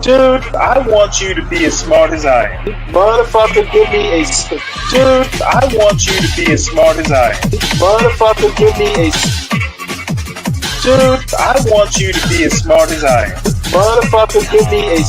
Dude, I want you to be as smart as I am. Motherfucker, give me a... Dude, I want you to be as smart as I am. Motherfucker, give me a... Dude, I want you to be as smart as I am. Motherfucker, give me a...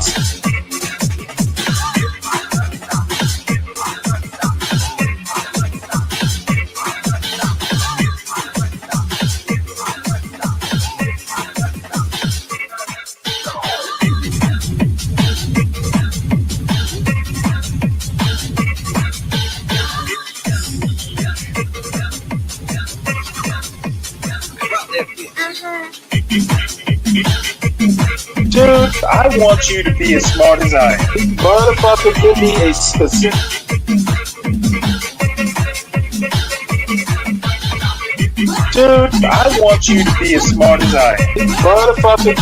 Dude, I want you to be as smart as I am. Motherfucker, give me a specific... Dude, I want you to be as smart as I am. Motherfucker...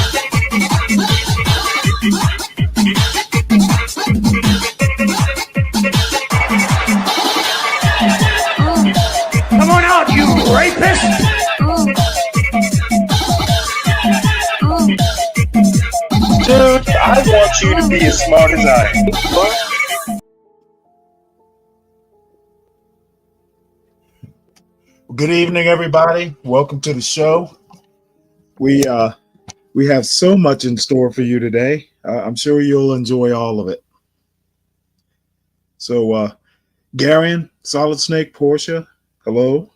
Come on out, you rapist! Dude, I want you to be as smart as I am. Good evening, everybody. Welcome to the show. We have so much in store for you today. I'm sure you'll enjoy all of it. So, Garion, Solid Snake, Portia, hello.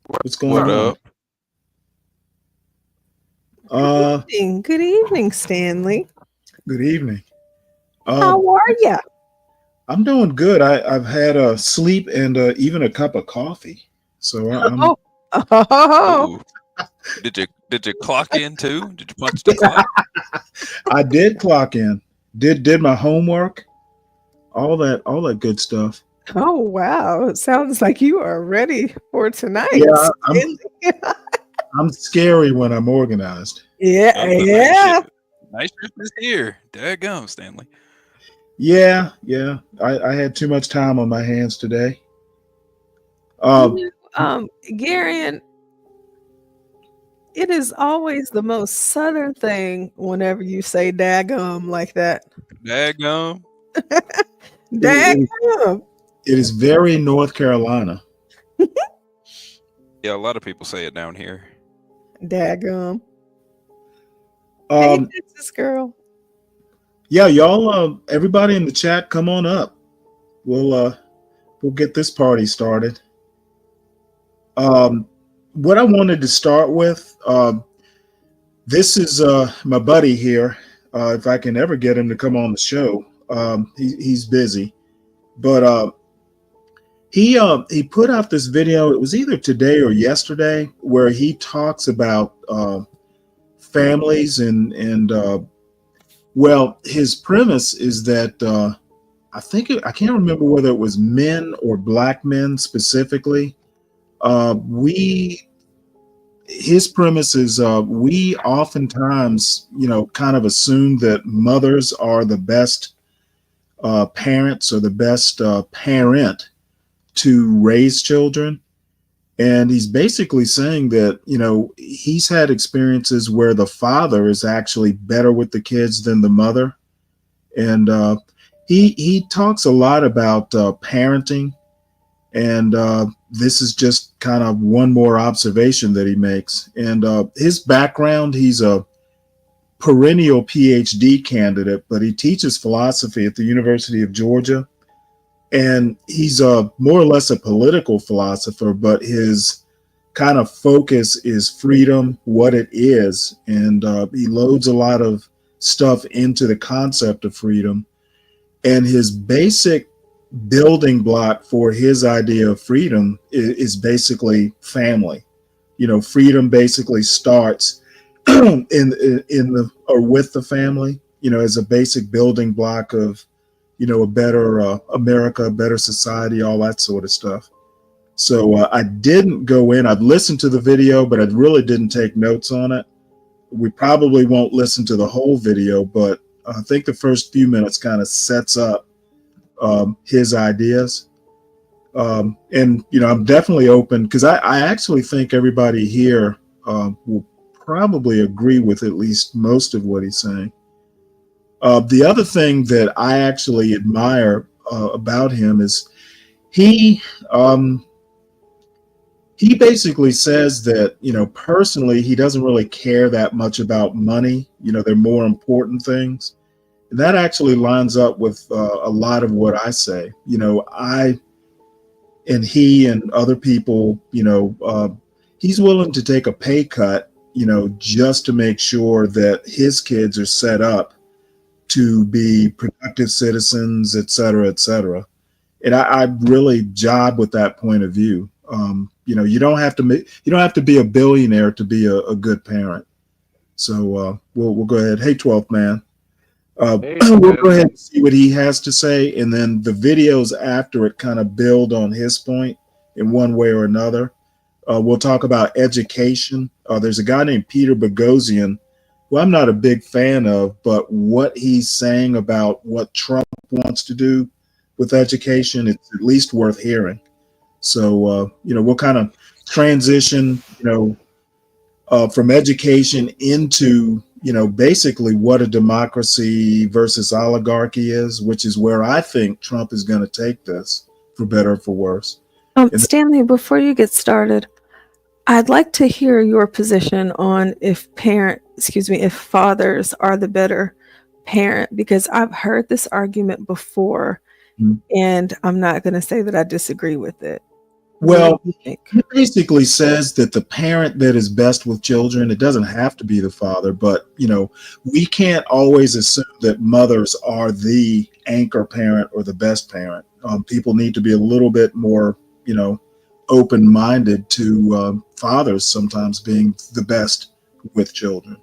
What's going on? Good evening, Stanley. Good evening. How are you? I'm doing good. I've had a sleep and even a cup of coffee. So I'm. Oh. Did you clock in too? Did you punch the clock? I did clock in. Did my homework. All that good stuff. Oh, wow. It sounds like you are ready for tonight. Yeah, I'm scary when I'm organized. Yeah. Nice trip is here. Daggum, Stanley. Yeah. I had too much time on my hands today. Garion, it is always the most southern thing whenever you say daggum like that. Daggum. Daggum. It is very North Carolina. Yeah, a lot of people say it down here. Daggum. Hey, Texas girl. Yeah, y'all. Everybody in the chat, come on up. We'll get this party started. What I wanted to start with. This is my buddy here. If I can ever get him to come on the show, he's busy, but he put out this video. It was either today or yesterday, where he talks about families and well, his premise is that I can't remember whether it was men or black men specifically. His premise is we oftentimes, kind of assume that mothers are the best parents or the best parent to raise children. And he's basically saying that, he's had experiences where the father is actually better with the kids than the mother. And he talks a lot about parenting. And this is just kind of one more observation that he makes. And his background, he's a perennial PhD candidate, but he teaches philosophy at the University of Georgia. And he's more or less a political philosopher, but his kind of focus is freedom, what it is. And he loads a lot of stuff into the concept of freedom. And his basic building block for his idea of freedom is basically family. Freedom basically starts in the or with the family, as a basic building block of, a better America, a better society, all that sort of stuff. So I didn't go in. I've listened to the video, but I really didn't take notes on it. We probably won't listen to the whole video, but I think the first few minutes kind of sets up his ideas. And, I'm definitely open because I actually think everybody here will probably agree with at least most of what he's saying. The other thing that I actually admire about him is he um, he basically says that, personally, he doesn't really care that much about money. There are more important things. And that actually lines up with a lot of what I say. And he and other people, he's willing to take a pay cut, just to make sure that his kids are set up to be productive citizens, et cetera, et cetera. And I really jibe with that point of view. You don't have to be a billionaire to be a good parent. So we'll go ahead. Hey, 12th man. We'll go ahead and see what he has to say, and then the videos after it kind of build on his point in one way or another. We'll talk about education. There's a guy named Peter Boghossian, who I'm not a big fan of, but what he's saying about what Trump wants to do with education, it's at least worth hearing. So, we'll kind of transition, from education into, basically what a democracy versus oligarchy is, which is where I think Trump is going to take this, for better or for worse. Stanley, before you get started, I'd like to hear your position on if fathers are the better parent, because I've heard this argument before, and I'm not going to say that I disagree with it. Well, it basically says that the parent that is best with children, it doesn't have to be the father, but, we can't always assume that mothers are the anchor parent or the best parent. People need to be a little bit more, open-minded to fathers sometimes being the best with children.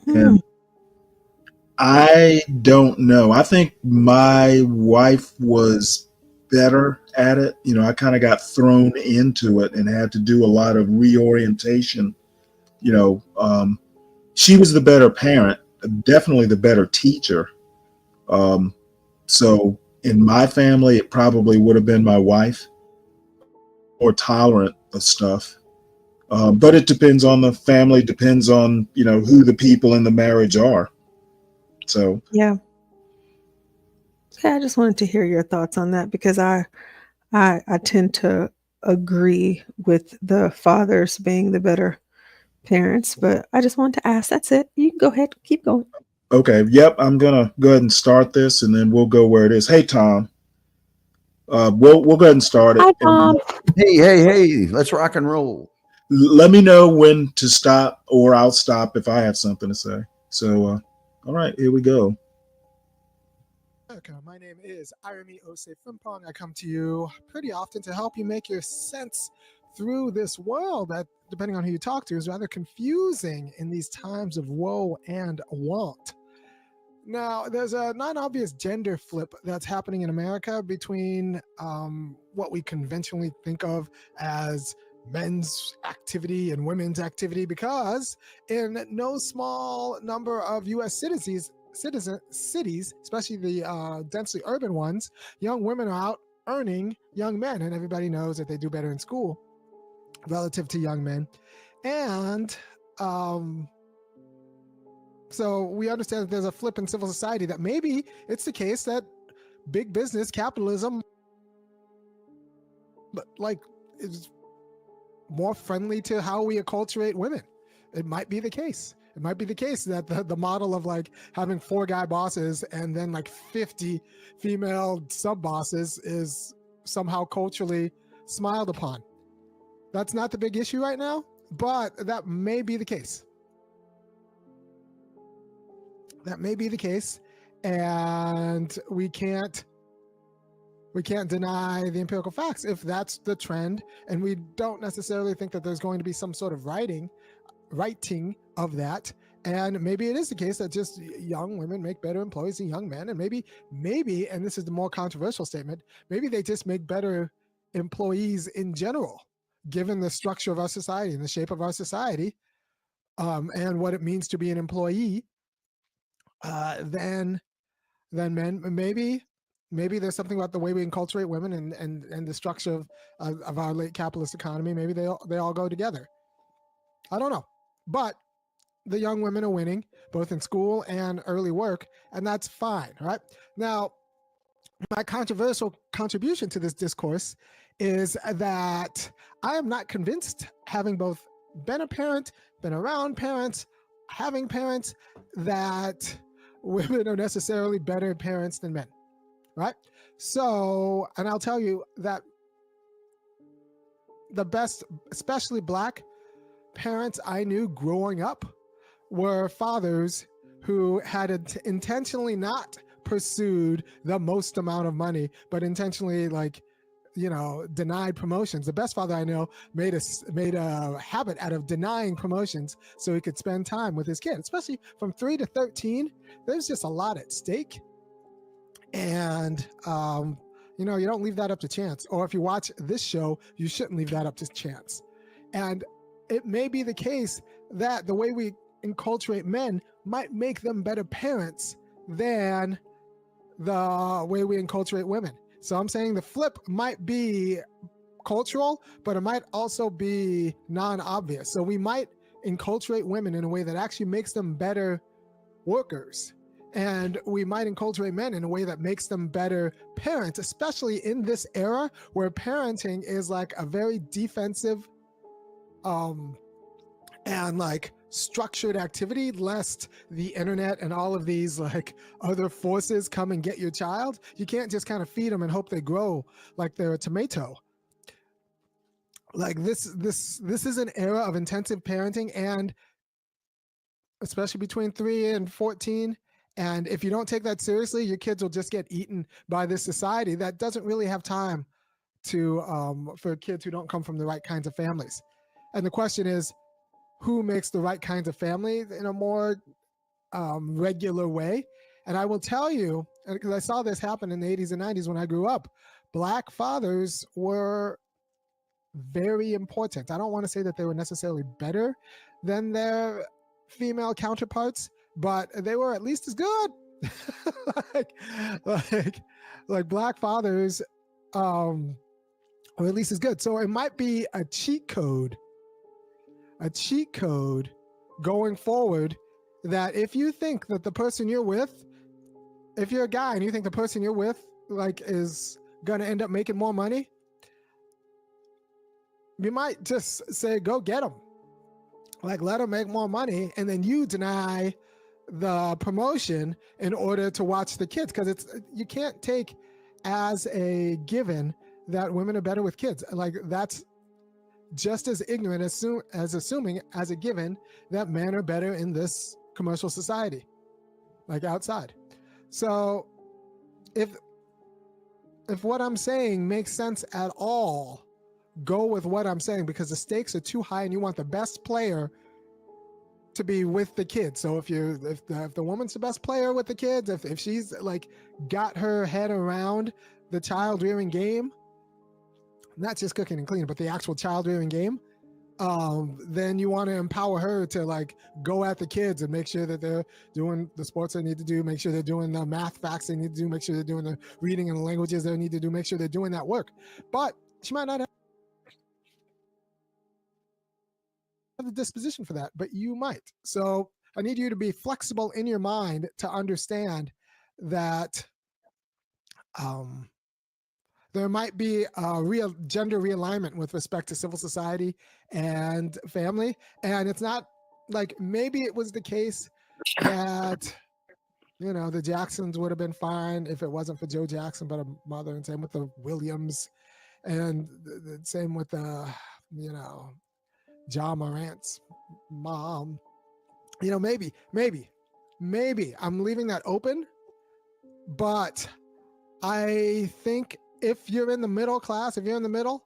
And I don't know. I think my wife was better at it. I kind of got thrown into it and had to do a lot of reorientation. She was the better parent, definitely the better teacher. So in my family, it probably would have been my wife, more tolerant of stuff. But it depends on the family, depends on, who the people in the marriage are. So, yeah, I just wanted to hear your thoughts on that, because I tend to agree with the fathers being the better parents, but I just wanted to ask. That's it. You can go ahead, keep going. Okay. Yep. I'm gonna go ahead and start this, and then we'll go where it is. Hey, Tom. We'll go ahead and start it. Hi, Tom. Hey, let's rock and roll. Let me know when to stop, or I'll stop if I have something to say. So, all right, here we go. Okay, my name is Irami Ose Frimpong. I come to you pretty often to help you make your sense through this world that, depending on who you talk to, is rather confusing in these times of woe and want. Now, there's a non-obvious gender flip that's happening in America between what we conventionally think of as men's activity and women's activity, because in no small number of U.S. cities, especially the densely urban ones, young women are out earning young men, and everybody knows that they do better in school relative to young men. And so we understand that there's a flip in civil society, that maybe it's the case that big business capitalism, is more friendly to how we acculturate women. It might be the case. It might be the case that the model of having 4 guy bosses and then 50 female sub bosses is somehow culturally smiled upon. That's not the big issue right now, but that may be the case. That may be the case, and we can't deny the empirical facts if that's the trend, and we don't necessarily think that there's going to be some sort of writing of that. And maybe it is the case that just young women make better employees than young men, and maybe, and this is the more controversial statement, maybe they just make better employees in general, given the structure of our society and the shape of our society, and what it means to be an employee, than men. Maybe there's something about the way we enculturate women and the structure of our late capitalist economy. Maybe they all go together. I don't know. but the young women are winning both in school and early work, and that's fine, right? Now, my controversial contribution to this discourse is that I am not convinced, having both been a parent, been around parents, having parents, that women are necessarily better parents than men, right? So, and I'll tell you that the best, especially Black parents I knew growing up, were fathers who had intentionally not pursued the most amount of money, but intentionally, like, you know, denied promotions. The best father I know made a habit out of denying promotions so he could spend time with his kid, especially from 3 to 13. There's just a lot at stake. And, you know, you don't leave that up to chance. Or if you watch this show, you shouldn't leave that up to chance. And it may be the case that the way we enculturate men might make them better parents than the way we enculturate women. So I'm saying the flip might be cultural, but it might also be non-obvious. So we might enculturate women in a way that actually makes them better workers. And we might enculturate men in a way that makes them better parents, especially in this era where parenting is like a very defensive and like structured activity, lest the internet and all of these like other forces come and get your child. You can't just kind of feed them and hope they grow like they're a tomato. Like this is an era of intensive parenting, and especially between 3 and 14. And if you don't take that seriously, your kids will just get eaten by this society that doesn't really have time to for kids who don't come from the right kinds of families. And the question is, who makes the right kinds of family in a more regular way? And I will tell you, because I saw this happen in the 80s and 90s when I grew up, Black fathers were very important. I don't want to say that they were necessarily better than their female counterparts, but they were at least as good. like Black fathers were at least as good. So it might be a cheat code going forward, that if you think that the person you're with, if you're a guy and you think the person you're with like is gonna end up making more money, you might just say, go get them, like let them make more money, and then you deny the promotion in order to watch the kids, because it's, you can't take as a given that women are better with kids. Like that's just as ignorant as assuming as a given that men are better in this commercial society, like outside. So if what I'm saying makes sense at all, go with what I'm saying, because the stakes are too high and you want the best player to be with the kids. So if the woman's the best player with the kids, if she's like got her head around the child rearing game, not just cooking and cleaning, but the actual child rearing game, then you want to empower her to like go at the kids and make sure that they're doing the sports they need to do, make sure they're doing the math facts they need to do, make sure they're doing the reading and the languages they need to do, make sure they're doing that work. But she might not have the disposition for that, but you might. So I need you to be flexible in your mind to understand that there might be a real gender realignment with respect to civil society and family. And it's not like, maybe it was the case that, you know, the Jacksons would have been fine if it wasn't for Joe Jackson, but a mother, and same with the Williams, and the same with the, you know, John Morant's mom. You know, maybe I'm leaving that open, but I think if you're in the middle class, if you're in the middle,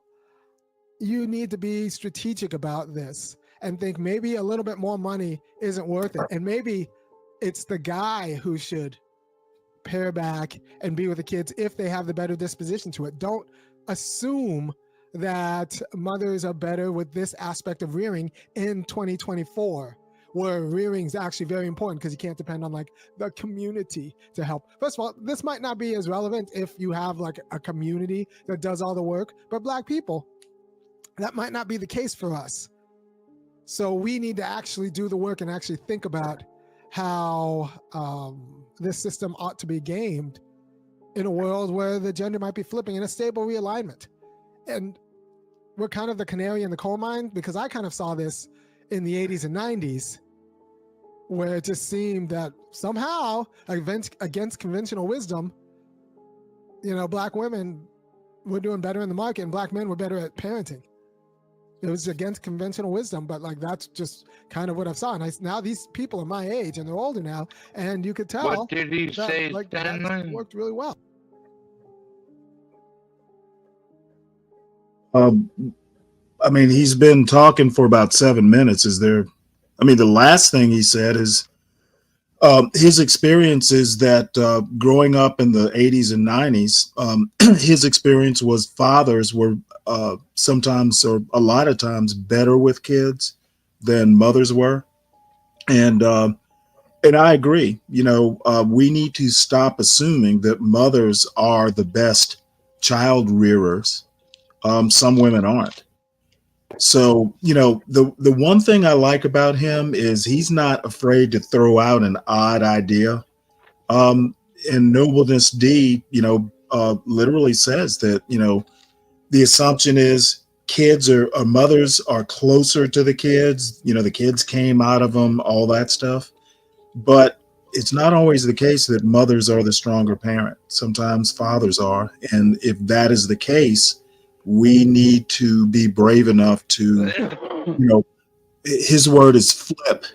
you need to be strategic about this and think maybe a little bit more money isn't worth it. And maybe it's the guy who should pare back and be with the kids if they have the better disposition to it. Don't assume that mothers are better with this aspect of rearing in 2024, where rearing is actually very important, because you can't depend on like the community to help. First of all, this might not be as relevant if you have like a community that does all the work, but Black people, that might not be the case for us. So we need to actually do the work and actually think about how this system ought to be gamed in a world where the gender might be flipping in a stable realignment. And we're kind of the canary in the coal mine, because I kind of saw this in the 80s and 90s, where it just seemed that somehow against conventional wisdom, black women were doing better in the market and black men were better at parenting. It was against conventional wisdom, but that's just kind of what I saw. And now these people are my age and they're older now, and you could tell. What did he say, that worked really well. He's been talking for about 7 minutes. The last thing he said is his experience is that growing up in the 80s and 90s, his experience was fathers were sometimes, or a lot of times, better with kids than mothers were. And I agree. We need to stop assuming that mothers are the best child rearers. Some women aren't. So, the one thing I like about him is he's not afraid to throw out an odd idea. And Nobleness D, literally says that, the assumption is mothers are closer to the kids, the kids came out of them, all that stuff. But it's not always the case that mothers are the stronger parent. Sometimes fathers are. And if that is the case, we need to be brave enough to, his word is flip,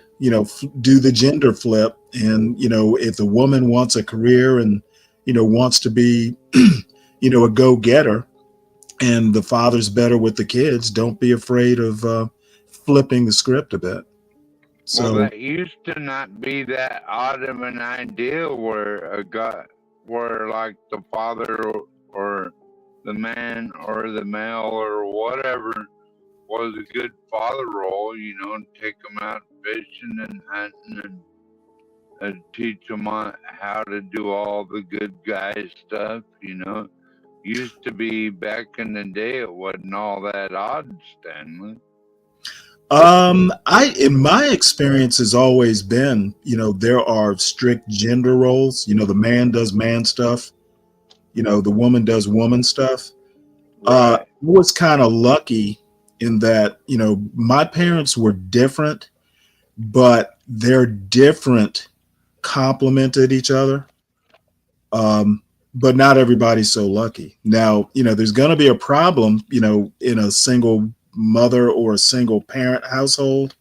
do the gender flip. And, if the woman wants a career and, wants to be, a go-getter, and the father's better with the kids, don't be afraid of flipping the script a bit. So that used to not be that odd of an idea where like the father or the man or the male or whatever was a good father role, take them out fishing and hunting and teach them how to do all the good guy stuff, Used to be back in the day, it wasn't all that odd, Stanley. In my experience has always been, there are strict gender roles. The man does man stuff. The woman does woman stuff. Right. I was kind of lucky in that, my parents were different, but they're different complemented each other. But not everybody's so lucky. Now, there's going to be a problem, in a single mother or a single parent household.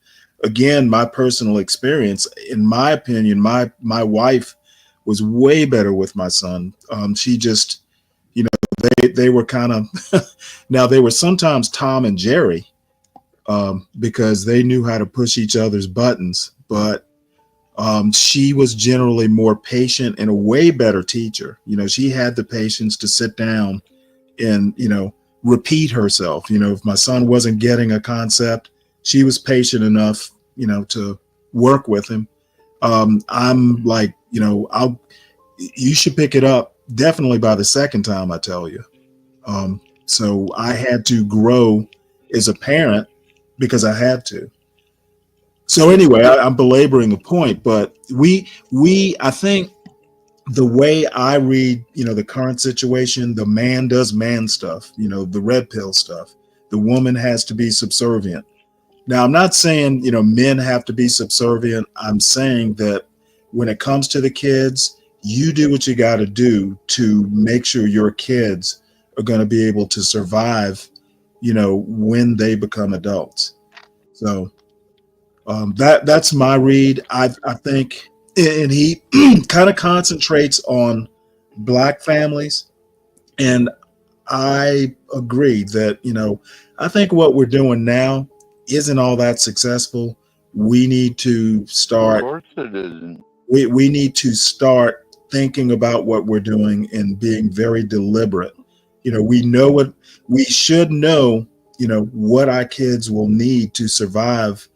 Again, my personal experience, in my opinion, my wife was way better with my son. She just, they were kind of, now they were sometimes Tom and Jerry, because they knew how to push each other's buttons, but she was generally more patient and a way better teacher. She had the patience to sit down and, repeat herself. If my son wasn't getting a concept, she was patient enough, to work with him. I'm like, you should pick it up definitely by the second time I tell you. So I had to grow as a parent because I had to. So anyway, I'm belaboring the point, but I think the way I read, the current situation, the man does man stuff, the red pill stuff. The woman has to be subservient. Now, I'm not saying, men have to be subservient. I'm saying that when it comes to the kids, you do what you got to do to make sure your kids are going to be able to survive, when they become adults. So that's my read. I think, and he kind of concentrates on Black families. And I agree that, I think what we're doing now isn't all that successful. We need to start. Of course it isn't. We need to start thinking about what we're doing and being very deliberate. We should know, what our kids will need to survive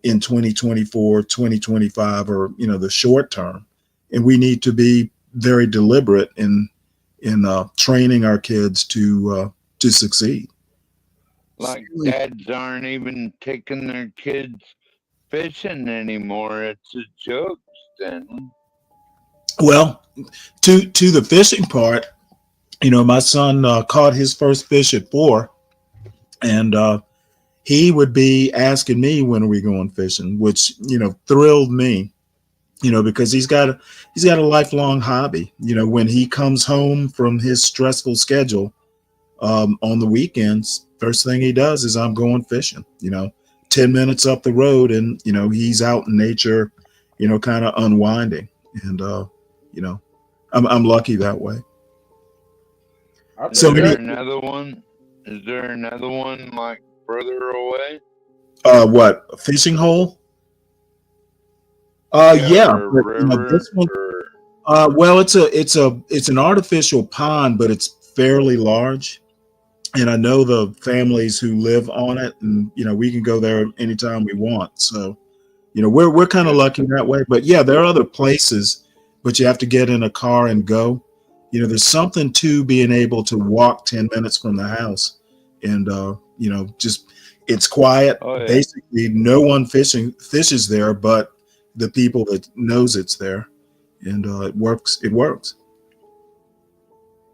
in 2024, 2025, or, the short term. And we need to be very deliberate in training our kids to succeed. Like Stanley, dads aren't even taking their kids fishing anymore. It's a joke, Stanley. Well, to the fishing part, my son caught his first fish at 4, and he would be asking me when are we going fishing, which thrilled me. Because he's got a lifelong hobby. When he comes home from his stressful schedule on the weekends, first thing he does is I'm going fishing. 10 minutes up the road, and he's out in nature, kind of unwinding, and I'm lucky that way. Is there another one? Is there another one like further away? What, a fishing hole? Yeah, Or a but river? this one. Or Well, it's an artificial pond, but it's fairly large, and I know the families who live on it, and we can go there anytime we want. So we're kind of lucky that way. But yeah, there are other places, but you have to get in a car and go. There's something to being able to walk 10 minutes from the house, and just it's quiet. oh yeah. Basically, no one fishes there, but the people that knows it's there, and it works. It works.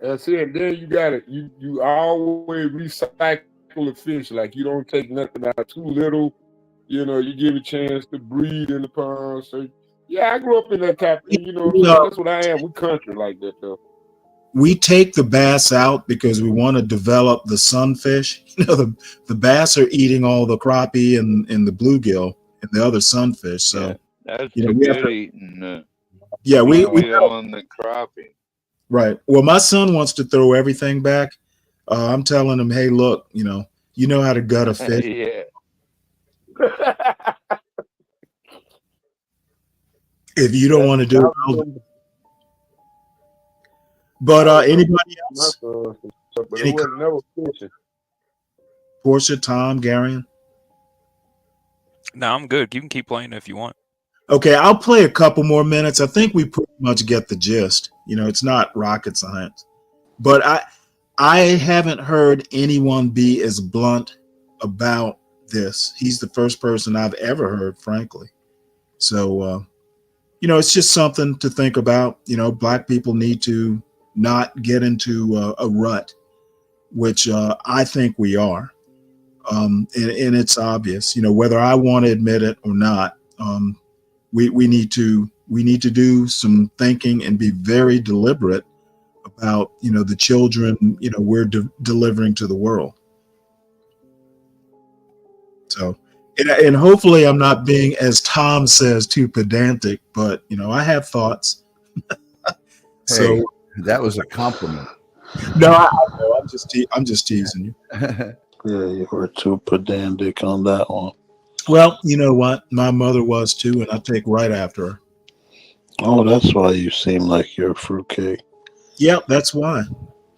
That's it. Then you got it. You always recycle the fish. Like you don't take nothing out too little. You give a chance to breed in the pond. So yeah, I grew up in that type. That's what I am. We country like that though. We take the bass out because we want to develop the sunfish. The bass are eating all the crappie and the bluegill and the other sunfish. So That's we the have good to. eating the Yeah, we bluegill and the crappie. right. Well, my son wants to throw everything back. I'm telling him, hey, look, you know how to gut a fish. Yeah. If you don't want to do it, I'll do it. But anybody else? But Any it wasn't never fishing. Portia, Tom, Garion? No, I'm good. You can keep playing if you want. Okay, I'll play a couple more minutes. I think we pretty much get the gist. It's not rocket science. But I haven't heard anyone be as blunt about this. He's the first person I've ever heard, frankly. So, it's just something to think about. Black people need to not get into a rut, which I think we are. And it's obvious, whether I want to admit it or not. We need to do some thinking and be very deliberate about the children we're delivering to the world. So, and hopefully I'm not being, as Tom says, too pedantic, but I have thoughts. So hey, that was a compliment. no, I know. I'm just teasing you. Yeah, you were too pedantic on that one. Well, you know what? My mother was too, and I take right after her. Oh, that's why you seem like you're a fruitcake. Yep, that's why.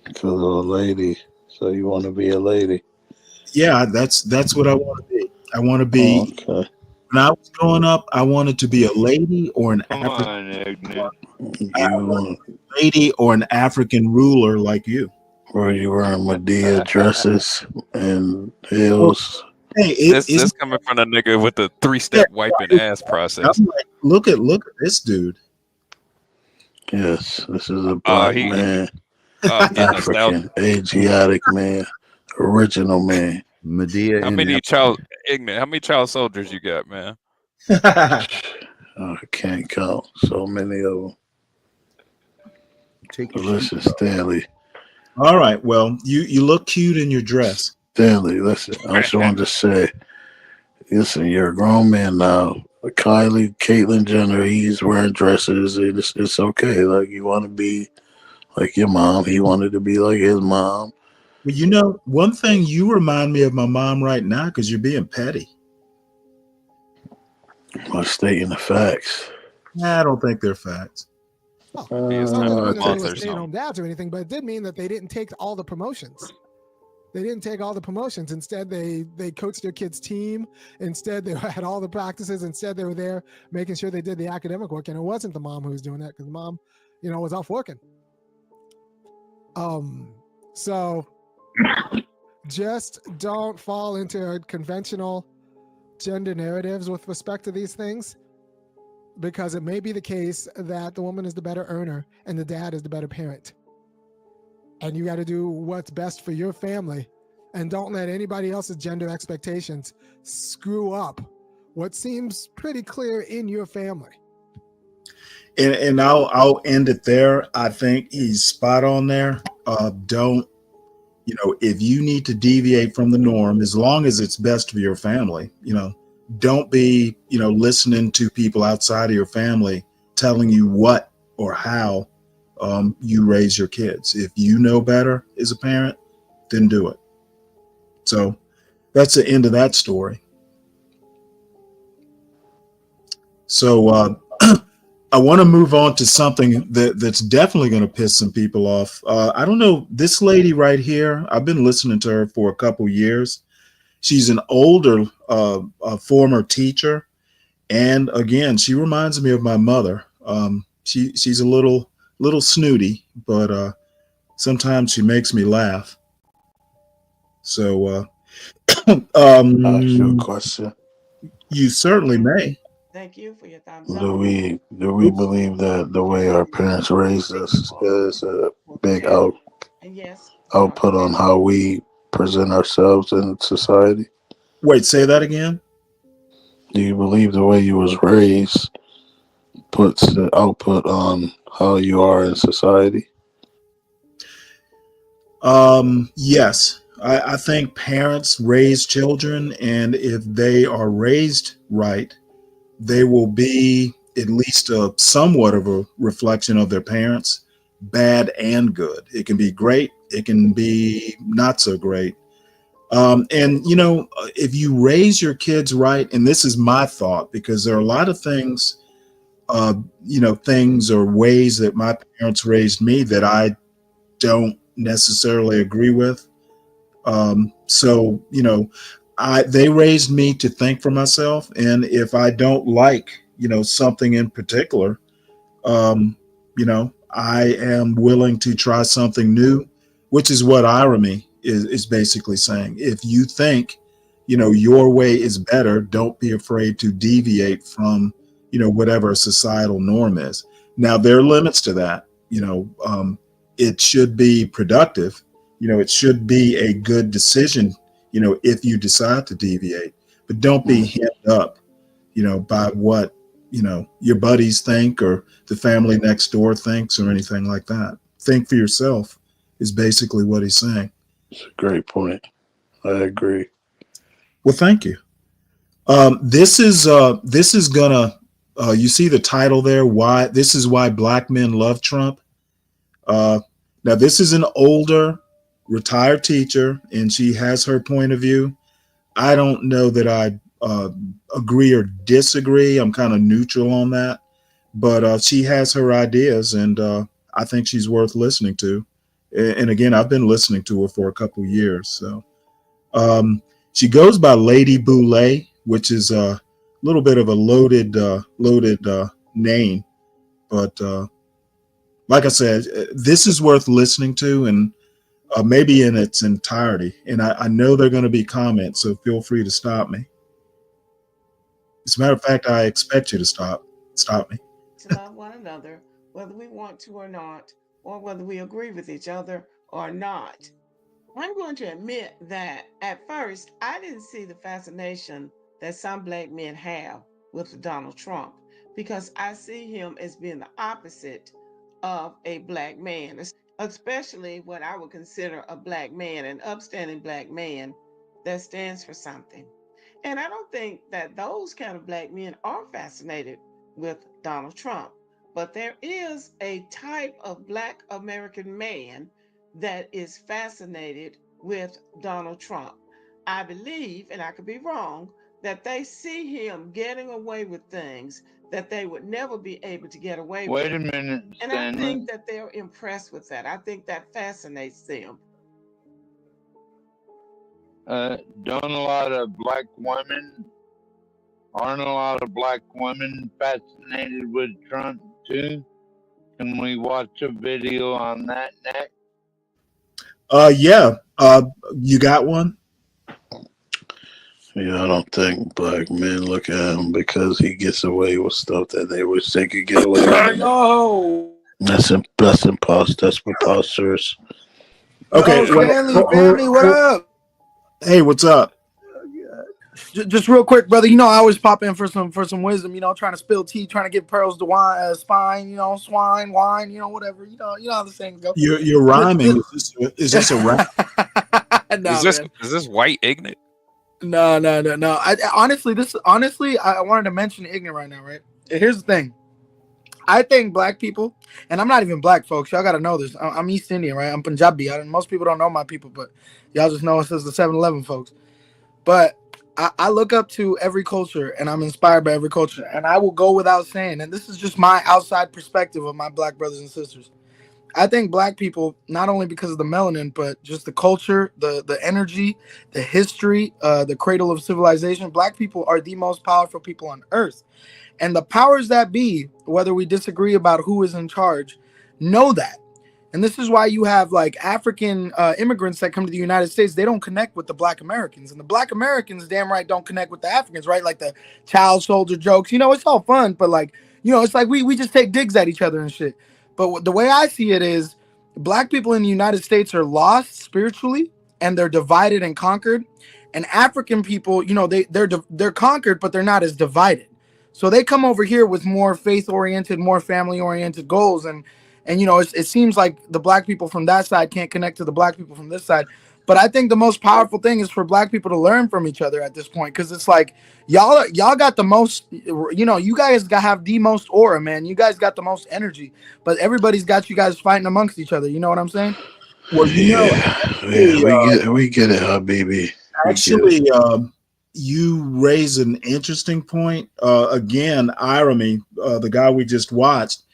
Because of a lady. So you want to be a lady. Yeah, that's what I want to be. I want to be. Okay. When I was growing up, I wanted to be a lady or an Come on, Ignorant. lady or an African ruler like you. Were you wearing Medea dresses and heels? Hey, This coming from a nigga with a 3-step wiping ass process. I'm like, look at this dude. Yes, this is a black man, getting African, Asiatic man, original man. Medea. How many child soldiers you got, man? I can't count. So many of them. Listen, Stanley. All right. Well, you look cute in your dress. Stanley, listen. I just wanted to say, listen, you're a grown man now. Caitlyn Jenner, he's wearing dresses. It's okay. Like, you want to be like your mom. He wanted to be like his mom. Well, one thing, you remind me of my mom right now because you're being petty. I'm stating the facts. I don't think they're facts. It's not that they were stay-at-home dads or anything, but it did mean that they didn't take all the promotions. They didn't take all the promotions. Instead, they coached their kids' team. Instead, they had all the practices. Instead, they were there making sure they did the academic work. And it wasn't the mom who was doing that because the mom, was off working. So Just don't fall into conventional gender narratives with respect to these things, because it may be the case that the woman is the better earner and the dad is the better parent. And you got to do what's best for your family, and don't let anybody else's gender expectations screw up what seems pretty clear in your family. And I'll end it there. I think he's spot on there. Don't, if you need to deviate from the norm, as long as it's best for your family, don't be, listening to people outside of your family telling you what or how you raise your kids. If you know better as a parent, then do it. So that's the end of that story. So I want to move on to something that's definitely going to piss some people off. I don't know, this lady right here, I've been listening to her for a couple years. She's an older a former teacher. And again, she reminds me of my mother. She's a little snooty, but sometimes she makes me laugh. So Ask you a question. You certainly may. Thank you for your thumbs Do up. we believe that the way our parents raised us is a big And yes, output on how we present ourselves in society? Wait, say that again. Do you believe the way you was raised puts the output on how you are in society? Yes. I think parents raise children, and if they are raised right, they will be at least somewhat of a reflection of their parents, bad and good. It can be great. It can be not so great. And, if you raise your kids right, and this is my thought, because there are a lot of things, things or ways that my parents raised me that I don't necessarily agree with. So, they raised me to think for myself. And if I don't like, something in particular, I am willing to try something new, which is what irony is basically saying. If you think, your way is better, don't be afraid to deviate from, whatever societal norm is. Now, there are limits to that. It should be productive. It should be a good decision, if you decide to deviate, but don't be hemmed up, by what, your buddies think or the family next door thinks or anything like that. Think for yourself is basically what he's saying. It's a great point. I agree. Well, thank you. This is gonna, you see the title there. This is why black men love Trump. Now this is an older retired teacher, and she has her point of view. I don't know that I agree or disagree. I'm kind of neutral on that, but she has her ideas, and I think she's worth listening to. And again, I've been listening to her for a couple of years. So she goes by Lady Boulay, which is a little bit of a loaded name, but like I said, this is worth listening to, and maybe in its entirety. And I know there are going to be comments, so feel free to stop me. As a matter of fact, I expect you to stop me. To love one another, whether we want to or not, or whether we agree with each other or not. I'm going to admit that at first, I didn't see the fascination that some black men have with Donald Trump, because I see him as being the opposite of a black man, especially what I would consider a black man, an upstanding black man that stands for something. And I don't think that those kind of black men are fascinated with Donald Trump. But there is a type of black American man that is fascinated with Donald Trump. I believe, and I could be wrong, that they see him getting away with things that they would never be able to get away with. Wait a minute, And I Stanley. think that they're impressed with that. I think that fascinates them. Don't a lot of black women, aren't a lot of black women fascinated with Trump too? Can we watch a video on that next? Yeah, You got one? Yeah, I don't think black men look at him because he gets away with stuff that they wish they could get away with. Yo, That's That's preposterous. Okay, yo, Stanley, family, what up? Hey, what's up? Just real quick, brother. You know, I always pop in for some wisdom. You know, trying to spill tea, trying to give pearls to wine, spine. You know, swine, wine. You know, whatever. You know how the saying go. You're rhyming. Is this a rap? No, is this white ignorant? No. I honestly, I wanted to mention ignorant right now, right? Here's the thing. I think black people, and I'm not even black, folks. Y'all got to know this. I'm East Indian, right? I'm Punjabi. Most people don't know my people, but y'all just know us as the 7-Eleven folks. But I look up to every culture, and I'm inspired by every culture. And I will go without saying, and this is just my outside perspective of my black brothers and sisters. I think black people, not only because of the melanin, but just the culture, the energy, the history, the cradle of civilization. Black people are the most powerful people on earth. And the powers that be, whether we disagree about who is in charge, know that. And this is why you have like African immigrants that come to the United States. They don't connect with the black Americans, and the black Americans damn right don't connect with the Africans, right? Like the child soldier jokes, you know, it's all fun, but like, you know, it's like we just take digs at each other and shit. But the way I see it is black people in the United States are lost spiritually, and they're divided and conquered. And African people, you know, they're conquered, but they're not as divided. So they come over here with more faith-oriented, more family-oriented goals. And you know, it seems like the black people from that side can't connect to the black people from this side. But I think the most powerful thing is for black people to learn from each other at this point. Because it's like, y'all got the most, you know, you guys have the most aura, man. You guys got the most energy. But everybody's got you guys fighting amongst each other. You know what I'm saying? Well, you know, we get it, Habibi. Actually, you raise an interesting point. Again, Irony, the guy we just watched,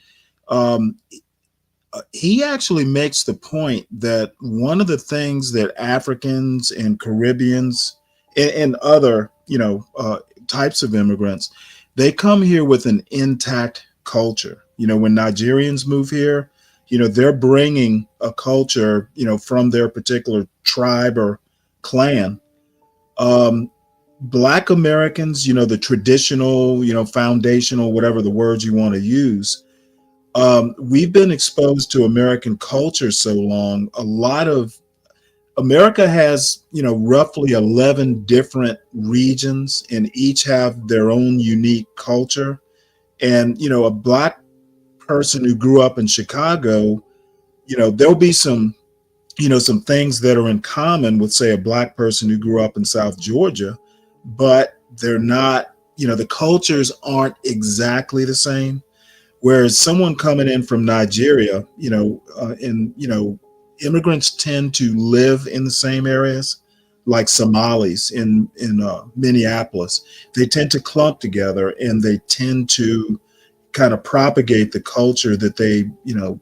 he actually makes the point that one of the things that Africans and Caribbeans and other, you know, types of immigrants, they come here with an intact culture. You know, when Nigerians move here, you know, they're bringing a culture, you know, from their particular tribe or clan. Black Americans, you know, the traditional, you know, foundational, whatever the words you want to use, we've been exposed to American culture so long. A lot of America has, you know, roughly 11 different regions, and each have their own unique culture. And, you know, a black person who grew up in Chicago, you know, there'll be some, you know, some things that are in common with, say, a black person who grew up in South Georgia, but they're not, you know, the cultures aren't exactly the same. Whereas someone coming in from Nigeria, you know, immigrants tend to live in the same areas, like Somalis in Minneapolis. They tend to clump together, and they tend to kind of propagate the culture that they, you know,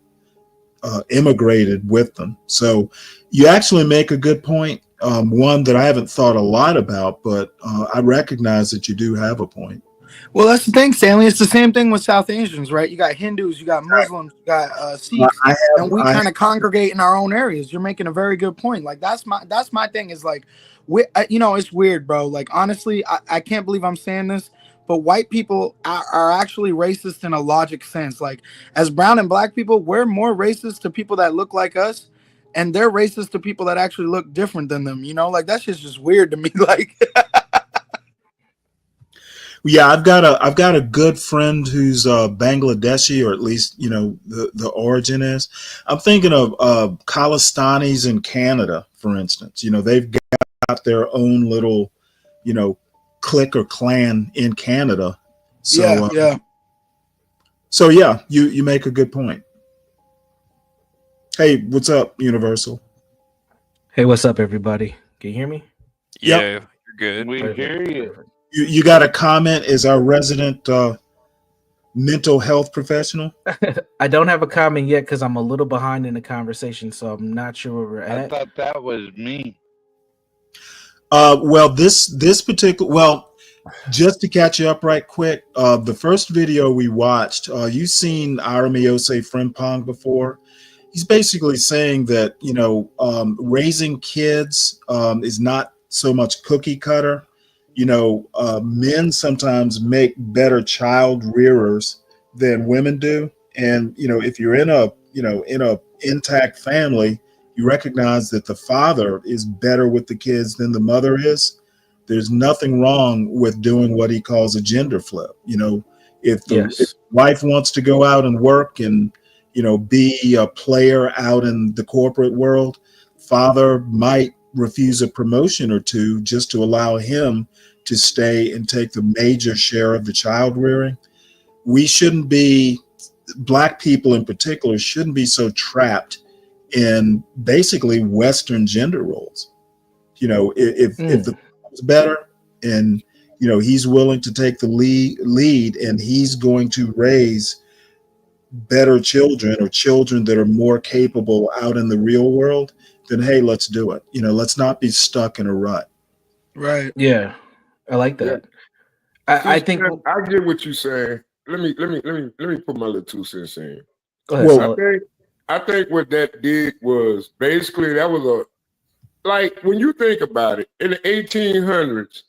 immigrated with them. So you actually make a good point, one that I haven't thought a lot about, but I recognize that you do have a point. Well, that's the thing, Stanley. It's the same thing with South Asians, right? You got Hindus, you got Muslims, you got Sikhs, and we kind of congregate in our own areas. You're making a very good point. Like that's my thing. Is like, you know, it's weird, bro. Like honestly, I can't believe I'm saying this, but white people are actually racist in a logic sense. Like as brown and black people, we're more racist to people that look like us, and they're racist to people that actually look different than them. You know, like that's just weird to me. Like. Yeah, I've got a good friend who's Bangladeshi, or at least, you know, the origin is. I'm thinking of Khalistanis in Canada, for instance. You know, they've got their own little, you know, clique or clan in Canada. So yeah. So yeah, you make a good point. Hey, what's up, Universal? Hey, what's up, everybody? Can you hear me? Yeah, Yep. you're good. We hear you. You got a comment as our resident mental health professional? I don't have a comment yet because I'm a little behind in the conversation, so I'm not sure where we're at. I thought that was me. Well, this particular, just to catch you up right quick, the first video we watched, you've seen Arami Ose Frimpong before. He's basically saying that, raising kids is not so much cookie cutter. Men sometimes make better child rearers than women do. And, if you're in a intact family, you recognize that the father is better with the kids than the mother is. There's nothing wrong with doing what he calls a gender flip. If the wife wants to go out and work and, be a player out in the corporate world, father might refuse a promotion or two just to allow him to stay and take the major share of the child rearing. We shouldn't be, Black people in particular, shouldn't be so trapped in basically Western gender roles. If the is better and he's willing to take the lead and he's going to raise better children or children that are more capable out in the real world, then hey, let's do it. Let's not be stuck in a rut. Right. Yeah, I like that. I think I get what you're saying. Let me put my little 2 cents in. Go ahead. I think what that did was basically that was like when you think about it, in the 1800s,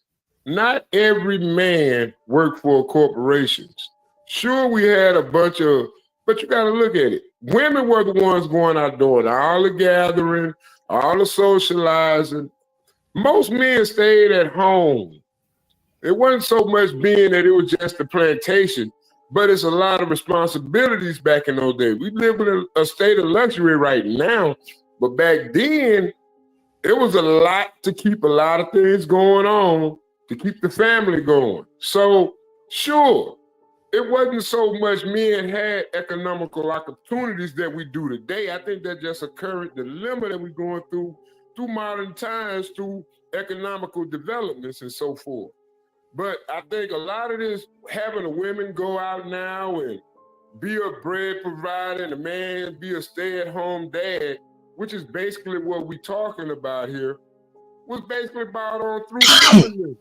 not every man worked for corporations. Sure, we had a bunch of, but you got to look at it. Women were the ones going out doing all the gathering, all the socializing. Most men stayed at home. It wasn't so much being that it was just a plantation, but it's a lot of responsibilities back in those days. We live in a state of luxury right now, but back then, it was a lot to keep a lot of things going on to keep the family going. So, sure, it wasn't so much men had economical opportunities that we do today. I think that's just a current dilemma that we're going through modern times, through economical developments and so forth. But I think a lot of this, having the women go out now and be a bread provider and the man be a stay-at-home dad, which is basically what we're talking about here, was basically brought on through feminism.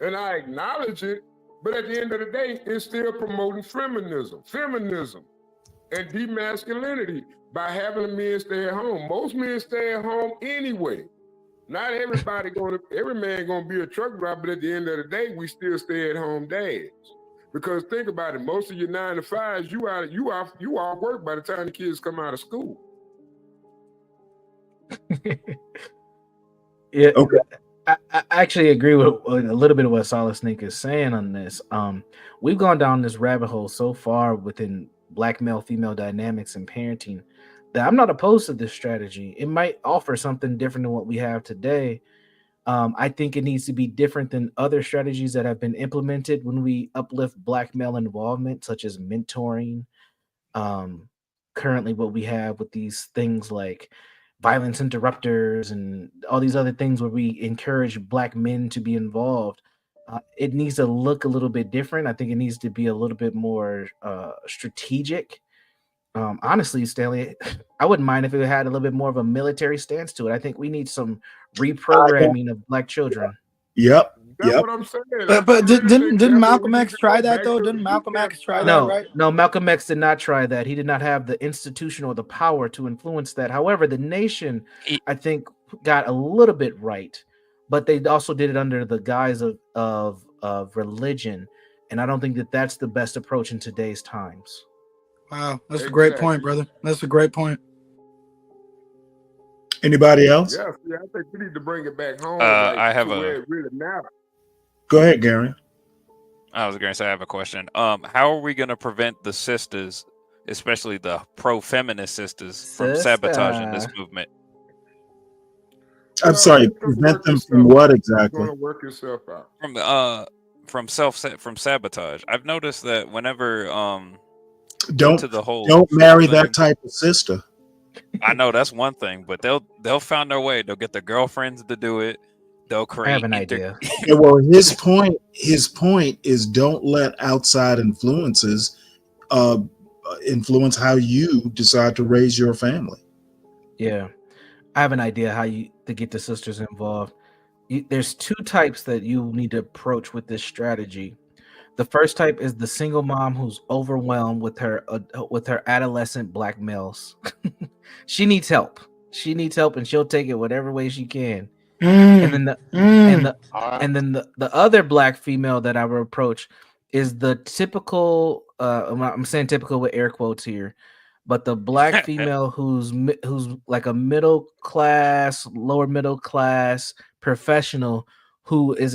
And I acknowledge it, but at the end of the day, it's still promoting feminism and demasculinity by having the men stay at home. Most men stay at home anyway. Not everybody every man gonna be a truck driver, but at the end of the day, we still stay at home dads. Because think about it, most of your 9 to 5s, you off work by the time the kids come out of school. Yeah, okay. I actually agree with a little bit of what Solid Snake is saying on this. We've gone down this rabbit hole so far within Black male-female dynamics and parenting that I'm not opposed to this strategy. It might offer something different than what we have today. I think it needs to be different than other strategies that have been implemented when we uplift Black male involvement, such as mentoring. Currently, what we have with these things like violence interrupters and all these other things where we encourage Black men to be involved. It needs to look a little bit different. I think it needs to be a little bit more strategic. Honestly, Stanley, I wouldn't mind if it had a little bit more of a military stance to it. I think we need some reprogramming of Black children. Yep. That's what I'm saying. But didn't Malcolm X try that though? Didn't Malcolm X try that, right? No, Malcolm X did not try that. He did not have the institution or the power to influence that. However, the nation, I think, got a little bit right, but they also did it under the guise of religion, and I don't think that that's the best approach in today's times. Wow, that's a great point, brother. That's a great point. Anybody else? Yeah, I think we need to bring it back home. I have where it really matters. Go ahead, Gary. I was going to say I have a question. How are we going to prevent the sisters, especially the pro-feminist sisters, from sabotaging this movement? I'm sorry, prevent them from what exactly? You're going to work yourself out. From sabotage. I've noticed that whenever don't marry that type of sister. I know that's one thing, but they'll find their way. They'll get their girlfriends to do it. They'll create. I have an idea. Yeah, well, his point is don't let outside influences influence how you decide to raise your family. Yeah, I have an idea how to get the sisters involved. There's 2 types that you need to approach with this strategy. The first type is the single mom who's overwhelmed with her adolescent black males. She needs help. She needs help, and she'll take it whatever way she can. And then the other black female that I would approach is the typical. I'm saying typical with air quotes here, but the black female who's like a middle class, lower middle class professional who's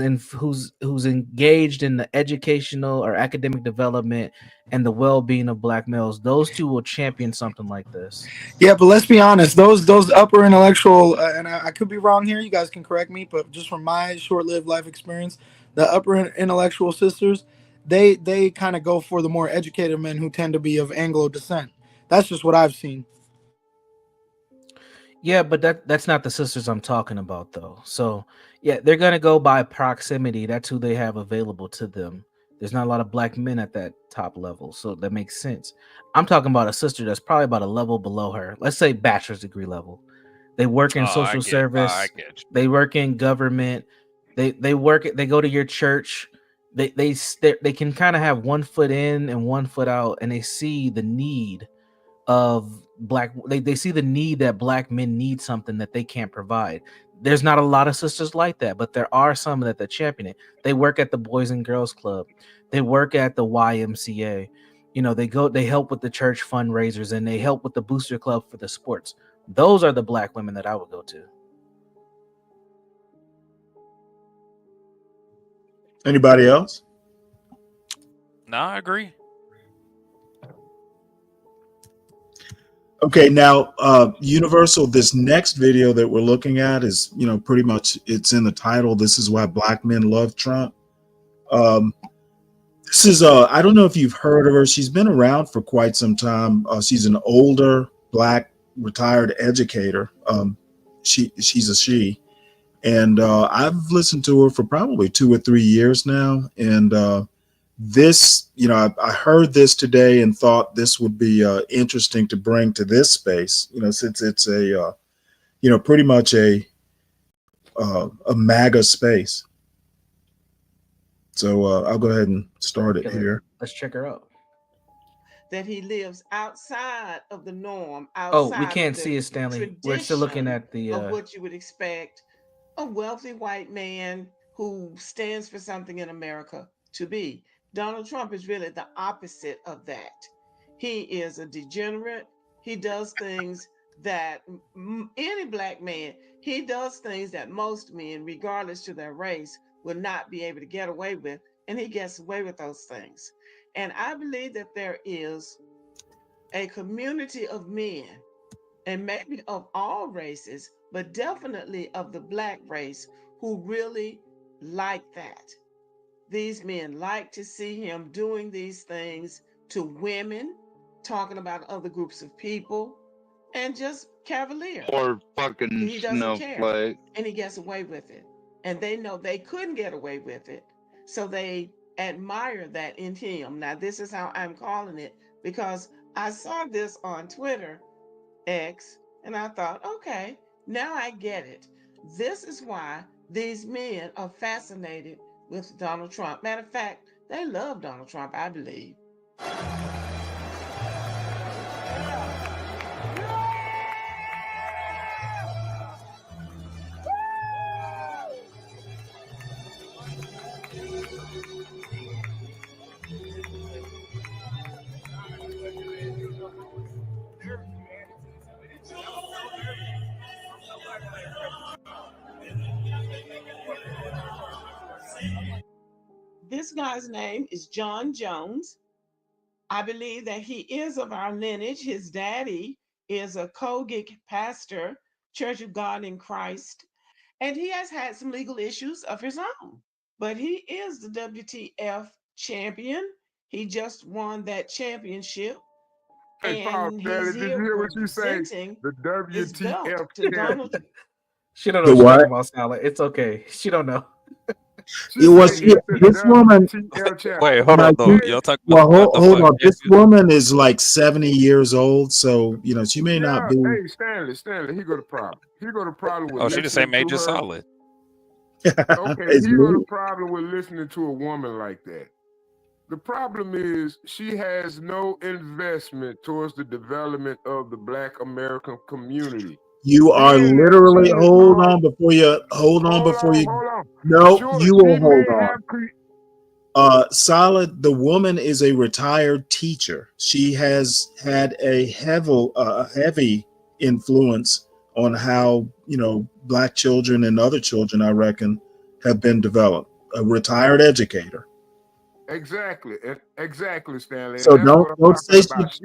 engaged in the educational or academic development and the well-being of black males. Those two will champion something like this. Yeah, but let's be honest. Those upper intellectual, and I could be wrong here. You guys can correct me, but just from my short-lived life experience, the upper intellectual sisters, they kind of go for the more educated men who tend to be of Anglo descent. That's just what I've seen. Yeah, but that's not the sisters I'm talking about, though. So, yeah, they're going to go by proximity. That's who they have available to them. There's not a lot of black men at that top level, so that makes sense. I'm talking about a sister that's probably about a level below her. Let's say bachelor's degree level. They work in social service. They work in government. They go to your church. They can kind of have one foot in and one foot out, and they see the need of they see the need that black men need something that they can't provide. There's not a lot of sisters like that, but there are some that they're championing. They work at the Boys and Girls Club. They work at the YMCA. They help with the church fundraisers, and they help with the booster club for the sports. Those are the black women that I would go to. Anybody else? No, I agree. Okay, now Universal, this next video that we're looking at is, pretty much it's in the title. This is why black men love Trump. This is I don't know if you've heard of her. She's been around for quite some time. She's an older black retired educator. She's a she, and I've listened to her for probably 2 or 3 years now. And this, I heard this today and thought this would be interesting to bring to this space, since it's a, pretty much a MAGA space. So I'll go ahead and start it here. Let's check her out. That he lives outside of the norm. We can't see it, Stanley. We're still looking at the of what you would expect a wealthy white man who stands for something in America to be. Donald Trump is really the opposite of that. He is a degenerate. He does things that any black man, he does things that most men, regardless to their race, will not be able to get away with, and he gets away with those things. And I believe that there is a community of men, and maybe of all races, but definitely of the black race, who really like that. These men like to see him doing these things to women, talking about other groups of people, and just cavalier. Or fucking he doesn't care, snowflake. and he gets away with it. And they know they couldn't get away with it, so they admire that in him. Now, this is how I'm calling it, because I saw this on Twitter, X, and I thought, okay, now I get it. This is why these men are fascinated with Donald Trump. Matter of fact, they love Donald Trump, I believe. This guy's name is John Jones. I believe that he is of our lineage. His daddy is a Kogic pastor, Church of God in Christ, and he has had some legal issues of his own. But he is the WTF champion. He just won that championship. Hey, Paul, And Stanley, he's did you here hear what you say? presenting The his belt WTF to Donald. She don't know what she's talking about, Stanley. It's okay. She don't know. It was this woman. Wait, hold on though. Y'all talking Well, about hold on. This woman is like 70 years old, so she may not be. Hey, Stanley, he got a problem. He got a problem with. Oh, she just say Major her. Solid. Okay, he got a problem with listening to a woman like that. The problem is she has no investment towards the development of the Black American community. You are Being that literally she is hold hard, on before you hold on. no, Sure, you she will may hold on. have Solid, the woman is a retired teacher. She has had a heavy influence on how, Black children and other children, I reckon, have been developed. A retired educator. exactly, Stanley, and So that's what I'm don't talking say about. she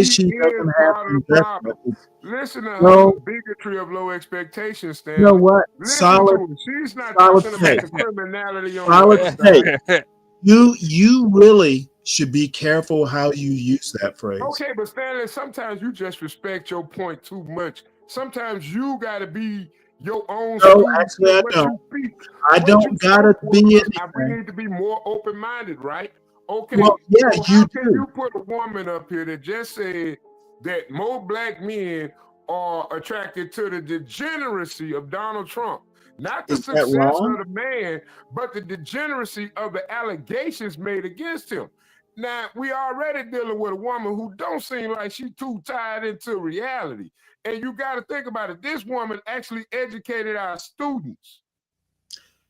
She is doesn't have part of the problem. investment. Listen to her No, bigotry of low expectations, you know Stanley. what? Listen to her. She's not talking about the criminality on the other side. You really should be careful how you use that phrase. Okay, but Stanley, sometimes you just respect your point too much. Sometimes you got to be your own No, student. actually, I What don't. you speak, I what don't you gotta spoke be was, we anything. need to be more open-minded, right? Okay, Well, yeah, so you how can do. you put a woman up here that just said that more Black men are attracted to the degeneracy of Donald Trump? Not the Is that success wrong? of the man, but the degeneracy of the allegations made against him. Now, we already dealing with a woman who don't seem like she too tied into reality. And you got to think about it. This woman actually educated our students.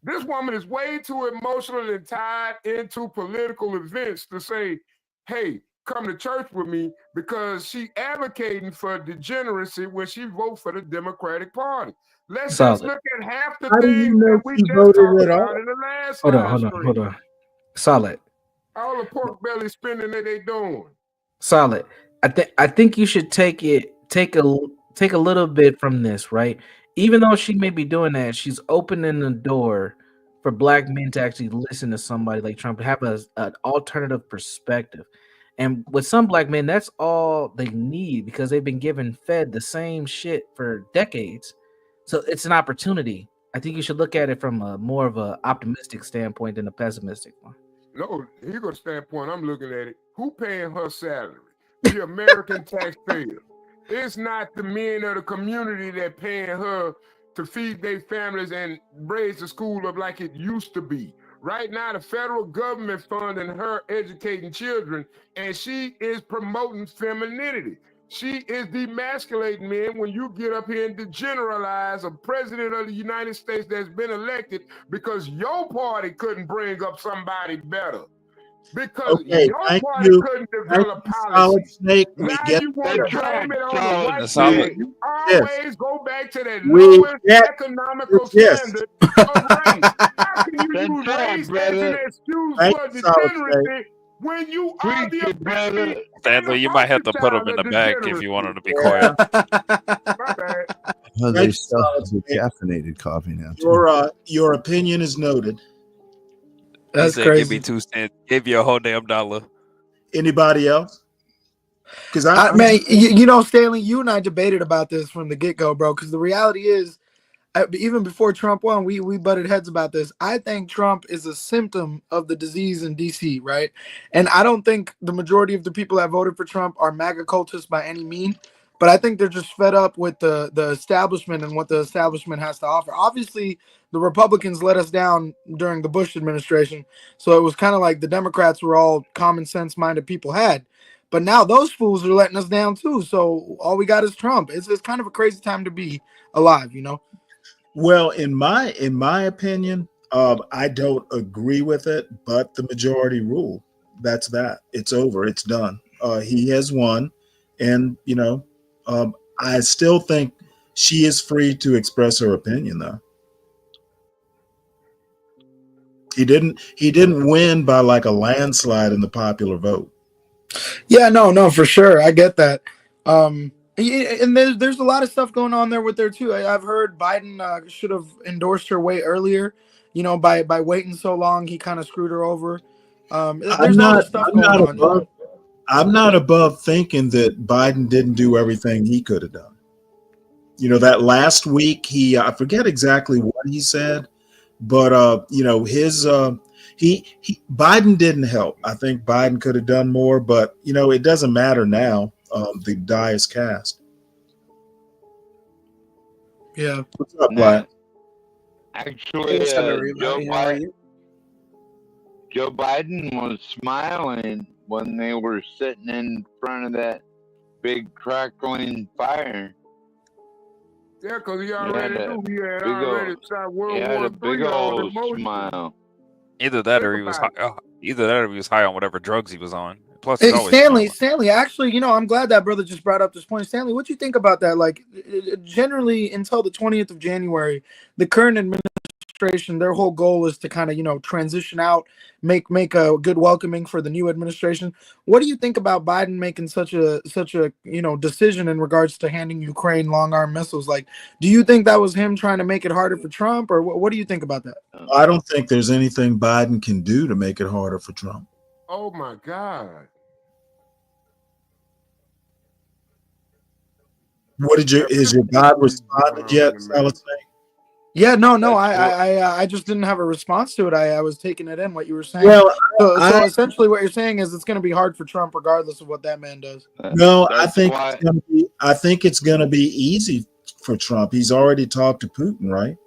This woman is way too emotionally tied into political events to say, hey, come to church with me, because she advocating for degeneracy when she vote for the Democratic Party. Let's just look at half the How do things you know that we she just voted talked at all? about in the last Hold live on. stream. Solid. All the pork belly spending that they doing. Solid. I think you should take a little bit from this, right? Even though she may be doing that, she's opening the door for Black men to actually listen to somebody like Trump, to have an alternative perspective. And with some Black men, that's all they need, because they've been fed the same shit for decades. So it's an opportunity. I think you should look at it from a more of an optimistic standpoint than a pessimistic one. No, here goes the standpoint I'm looking at it. Who paying her salary? The American taxpayer. It's not the men of the community that paying her to feed their families and raise the school up like it used to be. Right now, the federal government funding her educating children, and she is promoting femininity. She is demasculating men when you get up here and degeneralize a president of the United States that's been elected because your party couldn't bring up somebody better. Because Okay, your thank party you. couldn't Thank develop you, Solid policies. Snake. We Now get you want to there. blame it on the white Solid. man. You Yes. always go back to that We lowest get economical yes. standard of race. How can you use race as an excuse Thank for you, Solid Snake. degeneracy when you are the epitome Stanley, you might have to put him in the back if you want him to be quiet. My bad. Oh, Thank they you, sell Solid Snake. decaffeinated coffee now too. Your opinion is noted. He said, "Give me 2 cents. Give you a whole damn dollar." Anybody else? Because man, you know, Stanley, you and I debated about this from the get-go, bro. Because the reality is, even before Trump won, we butted heads about this. I think Trump is a symptom of the disease in DC, right? And I don't think the majority of the people that voted for Trump are MAGA cultists by any mean, but I think they're just fed up with the establishment and what the establishment has to offer. Obviously, the Republicans let us down during the Bush administration, so it was kind of like the Democrats were all common sense minded people had. But now those fools are letting us down too. So all we got is Trump. It's kind of a crazy time to be alive, you know? Well, in my opinion, I don't agree with it, but the majority rule. That's that. It's over. It's done. He has won, and I still think she is free to express her opinion. Though he didn't win by like a landslide in the popular vote. Yeah, no, for sure. I get that. And there's a lot of stuff going on there with her too. I've heard Biden should have endorsed her way earlier. You know, by waiting so long, he kind of screwed her over. There's all this stuff going on. I'm not above thinking that Biden didn't do everything he could have done. You know, that last week I forget exactly what he said, but Biden didn't help. I think Biden could have done more, but it doesn't matter now. The die is cast. Yeah. What's up, Black? Actually, Joe Biden. Joe Biden was smiling when they were sitting in front of that big crackling fire. Yeah, because he He already had a knew he had big already old, shot he World had War a big III all old emotion. smile. Either that Think or he was about high, either that or he was high on whatever drugs he was on. Plus, he's Hey, always smiling. Stanley, actually, I'm glad that brother just brought up this point. Stanley, what do you think about that? Like, generally, until the 20th of January, the current administration, their whole goal is to kind of, transition out, make a good welcoming for the new administration. What do you think about Biden making such a decision in regards to handing Ukraine long arm missiles? Like, do you think that was him trying to make it harder for Trump, or what do you think about that? I don't think there's anything Biden can do to make it harder for Trump. Oh my God. What did your God responded yet, Solid Snake? Yeah, no, I just didn't have a response to it. I was taking it in what you were saying. Well, so essentially, what you're saying is it's going to be hard for Trump, regardless of what that man does. No, I think it's going to be easy for Trump. He's already talked to Putin, right?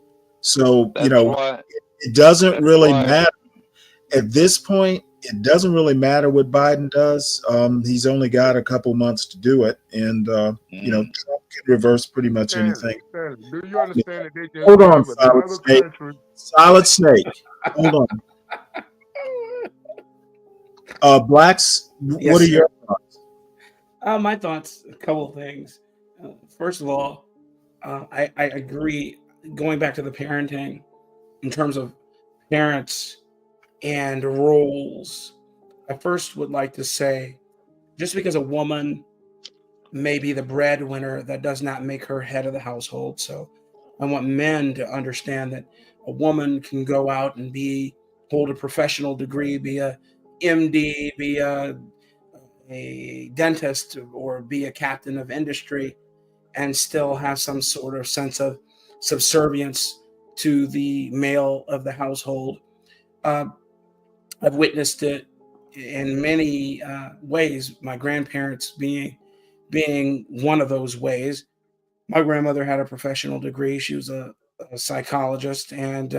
So it doesn't really matter at this point. It doesn't really matter what Biden does. He's only got a couple months to do it, and Trump can reverse pretty much anything. Do you understand that they just Hold on, gave Solid another Snake. country? Solid Snake. Hold on. Blacks, Yes, what are sir. your thoughts? My thoughts, a couple of things. First of all, I agree, going back to the parenting, in terms of parents and roles, I first would like to say, just because a woman may be the breadwinner, that does not make her head of the household. So I want men to understand that a woman can go out and hold a professional degree, be a MD, be a dentist, or be a captain of industry, and still have some sort of sense of subservience to the male of the household. I've witnessed it in many ways, my grandparents being one of those ways. My grandmother had a professional degree. She was a psychologist, and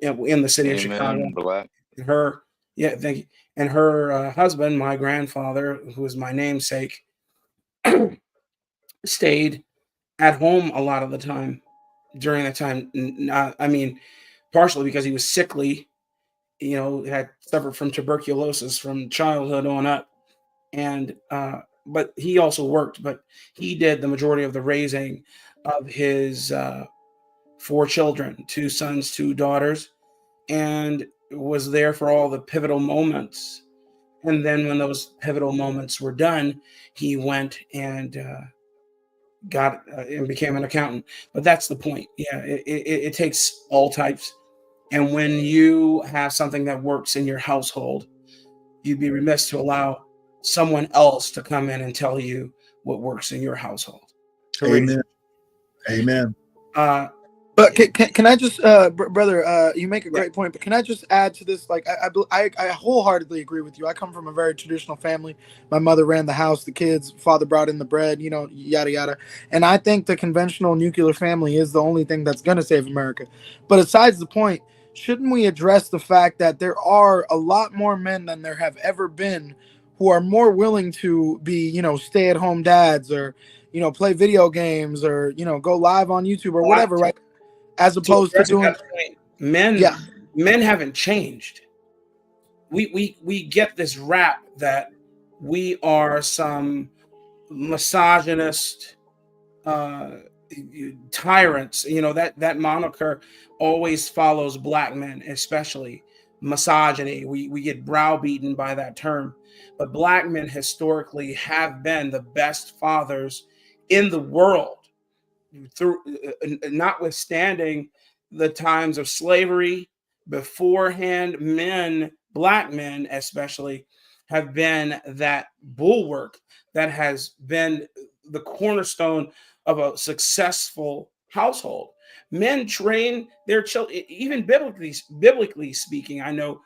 in the city of Chicago. Amen, Black. Thank you. And her husband, my grandfather, who is my namesake, stayed at home a lot of the time during that time. I mean, partially because he was sickly, had suffered from tuberculosis from childhood on up. And but he also worked, but he did the majority of the raising of his 4 children, 2 sons, 2 daughters, and was there for all the pivotal moments. And then when those pivotal moments were done, he went and got and became an accountant. But that's the point. Yeah, it takes all types. And when you have something that works in your household, you'd be remiss to allow someone else to come in and tell you what works in your household. Amen. Amen. But can I just, brother, you make a great point, but can I just add to this? Like, I wholeheartedly agree with you. I come from a very traditional family. My mother ran the house, the kids, father brought in the bread, yada, yada. And I think the conventional nuclear family is the only thing that's going to save America. But besides the point, shouldn't we address the fact that there are a lot more men than there have ever been who are more willing to be, stay-at-home dads, or, play video games, or, go live on YouTube or whatever, right? As opposed to doing men haven't changed. We get this rap that we are some misogynist tyrants. That moniker always follows Black men, especially misogyny. We get browbeaten by that term, but Black men historically have been the best fathers in the world, through notwithstanding the times of slavery beforehand. Black men especially, have been that bulwark that has been the cornerstone of a successful household. Men train their children, even biblically speaking. I know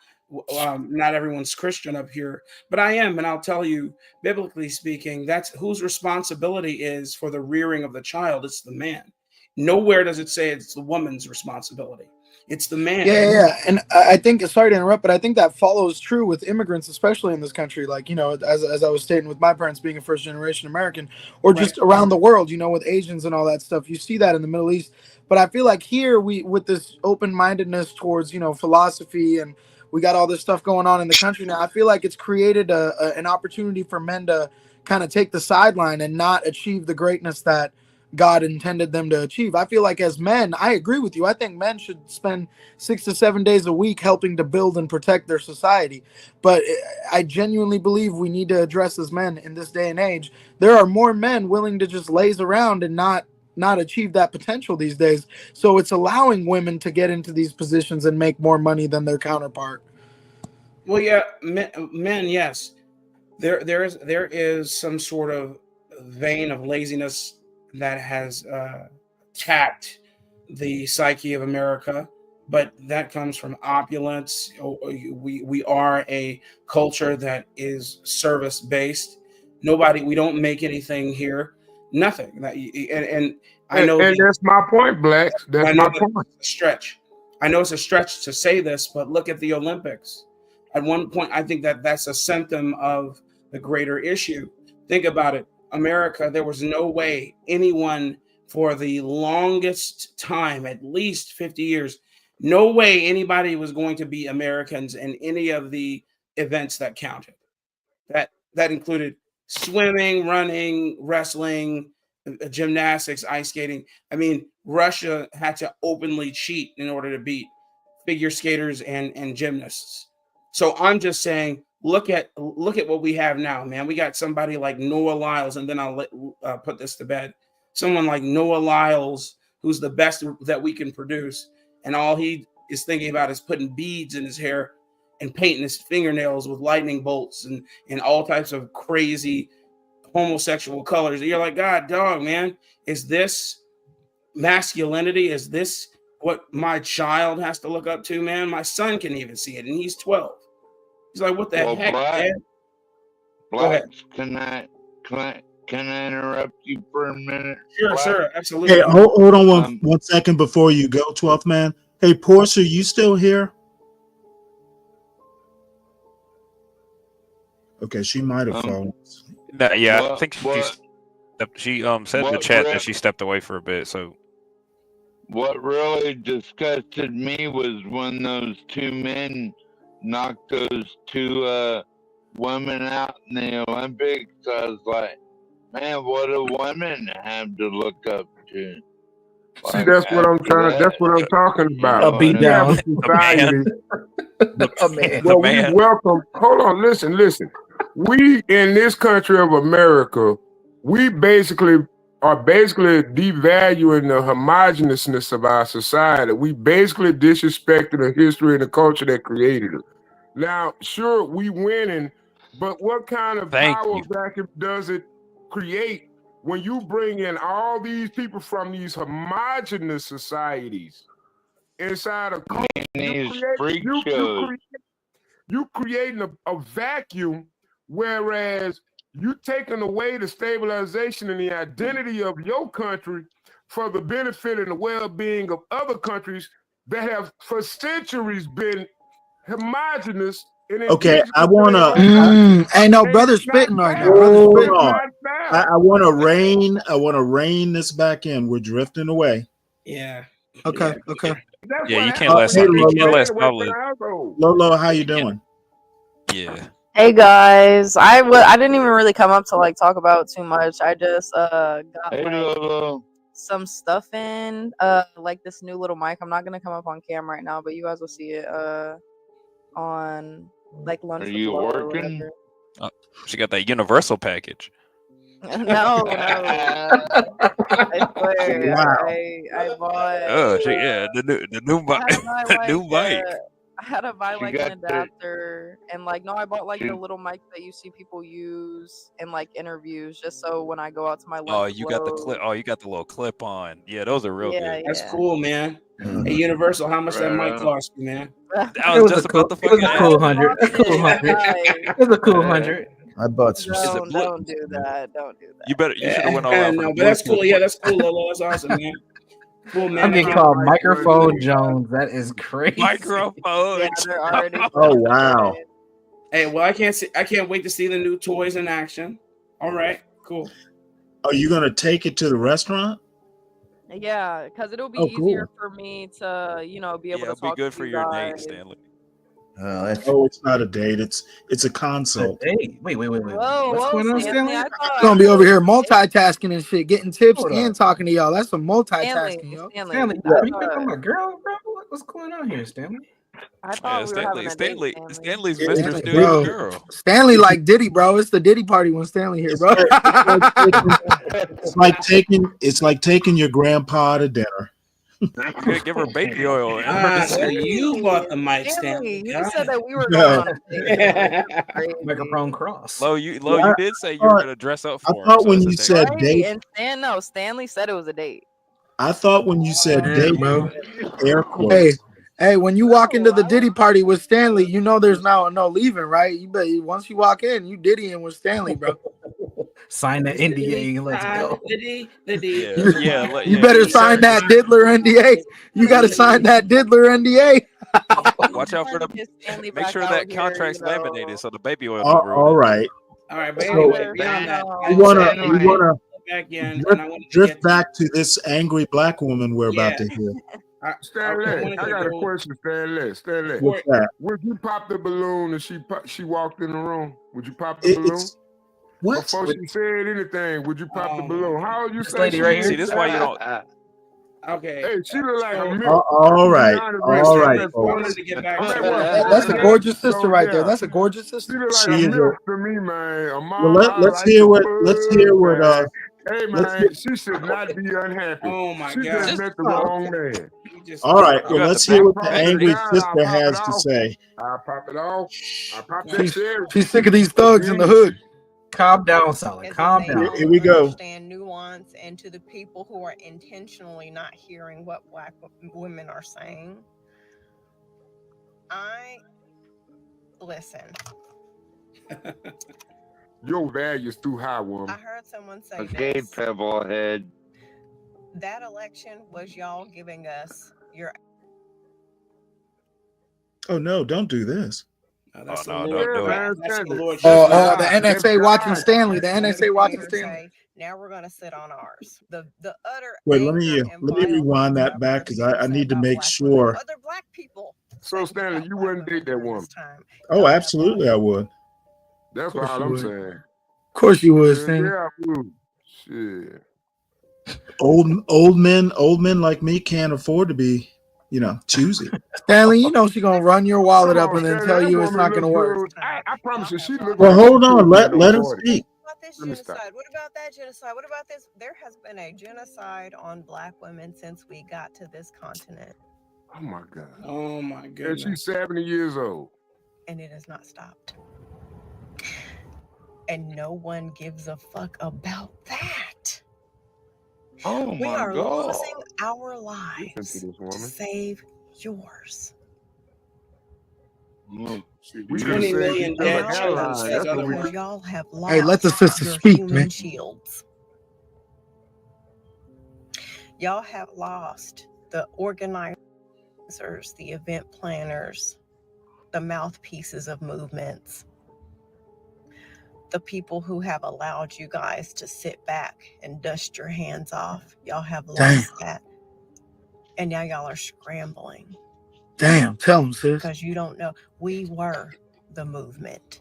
not everyone's Christian up here, but I am, and I'll tell you, biblically speaking, that's whose responsibility is for the rearing of the child. It's the man. Nowhere does it say it's the woman's responsibility. It's the man. Yeah. And I think, sorry to interrupt, but I think that follows true with immigrants, especially in this country. Like, as I was stating with my parents being a first generation American, or just around the world, with Asians and all that stuff. You see that in the Middle East. But I feel like here with this open-mindedness towards, philosophy, and we got all this stuff going on in the country now, I feel like it's created an opportunity for men to kind of take the sideline and not achieve the greatness that God intended them to achieve. I feel like as men, I agree with you. I think men should spend 6 to 7 days a week helping to build and protect their society. But I genuinely believe we need to address as men in this day and age. There are more men willing to just laze around and not achieve that potential these days. So it's allowing women to get into these positions and make more money than their counterpart. Well, yeah, men, yes. There is some sort of vein of laziness that has attacked the psyche of America, but that comes from opulence. We are a culture that is service based. We don't make anything here, nothing. And I know, and that's my point, Blacks. That's my point. It's a stretch. I know it's a stretch to say this, but look at the Olympics. At one point, I think that's a symptom of the greater issue. Think about it. America, there was no way anyone for the longest time, at least 50 years, no way anybody was going to be Americans in any of the events that counted. That included swimming, running, wrestling, gymnastics, ice skating. I mean, Russia had to openly cheat in order to beat figure skaters and gymnasts. So I'm just saying, look at what we have now, man. We got somebody like Noah Lyles, and then I'll put this to bed. Someone like Noah Lyles, who's the best that we can produce, and all he is thinking about is putting beads in his hair and painting his fingernails with lightning bolts and all types of crazy homosexual colors. And you're like, God dog, man, is this masculinity? Is this what my child has to look up to, man? My son can even see it, and he's 12. He's like, what the heck, Dad? Blacks, can I interrupt you for a minute? Sure, absolutely. Hey, hold on one second before you go, 12th man. Hey, Portia, you still here? Okay, she might have fallen. I think she said in the chat that she stepped away for a bit. So what really disgusted me was when those two men knocked those two women out in the Olympics. I was like, man, what do women have to look up to? See, that's what I'm talking about. A beat down. Well, we welcome. Hold on, listen. We in this country of America, we basically are devaluing the homogeneousness of our society. We basically disrespecting the history and the culture that created it. Now, sure, we winning, but what kind of power vacuum does it create when you bring in all these people from these homogeneous societies inside of you creating a vacuum, whereas you taking away the stabilization and the identity of your country for the benefit and the well-being of other countries that have for centuries been homogenous. Okay, I want to. I know, brother's spitting right now. Hold on. I want to rein this back in. We're drifting away. Yeah. Okay. Yeah, you can't let Lolo, how you doing? Yeah. Hey guys, I didn't even really come up to like talk about too much. I just got some stuff in like this new little mic. I'm not gonna come up on cam right now, but you guys will see it on like lunch. Are you working? She got that universal package. No. I swear. Wow. I bought. Oh, the new mic. I had to buy like an adapter and like I bought like the little mic that you see people use in like interviews, just so when I go out to my lunch. Oh, you got the clip. Oh, you got the little clip on. Yeah, those are real good. That's cool, man. Hey, Universal, how much that mic cost you, man? I was just about to fucking ask. It was a cool 100. It was a cool 100. I bought some. Don't do that. Don't do that. You should have went all out. No, but that's cool. Yeah, that's cool, Lolo. That's awesome, man. I'm getting called Microphone Jones. That is crazy. Microphone. Yeah, they're already. Oh wow. Hey, well, I can't wait to see the new toys in action. All right, cool. Are you gonna take it to the restaurant? Yeah, because it'll be Oh, easier cool. for me to, be able Yeah, to it'll be talk good to for you your guys. date, Stanley. Oh, it's not a date. It's a consult. Hey, wait. Whoa, What's whoa, going on, Stanley! Stanley? I thought Gonna be over here multitasking and shit, getting tips Hold and up. talking to y'all. That's some Stanley, multitasking, yo. Stanley, I are you thought, picking up my girl, bro? What's going on here, Stanley? I Yeah, thought we were having a date, Stanley. Stanley's It- Mr. it's Steal Your Bro, Girl. Stanley like Diddy, bro. It's the Diddy party when Stanley here, bro. It's like taking your grandpa to dinner. Good, give her baby oil and her So dessert. you bought the mic Stanley, stand. you said that we were No. going on a date. That's crazy. Microphone cross. Lo, you Well, did say you were gonna dress up I for him. thought So when it's a you date. said Right, date, and Stanley said it was a date. I thought when you said Yeah, date, bro. air Hey, quotes. hey, when you walk into the Diddy party with Stanley, you know there's no leaving, right? You bet once you walk in, you Diddying with Stanley, bro. Sign that NDA and let's go. You better sign that Diddler NDA. You got to sign that Diddler NDA. Watch out for the. Stanley Make back sure out that here, contract's laminated so the baby oil All, don't ruin all it. right. All right, but So anyway, beyond that, we wanna back in, and I wanted to drift get back to this angry black woman we're about to hear. Stanley, I got a question, Stanley. What's that? Would you pop the balloon and she walked in the room? Would you pop the balloon? What? Before she said anything, would you pop the balloon? How old you This say lady she right is? here. See, this is why you don't. Okay. Hey, she look like a milk. All right, all right, I folks. wanted to get back to That's a gorgeous sister right there. That's a gorgeous She sister. look like She a is milk to me, man. Well, let's hear what man. Hey, let's man, she should not be unhappy. Oh my She God. just met the wrong man. all right. You Well, got let's the hear back what the Promise to angry God, I'll sister pop it has to off. say. I'll pop it off. I'll pop that shit. She's sick of these thugs in the hood. Calm down, Solid. Calm down. Here we go. Understand nuance, and to the people who are intentionally not hearing what Black women are saying, listen. Your value's too high, woman. I heard someone say Okay, this. Pebblehead. That election was y'all giving us your. Oh no! Don't do this. That's no, the don't Lord. do it. That's the Lord. The NSA watching Stanley. The NSA watching Stanley. Now we're gonna sit on ours. The utter. Wait, let me rewind that back because I need to make sure. Other Black people. So, Stanley, you wouldn't date that woman. Oh, absolutely, I would. That's course all you I'm would. saying. Of course you would, Stanley. Yeah, I would. Shit. Old men like me can't afford to be, choosy. Stanley, you know she's gonna run your wallet Come up on, and then Stanley, tell that you it's woman not gonna look work. good. I promise you, she look Well, like hold she on. could Let be him 40. speak. What about this Let me stop. genocide? What about that genocide? What about this? There has been a genocide on Black women since we got to this continent, Oh my God. Oh my And goodness. she's 70 years old. and it has not stopped. And no one gives a fuck about that. Oh We my are God. losing our Listen lives to this to woman. save yours. We should 20 have saved million each other dead hairline. children, says That's what we otherwise. Y'all have lost Hey, let the sister your speak, human man. shields. Y'all have lost the organizers, the event planners, the mouthpieces of movements, the people who have allowed you guys to sit back and dust your hands off. Y'all have lost that. And now y'all are scrambling Damn, tell him, sis. because you don't know. We were the movement.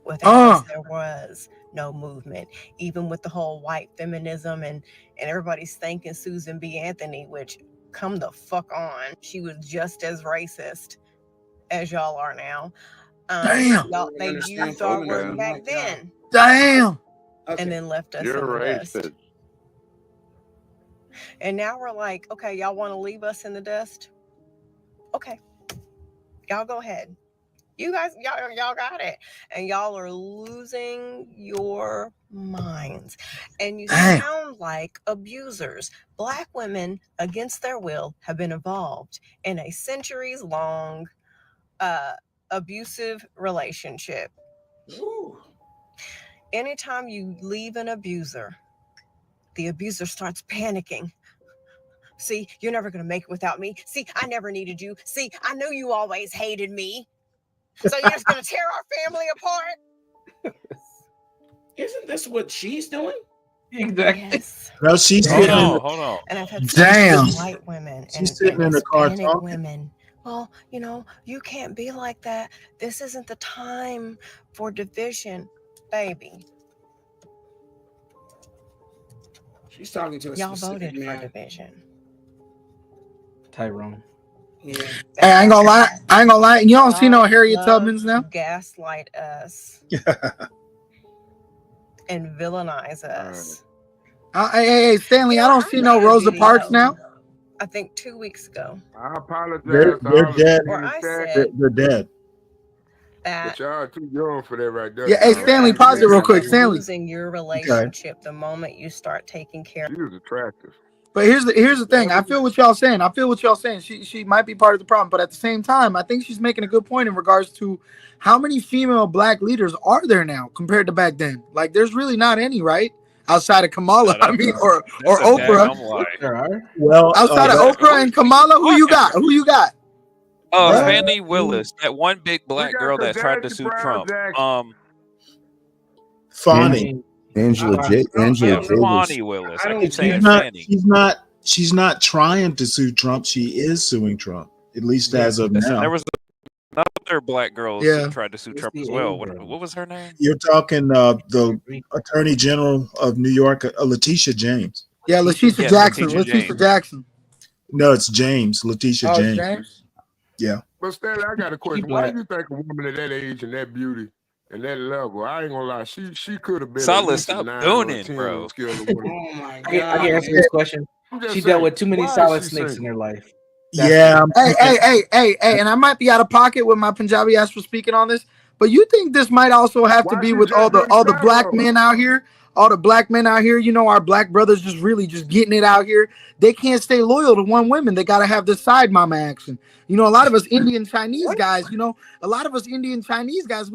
Without us, there was no movement. Even with the whole white feminism and everybody's thanking Susan B. Anthony, which come the fuck on. She was just as racist as y'all are now. Damn. They used our work back then. Damn. And then left us You're in the dust. racist. And now we're like, okay, y'all want to leave us in the dust? Okay. Y'all go ahead. You guys, y'all got it. And y'all are losing your minds. And you sound like abusers. Black women, against their will, have been involved in a centuries-long abusive relationship. Ooh. Anytime you leave an abuser, the abuser starts panicking. See, you're never going to make it without me. See, I never needed you. See, I know you always hated me. So you're just going to tear our family apart? Isn't this what she's doing? Exactly. Yes. No, she's Hold sitting in on, the, hold on. And I've had Damn. white women She's and sitting in the car Hispanic talking. women. Well, you know, you can't be like that. This isn't the time for division, baby. She's talking to a Y'all specific voted for man. division. Tyrone. Yeah. Hey, I ain't gonna lie. You don't see no Harriet Love Tubmans now? to gaslight us and villainize us. Hey, Stanley, I don't see no Rosa Parks now. I think 2 weeks ago. I apologize They're to all the dead. people in Or the I chat, said They're dead. that but y'all too young for that right there. Yeah, hey, dog. Stanley, She pause it was real quick. attractive. Stanley. losing your relationship the moment you start taking care She was attractive. But here's the thing. I feel what y'all saying. She might be part of the problem, but at the same time, I think she's making a good point in regards to how many female black leaders are there now compared to back then. Like, there's really not any, right? Outside of Kamala, No, I mean, or that's a Oprah. daggum lie. There are. Well, Outside of Oprah and Kamala, who you got? Who you got? Fannie Willis, that one big black girl that tried to sue Trump. Fani. Angela Yeah, Davis. Fani Willis. I keep saying She's not. Fannie. She's not trying to sue Trump. She is suing Trump, at least as of Listen, now. there was another black girl Yeah. who tried to sue Trump as well. What was her name? You're talking the Attorney General of New York, Letitia James. Yeah, Letitia Yes, Jackson. Letitia Letitia James. Jackson. No, it's James. Letitia Oh, James. James? Yeah. But Stanley, I got a question. Why do you think a woman of that age and that beauty and that level, I ain't gonna lie, she could have been Solid, at least stop a 9 doing or a it, 10 bro. on the scale of women. Oh my I can God. answer this question. I'm just She saying, dealt with too many why is solid she snakes in single? her life. Yeah. Hey, and I might be out of pocket with my Punjabi ass for speaking on this, but you think this might also have to Why be she with just all the didn't black settle? men out here? All the black men out here, you know, our black brothers just really just getting it out here. They can't stay loyal to one woman. They gotta have this side mama action. You know, a lot of us Indian Chinese guys, we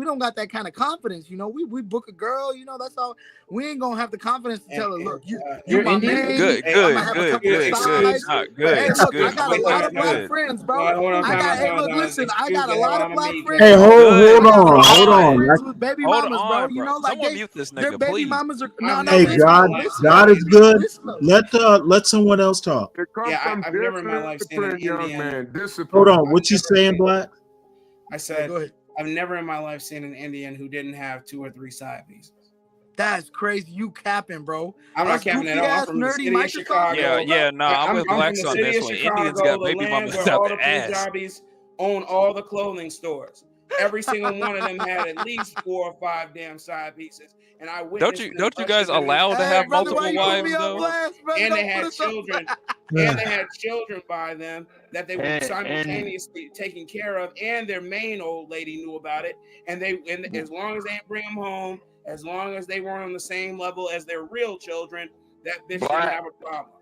don't got that kind of confidence. You know, we book a girl, you know, that's all. We ain't gonna have the confidence to tell her, look, you you're my Indian? man. Good, I'm gonna have a couple of sides. But hey, look, I got a lot of black friends, bro. Listen, I got a lot of black friends. Hey, hold Good. on. Friends with baby Hold mamas, bro. on, You bro. know, like Someone mute this their nigga, baby please. mamas are Hey, God is good. Listen. Let someone else talk. It comes Yeah, from I've never in my life seen an discipline, young Indian. man. Discipline. Hold on. What you saying, Black? I said, go ahead. I've never in my life seen an Indian who didn't have 2 or 3 side pieces. That's crazy. You capping, bro. I'm not capping at all. I'm from the city of Chicago. Yeah, no, I'm with from blacks the on city this of one. Chicago, Indians got the baby land mamas where out all the the ass. Punjabis own all the clothing stores. Every single one of them had at least 4 or 5 damn side pieces. And I witnessed Don't you guys allowed to have multiple wives though? And they had children. And they had children by them that they were simultaneously taking care of, and their main old lady knew about it. And as long as they didn't bring them home, as long as they weren't on the same level as their real children, that bitch didn't have a problem.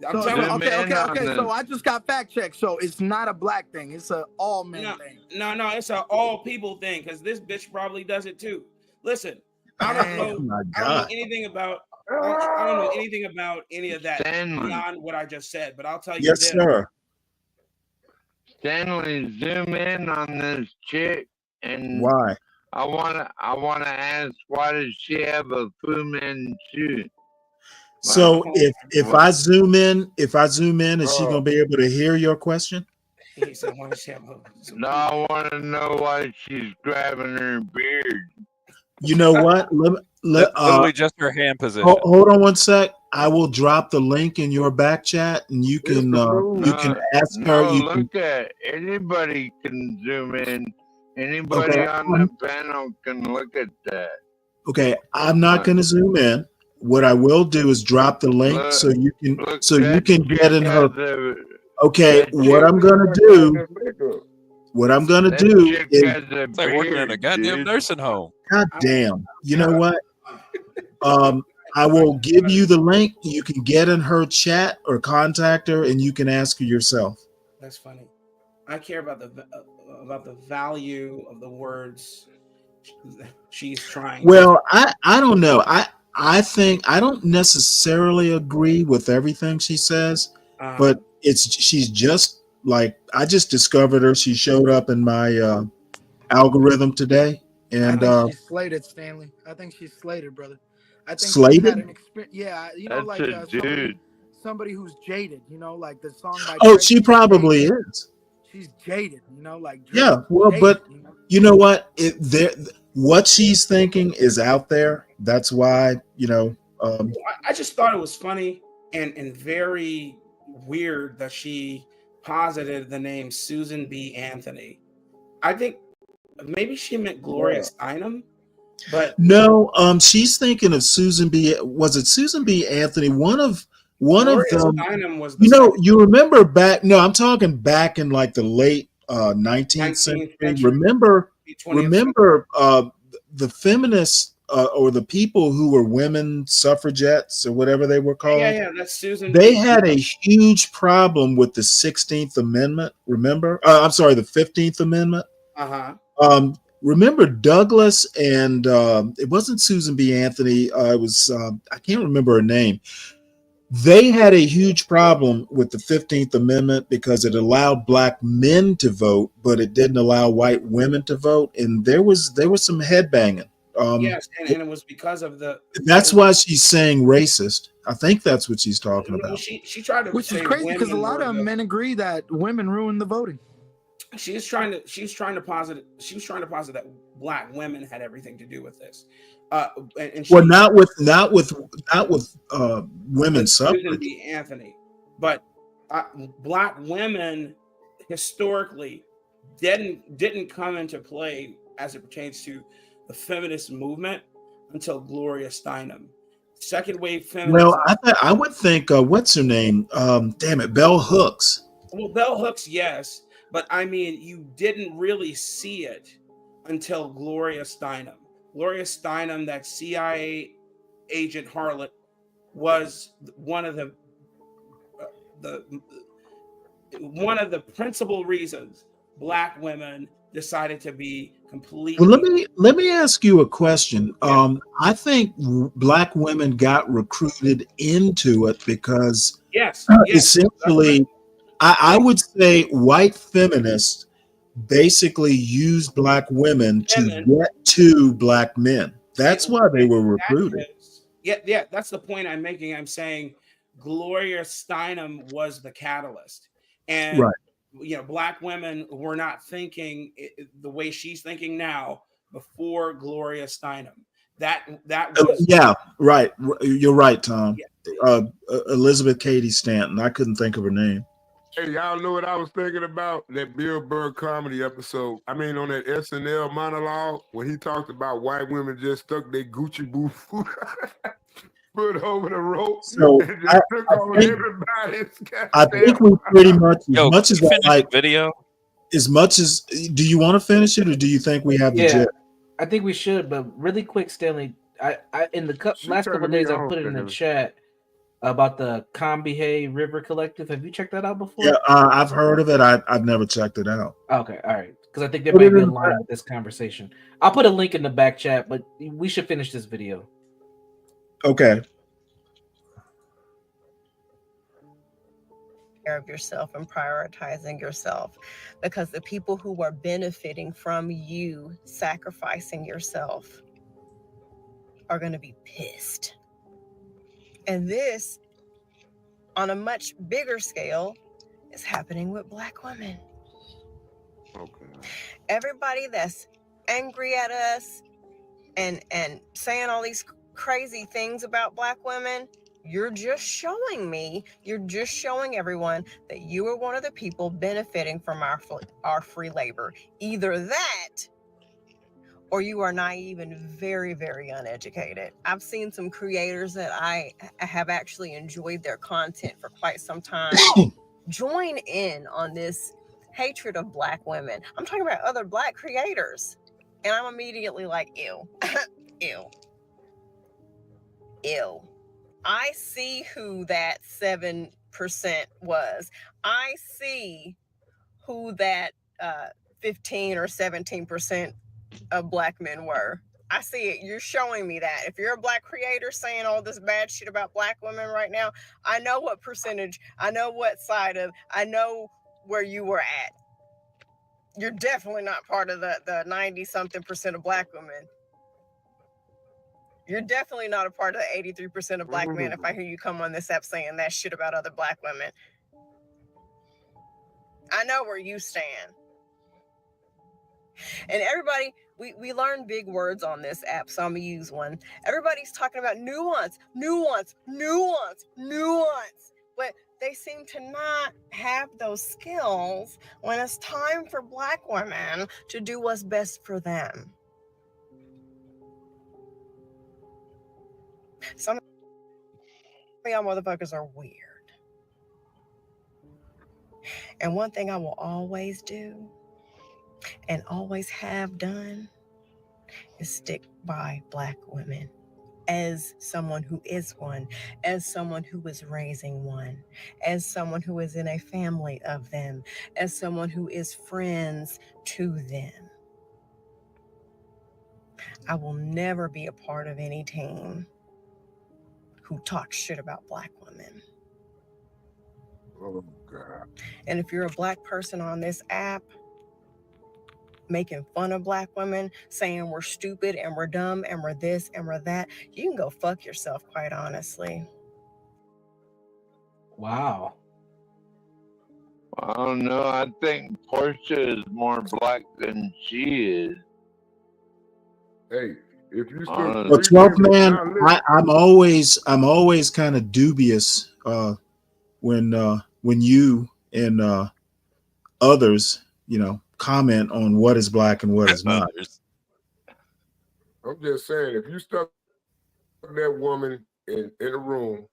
Okay. So I just got fact checked. So it's not a black thing. It's a all men thing. No, it's an all people thing because this bitch probably does it too. Listen, I don't know. I don't know anything about. I don't know anything about any of that beyond what I just said. But I'll tell you Yes, this. sir. Stanley, zoom in on this chick, and Why? I wanna ask, why does she have a Fu Manchu? So if I zoom in, is she gonna be able to hear your question? He said, "Why does she have a?" No, I want to know why she's grabbing her beard. You know what? Literally just her hand position. Hold on one sec. I will drop the link in your back chat, and you can ask her. Look at anybody can zoom in. Anybody on the panel can look at that. Okay, I'm not going to zoom in. What I will do is drop the link so you can get in her. Okay, what I'm gonna do is it's like working in a goddamn nursing home. God damn. You know what? I will give you the link. You can get in her chat or contact her, and you can ask her yourself. That's funny. I care about the value of the words she's trying. Well, I don't know. I think I don't necessarily agree with everything she says, but she's just like, I just discovered her. She showed up in my algorithm today, I and think she's slated, Stanley. I think she's slated, brother. I think she's had slated. an experience. Yeah, you know, That's like a dude. somebody who's jaded. You know, like the song by Oh, Drake. she She's probably jaded. is. She's jaded. You know, like Drake. Yeah, well, Jaded, but you know? you know what? What she's thinking is out there. That's why, I just thought it was funny and very weird that she posited the name Susan B. Anthony. I think maybe she meant Gloria Steinem, but no, she's thinking of Susan B. Was it Susan B. Anthony? One of Gloria them. Steinem was the second. You remember back? No, I'm talking back in like the late 19th century. 19th century, Remember 20th century. the feminists or the people who were women suffragettes or whatever they were called. Yeah, that's Susan. They had a huge problem with the 16th Amendment. Remember? I'm sorry, the 15th Amendment. Remember Douglas and it wasn't Susan B. Anthony. It was I can't remember her name. They had a huge problem with the 15th Amendment because it allowed black men to vote, but it didn't allow white women to vote, and there was some headbanging. Yes, and it was because of the. That's why she's saying racist. I think that's what she's talking Well, about. she tried to Which say is crazy because a women lot were of the- men agree that women ruin the voting. She was trying to posit that black women had everything to do with this. And she, Well, not with women's Susan suffrage. B. Anthony, but black women historically didn't come into play as it pertains to the feminist movement until Gloria Steinem. Second wave feminism. Well, I would think what's her name? Damn it, Bell Hooks. Well, bell hooks, yes, but I mean, you didn't really see it until Gloria Steinem. Gloria Steinem, that CIA agent harlot, was one of the principal reasons black women decided to be completely. Well, let me ask you a question. I think black women got recruited into it because Yes, essentially, I would say white feminists basically used black women to get to black men. That's why they were recruited. Yeah, that's the point I'm making. I'm saying Gloria Steinem was the catalyst, and Right. Black women were not thinking the way she's thinking now before Gloria Steinem. That was Yeah, right. You're right, Tom. Elizabeth Cady Stanton. I couldn't think of her name. Hey, y'all know what I was thinking about? That Bill Burr comedy episode. I mean, on that SNL monologue, when he talked about white women just stuck their Gucci boot foot put over the rope So and just took on everybody's. I think we pretty much, as much as I like video. As much as, do you want to finish it, or do you think we have the jet? I think we should, but really quick, Stanley. I in the last couple of days, I put it in the chat about the Combahee River Collective. Have you checked that out before? Yeah, I've heard of it. I've never checked it out. Okay, all right, because I think there might be a line with this conversation. I'll put a link in the back chat, but we should finish this video. Okay. Care of yourself and prioritizing yourself, because the people who are benefiting from you sacrificing yourself are going to be pissed. And this, on a much bigger scale, is happening with black women. Okay. Everybody that's angry at us and saying all these crazy things about black women, you're just showing everyone that you are one of the people benefiting from our free labor. Either that, or you are naive and very, very uneducated. I've seen some creators that I have actually enjoyed their content for quite some time join in on this hatred of black women. I'm talking about other black creators. And I'm immediately like, ew, ew, ew. I see who that 7% was. I see who that 15 or 17% of black men were. I see it. You're showing me that. If you're a black creator saying all this bad shit about black women right now, I know what percentage, I know what side of, I know where you were at. You're definitely not part of the 90-something% of black women. You're definitely not a part of the 83% of black men if I hear you come on this app saying that shit about other black women. I know where you stand. And everybody, we learn big words on this app, so I'm going to use one. Everybody's talking about nuance. But they seem to not have those skills when it's time for black women to do what's best for them. Some of y'all motherfuckers are weird. And one thing I will always do and always have done is stick by black women as someone who is one, as someone who is raising one, as someone who is in a family of them, as someone who is friends to them. I will never be a part of any team who talks shit about black women. Oh, God. And if you're a black person on this app making fun of black women, saying we're stupid and we're dumb and we're this and we're that, you can go fuck yourself, quite honestly. Wow. I don't know. I think Portia is more black than she is. Hey, if you Honestly. Well, 12 man, I'm always kind of dubious when you and others, comment on what is black and what is not. I'm just saying, if you stuck that woman in a room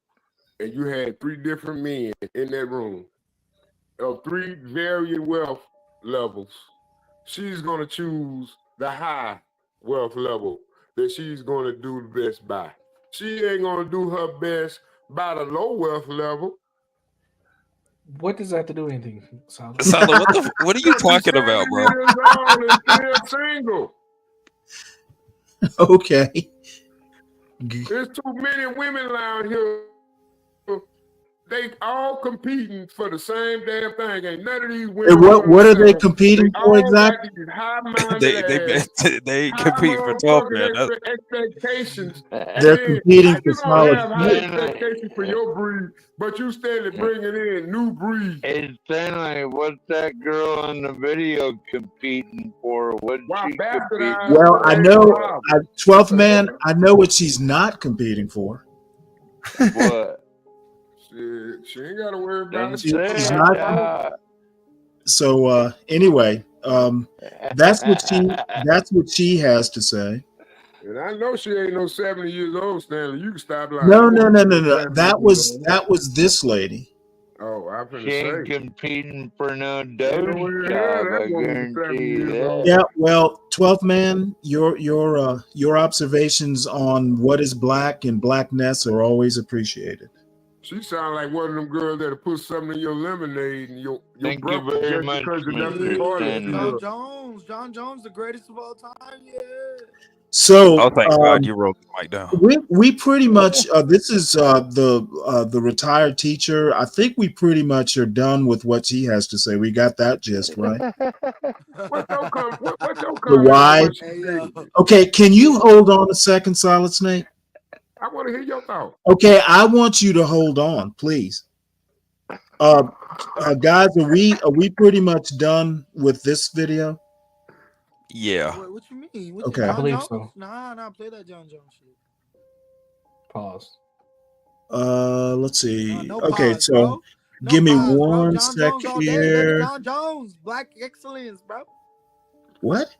and you had 3 different men in that room of 3 varying wealth levels, she's going to choose the high wealth level that she's going to do the best by. She ain't going to do her best by the low wealth level. What does that have to do with anything, Sala? Sala, what are you talking about, bro? Still single. Okay. There's too many women around here. They all competing for the same damn thing. Ain't none of these women. And what are they competing for exactly? They compete for 12 man. Expectations. They're competing for solid have high food. expectations for your breed, but you steadily bringing in new breeds. Hey, Stanley, what's that girl in the video competing for? What's she competing Well, for? I know, 12th man, I know what she's not competing for. What? She ain't got to worry about it. She's not. So anyway, that's what she has to say. And I know she ain't no 70 years old, Stanley. You can stop lying. No. That was this lady. Oh, I'm finna She ain't say. competing for no doge job, I guarantee you that. Yeah, well, 12th man, your observations on what is black and blackness are always appreciated. She sound like one of them girls that'll put something in your lemonade and your Thank you breakfast very just much, because you never Mr. started. Stanley. John Jones, the greatest of all time. Yeah. So, oh, thank God you wrote the mic down. We pretty much this is the retired teacher. I think we pretty much are done with what she has to say. We got that gist right. What's your comment? The why? Okay, can you hold on a second, Solid Snake? I want to hear your thoughts. Okay, I want you to hold on, please. Guys, are we pretty much done with this video? Yeah. What you mean? Okay. I believe Jones? so. Nah, play that John Jones shit. Pause. Let's see. No Okay, pause, so bro. give me pause, bro. one John sec Jones all day, here. baby. John Jones, black excellence, bro. What?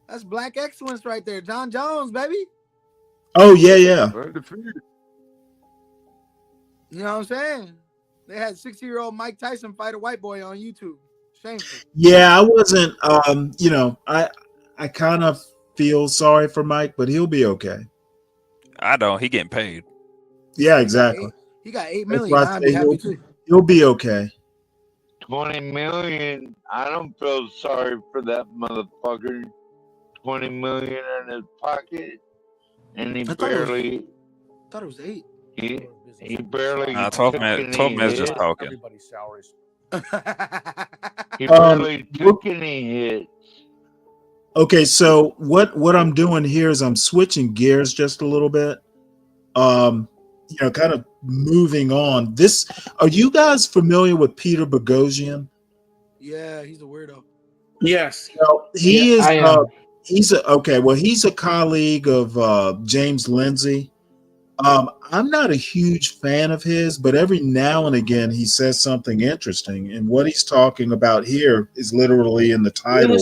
That's black excellence right there. John Jones, baby. Oh yeah. Undefeated. You know what I'm saying? They had 60-year-old Mike Tyson fight a white boy on YouTube. Shameful. Yeah, I wasn't. I kind of feel sorry for Mike, but he'll be okay. I don't. He getting paid. Yeah, exactly. He got $8 That's million. why I I'd be say happy too. he'll be okay. 20 million. I don't feel sorry for that motherfucker. 20 million in his pocket, and he I barely thought it was 8. he barely Nah, took 12 any man's just hits. talking. Everybody's salaries. He barely took any hits. Okay, so what I'm doing here is I'm switching gears just a little bit. Kind of moving on. Are you guys familiar with Peter Boghossian? Yeah, he's a weirdo. Yes. Well, he is. I am. He's a colleague of James Lindsay. I'm not a huge fan of his, but every now and again he says something interesting, and what he's talking about here is literally in the title.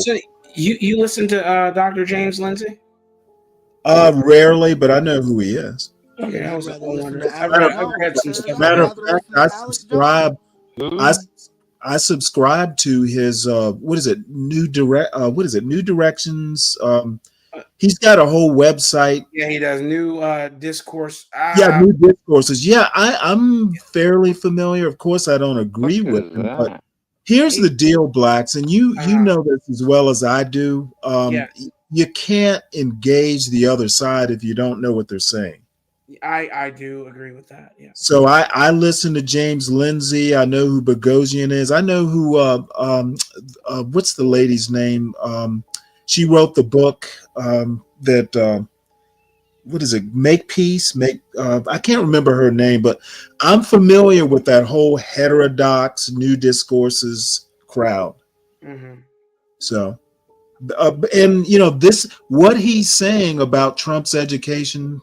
You listen to Dr. James Lindsay? Rarely, but I know who he is. Okay, I was wondering. I've Matter read some stuff. matter of fact, I subscribe. I subscribe to his New Directions. He's got a whole website. Yeah, he does new discourse. New discourses. Yeah, I'm fairly familiar. Of course, I don't agree with him, but here's the deal, Blacks, and you know this as well as I do. You can't engage the other side if you don't know what they're saying. I do agree with that. Yeah. So I listen to James Lindsay. I know who Boghossian is. I know who what's the lady's name? She wrote the book that what is it? Make Peace. I can't remember her name, but I'm familiar with that whole heterodox new discourses crowd. Mm-hmm. So, and this what he's saying about Trump's education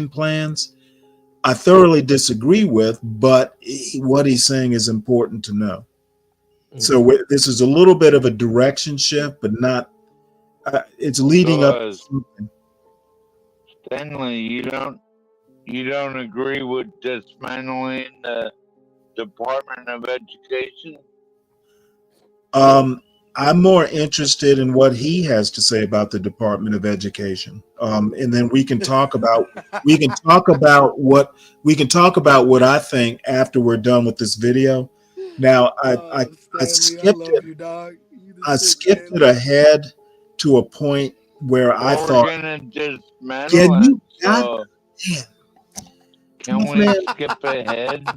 plans, I thoroughly disagree with, but what he's saying is important to know. So this is a little bit of a direction shift, but not. It's leading up to something. Stanley, you don't agree with dismantling the Department of Education? I'm more interested in what he has to say about the Department of Education, and then we can talk about what what I think after we're done with this video. Now, I skipped it. I skipped it ahead to a point where I thought, we're gonna dismantle it. Can we skip ahead?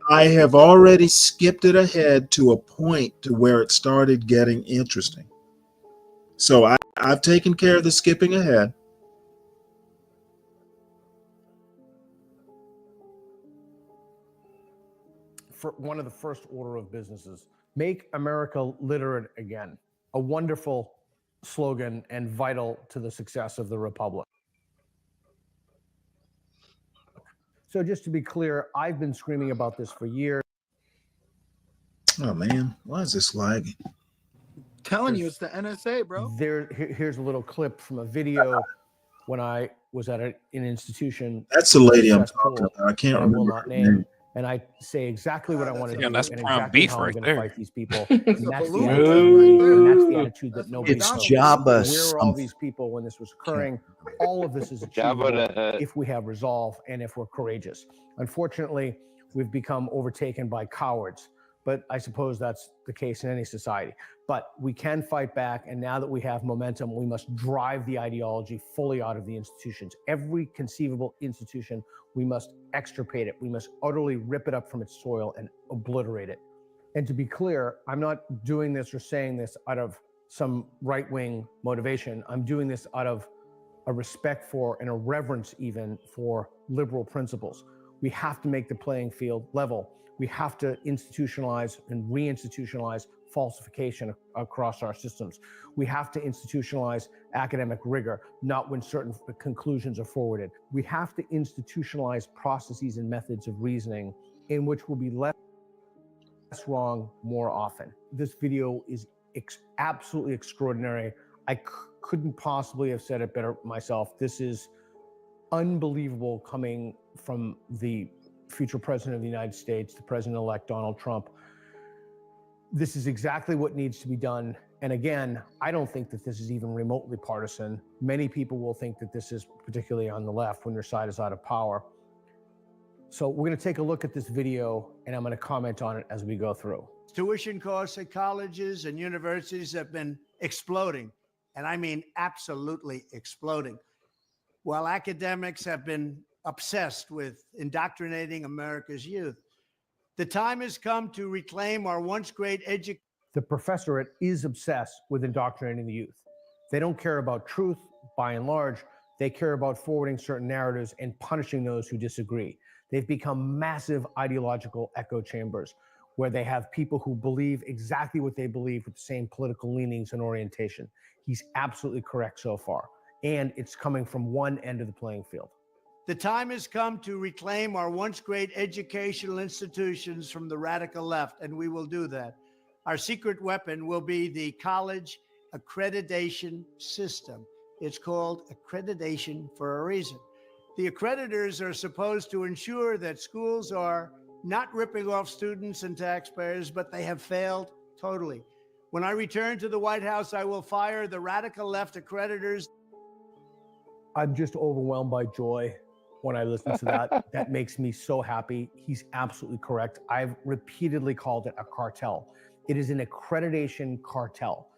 I have already skipped it ahead to a point to where it started getting interesting. So I've taken care of the skipping ahead. For one of the first order of businesses, make America literate again. A wonderful slogan and vital to the success of the Republic. So just to be clear, I've been screaming about this for years. Oh man, why is this lagging? Telling you, it's the NSA, bro. Here's a little clip from a video when I was at an institution. That's the lady I'm talking about. I can't remember her name. And I say exactly what I want to do, that's and prime exactly beef how I'm right going to there. fight these people. And that's the attitude that nobody It's knows. Jabba Where were all these people when this was occurring? All of this is achievable if we have resolve and if we're courageous. Unfortunately, we've become overtaken by cowards. But I suppose that's the case in any society. But we can fight back, and now that we have momentum, we must drive the ideology fully out of the institutions. Every conceivable institution, we must extirpate it. We must utterly rip it up from its soil and obliterate it. And to be clear, I'm not doing this or saying this out of some right-wing motivation. I'm doing this out of a respect for and a reverence even for liberal principles. We have to make the playing field level. We have to institutionalize and reinstitutionalize falsification across our systems. We have to institutionalize academic rigor, not when certain conclusions are forwarded. We have to institutionalize processes and methods of reasoning in which will be less wrong more often. This video is absolutely extraordinary. I couldn't possibly have said it better myself. This is unbelievable coming from the future president of the United States, the president-elect Donald Trump. This is exactly what needs to be done. And again, I don't think that this is even remotely partisan. Many people will think that this is particularly on the left when your side is out of power. So we're going to take a look at this video, and I'm going to comment on it as we go through. Tuition costs at colleges and universities have been exploding. and I mean absolutely exploding. While academics have been obsessed with indoctrinating America's youth, the time has come to reclaim our once great education. The professorate is obsessed with indoctrinating the youth. They don't care about truth, by and large. They care about forwarding certain narratives and punishing those who disagree. They've become massive ideological echo chambers where they have people who believe exactly what they believe with the same political leanings and orientation. He's absolutely correct so far. And it's coming from one end of the playing field. The time has come to reclaim our once great educational institutions from the radical left, and we will do that. Our secret weapon will be the college accreditation system. It's called accreditation for a reason. The accreditors are supposed to ensure that schools are not ripping off students and taxpayers, but they have failed totally. When I return to the White House, I will fire the radical left accreditors. I'm just overwhelmed by joy when I listen to that. That makes me so happy. He's absolutely correct. I've repeatedly called it a cartel. It is an accreditation cartel,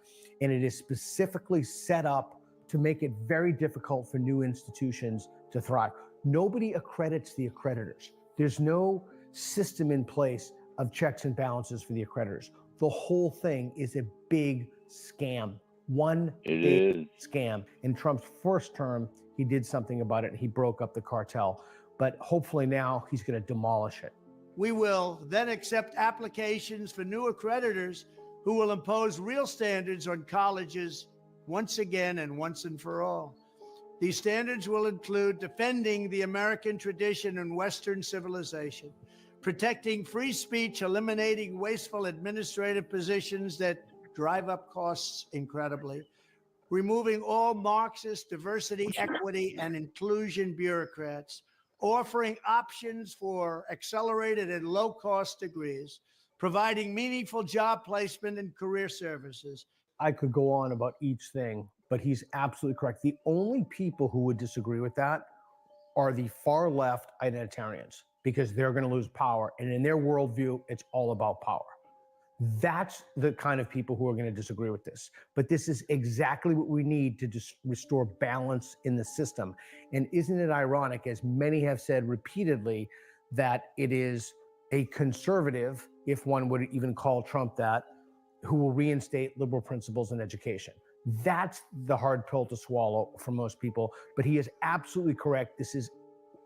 and it is specifically set up to make it very difficult for new institutions to thrive. Nobody accredits the accreditors. There's no system in place of checks and balances for the accreditors. The whole thing is a big scam. One big scam. In Trump's first term, he did something about it and he broke up the cartel. But hopefully now he's going to demolish it. We will then accept applications for new accreditors who will impose real standards on colleges once again and once and for all. These standards will include defending the American tradition and Western civilization, protecting free speech, eliminating wasteful administrative positions that drive up costs incredibly, removing all Marxist diversity, equity, and inclusion bureaucrats, offering options for accelerated and low-cost degrees, providing meaningful job placement and career services. I could go on about each thing, but he's absolutely correct. The only people who would disagree with that are the far left identitarians, because they're going to lose power. And in their worldview, it's all about power. That's the kind of people who are going to disagree with this. But this is exactly what we need to just restore balance in the system. And isn't it ironic, as many have said repeatedly, that it is a conservative, if one would even call Trump that, who will reinstate liberal principles in education. That's the hard pill to swallow for most people. But he is absolutely correct. This is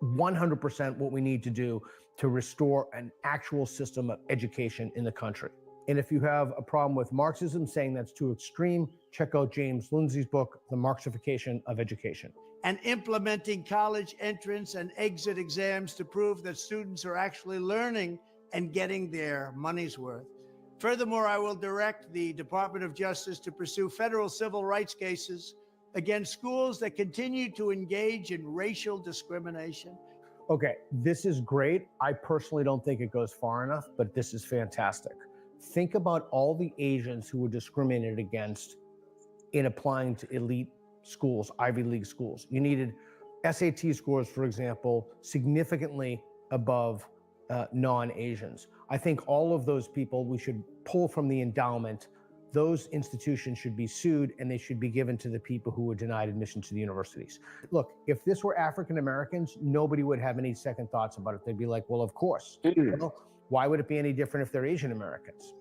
100% what we need to do to restore an actual system of education in the country. And if you have a problem with Marxism, saying that's too extreme, check out James Lindsay's book, The Marxification of Education. And implementing college entrance and exit exams to prove that students are actually learning and getting their money's worth. Furthermore, I will direct the Department of Justice to pursue federal civil rights cases against schools that continue to engage in racial discrimination. Okay, this is great. I personally don't think it goes far enough, but this is fantastic. Think about all the Asians who were discriminated against in applying to elite schools, Ivy League schools. You needed SAT scores, for example, significantly above non-Asians. I think all of those people we should pull from the endowment. Those institutions should be sued and they should be given to the people who were denied admission to the universities. Look, if this were African Americans, nobody would have any second thoughts about it. They'd be like, well, of course. Well, why would it be any different if they're Asian Americans?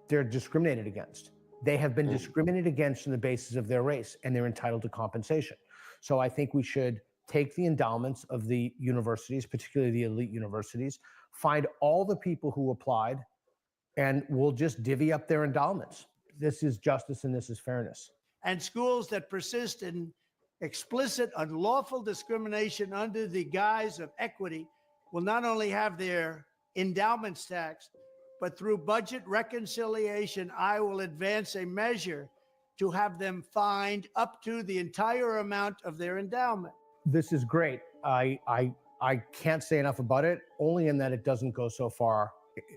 They're discriminated against. They have been discriminated against on the basis of their race, and they're entitled to compensation. So I think we should take the endowments of the universities, particularly the elite universities, find all the people who applied, and we'll just divvy up their endowments. This is justice and this is fairness. And schools that persist in explicit, unlawful discrimination under the guise of equity will not only have their endowments taxed, but through budget reconciliation, I will advance a measure to have them fined up to the entire amount of their endowment. This is great. I can't say enough about it, only in that it doesn't go so far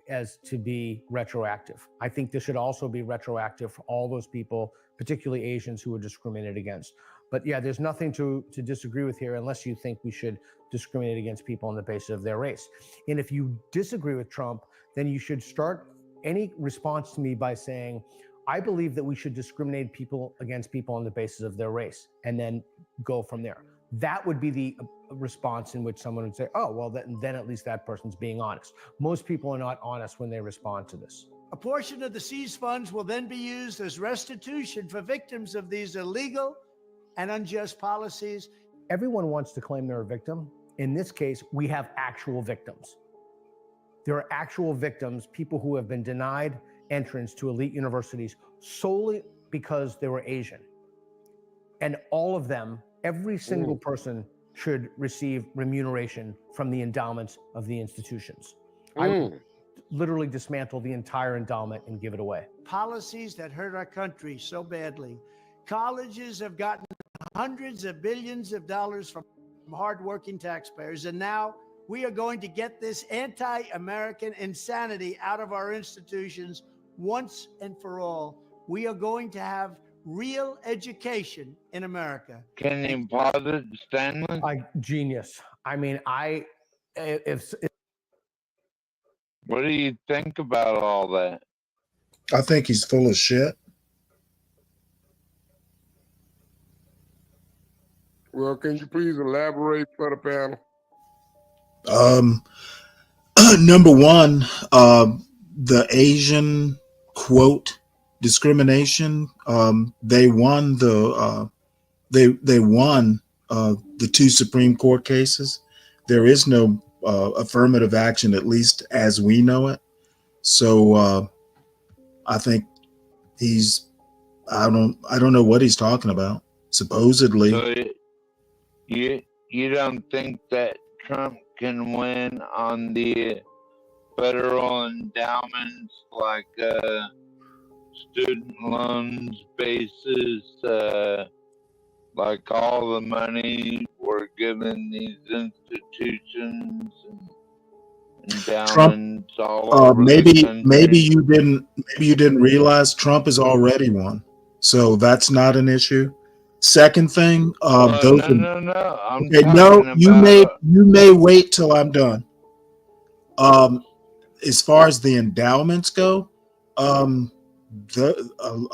as to be retroactive. I think this should also be retroactive for all those people, particularly Asians, who are discriminated against. But yeah, there's nothing to disagree with here unless you think we should discriminate against people on the basis of their race. And if you disagree with Trump, then you should start any response to me by saying, I believe that we should discriminate against people on the basis of their race and then go from there. That would be the response in which someone would say, oh, well, then at least that person's being honest. Most people are not honest when they respond to this. A portion of the seized funds will then be used as restitution for victims of these illegal and unjust policies. Everyone wants to claim they're a victim. In this case, we have actual victims. There are actual victims, people who have been denied entrance to elite universities solely because they were Asian. And all of them, every single person should receive remuneration from the endowments of the institutions. I would literally dismantle the entire endowment and give it away. Policies that hurt our country so badly. Colleges have gotten hundreds of billions of dollars from hardworking taxpayers, and now we are going to get this anti-American insanity out of our institutions once and for all. We are going to have real education in America. Can you pause it, Stanley? Genius. I mean, if what do you think about all that? I think he's full of shit. Well, can you please elaborate for the panel? Number one, the Asian quote discrimination. They won the two Supreme Court cases. There is no affirmative action, at least as we know it. So I think I don't know what he's talking about. Supposedly. So you don't think that Trump can win on the federal endowments like student loans basis, like all the money we're giving these institutions and endowments all over maybe the country? maybe you didn't realize Trump has already won, so that's not an issue. Second thing, No. I'm talking about. You may wait till I'm done. As far as the endowments go, a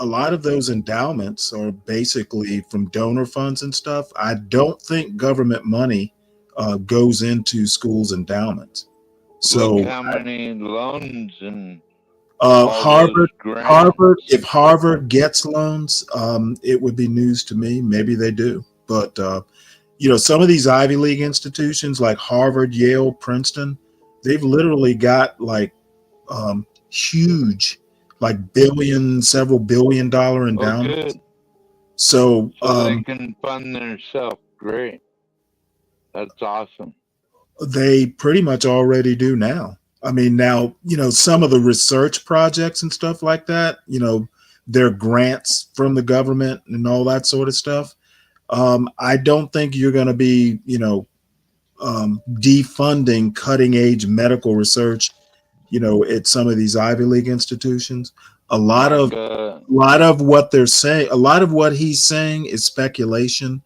lot of those endowments are basically from donor funds and stuff. I don't think government money goes into schools' endowments. So look how many loans and Harvard, if Harvard gets loans, it would be news to me. Maybe they do. But, some of these Ivy League institutions like Harvard, Yale, Princeton, they've literally got like huge, like several billion dollar endowments. Good. So they can fund themselves. Great. That's awesome. They pretty much already do now. I mean, now, some of the research projects and stuff like that, they're grants from the government and all that sort of stuff. I don't think you're going to be, defunding cutting edge medical research, at some of these Ivy League institutions. A lot of what they're saying, a lot of what he's saying is speculation.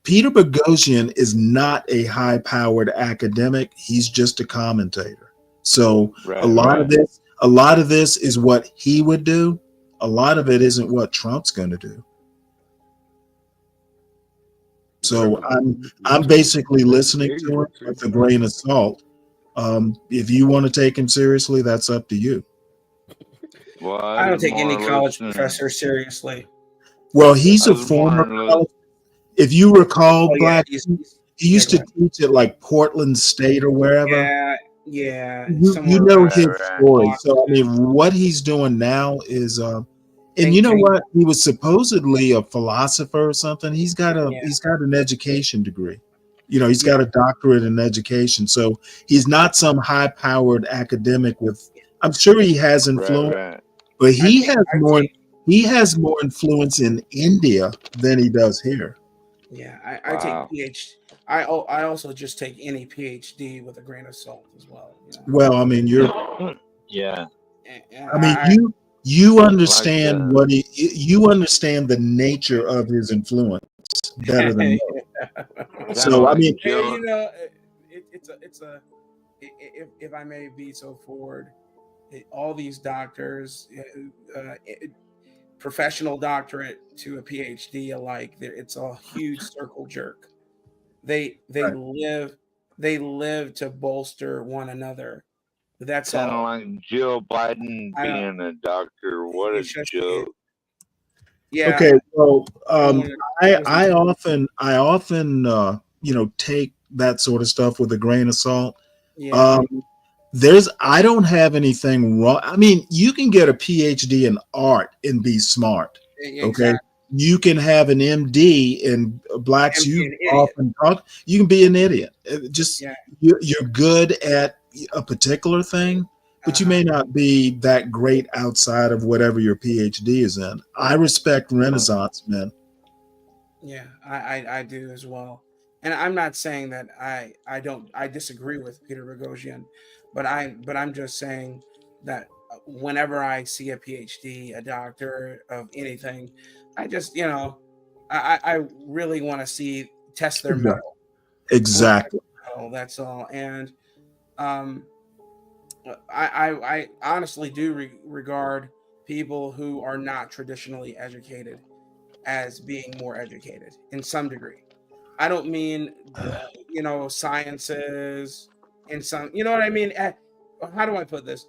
Peter Boghossian is not a high-powered academic. He's just a commentator. So a lot of this is what he would do. A lot of it isn't what Trump's going to do. So I'm basically listening to him with a grain of salt. If you want to take him seriously, that's up to you. Well, I don't take any college professor seriously. Well, he's a former college. If you recall, Black, he used to teach at like Portland State or wherever. Yeah. You know his story. So I mean, what he's doing now is, and you know what? He was supposedly a philosopher or something. He's got an education degree. He's got a doctorate in education. So he's not some high-powered academic with. I'm sure he has influence, but he has more influence in India than he does here. Yeah, I take PhD. I also just take any PhD with a grain of salt as well. Well, I mean, yeah. I mean, you understand you understand the nature of his influence better than me. So I mean, it's a if I may be so forward, all these doctors, professional doctorate to a PhD alike, it's a huge circle jerk. They live to bolster one another. That's Kind of all. like Jill Biden being a doctor. What a joke. Yeah. Okay, well, I I often take that sort of stuff with a grain of salt. Yeah. I don't have anything wrong. I mean, you can get a PhD in art and be smart. Okay, Exactly. you can have an MD in blacks. And be You an idiot. often talk. You can be an idiot. Just Yeah. you're good at a particular thing, but you may not be that great outside of whatever your PhD is in. I respect Renaissance men. Yeah, I do as well. And I'm not saying that I disagree with Peter Boghossian, but I'm just saying that whenever I see a PhD, a doctor of anything, I just I really want to test their mettle. Exactly. That's all. And I honestly do regard people who are not traditionally educated as being more educated in some degree. I don't mean sciences and some, you know what I mean? How do I put this?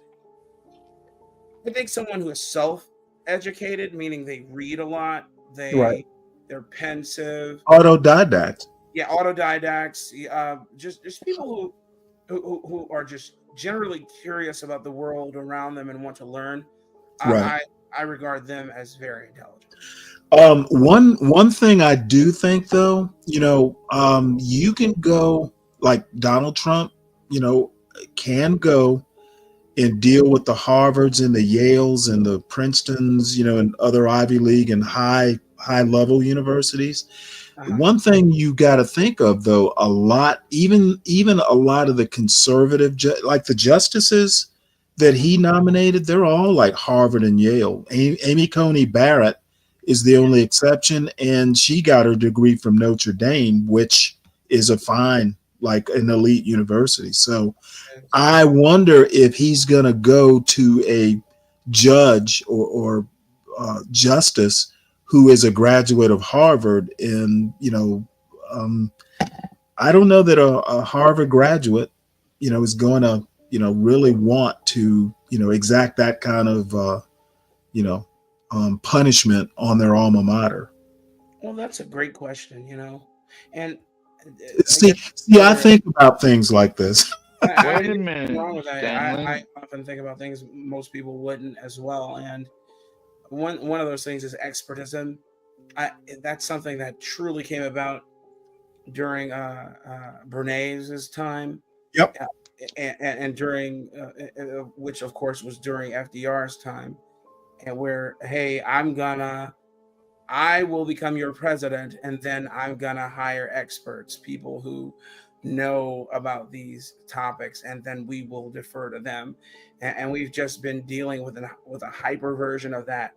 I think someone who is self-educated, meaning they read a lot, Right. they're pensive, Autodidact. yeah, autodidacts, just people who are just generally curious about the world around them and want to learn. Right. I regard them as very intelligent. One thing I do think though, you can go like Donald Trump, can go and deal with the Harvards and the Yales and the Princetons, and other Ivy League and high level universities. One thing you got to think of though, a lot, even a lot of the conservative, like the justices that he nominated, they're all like Harvard and Yale. Amy Coney Barrett is the only exception, and she got her degree from Notre Dame, which is a fine, like an elite university. So I wonder if he's going to go to a judge or justice who is a graduate of Harvard. And, I don't know that a Harvard graduate, is going to, really want to, exact that kind of, punishment on their alma mater. Well, that's a great question, and See, I think about things like this. I Wait a mean, minute, wrong with that. Stanley. I often think about things most people wouldn't as well, and one of those things is expertism. That's something that truly came about during Bernays' time. Yep. And during which of course was during FDR's time, and where, hey, I will become your president, and then I'm gonna hire experts, people who know about these topics, and then we will defer to them. And we've just been dealing with a hyper version of that,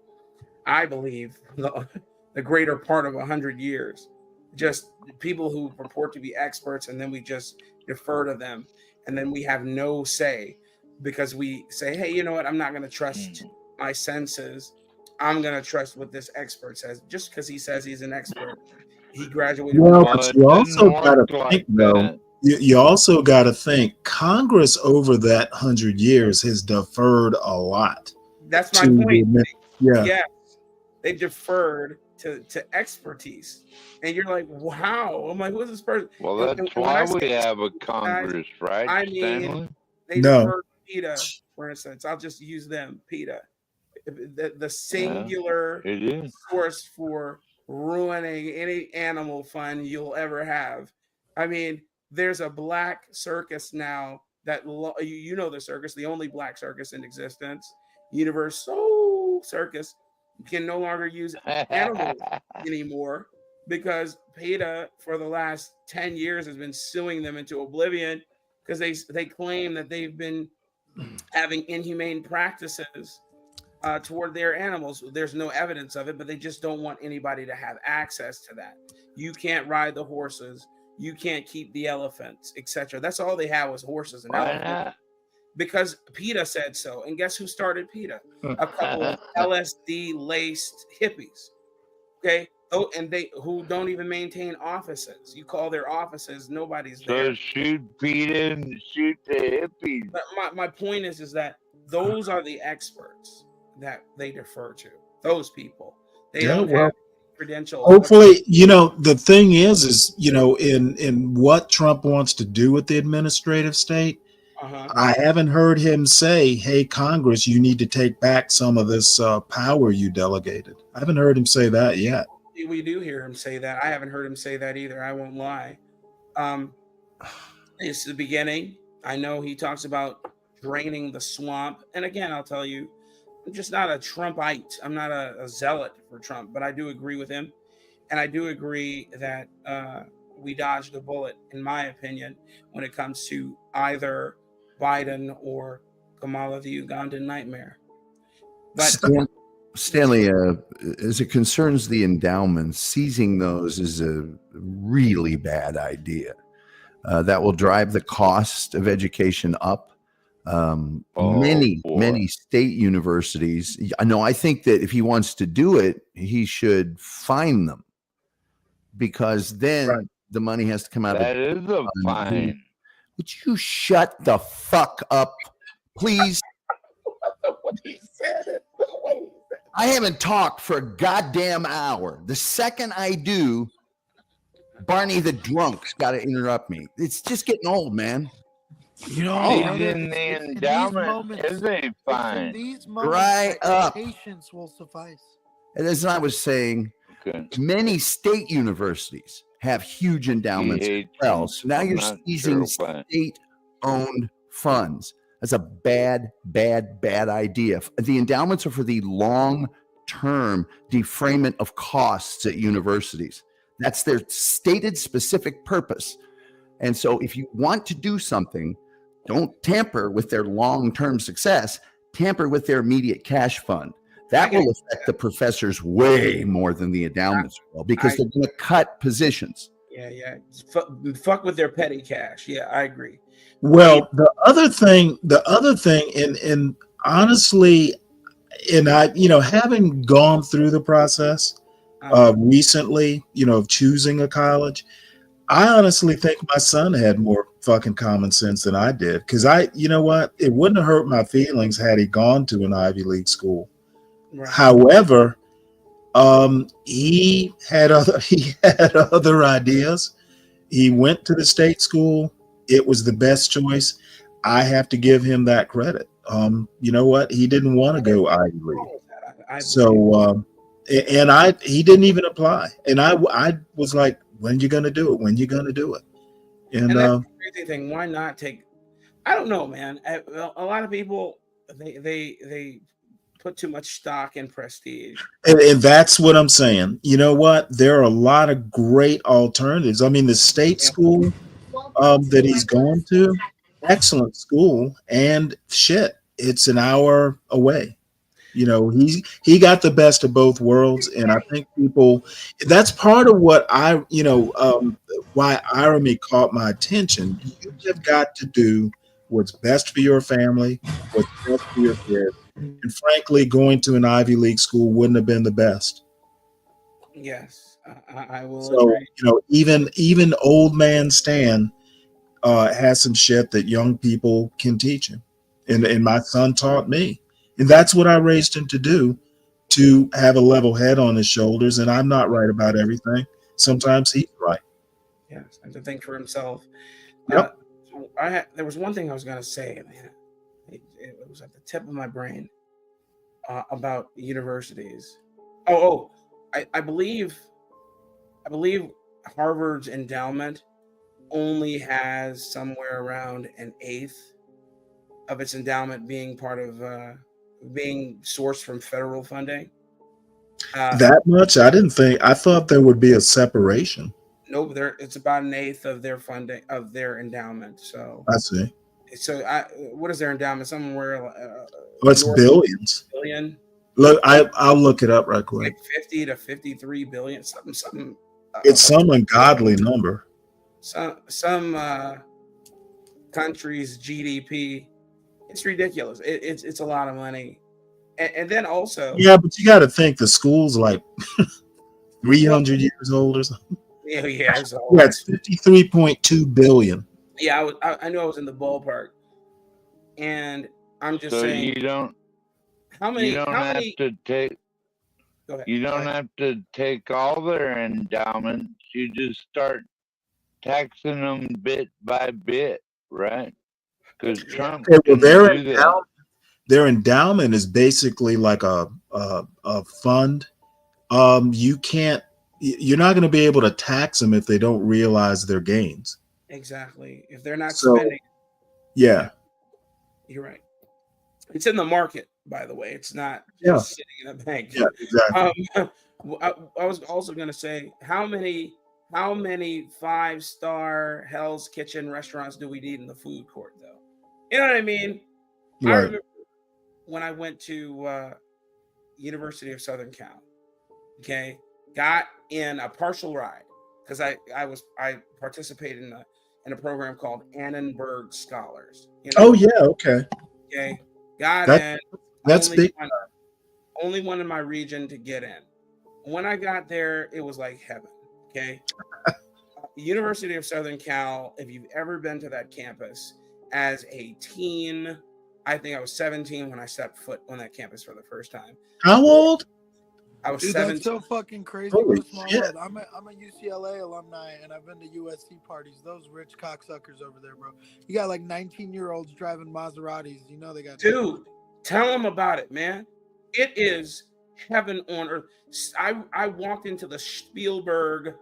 I believe, the greater part of 100 years. Just people who purport to be experts, and then we just defer to them, and then we have no say because we say, hey, you know what? I'm not going to trust my senses. I'm going to trust what this expert says. Just because he says he's an expert, he graduated. Well, but you also got to think, though. You also got to think Congress over that 100 years has deferred a lot. That's my point. Yeah. Yes, they deferred to expertise, and you're like, wow. I'm like, who's this person? Well, that's why we have a Congress, right? I mean, Stanley? they deferred to PETA, for instance. I'll just use them, PETA. The singular source for ruining any animal fun you'll ever have. I mean, there's a black circus now that the circus, the only black circus in existence, Universal Circus, can no longer use animals anymore because PETA for the last 10 years has been suing them into oblivion because they claim that they've been having inhumane practices toward their animals. There's no evidence of it, but they just don't want anybody to have access to that. You can't ride the horses. You can't keep the elephants, etc. That's all they had was horses and elephants. because PETA said so. And guess who started PETA? A couple of LSD laced hippies. Okay. Oh, and they who don't even maintain offices. You call their offices, nobody's there. So shoot PETA and shoot the hippies. But my point is that those are the experts that they defer to. Those people. They Yeah, don't well, have credentials. hopefully, the thing is, in what Trump wants to do with the administrative state, I haven't heard him say, "Hey, Congress, you need to take back some of this power you delegated." I haven't heard him say that yet. We do hear him say that. I haven't heard him say that either. I won't lie. It's the beginning. I know he talks about draining the swamp. And again, I'll tell you, I'm just not a Trumpite. I'm not a zealot for Trump, but I do agree with him. And I do agree that we dodged a bullet, in my opinion, when it comes to either Biden or Kamala the Ugandan nightmare. But Stanley, as it concerns the endowments, seizing those is a really bad idea. That will drive the cost of education up. Many state universities. I think that if he wants to do it, he should fine them, because then the money has to come out That of. is a fine. Would you shut the fuck up, please? What he said. I haven't talked for a goddamn hour. The second I do, Barney the drunk's got to interrupt me. It's just getting old, man. Seizing the endowment is a fine. Right up. Patience will suffice. And as I was saying, many state universities have huge endowments as well. So now you're seizing state-owned funds. That's a bad idea. The endowments are for the long-term defrayment of costs at universities. That's their stated specific purpose. And so if you want to do something, don't tamper with their long-term success, tamper with their immediate cash fund. That will affect the professors way more than the endowments will, because they're going to cut positions. Yeah. Fuck with their petty cash. Yeah, I agree. Well, the other thing, and honestly, and I, having gone through the process recently, of choosing a college, I honestly think my son had more fucking common sense than I did. Because it wouldn't have hurt my feelings had he gone to an Ivy League school. Right. However, he had other ideas. He went to the state school. It was the best choice. I have to give him that credit. You know what? He didn't want to go Ivy League. So, he didn't even apply. And I was like, when you going to do it? When you going to do it? And that's the crazy thing. Why not take, I don't know, man. A lot of people, they put too much stock in prestige. And that's what I'm saying. You know what? There are a lot of great alternatives. I mean, the state school that he's going to, excellent school, and shit, it's an hour away. He got the best of both worlds, and I think that's part of what why irony caught my attention. You have got to do what's best for your family, what's best for your kids. And frankly, going to an Ivy League school wouldn't have been the best. Yes, I will. So, agree. even old man Stan has some shit that young people can teach him. And my son taught me. And that's what I raised him to do, to have a level head on his shoulders. And I'm not right about everything. Sometimes he's right. Yes, and to think for himself. Yep. There was one thing I was going to say, man. It was at the tip of my brain about universities. I believe Harvard's endowment only has somewhere around an eighth of its endowment being part of being sourced from federal funding. That much? I thought there would be a separation. Nope, it's about an eighth of their funding, of their endowment. So I see. So what is their endowment? Somewhere it's billions. Billion. Look, I'll look it up right quick. Like 50 to 53 billion, something. It's some ungodly number. Some country's GDP It's ridiculous. It's a lot of money, and then also Yeah, but you got to think the school's like 300 years old or something. yeah, it's old. Yeah, it's 53.2 billion. Yeah, I knew I was in the ballpark, and I'm just So saying. you don't. How many? You don't How have many? to take. Go ahead. You don't have to take all their endowments. You just start taxing them bit by bit, right? Because Trump Okay, well, can do that. their endowment is basically like a fund. You're not going to be able to tax them if they don't realize their gains. Exactly. If they're not So, spending, yeah. you're right. It's in the market, by the way. It's not Yeah. just sitting in a bank. Yeah, exactly. I was also going to say, how many 5-star Hell's Kitchen restaurants do we need in the food court, though? You know what I mean? I Right. remember when I went to University of Southern Cal. Okay, got in a partial ride because I participated in a program called Annenberg Scholars. You know? Oh yeah, okay. Okay, got That- in. that's big. Only one in my region to get in. When I got there, it was like heaven. Okay, University of Southern Cal. If you've ever been to that campus as a teen, I think I was 17 when I stepped foot on that campus for the first time. How old? I was Dude, 17. that's so fucking crazy. Holy What a small shit. world. I'm a UCLA alumni, and I've been to USC parties. Those rich cocksuckers over there, bro. You got like 19-year-olds driving Maseratis. You know they got. Dude, tell them about it, man. It is heaven on earth. I walked into the Spielberg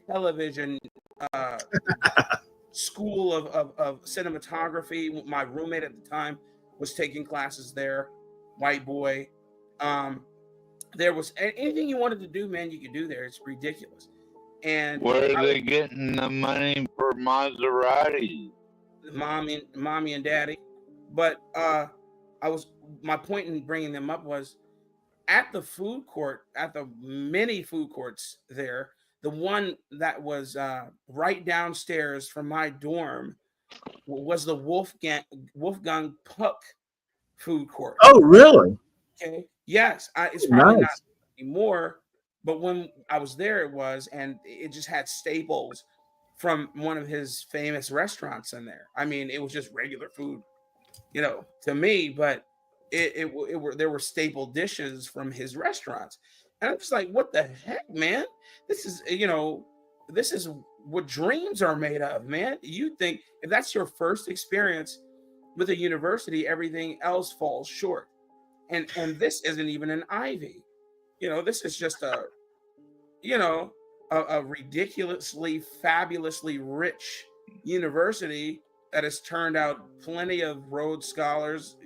television school of cinematography. My roommate at the time was taking classes there, white boy. There was anything you wanted to do, man, you could do there. It's ridiculous. And where are they getting the money for Maserati? Mommy and daddy. But my point in bringing them up was at the food court, at the many food courts there, the one that was right downstairs from my dorm was the Wolfgang Puck food court. Oh, really? Okay. Yes, it's probably not Nice. anymore, but when I was there, it was, and it just had staples from one of his famous restaurants in there. I mean, it was just regular food, to me, but there were staple dishes from his restaurants, and I'm just like, what the heck, man? This is what dreams are made of, man. You think if that's your first experience with a university, everything else falls short. And this isn't even an Ivy. This is just a ridiculously, fabulously rich university that has turned out plenty of Rhodes Scholars,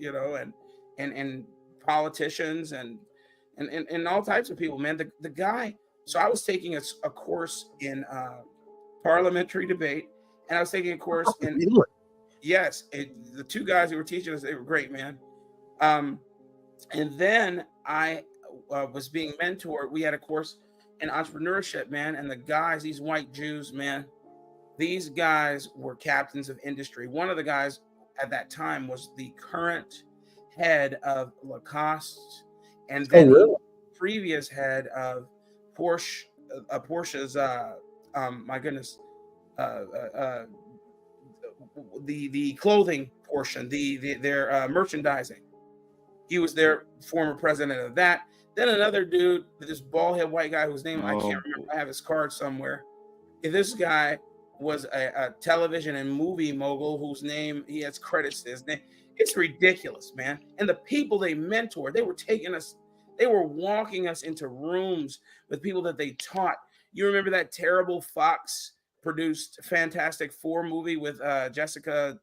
and politicians and all types of people, man. The guy. So I was taking a course in parliamentary debate, and I was taking a course in. Yes, the two guys who were teaching us, they were great, man. And then I was being mentored. We had a course in entrepreneurship, man. And the guys, these white Jews, man, these guys were captains of industry. One of the guys at that time was the current head of Lacoste, and then previous head of Porsche's. My goodness, the clothing portion, their merchandising. He was their former president of that. Then another dude, this bald head white guy whose name I can't remember. I have his card somewhere. This guy was a television and movie mogul whose name he has credits to his name. It's ridiculous, man. And the people they mentored, they were walking us into rooms with people that they taught. You remember that terrible Fox produced Fantastic Four movie with Jessica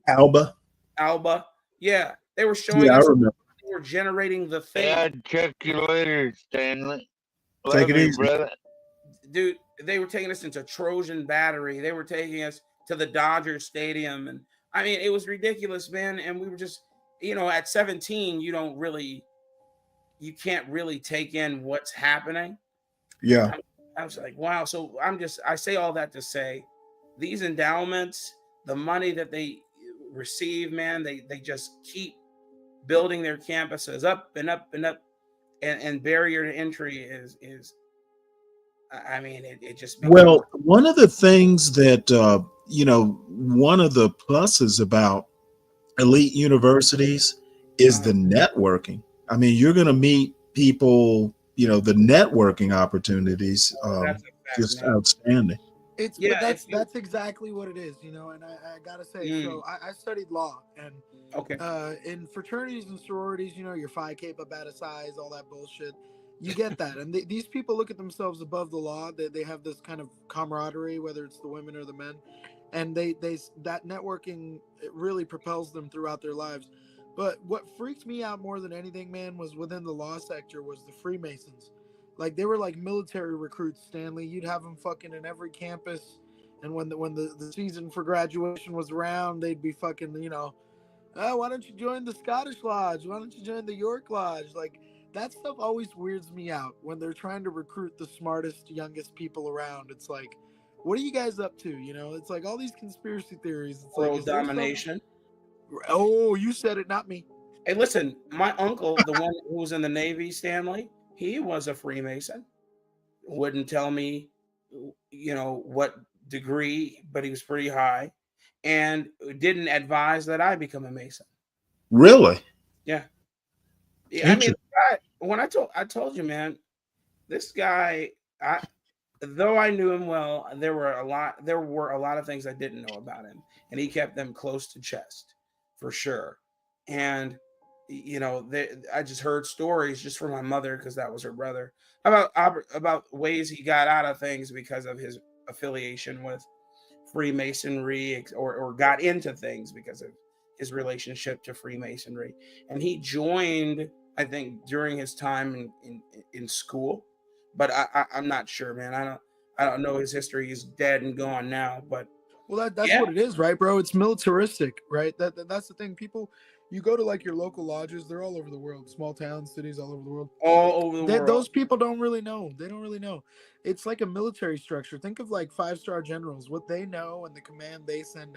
Alba. Yeah, they were showing Yeah, us. I remember. They were generating the thing. Yeah, check you later, Stanley. Take it Love you, easy, brother. Dude, they were taking us into Trojan Battery. They were taking us to the Dodger Stadium, and I mean, it was ridiculous, man. And we were just, at 17, you can't really take in what's happening. Yeah. I was like, wow. So I say all that to say, these endowments, the money that they receive, man. They just keep building their campuses up and up and up, and barrier to entry is I mean, it just becomes. Well, one of the things that one of the pluses about elite universities is the networking. I mean, you're going to meet people, the networking opportunities, That's a fact, just man. outstanding. But that's exactly what it is, and I gotta say, so I studied law, and in fraternities and sororities, your Phi Kappa Beta Psi's, all that bullshit, you get that, and these people look at themselves above the law. They have this kind of camaraderie, whether it's the women or the men, and they that networking, it really propels them throughout their lives. But what freaked me out more than anything, man, was within the law sector was the Freemasons. Like, they were like military recruits, Stanley. You'd have them fucking in every campus, and when the season for graduation was around, they'd be fucking, oh, why don't you join the Scottish Lodge? Why don't you join the York Lodge? Like, that stuff always weirds me out when they're trying to recruit the smartest, youngest people around. It's like, what are you guys up to? It's like all these conspiracy theories. It's World like, is there domination. Oh, you said it, not me. Hey, listen, my uncle, the one who was in the Navy, Stanley, he was a Freemason. Wouldn't tell me, what degree, but he was pretty high, and didn't advise that I become a Mason. Really? Yeah. I mean, when I told you, man, this guy, though I knew him well, there were a lot of things I didn't know about him, and he kept them close to chest, for sure. And I just heard stories just from my mother, because that was her brother, about ways he got out of things because of his affiliation with Freemasonry, or got into things because of his relationship to Freemasonry. And he joined, I think, during his time in school, but I'm not sure, man. I don't know his history. He's dead and gone now, but well, that's what it is, right, bro? It's militaristic, right? That's the thing. People, you go to like your local lodges, they're all over the world, small towns, cities all over the world. All over the world. Those people don't really know. They don't really know. It's like a military structure. Think of like 5-star generals, what they know and the command they send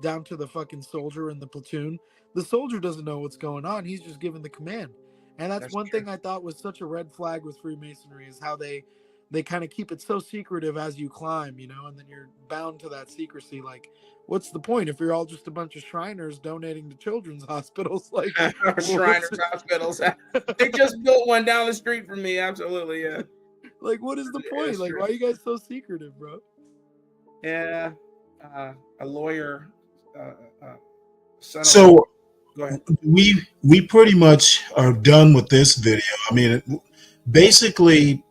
down to the fucking soldier in the platoon. The soldier doesn't know what's going on. He's just given the command. And that's one thing I thought was such a red flag with Freemasonry, is how they kind of keep it so secretive as you climb, and then you're bound to that secrecy. Like, what's the point if you're all just a bunch of Shriners donating to children's hospitals? Like, Shriners hospitals. They just built one down the street from me. Absolutely, yeah. Like, what is the point? Like, why are you guys so secretive, bro? Yeah, a lawyer. So go ahead. We pretty much are done with this video. I mean, basically,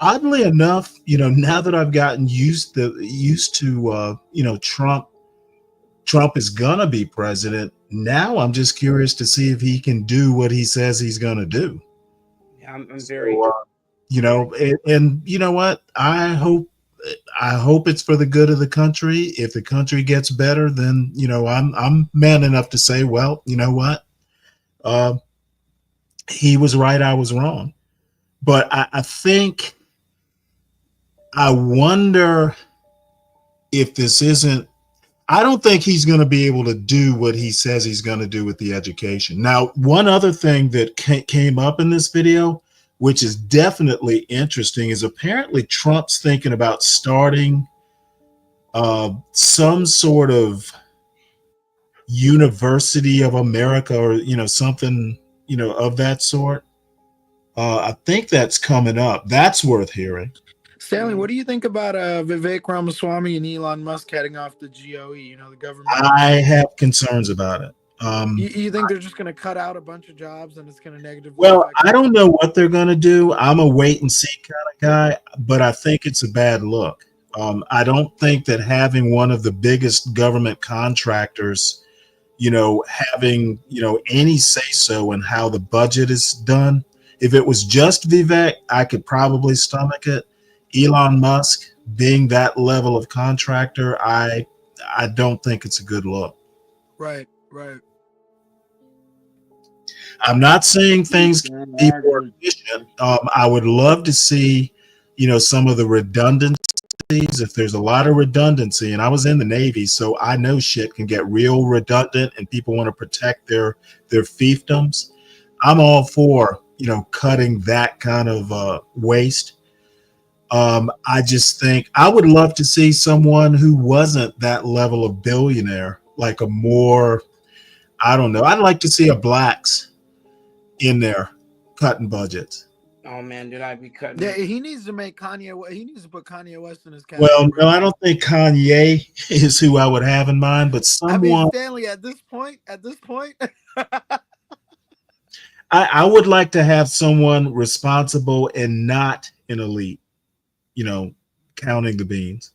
oddly enough, now that I've gotten used to Trump is gonna be president. Now I'm just curious to see if he can do what he says he's gonna do. Yeah, I'm very. And you know what? I hope it's for the good of the country. If the country gets better, then I'm man enough to say, well, you know what? He was right, I was wrong. But I wonder if this isn't, I don't think he's going to be able to do what he says he's going to do with the education. Now, one other thing that came up in this video, which is definitely interesting, is apparently Trump's thinking about starting some sort of University of America, or something of that sort. I think that's coming up. That's worth hearing. Stanley, what do you think about Vivek Ramaswamy and Elon Musk heading off the GOE, the government? I have concerns about it. You think they're just going to cut out a bunch of jobs and it's going to negatively Well, I don't know what they're going to do. I'm a wait and see kind of guy, but I think it's a bad look. I don't think that having one of the biggest government contractors, having, any say so in how the budget is done. If it was just Vivek, I could probably stomach it. Elon Musk being that level of contractor, I don't think it's a good look. Right. I'm not saying things can be more efficient. I would love to see, some of the redundancy if there's a lot of redundancy, and I was in the Navy, so I know shit can get real redundant and people want to protect their fiefdoms. I'm all for, cutting that kind of waste. I just think I would love to see someone who wasn't that level of billionaire, like a more, I don't know. I'd like to see a blacks in there cutting budgets. Oh man, did I be cutting? Yeah, he needs to make Kanye. He needs to put Kanye West in his Well, category. no, I don't think Kanye is who I would have in mind, but I mean, someone. Stanley, at this point, I would like to have someone responsible and not an elite, counting the beans.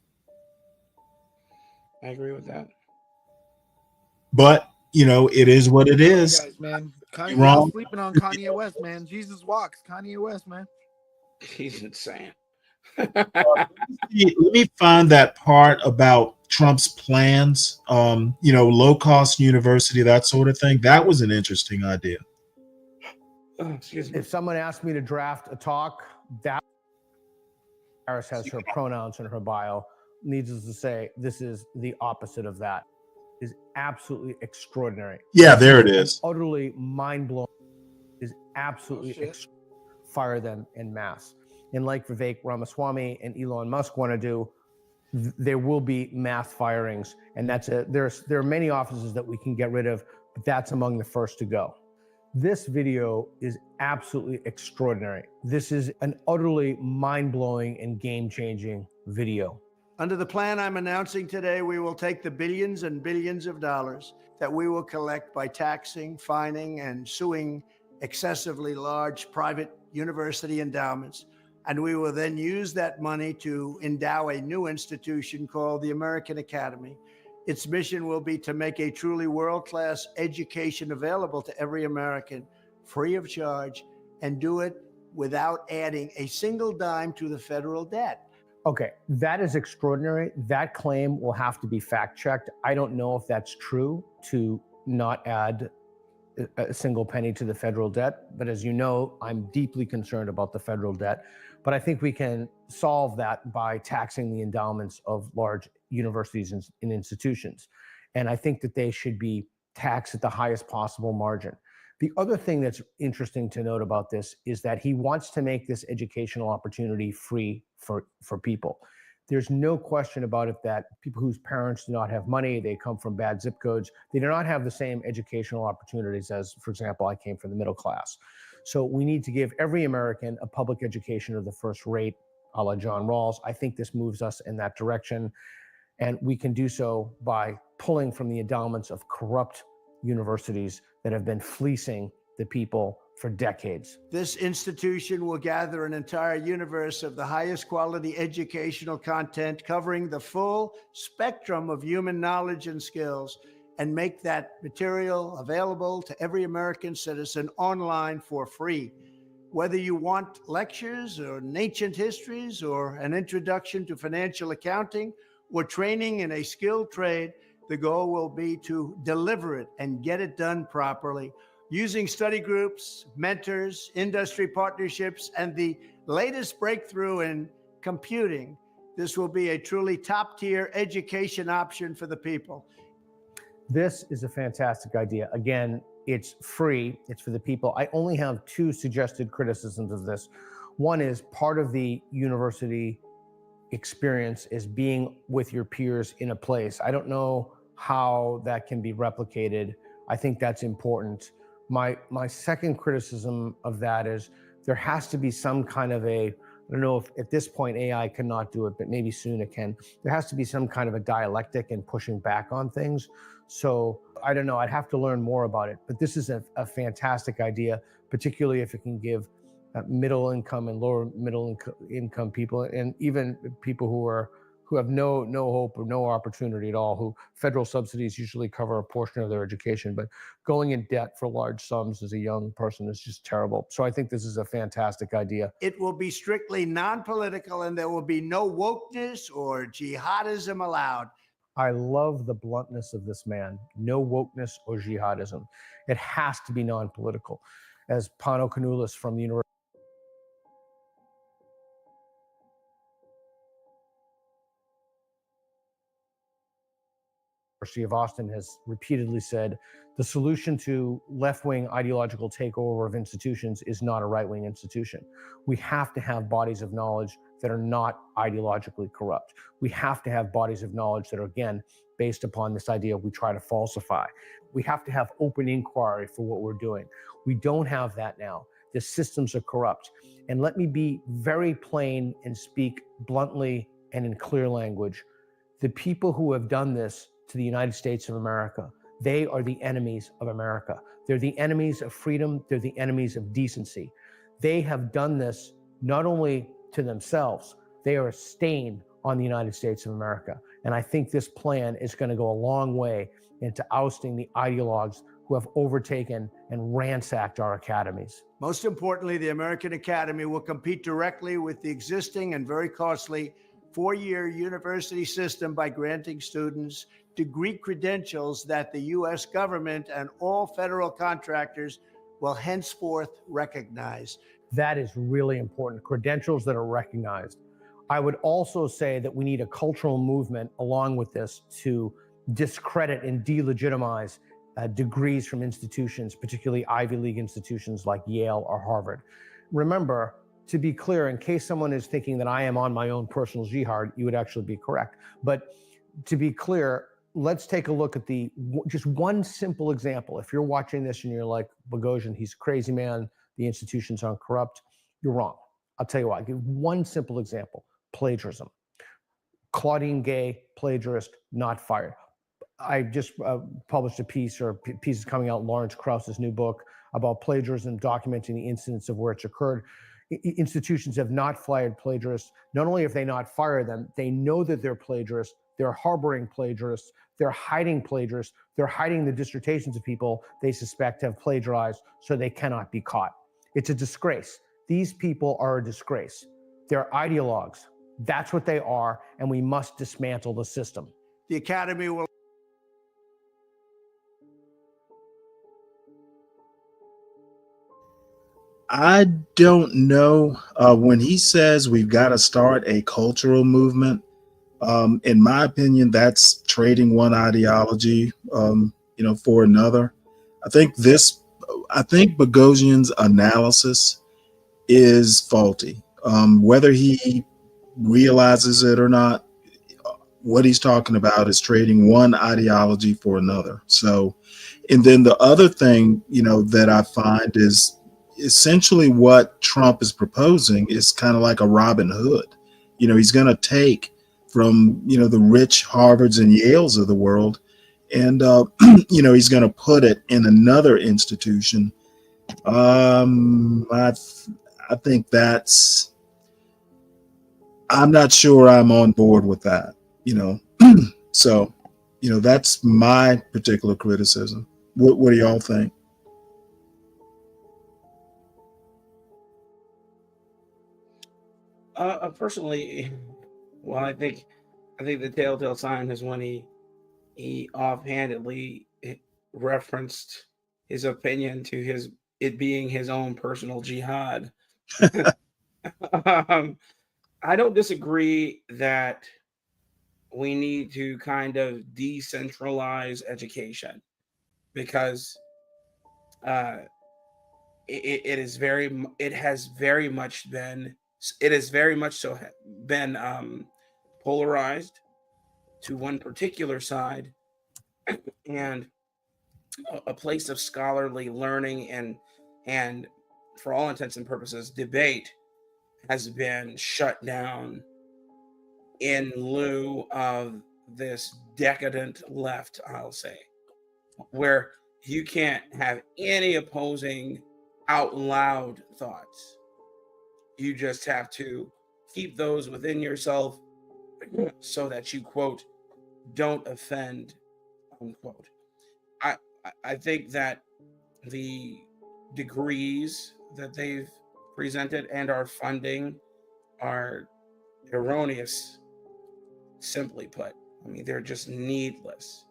I agree with that. But, it is what it is. Guys, man. Kanye, Wrong. y'all sleeping on Kanye West, man. Jesus walks. Kanye West, man. He's insane. Let me find that part about Trump's plans, low-cost university, that sort of thing. That was an interesting idea. If someone asked me to draft a talk, that Harris has her pronouns in her bio. Needless to say, this is the opposite of that. Is absolutely extraordinary. Yeah, there it is. Utterly mind-blowing. Is absolutely fire them en masse. And like Vivek Ramaswamy and Elon Musk want to do, there will be mass firings, and there are many offices that we can get rid of, but that's among the first to go. This video is absolutely extraordinary. This is an utterly mind-blowing and game-changing video. Under the plan I'm announcing today, we will take the billions and billions of dollars that we will collect by taxing, fining, and suing excessively large private university endowments, and we will then use that money to endow a new institution called the American Academy. Its mission will be to make a truly world-class education available to every American, free of charge, and do it without adding a single dime to the federal debt. Okay, that is extraordinary. That claim will have to be fact-checked. I don't know if that's true, to not add a single penny to the federal debt. But as you know, I'm deeply concerned about the federal debt. But I think we can solve that by taxing the endowments of large universities and institutions. And I think that they should be taxed at the highest possible margin. The other thing that's interesting to note about this is that he wants to make this educational opportunity free for people. There's no question about it that people whose parents do not have money, they come from bad zip codes, they do not have the same educational opportunities as, for example, I came from the middle class. So we need to give every American a public education of the first rate, a la John Rawls. I think this moves us in that direction. And we can do so by pulling from the endowments of corrupt universities that have been fleecing the people for decades. This institution will gather an entire universe of the highest quality educational content covering the full spectrum of human knowledge and skills, and make that material available to every American citizen online for free. Whether you want lectures or ancient histories or an introduction to financial accounting or training in a skilled trade, the goal will be to deliver it and get it done properly, using study groups, mentors, industry partnerships, and the latest breakthrough in computing. This will be a truly top-tier education option for the people. This is a fantastic idea. Again, it's free, it's for the people. I only have two suggested criticisms of this. One is part of the university experience is being with your peers in a place. I don't know how that can be replicated. I think that's important. My second criticism of that is there has to be some kind of I don't know if at this point AI cannot do it, but maybe soon it can. There has to be some kind of a dialectic in pushing back on things. So I don't know, I'd have to learn more about it, but this is a fantastic idea, particularly if it can give middle income and lower middle income people, and even people who have no hope or no opportunity at all, who federal subsidies usually cover a portion of their education, but going in debt for large sums as a young person is just terrible. So I think this is a fantastic idea. It will be strictly non-political, and there will be no wokeness or jihadism allowed. I love the bluntness of this man. No wokeness or jihadism. It has to be non-political. As Pano Kanoulis from the University University of Austin has repeatedly said the solution to left-wing ideological takeover of institutions is not a right-wing institution. We have to have bodies of knowledge that are not ideologically corrupt. We have to have bodies of knowledge that are, again, based upon this idea we try to falsify. We have to have open inquiry for what we're doing. We don't have that now. The systems are corrupt. And let me be very plain and speak bluntly and in clear language. The people who have done this to the United States of America, they are the enemies of America. They're the enemies of freedom. They're the enemies of decency. They have done this not only to themselves, they are a stain on the United States of America. And I think this plan is going to go a long way into ousting the ideologues who have overtaken and ransacked our academies. Most importantly, the American Academy will compete directly with the existing and very costly four-year university system by granting students degree credentials that the U.S. government and all federal contractors will henceforth recognize. That is really important. Credentials that are recognized. I would also say that we need a cultural movement along with this to discredit and delegitimize degrees from institutions, particularly Ivy League institutions like Yale or Harvard. Remember, to be clear, in case someone is thinking that I am on my own personal jihad, you would actually be correct. But to be clear, let's take a look at just one simple example. If you're watching this and you're like, Boghossian, he's a crazy man, the institutions aren't corrupt, you're wrong. I'll tell you why. I'll give one simple example: plagiarism. Claudine Gay, plagiarist, not fired. I just published a piece, or piece is coming out, Lawrence Krauss's new book about plagiarism, documenting the incidents of where it's occurred. Institutions have not fired plagiarists. Not only have they not fired them, they know that they're plagiarists, they're harboring plagiarists, they're hiding plagiarists, they're hiding the dissertations of people they suspect have plagiarized so they cannot be caught. It's a disgrace. These people are a disgrace. They're ideologues. That's what they are, and we must dismantle the system. The Academy will I don't know. When he says we've got to start a cultural movement, in my opinion, that's trading one ideology, for another. I think Boghossian's analysis is faulty. Whether he realizes it or not, what he's talking about is trading one ideology for another. So, and then the other thing, that I find is essentially what Trump is proposing is kind of like a Robin Hood. He's going to take from, the rich Harvards and Yales of the world, and, he's going to put it in another institution. I think I'm not sure I'm on board with that, So, that's my particular criticism. What do y'all think? Personally, well, I think the telltale sign is when he offhandedly referenced his opinion to it being his own personal jihad. I don't disagree that we need to kind of decentralize education, because it has very much so been polarized to one particular side, and a place of scholarly learning and for all intents and purposes debate has been shut down in lieu of this decadent left, I'll say, where you can't have any opposing out loud thoughts. You just have to keep those within yourself so that you, quote, don't offend, unquote. I think that the degrees that they've presented and our funding are erroneous, simply put. I mean, they're just needless.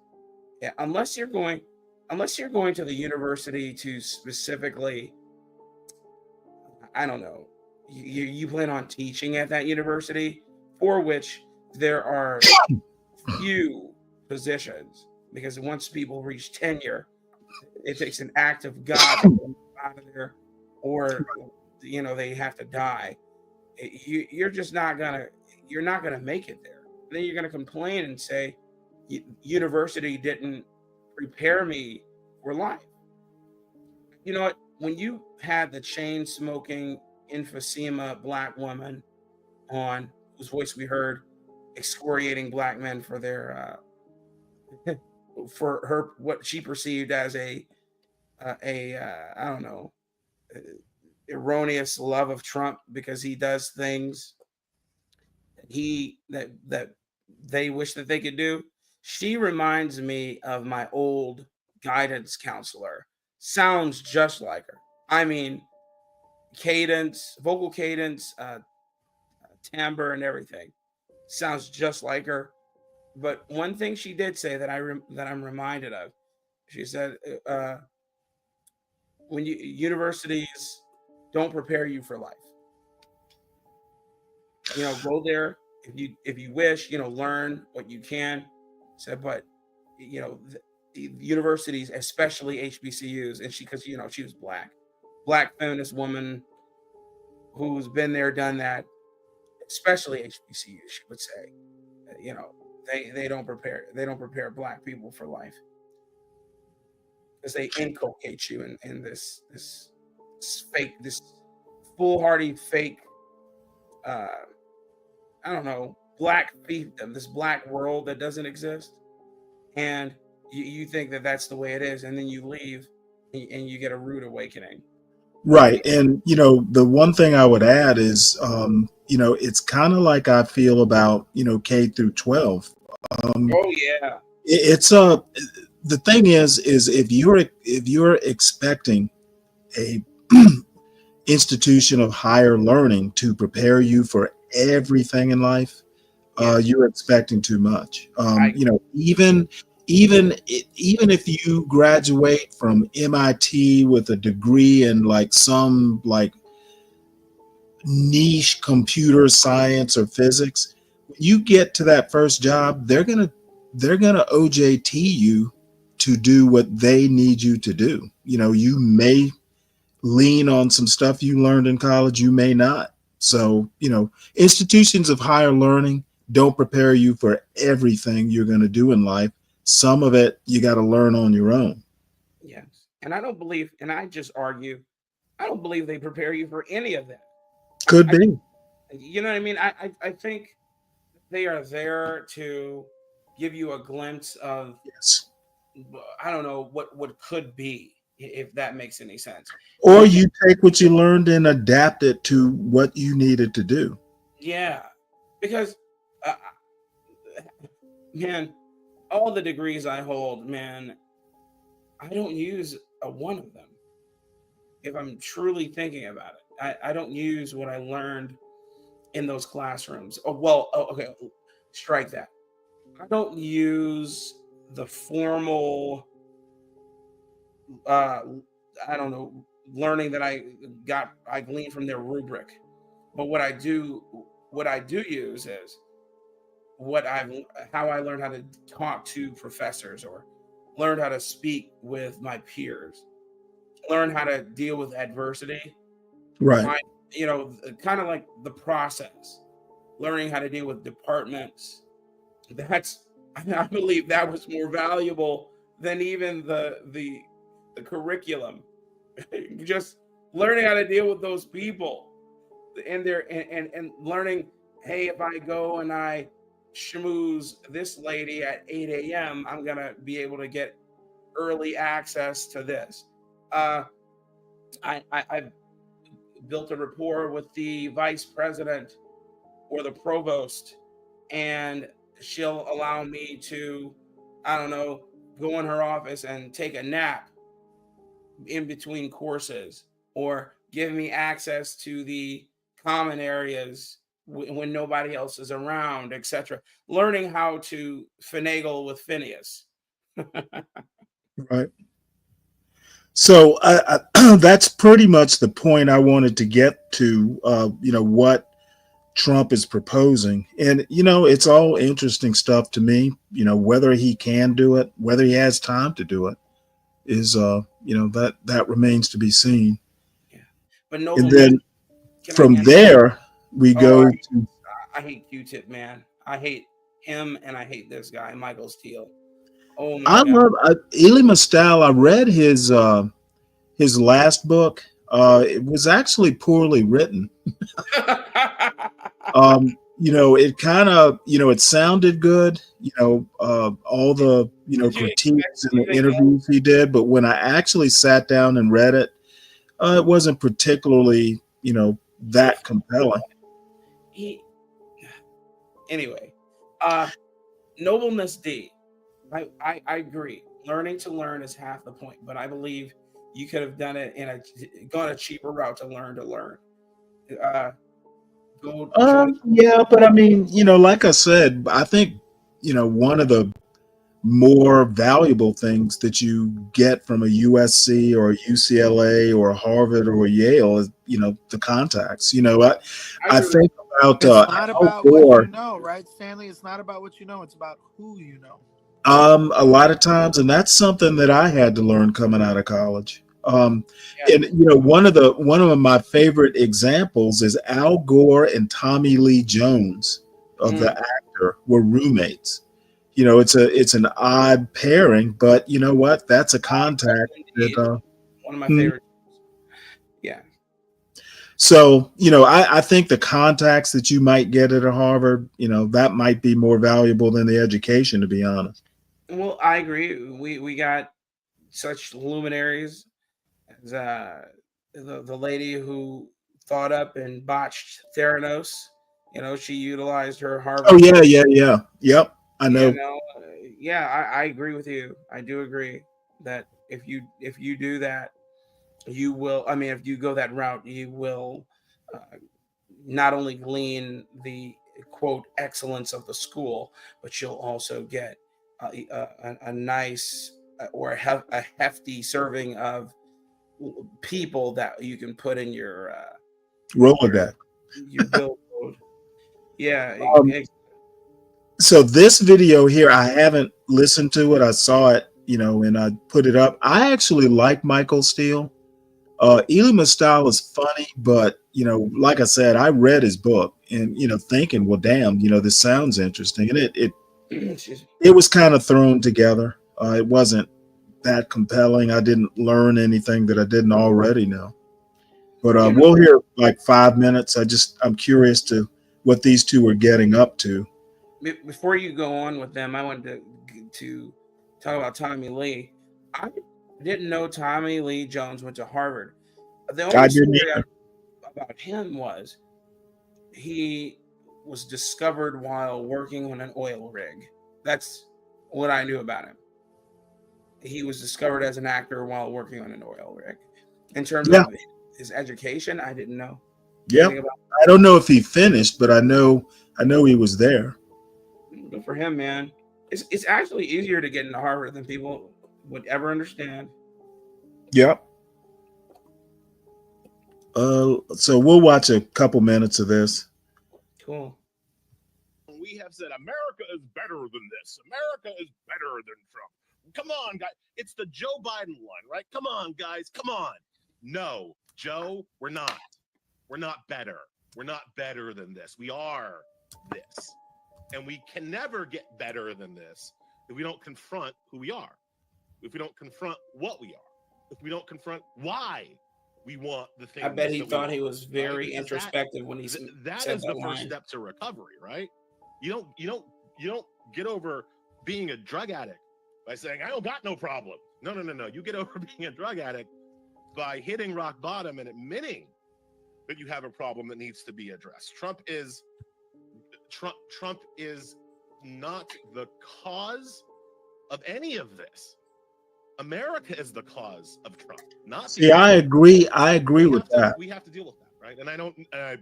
Yeah, unless you're going to the university to specifically, I don't know, you plan on teaching at that university, for which there are few positions because once people reach tenure, it takes an act of God to get them out of there, or they have to die. You're just not gonna make it there. Then you're gonna complain and say, university didn't prepare me for life. You know what? When you had the chain smoking emphysema black woman on, whose voice we heard excoriating black men for their for her, what she perceived as a I don't know, erroneous love of Trump because he does things that they wish that they could do. She reminds me of my old guidance counselor. Sounds just like her. I mean, cadence, vocal cadence, timbre, and everything sounds just like her. But one thing she did say that I'm reminded of, she said, when universities don't prepare you for life. Go there if you wish, learn what you can. Said, but the universities, especially HBCUs, and because she was black feminist woman who's been there, done that, especially HBCUs, she would say, they don't prepare black people for life because they inculcate you in this fake, this foolhardy fake, I don't know, black fiefdom, this black world that doesn't exist, and you think that that's the way it is, and then you leave and you get a rude awakening. Right. And, the one thing I would add is, it's kind of like I feel about, K through 12. Oh yeah. It's the thing is if you're expecting a institution of higher learning to prepare you for everything in life, you're expecting too much. Even if you graduate from MIT with a degree in like some like niche computer science or physics, when you get to that first job, they're gonna OJT you to do what they need you to do. You may lean on some stuff you learned in college, you may not. So, institutions of higher learning don't prepare you for everything you're going to do in life. Some of it you got to learn on your own. Yes. And I don't believe, and I just argue, I don't believe they prepare you for any of that. Could be. You know what I mean? I think they are there to give you a glimpse of, yes, I don't know, what could be, if that makes any sense. Or you take what you learned and adapt it to what you needed to do. Yeah. Because, man, all the degrees I hold, man, I don't use one of them. If I'm truly thinking about it, I don't use what I learned in those classrooms. Okay, strike that. I don't use the formal, I don't know, learning that I gleaned from their rubric. But what I do use is how I learned how to talk to professors, or learned how to speak with my peers, learn how to deal with adversity. Right. Kind of like the process, learning how to deal with departments. I believe that was more valuable than even the curriculum. Just learning how to deal with those people and learning, hey, if I go and I schmooze this lady at 8 a.m., I'm gonna be able to get early access to this. I've built a rapport with the vice president or the provost, and she'll allow me to, I don't know, go in her office and take a nap in between courses, or give me access to the common areas when nobody else is around, etc. Learning how to finagle with Phineas. Right. So that's pretty much the point I wanted to get to. What Trump is proposing. And, you know, it's all interesting stuff to me. You know, whether he can do it, whether he has time to do it is, you know, that remains to be seen. But And Noble, then can I from end? there, we Oh, go to. I hate Q-Tip, man. I hate him, and I hate this guy, Michael Steele. Oh my I god. love Elie Mystal. I read his last book. It was actually poorly written. You know, it kind of, you know, it sounded good, you know, all the, you know, critiques and the interviews he did, but when I actually sat down and read it, it wasn't particularly, you know, that compelling. Anyway, Nobleness D. I agree. Learning to learn is half the point, but I believe you could have done it gone a cheaper route to learn. Yeah, but I mean, you know, like I said, I think, you know, one of the more valuable things that you get from a USC or a UCLA or a Harvard or a Yale is, you know, the contacts. You know, I think about It's not Al about Gore. what you know, right, Stanley? It's not about what you know. It's about who you know. A lot of times, and that's something that I had to learn coming out of college. And you know, one of my favorite examples is Al Gore and Tommy Lee Jones, of the actor, were roommates. You know, it's an odd pairing, but you know what? That's a contact that One of my favorite. Yeah. So, you know, I think the contacts that you might get at a Harvard, you know, that might be more valuable than the education, to be honest. Well, I agree. We got such luminaries as the lady who thought up and botched Theranos. You know, she utilized her Harvard. Oh yeah. Yep, I know. You know, yeah, I agree with you. I do agree that if you do that, you will. I mean, if you go that route, you will not only glean the quote excellence of the school, but you'll also get a nice or a hefty serving of people that you can put in your Rolodex. your billboard. Yeah. So this video here, I haven't listened to it. I saw it, you know, and I put it up. I actually like Michael Steele. Elie Mystal is funny, but you know, like I said, I read his book and you know, thinking, well, damn, you know, this sounds interesting, and it was kind of thrown together. It wasn't that compelling. I didn't learn anything that I didn't already know. But we'll hear like 5 minutes. I'm curious to what these two are getting up to. Before you go on with them, I wanted to talk about Tommy Lee. I didn't know Tommy Lee Jones went to Harvard. The only story about him was he was discovered while working on an oil rig. That's what I knew about him. He was discovered as an actor while working on an oil rig. In terms of his education, I didn't know. Yeah, I don't know if he finished, but I know he was there. Good for him, man. It's actually easier to get into Harvard than people would ever understand. Yep. So we'll watch a couple minutes of this. Cool. We have said America is better than this. America is better than Trump. Come on, guys. It's the Joe Biden one, right? Come on, guys. Come on. No, Joe, we're not. We're not better. We're not better than this. We are this. And we can never get better than this if we don't confront who we are, if we don't confront what we are, if we don't confront why we want the things. I bet he thought he was very introspective when he that said is that the line. first step to recovery, right? You don't get over being a drug addict by saying I don't got no problem. No. You get over being a drug addict by hitting rock bottom and admitting that you have a problem that needs to be addressed. Trump is not the cause of any of this. America is the cause of Trump, not. See, I agree with that. We have to deal with that, right? And I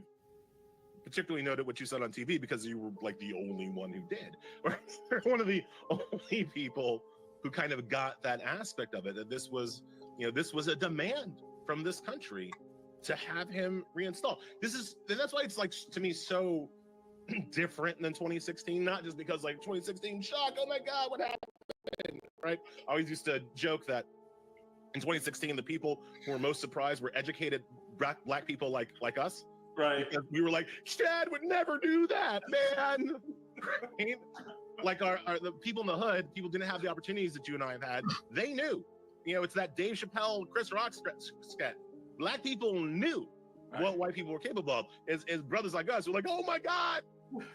particularly noted what you said on TV because you were like the only one who did, or one of the only people who kind of got that aspect of it. That this was a demand from this country to have him reinstalled. That's why it's like to me so different than 2016. Not just because like 2016 shock, oh my god, what happened, right? I always used to joke that in 2016 the people who were most surprised were educated black people like us, right? Because we were like, Chad would never do that, man. Right? Like the people in the hood, people didn't have the opportunities that you and I have had. They knew, it's that Dave Chappelle, Chris Rock sketch. Black people knew what white people were capable of. As brothers like us were like, oh my god,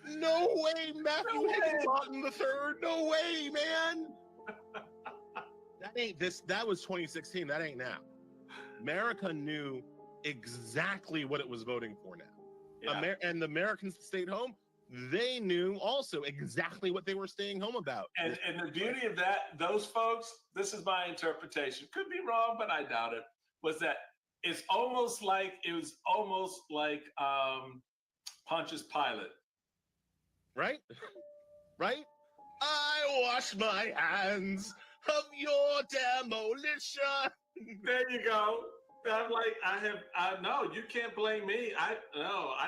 no way, Matthew Higginbottom the third, no way, man. That ain't this. That was 2016. That ain't now. America knew exactly what it was voting for now. Yeah. And the Americans that stayed home, they knew also exactly what they were staying home about. And the beauty of that, those folks, this is my interpretation, could be wrong, but I doubt it, was that it was almost like Pontius Pilate. Right? Right? I wash my hands of your demolition. There you go. I'm like, no, you can't blame me. I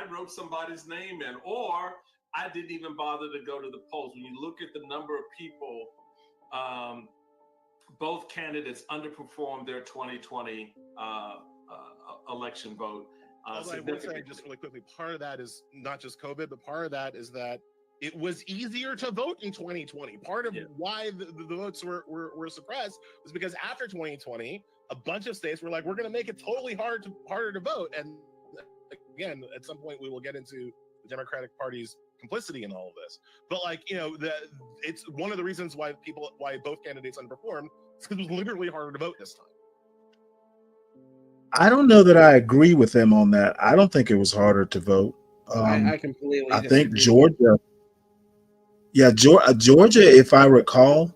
wrote somebody's name in, or I didn't even bother to go to the polls. When you look at the number of people, both candidates underperformed their 2020 election vote. I will say just really quickly, part of that is not just COVID, but part of that is that it was easier to vote in 2020. Part of why the votes were suppressed was because after 2020, a bunch of states were like, we're going to make it totally harder to vote. And again, at some point, we will get into the Democratic Party's complicity in all of this. But it's one of the reasons why both candidates underperformed, is because it was literally harder to vote this time. I don't know that I agree with him on that. I don't think it was harder to vote. I completely I disagree. think Georgia. Yeah, Georgia, if I recall,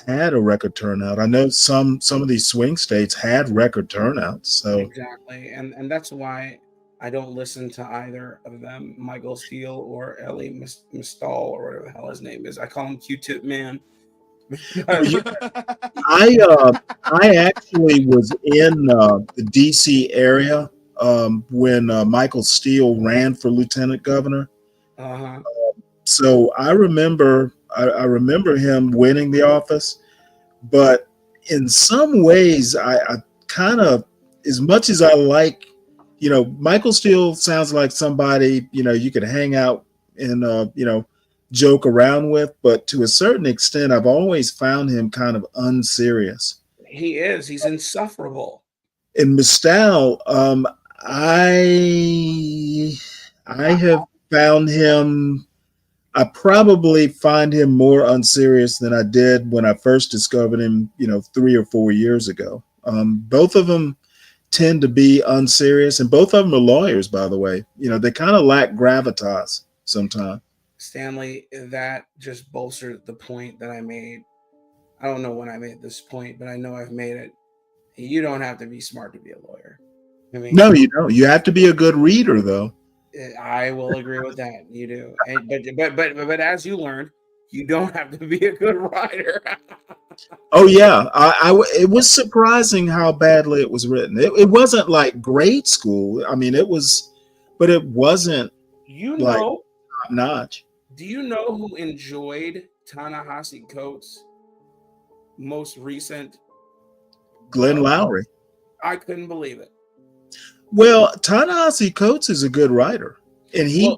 had a record turnout. I know some of these swing states had record turnouts. So exactly, and that's why I don't listen to either of them, Michael Steele or Ellie Mistal or whatever the hell his name is. I call him Q-Tip Man. I actually was in the DC area when Michael Steele ran for lieutenant governor. Uh-huh. So I remember him winning the office, but in some ways, I kind of, as much as I like, Michael Steele sounds like somebody, you could hang out and, joke around with, but to a certain extent, I've always found him kind of unserious. He is. He's insufferable. In Mistal, I have found him. I probably find him more unserious than I did when I first discovered him, 3 or 4 years ago. Both of them tend to be unserious, and both of them are lawyers, by the way. They kind of lack gravitas sometimes. Stanley, that just bolstered the point that I made. I don't know when I made this point, but I know I've made it. You don't have to be smart to be a lawyer. I mean, no, you don't. You have to be a good reader, though. I will agree with that. You do, but as you learned, you don't have to be a good writer. Oh yeah, it was surprising how badly it was written. It wasn't like grade school. I mean, it was, but it wasn't. Like top notch. Do you know who enjoyed Ta-Nehisi Coates' most recent? Glenn Lowry. I couldn't believe it. Well, Ta-Nehisi Coates is a good writer, and he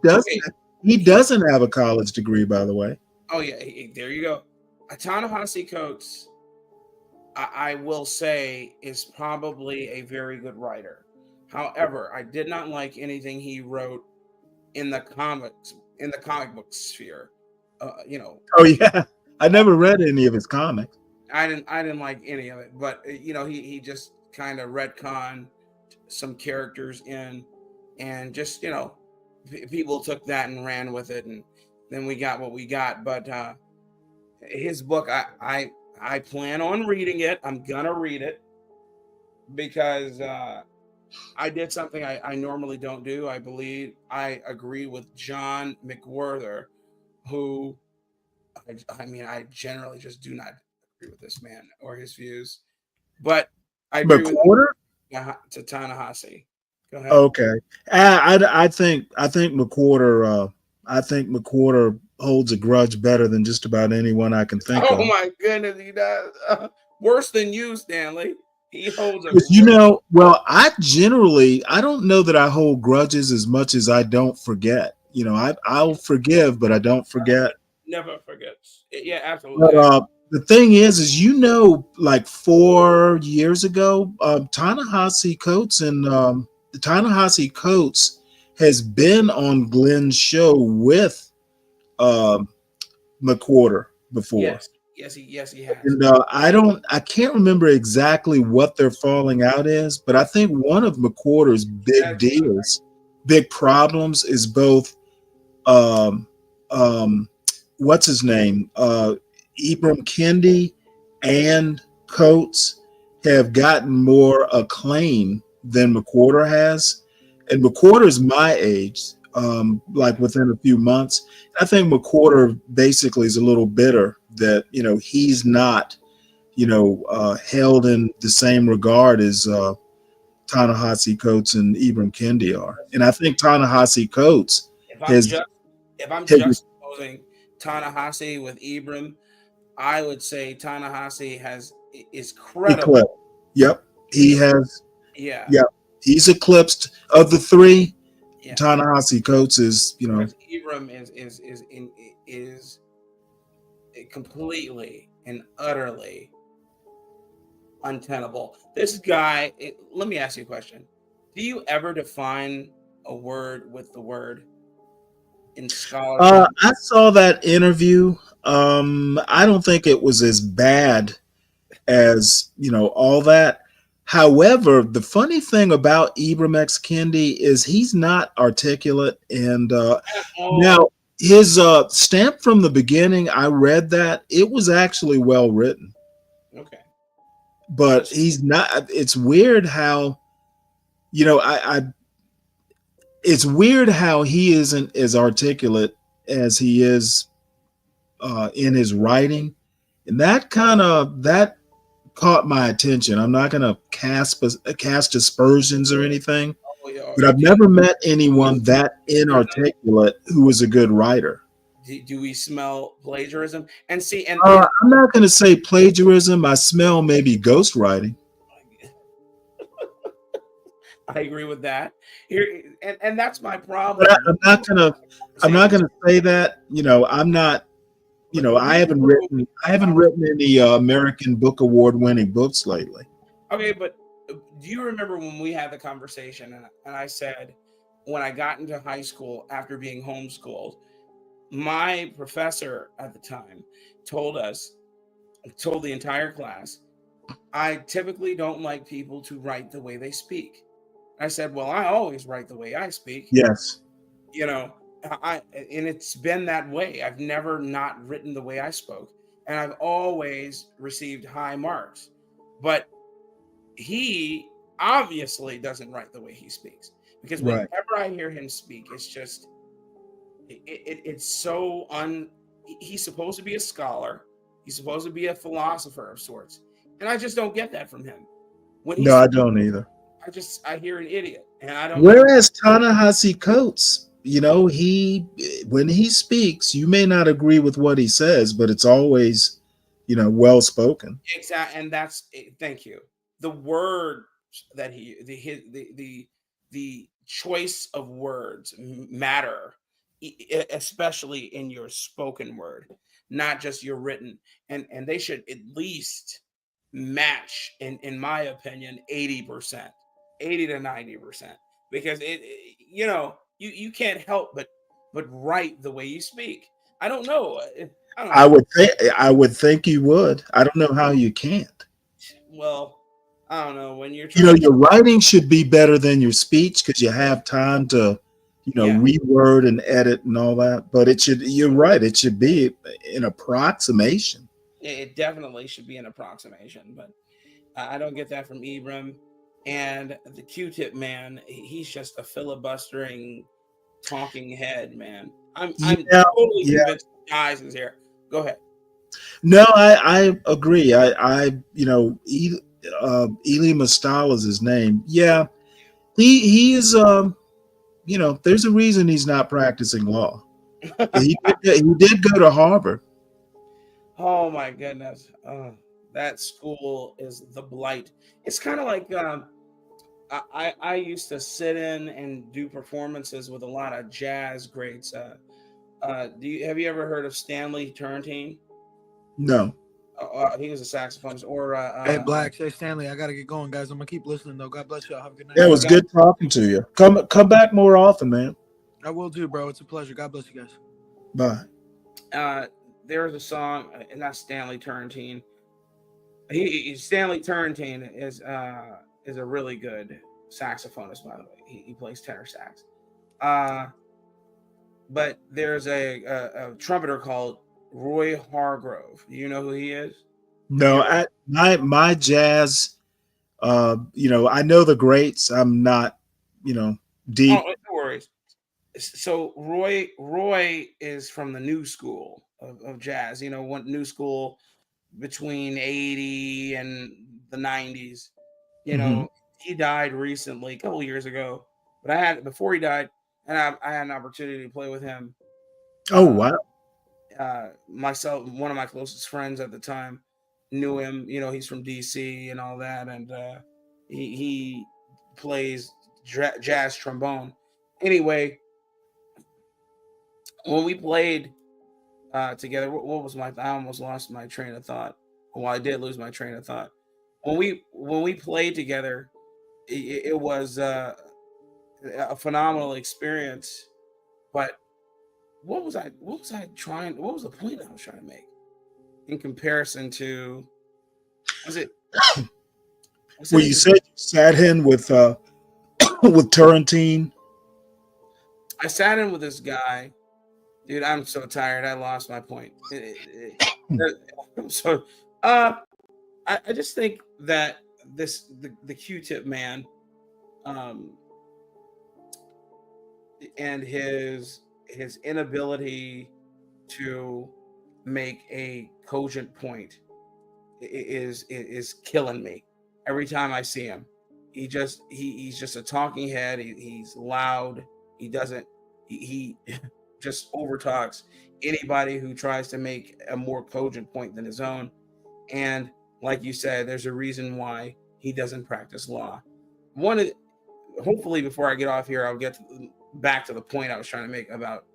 doesn't have a college degree, by the way. Oh yeah, there you go. Ta-Nehisi Coates, I will say, is probably a very good writer. However, I did not like anything he wrote in the comic book sphere. Oh yeah, I never read any of his comics. I didn't like any of it, but he just kind of retconned some characters in, and just people took that and ran with it, and then we got what we got. But his book, I plan on reading it. I'm gonna read it because I did something I normally don't do. I believe I agree with John McWhorter, who I generally just do not agree with this man or his views, but I agree with to Ta-Nehisi. Go ahead. Okay. I think McWhorter. I think McWhorter holds a grudge better than just about anyone I can think Oh of. my goodness, he does. Worse than you, Stanley. He holds a Because well, I don't know that I hold grudges as much as I don't forget. I'll forgive, but I don't forget. never forgets. Yeah, absolutely. But the thing is like 4 years ago, Ta-Nehisi Coates Ta-Nehisi Coates has been on Glenn's show with McWhorter before. Yes, he has. And I can't remember exactly what their falling out is, but I think one of McWhorter's big problems is both um, um, what's his name? Ibram Kendi and Coates have gotten more acclaim than McWhorter has. And McWhorter's my age, like within a few months. I think McWhorter basically is a little bitter that, he's not, held in the same regard as Ta-Nehisi Coates and Ibram Kendi are. And I think Ta-Nehisi Coates If I'm has juxtaposing Ta-Nehisi with Ibram, I would say Ta-Nehisi is credible. Yep. He has. Yeah. Yep. He's eclipsed of the three. Yeah. Ta-Nehisi Coates is, Ibram is completely and utterly untenable. This guy, let me ask you a question. Do you ever define a word with the word in scholarship? I saw that interview. I don't think it was as bad as, all that. However, the funny thing about Ibram X. Kendi is he's not articulate. And now his stamp from the beginning, I read that. It was actually well written. Okay. But he's not. It's weird how, it's weird how he isn't as articulate as he is in his writing. And that caught my attention. I'm not going to cast aspersions or anything, but I've never met anyone that inarticulate who was a good writer. Do we smell plagiarism? And see, and I'm not going to say plagiarism. I smell maybe ghostwriting. I agree with that. Here, and that's my problem. But I'm not gonna say that. I'm not. I haven't written any American Book Award winning books lately. Okay, but do you remember when we had the conversation and I said when I got into high school after being homeschooled, my professor at the time told the entire class, I typically don't like people to write the way they speak. I said, well, I always write the way I speak. Yes. And it's been that way. I've never not written the way I spoke, and I've always received high marks. But he obviously doesn't write the way he speaks, because whenever I hear him speak, it's just it's so he's supposed to be a scholar, he's supposed to be a philosopher of sorts, and I just don't get that from him. No, I don't either. I hear an idiot, and I don't. Whereas Ta-Nehisi Coates, when he speaks, you may not agree with what he says, but it's always, well spoken. Exactly, and that's thank you. The word that the choice of words matter, especially in your spoken word, not just your written, and they should at least match, in my opinion, 80%. 80 to 90%, because you can't help but write the way you speak. I don't know. I would think you would. I don't know how you can't. Well, I don't know when you're your writing should be better than your speech because you have time to reword and edit and all that. But you're right, it should be an approximation. It definitely should be an approximation, but I don't get that from Ibram. And the Q-tip man, he's just a filibustering talking head, man. I'm totally convinced Guys is here. Go ahead. No, I agree. Eli Mastal is his name. Yeah, He is there's a reason he's not practicing law. He did go to Harvard. Oh my goodness. That school is the blight. It's kind of like I used to sit in and do performances with a lot of jazz greats. Have you ever heard of Stanley Turrentine? No. He was a saxophonist. Or Hey, Blacks. Hey, Stanley. I gotta get going, guys. I'm gonna keep listening though. God bless y'all. Have a good night. Yeah, it was good talking to you. Come back more often, man. I will do, bro. It's a pleasure. God bless you guys. Bye. There's a song, and that's Stanley Turrentine. Stanley Turrentine is a really good saxophonist, by the way. He plays tenor sax. But there's a trumpeter called Roy Hargrove. Do you know who he is? No, my jazz. I know the greats. I'm not, deep. Oh, no worries. So Roy is from the new school of jazz. One new school between 80 and the 90s. He died recently, a couple years ago. But before he died, and I had an opportunity to play with him. Oh wow! Myself, one of my closest friends at the time, knew him. He's from DC and all that, and he plays jazz trombone. Anyway, when we played together, what was I almost lost my train of thought. Well, I did lose my train of thought. When we played together, it was a phenomenal experience. But what was the point I was trying to make in comparison to? Well, you said you sat in with Turrentine. I sat in with this guy, dude. I'm so tired. I lost my point. So, I just think that the Q-tip man, and his inability to make a cogent point is killing me every time I see him. He's just a talking head. He's loud. He just overtalks anybody who tries to make a more cogent point than his own. And like you said, there's a reason why he doesn't practice law. Hopefully before I get off here, I'll get back to the point I was trying to make about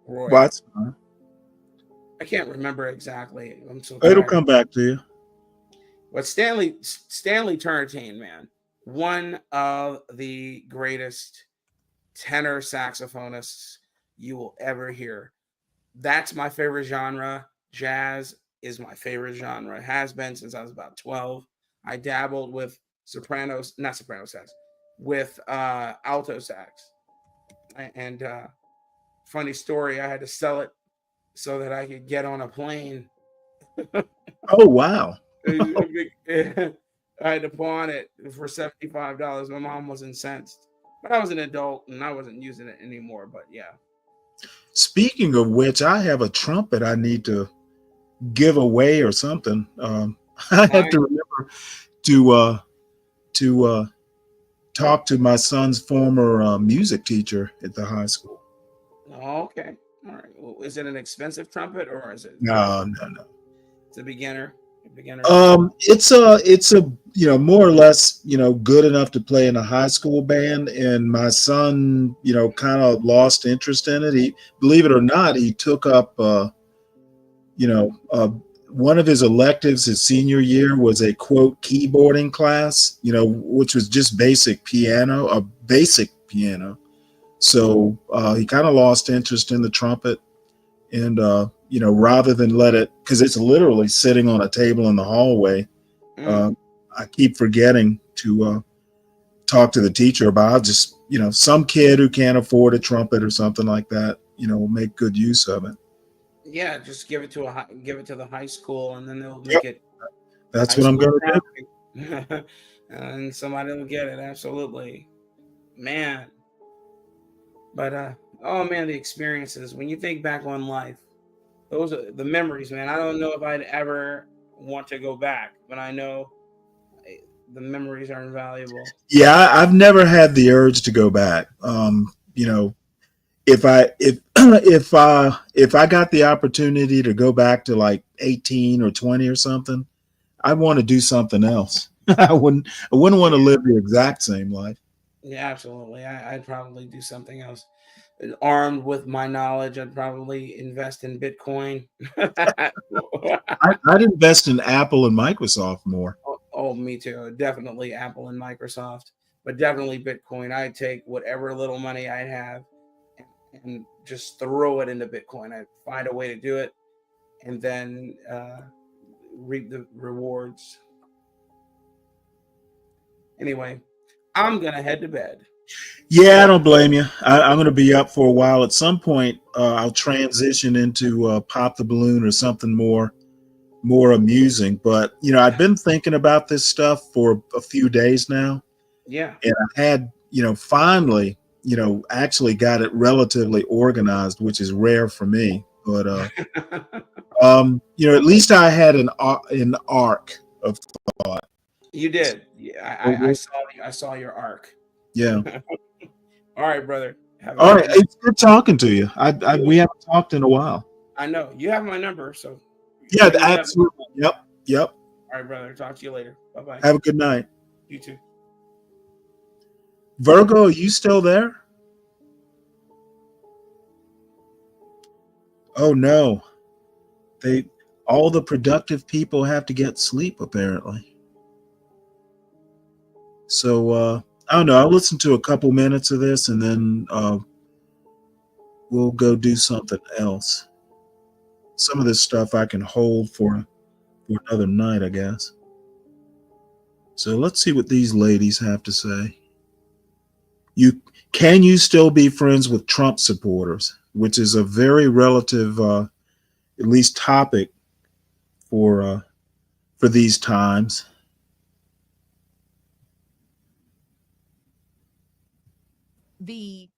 Roy. What? I can't remember exactly. I'm so tired. It'll come back to you. But Stanley Turrentine, man, one of the greatest tenor saxophonists you will ever hear. That's my favorite genre. Jazz is my favorite genre. It has been since I was about 12. I dabbled with not soprano sax, with alto sax. And funny story, I had to sell it so that I could get on a plane. Oh wow! I had to pawn it for $75. My mom was incensed, but I was an adult and I wasn't using it anymore. But yeah. Speaking of which, I have a trumpet I need to give away or something. I have to remember to talk to my son's former music teacher at the high school. Oh, okay. All right. Well, is it an expensive trumpet or is it? No. It's a beginner. It's a more or less good enough to play in a high school band, and my son kind of lost interest in it. He, believe it or not, he took up one of his electives his senior year was a quote keyboarding class, which was just basic piano. So he kind of lost interest in the trumpet, and rather than let it, because it's literally sitting on a table in the hallway, I keep forgetting to talk to the teacher about just some kid who can't afford a trumpet or something like that will make good use of it. Yeah, just give it to the high school, and then they'll make it. That's what I'm going to do. And somebody will get it. Absolutely, man. But oh man, the experiences. When you think back on life, those are the memories, man. I don't know if I'd ever want to go back, but I know the memories are invaluable. Yeah, I've never had the urge to go back. If I got the opportunity to go back to like 18 or 20 or something, I want to do something else. I wouldn't want to live the exact same life. Yeah, absolutely. I'd probably do something else. Armed with my knowledge, I'd probably invest in Bitcoin. I'd invest in Apple and Microsoft more. Oh, me too. Definitely Apple and Microsoft, but definitely Bitcoin. I'd take whatever little money I'd have and just throw it into Bitcoin. I'd find a way to do it and then reap the rewards. Anyway, I'm going to head to bed. Yeah, I don't blame you. I'm going to be up for a while. At some point, I'll transition into Pop the Balloon or something more amusing. But, I've been thinking about this stuff for a few days now. Yeah. And I had, finally, actually got it relatively organized, which is rare for me. But, at least I had an arc of thought. You did. Yeah, I saw your arc. Yeah. All right, brother. All right. It's good talking to you. We haven't talked in a while. I know. You have my number, so. Yeah, absolutely. Yep. All right, brother. Talk to you later. Bye-bye. Have a good night. You too. Virgo, are you still there? Oh, no. All the productive people have to get sleep, apparently. So, I don't know. I'll listen to a couple minutes of this and then we'll go do something else. Some of this stuff I can hold for another night, I guess. So let's see what these ladies have to say. Can you still be friends with Trump supporters, which is a very relative, at least topic for these times. The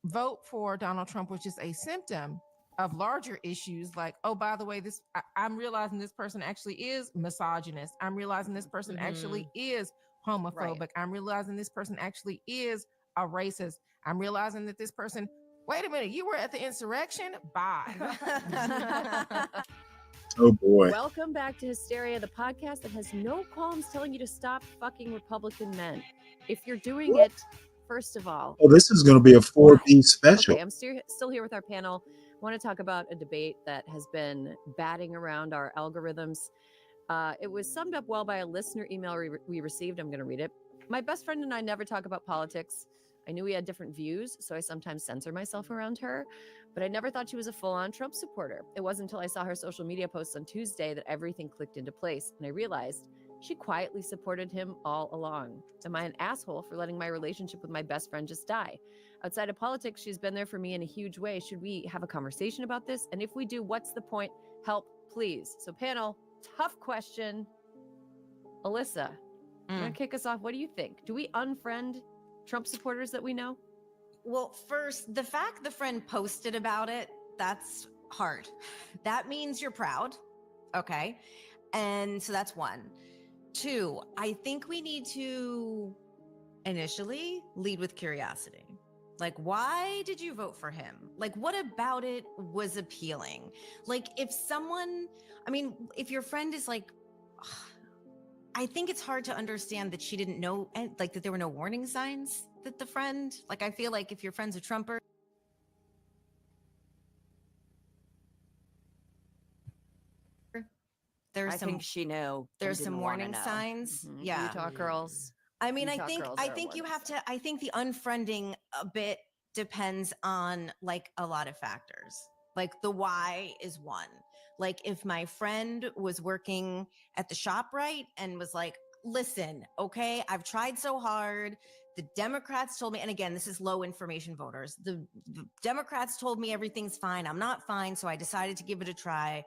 vote for Donald Trump was just a symptom of larger issues like, oh, by the way, I'm realizing this person actually is misogynist. I'm realizing this person actually is homophobic. Right. I'm realizing this person actually is a racist. I'm realizing that this person, wait a minute, you were at the insurrection? Bye. Oh boy. Welcome back to Hysteria, the podcast that has no qualms telling you to stop fucking Republican men. If you're doing it, first of all. Oh, this is going to be a 4B special. Okay, I'm still here with our panel. I want to talk about a debate that has been batting around our algorithms. It was summed up well by a listener email we received. I'm going to read it. My best friend and I never talk about politics. I knew we had different views, so I sometimes censor myself around her, but I never thought she was a full-on Trump supporter. It wasn't until I saw her social media posts on Tuesday that everything clicked into place, and I realized she quietly supported him all along. Am I an asshole for letting my relationship with my best friend just die? Outside of politics, she's been there for me in a huge way. Should we have a conversation about this? And if we do, what's the point? Help, please. So panel, tough question. Alyssa, you want to kick us off? What do you think? Do we unfriend Trump supporters that we know? Well, first, the fact the friend posted about it, that's hard. That means you're proud. Okay. And so that's one. Two, I think we need to initially lead with curiosity. Like, why did you vote for him? Like, what about it was appealing? Like, if your friend is like, I think it's hard to understand that she didn't know, like, that there were no warning signs that the friend, like, I feel like if your friend's a Trumper. I think she knew. There's some warning signs. Yeah. Utah girls. I mean, I think you have to, I think the unfriending a bit depends on like a lot of factors. Like the why is one. Like if my friend was working at the ShopRite and was like, listen, okay, I've tried so hard. The Democrats told me, and again, this is low information voters. The Democrats told me everything's fine. I'm not fine. So I decided to give it a try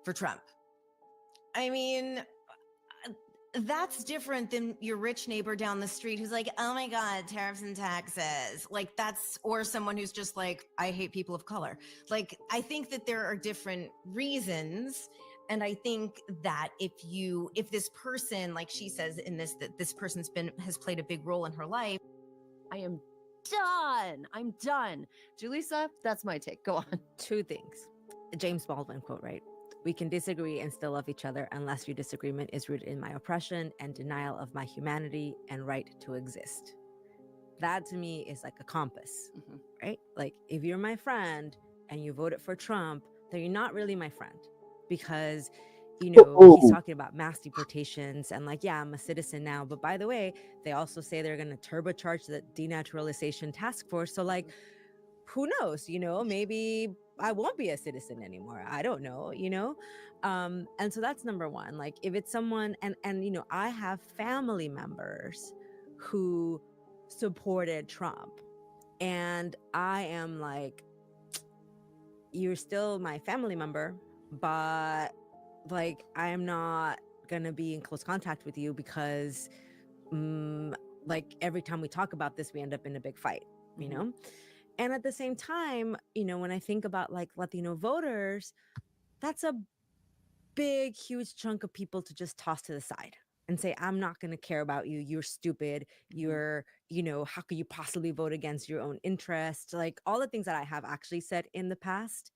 for Trump. I mean, that's different than your rich neighbor down the street who's like, oh my God, tariffs and taxes. Like that's, or someone who's just like, I hate people of color. Like, I think that there are different reasons. And I think that if this person, like she says in this, that this person's has played a big role in her life. I am done. I'm done. Julissa, that's my take. Go on. Two things. A James Baldwin quote, right? We can disagree and still love each other unless your disagreement is rooted in my oppression and denial of my humanity and right to exist. That to me is like a compass, right? Like if you're my friend and you voted for Trump, then you're not really my friend, because he's talking about mass deportations and like, yeah, I'm a citizen now. But by the way, they also say they're going to turbocharge the denaturalization task force. So like, who knows, maybe I won't be a citizen anymore. I don't know, and so that's number one. Like if it's someone, and I have family members who supported Trump, and I am like, you're still my family member, but like I am not gonna be in close contact with you because like every time we talk about this, we end up in a big fight, And at the same time, when I think about like Latino voters, that's a big, huge chunk of people to just toss to the side and say, I'm not going to care about you. You're stupid. You're, how could you possibly vote against your own interests? Like all the things that I have actually said in the past,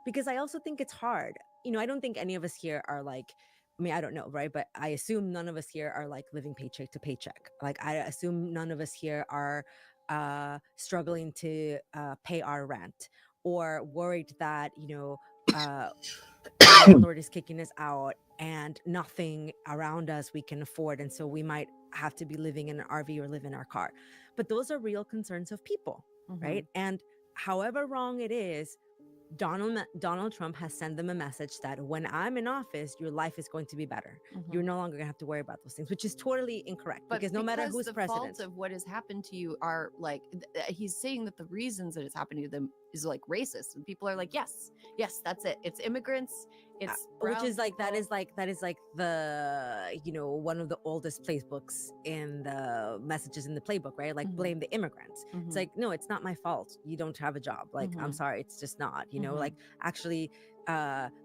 because I also think it's hard. I don't think any of us here are like, I don't know, right? But I assume none of us here are like living paycheck to paycheck. Like I assume none of us here are struggling to pay our rent, or worried that our landlord is kicking us out and nothing around us we can afford, and so we might have to be living in an RV or live in our car. But those are real concerns of people, right? And however wrong it is, Donald Trump has sent them a message that when I'm in office, your life is going to be better. You're no longer going to have to worry about those things, which is totally incorrect. But because no matter who's the president, fault of what has happened to you are like, he's saying that the reasons that it's happened to them is like racist, and people are like, yes, that's it. It's immigrants. It's which is like that is like the one of the oldest playbooks in the messages in the playbook, right? Like blame the immigrants. It's like, no, it's not my fault. You don't have a job. Like I'm sorry, it's just not. Like actually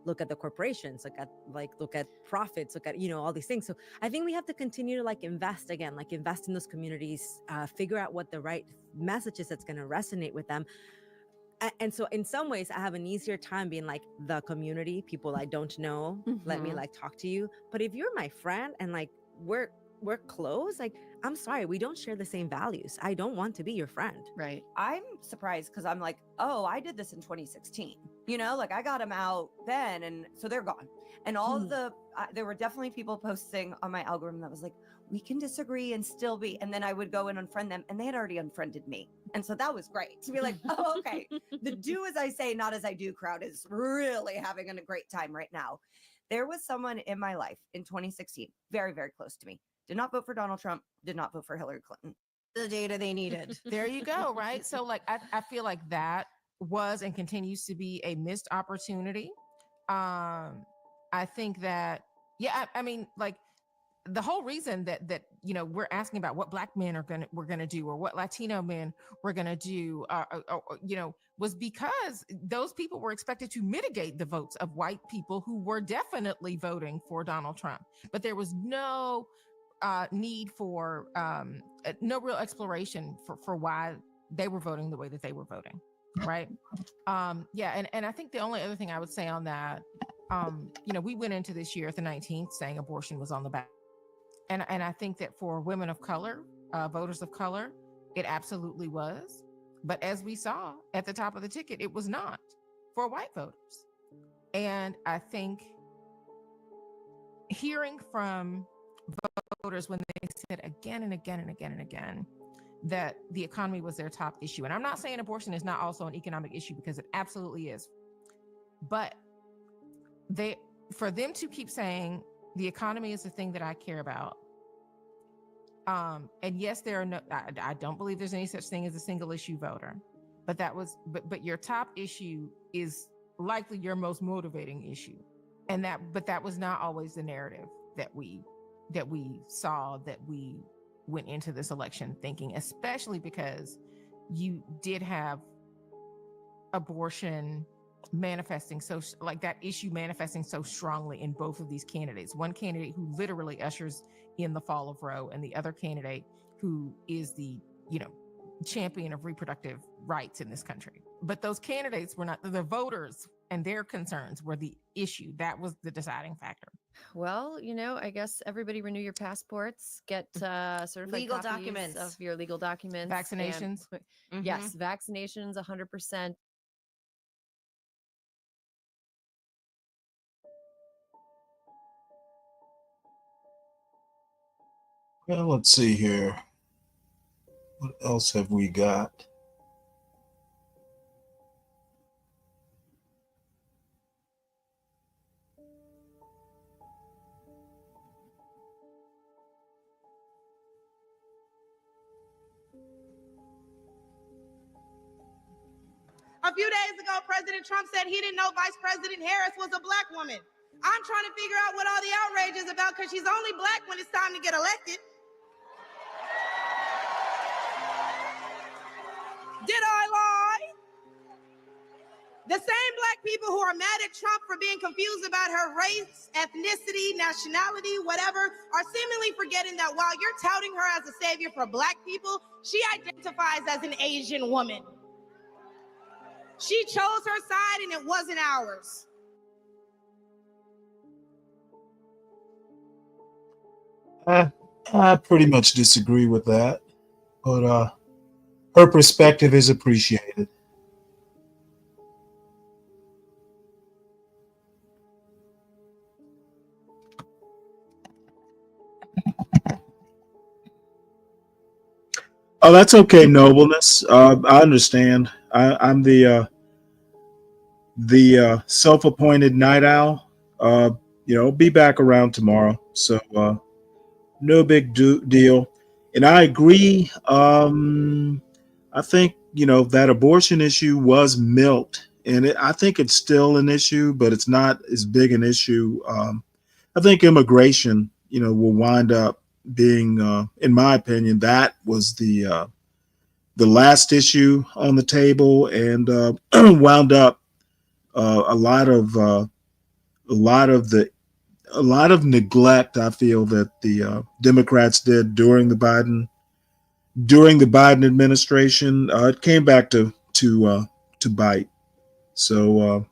look at the corporations, look at profits, look at all these things. So I think we have to continue to invest in those communities, figure out what the right message is that's going to resonate with them. And so in some ways I have an easier time being like, the community, people I don't know, let me talk to you. But if you're my friend and we're close, I'm sorry, we don't share the same values. I don't want to be your friend. Right. I'm surprised because I'm like, oh, I did this in 2016. I got them out then, and so they're gone. And all there were definitely people posting on my algorithm that was like, we can disagree and still be. And then I would go and unfriend them, and they had already unfriended me. And so that was great to be like, oh, okay. The do as I say, not as I do crowd is really having a great time right now. There was someone in my life in 2016, very, very close to me. Did not vote for Donald Trump, did not vote for Hillary Clinton. The data they needed. There you go, right? So I feel like that was and continues to be a missed opportunity. I think that, I mean, the whole reason that we're asking about what Black men we're gonna do, or what Latino men we're gonna do, was because those people were expected to mitigate the votes of white people who were definitely voting for Donald Trump. But there was no need for no real exploration for why they were voting the way that they were voting, right? And I think the only other thing I would say on that, we went into this year at the 19th saying abortion was on the ballot. And I think that for women of color, voters of color, it absolutely was. But as we saw at the top of the ticket, it was not for white voters. And I think hearing from voters when they said again and again and again and again that the economy was their top issue. And I'm not saying abortion is not also an economic issue, because it absolutely is. But for them to keep saying the economy is the thing that I care about. And yes, there are I don't believe there's any such thing as a single issue voter, but your top issue is likely your most motivating issue. But that was not always the narrative that we saw, that we went into this election thinking, especially because you did have abortion manifesting like that issue manifesting so strongly in both of these candidates. One candidate who literally ushers in the fall of Roe, and the other candidate who is the, champion of reproductive rights in this country. But those candidates were not, the voters and their concerns were the issue. That was the deciding factor. Well, I guess everybody renew your passports, get certified Legal copies documents of your legal documents. Vaccinations. And, yes, vaccinations 100%. Well, let's see here. What else have we got? A few days ago, President Trump said he didn't know Vice President Harris was a black woman. I'm trying to figure out what all the outrage is about because she's only black when it's time to get elected. Did I lie? The same black people who are mad at Trump for being confused about her race, ethnicity, nationality, whatever, are seemingly forgetting that while you're touting her as a savior for black people, she identifies as an Asian woman. She chose her side and it wasn't ours. I pretty much disagree with that, but her perspective is appreciated. Oh, that's okay, nobleness. I understand. I'm the self-appointed night owl. Be back around tomorrow. So no big deal. And I agree. I think that abortion issue was milked, and I think it's still an issue, but it's not as big an issue. I think immigration, will wind up being, in my opinion, that was the last issue on the table, and wound up a lot of neglect. I feel that the Democrats did during the Biden administration. It came back to bite. So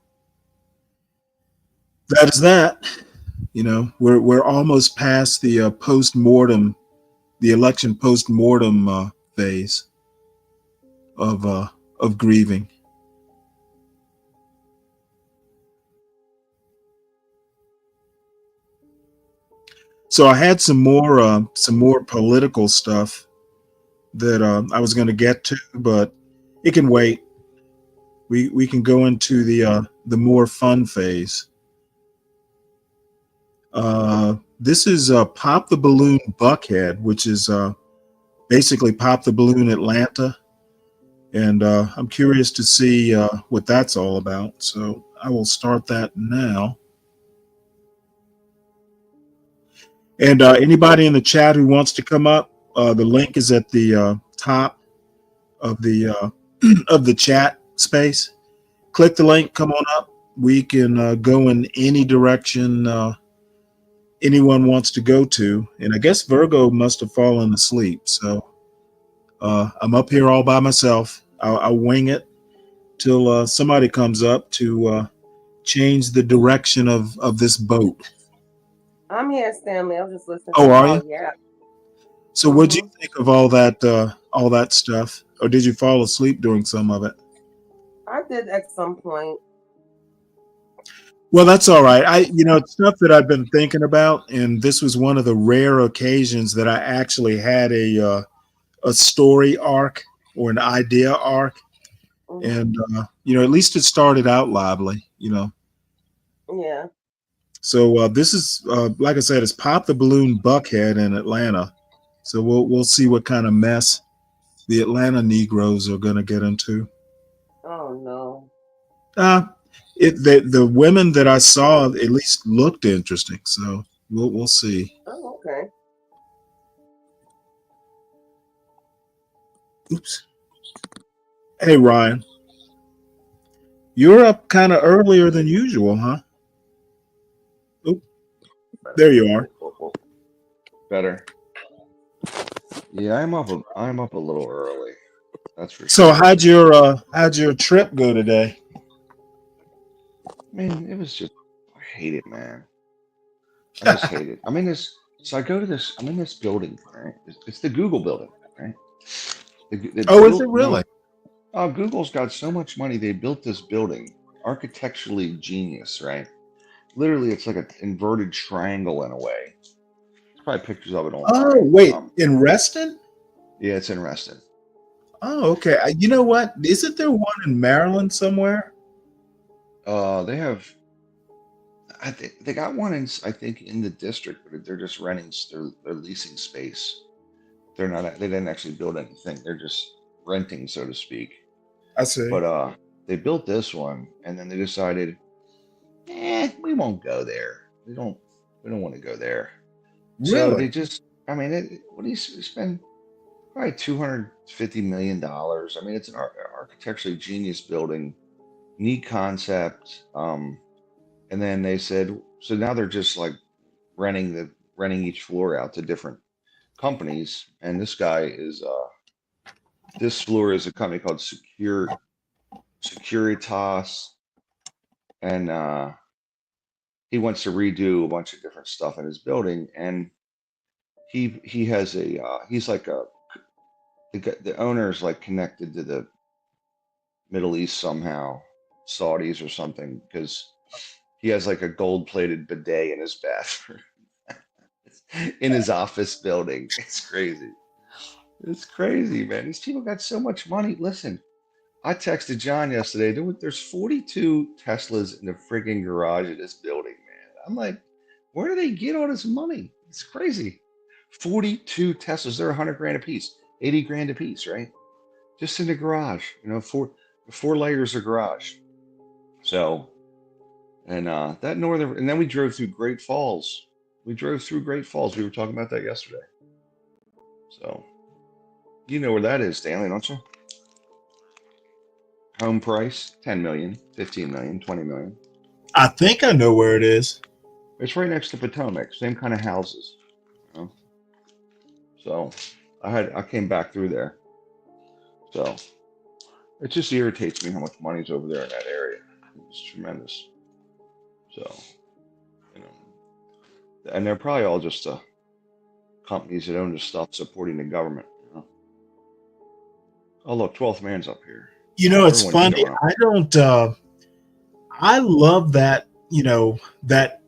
that is that. We're almost past the the election post-mortem phase of grieving. So I had some more political stuff that I was going to get to, but it can wait. We can go into the more fun phase. This is Pop the Balloon Buckhead, which is basically Pop the Balloon Atlanta, and I'm curious to see what that's all about. So I will start that now. And anybody in the chat who wants to come up, the link is at the top of the of the chat space. Click the link, come on up. We can go in any direction anyone wants to go to. And I guess Virgo must have fallen asleep. So I'm up here all by myself. I'll wing it till somebody comes up to change the direction of this boat. I'm here, Stanley. I'm just listening. Oh, are you? Yeah. So what'd you think of all that stuff? Or did you fall asleep during some of it? I did at some point. Well, that's all right. It's stuff that I've been thinking about, and this was one of the rare occasions that I actually had a story arc or an idea arc. And at least it started out lively, Yeah. So this is like I said, it's Pop the Balloon Buckhead in Atlanta. So we'll see what kind of mess the Atlanta Negroes are going to get into. Oh no. The women that I saw at least looked interesting. So we'll see. Oh, okay. Oops. Hey Ryan. You're up kind of earlier than usual, huh? Oop, there you are. Better. Yeah, I'm up a little early. That's for So sure. how'd your trip go today? I mean, it was just I hate it, man. I just hate it. I'm in this. So I'm in this building, right? It's the Google building, right? It's Oh, is it built really? no. Google's got so much money. They built this building, architecturally genius, right? Literally, it's like an inverted triangle in a way. There's probably pictures of it Oh, online. wait, in Reston? Yeah, it's in Reston. Oh, okay. You know what? Isn't there one in Maryland somewhere? They have. I think they got one in. I think in the district, but they're just renting. They're leasing space. They're not. They didn't actually build anything. They're just renting, so to speak. I see. But they built this one, and then they decided, we won't go there. We don't want to go there. So they Really? just. I mean, what do you spend? Probably $250 million. I mean, it's an architecturally genius building, neat concept. And then they said, so now they're just like renting each floor out to different companies. And this guy is this floor is a company called Securitas, and he wants to redo a bunch of different stuff in his building. And he has he's like the owner is like connected to the Middle East somehow, Saudis or something, because he has like a gold-plated bidet in his bathroom, in his office building. It's crazy. It's crazy, man. These people got so much money. Listen, I texted John yesterday. There's 42 Teslas in the frigging garage of this building, man. I'm like, where do they get all this money? It's crazy. 42 Teslas. They're 100 grand a piece, 80 grand a piece, right? Just in the garage. Four layers of garage. So, and that northern, and then we drove through Great Falls. We drove through Great Falls. We were talking about that yesterday. So, you know where that is, Stanley, don't you? Home price, 10 million, 15 million, 20 million. I think I know where it is. It's right next to Potomac, same kind of houses. You know? So, I came back through there. So, it just irritates me how much money's over there in that area. It's tremendous. So, you know, and they're probably all just companies that own the stuff supporting the government. You know? Oh, look, 12th man's up here. You know, it's Everyone's funny. showing up. I don't. I love that. That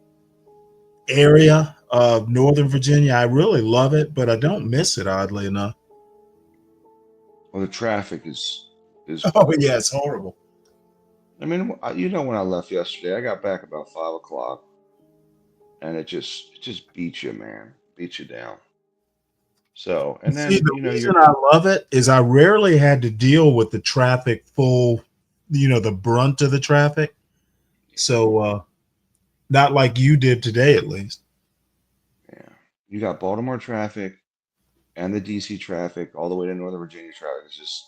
area of Northern Virginia. I really love it, but I don't miss it. Oddly enough. Well, the traffic is. Oh yeah, it's horrible. I mean, when I left yesterday, I got back about 5 o'clock, and it just beats you, man, beats you down. So, and See, then the reason I love it is I rarely had to deal with the traffic full, the brunt of the traffic. So, not like you did today, at least. Yeah, you got Baltimore traffic and the DC traffic all the way to Northern Virginia traffic. It's just,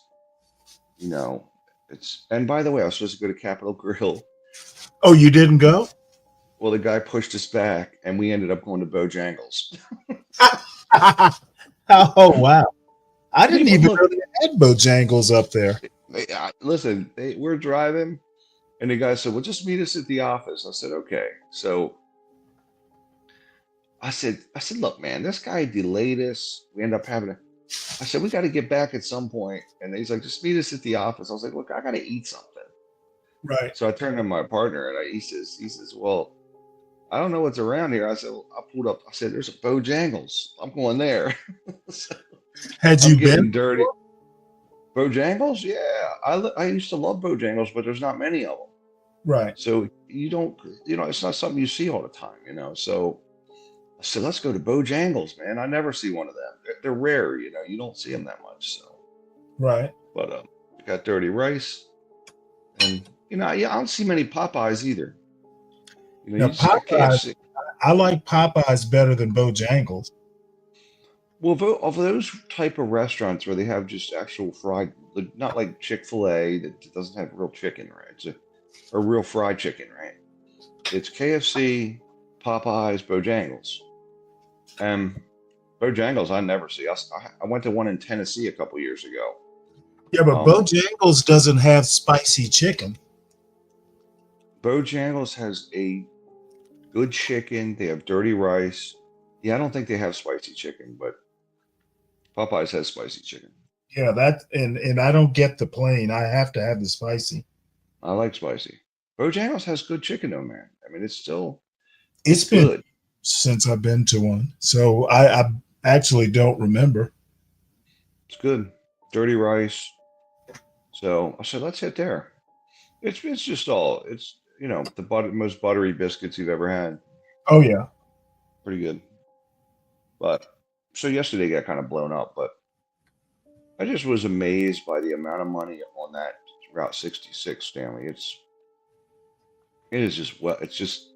it's. And by the way, I was supposed to go to Capitol Grill. Oh, you didn't go? Well, the guy pushed us back, and we ended up going to Bojangles. Oh wow! I didn't People even look- know they had Bojangles up there. Listen, we're driving, and the guy said, "Well, just meet us at the office." I said, "Okay." So I said, "Look, man, this guy delayed us. We end up having to." I said, "We got to get back at some point." And he's like, "Just meet us at the office." I was like, "Look, I got to eat something." Right. So I turned to my partner, and he says, "Well, I don't know what's around here." I said, well, I pulled up. I said, "There's a Bojangles. I'm going there." So Had I'm you getting been dirty. Bojangles? Yeah, I used to love Bojangles, but there's not many of them. Right. So you don't, it's not something you see all the time. So I said, let's go to Bojangles, man. I never see one of them. They're rare, you don't see them that much. So, right? But we got dirty rice, and I don't see many Popeyes either. Now, You see a Popeyes, KFC. I like Popeyes better than Bojangles. Well, of those type of restaurants where they have just actual fried, not like Chick-fil-A that doesn't have real chicken, right? are real fried chicken, right? It's KFC, Popeyes, Bojangles. Bojangles I never see. I went to one in Tennessee a couple years ago. Yeah, but Bojangles doesn't have spicy chicken. Bojangles has a good chicken. They have dirty rice. Yeah, I don't think they have spicy chicken, but Popeyes has spicy chicken. Yeah, that and I don't get the plain. I have to have the spicy. I like spicy. Bojangles has good chicken though, man. I mean, it's been good. Since I've been to one, so I actually don't remember. It's good. Dirty rice. So I said, let's hit there. It's just all it's the most buttery biscuits you've ever had. Oh yeah, pretty good. But so yesterday got kind of blown up, but I just was amazed by the amount of money on that Route 66, Stanley. It is just it's just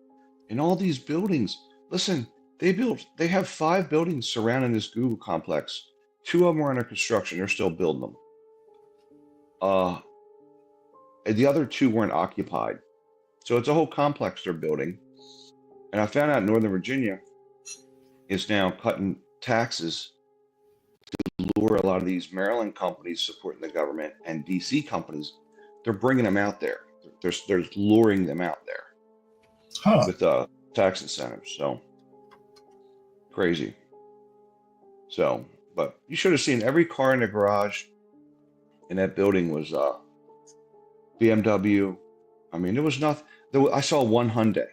in all these buildings. Listen, they have 5 buildings surrounding this Google complex. 2 of them are under construction. They're still building them. And the other 2 weren't occupied. So it's a whole complex they're building. And I found out Northern Virginia is now cutting taxes to lure a lot of these Maryland companies supporting the government and DC companies. They're bringing them out there. They're luring them out there with tax incentives. So crazy. So, but you should have seen every car in the garage in that building was BMW. I mean, there was nothing. I saw one Hyundai.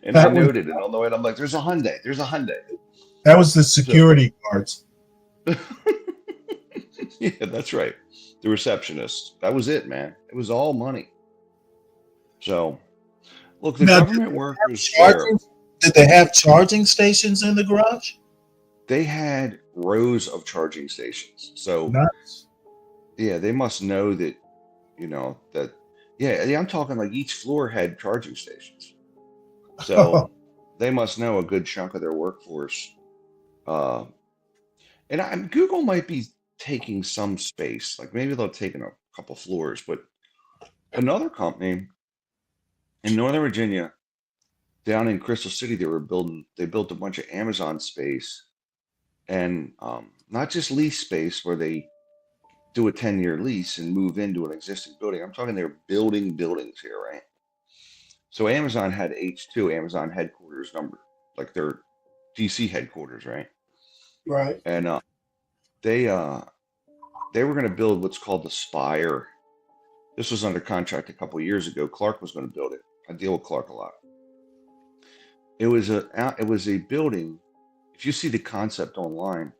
And I noted it on the way. I'm like, there's a Hyundai. There's a Hyundai. That was the security guards. Yeah, that's right. The receptionist. That was it, man. It was all money. So, look, the government workers. Did they have charging stations in the garage? They had rows of charging stations. So, nice. Yeah, they must know that, that. Yeah, I'm talking like each floor had charging stations. So they must know a good chunk of their workforce. And Google might be taking some space, like maybe they'll take a couple floors, but another company in Northern Virginia, down in Crystal City, they built a bunch of Amazon space, and not just lease space where they do a 10-year lease and move into an existing building. I'm talking they're building buildings here, right? So Amazon had H2, Amazon headquarters number, like their DC headquarters, right? Right. And they were going to build what's called the Spire. This was under contract a couple of years ago. Clark was going to build it. I deal with Clark a lot. It was a building. If you see the concept online,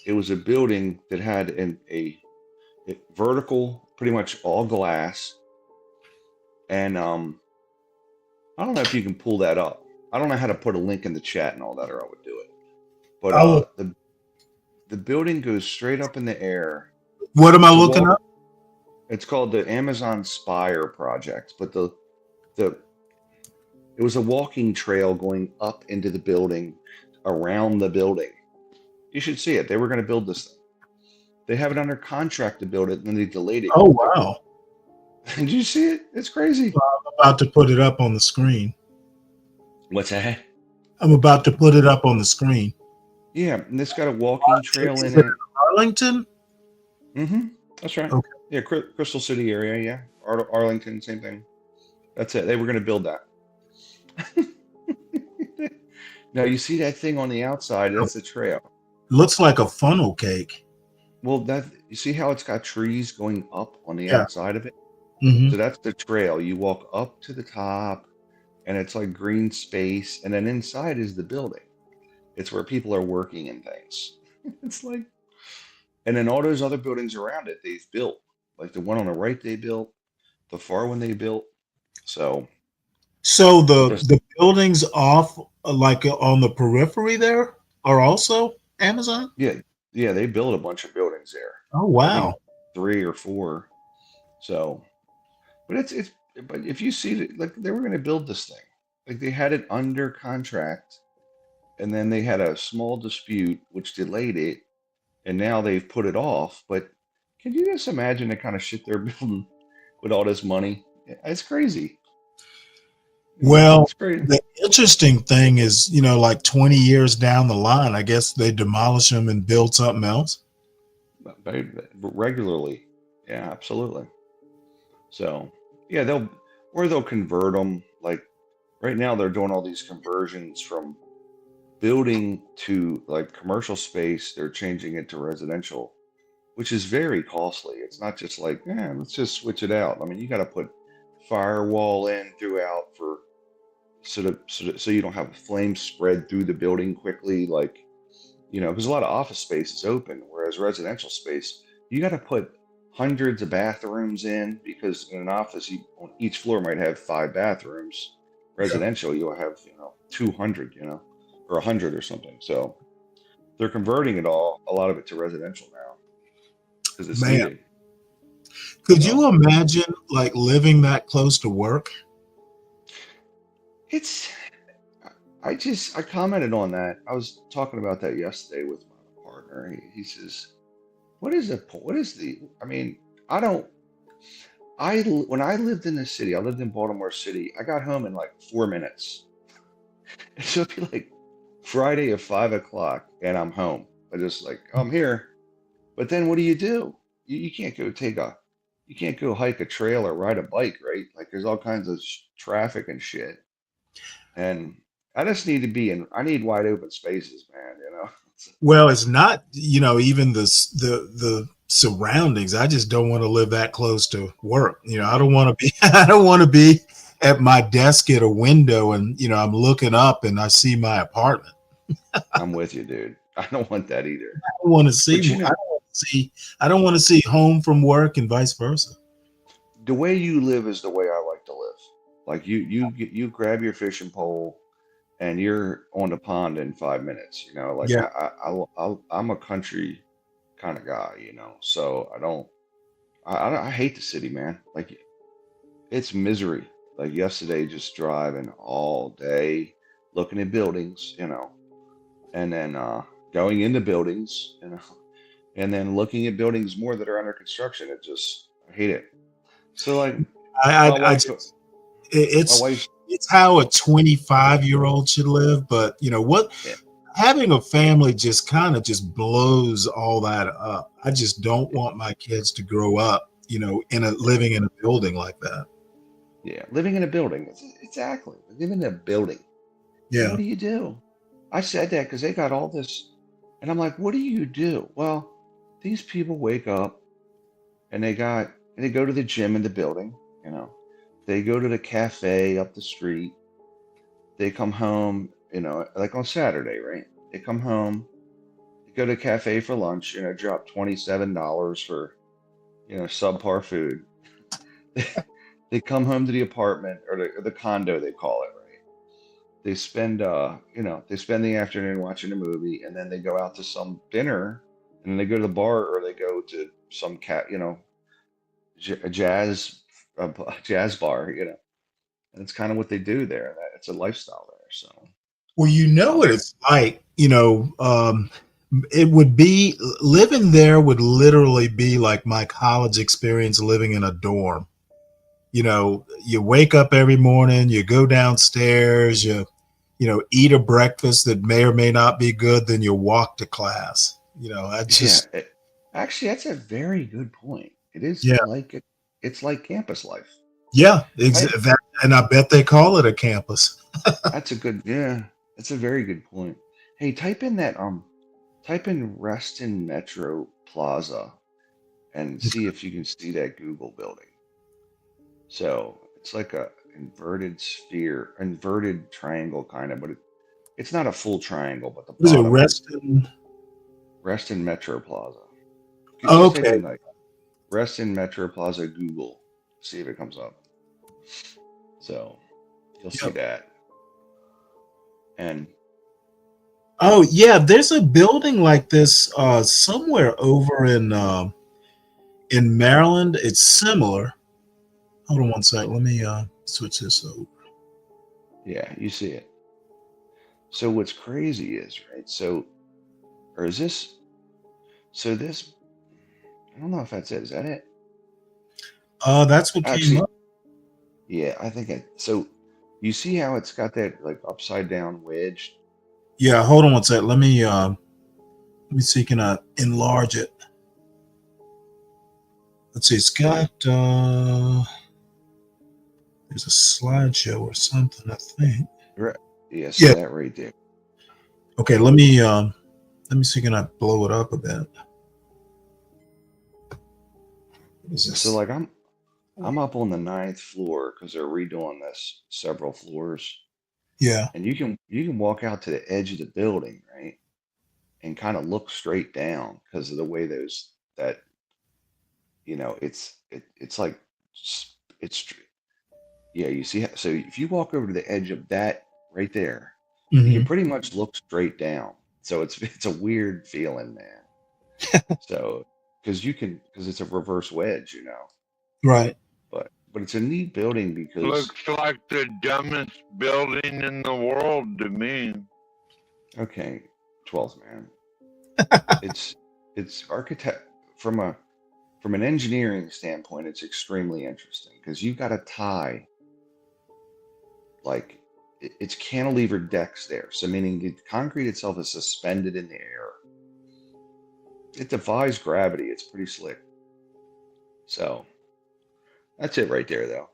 it was a building that had a vertical, pretty much all glass, and I don't know if you can pull that up. I don't know how to put a link in the chat and all that, or I would do it. But the building goes straight up in the air. What am I looking up? It's called the Amazon Spire Project, but it was a walking trail going up into the building, around the building. You should see it. They were going to build this thing. They have it under contract to build it, and then they delayed it. Oh, wow. Did you see it? It's crazy. I'm about to put it up on the screen. What's that? I'm about to put it up on the screen. Yeah, and it's got a walking trail in it. Arlington? Mm-hmm. That's right. Okay. Yeah, Crystal City area, yeah. Arlington, same thing. That's it. They were going to build that. Now, you see that thing on the outside? That's the trail. Looks like a funnel cake. Well, you see how it's got trees going up on the outside of it? Mm-hmm. So that's the trail. You walk up to the top, and it's like green space, and then inside is the building. It's where people are working and things. It's like, and then all those other buildings around it, they've built. Like the one on the right, they built. The far one, they built. So the buildings off, like on the periphery there, are also Amazon? Yeah, they built a bunch of buildings there. Oh, wow. 3 or 4. So, but but if you see it, like they were going to build this thing, like they had it under contract, and then they had a small dispute which delayed it, and now they've put it off. But can you just imagine the kind of shit they're building with all this money. It's crazy. Well, It's crazy. the interesting thing is, like 20 years down the line, I guess they demolish them and build something else. Regularly. Yeah, absolutely. So yeah, they'll convert them. Like right now, they're doing all these conversions from building to like commercial space. They're changing it to residential, which is very costly. It's not just like, let's just switch it out. I mean, you got to put firewall in throughout so you don't have flames spread through the building quickly. Like, because a lot of office space is open, whereas residential space, you got to put hundreds of bathrooms in, because in an office, on each floor might have 5 bathrooms. Residential, you'll have 200, or 100 or something. So they're converting a lot of it to residential now because it's needed. Could you imagine like living that close to work? I commented on that. I was talking about that yesterday with my partner. He says, I mean, when I lived in the city, I lived in Baltimore City, I got home in like 4 minutes. So it'd be like Friday at 5 o'clock and I'm home. I just like, I'm here. But then what do? You can't you can't go hike a trail or ride a bike, right? Like there's all kinds of traffic and shit. And I just need I need wide open spaces, man, Well, it's not, even the surroundings. I just don't want to live that close to work. I don't want to be at my desk at a window and, I'm looking up and I see my apartment. I'm with you, dude. I don't want that either. I don't want to see home from work and vice versa. The way you live is the way I like to live. Like you grab your fishing pole and you're on the pond in 5 minutes, like Yeah. I'm a country kind of guy, so I hate the city, man. Like it's misery. Like yesterday, just driving all day, looking at buildings, and then going into buildings, and then looking at buildings more that are under construction. I hate it. So like, it's how a 25-year-old should live. But having a family just blows all that up. I just don't want my kids to grow up, living in a building like that. Yeah, living in a building. Exactly. Living in a building. Yeah. What do you do? I said that because they got all this, and I'm like, what do you do? Well, these people wake up and they go to the gym in the building, they go to the cafe up the street, they come home, like on Saturday, right? They come home, they go to the cafe for lunch, drop $27 for, subpar food. They come home to the apartment or the condo, they call it, right? They spend, they spend the afternoon watching a movie, and then they go out to some dinner, and then they go to the bar or they go to some a jazz bar, and it's kind of what they do there. It's a lifestyle there. So, well, what it's like, it would be living there would literally be like my college experience living in a dorm. You wake up every morning, you go downstairs, you eat a breakfast that may or may not be good, then you walk to class. Actually, that's a very good point. It is it's like campus life. Yeah, exactly. And I bet they call it a campus. That's a very good point. Hey, type in Reston Metro Plaza and see if you can see that Google building. So it's like a inverted triangle kind of, but it's not a full triangle, but Is it Reston Metro Plaza. Okay. Reston Metro Plaza Google. See if it comes up. So you'll see that. And oh yeah, there's a building like this somewhere over in Maryland. It's similar. Hold on one sec. Let me switch this over. Yeah, you see it. So what's crazy is, right? So this, I don't know if that's it. Is that it? That's what came Actually, up. yeah, I think so. You see how it's got that like upside down wedge? Yeah, hold on one sec. Let me see, can I enlarge it? Let's see, it's got there's a slideshow or something, I think. Right. Yeah, see that right there. Okay, let me see, can I blow it up a bit? What is this? So like I'm up on the 9th floor because they're redoing this several floors. Yeah. And you can walk out to the edge of the building, right? And kind of look straight down because of the way that it's like it's yeah, you see so if you walk over to the edge of that right there, you can Mhm. pretty much look straight down. So it's a weird feeling, man. So because it's a reverse wedge, Right. but it's a neat building because Looks like the dumbest building in the world to me. okay, 12th man. it's architect from an engineering standpoint, it's extremely interesting because you've got to tie like it's cantilever decks there. So meaning the concrete itself is suspended in the air. It defies gravity. It's pretty slick. So that's it right there, though.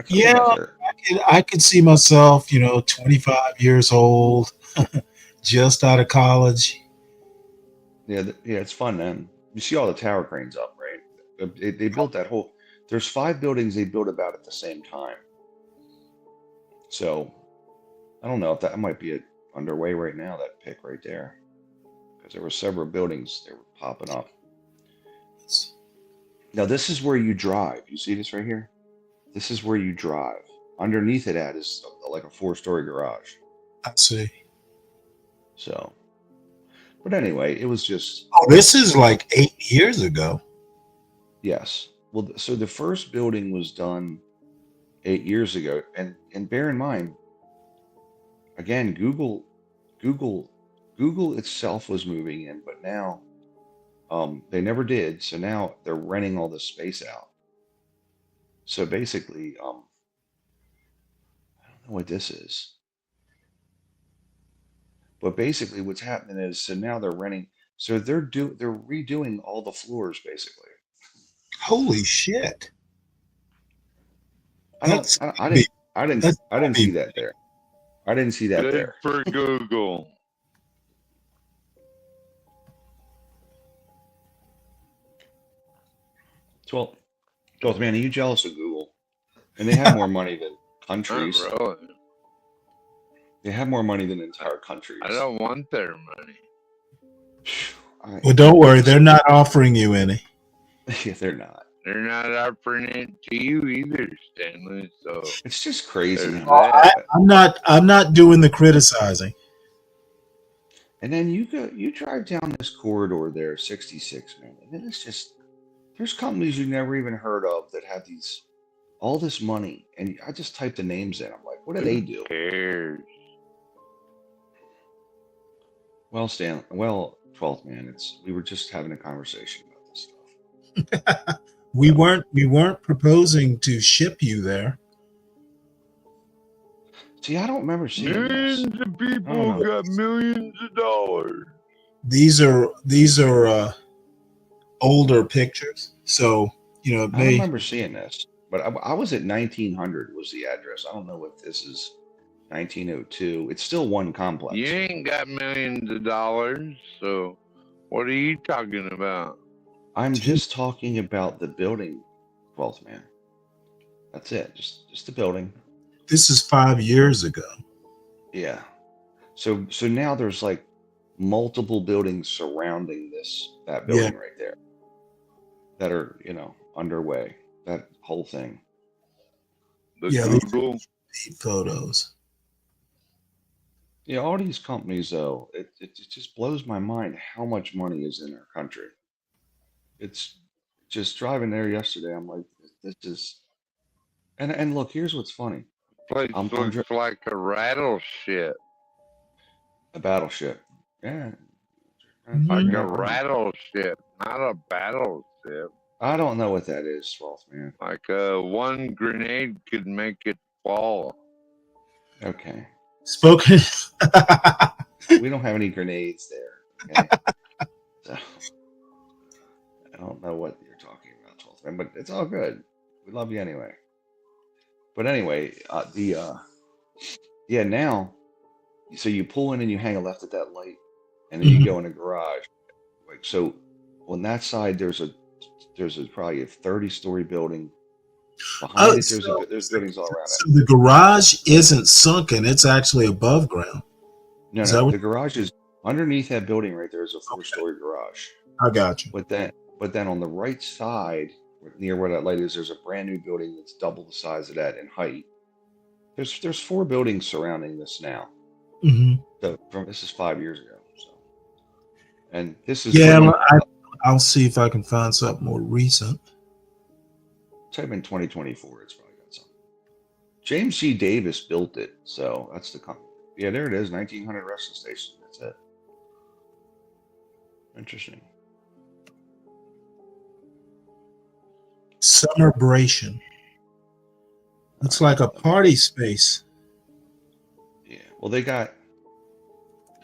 Yeah, I could see myself, 25 years old, just out of college. Yeah, it's fun, man. You see all the tower cranes up, right? They built that whole. There's 5 buildings they built about at the same time. So I don't know if that might be underway right now. That pick right there, because there were several buildings that were popping up. Now this is where you drive. You see this right here? This is where you drive. Underneath it is like a 4-story garage. I see. So, but anyway, it was just. Oh, this is like 8 years ago. Yes. Well, so the first building was done 8 years ago, and bear in mind, again, Google itself was moving in, but now they never did. So now they're renting all this space out. So basically, I don't know what this is, but basically what's happening is so now they're renting. So they're redoing all the floors basically. Holy shit! I didn't see that there. I didn't see that Good there. for Google. Well, man, are you jealous of Google? And they have more money than countries. Not really. They have more money than entire countries. I don't want their money. Well, don't worry, they're not offering you any. Yeah, they're not. They're not offering it to you either, Stanley. So it's just crazy. I'm not doing the criticizing. And then you drive down this corridor there, 66, man. And it's just there's companies you never even heard of that have all this money. And I just typed the names in. I'm like, what do they do? Who cares? Well, 12th man, we were just having a conversation about this stuff. We weren't proposing to ship you there. See, I don't remember seeing millions of people got millions of dollars. These are older pictures, so I don't remember seeing this, but I was at 1900 was the address. I don't know if this is 1902. It's still one complex. You ain't got millions of dollars, so what are you talking about? I'm just talking about the building, 12th man. That's it. Just the building. This is 5 years ago. Yeah. So now there's like multiple buildings surrounding that building right there that are, underway. That whole thing. Google photos. Yeah, all these companies though, it just blows my mind how much money is in our country. It's just driving there yesterday. I'm like, this is, and look, here's what's funny. Place looks like a rattleship. A battleship. Yeah. Like a rattleship, not a battleship. I don't know what that is, Sloth Man. Like one grenade could make it fall. Okay. Spoken. We don't have any grenades there. Okay. So I don't know what you're talking about, Sloth Man, but it's all good. We love you anyway. But anyway, yeah, now, so you pull in and you hang a left at that light, and then you go in a garage. Like, so on that side, there's probably a 30-story building. Behind it, there's buildings all around it. So the garage isn't sunken; it's actually above ground. No, Is no, that what- the garage is underneath that building right there is a 4-story garage. I got you. But then on the right side, near where that light is, there's a brand new building that's double the size of that in height. There's 4 buildings surrounding this now. Mm-hmm. So this is 5 years ago. So, and this is I'll see if I can find something more recent. type in 2024. It's probably got something. James G. Davis built it, so that's the company. Yeah, there it is, 1900 Wrestling Station. That's it. Interesting. Summerbration. Looks like a party space. Yeah. Well, they got.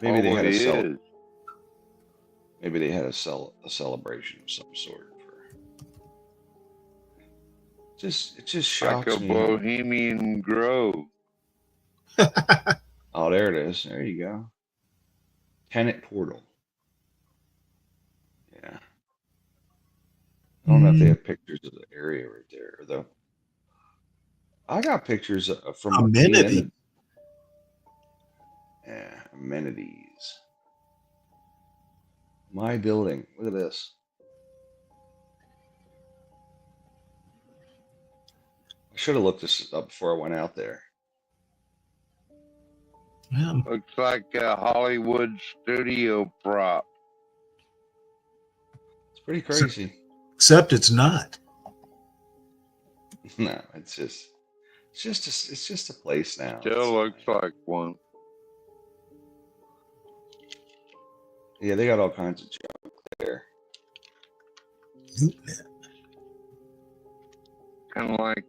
Maybe they had a celebration of some sort. It just shocks like a me. Bohemian Grove. Oh, there it is. There you go. Tenant portal. Yeah. I don't know if they have pictures of the area right there, though. I got pictures from amenity. Yeah, amenities. My building. Look at this. I should have looked this up before I went out there. Yeah. Looks like a Hollywood studio prop. It's pretty crazy. Except it's not. No, it's just a place now. Still looks like one. Yeah, they got all kinds of junk there. Kind of like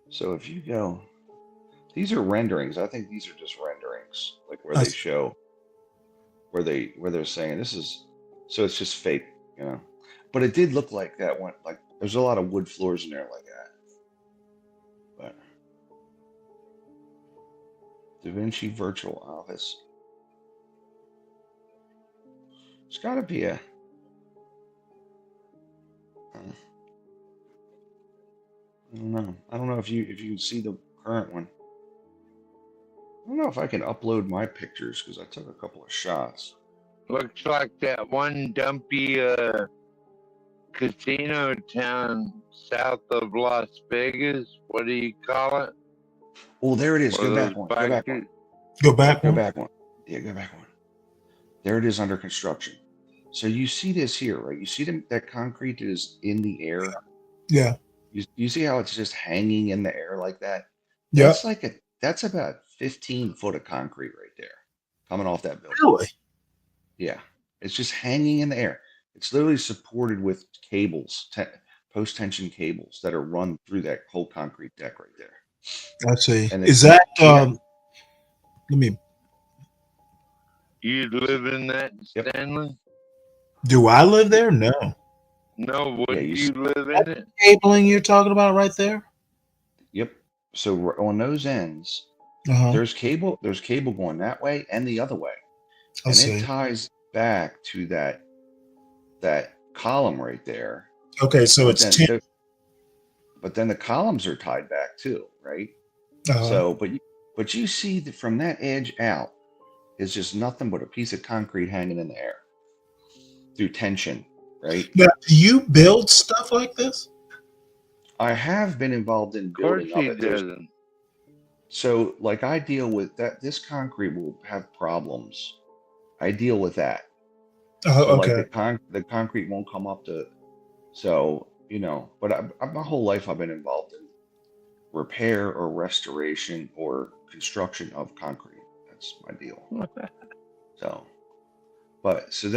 So if you go, these are renderings. I think these are just renderings, like where they show, where they're saying this is, so it's just fake, you know. But it did look like that one. Like there's a lot of wood floors in there like that. But Da Vinci Virtual Office. It's got to be a. I don't know. I don't know if you see the current one. I don't know if I can upload my pictures because I took a couple of shots. looks like that one dumpy casino town south of Las Vegas. What do you call it? Oh, there it is. One Go of back those one. Go back one. Go back Go one. back one. Yeah, go back one. There it is under construction. So you see this here, right? You see that concrete is in the air. Yeah. You see how it's just hanging in the air like that? Yeah. That's about 15 foot of concrete right there coming off that building. Really? Yeah. It's just hanging in the air. It's literally supported with cables, post-tension cables that are run through that whole concrete deck right there. I see. And Is that let me You live in that, Stanley? do I live there? No. No, would Yeah, you live in it? Cabling you're talking about right there? Yep. So on those ends, Uh-huh. there's cable going that way and the other way. I And see. it ties back to that column right there. Okay, so it's 10. But then the columns are tied back too, right? Uh-huh. So, but you see that from that edge out is just nothing but a piece of concrete hanging in the air through tension, right? Now, do you build stuff like this? I have been involved in Of course building he of it. doesn't. So, like, I deal with that. This concrete will have problems. I deal with that. So, Okay. like the concrete won't come up to. So, you know, but my whole life I've been involved in repair or restoration or construction of concrete. That's my deal. So, but so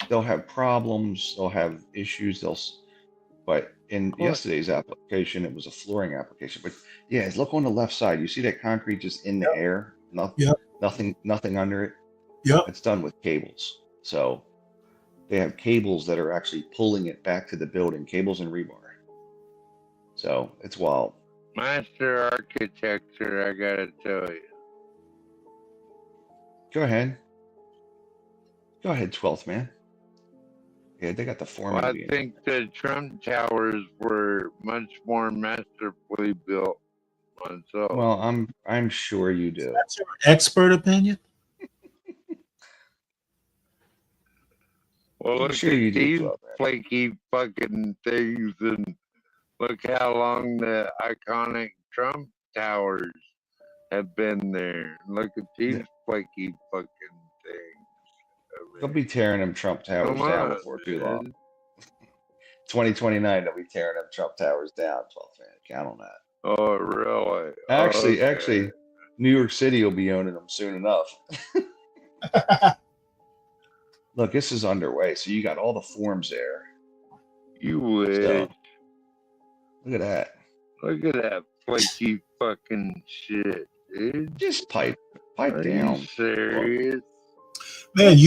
they'll have problems, they'll have issues, but in yesterday's application, it was a flooring application. But yeah, look on the left side. You see that concrete just in the air? Nothing under it. Yep. It's done with cables. So they have cables that are actually pulling it back to the building, cables and rebar. So it's wild. Master architecture, I gotta tell you. Go ahead. Go ahead, 12th man. Yeah, they got the foreman. Well, I think the Trump towers were much more masterfully built myself. Well, I'm sure you do. That's your expert opinion. Well, look sure at you do, these 12, flaky fucking things, and look how long the iconic Trump towers have been there. Look at these flaky fucking things. They'll be tearing them Trump towers Come down on, before too man. long. 2029, they'll be tearing them Trump towers down. 12th man, count on that. Oh, really? Actually, New York City will be owning them soon enough. Look, this is underway, so you got all the forms there. You would. So, look at that. Look at that flaky fucking shit, dude. Just pipe Are down. you serious? Man,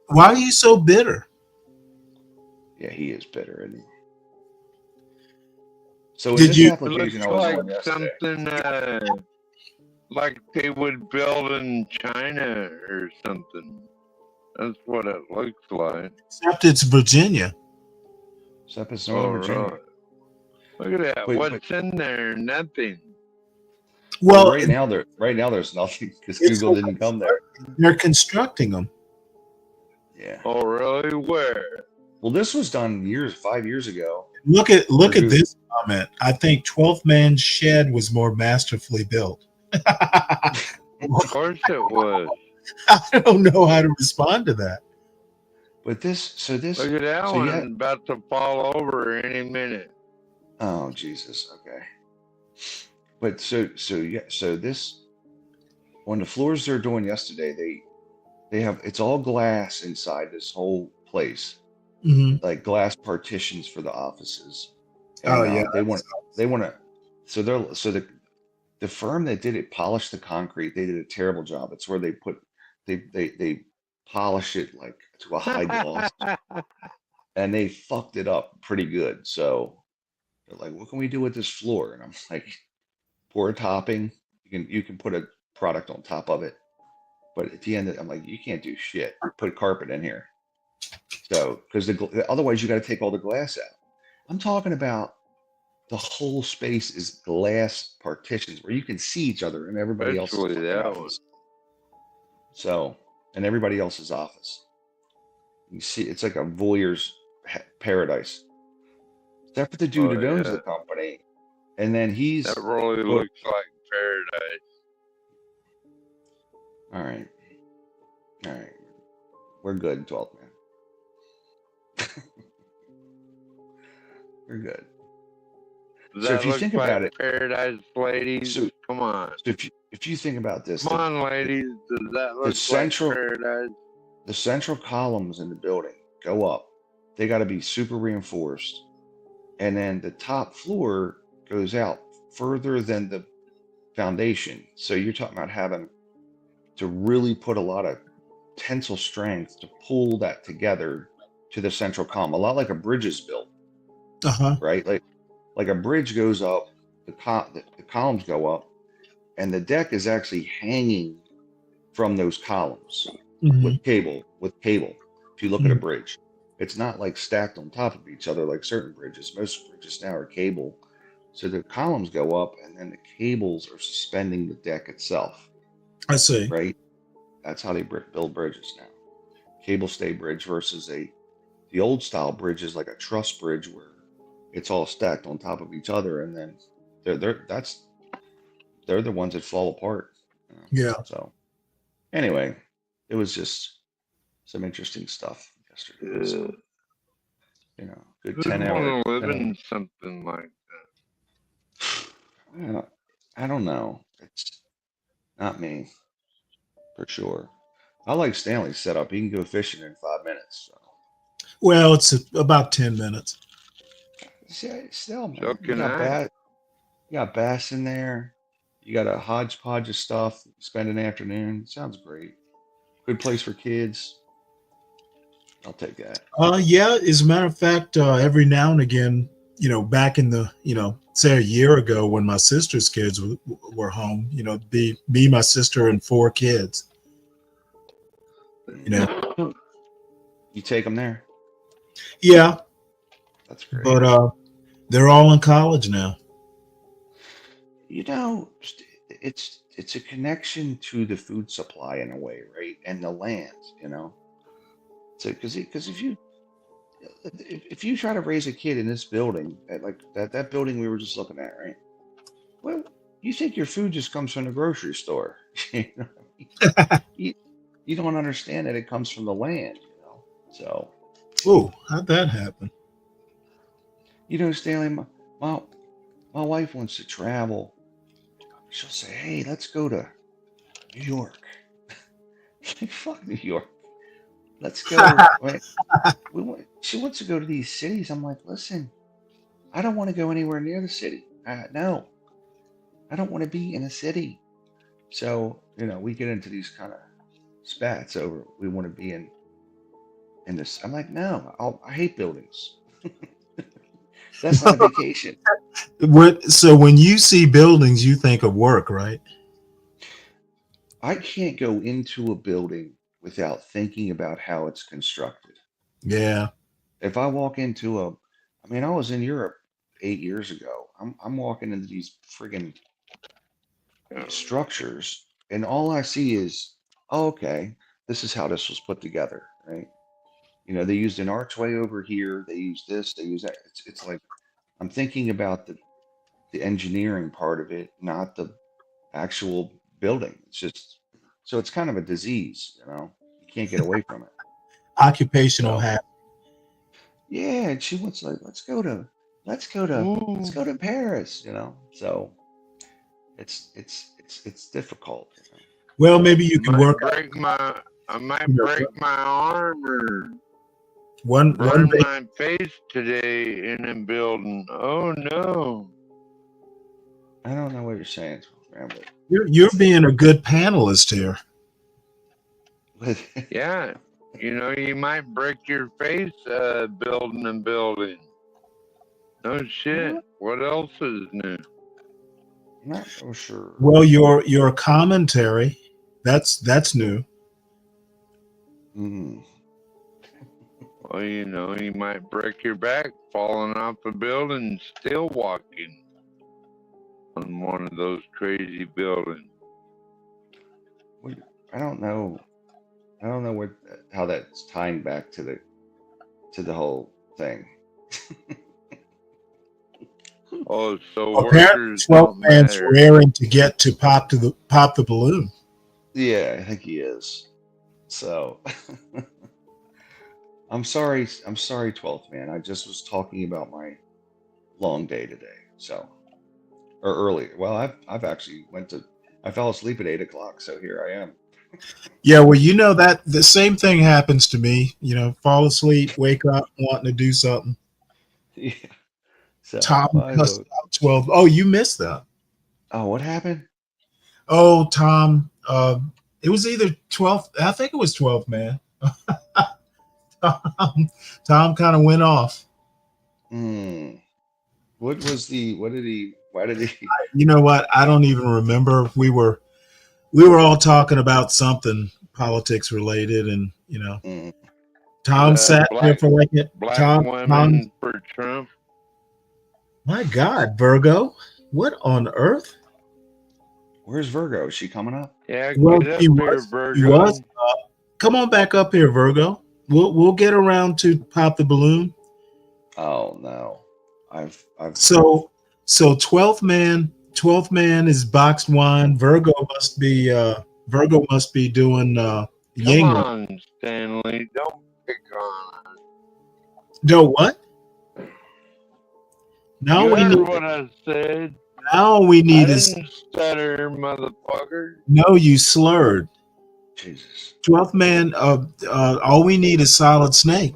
why are you so bitter? Yeah, he is bitter, isn't he? So Did you? It looks like something like they would build in China or something. That's what it looks like. Except it's Virginia. Except it's Northern Virginia. Look at that. What's in there? Nothing. Well, right now there's nothing because Google didn't come there. They're constructing them. Yeah. Oh, really? Where? Well, this was done 5 years ago. Look at this comment. I think 12th man's shed was more masterfully built. Of course it was. I don't know how to respond to that. But this. Look at that one about to fall over any minute. Oh Jesus. Okay. But so this, on the floors they're doing yesterday, they have, it's all glass inside this whole place, like glass partitions for the offices. And, they want to. So the firm that did it polished the concrete. They did a terrible job. It's where they polish it like to a high gloss, and they fucked it up pretty good. So they're like, "What can we do with this floor?" And I'm like, "Pour a topping. You can put a product on top of it." But at the end, I'm like, "You can't do shit. Put carpet in here." So because otherwise you got to take all the glass out. I'm talking about the whole space is glass partitions where you can see each other and everybody else's office. So, and everybody else's office. You see, it's like a voyeur's paradise. Except for the dude who owns the company. And then That really looks like paradise. All right. We're good, 12th man. We're good. So if you think about it, paradise, ladies, come on. So if you think about this, Come on, ladies, does that look like paradise? The central columns in the building go up. They got to be super reinforced, and then the top floor goes out further than the foundation. So you're talking about having to really put a lot of tensile strength to pull that together to the central column. A lot like a bridge is built, right? Like a bridge goes up, the columns go up, and the deck is actually hanging from those columns with cable. If you look at a bridge, it's not like stacked on top of each other like certain bridges. Most bridges now are cable. So the columns go up, and then the cables are suspending the deck itself. I see. Right? That's how they build bridges now. Cable stay bridge versus the old style bridge is like a truss bridge where it's all stacked on top of each other, and then they're the ones that fall apart. Yeah. So anyway, it was just some interesting stuff yesterday. So, good 10 hours. Live in something like I don't know. It's not me, for sure. I like Stanley's setup. He can go fishing in 5 minutes. So. Well, it's about 10 minutes. Still, man, So can I. You got bass in there. You got a hodgepodge of stuff. Spend an afternoon. Sounds great. Good place for kids. I'll take that. Yeah, as a matter of fact, every now and again, back in the, say a year ago when my sister's kids were home, be me, my sister, and 4 kids. You take them there. Yeah. That's great. But they're all in college now. It's a connection to the food supply in a way, right? And the land, So because if you try to raise a kid in this building, like that building we were just looking at, right? Well, you think your food just comes from the grocery store. You don't understand that it comes from the land, So. Oh, how'd that happen? Stanley, my wife wants to travel. She'll say, "Hey, let's go to New York." Fuck New York. Let's go. She wants to go to these cities. I'm like, listen, I don't want to go anywhere near the city. No, I don't want to be in a city. So, we get into these kind of spats over we want to be in this. I'm like, no, I hate buildings. That's not a vacation. So when you see buildings, you think of work, right? I can't go into a building without thinking about how it's constructed. Yeah. If I walk into I was in Europe 8 years ago. I'm walking into these friggin' structures, and all I see is, okay, this is how this was put together, right? They used an archway over here. They used this. They use that. It's like I'm thinking about the engineering part of it, not the actual building. It's just so it's kind of a disease, You can't get away from it. Occupational habit. Yeah, and she wants like let's go to Paris, So it's difficult. Well, maybe you can work. I might break my arm or burn my face today in a building. Oh no! I don't know what you're saying, but you're being a good panelist here. Yeah, you might break your face building and building. No shit. What else is new? Not so sure. Well, your commentary, that's new. Well, you might break your back falling off a building, still walking on one of those crazy buildings. I don't know how that's tying back to the whole thing. Oh, so apparently 12 man's raring to get to pop the balloon. Yeah, I think he is. So I'm sorry, 12th man. I just was talking about my long day today. So or early. Well, I've actually I fell asleep at 8 o'clock, so here I am. Yeah, well, that the same thing happens to me. Fall asleep, wake up, wanting to do something. Yeah. So, Tom cussed out 12. Oh, you missed that. Oh, what happened? Oh, Tom. It was either 12. I think it was 12, man. Tom kind of went off. Why did he? You know what? I don't even remember. We were all talking about something politics related, and Tom sat there for like it. Black women for Trump. My God, Virgo, what on earth? Where's Virgo? Is she coming up? Yeah, well, get up here, Virgo. He was. Come on back up here, Virgo. We'll get around to pop the balloon. Oh no, I've So 12th man is boxed wine. Virgo must be doing Come on, Stanley, don't pick on us. No, what? Now you we heard need what I said. Now we need I is didn't stutter, motherfucker. no, you slurred. Jesus. 12th man, all we need is Solid Snake.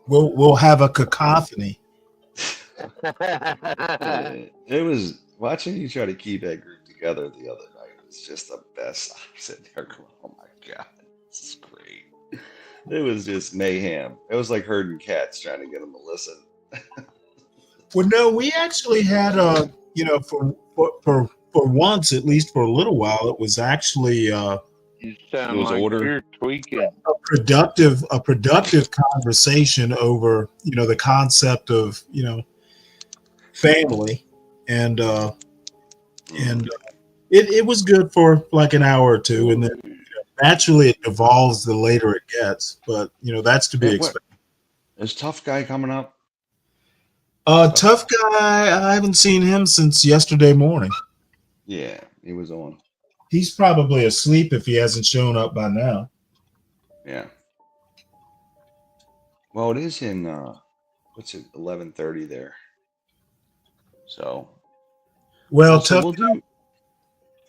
We'll have a cacophony. It was watching you try to keep that group together the other night was just the best. I'm sitting there going, oh my God, this is great. It was just mayhem. It was like herding cats trying to get them to listen. Well, no, we actually had for once, at least for a little while, it was actually You sound like you're tweaking. a productive conversation over the concept of family, and it was good for like an hour or two, and then naturally it evolves the later it gets, but that's to be expected. Is Tough Guy coming up? Tough Guy, I haven't seen him since yesterday morning. Yeah, he was on. He's probably asleep if he hasn't shown up by now. Yeah. Well, it is in what's it, 11:30 there. So. Well, so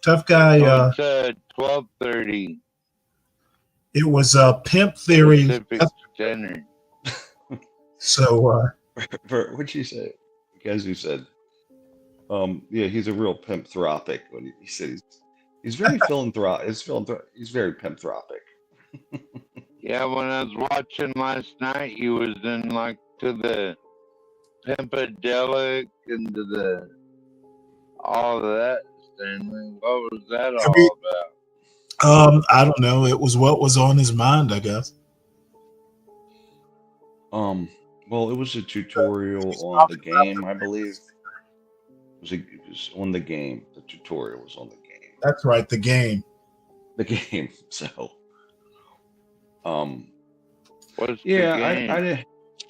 Tough Guy. It's 12:30. It was Pimp Theory. Pacific Standard. So. What'd she say? Guys who said, yeah, he's a real pimpthropic. When he said he's very philanthropic. He's very pimpthropic. Yeah, when I was watching last night, he was in like to the Pimpadelic and to the all of that. Stanley, what was that all about? I don't know. It was what was on his mind, I guess. Well, it was a tutorial on the game, I believe. It was on the game. The tutorial was on the game. That's right, the game. The game. So, what's yeah, the game?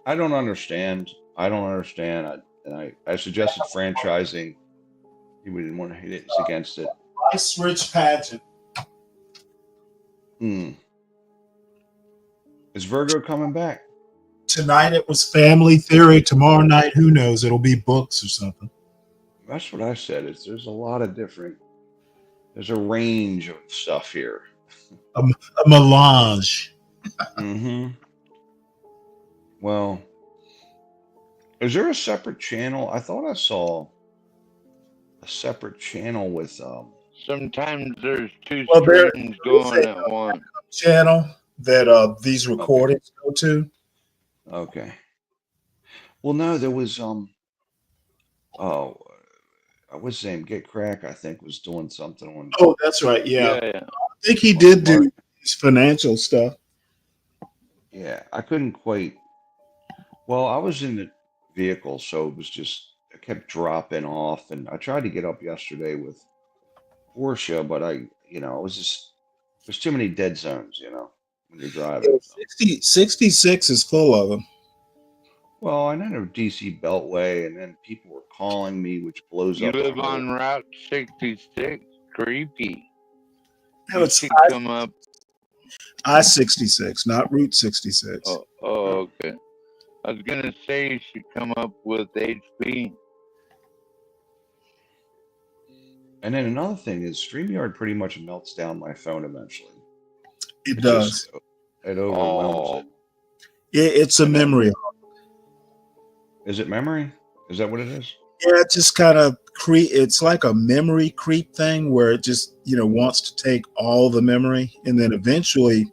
I don't understand. I don't understand. I suggested franchising. He didn't want to. He's against it. Nice rich pageant. Is Virgo coming back? Tonight it was Family Theory. Tomorrow night, who knows? It'll be books or something. That's what I said. There's a lot of different. There's a range of stuff here. A melange. Mm-hmm. Well, is there a separate channel? I thought I saw a separate channel with Sometimes there's two streams going at once. Channel that these recordings go to. Okay. Well, no, there was what's his name? Get Crack, I think, was doing something on. Oh, that's right. Yeah. Yeah. I think he did do his financial stuff. Yeah, I couldn't quite. Well, I was in the vehicle, so it was just I kept dropping off, and I tried to get up yesterday with Portia, but it was just there's too many dead zones, when you're driving. 66 is full of them. Well, and then a DC Beltway, and then people were calling me, which blows You up. live on Route 66? Creepy. No, it's come up. I-66, not Route 66. Oh, okay. I was gonna say you should come up with HP. And then another thing is StreamYard pretty much melts down my phone eventually. It does. It overwhelms It's a memory. Is it memory? Is that what it is? Yeah, it just kind of it's like a memory creep thing where it just, wants to take all the memory, and then eventually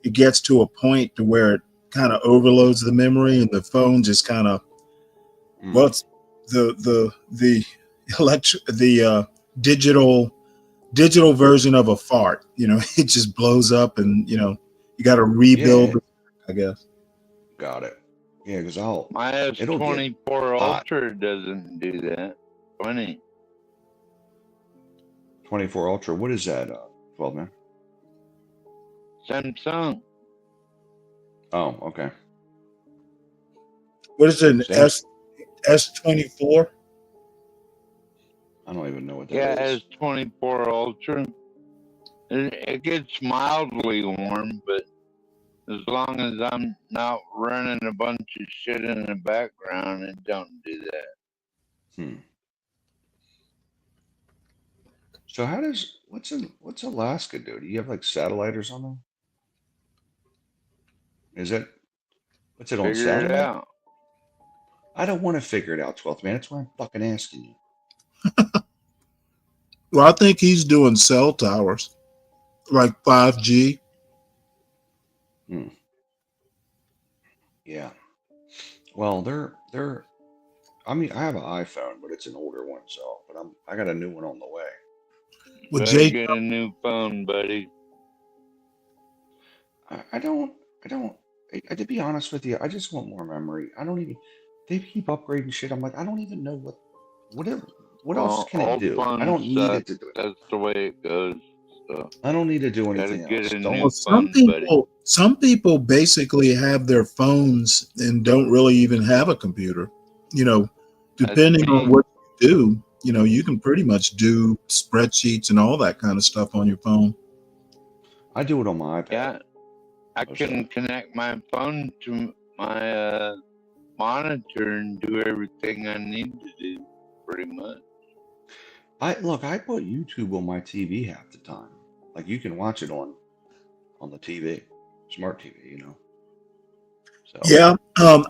it gets to a point to where it kind of overloads the memory, and the phone just kind of what's the digital version of a fart, it just blows up, and you got to rebuild, I guess. Got it. Yeah, because my S24 Ultra doesn't do that. 24 Ultra. What is that? 12, man. Samsung. Oh, okay. What is it? An S24? I don't even know what that is. Yeah, S24 Ultra. It gets mildly warm, but as long as I'm not running a bunch of shit in the background, it don't do that. So what's Alaska do? Do you have like satellite or something? Is it what's it on Figure it satellite? out. I don't want to figure it out, 12th man. That's why I'm fucking asking you. Well, I think he's doing cell towers, like 5G. Yeah. Well, they're. I mean, I have an iPhone, but it's an older one, so. But I got a new one on the way. Well, Better Jay, get a new phone, buddy. I don't. To be honest with you, I just want more memory. I don't even. They keep upgrading shit. I'm like, I don't even know what else can it Old do? I phones don't need suck. it to do it. That's the way it goes. So I don't need to do gotta anything get else. a Don't. new well, phone, buddy. some people basically have their phones and don't really even have a computer. You know, That's depending on me. what you do, you know, you can pretty much do spreadsheets and all that kind of stuff on your phone. I do it on my iPad. Yeah, I can connect my phone to my monitor and do everything I need to do, pretty much. I put YouTube on my TV half the time. Like you can watch it on the TV, smart TV, you know. So Yeah,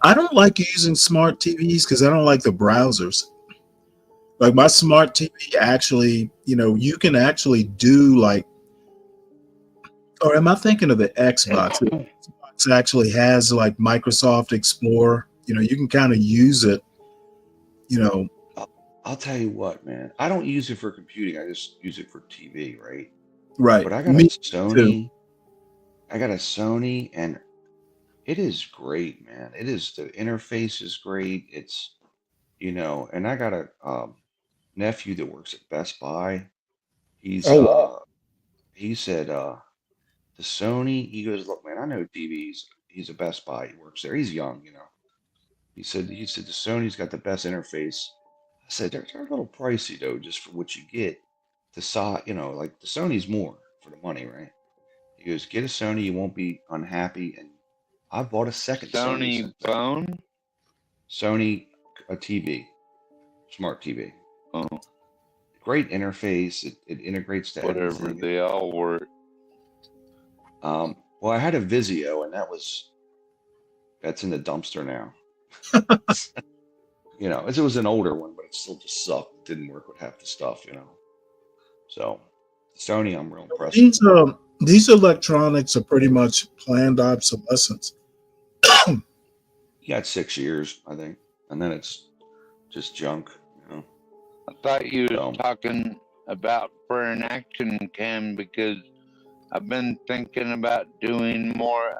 I don't like using smart TVs because I don't like the browsers. Like my smart TV actually, you know, you can actually do like, or am I thinking of the Xbox? The Xbox actually has like Microsoft Explorer. You know, you can kind of use it, you know. I'll tell you what, man. I don't use it for computing. I just use it for TV, right? Right. But I got a Me too. Sony. I got a Sony, and it is great, man. It is the interface is great. It's and I got a nephew that works at Best Buy. He's Oh, wow. he said the Sony. He goes, look, man, I know TVs. He's a Best Buy. He works there. He's young, you know. He said the Sony's got the best interface. I said they're a little pricey though, just for what you get. The size, like the Sony's more for the money, right? He goes, get a Sony, you won't be unhappy. And I bought a second Sony Sony since then. phone? Sony, a TV, smart TV. Oh, Great interface. It integrates to whatever. everything. They all work. Well, I had a Vizio, and that's in the dumpster now. It was an older one, but it still just sucked. It didn't work with half the stuff, So, Sony, I'm real impressed. These electronics are pretty much planned obsolescence. You got 6 years, I think, and then it's just junk. I thought you were talking about for an action cam because I've been thinking about doing more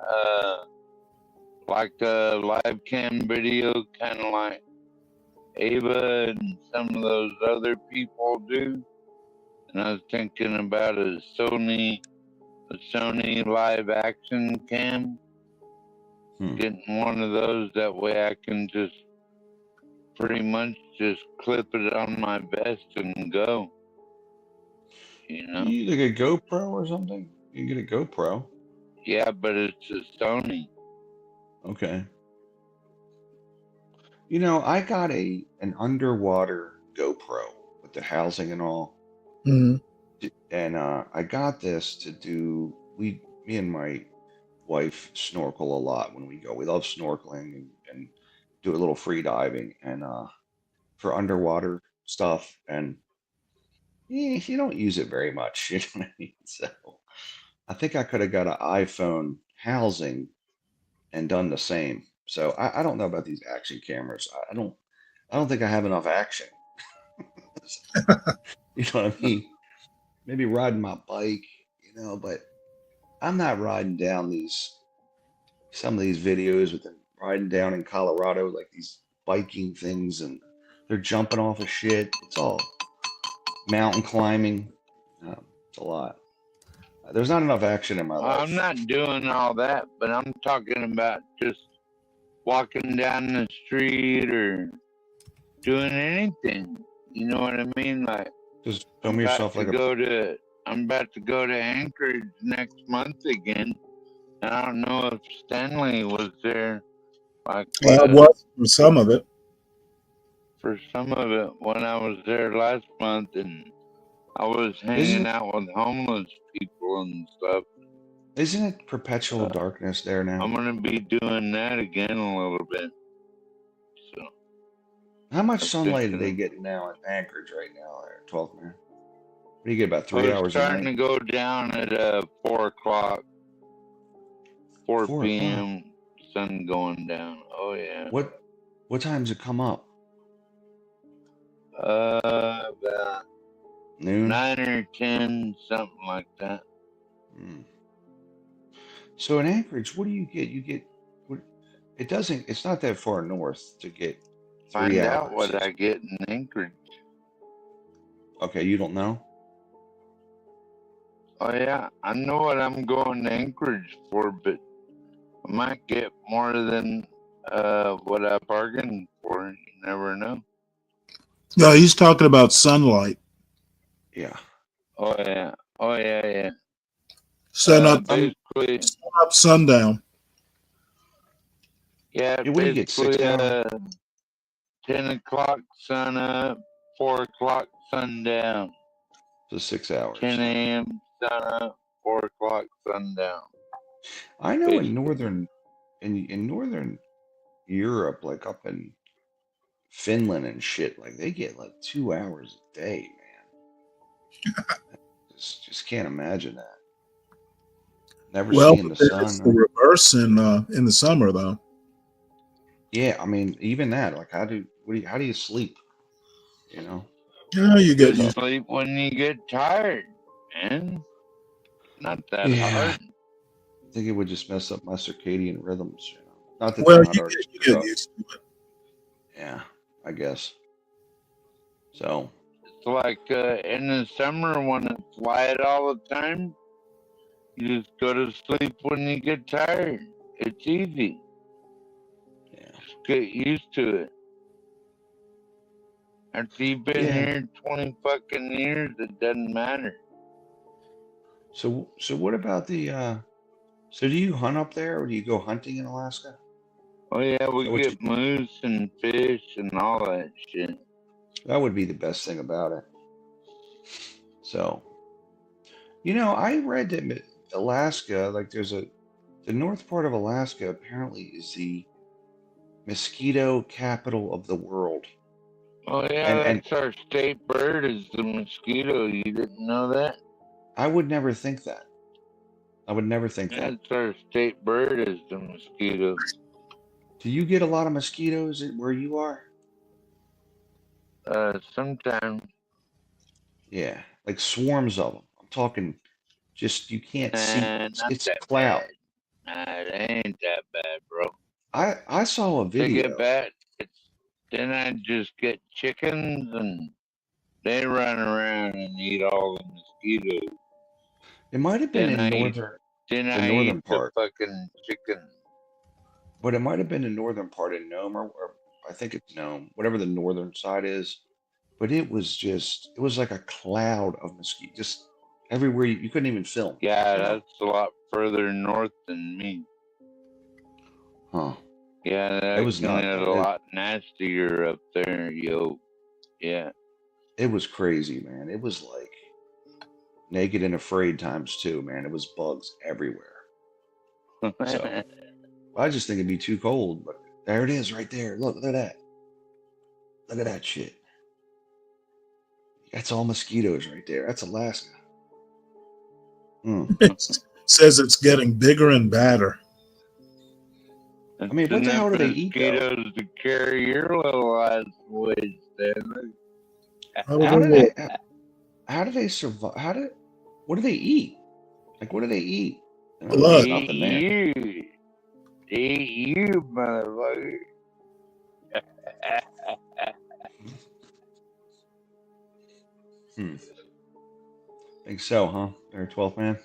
like a live cam video, kind of like Ava and some of those other people do. And I was thinking about a Sony live action cam. Getting one of those, that way I can just pretty much just clip it on my vest and go. You get a GoPro or something? You can get a GoPro. Yeah, but it's a Sony. Okay. I got an underwater GoPro with the housing and all. Mhm. And I got this to do. Me and my wife snorkel a lot when we go. We love snorkeling and do a little free diving and for underwater stuff. And you don't use it very much, you know what I mean? So I think I could have got an iPhone housing and done the same. So I don't know about these action cameras. I don't think I have enough action. You know what I mean? Maybe riding my bike, but I'm not riding down some of these videos with them riding down in Colorado, like these biking things, and they're jumping off of shit. It's all mountain climbing. It's a lot. There's not enough action in my life. I'm not doing all that, but I'm talking about just walking down the street or doing anything. You know what I mean? Like, just film yourself like I'm about to go to Anchorage next month again. And I don't know if Stanley was there. Like, Well, it was for some of it. For some of it when I was there last month, and I was hanging out with homeless people and stuff. Isn't it perpetual darkness there now? I'm gonna be doing that again a little bit. So, how much I'm sunlight are thinking- they getting now in Anchorage right now? There, 12 man. What do you get about 3 Well, it's hours a starting night? to go down at 4 o'clock, 4 4 p.m. Sun going down. Oh yeah. What time does it come up? About Noon, 9 or 10, something like that. So in Anchorage, what do you get? You get what? It doesn't. It's not that far north to get 3 Find hours. out what I get in Anchorage. Okay, you don't know. Oh yeah, I know what I'm going to Anchorage for, but I might get more than what I bargained for. You never know. No, he's talking about sunlight. Yeah. Oh yeah. Oh yeah, yeah. Sun up, Basically, sun up, sundown. yeah. What do you get, 6 Basically, hours? 10 o'clock sun up, 4 o'clock sundown. So 6 hours. 10 a.m. sun up, 4 o'clock sundown. I know in northern Europe, like up in Finland and shit, like they get like 2 hours a day, man. just can't imagine that. Never Well, seeing the but then sun. it's the reverse in the summer, though. Yeah, I mean, even that. Like, how do you sleep? You know. Yeah, you get You used. sleep when you get tired, man. Not that Yeah. hard. I think it would just mess up my circadian rhythms. You know, not that Well, they're not you already get screwed up. used to it. Yeah, I guess. So It's like in the summer when it's light all the time, you just go to sleep when you get tired. It's easy. Yeah. Just get used to it. After you've been here 20 fucking years, it doesn't matter. So what about the? So do you hunt up there, or do you go hunting in Alaska? Oh yeah, we So what get moose and fish and all that shit. That would be the best thing about it. So, you know, I read that Alaska, like the north part of Alaska apparently is the mosquito capital of the world. Oh yeah, that's our state bird is the mosquito. You didn't know that? I would never think that. I would never think that. That's our state bird is the mosquito. Do you get a lot of mosquitoes where you are? Sometimes. Yeah, like swarms of them. I'm talking just you can't see. Not It's a that cloud. bad. Nah, it ain't that bad, bro. I saw a They video. get bad. Then I just get chickens and they run around and eat all the mosquitoes. It might have been Then in I the northern eat part. the fucking chicken. But it might have been the northern part in Nome, or I think it's Nome, whatever the northern side is. But it was like a cloud of mosquitoes, just everywhere. You couldn't even film. Yeah, you know? that's a lot further north than me. Huh. Yeah, It was that's nuts. a lot nastier up there, yo. Yeah. It was crazy, man. It was like Naked and Afraid ×2, man. It was bugs everywhere. So I just think it'd be too cold, but there it is right there. Look at that. Look at that shit. That's all mosquitoes right there. That's Alaska. Says it's getting bigger and badder. I mean, what the hell do they eat, though? Mosquitoes to carry your little ass away, Stanley. How do they survive? What do they eat? Like, what do they eat? Blood. Nothing there. Eat you, motherfucker. Think so, huh? They're a 12th man.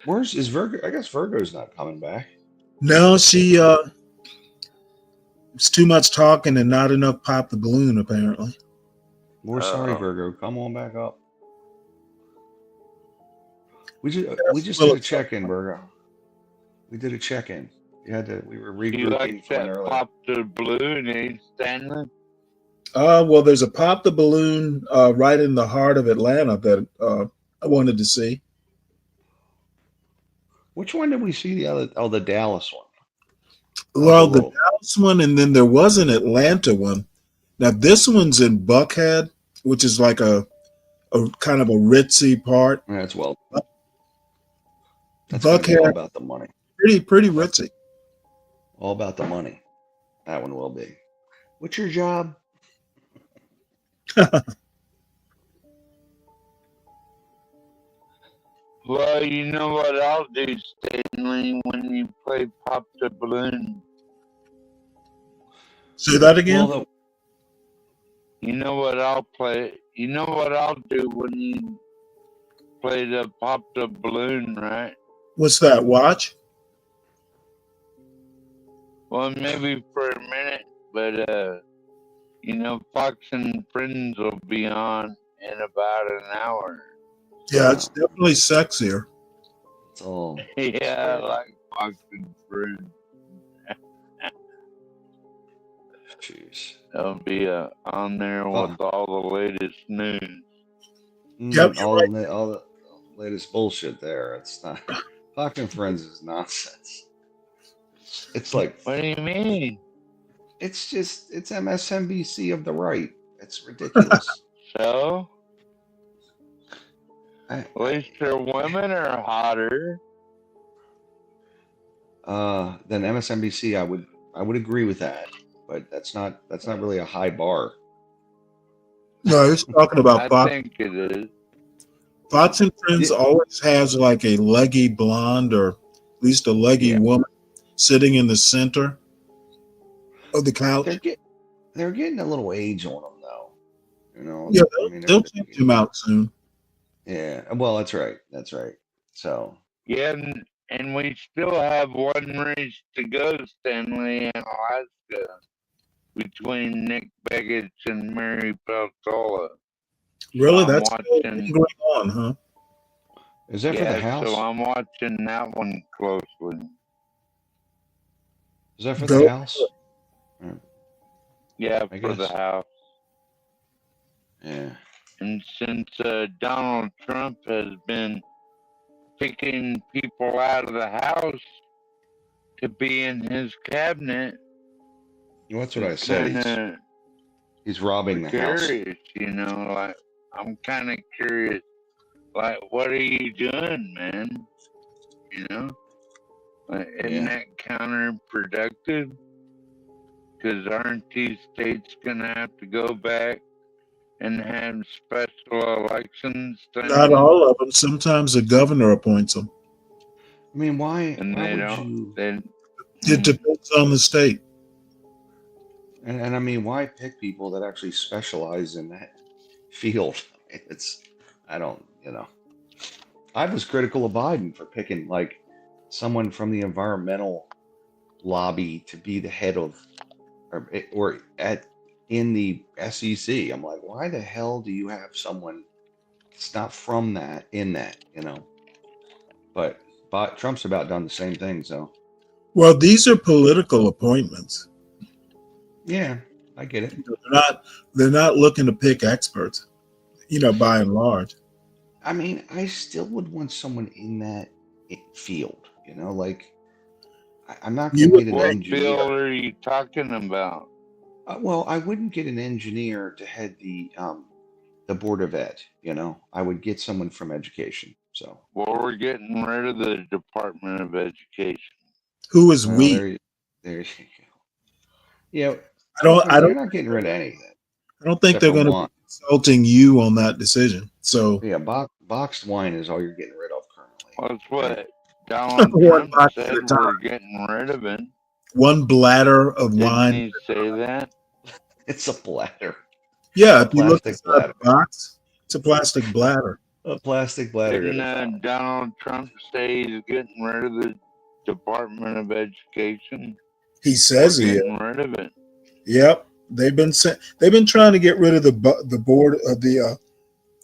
Is Virgo? I guess Virgo's not coming back. No, she it's too much talking and not enough pop the balloon, apparently. We're sorry, Virgo. Come on back up. We just did a check-in, Virgo. We did a check-in. We were regrouping You like from that earlier. pop the balloon, eh, Stanley? Well, there's a pop the balloon right in the heart of Atlanta that I wanted to see. Which one did we see the other? Oh, the Dallas one. Well, the Dallas one, and then there was an Atlanta one. Now this one's in Buckhead, which is like a kind of a ritzy part. That's well. That's gonna be all about the money. Pretty ritzy. All about the money. That one will be. What's your job? Well, you know what I'll do, Stanley, when you play Pop the Balloon? Say that again? Well, you know what I'll play? You know what I'll do when you play the Pop the Balloon, right? What's that? Watch? Well, maybe for a minute, but you know, Fox and Friends will be on in about an hour. Yeah, it's definitely sexier. It's all. Yeah, I like Fox and Friends. Jeez. They'll be on there with all the latest news. Yep, all the latest bullshit there. It's not. Fox and Friends is nonsense. It's like. What do you mean? It's MSNBC of the right. It's ridiculous. So? At least their women are hotter. Than MSNBC, I would agree with that, but that's not really a high bar. No, he's talking about Fox. I think it is. Fox and Friends always has like a leggy blonde or at least a leggy woman sitting in the center of the couch. They're getting a little age on them, though. You know. Yeah, they'll change them out soon. Yeah, well, that's right. That's right. So. Yeah, and we still have one race to go, Stanley, in Alaska, between Nick Begich and Mary Peltola. Really? So That's still going on, huh? Is that for the House? So I'm watching that one closely. Is that for the House? Yeah, for the House. Yeah. And since Donald Trump has been picking people out of the House to be in his cabinet, well, that's what I said. He's robbing the House. You know, like I'm kind of curious. Like, what are you doing, man? You know, like, isn't that counterproductive? Because aren't these states gonna have to go back and have special elections? Not all of them. Sometimes the governor appoints them. I mean, why? And why they would don't. you? It depends on the state. And I mean, why pick people that actually specialize in that field? I was critical of Biden for picking like someone from the environmental lobby to be the head of, in the SEC. I'm like, why the hell do you have someone that's not from that in that, you know? But Trump's about done the same thing, so. Well, these are political appointments. Yeah, I get it. They're not looking to pick experts, you know, by and large. I mean, I still would want someone in that field, you know, like I'm not going to get an engineer. What field are you talking about? Well, I wouldn't get an engineer to head the Board of Ed, you know. I would get someone from education. So. Well, we're getting rid of the Department of Education. Who is we? There you go. Yeah, they're not getting rid of anything. I don't think they're going to be consulting you on that decision. So yeah, boxed wine is all you're getting rid of currently. Well, that's what Donald Trump said. We're getting rid of it. One bladder of wine. Didn't he say that? It's a bladder. Yeah, if you look at the box, it's a plastic bladder. A plastic bladder. Didn't Donald Trump say he's getting rid of the Department of Education? He says he is getting rid of it. Yep, they've been trying to get rid of the board of the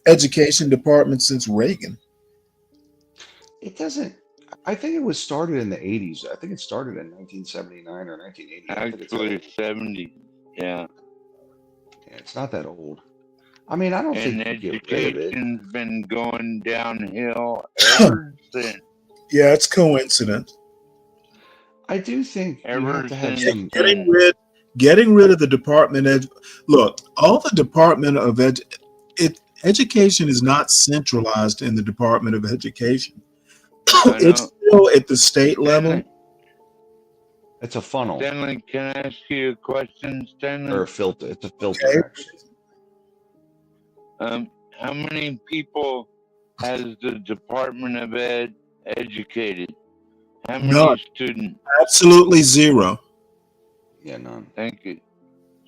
education department since Reagan. It doesn't. I think it was started in the 80s. I think it started in 1979 or 1980. Actually, 70. Yeah. Yeah, it's not that old. I mean, I don't And think you get rid of it. education's been going downhill ever since. Yeah, it's coincidence. I do think you Ever have to have since some. Getting rid of the Department look, all the Department of Education is not centralized in the Department of Education. It's still at the state level. It's a funnel. Stanley, can I ask you a question, Stanley? Or a filter. It's a filter, actually. How many people has the Department of Ed educated? How many None. students? Absolutely zero. Yeah, none. Thank you.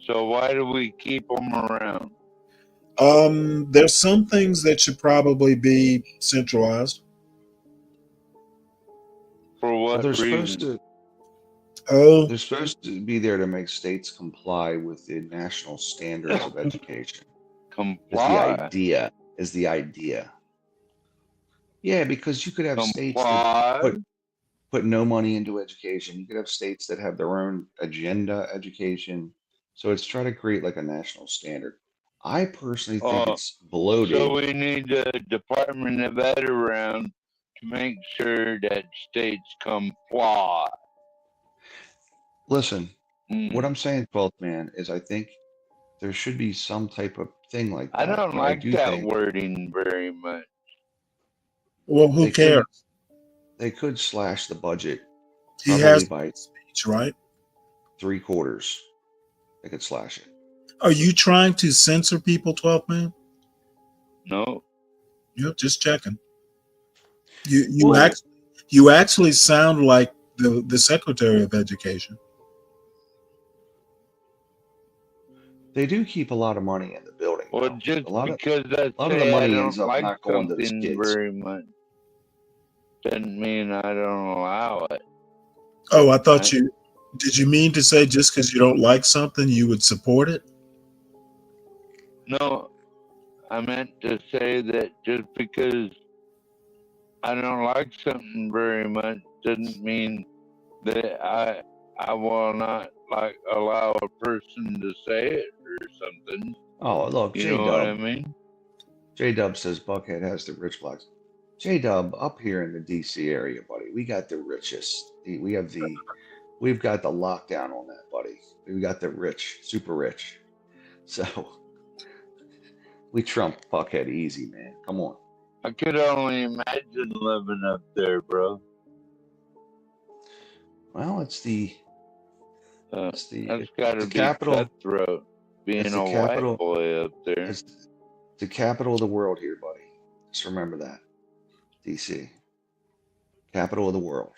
So why do we keep them around? There's some things that should probably be centralized. For what They're reason? supposed to. Oh, They're supposed to be there to make states comply with the national standards of education. Comply. Is the idea. Yeah, because you could have states Comply. that put no money into education. You could have states that have their own agenda education. So it's trying to create like a national standard. I personally think it's bloated. So we need the Department of Ed around to make sure that states comply. Listen, what I'm saying, 12th man, is I think there should be some type of thing like that. I don't but like do that think wording very much. well, who cares? They could slash the budget He probably has by speech, right? 3/4. They could slash it. Are you trying to censor people, 12th man? No. Yep, just checking. You actually sound like the Secretary of Education. They do keep a lot of money in the building. Well, though. just a lot because I of the say I money ends don't up like not going to those something kids. very much doesn't mean I don't allow it. Oh, I thought did you mean to say just because you don't like something, you would support it? No, I meant to say that just because I don't like something very much doesn't mean that I will not like allow a person to say it or something. Oh, look, You know what I mean? J-Dub says Buckhead has the rich blacks. J-Dub, up here in the DC area, buddy, we got the richest. We've got the lockdown on that, buddy. We got the rich, super rich. So we trump Buckhead easy, man. Come on. I could only imagine living up there, bro. Well, it's That's gotta be capital. cutthroat being a white boy up there. It's the capital of the world here, buddy. Just remember that. DC. Capital of the world.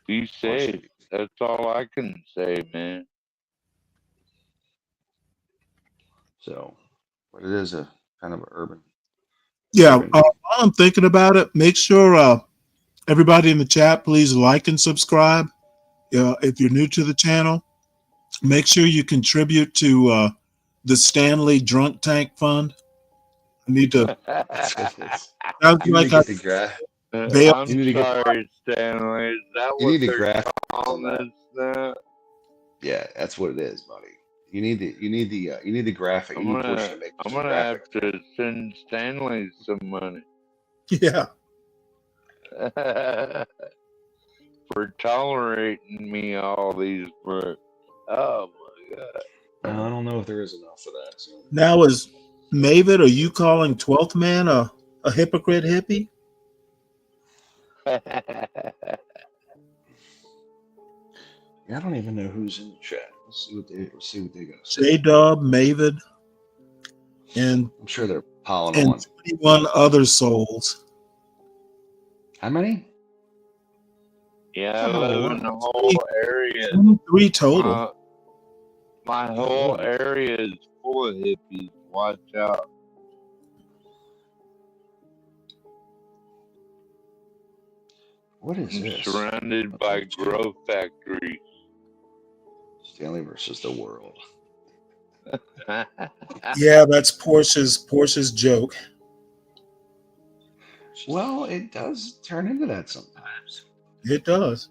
Be safe. That's all I can say, man. So, but it is a kind of an urban. Yeah, while I'm thinking about it, make sure everybody in the chat, please like and subscribe. If you're new to the channel, make sure you contribute to the Stanley Drunk Tank Fund. I need to. Sounds like I'm sorry, Stanley. Is that You what need to they're graph calling this now? Yeah, that's what it is, buddy. You need the graphic. I'm gonna have to send Stanley some money. Yeah. For tolerating me all these books. Oh my god. I don't know if there is enough for that. So. Now, is Mavid, are you calling 12th man a hypocrite hippie? Yeah, I don't even know who's in the chat. Let's see what they got. J-Dub, Mavid, and I'm sure they're piling and on. 21 other souls. How many? Yeah, I live in the whole area. 23 total. My whole area is full of hippies. Watch out. What is I'm this? surrounded by growth factories. Stanley versus the world. Yeah, that's Porsche's joke. Well, it does turn into that sometimes. It does.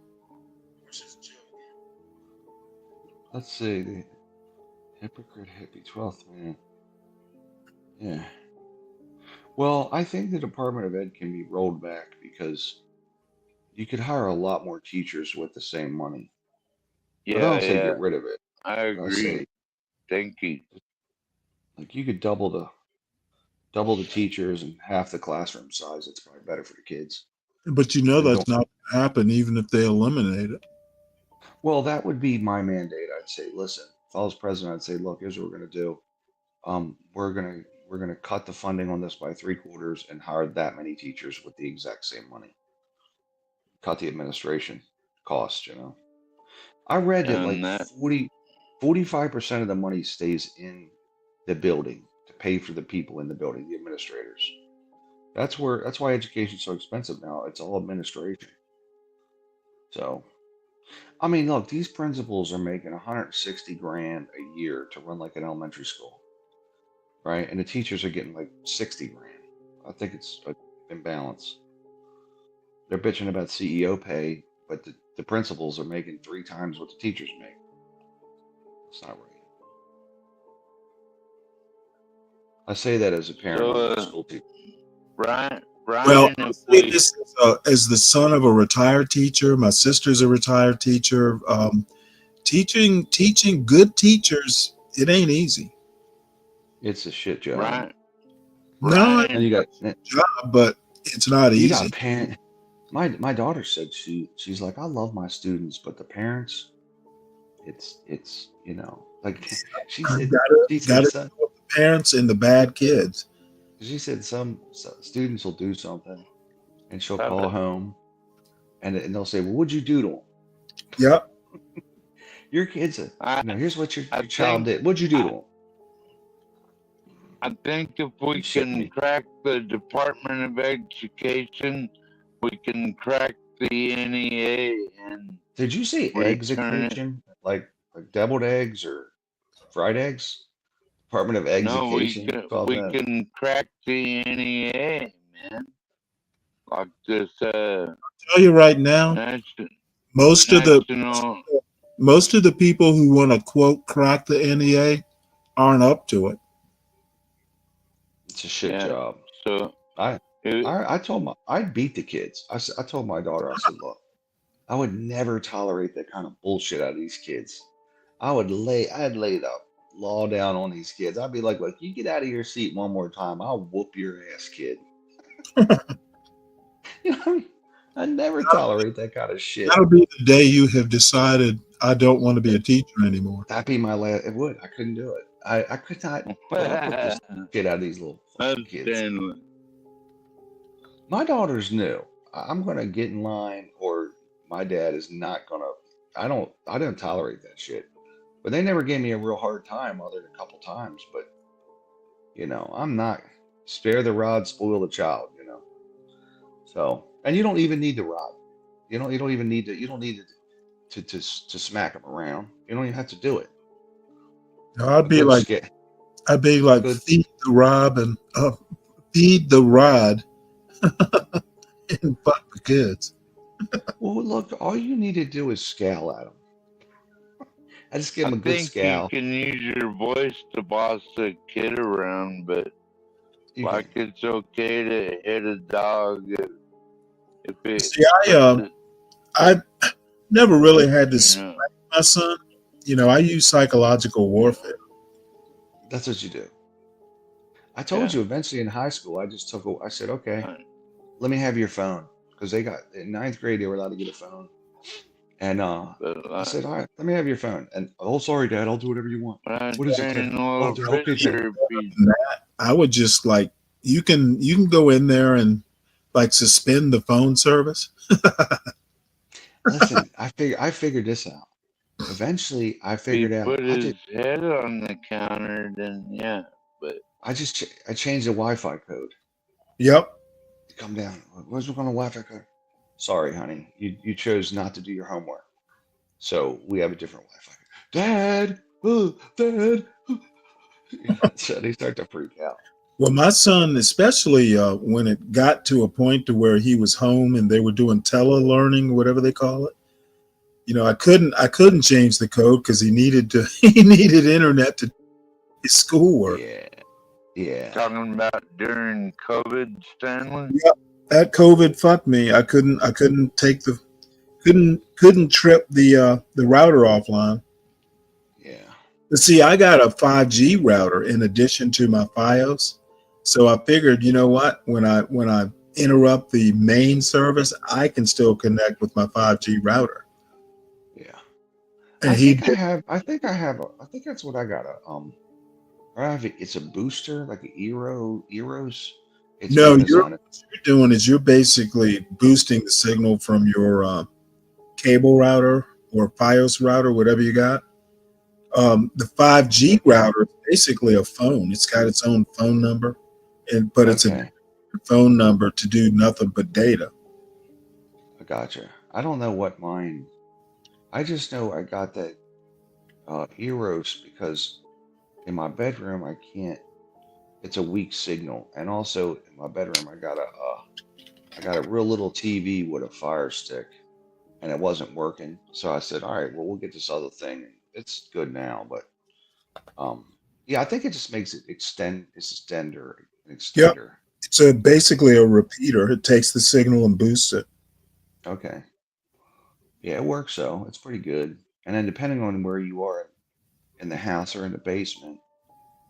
Let's see. Hypocrite hippie 12th man. Yeah. Well, I think the Department of Ed can be rolled back because you could hire a lot more teachers with the same money. But I Yeah, don't say yeah. get rid of it. I I agree. say Thank you. like you could double the teachers and half the classroom size. It's probably better for the kids. But you know And that's don't. not going to happen even if they eliminate it. Well, that would be my mandate. I'd say, listen, if I was president, I'd say, look, here's what we're going to do. We're gonna cut the funding on this by 3/4 and hire that many teachers with the exact same money. Cut the administration cost. I read that like And that 45% of the money stays in the building to pay for the people in the building, the administrators. That's why education's so expensive now. It's all administration. So, I mean, look, these principals are making 160 grand a year to run like an elementary school, right? And the teachers are getting like 60 grand. I think it's an imbalance. They're bitching about CEO pay, but the principals are making 3 times what the teachers make. It's not right. I say that as a parent of a school teacher. Brian, Well, if I'll say we this as the son of a retired teacher. My sister's a retired teacher. Teaching good teachers, it ain't easy. It's a shit job. Brian, No, And you got job, but it's not you easy. got parent. My daughter said she's like, I love my students, but the parents, it's like she said Gotta some, know the parents and the bad kids. she said some students will do something and she'll Stop call it. home and they'll say, well, what'd you do to them? Yep. Your kids, here's what your I child think- did. What'd you do to them? I think if we can crack the Department of Education, we can crack the NEA and Did you say return it. execution? Like deviled eggs or fried eggs? Department of No, Education. we can crack the NEA, man. Like this, Tell you right now, most of the people who want to quote crack the NEA aren't up to it. It's a shit Yeah, job. So I told I beat the kids. I told my daughter, I said, look, I would never tolerate that kind of bullshit out of these kids. I'd lay the law down on these kids. I'd be like, look, you get out of your seat one more time, I'll whoop your ass, kid. I never tolerate that kind of shit. That'll be the day you have decided I don't want to be a teacher anymore. That'd be my last. It would. I couldn't do it. I could not put up with this shit out of these little kids. My daughters knew I'm gonna get in line, or my dad is not gonna. I don't tolerate that shit. But they never gave me a real hard time, other than a couple times. But I'm not spare the rod, spoil the child. So, and you don't even need the rod. You don't even need to. You don't need to smack them around. You don't even have to do it. I'd be like, feed the rod and feed the rod and fuck the kids. Well, look, all you need to do is scowl at them. I just give them a good think scowl. you can use your voice to boss a kid around, but it's okay to hit a dog if it. See, I never really had to smack my son. I use psychological warfare. That's what you do. I told you eventually in high school, I said, okay, let me have your phone. Because they got, in 9th grade, they were allowed to get a phone. And I said, all right, let me have your phone. And, oh, sorry, Dad, I'll do whatever you want. What is it? Oh, okay, Dad. I would just you can go in there and suspend the phone service. Listen, I figured this out. Eventually, I figured out. Put his head on the counter, then yeah. But I changed the Wi-Fi code. Yep. Come down. Where's the Wi-Fi code? Sorry, honey. You chose not to do your homework, so we have a different Wi-Fi. Dad, Dad. So they start to freak out. Well, my son, especially when it got to a point to where he was home and they were doing tele-learning, whatever they call it, I couldn't change the code because he needed internet to do his schoolwork. Yeah. Talking about during COVID, Stanley. Yep, that COVID fucked me. I couldn't trip the router offline. Yeah. But see, I got a 5G router in addition to my FiOS, so I figured, you know what? When I interrupt the main service, I can still connect with my 5G router. Yeah. And I think that's what I got. It's a booster, like an Eros. It's No, what Amazon. you're doing is you're basically boosting the signal from your cable router or FiOS router, whatever you got. The 5G router is basically a phone. It's got its own phone number, but it's a phone number to do nothing but data. I gotcha. I don't know what mine. I just know I got that Eros because in my bedroom I can't. It's a weak signal, and also in my bedroom I got a real little TV with a Fire Stick, and it wasn't working. So I said, all right, well we'll get this other thing. It's good now, but yeah, I think it just makes it extend. It's an extender. Yep. So basically a repeater. It takes the signal and boosts it. Okay. Yeah, it works though. It's pretty good. And then depending on where you are in the house or in the basement,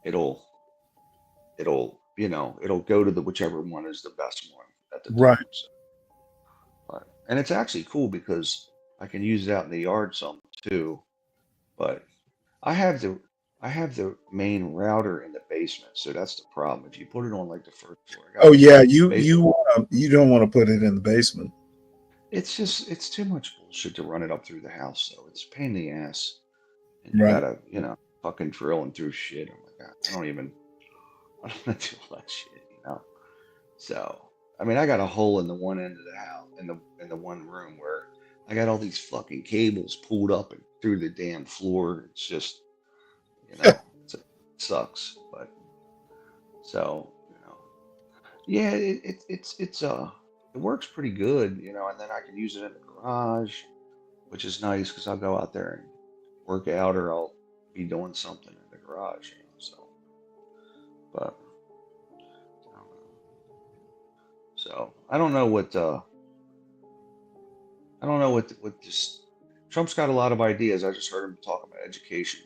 it'll go to the whichever one is the best one at the time. Right. So, and it's actually cool because I can use it out in the yard some too. But I have the main router in the basement, so that's the problem. If you put it on like the first floor, Oh yeah, you don't want to put it in the basement. It's too much bullshit to run it up through the house, though. It's a pain in the ass, and you Right. gotta fucking drilling through shit. Oh my god, I don't want to do all that shit, So I mean, I got a hole in the one end of the house, in the one room where I got all these fucking cables pulled up and through the damn floor. It's just, it sucks. But so yeah, it works pretty good, and then I can use it in the garage, which is nice because I'll go out there and work out or I'll be doing something in the garage, so. But I don't know. So I don't know what this Trump's got a lot of ideas. I just heard him talk about education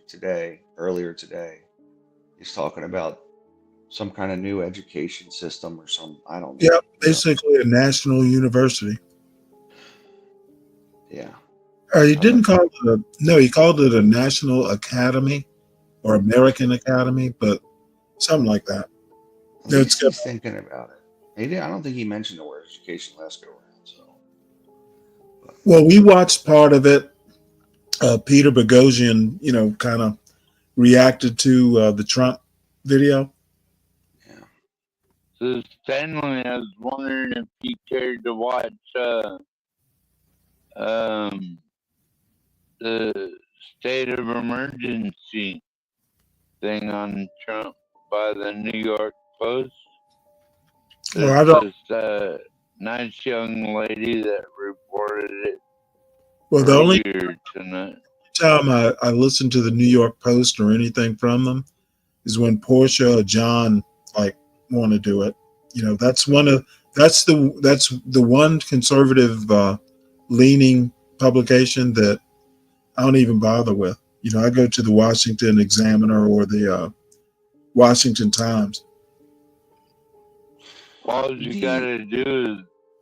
earlier today. He's talking about some kind of new education system or I don't know. Yeah, basically a national university. Yeah. He didn't call it he called it a national academy or American academy, but something like that. He's thinking about it. I don't think he mentioned the word education last go around. So. Well, we watched part of it. Peter Boghossian, kind of reacted to the Trump video. So Stanley, I was wondering if you cared to watch the state of emergency thing on Trump by the New York Post. There's this nice young lady that reported it the only tonight. time I listen to the New York Post or anything from them is when Portia or John want to do it. That's the one conservative leaning publication that I don't even bother with. I go to the Washington Examiner or the Washington Times. All you gotta do is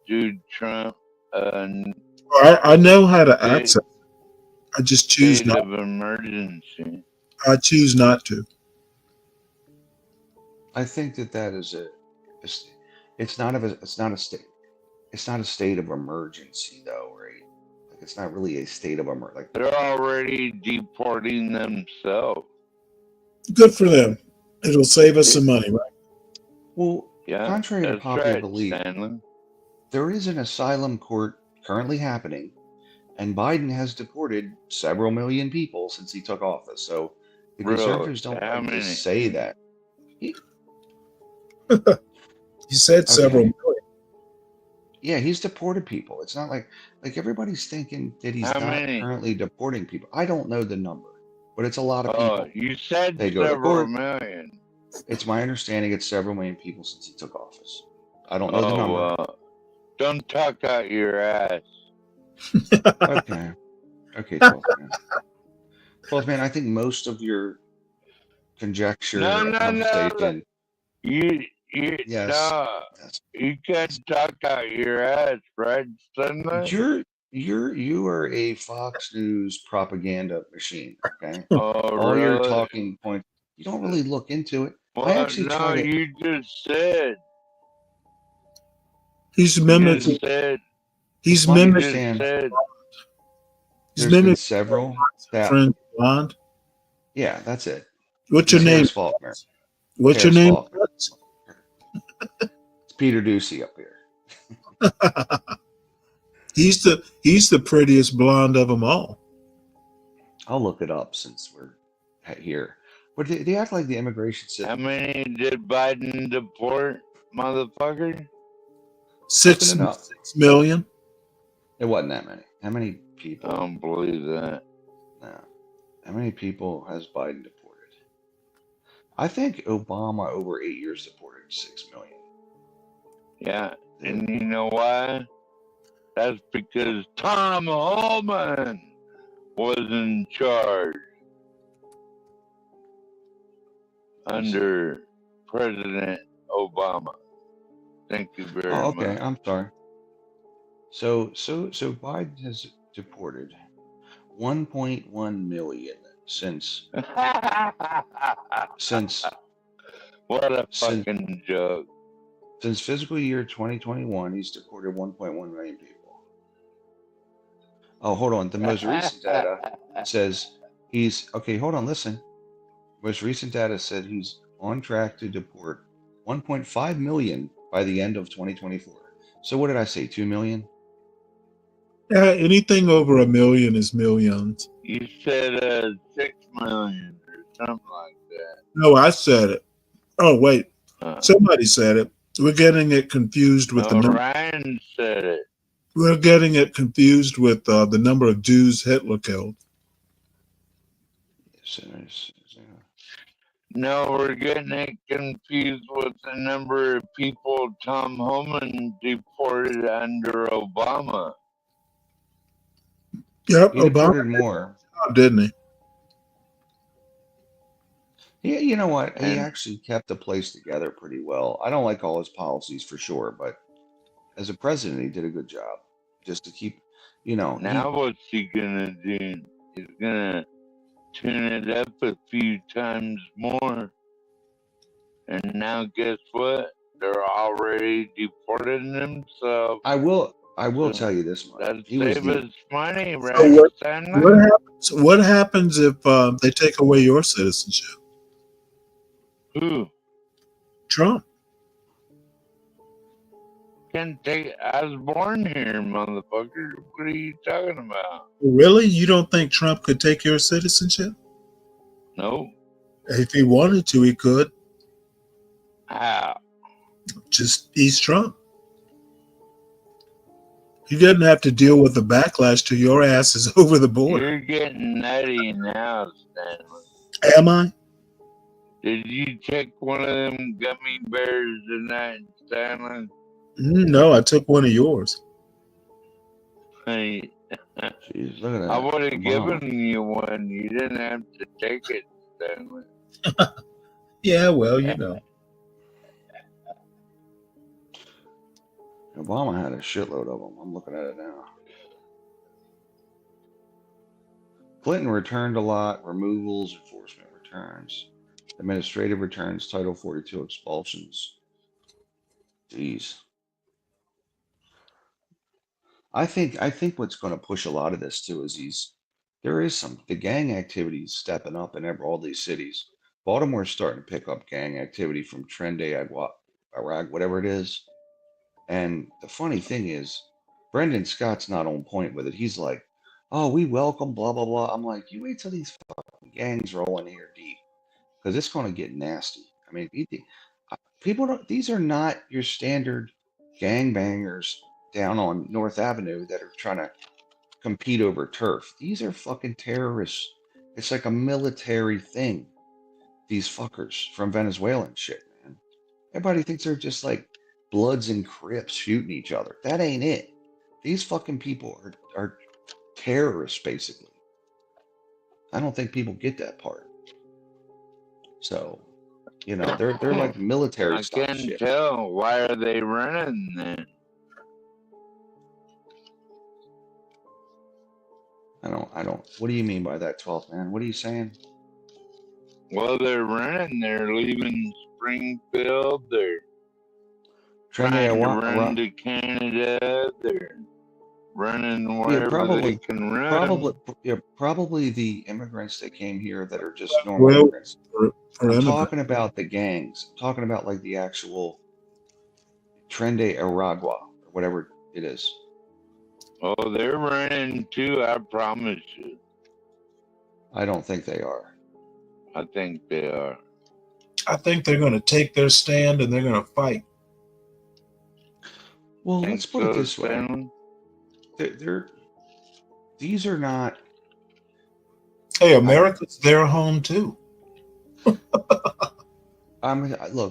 do Trump. I know how to access it. I just choose state not. of emergency. I choose not to. I think that is it's not a state of emergency though, right? Like it's not really a state of emergency. They're already deporting themselves. Good for them. It'll save us some money, right? Well, yeah, contrary to popular belief, Stanley. There is an asylum court currently happening, and Biden has deported several million people since he took office. So the conservatives don't like to say that. He said several million. Yeah, he's deported people. It's not like everybody's thinking that he's How not many? currently deporting people. I don't know the number, but it's a lot of people. You said They go to several court. million. It's my understanding it's several million people since he took office. I don't know the number. Don't talk out your ass. Okay. Okay, 12th man. 12th man, I think most of your conjecture and conversation. Yes. No, you can't talk out your ass, right, Stanley? You are a Fox News propaganda machine, okay? Oh, All really? your talking points, you don't really look into it. Well, I actually no, try to. you just said. He's mimicking. He's mimicking. There's been several that. Friend Blonde. Yeah, that's it. What's your name? Faulkner. What's your name? It's Peter Ducey up here. He's the prettiest blonde of them all. I'll look it up since we're here. But they act like the immigration system. How many did Biden deport, motherfucker? 6 million. It wasn't that many. How many people? I don't believe that. No. How many people has Biden deported? I think Obama over 8 years deported 6 million. Yeah, and you know why? That's because Tom Homan was in charge under President Obama. Thank you very much. Okay, I'm sorry. So Biden has deported 1.1 million since what a fucking joke. Since fiscal year 2021, he's deported 1.1 million people. Oh, hold on. The most recent data says hold on, listen. Most recent data said he's on track to deport 1.5 million by the end of 2024. So what did I say? 2 million? Yeah, anything over 1 million is millions. You said 6 million or something like that. No, I said it. Oh, wait. Somebody said it. We're getting it confused with the number. Ryan said it. We're getting it confused with the number of Jews Hitler killed. No, we're getting it confused with the number of people Tom Homan deported under Obama. Yep, He Obama deported more, didn't he? Yeah, you know what? He actually kept the place together pretty well. I don't like all his policies for sure, but as a president, he did a good job. Just to keep, Now what's he gonna do? He's gonna tune it up a few times more. And now guess what? They're already deporting themselves. I will tell you this much. That'd He was save the- us money, right? So Stanley? what happens if they take away your citizenship? Who? Trump. I was born here, motherfucker. What are you talking about? Really? You don't think Trump could take your citizenship? No. If he wanted to, he could. How? He's Trump. He doesn't have to deal with the backlash to your asses over the border. You're getting nutty now, Stanley. Am I? Did you take one of them gummy bears tonight, Stanley? No, I took one of yours. Hey, Jeez, look at that. I would have Obama. given you one. You didn't have to take it, Stanley. Yeah, well, you know. Obama had a shitload of them. I'm looking at it now. Clinton returned a lot. Removals, enforcement returns, administrative returns, Title 42 expulsions. Jeez. I think what's going to push a lot of this too is the gang activity is stepping up in all these cities. Baltimore's starting to pick up gang activity from Trendy, Iraq, whatever it is. And the funny thing is, Brendan Scott's not on point with it. He's like, oh, we welcome blah, blah, blah. I'm like, you wait till these fucking gangs roll in here deep, because it's going to get nasty. I mean, these are not your standard gangbangers down on North Avenue that are trying to compete over turf. These are fucking terrorists. It's like a military thing. These fuckers from Venezuela and shit, man. Everybody thinks they're just like Bloods and Crips shooting each other. That ain't it. These fucking people are terrorists, basically. I don't think people get that part. So, you know, they're like military I style can't shit. tell. Why are they running then? I don't. What do you mean by that, 12th man? What are you saying? Well, they're running. They're leaving Springfield. They're Trendy, trying to run to Canada. They're running wherever they can run. Probably the immigrants that came here that are just normal Well, immigrants. for I'm immigrants. talking about the gangs. I'm talking about like the actual Trende Aragua or whatever it is. Oh, they're running too, I promise you. I don't think they are. I think they are. I think they're going to take their stand and they're going to fight. Well, Think let's put so, it this way. Stanley? These are not. Hey, America's their home too. Look,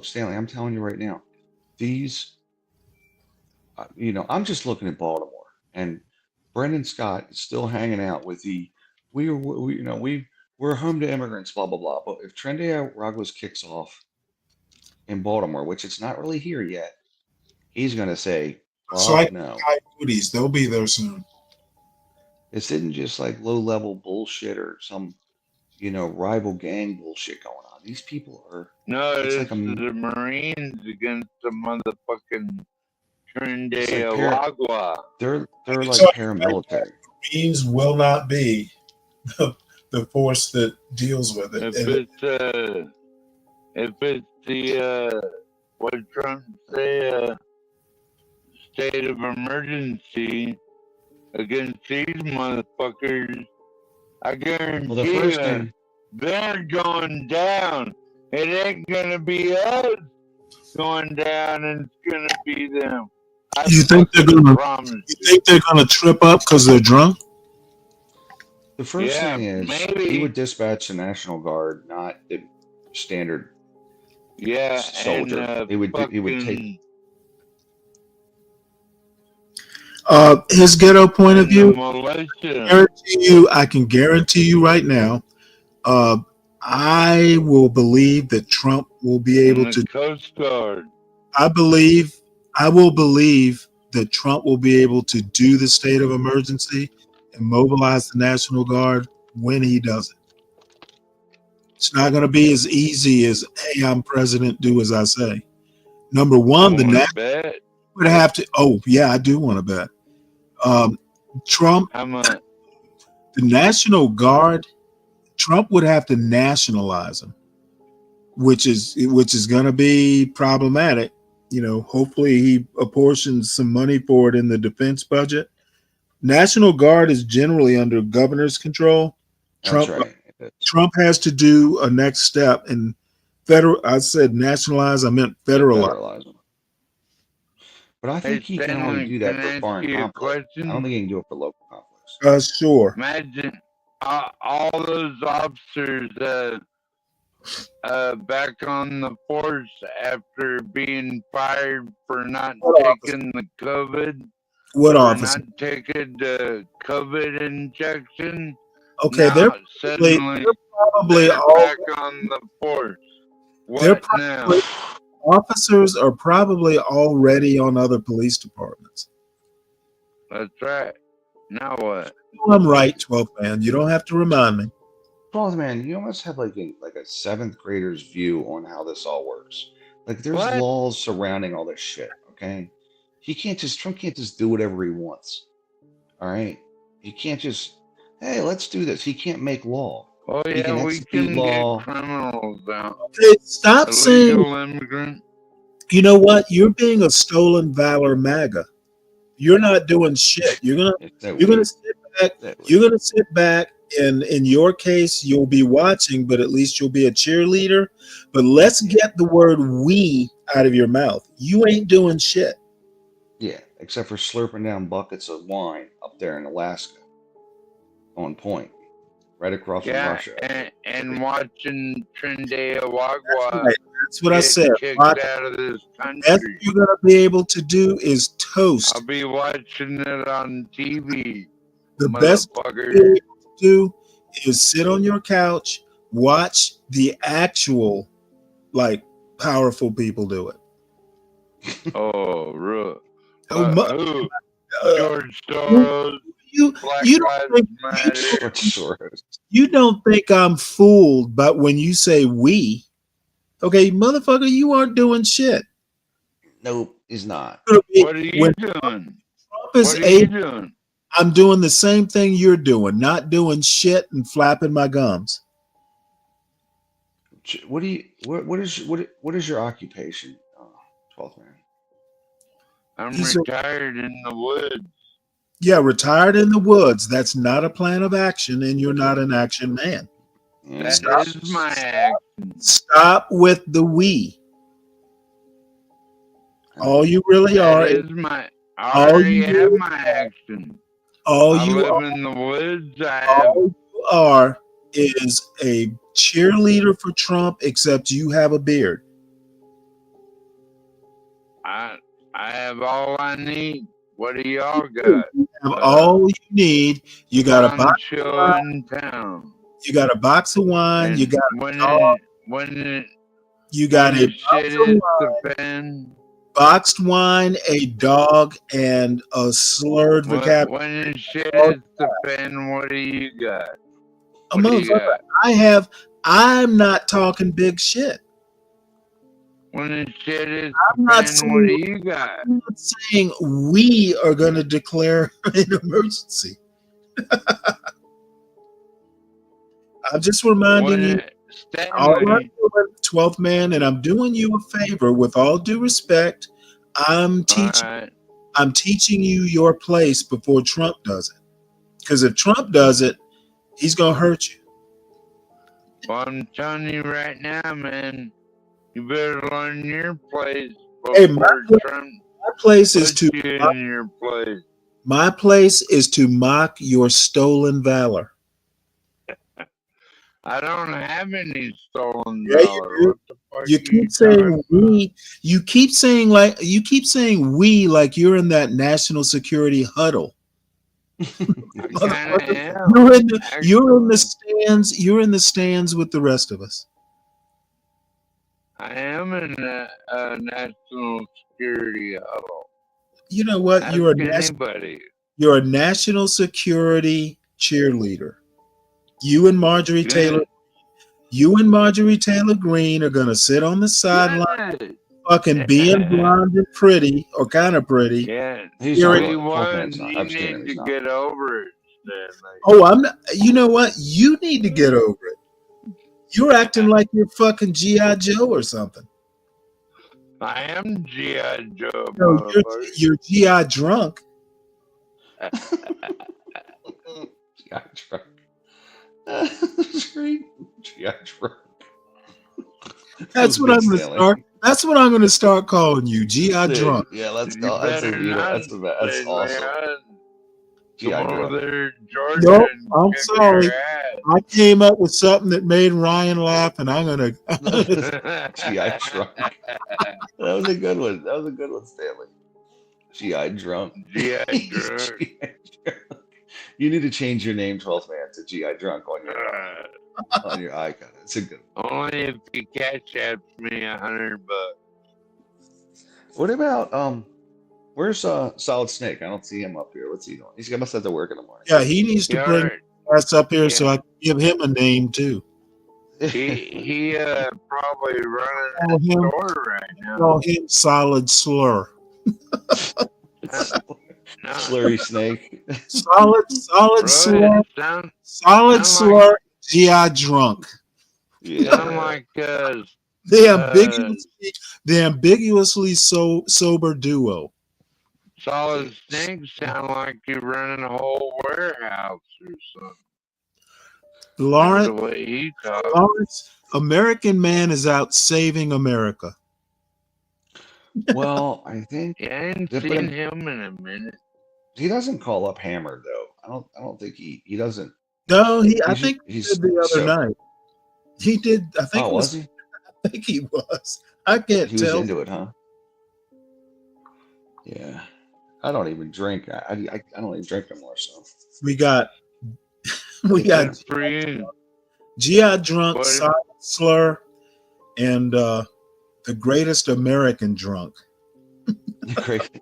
Stanley, I'm telling you right now, these, you know, I'm just looking at Baltimore, and Brendan Scott is still hanging out with we're home to immigrants, blah blah blah. But if Trende Aguas kicks off in Baltimore, which it's not really here yet, he's gonna say, It's like no. Coyotes, they'll be there soon. This isn't just like low level bullshit or some, you know, rival gang bullshit going on. These people are. No, It's it's like the Marines against the motherfucking Trende It's like Agua. they're like So, paramilitary. Marines will not be the force that deals with it. If it's the what Trump say, state of emergency against these motherfuckers, I guarantee Well, the first you, thing they're going down. It ain't gonna be us going down, and it's gonna be them. You think they're gonna trip up because they're drunk? The first Yeah, thing is maybe. he would dispatch the National Guard, not the standard soldier. And he would take. His ghetto point of view. Militia. I can guarantee you right now. I will believe that Trump will be able to. Coast Guard. I will believe that Trump will be able to do the state of emergency and mobilize the National Guard when he does it. It's not going to be as easy as, hey, I'm president, do as I say. Number one, the National would have to. Oh, yeah, I do want to bet. Trump, the National Guard, Trump would have to nationalize them, which is going to be problematic. You know, hopefully he apportions some money for it in the defense budget. National Guard is generally under governor's control. That's right. Trump has to do a next step in federal. I said nationalize. I meant federalize. But I think he can only do that for foreign conflict. I don't think he can do it for local conflicts. Sure. Imagine all those officers back on the force after being fired for not taking the COVID. What officer? Not taking the COVID injection. Okay, now, they're probably all back on the force. What now? Officers are probably already on other police departments. That's right. Now what? I'm right, 12th man. You don't have to remind me. 12th man, you almost have like a seventh grader's view on how this all works. Like there's laws surrounding all this shit. Okay, Trump can't just do whatever he wants. All right, he can't just, hey, let's do this. He can't make law. Oh yeah, he can we can get criminals out. Okay, stop saying. Immigrant. You know what? You're being a stolen valor MAGA. You're not doing shit. You're gonna sit back. You're gonna sit back, and in your case, you'll be watching, but at least you'll be a cheerleader. But let's get the word "we" out of your mouth. You ain't doing shit. Yeah, except for slurping down buckets of wine up there in Alaska, on point, right across from Yeah, Russia. and watching Trinidad That's what I get said. kicked Watch, out of this the best country. you're gonna be able to do is toast. I'll be watching it on TV. The best Motherfucker. you're able to do is sit on your couch, watch the actual, like, powerful people do it. Oh, real. Oh, George Soros. You Black don't Lives think Matter. you don't think I'm fooled, but when you say we, okay, motherfucker, you aren't doing shit. Nope, he's not. What are you When doing? Trump is What are you doing? I'm doing the same thing you're doing, not doing shit and flapping my gums. What do you? What is your occupation, 12th man? I'm He's a- retired in the woods. Yeah, retired in the woods. That's not a plan of action, and you're not an action man. That is my action. Stop with the we. All you really That are is my. I all already you have really my action. all I you live are, in the woods. I have. all you are is a cheerleader for Trump, except you have a beard. I have all I need. What do y'all got? You have all you need. You got a box of Poncho wine. in town. You got a box of wine. You And got when a dog. You got a the shit box of is wine, the pen. boxed wine, a dog, and a slurred vocabulary. When the shit is the pen, what do you got? A What do you motherfucker. got? I'm not talking big shit. When the shit is I'm the not pen, what do saying, you got? I'm not saying we are going to declare an emergency. I'm just reminding you, all I'm Stanley, doing, 12th man, and I'm doing you a favor with all due respect. I'm teaching you your place before Trump does it. Because if Trump does it, he's going to hurt you. well, I'm telling you right now, man, you better learn your place Hey, before Trump place is puts to you in your place. my place is to mock your stolen valor. I don't have any stolen Yeah, valor. you What the fuck You are keep saying we. You keep saying we like you're in that national security huddle. I am. You're in the stands. You're in the stands with the rest of us. I am in a national security huddle. You know what? Ask anybody. You're a national security cheerleader. You and Marjorie Taylor Greene are gonna sit on the sideline, fucking being blonde and pretty, or kind of pretty. Yeah, He's you not. I've seen him. need He's to not. get over it, Stanley. Oh, I'm not. You know what? You need to get over it. You're acting like you're fucking G.I. Joe or something. I am G.I. Joe. No, you're G.I. drunk. G.I. drunk. G.I. drunk. That's what I'm gonna start. That's what I'm gonna start calling you, G.I. drunk. Yeah, let's go. That's awesome. G.I. drunk. Nope, I'm sorry. I came up with something that made Ryan laugh, and I'm gonna. G.I. drunk. That was a good one. Stanley. G.I. drunk. G.I. drunk. You need to change your name, 12th man, to G.I. drunk on your icon. It's a good one. Only if you catch at me $100. What about where's Solid Snake? I don't see him up here. What's he doing? He must have to work in the morning. Yeah, he needs to bring us up here so I can give him a name too. He probably running the store right now. Call him Solid Slur. Slurry Snake. Solid Slur. Solid Slur. G.I. drunk. Sound like the ambiguously sober duo. Solid Snake sound like you're running a whole warehouse or something. Lawrence, American man is out saving America. Well, I think I ain't but seen him in a minute. he doesn't call up hammered though. I don't think he doesn't. No, I He's think he he's did the other sober. night. He did. I think Oh, it was was. he? I think he was. I can't He was tell. into it, huh? Yeah. I don't even drink. I don't even drink anymore. So We got Good for you. GI drunk, What? silent slur, and the greatest American drunk. Great.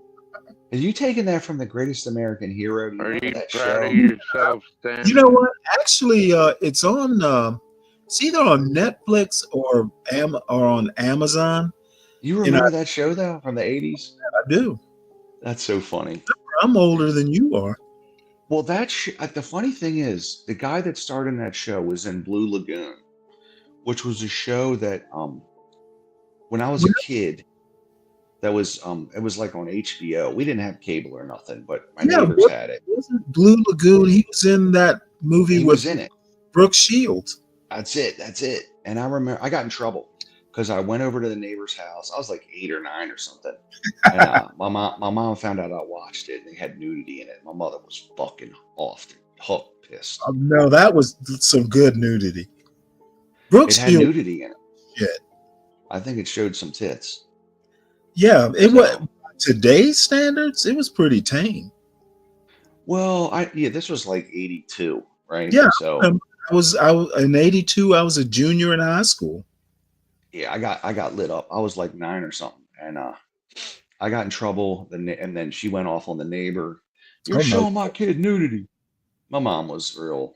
Are you taking that from the Greatest American Hero? Do you Are remember you that proud show? of yourself, Stanley? You know what? Actually, it's on. It's either on Netflix or on Amazon. You And remember that show though from the 80s? I do. That's so funny. I'm older than you are. Well, the funny thing is, the guy that starred in that show was in Blue Lagoon, which was a show that when I was a kid, that was it was like on HBO. We didn't have cable or nothing, but my neighbors had it. Wasn't Blue Lagoon? He was in that movie He with was in it. Brooke Shields. That's it. And I remember I got in trouble because I went over to the neighbor's house. I was like 8 or 9 or something. And my mom found out I watched it and they had nudity in it. My mother was fucking off the hook, pissed. No, that was some good nudity. Brooke It had Shields. nudity in it. Shit. I think it showed some tits. Yeah, it was today's standards. It was pretty tame. Well, this was like 82, right? Yeah, So I was in 82. I was a junior in high school. yeah, I got lit up. I was like 9 or something, and I got in trouble. And then she went off on the neighbor. You're Oh, my showing my kid nudity. My mom was real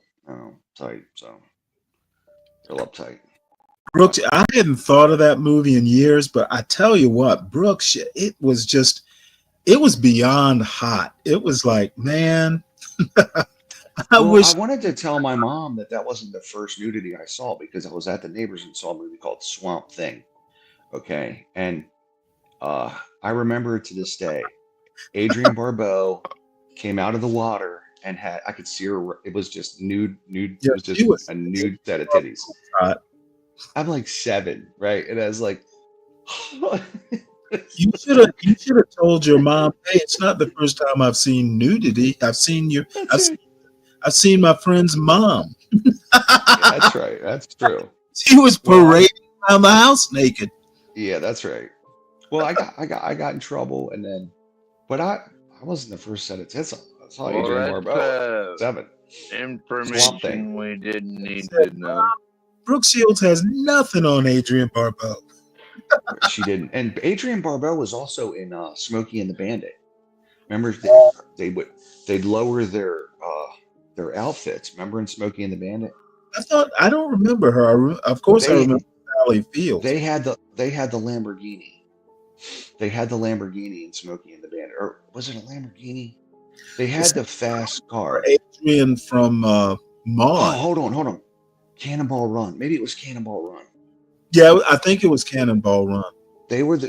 tight, so real uptight. Brooks, I hadn't thought of that movie in years, but I tell you what, Brooks, it was beyond hot. It was like, man, I wanted to tell my mom that wasn't the first nudity I saw because I was at the neighbors and saw a movie called Swamp Thing. Okay. And I remember to this day, Adrienne Barbeau came out of the water and I could see her. It was just nude. Yeah, it was just a nude set of titties. I'm like 7, right? And I was like, you should have told your mom, hey, it's not the first time I've seen nudity. I've seen seen my friend's mom. Yeah, that's right. That's true. She was parading around the house naked. Yeah, that's right. Well, I got in trouble, and then, but I wasn't the first set of tits. I saw Adrienne Barbeau. 7. Information we didn't need to know. Brooke Shields has nothing on Adrienne Barbeau. She didn't. And Adrienne Barbeau was also in Smokey and the Bandit. Remember, they'd lower their outfits. Remember in Smokey and the Bandit? I don't remember her. Of course, I remember Sally Fields. They had the Lamborghini. They had the Lamborghini in Smokey and the Bandit, or was it a Lamborghini? They had the fast car. Adrienne from Maude. Oh, hold on. Cannonball Run. Maybe it was Cannonball Run. Yeah, I think it was Cannonball Run.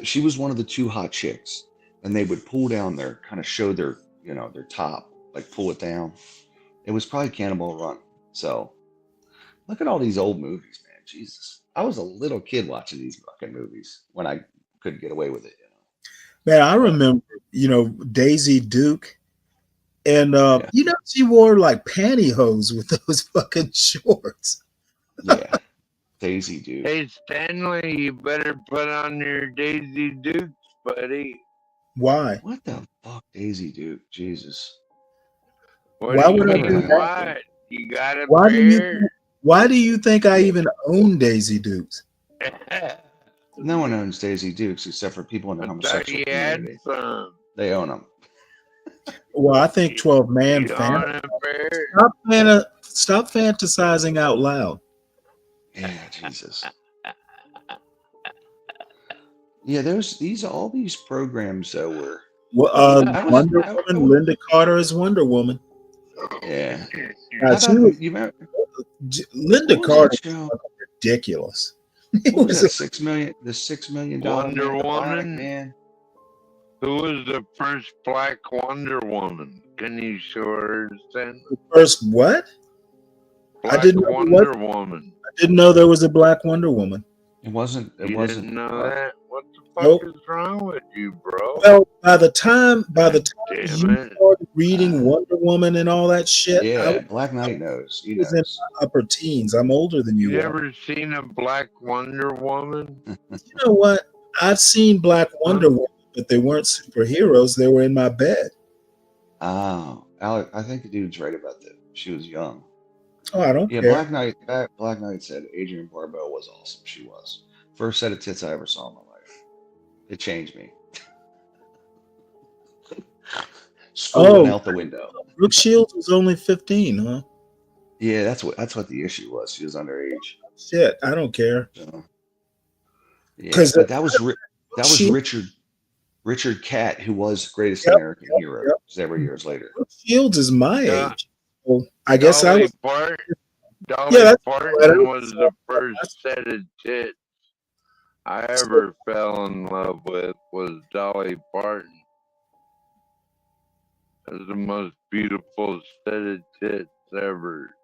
She was one of the 2 hot chicks, and they would pull down kind of show their top, like pull it down. It was probably Cannonball Run. So look at all these old movies, man. Jesus. I was a little kid watching these fucking movies when I couldn't get away with it. Man, I remember, Daisy Duke. And, she wore like pantyhose with those fucking shorts. Yeah. Daisy Duke. Hey, Stanley, you better put on your Daisy Dukes, buddy. Why? What the fuck, Daisy Duke? Jesus. Why would I do that? What? You got a pair? Why do you think I even own Daisy Dukes? No one owns Daisy Dukes except for people in the homosexual community. They own them. Well, I think 12 Man fan. Stop fantasizing out loud. Yeah, Jesus. Yeah, all these programs were. Wonder Woman, Linda Carter is Wonder Woman. Yeah. Linda Carter was ridiculous. What was that $6 million Wonder Woman, man? Who was the first black Wonder Woman? Can you show her, Stanley? The first what? Black I didn't know Wonder Woman. I didn't know there was a black Wonder Woman. It wasn't. You didn't know that? What the fuck is wrong with you, bro? Well, by the time you Damn it. started reading Wonder Woman and all that shit, Yeah, Black Knight knows. He was in knows. my upper teens. I'm older than You you are. ever seen a Black Wonder Woman? You know what? I've seen Black Wonder Woman, but they weren't superheroes. They were in my bed. Oh, Alec, I think the dude's right about that. She was young. Oh, I don't Yeah, care. Black Knight said Adrienne Barbeau was awesome. She was. First set of tits I ever saw in my life. It changed me. School went out the window. Brooke Shields was only 15, huh? Yeah, that's what the issue was. She was underage. Shit, I don't care. So, yeah, 'Cause but that was she- Richard Catt, who was Greatest American Hero several years later. Brooke Shields is my age. Well, I guess I was. Dolly Parton was the first set of tits I ever fell in love with. Was Dolly Parton. It was the most beautiful set of tits ever.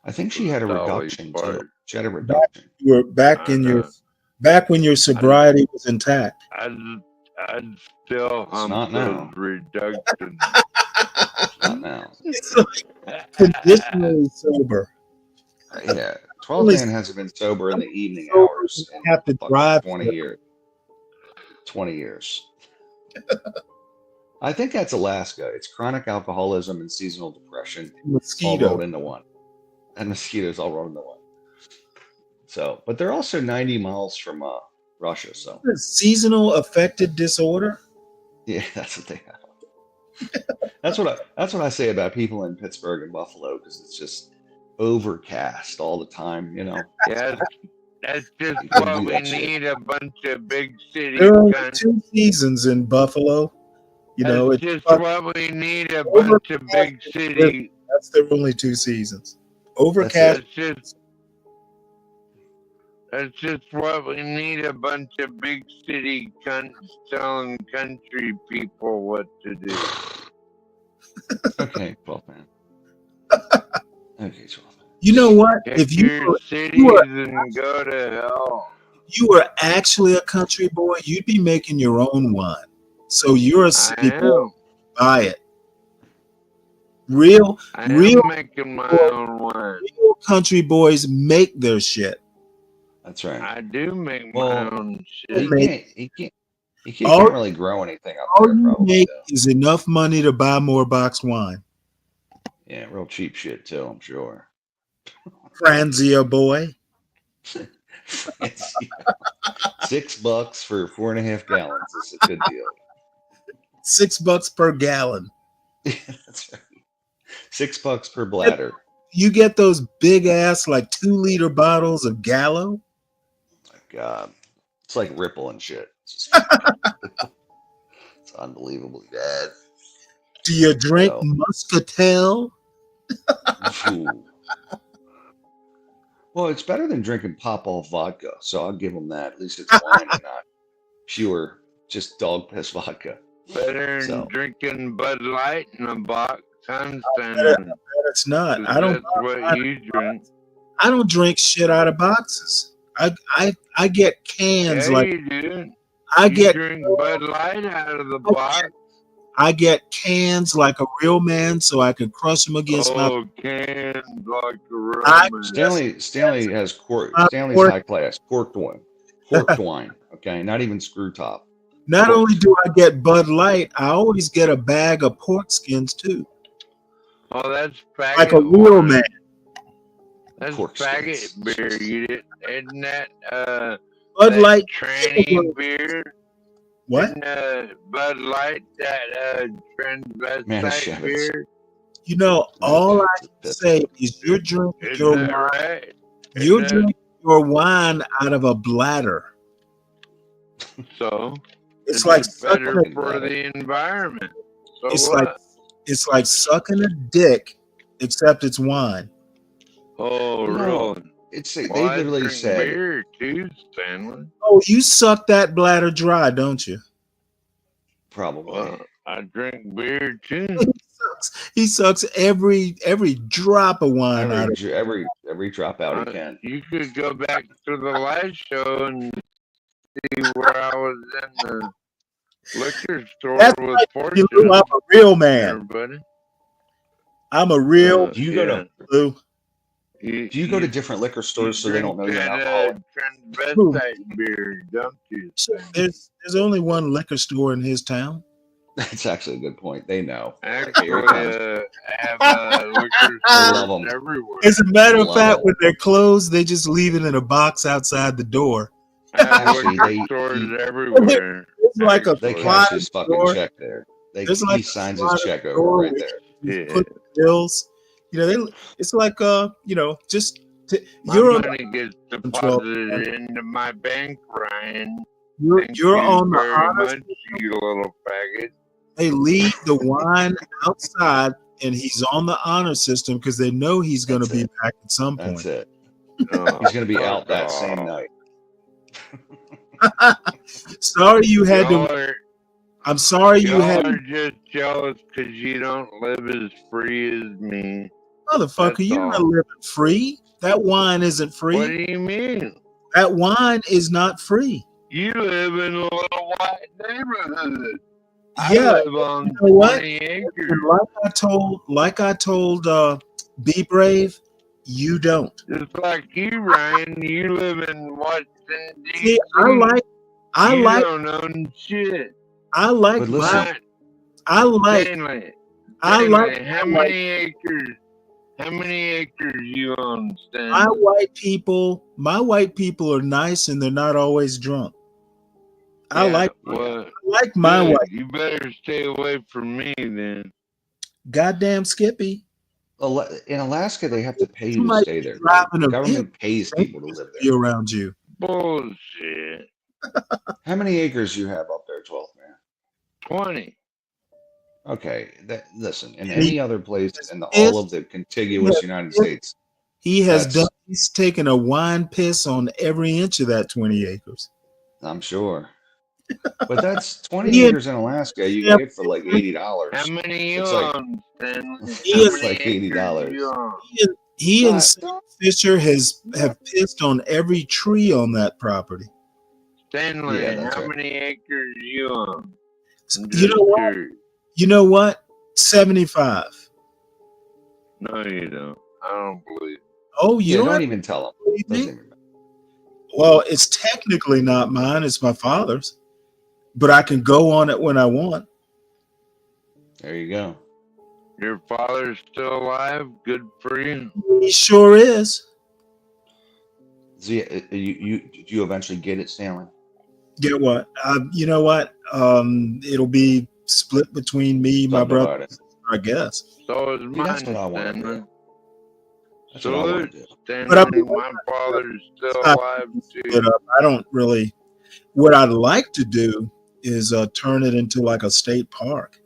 I think she had a Dolly reduction too. Parton. She had a reduction. You were back when your sobriety was intact. I'd still hump those reductions. Not now. It's like conditionally sober. Yeah, 12 man hasn't been sober in the evening hours in have to drive 20 years. 20 years. I think that's Alaska. It's chronic alcoholism and seasonal depression all rolled into one. And mosquitoes all rolled into one. So, but they're also 90 miles from Russia. So, seasonal affective disorder. Yeah, that's what they have. That's what I say about people in Pittsburgh and Buffalo, because it's just overcast all the time. You know. Yeah, that's just what we need. A bunch of big city. There are only 2 seasons in Buffalo. You know, that's just what we need. A bunch of big city. That's their only 2 seasons. Overcast. That's just what we need. A bunch of big city cunts telling country people what to do. Okay, 12 man. Okay, 12 man. You know what? If your cities and go to hell. If you were actually a country boy, you'd be making your own wine. So you're a city boy. Buy it. Real making my own wine. Real country boys make their shit. That's right. I do make my own shit. You can't really grow anything up All there, you probably. make is enough money to buy more boxed wine. Yeah, real cheap shit too, I'm sure. Franzia boy. $6 for 4.5 gallons is a good deal. $6 per gallon. That's right. $6 per bladder. You get those big ass like 2-liter bottles of Gallo. Oh my God, it's like Ripple and shit. It's, it's unbelievably bad. Do you drink Muscatel? Well, it's better than drinking Popov vodka, so I'll give them that. At least it's wine and not pure, just dog piss vodka. Better than drinking Bud Light in a box. It's not. I don't. What you drink? I don't drink shit out of boxes. I get cans Yeah, like you do. I get drink Bud Light out of the box. I get cans like a real man, so I can crush them against my. Cans like a real man. Stanley has cork. Stanley's high class corked wine. Corked wine. Okay, not even screw top. Not only do I get Bud Light, I always get a bag of pork skins too. Oh, that's faggot. Like a real man. That's faggot beer. Isn't that Bud Light tranny beer? What? Bud Light, that transvestite beer. You know, all I can say is you're drinking your wine. Right? You're drinking your wine out of a bladder. So it's like better for the environment. So it's like sucking a dick, except it's wine. Oh, No, really? They literally said. Beer too, Stanley. Oh, you suck that bladder dry, don't you? Probably. Well, I drink beer too. He sucks every drop of wine out of every drop out he can. You could go back to the last show and where I was in the liquor store That's with right, Fortune. Lou. I'm a real man. Everybody. I'm a real. Do you go to Lou? Do you go to different liquor stores so they don't know you're an alcoholic? Transvestite beer, don't you? There's only one liquor store in his town. That's actually a good point. They know. Actually, Here it comes. have liquor I love stores them. everywhere. As a matter of Love fact, it. when they're closed, they just leave it in a box outside the door. Actually, liquor stores everywhere. It's like a They cash sliding his fucking door. check there. There's like He a signs his sliding check over door right where there. you put the bills. It's like just My you're on money gets control. deposited into my bank, Ryan. You're Thank you're you on the very honor much, you little faggot. They leave the wine outside, and he's on the honor system because they know he's going to be back at some point. That's it. Oh, He's going to be fuck out that off. same night. Sorry you had Y'all to. are, I'm sorry you y'all had are just jealous because you don't live as free as me. Motherfucker, That's you're not all. living free. That wine isn't free. What do you mean? That wine is not free. You live in a little white neighborhood. Yeah, I live on you know what? 20 acres. And like I told Be Brave, you don't. Just like you, Ryan, you live in Washington, D.C. See, I you like don't own shit. I like But listen, my I like Stanley, I like how my many acres? How many acres you own, Stanley? my white people are nice and they're not always drunk. I like my good. white. You better stay away from me then. Goddamn Skippy. in Alaska, they have to pay you to might stay be there. driving The a government pays people to live be there. around you. Bullshit. How many acres you have up there, 12th man? 20. Okay, listen. In And he- any other place in all of the contiguous United States, he's taken a wine piss on every inch of that 20 acres. I'm sure. But that's 20 He- acres in Alaska. You yeah, can get for like $80. How many you It's like own, Stanley? it's like $80. He and Sam Fisher have pissed on every tree on that property. Stanley, Yeah, that's how right. many acres you own? You know what? You know what? 75. No, you don't. I don't believe it. Oh, you Yeah, don't don't even tell them. Doesn't even matter. Well, it's technically not mine, it's my father's. But I can go on it when I want. There you go. Your father's still alive? Good for you. He sure is. So you eventually get it, Stanley? Get what? You know what? It'll be split between me, my brother, I guess. So is mine, that's what I want to Stanley. do. That's what I want Salute, to do. Stanley. My father's still alive Split too. up. I don't really. What I'd like to do is turn it into like a state park.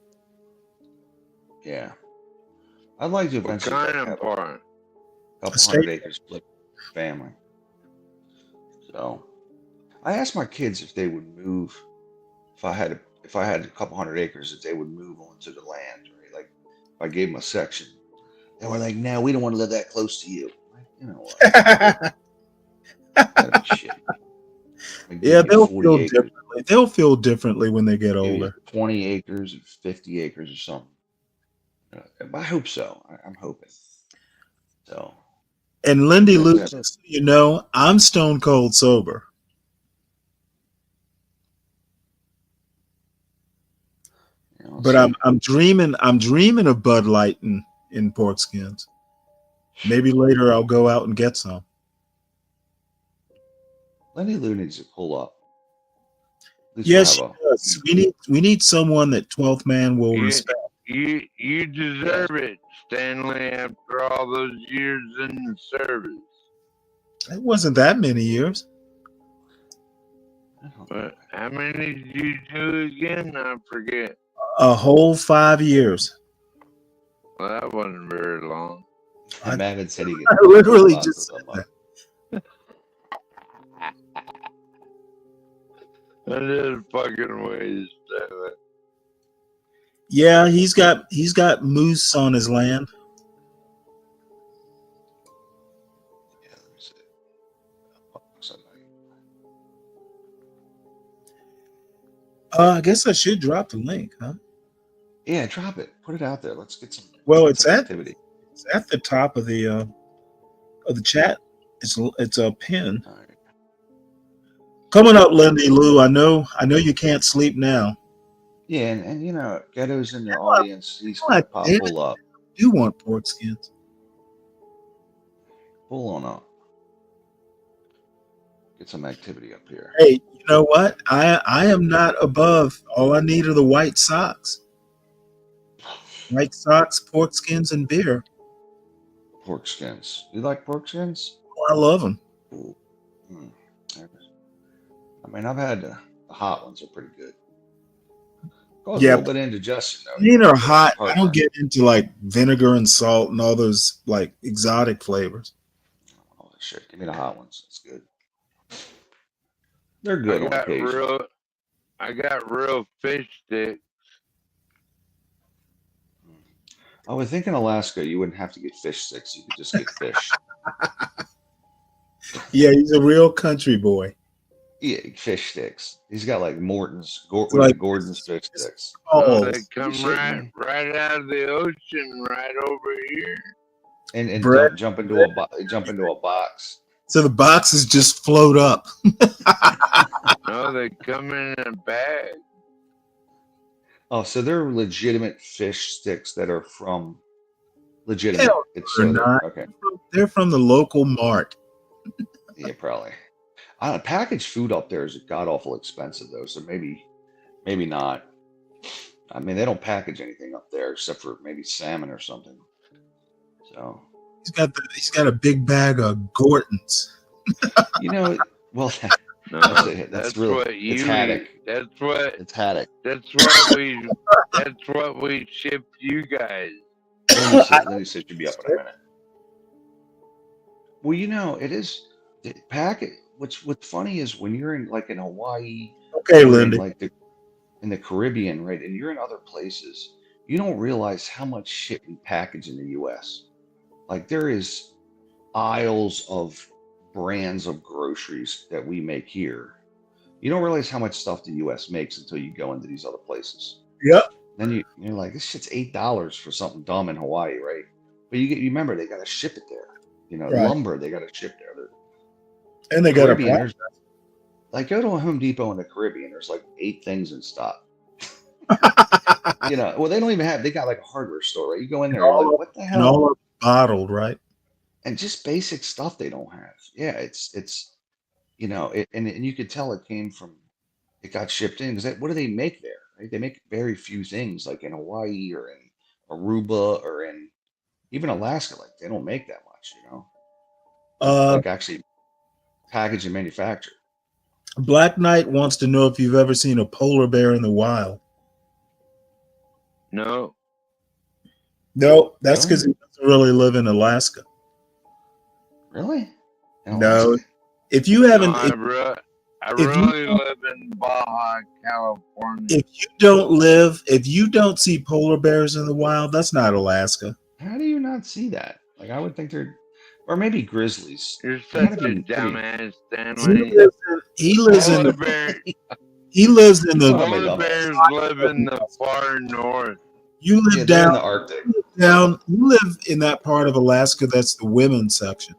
Yeah. I'd like to eventually What kind have of park? a couple state hundred acres split family. So I asked my kids if they would move if I had a couple hundred acres, if they would move onto the land, right? Like if I gave them a section. They were like, no, we don't want to live that close to you. Like, you know what? That'd be shit. Like, Yeah, give me they'll 40 feel acres, differently. They'll feel differently when they get maybe older. 20 acres or 50 acres or something. I hope so. I'm hoping. So. And Lindy Lou, That's- just so you know, I'm stone cold sober. But I'm dreaming of Bud Light in pork skins. Maybe later I'll go out and get some. Lenny Lou needs to pull up. At least Yes, she we'll have does. We need someone that 12th man will respect. You deserve it, Stanley, after all those years in the service. It wasn't that many years. But how many did you do again? I forget. A whole 5 years. Well, that wasn't very long. Mavid said he could. I literally just said that. That is fucking ways, Stanley. Yeah, he's got moose on his land. I guess I should drop the link, huh? Yeah, drop it. Put it out there. Let's get some. Well, Let's it's get some at activity. the top of the chat. It's a pin. All right. Coming up, Lindy Lou. I know you can't sleep now. Yeah, and you know, Ghetto's in the audience. He's God gonna damn pull up. I do want pork skins. Pull on up. Get some activity up here. Hey, you know what? I am not above. All I need are the white socks. White socks, pork skins, and beer. Pork skins. You like pork skins? Oh, I love them. I mean, I've had the hot ones are pretty good. Cause Yeah, a little bit of indigestion though. These are hot. I Heartburn. don't get into like vinegar and salt and all those like exotic flavors. Oh shit! Give me the hot ones. That's good. They're good on occasion. I got real fish sticks. I would think in Alaska you wouldn't have to get fish sticks. You could just get fish. Yeah, he's a real country boy. Yeah, fish sticks. He's got like Morton's, Like- Gordon's fish sticks. Oh, They come right out of the ocean, right over here. And Brett- jump into a box. so the boxes just float up. No, they come in a bag. Oh, so they're legitimate fish sticks that are from legitimate. Hell, they're not. Okay. They're from the local mart. Yeah, probably. Packaged food up there is god awful expensive though, so maybe not. I mean, they don't package anything up there except for maybe salmon or something. So He's got a big bag of Gortons. you know, well, No, that's really what you it's haddock. eat. It's haddock. That's what we ship you guys. Lindy said she'd be up in a minute. Well, you know, it is the packet. What's funny is when you're in like in Hawaii, Okay, or Lindy. in the Caribbean, right, and you're in other places, you don't realize how much shit we package in the U.S. Like there is aisles of brands of groceries that we make here. You don't realize how much stuff the U.S. makes until you go into these other places. Yep. Then you're like, this shit's $8 for something dumb in Hawaii, right? But you remember they got to ship it there. You know, Right. lumber they got to ship there. And they got a Caribbean, there's like go to a Home Depot in the Caribbean. There's like 8 things in stock. You know, well they don't even have. They got like a hardware store, right? You go in there, you're like, what the hell? And all are bottled, right? And just basic stuff they don't have. Yeah, it's you know, and you could tell it came from. It got shipped in because what do they make there? Right? They make very few things, like in Hawaii or in Aruba or in even Alaska. Like they don't make that much, you know. Like actually package and manufacture. Black Knight wants to know if you've ever seen a polar bear in the wild. No. No, that's because he doesn't really live in Alaska. Really? No. If you haven't, No, I if you really don't- live in Baja, California. if you don't see polar bears in the wild, that's not Alaska. How do you not see that? Like I would think they're, or maybe grizzlies. You're Gotta such a be pretty- dumbass, Stanley. He lives in Polar the bear- he lives in the Polar bears live in the far north. you live Yeah, they're down in the Arctic. you live in that part of Alaska that's the women's section.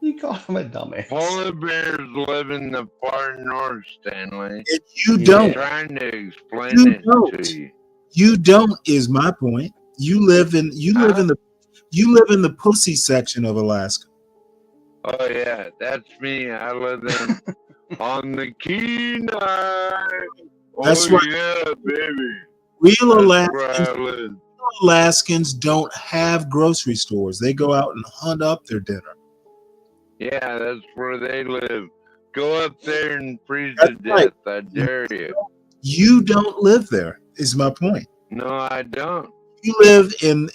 You call him a dumbass. Polar bears live in the far north, Stanley. And you I'm don't. trying to explain You it don't. to you. You don't is my point. You live in the pussy section of Alaska. Oh yeah, that's me. I live in on the Kenai. That's Oh right. yeah, baby. Real That's where I Alaskans, live. Alaskans don't have grocery stores. They go out and hunt up their dinner. Yeah, that's where they live. Go up there and freeze That's to death. right. I dare you. You don't live there, is my point. No, I don't. You live in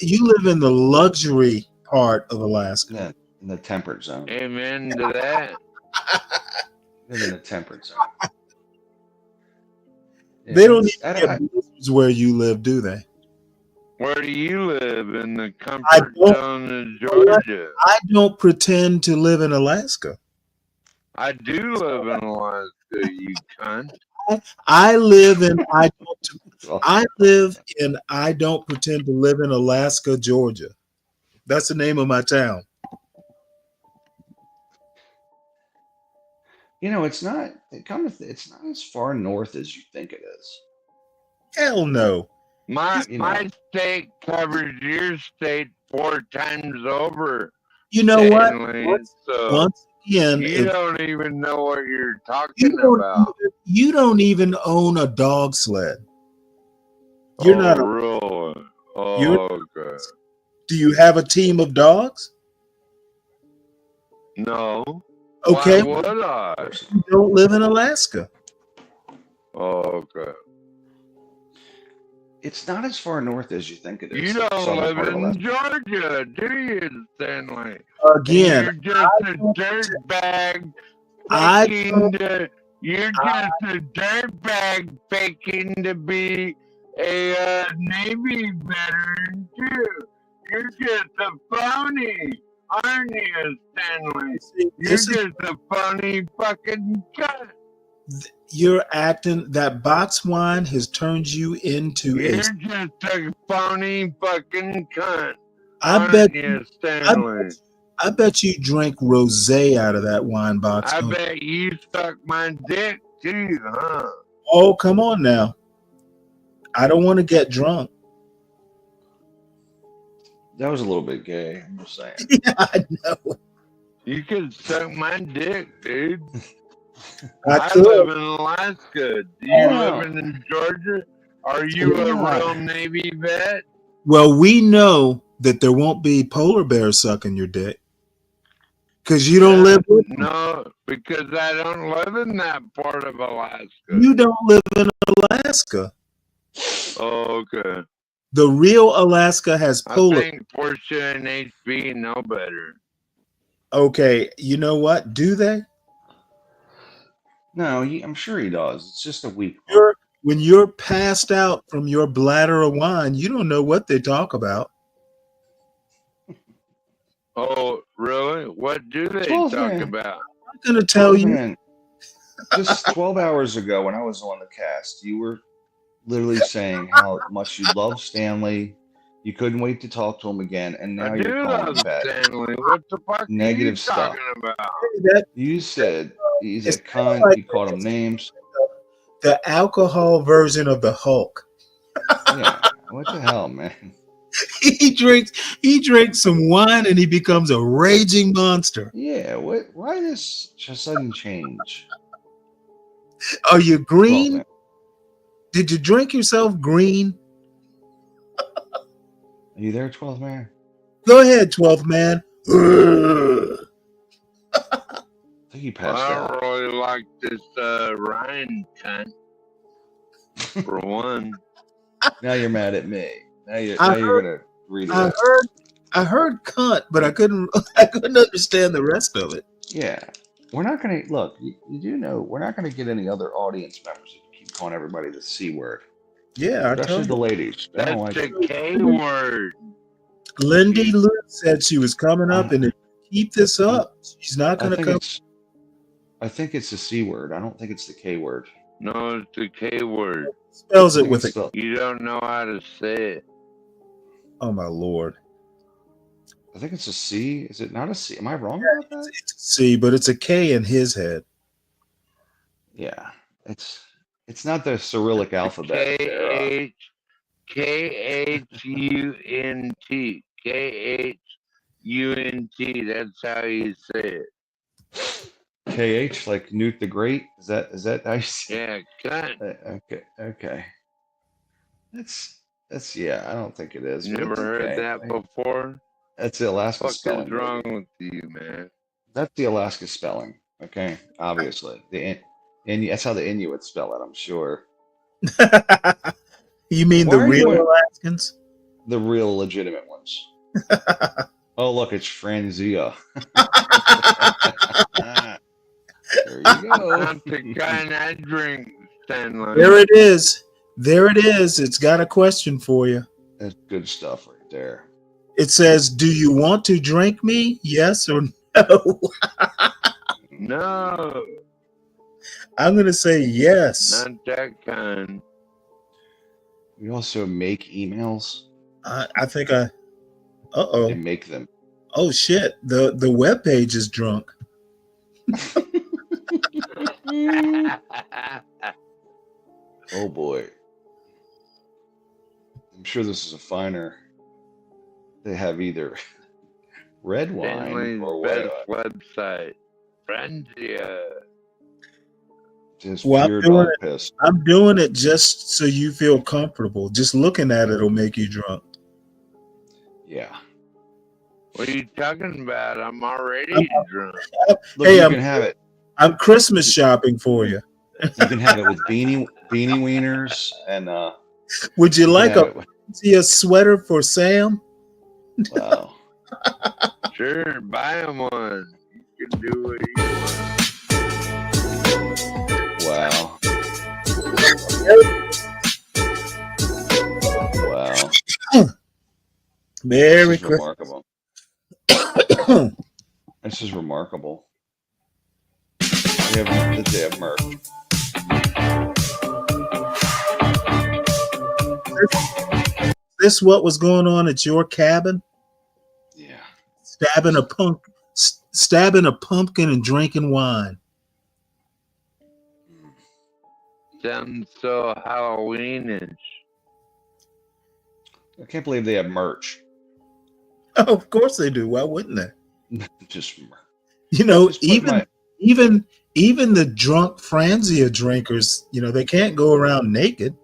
the luxury part of Alaska. In the temperate zone. Amen to that. Live in the temperate zone. Yeah, They don't I even get blizzards where you live, do they? Where do you live? In the I comfort don't- zone of Georgia. I don't pretend to live in Alaska. I do live in Alaska, you cunt. I live in I don't pretend to live in Alaska, Georgia. That's the name of my town. You know, it's not. It's not as far north as you think it is. Hell no. My state covers your state 4 times over. You know Stanley, what? so Once again, you don't even know what you're talking about. You don't even own a dog sled. You're not a really? Okay. Do you have a team of dogs? No. Okay. Why would I? You don't live in Alaska. Okay. It's not as far north as you think it is. You the don't southern live part of in Alaska. Georgia, do you, Stanley? Again, And you're just a dirtbag you're just a dirtbag faking to be a Navy veteran too. You're just a phony, aren't you, Stanley? You're just a phony fucking cunt. You're acting that box wine has turned you into You're just a phony fucking cunt. I bet you, Stanley. I bet you drank rosé out of that wine box. I bet you suck my dick too, huh? Oh, come on now. I don't want to get drunk. That was a little bit gay. I'm just saying. Yeah, I know. You can suck my dick, dude. I live in Alaska. Do you Oh. live in Georgia? Are you a real Navy vet? Well, we know that there won't be polar bears sucking your dick because you don't live with them. No, because I don't live in that part of Alaska. You don't live in Alaska. Oh, okay. The real Alaska has polar. I think Portia and HB know better. Okay, you know what? Do they? No, I'm sure he does. It's just a weak. When you're passed out from your bladder of wine, you don't know what they talk about. Oh, really? What do they 12 talk man. about? I'm going to tell you. Man, just 12 hours ago when I was on the cast, you were literally saying how much you love Stanley. You couldn't wait to talk to him again, and now you're calling him back. Stanley. What the fuck Negative are you stuff. talking about? You said he's a cunt. You called him names. The alcohol version of the Hulk. Yeah. What the hell, man? He drinks some wine and he becomes a raging monster. Yeah. What? Why this sudden change? Are you green? Well, did you drink yourself green? Are you there, 12 man? Go ahead, 12 man. I think he passed I out. don't really like this Ryan cunt. For one. Now you're mad at me. Now you're gonna read it. I heard cunt, but I couldn't understand the rest of it. Yeah. We're not gonna look, you do know we're not gonna get any other audience members if you keep calling everybody the C word. Yeah, especially the ladies. They don't like That's it. the K word. Lindy Lou said she was coming up, and if you keep this up, she's not going to come. I think it's the C word. I don't think it's the K word. No, it's the K word. Spells it with a. You don't know how to say it. Oh my lord! I think it's a C. Is it not a C? Am I wrong about that? It's a C, but it's a K in his head. Yeah, it's not the Cyrillic alphabet. K-H-U-N-T. K-H-U-N-T. That's how you say it. KH, like Newt the Great? Is that how you say Yeah, cunt. Okay. That's yeah, I don't think it is. You but never it's heard okay. that before? That's the Alaska What spelling. is wrong with you, man? That's the Alaska spelling. Okay, obviously. That's how the Inuits spell it, I'm sure. You mean Why the are you real in- Alaskans? The real legitimate ones. Oh, look, it's Franzia. There you go. Not the kind I drink, Stanley. There it is. There it is. It's got a question for you. That's good stuff right there. It says, "Do you want to drink me? Yes or no?" No. I'm going to say yes. Not that kind. We also make emails. I think I. They make them. Oh shit! The web page is drunk. Oh boy. I'm sure this is a finer. They have either red wine Stanley's or best white. website. Friendia. Just Well, pure dog piss. I'm doing it just so you feel comfortable. Just looking at it will make you drunk. Yeah. What are you talking about? I'm already drunk. Look, Hey, you can have it. I'm Christmas shopping for you. You can have it with beanie wieners and Would you like a sweater for Sam? Wow. Sure, buy him one. You can do what you want. Wow. Wow. Merry Christmas. Remarkable. This is remarkable. They have merch. This what was going on at your cabin? Yeah. Stabbing a pumpkin and drinking wine. Sounds so Halloweenish. I can't believe they have merch. Oh, of course they do. Why wouldn't they? Just even the drunk Franzia drinkers, they can't go around naked.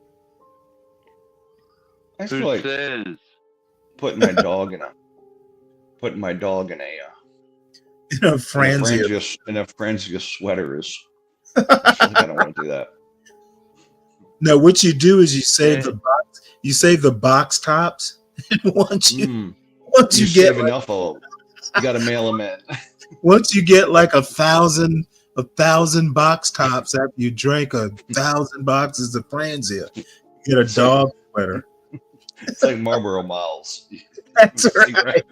I feel like putting my dog in a Franzia sweater is. I feel like I don't want to do that. No, what you do is you save the box tops. And once you get enough of them, you got to mail them in. Once you get like 1,000 box tops after you drink 1,000 boxes of Franzia, you get a dog sweater. It's like Marlboro Miles. That's right.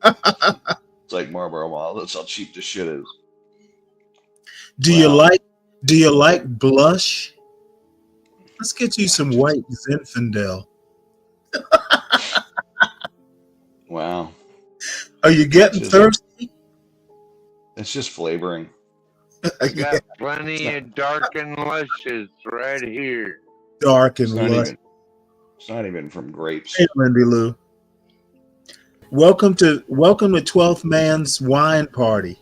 It's like Marlboro Miles. That's how cheap this shit is. Do you like blush? Let's get you some white Zinfandel. Wow. Are you getting thirsty? It's just flavoring. I got plenty of dark and luscious right here. Dark and luscious. It's not even from grapes. Hey, Lindy Lou. Welcome to 12th Man's Wine Party.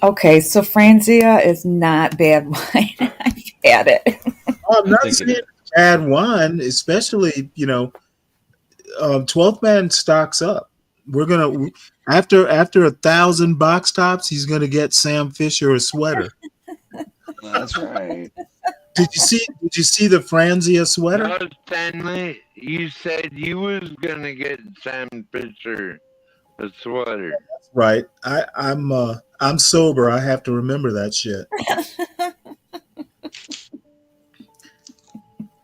Okay, so Franzia is not bad wine. I've had it. I'm not saying it's bad wine, especially 12th Man stocks up. We're gonna after 1,000 box tops, he's gonna get Sam Fisher a sweater. That's right. Did you see the Franzia sweater? No, Stanley, you said you was gonna get Sam Fisher a sweater. That's right. I'm sober. I have to remember that shit.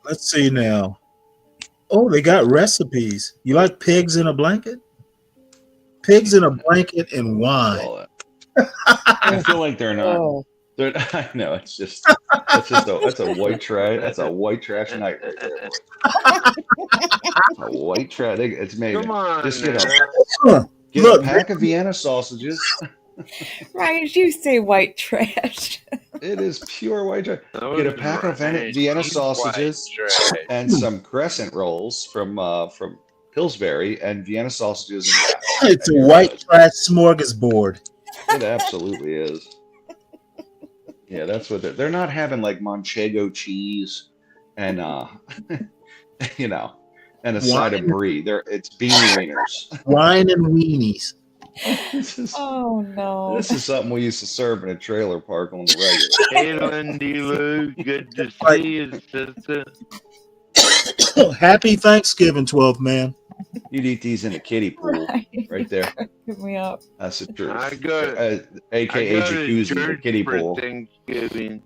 Let's see now. Oh, they got recipes. You like pigs in a blanket? Pigs in a blanket and wine. I feel like they're not. Oh. I know that's a white trash. That's a white trash night right there. A white trash. It's made. Come on, just get a pack of Vienna sausages. Why did you say white trash? It is pure white trash. Get a pack of Vienna sausages and some crescent rolls from Pillsbury and Vienna sausages. It's a white trash smorgasbord. It absolutely is. Yeah, that's what they're not having, like Manchego cheese and and a side of brie. It's beanie wieners. Wine and weenies. Oh no. This is something we used to serve in a trailer park on the regular. Hey, Lindy Lou, good to see you, sister. Happy Thanksgiving, 12th Man. You'd eat these in a kiddie pool right there. Give me up. That's the truth. I AKA go jacuzzi, to the church kiddie for pool. Thanksgiving.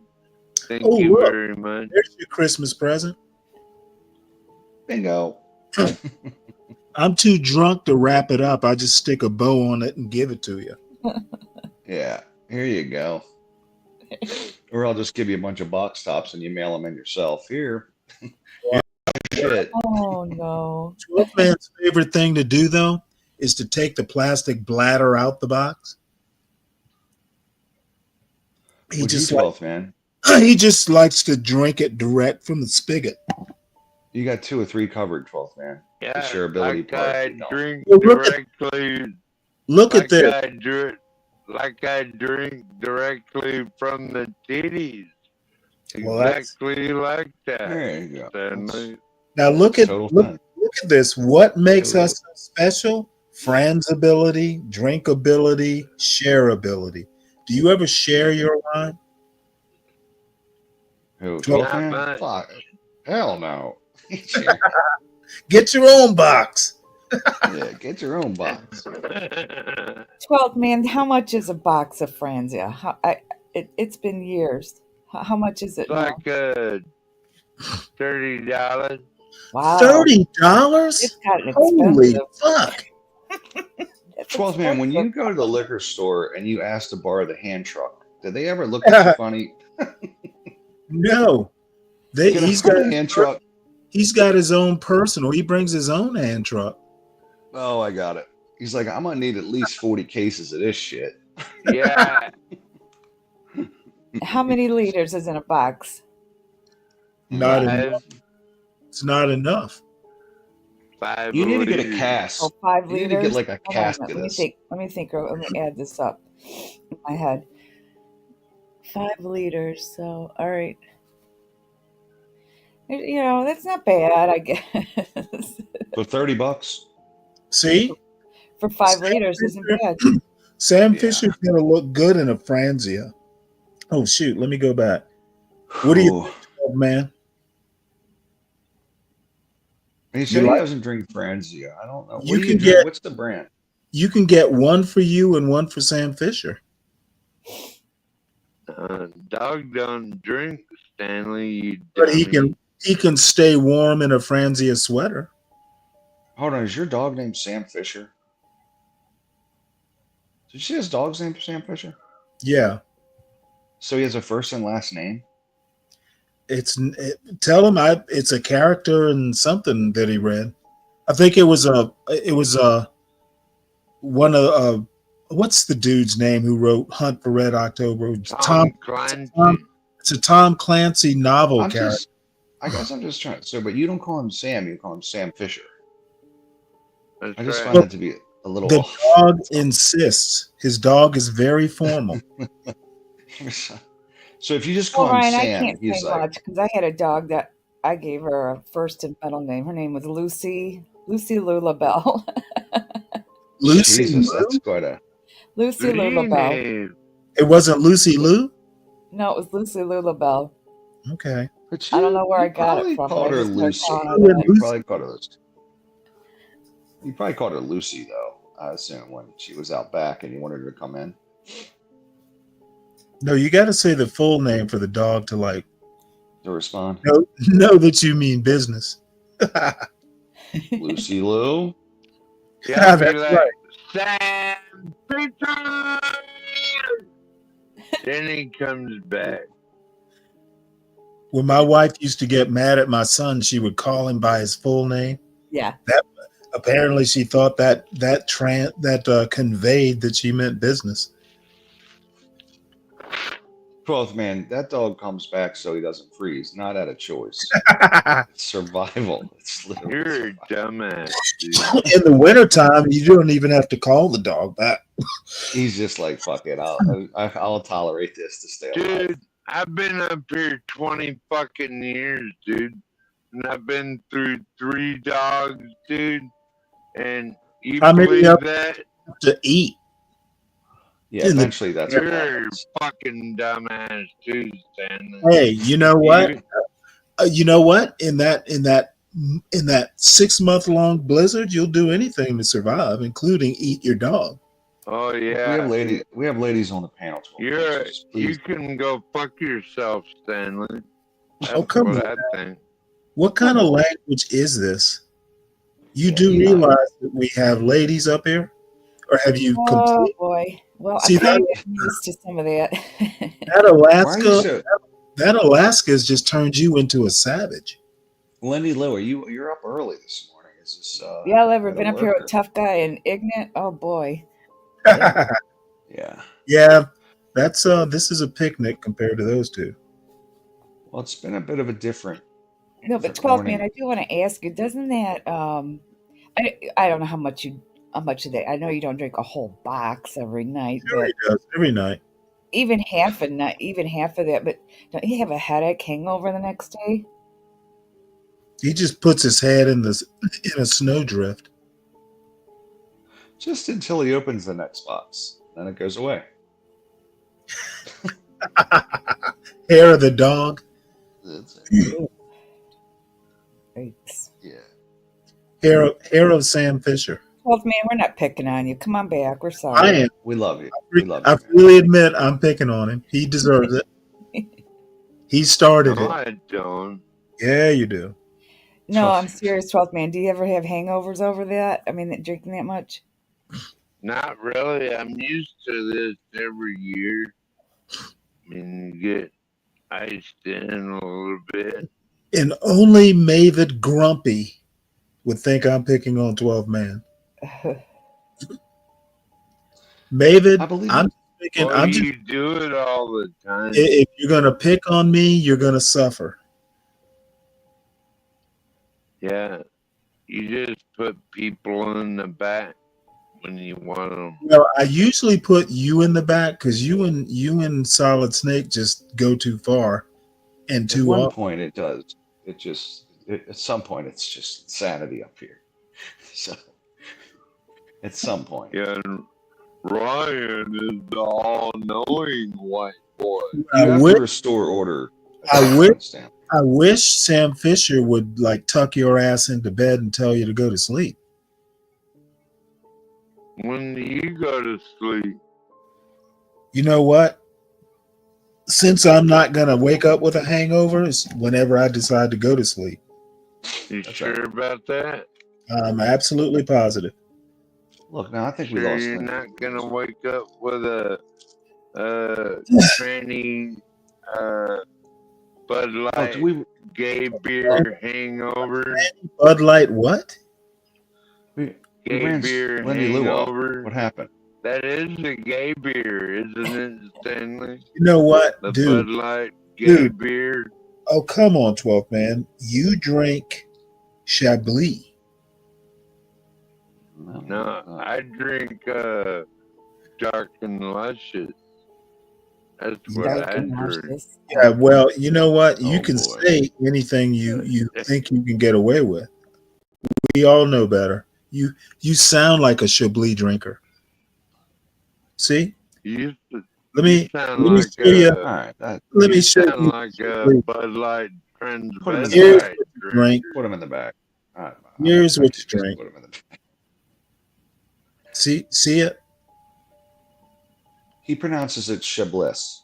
Thank Oh, you look. very much. There's your Christmas present. Bingo. I'm too drunk to wrap it up. I just stick a bow on it and give it to you. Yeah, here you go. Or I'll just give you a bunch of box tops and you mail them in yourself. Here. Shit. Oh no. 12th man's favorite thing to do though is to take the plastic bladder out the box. Would you 12th man? He just likes to drink it direct from the spigot. You got 2 or 3 covered, 12th man. Yeah, The shareability like part. I you know. drink Well, directly. Look like at this. Like I drink directly from the titties. Well, that's- Exactly like that. There you go. Stanley. Now look at Total look, fun. look at this. What makes Total. us so special? Friendsability, drinkability, shareability. Do you ever share your wine? Who, 12th 12th man? man. Fuck. Hell no. Get your own box. Yeah, get your own box. 12 man, how much is a box of Franzia? It's been years. How much is it It's now? like $30. Wow. $30? It's gotten Holy expensive. fuck. 12th man, when you go to the liquor store and you ask to borrow the hand truck, did they ever look at you funny? No. Get a He's got hand truck. He's got his own personal. He brings his own hand truck. Oh, I got it. He's like, I'm gonna need at least 40 cases of this shit. Yeah. How many liters is in a box? Not Five. enough. It's not enough. 5 You need to get a liters. cask. Oh, 5 You need liters. to get like a Hold on, cask of let me this. think. Let me think. Let me add this up in my head. 5 liters. So, all right. You know, that's not bad, I guess. For $30. See? For 5 liters isn't bad. Sam Yeah. Fisher's going to look good in a Franzia. Oh, shoot. Let me go back. What do you Ooh. think, 12 man? He said You he like- doesn't drink Franzia. I don't know. What You do can drink? get- What's the brand? You can get one for you and one for Sam Fisher. Dog don't drink, Stanley. You But dummy. he can stay warm in a Franzia sweater. Hold on, is your dog named Sam Fisher? Did you see his dog's name Sam Fisher? Yeah. So he has a first and last name? Tell him it's a character in something that he read. I think it was one of what's the dude's name who wrote Hunt for Red October? Tom Clancy. It's a Tom Clancy novel character. I guess I'm just trying. So, but you don't call him Sam, you call him Sam Fisher. That's I just right. find that to be a little The off. dog insists. His dog is very formal. So if you just call Well, him Ryan, I Sam, can't he's say like, much because I had a dog that I gave her a first and middle name. Her name was Lucy Lulabelle. Lucy Jesus, Lou? that's quite a. Lucy Lulabelle. It wasn't Lucy Lou? No, it was Lucy Lulabelle. Okay. But I don't know where I got probably it from. called But I her just started Lucy. calling her that. You probably called her Lucy. You probably called her Lucy, though, I assume, when she was out back and you wanted her to come in. No, you got to say the full name for the dog to like To respond. know that you mean business. Lucy Lou. Yeah, be That's like, right. Sam Fisher. Then he comes back. When my wife used to get mad at my son, she would call him by his full name. Yeah. That apparently she thought that conveyed that she meant business. 12th man, that dog comes back so he doesn't freeze, not out of choice. It's survival. It's literally You're a dumbass, dude. In the wintertime, you don't even have to call the dog back. He's just like, fuck it, I'll tolerate this to stay alive. Dude, I've been up here 20 fucking years, dude. And I've been through 3 dogs, dude. And you How many believe of that? to eat? Yeah, eventually that's what You're a happens. fucking dumbass, too, Stanley. Hey, you know what? You know what? In that 6-month-long blizzard, you'll do anything to survive, including eat your dog. Oh yeah. We have ladies on the panel. You can go fuck yourself, Stanley. That's Oh, come what on. I think. What kind of language is this? You do realize that we have ladies up here? or have you Oh completely? boy. Well, See I'm kind that of used to some of that. that Why are you Alaska so that Alaska's just turned you into a savage. Wendy Lou? You're up early this morning? Is this Y'all ever go to been up here work with or? Tough Guy and Ignorant? Oh boy. Yeah. Yeah. Yeah, that's this is a picnic compared to those two. Well, it's been a bit of a different No, but 12 man, morning. I do want to ask you, doesn't that I don't know how much of that. I know you don't drink a whole box every night, Sure, he but does every night. even half a night, even half of that, but don't you have a headache, hangover the next day? He just puts his head in a snowdrift. Just until he opens the next box, then it goes away. Hair of the dog. That's it. Yeah. Hair of Sam Fisher. 12 man, we're not picking on you. Come on back. We're I sorry. am. We love you. We love I you. freely admit I'm picking on him. He deserves it. He started No, it. I don't. Yeah, you do. No, I'm serious, 12 man. Do you ever have hangovers over that? I mean, drinking that much? Not really. I'm used to this every year. I mean, you get iced in a little bit. And only Mavid Grumpy would think I'm picking on 12 man. Mavid, I'm thinking. Well, I'm just. you do it all the time. If you're gonna pick on me, you're gonna suffer. Yeah. You just put people in the back when you want them. Well, I usually put you in the back because you and Solid Snake just go too far and At too one often. point, it does. At some point, it's just insanity up here. So, at some point. Yeah, Ryan is the all-knowing white boy. You have to restore order. I wish Sam Fisher would like tuck your ass into bed and tell you to go to sleep. When do you go to sleep? You know what? Since I'm not gonna wake up with a hangover, it's whenever I decide to go to sleep. You sure about that? I'm absolutely positive. Look, now I think we Sure lost you're Lindsay. not gonna wake up with a tranny Bud Light gay beer hangover. Bud Light what? We Gay ran beer Lindsay Lou off. hangover. What happened? That is a gay beer, isn't it, Stanley? You know what, The dude? Bud Light gay Dude. beer. Oh, come on, 12 man. You drink Chablis. No, I drink dark and luscious. That's what I drink. Yeah, well, you know what? You Oh, can boy. say anything you think you can get away with. We all know better. You sound like a Chablis drinker. See? You Let me sound let me like show you. All right. Let me you show sound you. like a Chablis. Bud Light Put him in the Here's transvestite what you drink. Put him in the back. All right. Here's what you drink. Put him in the back. See it? He pronounces it Chablis.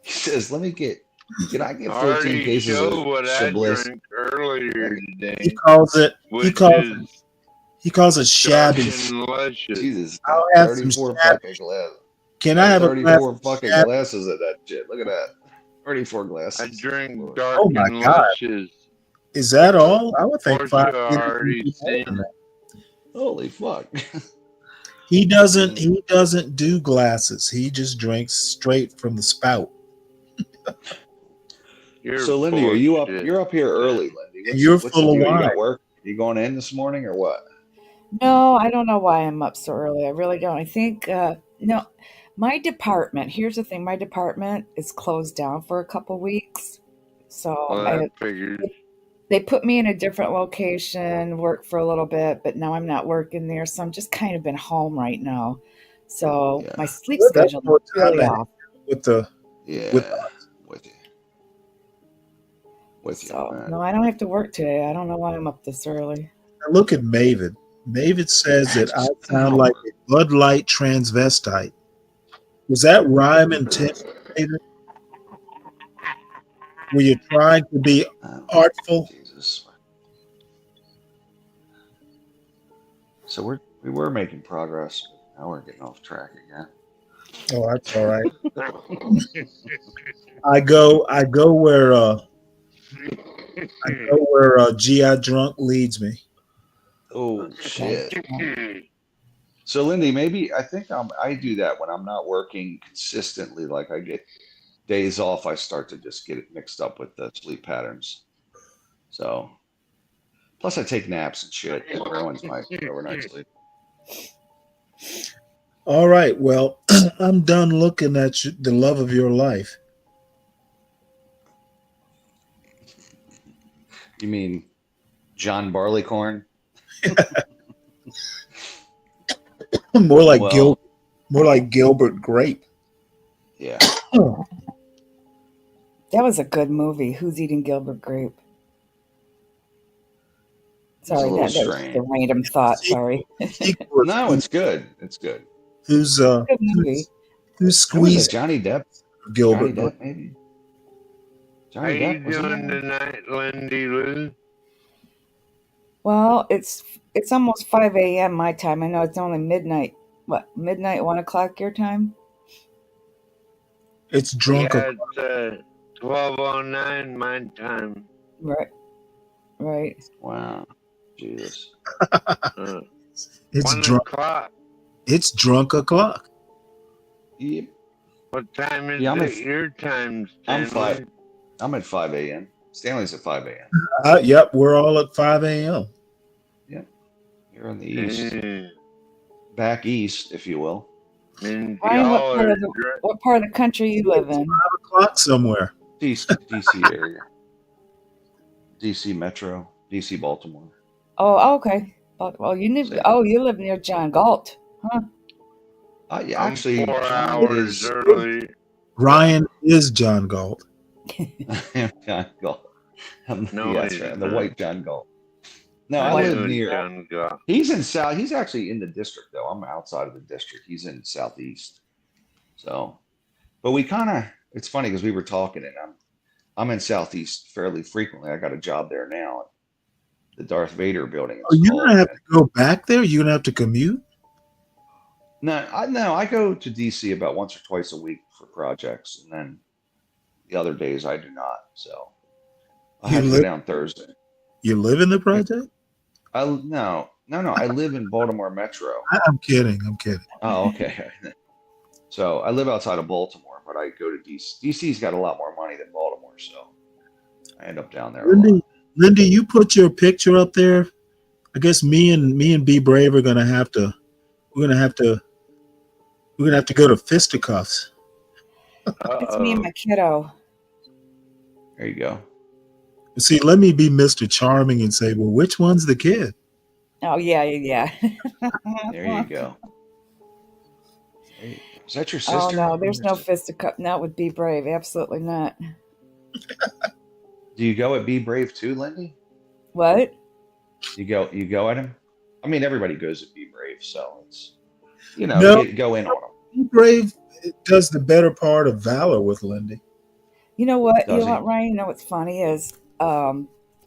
He says, "Let me get. Can I get 14 already cases of showed what Chablis?" I drank earlier today. He calls it. Which He calls it dark shabby. and luscious. Jesus, I'll have some 34 shabby. fucking glasses. Can I have a glass 34 of fucking shabby? glasses of that shit? Look at that. 34 glasses. I drink dark Oh my and God. luscious. Is that all? I would think Portia 5 already minutes would be more than seen. that. Holy fuck. He doesn't do glasses. He just drinks straight from the spout. You're So Lindy, full are of you up? shit. You're up here early, Lindy. And you're what's full the of deal? You wine. got work? You going in this morning or what? No, I don't know why I'm up so early. I really don't. I think no, my department. Here's the thing: my department is closed down for a couple weeks, so Well, that figures. they put me in a different location, work for a little bit, but now I'm not working there, so I'm just kind of been home right now. So my sleep Good, that's schedule more is really time off. with the with with you. With you. So man. no, I don't have to work today. I don't know why I'm up this early. look at Mavid. Mavid says that I sound like a Bud Light transvestite. Was that rhyme intent, Mavid? Were you trying to be artful? Jesus. So we were making progress, but now we're getting off track again. Oh, that's all right. I go where GI drunk leads me. Oh shit. So Lindy, maybe I think I do that when I'm not working consistently. Like I get days off, I start to just get it mixed up with the sleep patterns. So plus I take naps and shit. It ruins my overnight sleep. All right. Well, I'm done looking at the love of your life. You mean John Barleycorn? more like Gilbert Grape. Yeah. That was a good movie. Who's Eating Gilbert Grape? Sorry, that was just a random thought. Sorry. No, it's good. It's good. Who's good movie. Who's squeezed Johnny Depp? Gilbert Johnny Depp, maybe. How you doing tonight, Lindy Lou? Well, it's almost 5 a.m. my time. I know it's only midnight. What, midnight, 1 o'clock your time? It's drunk. Yeah, it's 12:09 my time. Right. Wow. Jesus. It's 1 drunk. o'clock. It's drunk o'clock. Yep. What time is I'm it? Your time, Stanley? I'm at 5 a.m. Stanley's at 5 a.m. Yep, we're all at 5 a.m. Yep. You're in the east. Back east, if you will. Ryan, what part of the country you live in? 5 o'clock somewhere. DC area. DC Metro. DC Baltimore. Oh, okay. Well, you live near John Galt, huh? Yeah, actually, 4 hours early. Ryan is John Galt. John Galt. No, that's he's right. The not. white John Galt. No, I I knew live near. John Galt. He's in South. He's actually in the district, though. I'm outside of the district. He's in Southeast. So, but we kind of. It's funny because we were talking, and I'm in Southeast fairly frequently. I got a job there now, at the Darth Vader building. Are you gonna have to go back there? You're gonna have to commute? No, I go to DC about once or twice a week for projects, and then the other days I do not. So I have to go down Thursday. You live in the project? No. I live in Baltimore Metro. I'm kidding. Oh, okay. So I live outside of Baltimore, but I go to DC. DC's got a lot more money than Baltimore, so I end up down there. Lindy, you put your picture up there. I guess me and Be Brave are gonna have to. We're gonna have to go to fisticuffs. It's me and my kiddo. There you go. See, let me be Mr. Charming and say, well, which one's the kid? Oh yeah. There you go. Is that your sister? Oh no, there's no fisticuff. Not with Be Brave. Absolutely not. Do you go at Be Brave too, Lindy? What? You go at him? I mean, everybody goes at Be Brave, so it's go in on him. Be Brave does the better part of valor with Lindy. You know what? Does he? Ryan? You know what's funny is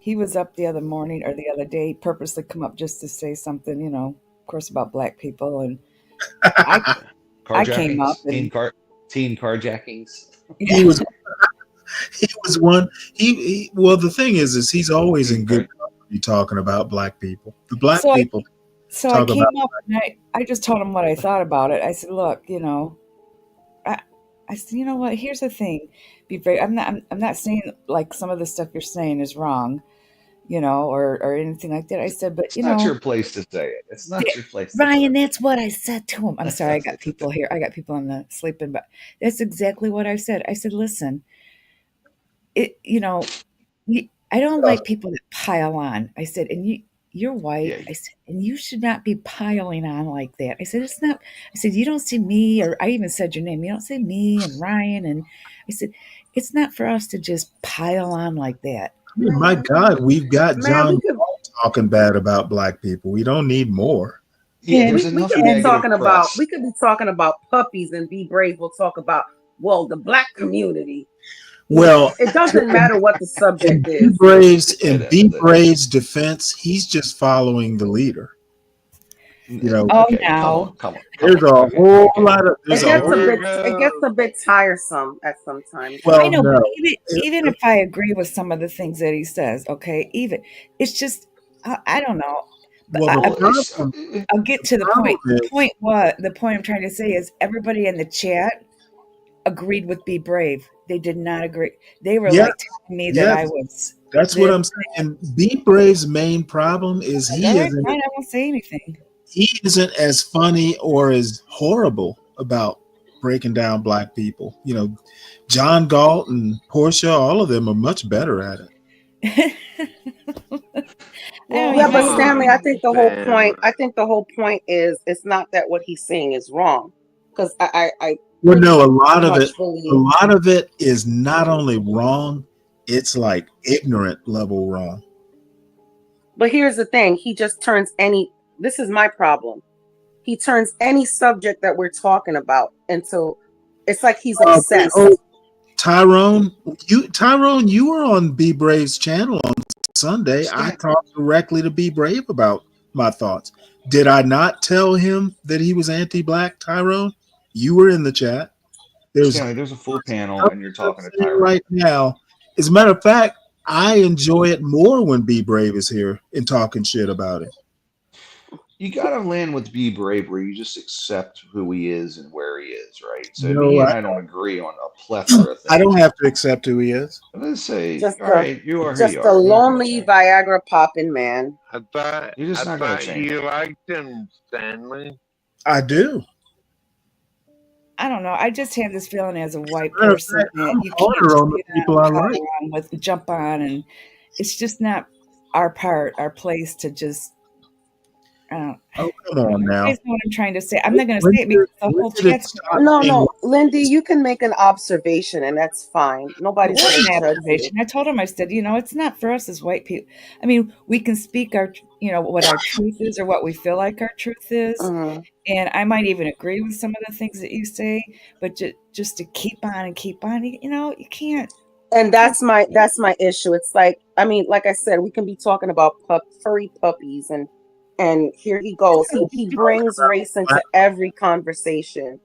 he was up the other morning or the other day, purposely come up just to say something, of course, about black people, and I came up and teen carjackings. He was one. Well, the thing is he's always in good company talking about black people. The black people. So I came up and I just told him what I thought about it. I said, look, I said, you know what? Here's the thing. Be brave. I'm not saying like some of the stuff you're saying is wrong, or anything like that. I said, but it's not your place to say it. It's not your place. Ryan, that's what I said to him. I'm sorry, I got people here. I got people on the sleeping, but that's exactly what I said. I said, listen, I don't like people that pile on. I said, and you're white. Yeah. I said, and you should not be piling on like that. I said, it's not. I said, you don't see me, or I even said your name. You don't say me and Ryan. And I said, it's not for us to just pile on like that. My God, we've got John talking bad about black people. We don't need more. Yeah, we could be talking about. We could be talking about puppies, and Be Brave will talk about the black community. Well, it doesn't matter what the subject is. In Be Brave's defense, he's just following the leader. You know, Oh, Okay, now. come on. there's a whole lot of there's It a gets whole. it gets a bit tiresome at some times. I Well, know, but no. even if I agree with some of the things that he says, okay, even it's just I don't know. But Well, the Well, it's problem, I'll get to the problem point. The is, point I'm trying to say is everybody in the chat agreed with Be Brave. They did not agree. They were yes, like telling me that I yes, was that's what this. I'm saying. Be Brave's main problem is Like, all right, fine, I won't say anything. he isn't as funny or as horrible about breaking down black people. You know, John Galt and Portia, all of them are much better at it. well, Yeah, but hold Stanley, on. I think the whole point is it's not that what he's saying is wrong. Because I Well, pretty no, a lot of much it, believe is not only wrong, it's like ignorant level wrong. but here's the thing, he just turns this is my problem. He turns any subject that we're talking about into it's like he's obsessed. Tyrone, you were on Be Brave's channel on Sunday. I talked directly to Be Brave about my thoughts. Did I not tell him that he was anti-black, Tyrone? You were in the chat. Stanley, there's a full panel, and you're talking to Tyrone. Right now. As a matter of fact, I enjoy it more when Be Brave is here and talking shit about it. You got to land with Be Brave, where you just accept who he is and where he is, right? So No, me and I don't agree on a plethora of things. I don't have to accept who he is. Let's say, Just all right, you are who just you a are. lonely Viagra popping man. I thought You're just not gonna change you liked him, Stanley. I do. I don't know. I just have this feeling as a white Matter of person fact, that I'm you can't harder on the sit people I on, pile like. on with, jump on, and it's just not our place to just. Oh, come on You now. guys know what I'm trying to say. I'm not going to say it because the whole chat's No, Lindy, you can make an observation and that's fine. Nobody's What going to an judge you. observation. I told him, I said, it's not for us as white people. I mean, we can speak what our truth is or what we feel like our truth is. And I might even agree with some of the things that you say, but just to keep on, you can't. And that's my issue. It's like, I mean, like I said, we can be talking about furry puppies and here he goes. He brings race into every conversation.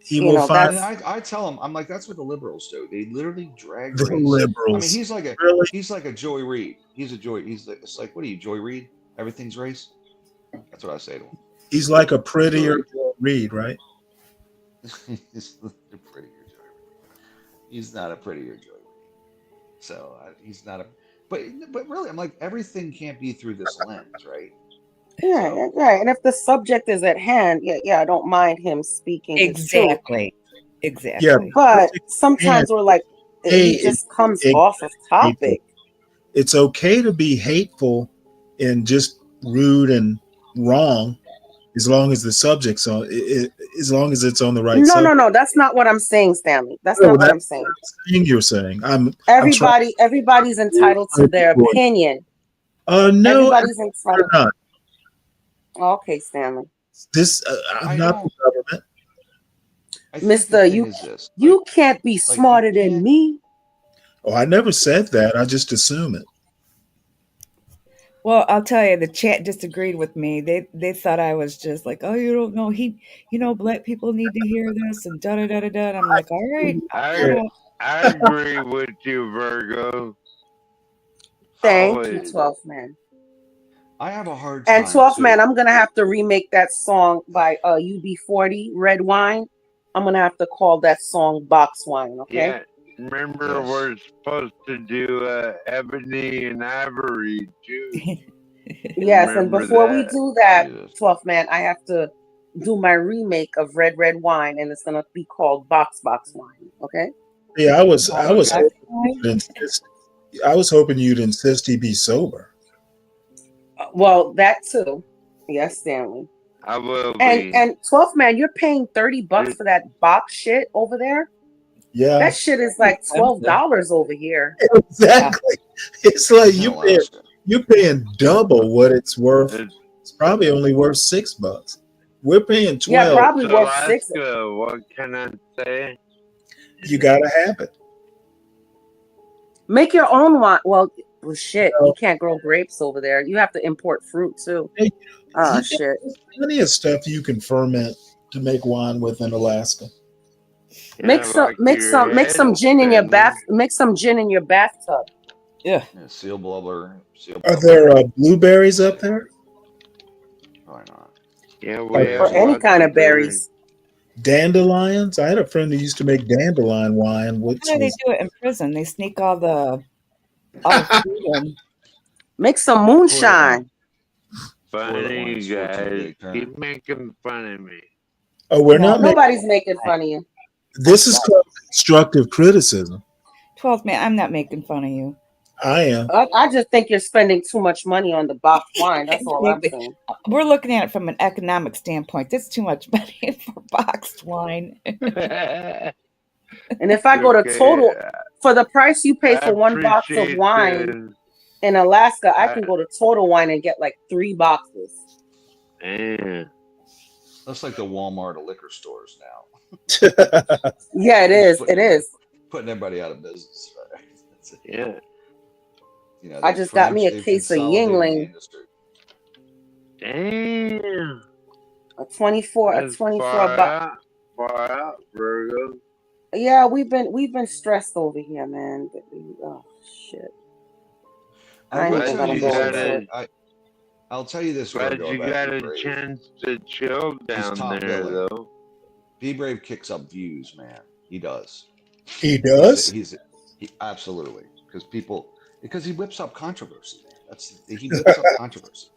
He will find. I tell him, I'm like, that's what the liberals do. They literally drag The race. liberals. I mean, he's like a Joy Reid. It's like, what are you, Joy Reid? Everything's race. That's what I say to him. He's like a prettier Joy Reid, right? He's a prettier Joy Reid. He's not a prettier Joy Reid. So he's not a. But really, I'm like, everything can't be through this lens, right? Yeah, right. And if the subject is at hand, I don't mind him speaking exactly. Exactly. Yeah, but sometimes we're like, he just comes off of topic. It's okay to be hateful and just rude and wrong, as long as the subject's on as long as it's on the right subject. No, that's not what I'm saying, Stanley. That's not what I'm saying. You're saying. Everybody's entitled to their opinion. No, everybody's entitled. Not. Okay, Stanley. I'm not the government. Mister, you can't be smarter than me. Oh, I never said that. I just assume it. Well, I'll tell you, the chat disagreed with me. They thought I was just like, oh, you don't know, black people need to hear this and da da da da da. And I'm like, all right. I agree with you, Virgo. Thank you, 12th man. I have a hard time. And 12th man, I'm gonna have to remake that song by UB40, Red Wine. I'm gonna have to call that song Box Wine. Okay. Yeah. Remember, we're supposed to do Ebony and Ivory too. Yes, and before we do that, 12th man, I have to do my remake of Red Wine, and it's gonna be called Box Wine. Okay. Yeah, I was hoping you'd insist he be sober. Well, that too. Yes, Stanley. I will be. And 12th man, you're paying $30 for that box shit over there. Yeah, that shit is like $12 over here. Exactly. It's like you're paying double what it's worth. It's probably only worth $6. We're paying $12. Yeah, probably worth $6. What can I say? You gotta have it. Make your own wine. Well, Well, shit, you can't grow grapes over there. You have to import fruit too. Oh shit. There's plenty of stuff you can ferment to make wine with in Alaska. Make some gin in your bath. Make some gin in your bathtub. Yeah. Seal blubber. Are there blueberries up there? Why not? Yeah, Or any kind of berries. Dandelions? I had a friend who used to make dandelion wine. Which How do they was, do it in prison? They sneak all the food in. Make some moonshine. Funny, you guys. Keep making fun of me. oh, we're not making. Nobody's making fun of you. This is called constructive criticism. 12 man, I'm not making fun of you. I am. I just think you're spending too much money on the boxed wine. That's all I'm saying. We're looking at it from an economic standpoint. That's too much money for boxed wine. And if I go to Total, for the price you pay for one box of wine in Alaska, I can go to Total Wine and get like 3 boxes. That's like the Walmart of liquor stores now. Yeah, it is. It is. Putting everybody out of business. Right? Yeah. You know, I just got me a case of Yingling. Damn. A 24 bucks. Far out, Virgo. Yeah, we've been stressed over here, man. Oh shit. I'll tell you this. Glad you got a chance to chill down there, though. Be Brave kicks up views, man. He does. He does? He absolutely. Because he whips up controversy. He whips up controversy.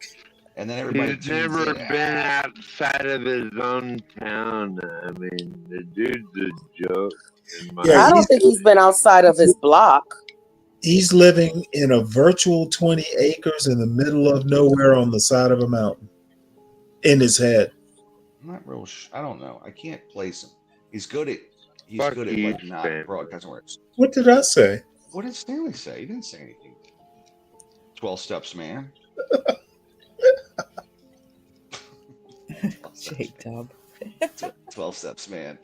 And then everybody He's never been outside of his own town. I mean, the dude's a joke. I don't think he's been outside of his block. He's living in a virtual 20 acres in the middle of nowhere on the side of a mountain. In his head. I'm not real. I don't know. I can't place him. He's good at like not broadcasting words. What did I say? What did Stanley say? He didn't say anything. 12 steps, man. J-Dub. 12 steps, man.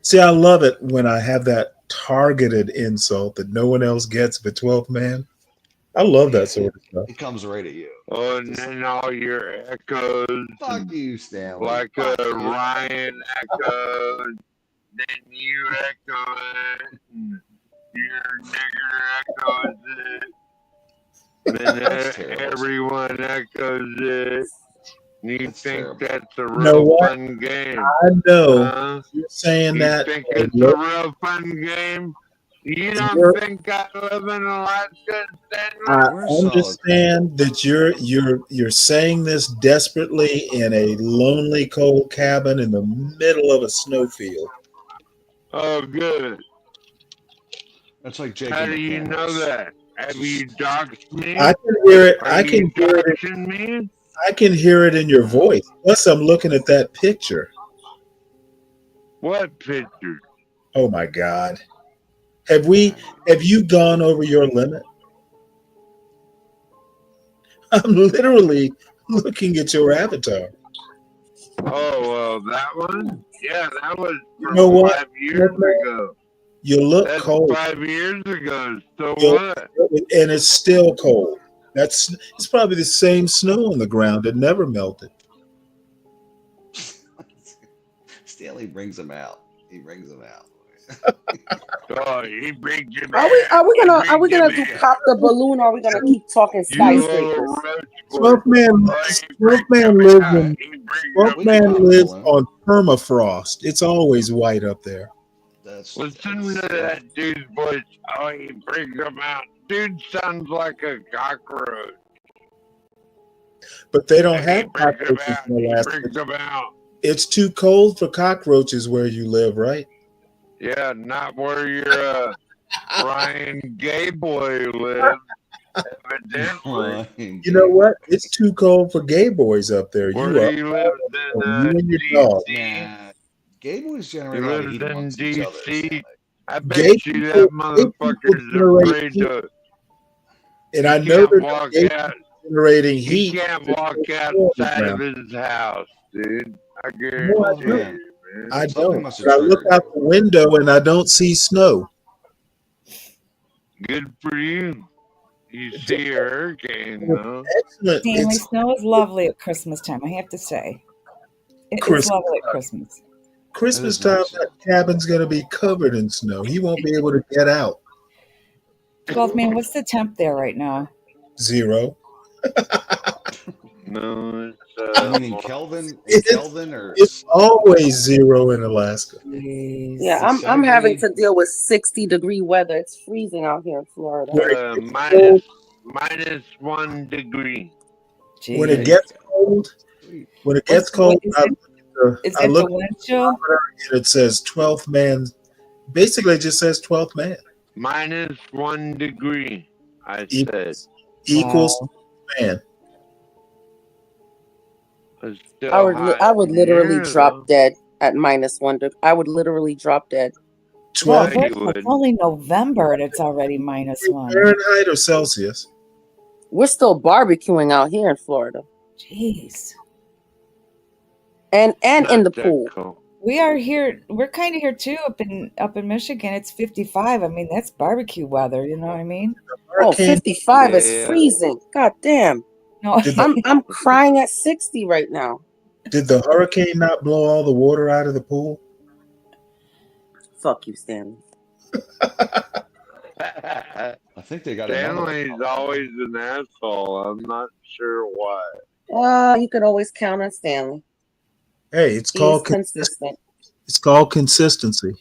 See, I love it when I have that targeted insult that no one else gets but 12 man. I love that sort of stuff. It comes right at you. Oh, and then all your echoes. Fuck you, Stanley. Like Ryan echoed. Then you echo it. Your nigger echoes it. Then everyone echoes it. You think that's a real fun game? I know. You're saying that. You think it's a real fun game? You don't think I live in Alaska? I understand that you're saying this desperately in a lonely coal cabin in the middle of a snowfield. Oh, good. That's like Jake. How do you know that? Have you doxed me? I can hear it. I can hear it in your voice. Plus, I'm looking at that picture. What picture? Oh my God. Have you gone over your limit? I'm literally looking at your avatar. Oh, well, that one? Yeah, that was from 5 years ago. You look That's cold. 5 years ago. So what? And it's still cold. It's probably the same snow on the ground. It never melted. Stanley brings him out. He brings him out. Oh, he brings him out. Are we gonna do pop the balloon, or are we gonna keep talking skyscrapers? Smoke Man lives on permafrost. It's always white up there. Listen to that dude's voice. Oh, he brings him out. Dude sounds like a cockroach. But they don't have cockroaches in Alaska. It's too cold for cockroaches where you live, right? Yeah, not where your Ryan Gay Boy lives. Evidently. You know what? It's too cold for gay boys up there. Where you live in Nah, gay boys generate a lot of heat amongst each other. I bet you that motherfucker's afraid to. And I know they're generating heat. He can't walk outside of his house, dude. I guarantee you, man. I don't. But I look out the window and I don't see snow. Good for you. You see a hurricane, though. Excellent. Stanley, It's snow is lovely at Christmas time, I have to say. It's Christmas lovely at time. Christmas. Christmas time, that cabin's going to be covered in snow. He won't be able to get out. 12 man, what's the temp there right now? 0. No, You mean in Kelvin? Or It's always 0 in Alaska. Yeah, I'm having to deal with 60-degree weather. It's freezing out here in Florida. minus 1 degree. When it gets cold, I look at the wind chill? and it says 12th man. Basically, it just says 12th man. Minus 1 degree, I said. Equals man. I would literally drop dead at -1 degree. I would literally drop dead. Well, it's only November and it's already -1. Fahrenheit or Celsius? We're still barbecuing out here in Florida. Jeez. And in the pool. Cool. We are here. We're kind of here too up in Michigan. It's 55. I mean, that's barbecue weather. You know what I mean? Oh, 55 is freezing. God damn. No, I'm crying at 60 right now. Did the hurricane not blow all the water out of the pool? Fuck you, Stanley. I think they got Stanley's always an asshole. I'm not sure why. You can always count on Stanley. Hey, it's He called is consistent. It's called consistency.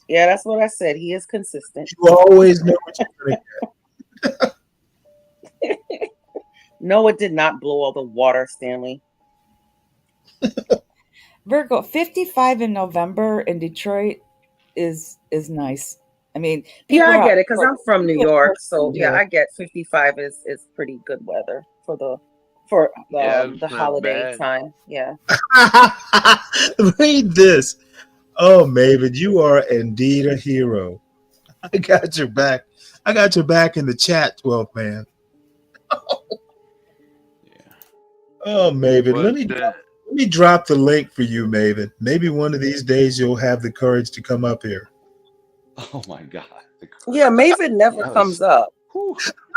Yeah, that's what I said. He is consistent. You always know what you're going to get. No, it did not blow all the water, Stanley. Virgo, 55 in November in Detroit is nice. I mean, Yeah, I people get are- it because I'm from New York, so yeah, Yeah. I get 55 is pretty good weather for the holiday time. Yeah. Read this. Oh, Maven, you are indeed a hero. I got your back. I got your back in the chat, 12th man. Oh, Maven, let me drop the link for you, Maven. Maybe one of these days you'll have the courage to come up here. Oh my God. Yeah, Maven never comes up.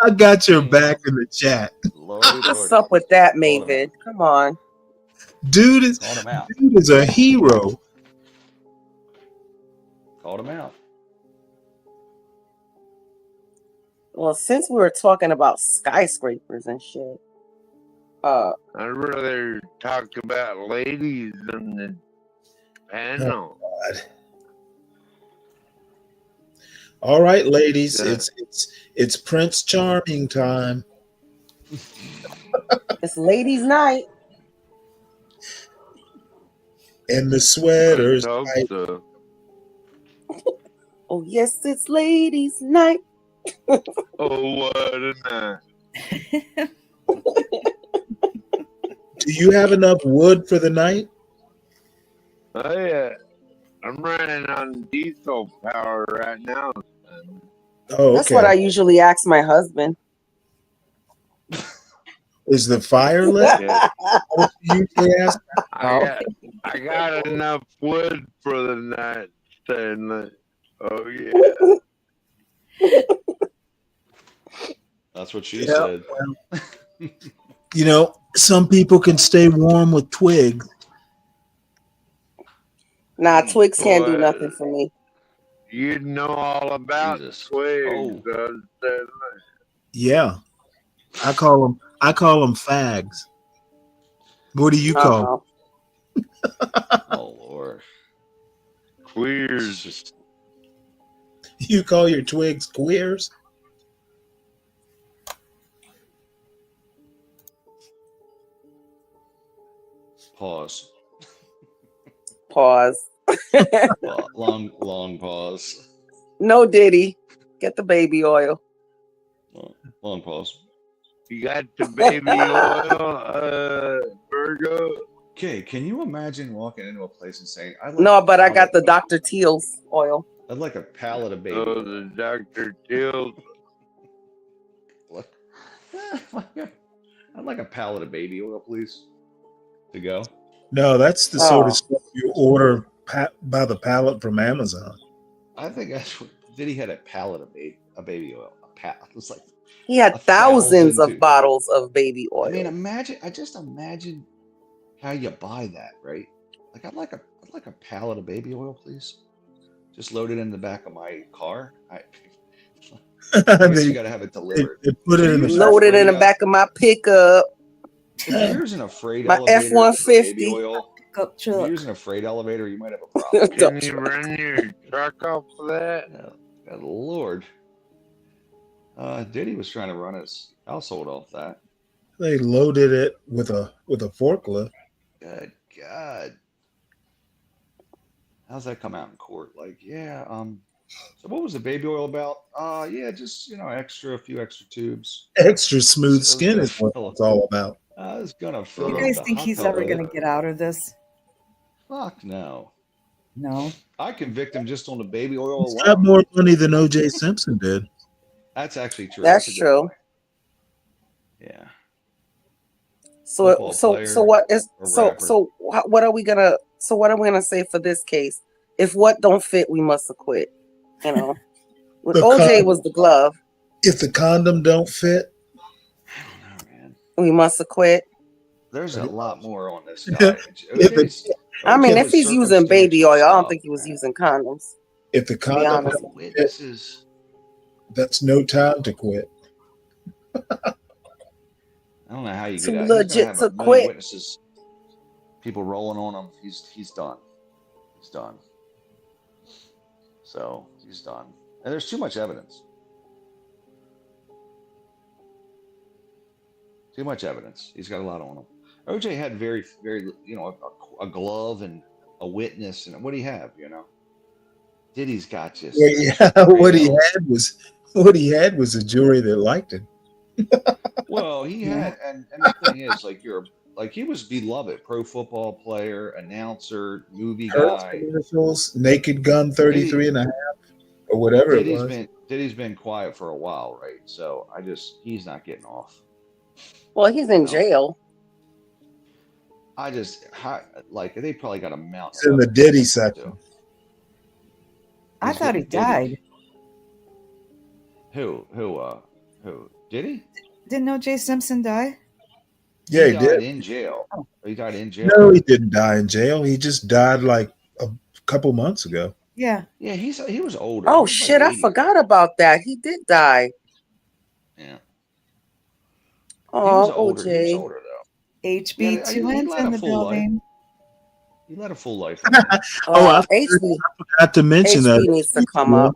I got your back in the chat. What's up with that, Maven? Come on. Dude is a hero. Called him out. Well, since we were talking about skyscrapers and shit, I'd rather talk about ladies than the panel. All right, ladies, it's Prince Charming time. it's ladies' night. And the sweaters. Oh yes, it's ladies' night. Oh, what a night. Do you have enough wood for the night? Oh, yeah. I'm running on diesel power right now. Oh, That's what I usually ask my husband. Is the fire lit? I got enough wood for the night, Stanley. Oh, yeah. That's what she said. You know, some people can stay warm with twigs. Nah, twigs can't do nothing for me. You know all about twigs, Stanley. Yeah, I call them fags. What do you call? Oh Lord, queers. You call your twigs queers? Pause. Pause. Long pause. No Diddy. Get the baby oil. Long pause. You got the baby oil, Virgo. Okay, can you imagine walking into a place and saying, "I No, but I got the Dr. Teal's oil. I'd like a pallet of baby." Oh, the Dr. Teal's. What? I'd like a pallet of baby oil, please, to go. No, that's the sort of stuff you order by the pallet from Amazon. I think that's what Diddy had a pallet of baby oil. A pallet. It's like He had thousands of bottles of baby oil. I mean, imagine how you buy that, right? Like I'd like a pallet of baby oil, please. Just load it in the back of my car. I guess you got to have it delivered. They put it in the load it in the back of my pickup. If you're using a freight my elevator for baby F-150 oil, pickup if you're truck. using a freight elevator, you might have a problem. Can you run your truck off of that? Good Lord. Diddy was trying to run his household off that. They loaded it with a forklift. Good God. How's that come out in court? Like, yeah, so what was the baby oil about? Yeah, just, a few extra tubes. Extra smooth skin is what it's all about. I was gonna fill You up guys the think hot he's tub ever with going it. to get out of this? Fuck no. No. I convict him just on the baby oil He's alone. got more money than O.J. Simpson did. That's actually true. That's a good true. point. Yeah. So what are we gonna say for this case? If what don't fit, we must acquit. With OJ was the glove. If the condom don't fit, we must acquit. There's a lot more on this guy. I mean, if he's using baby oil, I don't stuff, think he was using condoms. if the To be condom honest. don't fit, Witnesses. that's no time to quit. I don't know how you Too get out. legit He's gonna have to a million quit. witnesses. People rolling on him. He's done. He's done. So he's done. And there's too much evidence. Too much evidence. He's got a lot on him. OJ had very, very, a glove and a witness, and what do you have? Diddy's got just. Well, yeah, what he had was a jury that liked him. Well, he had, and the thing is, he was beloved, pro football player, announcer, movie Earth guy. commercials, Naked Gun 33 and a half, or whatever it was. Diddy's been quiet for a while, right? So he's not getting off. Well, he's in jail. They probably got a mountain. It's in the Diddy section. I thought he died. Who? Diddy? Didn't O.J. Simpson die? Yeah, he died did. in jail. He died in jail. No, he didn't die in jail. He just died like a couple months ago. Yeah. Yeah, he was older. Oh He was shit! like I 80. forgot about that. He did die. Yeah. Oh, older. He was OJ. older though. HB he Twins led in a the full life. building. He led a full life. I HB forgot to mention that. needs to come up.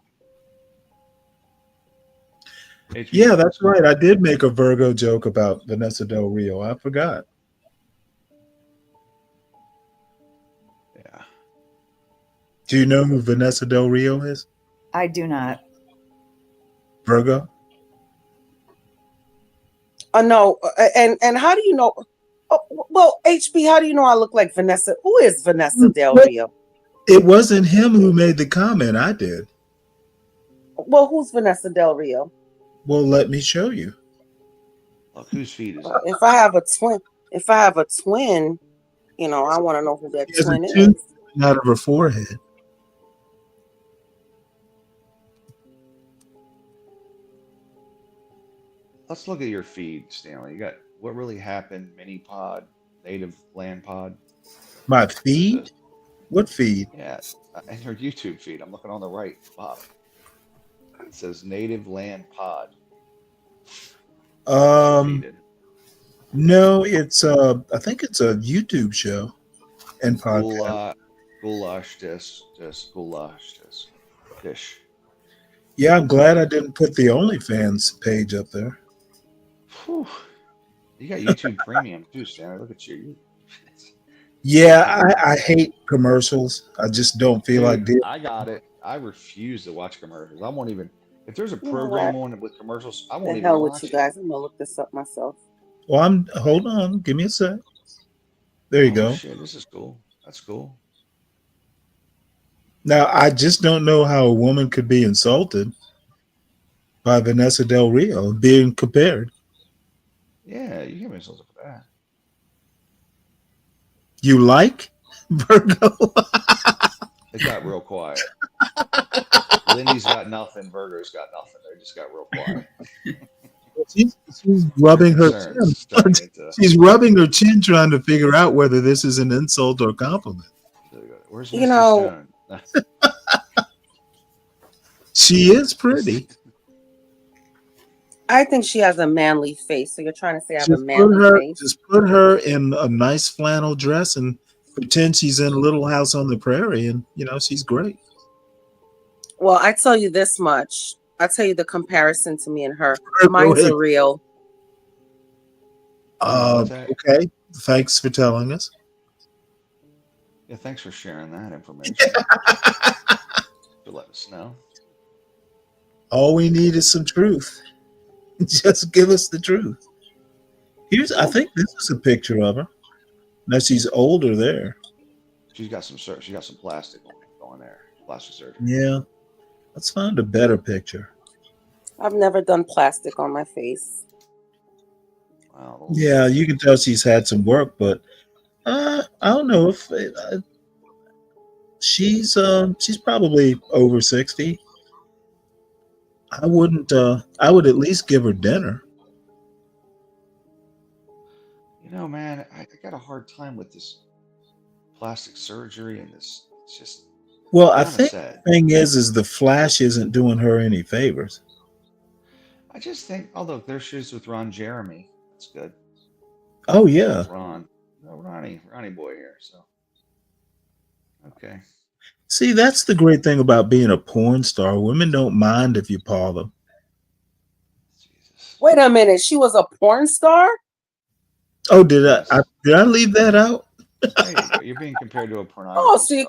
Yeah, that's right. I did make a Virgo joke about Vanessa Del Rio. I forgot. Yeah. Do you know who Vanessa Del Rio is? I do not. Virgo? No, and how do you know? Oh, well, HB, how do you know I look like Vanessa? Who is Vanessa Del Rio? It wasn't him who made the comment. I did. Well, who's Vanessa Del Rio? Well, let me show you. Look, whose feet is it? If I have a twin, I want to know who that She has a twin is. tooth out of her forehead. Let's look at your feed, Stanley. You got what really happened? Mini pod, native land pod. My feed? What feed? Yeah, and your YouTube feed. I'm looking on the right, Bob. It says native land pod. No, it's I think it's a YouTube show and podcast. Goulash dish. Yeah, I'm glad I didn't put the OnlyFans page up there. Whew. You got YouTube Premium too, Stanley. Look at you. Yeah, I hate commercials. I just don't feel like Dude, it. I got it. I refuse to watch commercials. I won't even. If there's a You know program what? on with commercials, I The won't even hell with watch you it. guys. I'm gonna look this up myself. Well, hold on. Give me a sec. There you go. Shit, this is cool. That's cool. Now, I just don't know how a woman could be insulted by Vanessa Del Rio being compared. Yeah, you give me something for that. You like Virgo? It got real quiet. Lindy's got nothing. Virgo's got nothing. They just got real quiet. She's rubbing her concerned chin. starting to. She's rubbing her chin, trying to figure out whether this is an insult or a compliment. Where's You Mr. know, Stone? She is pretty. I think she has a manly face. So you're trying to say I have a Just put manly her, face? just put her in a nice flannel dress and pretend she's in a Little House on the Prairie, and she's great. Well, I tell you this much. I tell you the comparison to me and her. Go Mine's ahead. a real. Okay. Thanks for telling us. Yeah, thanks for sharing that information. For letting us know. All we need is some truth. Just give us the truth. I think this is a picture of her. Now she's older there. She got some plastic going there. Plastic surgery. Yeah. Let's find a better picture. I've never done plastic on my face. Wow. Yeah, you can tell she's had some work, but I don't know if she's probably over 60. I wouldn't. I would at least give her dinner. Man, I got a hard time with this plastic surgery and this. It's just. Well, I think the thing is the flash isn't doing her any favors. I just think, although there she's with Ron Jeremy, that's good. Oh yeah, Ronnie boy here. So, okay. See, that's the great thing about being a porn star. Women don't mind if you paw them. Wait a minute. She was a porn star? Oh, did I leave that out? There you go. You're being compared to a pornography. Oh, so you're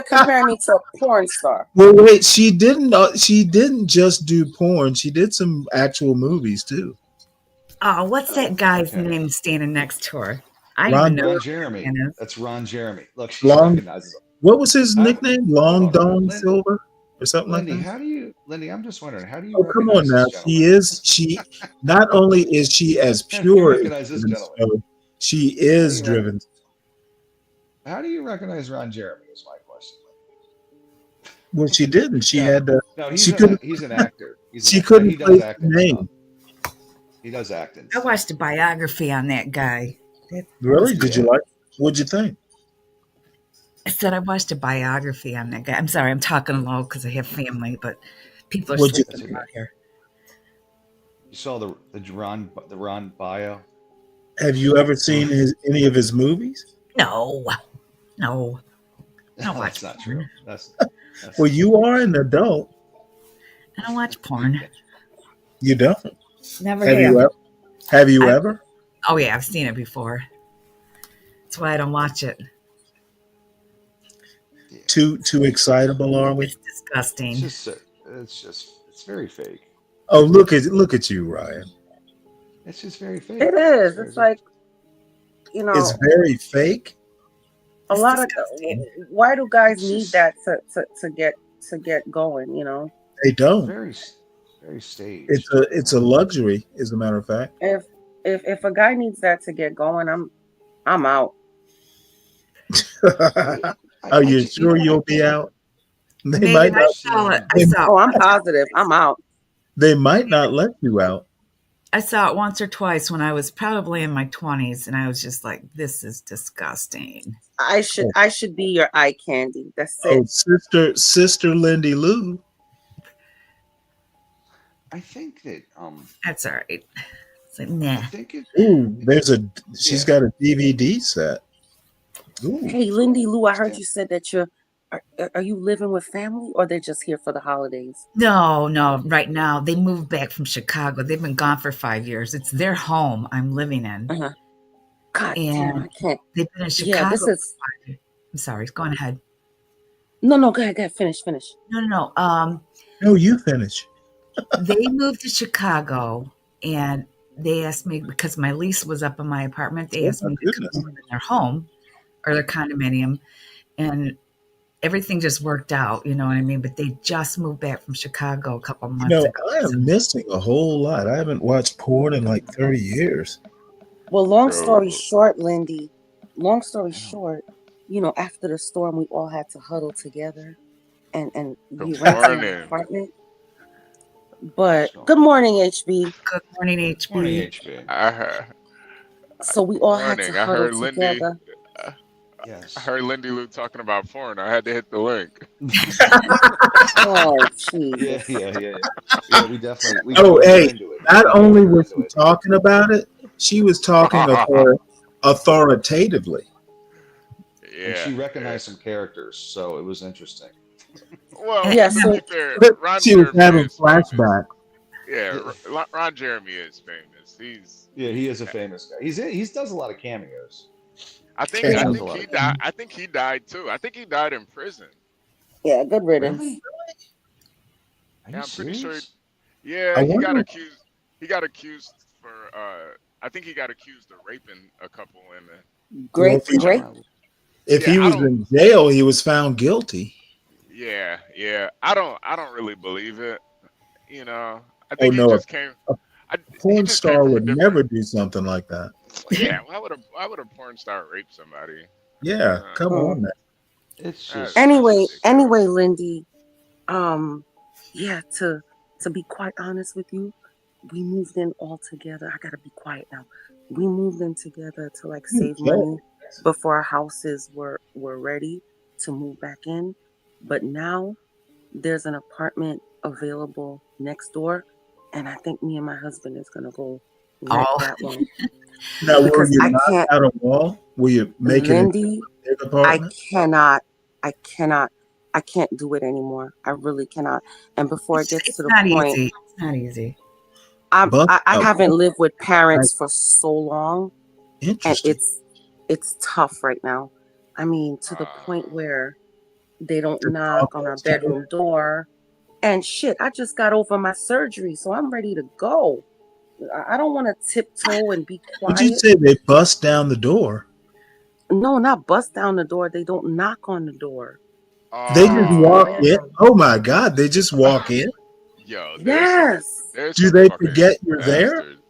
comparing me to a porn star. Well, wait. She didn't just do porn. She did some actual movies too. Oh, what's that guy's name standing next to her? Ron Jeremy. That's Ron Jeremy. Look, she recognizes him. What was his nickname? Long Dong Silver or something Lindy, like that? Lindy, I'm just wondering, how do you come on now. She not only is she as pure as she is driven. How do you recognize Ron Jeremy is my question. Well, she didn't. She had to. No, he's an actor. She couldn't place the name. He does act in. I watched a biography on that guy. Really? Did you like? What'd you think? I said I watched a biography on that guy. I'm sorry, I'm talking low because I have family, but people are What'd you sleeping out here. You saw the Ron bio? Have you ever seen any of his movies? No. I don't watch That's not true. That's well, you are an adult. I don't watch porn. You don't? Never Have you ever? Oh yeah, I've seen it before. That's why I don't watch it. Too excitable, are we? It's disgusting. It's very fake. Oh, look at you, Ryan. It's just very fake. It is. It's like, It's very fake. A lot of. Why do guys need that to get going? They don't. Very staged. It's a luxury, as a matter of fact. If a guy needs that to get going, I'm out. Are you sure you'll be out? They Maybe might I not. saw Oh, I'm positive. I'm out. They might not let you out. I saw it once or twice when I was probably in my 20s, and I was just like, "This is disgusting." I should be your eye candy. That's it. Oh, sister Lindy Lou. I think that That's all right. It's like, nah. Ooh, she's got a DVD set. Ooh. Hey, Lindy Lou, I heard you said that are you living with family or they're just here for the holidays? No. Right now, they moved back from Chicago. They've been gone for 5 years. It's their home I'm living in. God damn, I can't. They've been in Chicago. Yeah, this is. I'm sorry. Go on ahead. No. Go ahead. Finish. No. No, you finish. They moved to Chicago, and they asked me, because my lease was up in my apartment, they asked me to come over in their home or their condominium, and everything just worked out, you know what I mean? But they just moved back from Chicago a couple months ago. I am missing a whole lot. I haven't watched porn in like 30 years. Well, long story short, Lindy, after the storm, we all had to huddle together and we rented an apartment. But good morning, HB. Good morning, HB. Morning, HB. So we all had to Morning. I huddle heard Lindy. together. I Yes. heard Lindy Lou talking about porn. I had to hit the link. Oh, Yeah, Jesus. yeah. We definitely Oh, were hey, into it. not We only were was into she it. talking about it, she was talking authoritatively. And she Yeah. recognized some characters, so it was interesting. Well, Yeah, to so be fair, Ron She was Jeremy having is famous. flashbacks. Yeah, Ron Jeremy is famous. He is a famous guy. He does a lot of cameos. I think yeah, he died. I think he died too. I think he died in prison. yeah, good riddance. Really? Are Yeah, you I'm pretty sure. serious? Yeah, I he got wonder. accused. He got accused for. I think he got accused of raping a couple women. Well, Great, great. if Yeah, he I was don't. in jail, he was found guilty. Yeah, yeah. I don't really believe it. You know, I Oh think he no, just came. a He porn just came star from a would different. never do something like that. Yeah, why would a porn star rape somebody? Yeah, come on, man. It's That's just Anyway, Lindy, yeah, to be quite honest with you, we moved in all together. I gotta be quiet now. We moved in together to like save money before our houses were ready to move back in. But now there's an apartment available next door, and I think me and my husband is gonna go rent that one. Now, were Because you I not can't, out a wall? Were you making it Lindy, a big I apartment? cannot, I cannot, I can't do it anymore. I really cannot. And before it gets It's to the not point, easy. It's not easy. But I haven't lived with parents for so long, and interesting. it's tough right now. I mean, to the point where they don't To knock talk on our next to you. bedroom door. And shit, I just got over my surgery, so I'm ready to go. I don't want to tiptoe and be Would you quiet. say they bust down the door? No, not bust down the door. They don't knock on the door. They Come just into the walk in. bedroom. Oh my God! They just walk in. Yo, Yes. there's Do some they fucking forget you're there? bastards.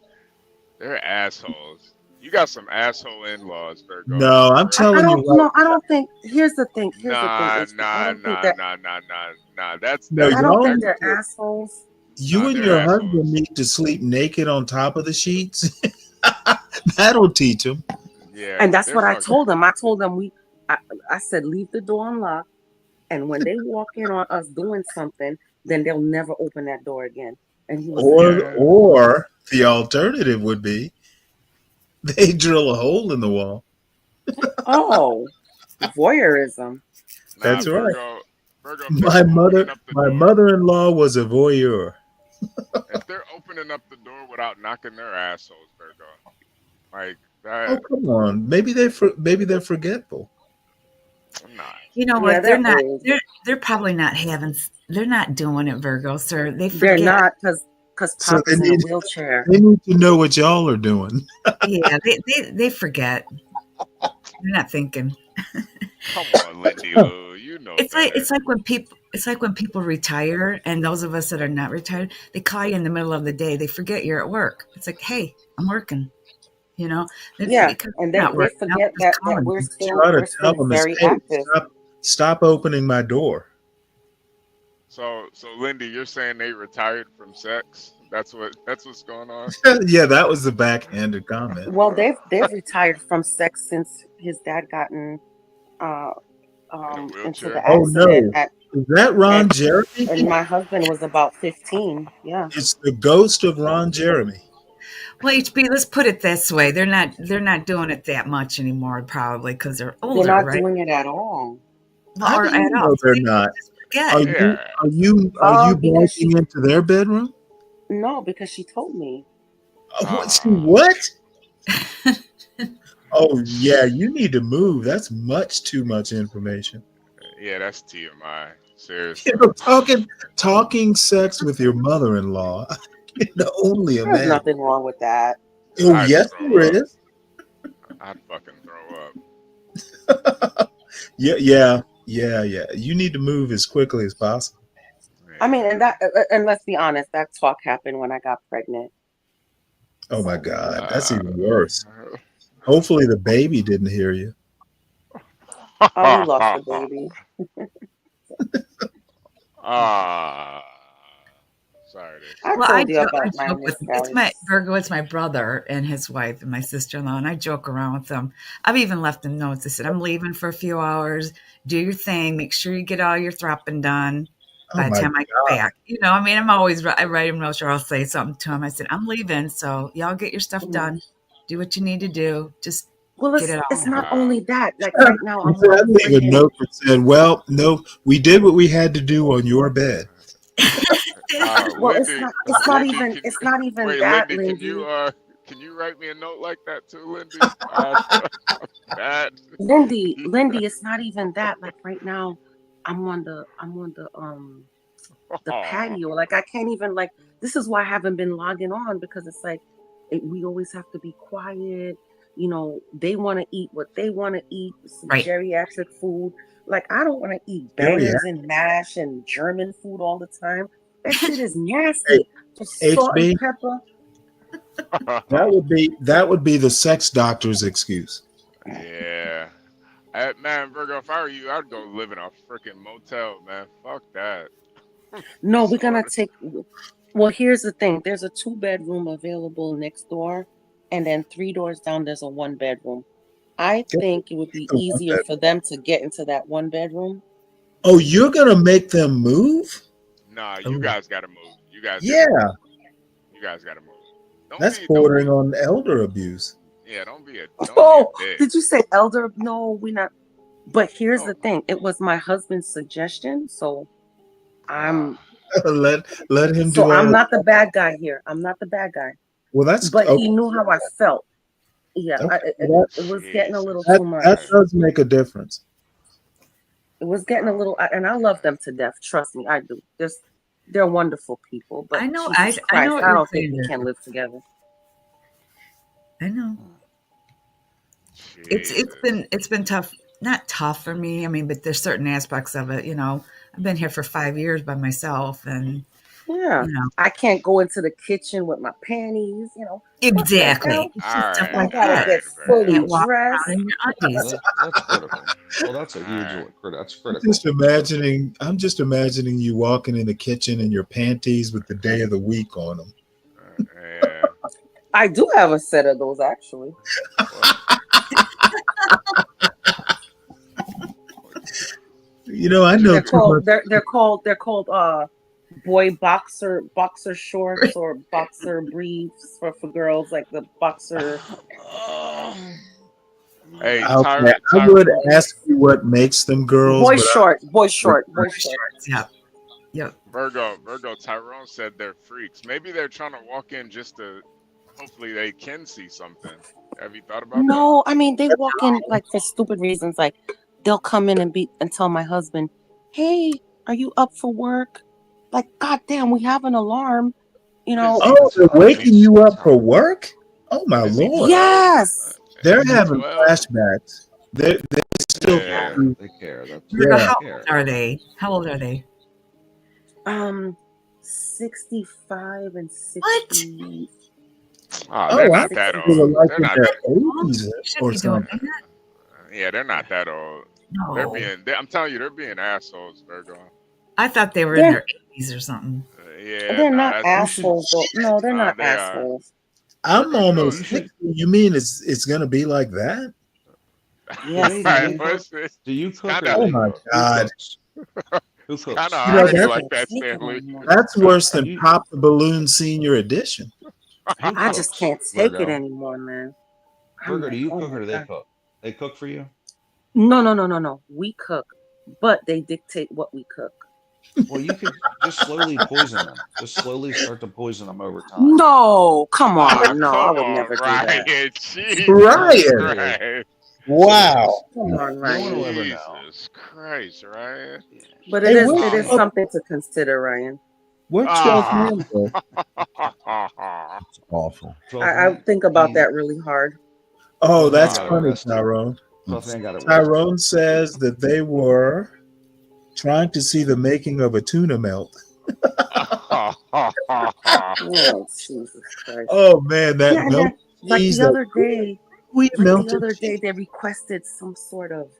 They're assholes. You got some asshole in-laws, Virgo. No, I'm I telling you don't right. know. I don't think. Here's the thing. Nah, HB. I nah, don't think nah, that. nah, nah, nah, nah. That's No, I that's don't y'all think need they're to. assholes. You nah. and They're your husband assholes. need to sleep naked on top of the sheets. That'll teach them. Yeah, And that's they're what I fucking. told them. I told them I said leave the door unlocked, and when they walk in on us doing something, then they'll never open that door again. And he was like, Yeah. Or the alternative would be they drill a hole in the wall. oh, voyeurism. Nah, That's right. Virgo. If they're My opening up the my door, mother-in-law was a voyeur. if they're opening up the door without knocking, their assholes, Virgo. Like Oh, that. come on. Maybe maybe they're forgetful. Nah. You know Yeah, what? They're they're not. old. They're probably not having. They're not doing it, Virgo, sir. They They're forget. not because So Papa's in a wheelchair. they need to know what y'all are doing. Yeah, they forget. They're not thinking. Come on, Lindy Lou. You know better. It's like when people retire, and those of us that are not retired, they call you in the middle of the day. They forget you're at work. It's like, hey, I'm working. You know, Yeah, because and they're they not working. I'm forget just that calling we're you. Try to we're tell still them is, very hey, active. stop opening my door. So Lindy, you're saying they retired from sex? That's what's going on. Yeah, that was the backhanded comment. Well, they've retired from sex since his dad gotten In a into the wheelchair. Oh accident no. Is that Ron and Jeremy? and my husband was about 15. Yeah. It's the ghost of Ron Jeremy. Well, HB, let's put it this way: they're not doing it that much anymore, probably because they're They're older, not right? doing it at all. How Or do you at all. know So they're they not? just forget. Are you Because she breaking into their bedroom? no, because she told me. What? Oh yeah, you need to move. That's much too much information. Yeah, that's TMI. Seriously. You know, talking sex with your mother-in-law. I can only There's imagine. nothing wrong with that. Oh I'd yes, throw there up. is. I'd fucking throw up. Yeah. You need to move as quickly as possible. I mean, and let's be honest, that talk happened when I got pregnant. Oh my God, that's even worse. Hopefully the baby didn't hear you. Oh, we lost the baby. Ah, sorry. artist. I Well, told you I about my joke with it's my miscarriage. Virgo. It's my brother and his wife and my sister-in-law, and I joke around with them. I've even left them notes. I said, "I'm leaving for a few hours. Do your thing. Make sure you get all your thropping done Oh by the my time I get God. back." I mean, I write him notes or I'll say something to him. I said, "I'm leaving, so y'all get your stuff done. Do what you need to do. Just Well, get it all it's done." not only that. Like He right now, I'm said, on I leave a freaking. note that said, well, no, we did what we had to do on your bed. Well, Lindy, it's not Lindy, even. can It's not even wait, that, Lindy, Lindy. can you write me a note like that too, Lindy? That Lindy, it's not even that. Like right now, I'm on the oh, patio. Like I can't even like. This is why I haven't been logging on because it's like we always have to be quiet. They want to eat what they want to eat, some Right. geriatric food. Like I don't want to eat Geriatric. bangers and mash and German food all the time. That shit is Hey, nasty. Just salt and HB, pepper. that would be the sex doctor's excuse. yeah. Man, Virgo, if I were you, I'd go live in a freaking motel, man. Fuck that. No, we're So, gonna take. Well, here's the thing. There's a 2-bedroom available next door, and then 3 doors down there's a 1-bedroom. I Get think it would be the one easier bed. for them to get into that 1-bedroom. Oh, you're going to make them move? nah, you Oh, guys gotta move. You guys yeah, gotta move. You guys gotta move. that's Don't bordering be. on elder abuse. Yeah, don't be a Oh, dick. did you say elder? No, we're not. But here's No. the thing. It was my husband's suggestion, so I'm let him do all of not the that. bad guy here. I'm not the bad guy. Well, that's But okay. he knew how I felt. Yeah, Okay, well, it was getting a little that too much. that does make a difference. It was getting a little, and I love them to death. Trust me, I do. They're wonderful people, but I know. Jesus I Christ, know what I you're don't think saying. we can live together. I know. It's been tough. Not tough for me. I mean, but there's certain aspects of it. I've been here for 5 years by myself, and Yeah, I can't go into the kitchen with my panties. What the exactly. hell? It's All just stuff right, I like gotta that. get You fully can't walk dressed. around in your undies. That's critical. Well, that's a huge, that's critical. I'm just imagining you walking in the kitchen in your panties with the day of the week on them. Yeah. I do have a set of those actually. I know They're too called much. they're called boy boxer shorts or boxer briefs for girls, like the boxer. Hey, Okay, I would ask you what makes them girls, Boy but short. Yep. Virgo, Tyrone said they're freaks. Maybe they're trying to walk in just to, hopefully they can see something. Have you thought about that? No, I mean they walk in like for stupid reasons. Like they'll come in and tell my husband, "Hey, are you up for work?" Like, goddamn, we have an alarm. oh, they're waking you up for work? Oh my Lord! Yes. They're Is he having 12? flashbacks. They still Yeah. They care. That's Virgo, yeah. how old are they? How old are they? 65 and 60. What? Oh, they're Oh, I not that thought they were old. like They're in not their that. 80s You should or be doing something. that. Yeah, they're not that old. No. I'm telling you, they're being assholes, Virgo. I thought they were in their 80s or something. Yeah, They're no, not that's assholes, though. No, they're not they are. assholes. I'm Virgo, you know, almost 60. You mean it's gonna be like that? Yes, Lady, man. do you cook or kinda, do Oh they my cook? God. Who it's kind of cooks? I already just like can't that, take it Stanley. anymore. That's worse than You, Pop the Balloon Senior Edition. who I just cooks? can't take it Virgo. anymore, man. I'm Virgo, do like, you oh cook my or do they God. cook? They cook for you? No. We cook, but they dictate what we cook. Well, you could just slowly poison them. Just slowly start to poison them over time. No, come on. No, I Come would on, never do Ryan. that. Jesus Ryan. Christ. Wow. Come on, No one will Ryan. ever know. Jesus Christ, Ryan. But Hey, it where's is 12, something to consider, Ryan. where 12th Ah. man go? It's awful. 12th I man, think about that really hard. Oh, 12th man that's got funny, arrested. Tyrone. 12th man got arrested. Tyrone says that they were trying to see the making of a tuna melt. Oh, Jesus Christ. Oh man, that Yeah, and melt then like cheese, the that other day, sweet melted cheese. they requested some sort of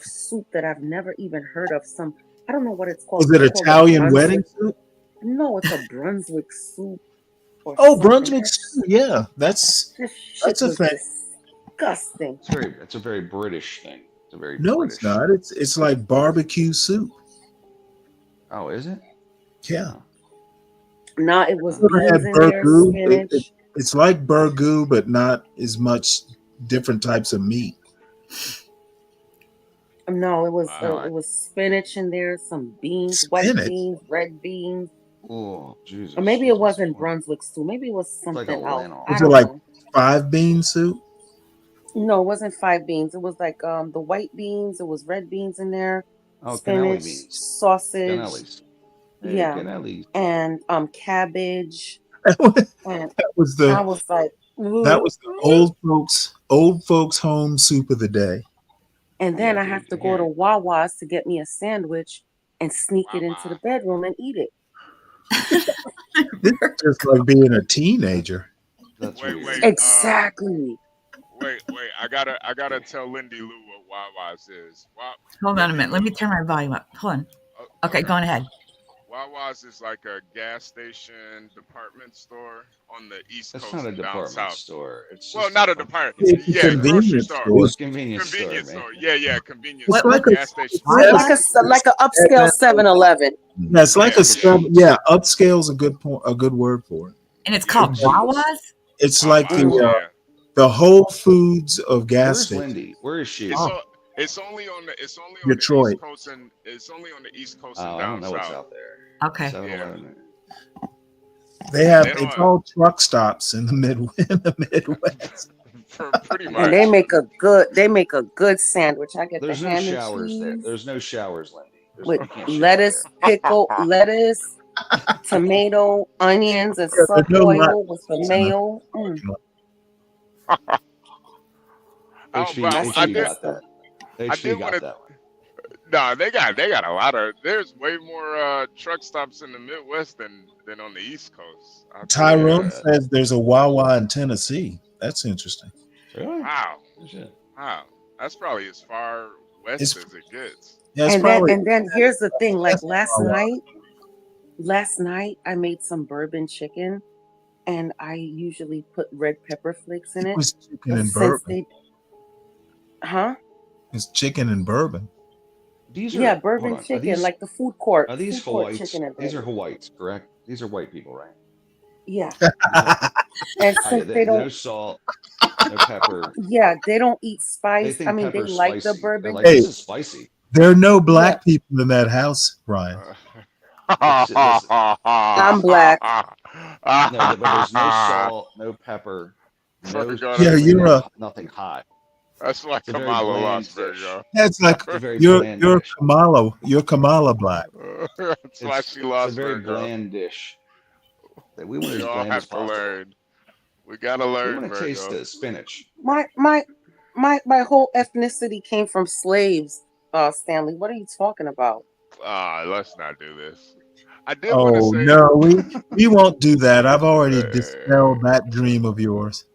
soup that I've never even heard of. I don't know what it's called. Was it It's called a Italian bronze. wedding soup? No, it's a Brunswick soup or Oh, something. Brunswick stew. Yeah, This shit that's a was thing. disgusting. It's a very British thing. It's a very No, British. it's not. It's like barbecue soup. Oh, is it? Yeah. No, it was Never beans had in there, burgoo. spinach. It's like burgoo, but not as much different types of meat. No, it was No, it was spinach in there, some beans, white Spinach. beans, red beans. Oh, Jesus. Or maybe it That's wasn't horrible. Brunswick stew. Maybe it was like a something else. lentil. I Was it don't like know. 5-bean soup? No, it wasn't 5 beans. It was like the white beans. It was red beans in there, Oh, cannelli spinach, beans. sausage, Cannellis. Hey, yeah, cannellis. and cabbage. And That was I the was like, that "Ugh." was the old folks home soup of the day. And then Yeah, I have dude. to go to Wawa's to get me a sandwich and sneak it into the bedroom and eat it. This is just like being a teenager. That's Wait, weird. wait, Exactly. wait. I gotta tell Lindy Lou what Wawa's is. Hold on a minute. Let me turn my volume up. Hold on. Okay, go on ahead. Wawa's is like a gas station department store on the East That's Coast not a and down department south. store. It's Well, just not a department. It's a Yeah, grocery convenience store. store. It's a convenience Convenience store, store. man. Yeah, convenience It's store. like a Gas station. Like a upscale 7-Eleven. Yeah, it's like Yeah. a sub. Yeah, upscale's a good point. A good word for it. And it's called Wawa's? It's like Wawa's, the Whole Foods of gas Where's stations. Lindy? Where is she? It's only on the East Detroit. Coast and it's only on the East Coast Oh, and I down don't know what's south. out there. Okay. 7-Eleven. They have They don't it's all truck stops in the Midwest. Pretty much. And they make a good sandwich. I get There's the no ham and showers there. cheese There's no showers, Lindy. with You can't shower lettuce, pickle, lettuce, tomato, onions, and Yeah, sub there's no oil with the in mayo. HB, But HB got that. I HB did got want to. that one. No, they got a lot of. There's way more truck stops in the Midwest than on the East Coast. Tyrone says there's a Wawa in Tennessee. That's interesting. Really? Wow. Shit. Wow. That's probably as far west as it gets. Yeah, it's And probably then here's the thing. Like that's Wawa. last night I made some bourbon chicken, and I usually put red pepper flakes in It it. was chicken But and since bourbon. huh? It's chicken and bourbon. These Yeah, are bourbon hold on. chicken, like the food court. Are these Food court Hawaiians? chicken and These are bourbon. Hawaiians, correct? These are white people, right? Yeah. Okay. And Oh, since yeah, they no don't, salt, no pepper. yeah, they don't eat They spice. I think mean, they pepper's like the spicy. They're bourbon. like, Hey, this is spicy. there are no black people in that house, Brian. Listen, I'm black. no, but there's no salt, no pepper, no Forgot Yeah, certainly you're a nothing hot. That's why It's a very Kamala bland lost, dish. Virgo. that's like It's a very you're bland you're dish. Kamala black. That's why she It's a lost, very Virgo. bland dish. We want it We as all bland as have to possible. learn. We gotta We learn, want to taste Virgo. the spinach. My whole ethnicity came from slaves. Stanley, what are you talking about? Let's not do this. I did want to Oh say. no, we won't do that. I've already dispelled that dream of yours.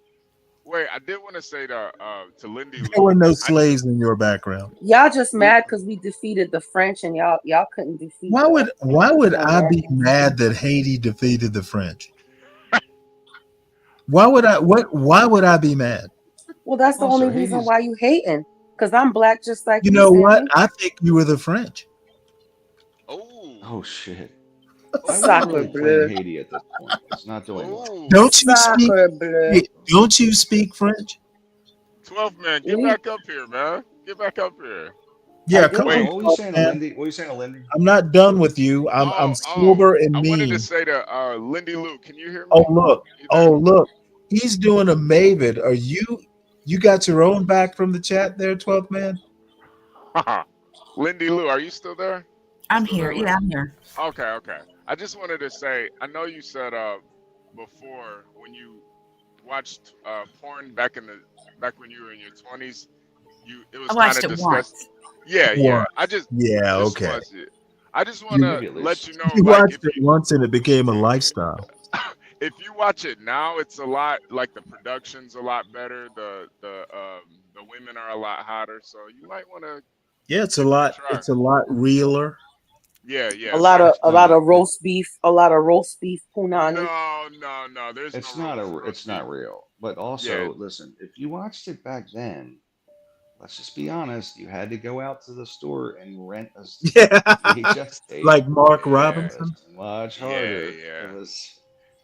Wait, I did want to say to Lindy There were Lou. no slaves in your background. Y'all just mad because we defeated the French and y'all couldn't defeat Why would I be Americans. mad that Haiti defeated the French? Why would I be mad? Well, that's the Well, only sir, reason Haiti's why you hating. Because I'm black just like You you, know what? Stanley. I think you were the French. Oh shit! I wasn't Sacre really bleu. playing Haiti at this point. It's not doing well. Don't you speak? Sacre bleu. Hey, don't you speak French? 12 man, get back up here, man. Get back up here. Yeah, come Wait, on, what were you saying to man. Lindy? What were you saying to Lindy? I'm not done with you. I'm sober and I wanted to mean. say to Lindy Lou, can you hear me? Oh look, he's doing a Mavid. Are you got your own back from the chat there, 12th man? Lindy Lou, are you still there? I'm here. Yeah, I'm here. Okay. I just wanted to say, I know you said before when you watched porn back when you were in your 20s, it was I kind watched of it disgusting. Yeah. Yeah, okay. I just want to let you know, You like, watched it once and it became a lifestyle. if you watch it now, it's a lot like the production's a lot better. The women are a lot hotter, so you might want to. Yeah, it's a lot realer. Yeah, yeah. A lot of No, roast beef, punani. No. There's it's no not roast it's not beef. real. But Yeah, also, listen, if you watched it back then, let's just be honest, you had to go out to the store and rent a Yeah, VHS tape. like Mark yeah, It's Robinson. much yeah, harder. yeah,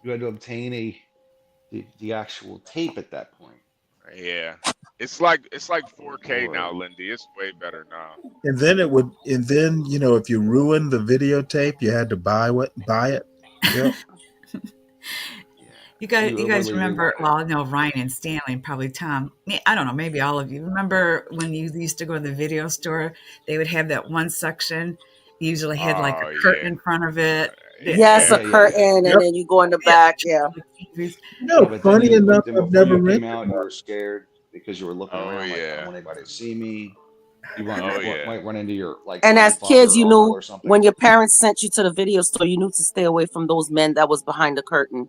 You had to obtain the actual tape at that point. yeah. It's like Oh 4K now, Lord. Lindy. It's way better now. And then if you ruined the videotape, you had to buy it. Yep. Yeah. You So guys, you you guys overly remember? rewind it. Well, I know Ryan and Stanley, and probably Tom. I don't know, maybe all of you remember when you used to go to the video store. They would have that one section. Usually had like a Oh curtain yeah, in front of it. Yes, a Yeah, yeah, yeah. curtain, and Yep. then you go in the Yeah, back. Yeah. TVs. Yeah, but then Funny enough, I've before never you came rented out, you one. were scared because you were looking oh around like, I don't yeah, want anybody to see me. You oh yeah. might run into your like And as grandfather kids, or you uncle knew or something. when your parents sent you to the video store, you knew to stay away from those men that was behind the curtain.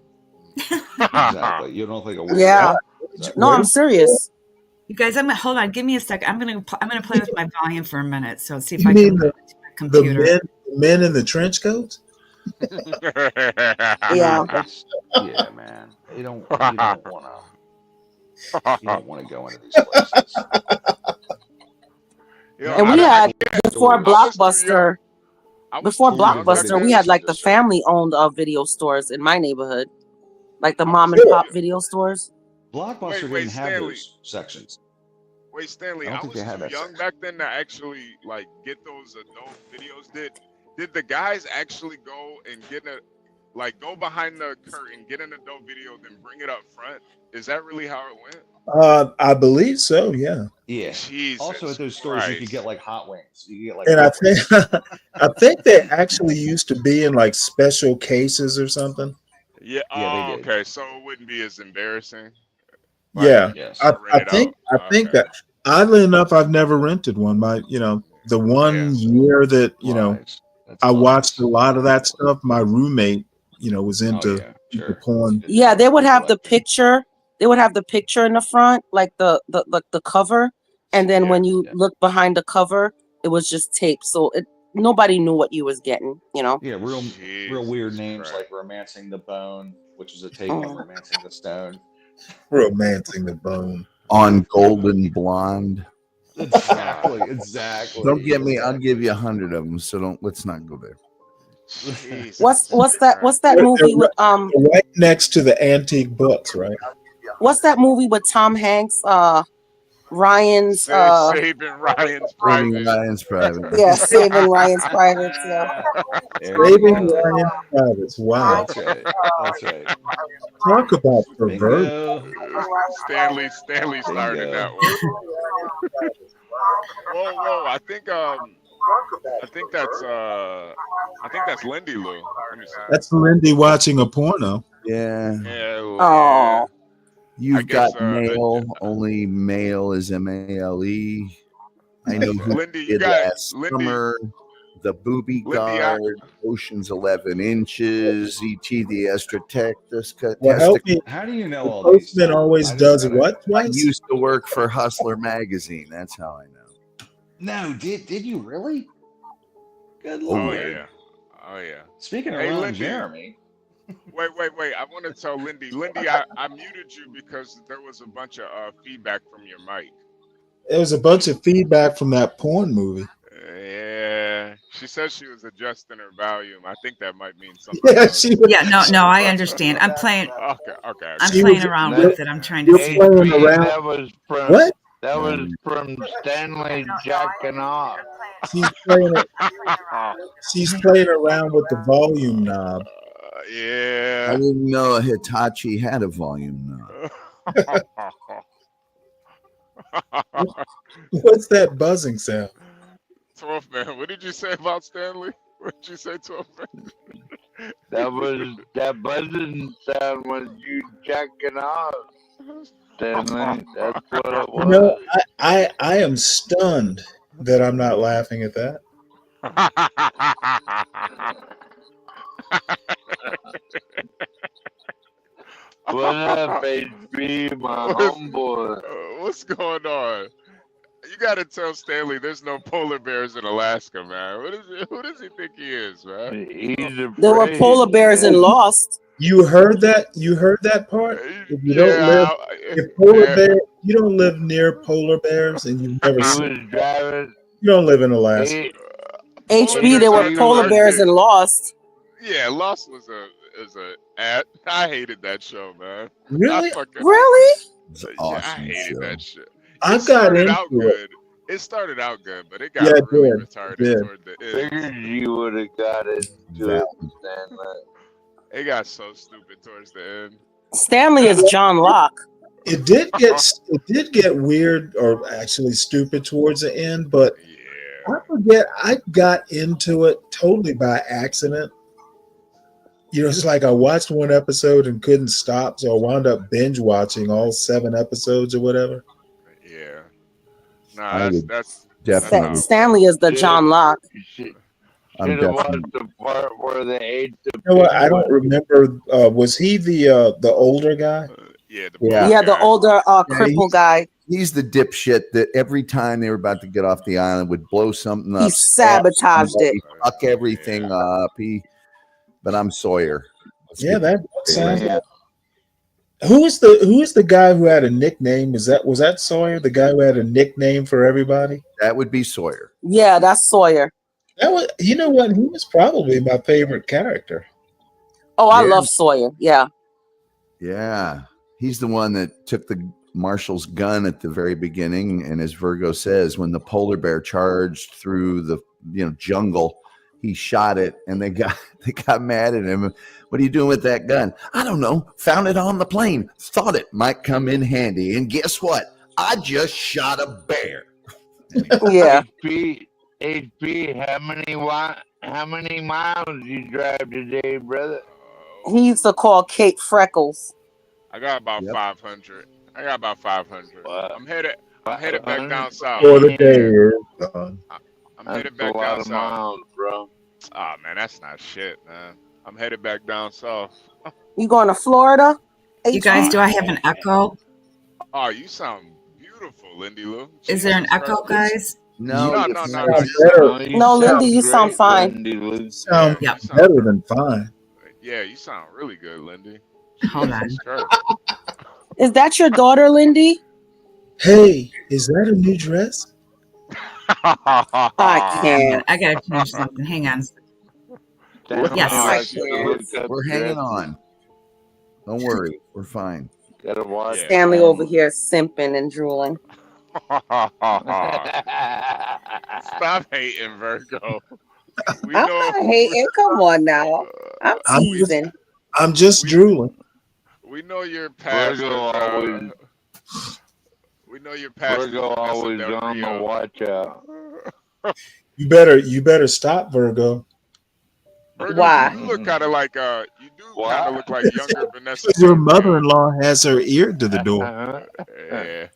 Exactly. You don't look like a weirdo. Yeah. No, Exactly. I'm serious. You guys, hold on. Give me a second. I'm gonna play with my volume for a minute. So see if You I can mean listen to my the computer. men in the trench coats? Yeah. Yeah, man. You don't want to go into these places. Yo, And we I had can't. before Doors. I was too young. Blockbuster. I was Before too young back Blockbuster, we then. had like the family owned video stores in my neighborhood, like the I mom was and too pop young. video stores. Blockbuster Wait, didn't have Stanley. those sections. Wait, Stanley. I don't I think they was had too that young section. back then to actually like get those adult videos. Did the guys actually go and go behind the curtain, get an adult video, then bring it up front? Is that really how it went? I believe so. Yeah. Yeah. Also, Jesus at those stores, you could get Christ. like hot wings. You could get like And I hot wings. think I think they actually used to be in like special cases or something. Yeah. Yeah, they Oh, did. okay. So it wouldn't be as embarrassing. Like Yeah. Yes. to rent it out. I think Okay. that oddly enough, I've never rented one. The Yeah. one year that Lies. That's I watched lies. a lot of that stuff, my roommate, was Oh into yeah, sure. porn. Yeah, they would have the Collecting. picture. They would have the picture in the front, like the cover, and then Yeah. when you look behind the cover, it was just tape. So nobody knew what you was getting. Yeah, real weird Jesus names Christ. like Romancing the Bone, which is a tape of Mm. Romancing the Stone. Romancing the Bone. On Golden Blonde. Exactly. Don't get me. I'll give you 100 of them. So let's not go there. Jesus What's that? What's that They're movie with right next to the antique books, right? What's that movie with Tom Hanks? Ryan's Saving Ryan's Saving Private. Ryan's Private. yeah, Saving Ryan's Privates. Yeah. There you Saving go. Ryan Privates. Wow. That's right. That's right. Talk about pervert. Bingo. Stanley started that one. Whoa! I think that's Lindy Lou. Let me see. That's Lindy watching a porno. Yeah. Yeah. Oh. You've guess, got mail. Only male is MALE. I know who Lindy, you did got last Lindy. summer. The Booby Lindy, Guard, Ocean's 11 Inches, E.T. the Well, help me. How do you know The all these? postman always does what I twice? used to work for Hustler magazine. That's how I know. No, did you really? Good Oh, lord. Yeah. Oh yeah. Speaking of Hey, Ron Lindy. Jeremy. Wait. I want to tell Lindy. Lindy, I muted you because there was a bunch of feedback from your mic. There was a bunch of feedback from that porn movie. Yeah. She said she was adjusting her volume. I think that might mean something Yeah, else. she was. Yeah, no, I understand. I'm playing. Okay. I'm She playing was. around You're, with it. I'm trying to you're see. playing around. That was from What? Stanley jacking off. She's playing it. She's playing around with the volume knob. I Yeah. didn't know Hitachi had a volume knob. What's that buzzing sound? 12 man. What did you say about Stanley? What did you say, 12 man? That buzzing sound was you jacking off, Stanley. That's what it was. You know, I am stunned that I'm not laughing at that. What up, HB, my homeboy? What's going on? you gotta tell Stanley there's no polar bears in Alaska, man. Who does he think he is, man? There were polar bears in Lost. You heard that? You heard that part? If you don't live, you don't live near polar bears, and you've never seen. You don't live in Alaska. HB, there were polar bears in Lost. Yeah, Lost was a I hated that show, man. Really? Really? Yeah, I hated that shit. I It got started into out it. good. It started out good, but it got Yeah, it really did. retarded toward the end. Figured you would have got it to it, Stanley. It got so stupid towards the end. Stanley is John Locke. It did get weird, or actually stupid towards the end, but I forget I got into it totally by accident. You know, it's like I watched one episode and couldn't stop, so I wound up binge watching all 7 episodes or whatever. Yeah. Nah, that's definitely. Stanley is the John Locke. I'm Should have watched definitely. the part where they ate the. You know what? I don't remember. Was he the older guy? Yeah, the older cripple guy. He's the dipshit that every time they were about to get off the island would blow something up. He sabotaged it. Fuck everything up. But I'm Sawyer. Yeah, that sounds. Who is the guy who had a nickname? Was that Sawyer? The guy who had a nickname for everybody? That would be Sawyer. Yeah, that's Sawyer. That was. You know what? He was probably my favorite character. Oh, I love Sawyer. Yeah. Yeah. He's the one that took the marshal's gun at the very beginning, and as Virgo says, when the polar bear charged through the jungle, he shot it, and they got mad at him. What are you doing with that gun? I don't know. Found it on the plane. Thought it might come in handy, and guess what? I just shot a bear. Yeah. HP, how many miles you drive today, brother? He used to call Kate Freckles. I got about 500. I'm headed back down south. For the day is gone. I'm headed back down south. Miles, bro. Oh man, that's not shit, man. I'm headed back down south. You going to Florida? You guys, do I have an echo? Oh, you sound beautiful, Lindy Lou. Is there an echo, guys? No. No, Lindy, you sound fine. You sound better than fine. Yeah, you sound really good, Lindy. Hold on. Is that your daughter, Lindy? Hey, is that a new dress? I can't. I gotta change something. Hang on. Yes. We're hanging on. Don't worry. We're fine. Gotta watch. Stanley over here simping and drooling. Stop hating, Virgo. I'm not hating. Come on now. I'm teasing. I'm just drooling. We know you're past. We know you're past. Virgo always on the watch out. You better stop, Virgo. Virgo, Why? You look kind of like you do kind of look like younger Vanessa. Your mother-in-law has her ear to the door. Yeah.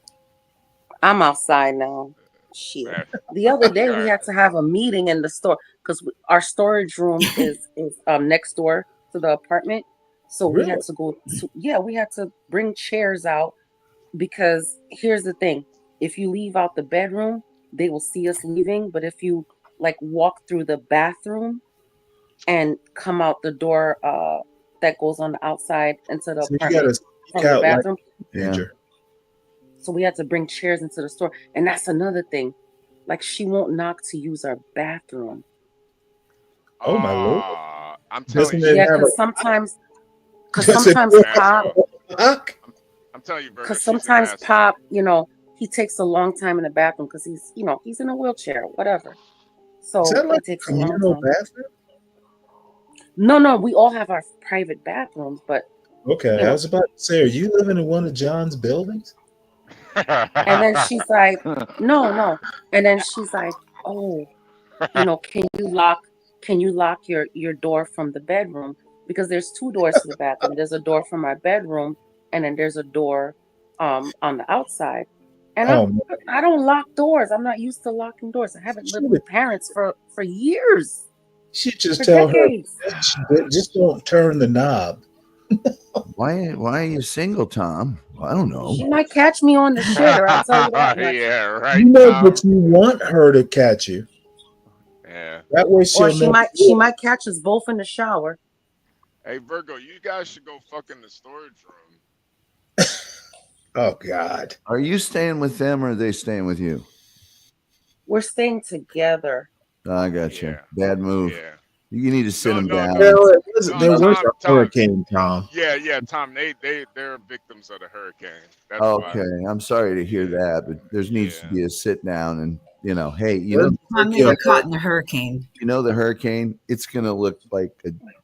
I'm outside now. Shit. The other day we had to have a meeting in the store because our storage room is next door to the apartment. So we had to go. We had to bring chairs out because here's the thing: if you leave out the bedroom, they will see us leaving. But if you walk through the bathroom and come out the door that goes on the outside into the apartment from the bathroom, so we had to bring chairs into the store, and that's another thing. She won't knock to use our bathroom. Oh my lord! I'm telling you. Yeah, because sometimes Pop. I'm telling you, Because sometimes Pop, he takes a long time in the bathroom because he's in a wheelchair, whatever. So Is that it like takes a a long communal time. bathroom? No, we all have our private bathrooms, but Okay, I was about to say, are you living in one of John's buildings? and then she's like, no. And then she's like, oh, can you lock your door from the bedroom? Because there's 2 doors to the bathroom. There's a door from my bedroom, and then there's a door on the outside. And I don't lock doors. I'm not used to locking doors. I haven't lived with parents for years. She just For tell decades. her, just don't turn the knob. Why are you single, Tom? I don't know. She might catch me on the shitter. I'll tell you that much. Yeah, right. You know, Tom. but you want her to catch you. Yeah. That way Or she'll she never. might catch us both in the shower. Hey, Virgo, you guys should go fuck in the storage room. Oh God. Are you staying with them or are they staying with you? We're staying together. I got you. Yeah. Bad move. Yeah. You need to sit them down. There was Tom, a hurricane, Tom. Yeah, Tom. They're victims of the hurricane. That's Okay, why. I'm sorry to hear that, but there needs to be a sit down and hey, Tom, they were caught in a hurricane. You know the hurricane? It's gonna look like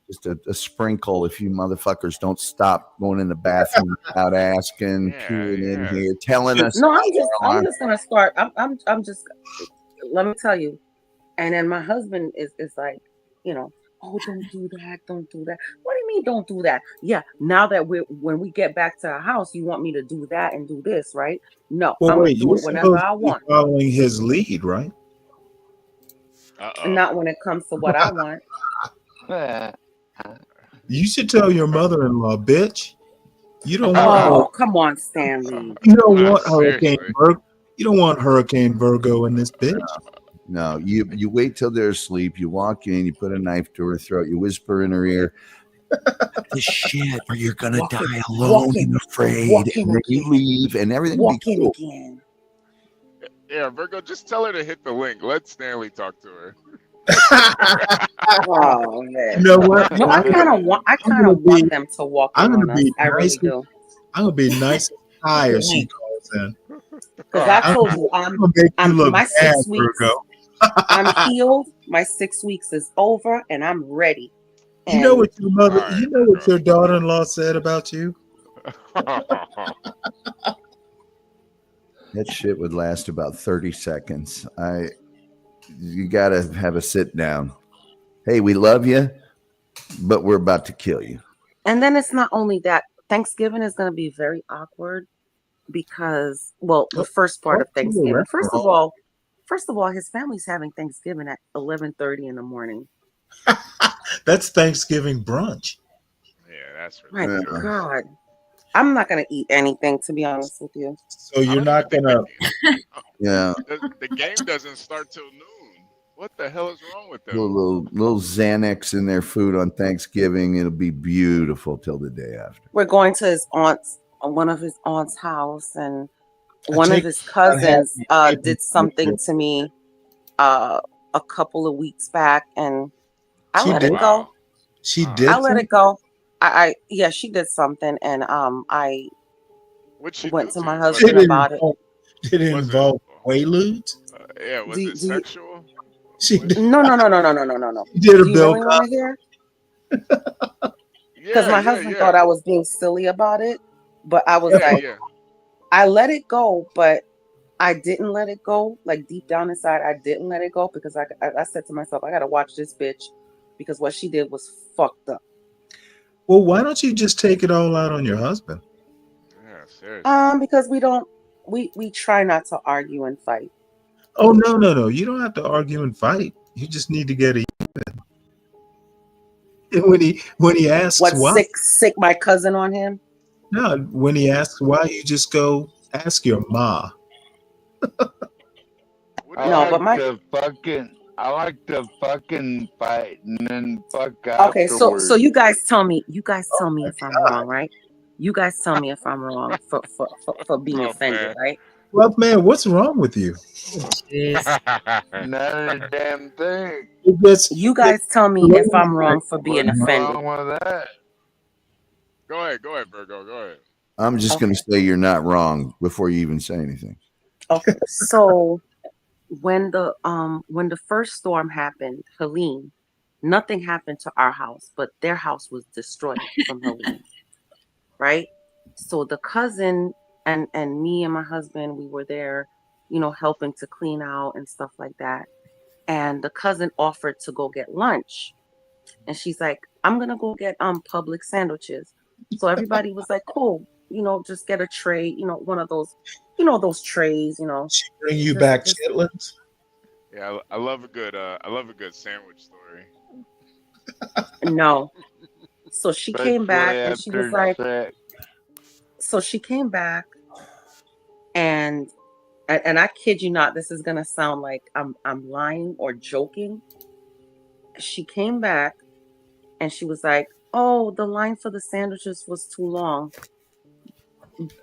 just a sprinkle if you motherfuckers don't stop going in the bathroom without asking, peeing in here, telling us. No, I'm just gonna start. I'm just. Let me tell you, and then my husband is like, oh, don't do that, don't do that. What do you mean, don't do that? Yeah, now that when we get back to our house, you want me to do that and do this, right? No, Well, I'm wait, gonna do you're it whenever supposed I to be want. following his lead, right? Not when it comes to what I want. You should tell your mother-in-law, bitch. You don't Oh, want. come on, Stanley. You don't want Hurricane Virgo. You don't want Hurricane Virgo in this bitch. No, you wait till they're asleep. You walk in, you put a knife to her throat, you whisper in her ear, "This shit, or you're gonna die alone and afraid," and then you leave, and everything will be cool. Again. Yeah, Virgo, just tell her to hit the link. Let Stanley talk to her. Oh man. You know what? No, I kind of want them to walk in on us. I really do. I'm gonna be nice and high if she calls in. Because I told you, I'm gonna make you look my bad, 6 weeks. Virgo. I'm healed. My 6 weeks is over, and I'm ready. You know what your mother, you know what your daughter-in-law said about you? That shit would last about 30 seconds. You gotta have a sit down. Hey, we love you, but we're about to kill you. And then it's not only that. Thanksgiving is going to be very awkward because, well, the first part of Thanksgiving. First of all, his family's having Thanksgiving at 11:30 in the morning. That's Thanksgiving brunch. Yeah, that's My God. I'm not going to eat anything, to be honest with you. So you're not going to. Yeah. The game doesn't start till noon. What the hell is wrong with them? Little Xanax in their food on Thanksgiving. It'll be beautiful till the day after. We're going to one of his aunt's house, and one of his cousins did something to me a couple of weeks back, and I let it go. She did. I let it go. Yeah, she did something, and I went to my husband about it. Did it involve quaaludes? Yeah, was it sexual? She did. No. She did a Do you Bill really want to hear? Because my husband thought I was being silly about it, but I was I let it go, but I didn't let it go. Like deep down inside, I didn't let it go because I said to myself, I gotta watch this bitch because what she did was fucked up. Well, why don't you just take it all out on your husband? Yeah, seriously. Because we try not to argue and fight. Oh no! You don't have to argue and fight. You just need to get even. And when he asks why, sick my cousin on him. No, when he asks why, you just go ask your ma. I like to fucking fight and then fuck Okay, afterwards. so you guys tell me if I'm wrong, right? You guys tell me if I'm wrong for being offended, right? Well, man, what's wrong with you? Not a damn thing. You guys tell me if I'm wrong for being offended. Wrong with that? Go ahead, Virgo. Go ahead. I'm just going to say you're not wrong before you even say anything. Okay, so when the first storm happened, Helene, nothing happened to our house, but their house was destroyed from Helene, right? So the cousin and me and my husband, we were there, helping to clean out and stuff like that. And the cousin offered to go get lunch, and she's like, "I'm gonna go get Publix sandwiches." So everybody was like, "Cool, just get a tray, one of those, those trays, She bring you back chitlins? Yeah, I love a good sandwich story. No. So she came back and she was like, sex. so she came back and I kid you not, this is gonna sound like I'm lying or joking. She came back and she was like, "Oh, the line for the sandwiches was too long."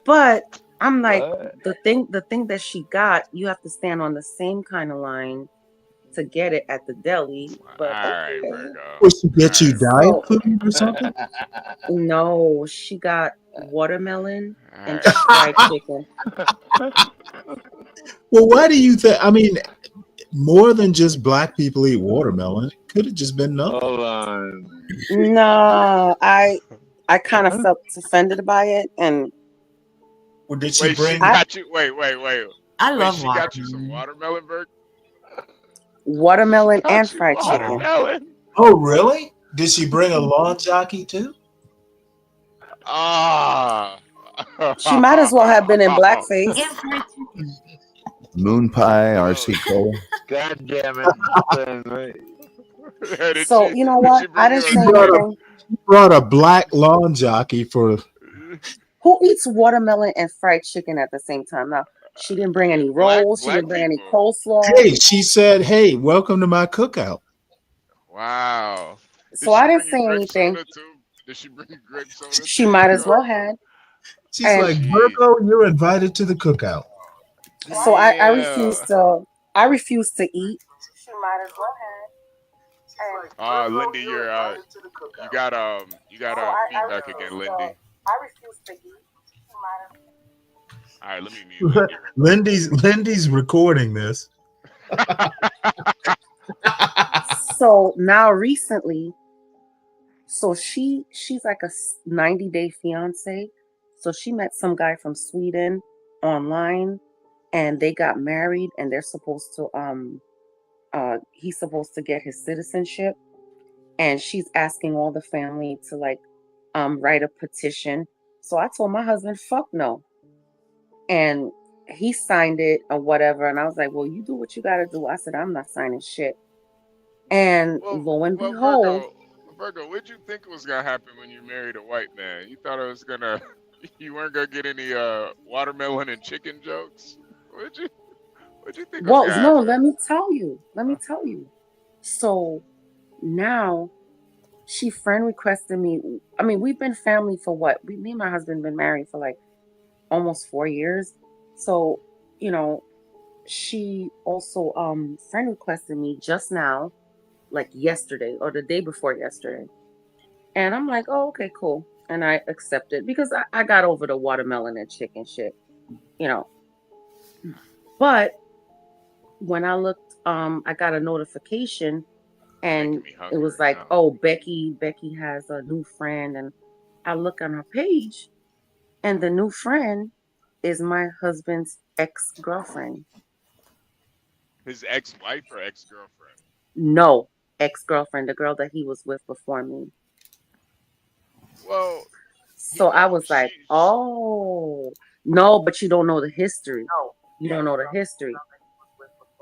But I'm like, What? the thing that she got, you have to stand on the same kind of line to get it at the deli. But All right, okay. Virgo. Was she get you All diet So food or something? no, she got watermelon and right. fried chicken. Well, why do you think? I mean, more than just black people eat watermelon. It could have just been nothing. Hold on. No, I kind of felt offended by it, and Or did she Wait, she bring? I got you. Wait. I Wait, love she got you some watermelon. watermelon, Virgo? She watermelon and got you fried chicken. watermelon. Oh, really? Did she bring a lawn jockey too? Ah. She might as well have been in blackface. And fried chicken. Moon pie, RC Cola. God damn it. Stanley. did So she you know did what? she I bring didn't you She say brought a anything. black lawn jockey for. Who eats watermelon and fried chicken at the same time? Now, she didn't bring any rolls. She black didn't bring any people? coleslaw. Hey, she said, "Hey, welcome to my cookout." Wow. Did So she I didn't bring you say grape anything. soda too? Did she bring you grape soda She too, might as Virgo? well have. She's And like, Jeez. Virgo, you're invited to the cookout. so I Yeah. refused to eat. She might as well have. And Virgo, Lindy, you're invited to the you cookout. got So feedback again, Lindy. I refuse to eat. She might All right, let me mute Lindy Lindy's recording this. So now recently, so she's like a 90-day fiance. So she met some guy from Sweden online and they got married and they're supposed to he's supposed to get his citizenship and she's asking all the family to like write a petition. So I told my husband, fuck no. And he signed it or whatever. And I was like, well, you do what you gotta do. I said, I'm not signing shit. And lo and Well, behold, Virgo, what'd you think was gonna happen when you married a white man? You thought it was gonna, you weren't gonna get any watermelon and chicken jokes? What'd you think was well, gonna no, happen? let me tell you. So now she friend requested me. I mean, we've been family for what? Me and my husband been married for like almost 4 years. So, you know, she also friend requested me just now, like yesterday or the day before yesterday. And I'm like, oh, okay, cool. And I accepted because I got over the watermelon and chicken shit, you know. But when I looked, I got a notification and Making me it was hungry like, now. oh, Becky has a new friend. And I look on her page and the new friend is my husband's ex-girlfriend. His ex-wife or ex-girlfriend? No, ex-girlfriend, the girl that he was with before me. Well, So I was like, oh, no, but you don't know the history. You don't know the history.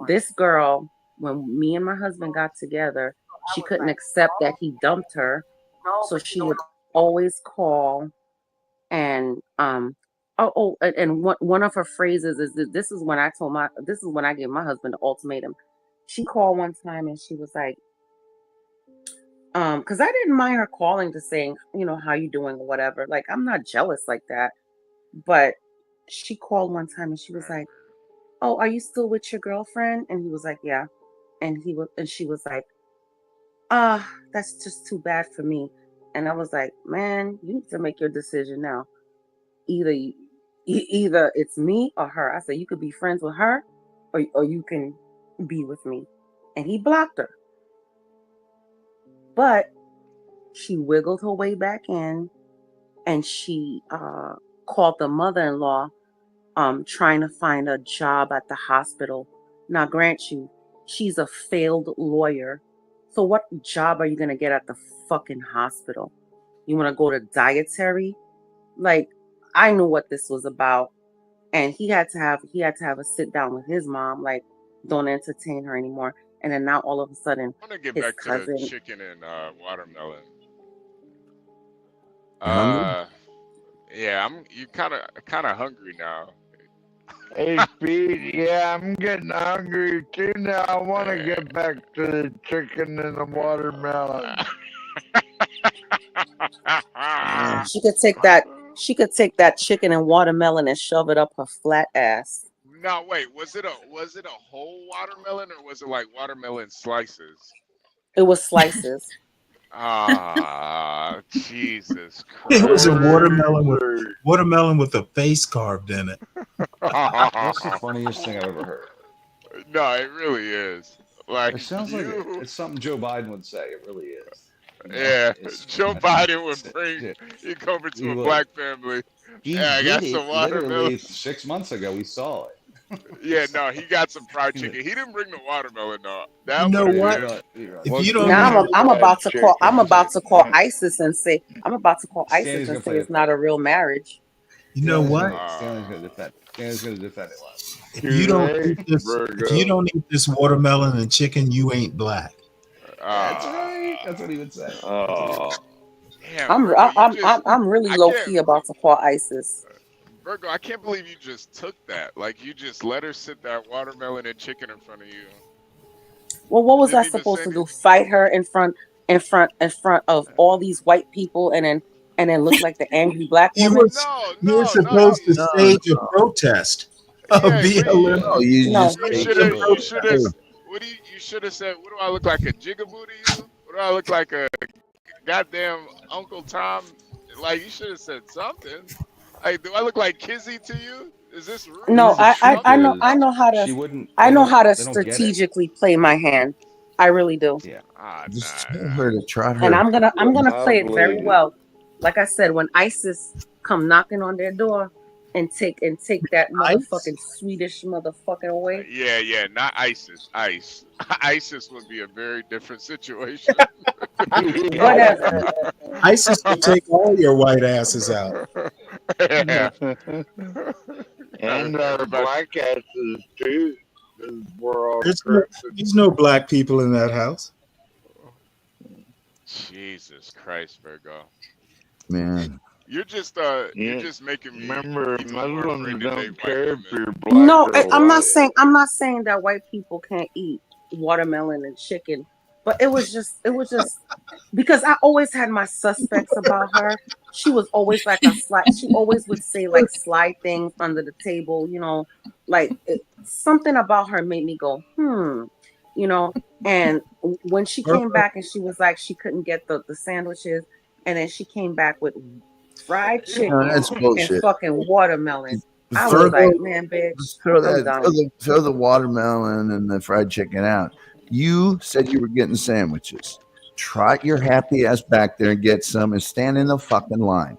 This girl, when me and my husband got together, she couldn't accept that he dumped her. So she would always call and and one of her phrases is that this is when I gave my husband the ultimatum. She called one time and she was like, because I didn't mind her calling to saying, you know, how you doing or whatever. Like, I'm not jealous like that. But she called one time and she was like, oh, are you still with your girlfriend? And he was like, yeah. And she was like, that's just too bad for me. And I was like, man, you need to make your decision now. Either it's me or her. I said, you could be friends with her or you can be with me. And he blocked her. But she wiggled her way back in and she called the mother-in-law trying to find a job at the hospital. Now, grant you, she's a failed lawyer. So what job are you going to get at the fucking hospital? You want to go to dietary? Like, I knew what this was about. And he had to have a sit down with his mom, like, don't entertain her anymore. And then now all of a sudden, I want to get his back to the cousin. chicken and watermelon. Yeah, you kind of hungry now. Hey, Pete, yeah, I'm getting hungry too now. I want to get back to the chicken and the watermelon. She could take that. She could take that chicken and watermelon and shove it up her flat ass. No, wait, was it a whole watermelon or was it like watermelon slices? It was slices. Ah, Jesus Christ. It was a watermelon with a face carved in it. That's the funniest thing I've ever heard. No, it really is. Like It sounds like it's something Joe Biden would say. It really is. Yeah, Joe Biden would bring you over to a black family. Yeah, I got some watermelon. Literally 6 months ago, we saw it. Yeah, no, he got some fried chicken. He didn't bring the watermelon though. That You know was what? him. If you don't, now I'm about to call. I'm about to call ISIS and say. I'm about to call ISIS and say it's not a real marriage. You know what? Stanley's going to defend. Stanley's going to defend it. If you don't eat this watermelon and chicken, you ain't black. That's right. That's what he would say. Oh, I'm really low key about to call ISIS. Virgo, I can't believe you just took that. Like you just let her sit that watermelon and chicken in front of you. Well, what was I supposed to do? Fight her in front of all these white people and then look like the angry black woman? You were supposed to stage a protest. You should have said, "What do I look like, a jigaboo to you? What do I look like, a goddamn Uncle Tom?" Like you should have said something. Like, do I look like Kizzy to you? Is this rude? No, I know how to strategically play my hand. I really do. Yeah. Just tell her to trot her. And I'm gonna play it very well. Like I said, when ISIS come knocking on their door and take that motherfucking Swedish motherfucking away. Yeah, not ISIS. ISIS would be a very different situation. Whatever. ISIS will take all your white asses out. Yeah. And our black asses too. We're all There's no black people in that house. Jesus Christ, Virgo. Man. You're just making me. Remember, Muslims don't care if you're black. No, or I'm not white. saying that white people can't eat watermelon and chicken, but it was just because I always had my suspects about her. She was always like a sly. She always would say like sly things under the table, like something about her made me go, And when she came back and she was like she couldn't get the sandwiches, and then she came back with fried chicken that's and bullshit. fucking watermelon. I was like, man, bitch, Throw the watermelon and the fried chicken out. You said you were getting sandwiches. Trot your happy ass back there and get some and stand in the fucking line.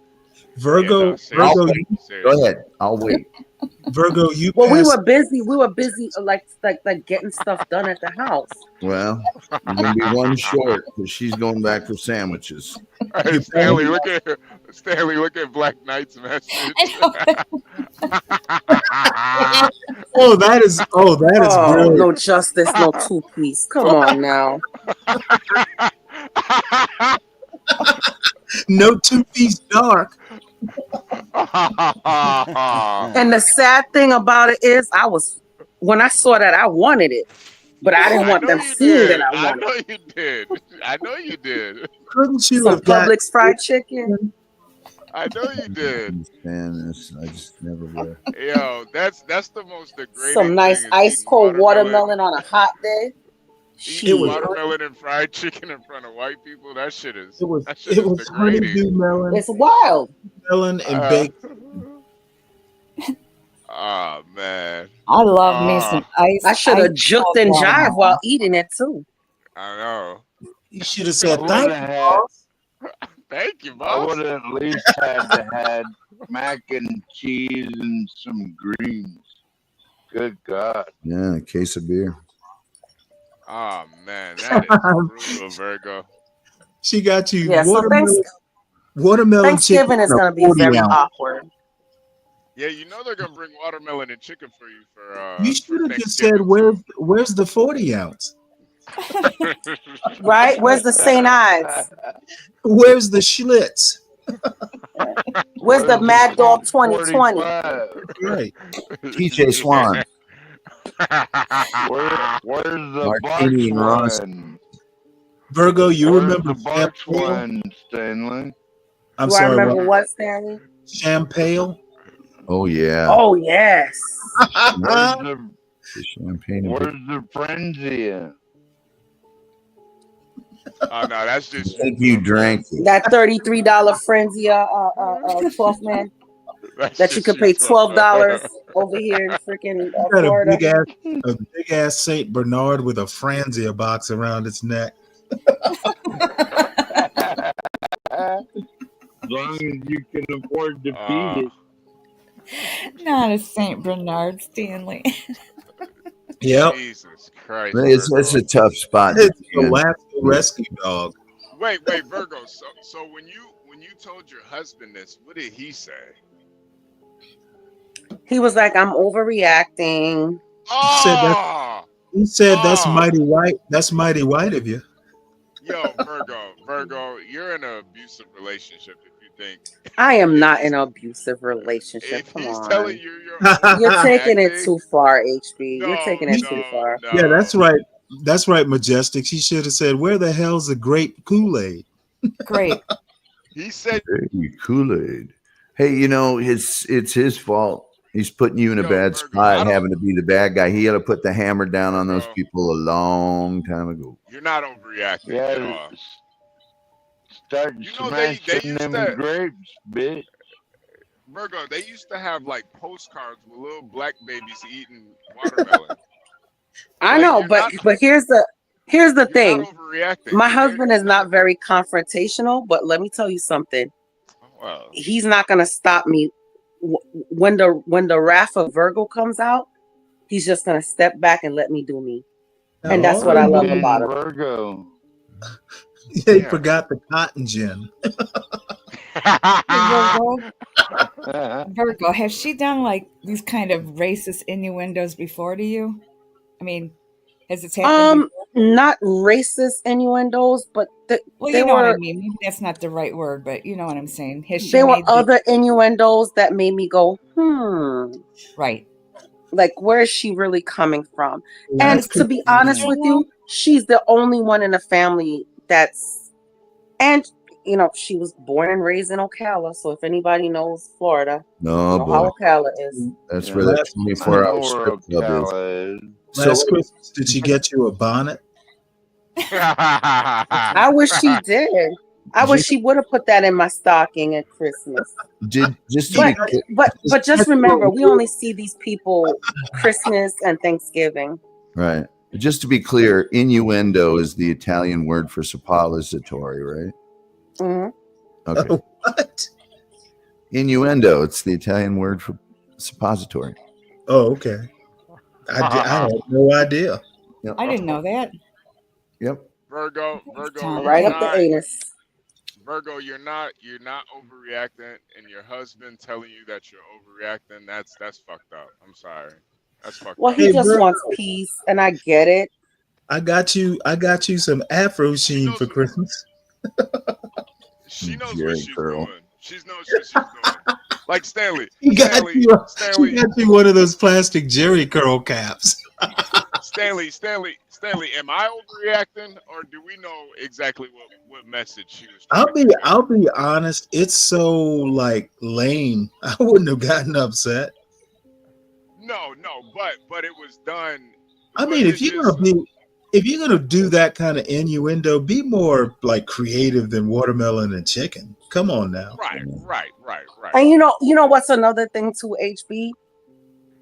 Virgo, Go ahead. I'll wait. Virgo, we were busy. We were busy like getting stuff done at the house. Well, you're gonna be one short because she's going back for sandwiches. Hey, Stanley, look at Black Knight's message. that is brilliant. No justice, no two-piece. Come on now. No two-piece dark. And the sad thing about it is, when I saw that, I wanted it, but I didn't want them seeing that I wanted it. I know you did. Couldn't you Some have got Publix fried chicken? I know you did. I just never will. Yo, that's the most degrading. Some nice ice cold watermelon on a hot day. Eating watermelon and fried chicken in front of white people. That shit is. It was degrading. honeydew melon. It's wild. Melon and bacon. Oh man. I love me some ice. I should have juked and jived while eating it too. I know. You should have said thank you, boss. Thank you, I boss. would have at least had mac and cheese and some greens. Good God. Yeah, a case of beer. Oh man, that is brutal, Virgo. She got you. Yeah, so watermelon Thanksgiving is going to be very awkward. Yeah, you know they're gonna bring watermelon and chicken for you for. You should have just said, "Where's the 40 ounce?" Right? Where's the St. Ives? Where's the Schlitz? Where's the Mad Dog 2020? Right. TJ Swan. Where's the Martini and box Ross. one? Virgo, you Where's remember the box Champale? one, Stanley? I'm Do I sorry, remember what? what, Stanley? Champale? Oh yeah. Oh yes. Where's the champagne? Where's the frenzy at? Oh no, that's just I think you drank it. That $33 Frenzia 12 man That's that you just could pay $12 over here in freaking You got Florida. a big ass Saint Bernard with a Franzia box around its neck. As long as you can afford to feed it. Not a Saint Bernard, Stanley. Yep. Jesus Christ. It's a tough spot. It's the Alaska rescue dog. Wait, Virgo. So when you told your husband this, what did he say? He was like, I'm overreacting. He said that's mighty white. That's mighty white of you. Yo, Virgo, you're in an abusive relationship if you think. I am not in an abusive relationship. Come He's on. telling you You're taking it too far, HB. You're taking it too far. Yeah, that's right. That's right, Majestic. She should have said, "Where the hell's the grape Kool-Aid?" Great. He said, "Hey, Kool-Aid." Hey, you know, it's his fault. He's putting you in a bad spot, having to be the bad guy. He had to put the hammer down on those people a long time ago. You're not overreacting. Yeah, start smashing them grapes, bitch. Virgo, they used to have like postcards with little black babies eating watermelon. I know, but here's the thing. My husband is not very confrontational, but let me tell you something. Wow. He's not gonna stop me when the wrath of Virgo comes out. He's just gonna step back and let me do me, and that's what I love about him. Virgo. They forgot the cotton gin. Virgo, has she done like these kind of racist innuendos before to you? I mean, has it happened before? Not racist innuendos, but well, they you know were, what I mean. Maybe that's not the right word, but you know what I'm saying. Has she there were made other innuendos that made me go, right. Like, where is she really coming from? Yeah, And to be honest with you, she's the only one in the family that's, and you know, she was born and raised in Ocala. So if anybody knows Florida, No, you know boy. how Ocala is. That's where that 24-hour strip club is. Last Christmas, did she get you a bonnet? I wish she did. I wish she would have put that in my stocking at Christmas. But just remember, we only see these people Christmas and Thanksgiving. Right. Just to be clear, innuendo is the Italian word for suppository, right? Mm-hmm. Okay. What? Innuendo. It's the Italian word for suppository. Oh, okay. I had no idea. Yep. I didn't know that. Yep. Virgo, right up the anus. Virgo, you're not overreacting, and your husband telling you that you're overreacting. That's fucked up. I'm sorry. That's fucked up. Well, he just wants peace, and I get it. I got you some Afro Sheen for Christmas. She knows what she's doing. She knows what she's doing. Like Stanley. She got you one of those plastic Jerry curl caps. Stanley, am I overreacting, or do we know exactly what message she was trying I'll be honest, it's so like lame. I wouldn't have gotten upset. No, but it was done. I mean, if you're gonna do that kind of innuendo, be more like creative than watermelon and chicken. Come on now. Right. And you know what's another thing too, HB?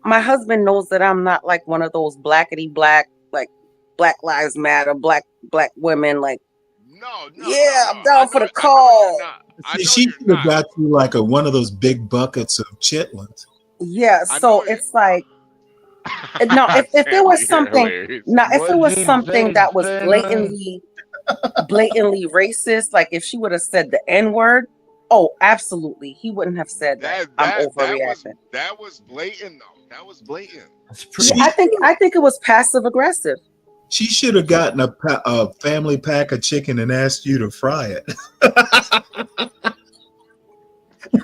My husband knows that I'm not like one of those blackety black, like Black Lives Matter, black women, like I'm down for the cause. She should have got you like one of those big buckets of chitlins. Yeah, so it's like no, if there was something if it was something that was blatantly racist, like if she would have said the N-word, oh, absolutely. He wouldn't have said that. I'm overreacting. That was blatant though. That was blatant. I think it was passive aggressive. She should have gotten a family pack of chicken and asked you to fry it.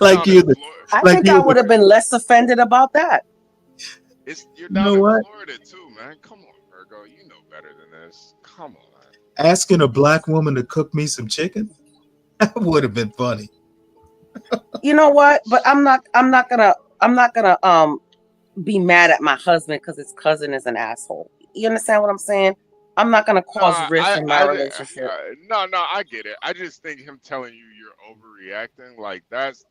like you, I like think I you. would have been less offended about that. You're You down know in what? Florida too, man. Come on, Virgo. You know better than this. Come on. Asking a black woman to cook me some chicken, that would have been funny. You know what? But I'm not gonna be mad at my husband because his cousin is an asshole. You understand what I'm saying? I'm not gonna No, cause rift in my relationship. no, I get it. I just think him telling you you're overreacting, like that's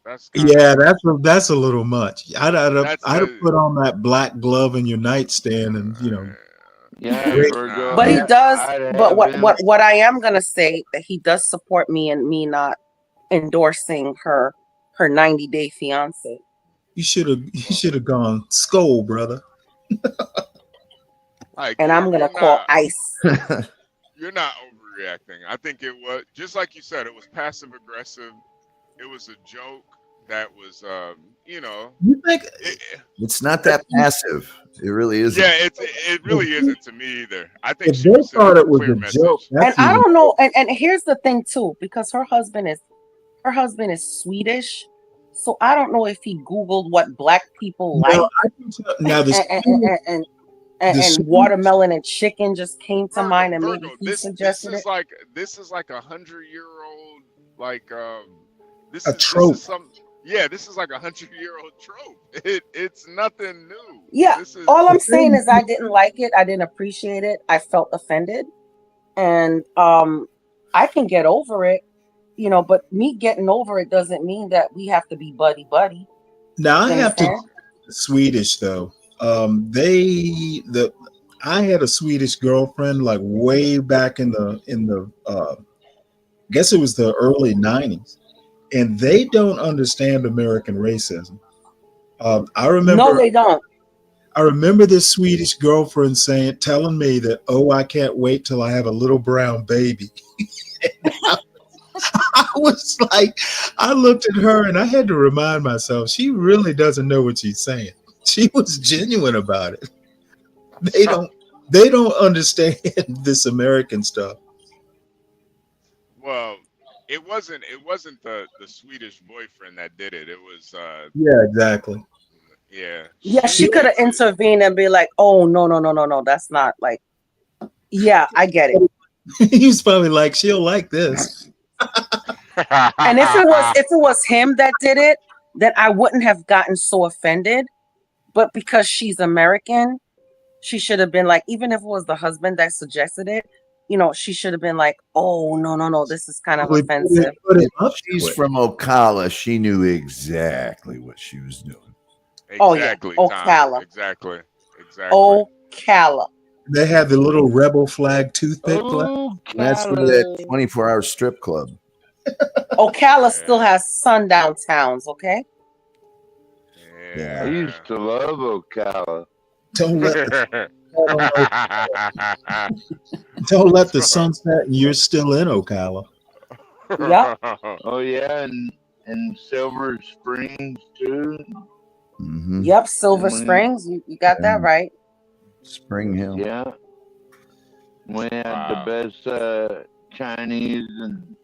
kind Yeah, of that's a little much. that's I'd have put on that black glove in your nightstand, and Yeah, break- Virgo. But he does. I'd But have him. what I am gonna say that he does support me and me not endorsing her 90-day fiance. you should have gone skull, brother. like And I'm gonna you're call not ICE. you're not overreacting. I think it was just like you said. It was passive aggressive. It was a joke that was, You think It's not that passive. It really isn't. Yeah, it really isn't to me either. I think If she they was sending thought a it was clear a message. joke, And that's I even. don't know. And here's the thing too, because her husband is Swedish, so I don't know if he Googled what black people like, Now I can tell. Now and watermelon and chicken just came to mind, and maybe Virgo, he this suggested it. this is like 100-year-old like this a is trope. some this is like 100-year-old trope. It's nothing new. Yeah, This is all I'm saying is I didn't like it. I didn't appreciate it. I felt offended, and I can get over it, But me getting over it doesn't mean that we have to be buddy buddy. Now I You have to understand? Swedish though. I had a Swedish girlfriend like way back in the I guess it was the early 90s, and they don't understand American racism. I No, remember they don't. I remember this Swedish girlfriend telling me that, oh, I can't wait till I have a little brown baby. I was like, I looked at her and I had to remind myself, she really doesn't know what she's saying. She was genuine about it. They don't understand this American stuff. well, it wasn't the Swedish boyfriend that did it. It was Yeah, exactly. Yeah, she could have intervened and be like, "Oh, no, that's not like." Yeah, I get it. He was probably like, she'll like this. And if it was him that did it, then I wouldn't have gotten so offended. But because she's American, she should have been like, even if it was the husband that suggested it, she should have been like, "Oh, no, this is kind of offensive." If she's from Ocala, she knew exactly what she was doing. Exactly, Oh, Tom. yeah, Ocala. Exactly. Ocala. They had the little rebel flag toothpick. That's for that 24-hour strip club. Ocala still has sundown towns, okay? I used to love Ocala. Don't let the sun set and you're still in Ocala. Yeah. Oh yeah, and Silver Springs too. Mm-hmm. Yep, Silver Springs. You got that right. Spring Hill. Yeah. We had the best Chinese and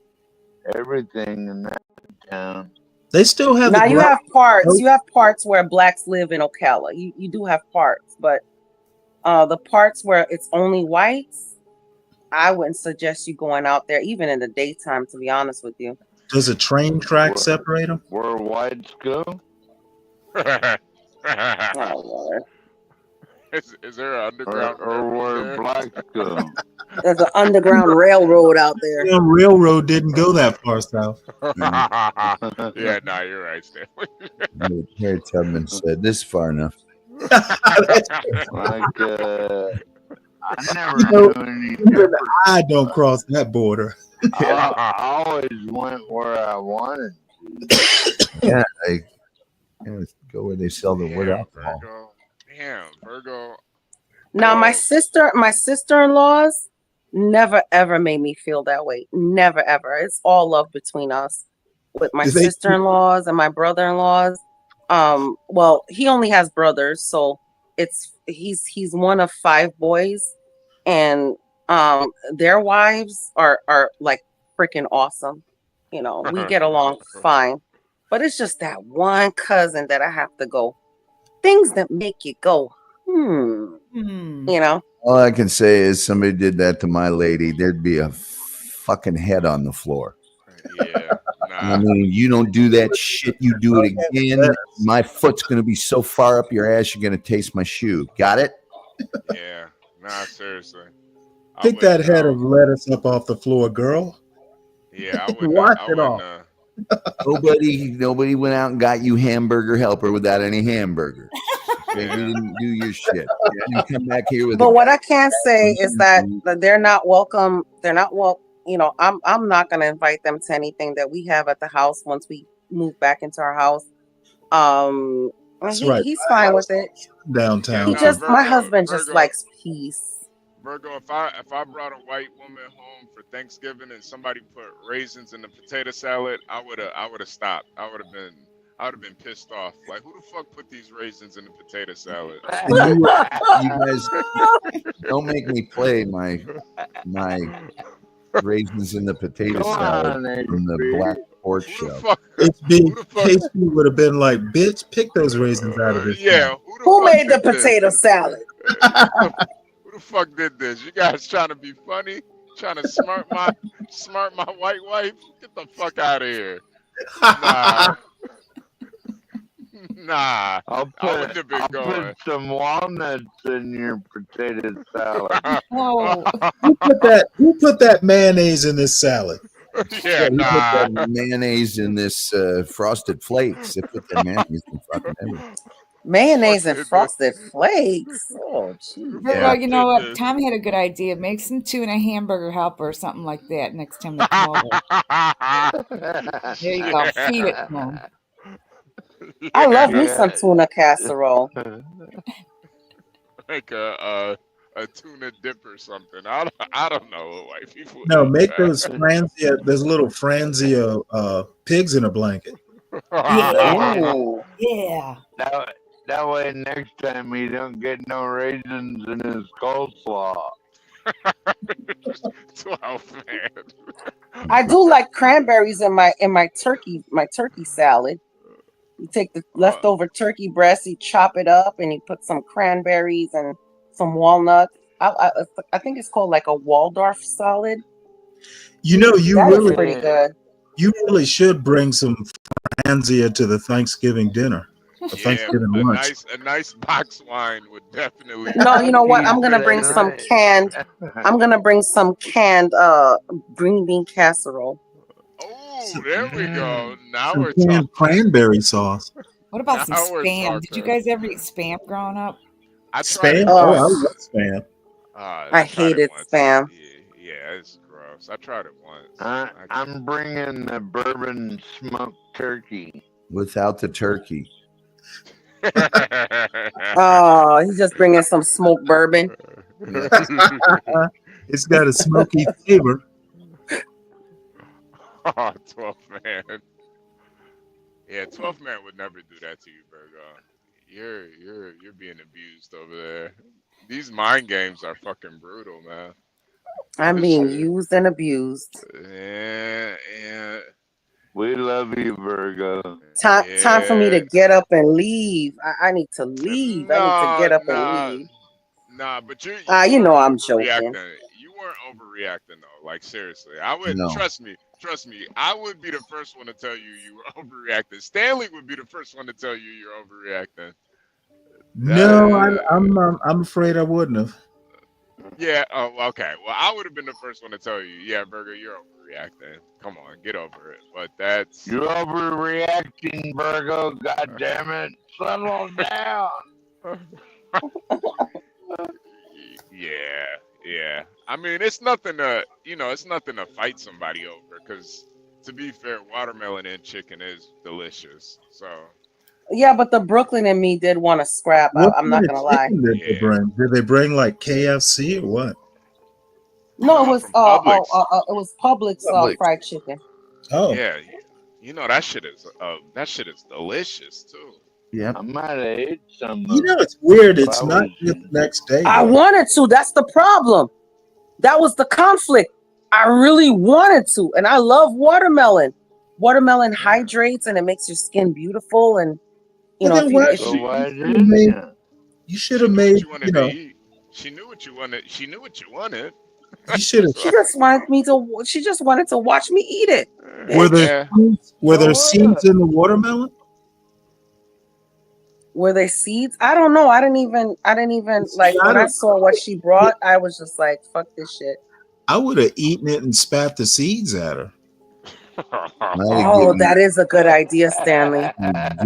everything in that town. They still have. Now you have parts. You have parts where blacks live in Ocala. You do have parts, but the parts where it's only whites, I wouldn't suggest you going out there even in the daytime. To be honest with you. Does a train track separate them? Where whites go? Oh Lord. Is there an underground or where blacks go? There's an underground railroad out there. The railroad didn't go that far south. Yeah, no, you're right, Stanley. Harry Tubman said, "This is far enough." I never knew any Even difference. I don't cross that border. I always went where I wanted. Yeah, go where they sell the wood alcohol. Damn, Virgo. Now my sister-in-laws never ever made me feel that way. Never ever. It's all love between us. With my sister-in-laws and my brother-in-laws. Well, he only has brothers, so he's one of 5 boys, and their wives are like freaking awesome. We get along fine. But it's just that one cousin that I have to go. Things that make you go, you know. All I can say is somebody did that to my lady, there'd be a fucking head on the floor. Yeah. I mean, you don't do that shit, you do it again. My foot's gonna be so far up your ass, you're gonna taste my shoe. Got it? Yeah. Nah, seriously. Pick that head of lettuce up off the floor, girl. Yeah, I wouldn't. Wash I it wouldn't. off. Nobody went out and got you hamburger helper without any hamburger. You didn't do your shit. You come back here with. But what I can say is that they're not welcome. They're not welcome. You know, I'm not gonna invite them to anything that we have at the house once we move back into our house. That's right. He's fine with it. Downtown. He just my husband just likes peace. Virgo, if I brought a white woman home for Thanksgiving and somebody put raisins in the potato salad, I would have stopped. I would have been pissed off. Like, who the fuck put these raisins in the potato salad? You guys don't make me play my raisins in the potato salad from the Black Pork Show. It's big. Casey would have been like, "Bitch, pick those raisins out of this." Yeah. Who made the potato salad? Who the fuck did this? You guys trying to be funny? Trying to smart my white wife? Get the fuck out of here. Nah. Nah. I wouldn't have been going. Put some walnuts in your potato salad. Who put that mayonnaise in this salad? Yeah, Who nah. put that mayonnaise in this frosted flakes? They put that mayonnaise in fucking everything. Mayonnaise and frosted flakes. Oh, geez. Well, you know what? Tom had a good idea. Make some tuna hamburger helper or something like that next time they come over. There you go. Feed it to them. I love me some tuna casserole. Like a tuna dip or something. I don't know what white people. No, do make that. those Franzia, those little Franzia pigs in a blanket. Yeah. That way next time he don't get no raisins in his coleslaw. 12, man. I do like cranberries in my turkey salad. You take the leftover turkey breast, you chop it up, and you put some cranberries and some walnuts. I think it's called like a Waldorf salad. You know, That is pretty good. You really should bring some Franzia to the Thanksgiving dinner. The Thanksgiving lunch. A nice box wine would definitely. No, you know what? I'm gonna bring some canned. I'm gonna bring some canned green bean casserole. Oh, there we go. Now Some we're canned talking. cranberry sauce. What about some Now we're spam? Did you talking. guys ever eat spam growing up? I tried Spam? it Oh, I once. love spam. I tried it hated once. spam. Yeah, it's gross. I tried it once. I'm bringing the bourbon smoked turkey. Without the turkey. Oh, he's just bringing some smoked bourbon. It's got a smoky flavor. Oh, 12 man. Yeah, 12 man would never do that to you, Virgo. You're being abused over there. These mind games are fucking brutal, man. I'm being used and abused. Yeah. We love you, Virgo. Time for me to get up and leave. I need to leave. I need to get up and leave. Nah, but you You know I'm overreacting. joking. You weren't overreacting though. Like seriously, I would No. trust me. I would be the first one to tell you were overreacting. Stanley would be the first one to tell you you're overreacting. No, I'm afraid I wouldn't have. Yeah. Oh, okay. Well, I would have been the first one to tell you, yeah, Virgo, you're overreacting. Come on, get over it. But that's You're overreacting, Virgo. God damn it. Settle down. Yeah. I mean, it's nothing to fight somebody over. Because to be fair, watermelon and chicken is delicious. So. Yeah, but the Brooklyn and me did want to scrap. I'm not gonna lie. Did they bring? Did they bring like KFC or what? No, it was Publix. it was Publix fried chicken. Oh. Yeah. You know that shit is delicious too. Yeah. I might have ate some. You know, it's weird. It's not just the next day. I wanted to. That's the problem. That was the conflict. I really wanted to, and I love watermelon. watermelon hydrates and it makes your skin beautiful. And you Well, know, then why if you you should She have knew made, what you you wanted to know, eat. She knew what you wanted. She knew what you wanted. you should have. she just wanted me to, she just wanted to watch me eat it. Were there Bitch. were there seeds in the watermelon? Were there seeds? I don't know. I didn't even like when I saw what she brought, I was just like, fuck this shit. I would have eaten it and spat the seeds at her. Oh, that is a good idea, Stanley.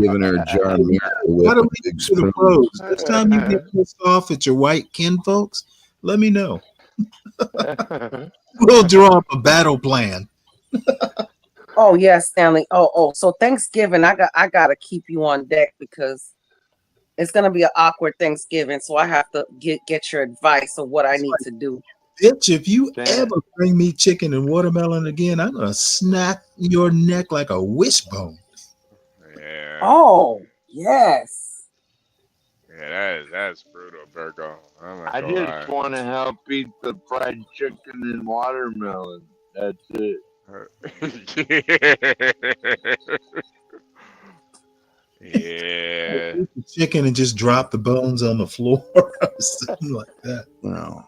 Giving her a jar of Miracle Whip Gotta with a leave big it to the spoon. pros. Next time you get pissed off at your white kin folks, let me know. We'll draw up a battle plan. Oh yeah, Stanley. Oh, so Thanksgiving, I gotta keep you on deck because it's gonna be an awkward Thanksgiving. So I have to get your advice of what I need to do. Bitch, if you ever bring me chicken and watermelon again, I'm gonna snap your neck like a wishbone. Yeah. Oh, yes. Yeah, that's brutal, Virgo. I'm not I gonna lie. just want to help eat the fried chicken and watermelon. That's it. Yeah. Eat the chicken and just drop the bones on the floor or something like that. No.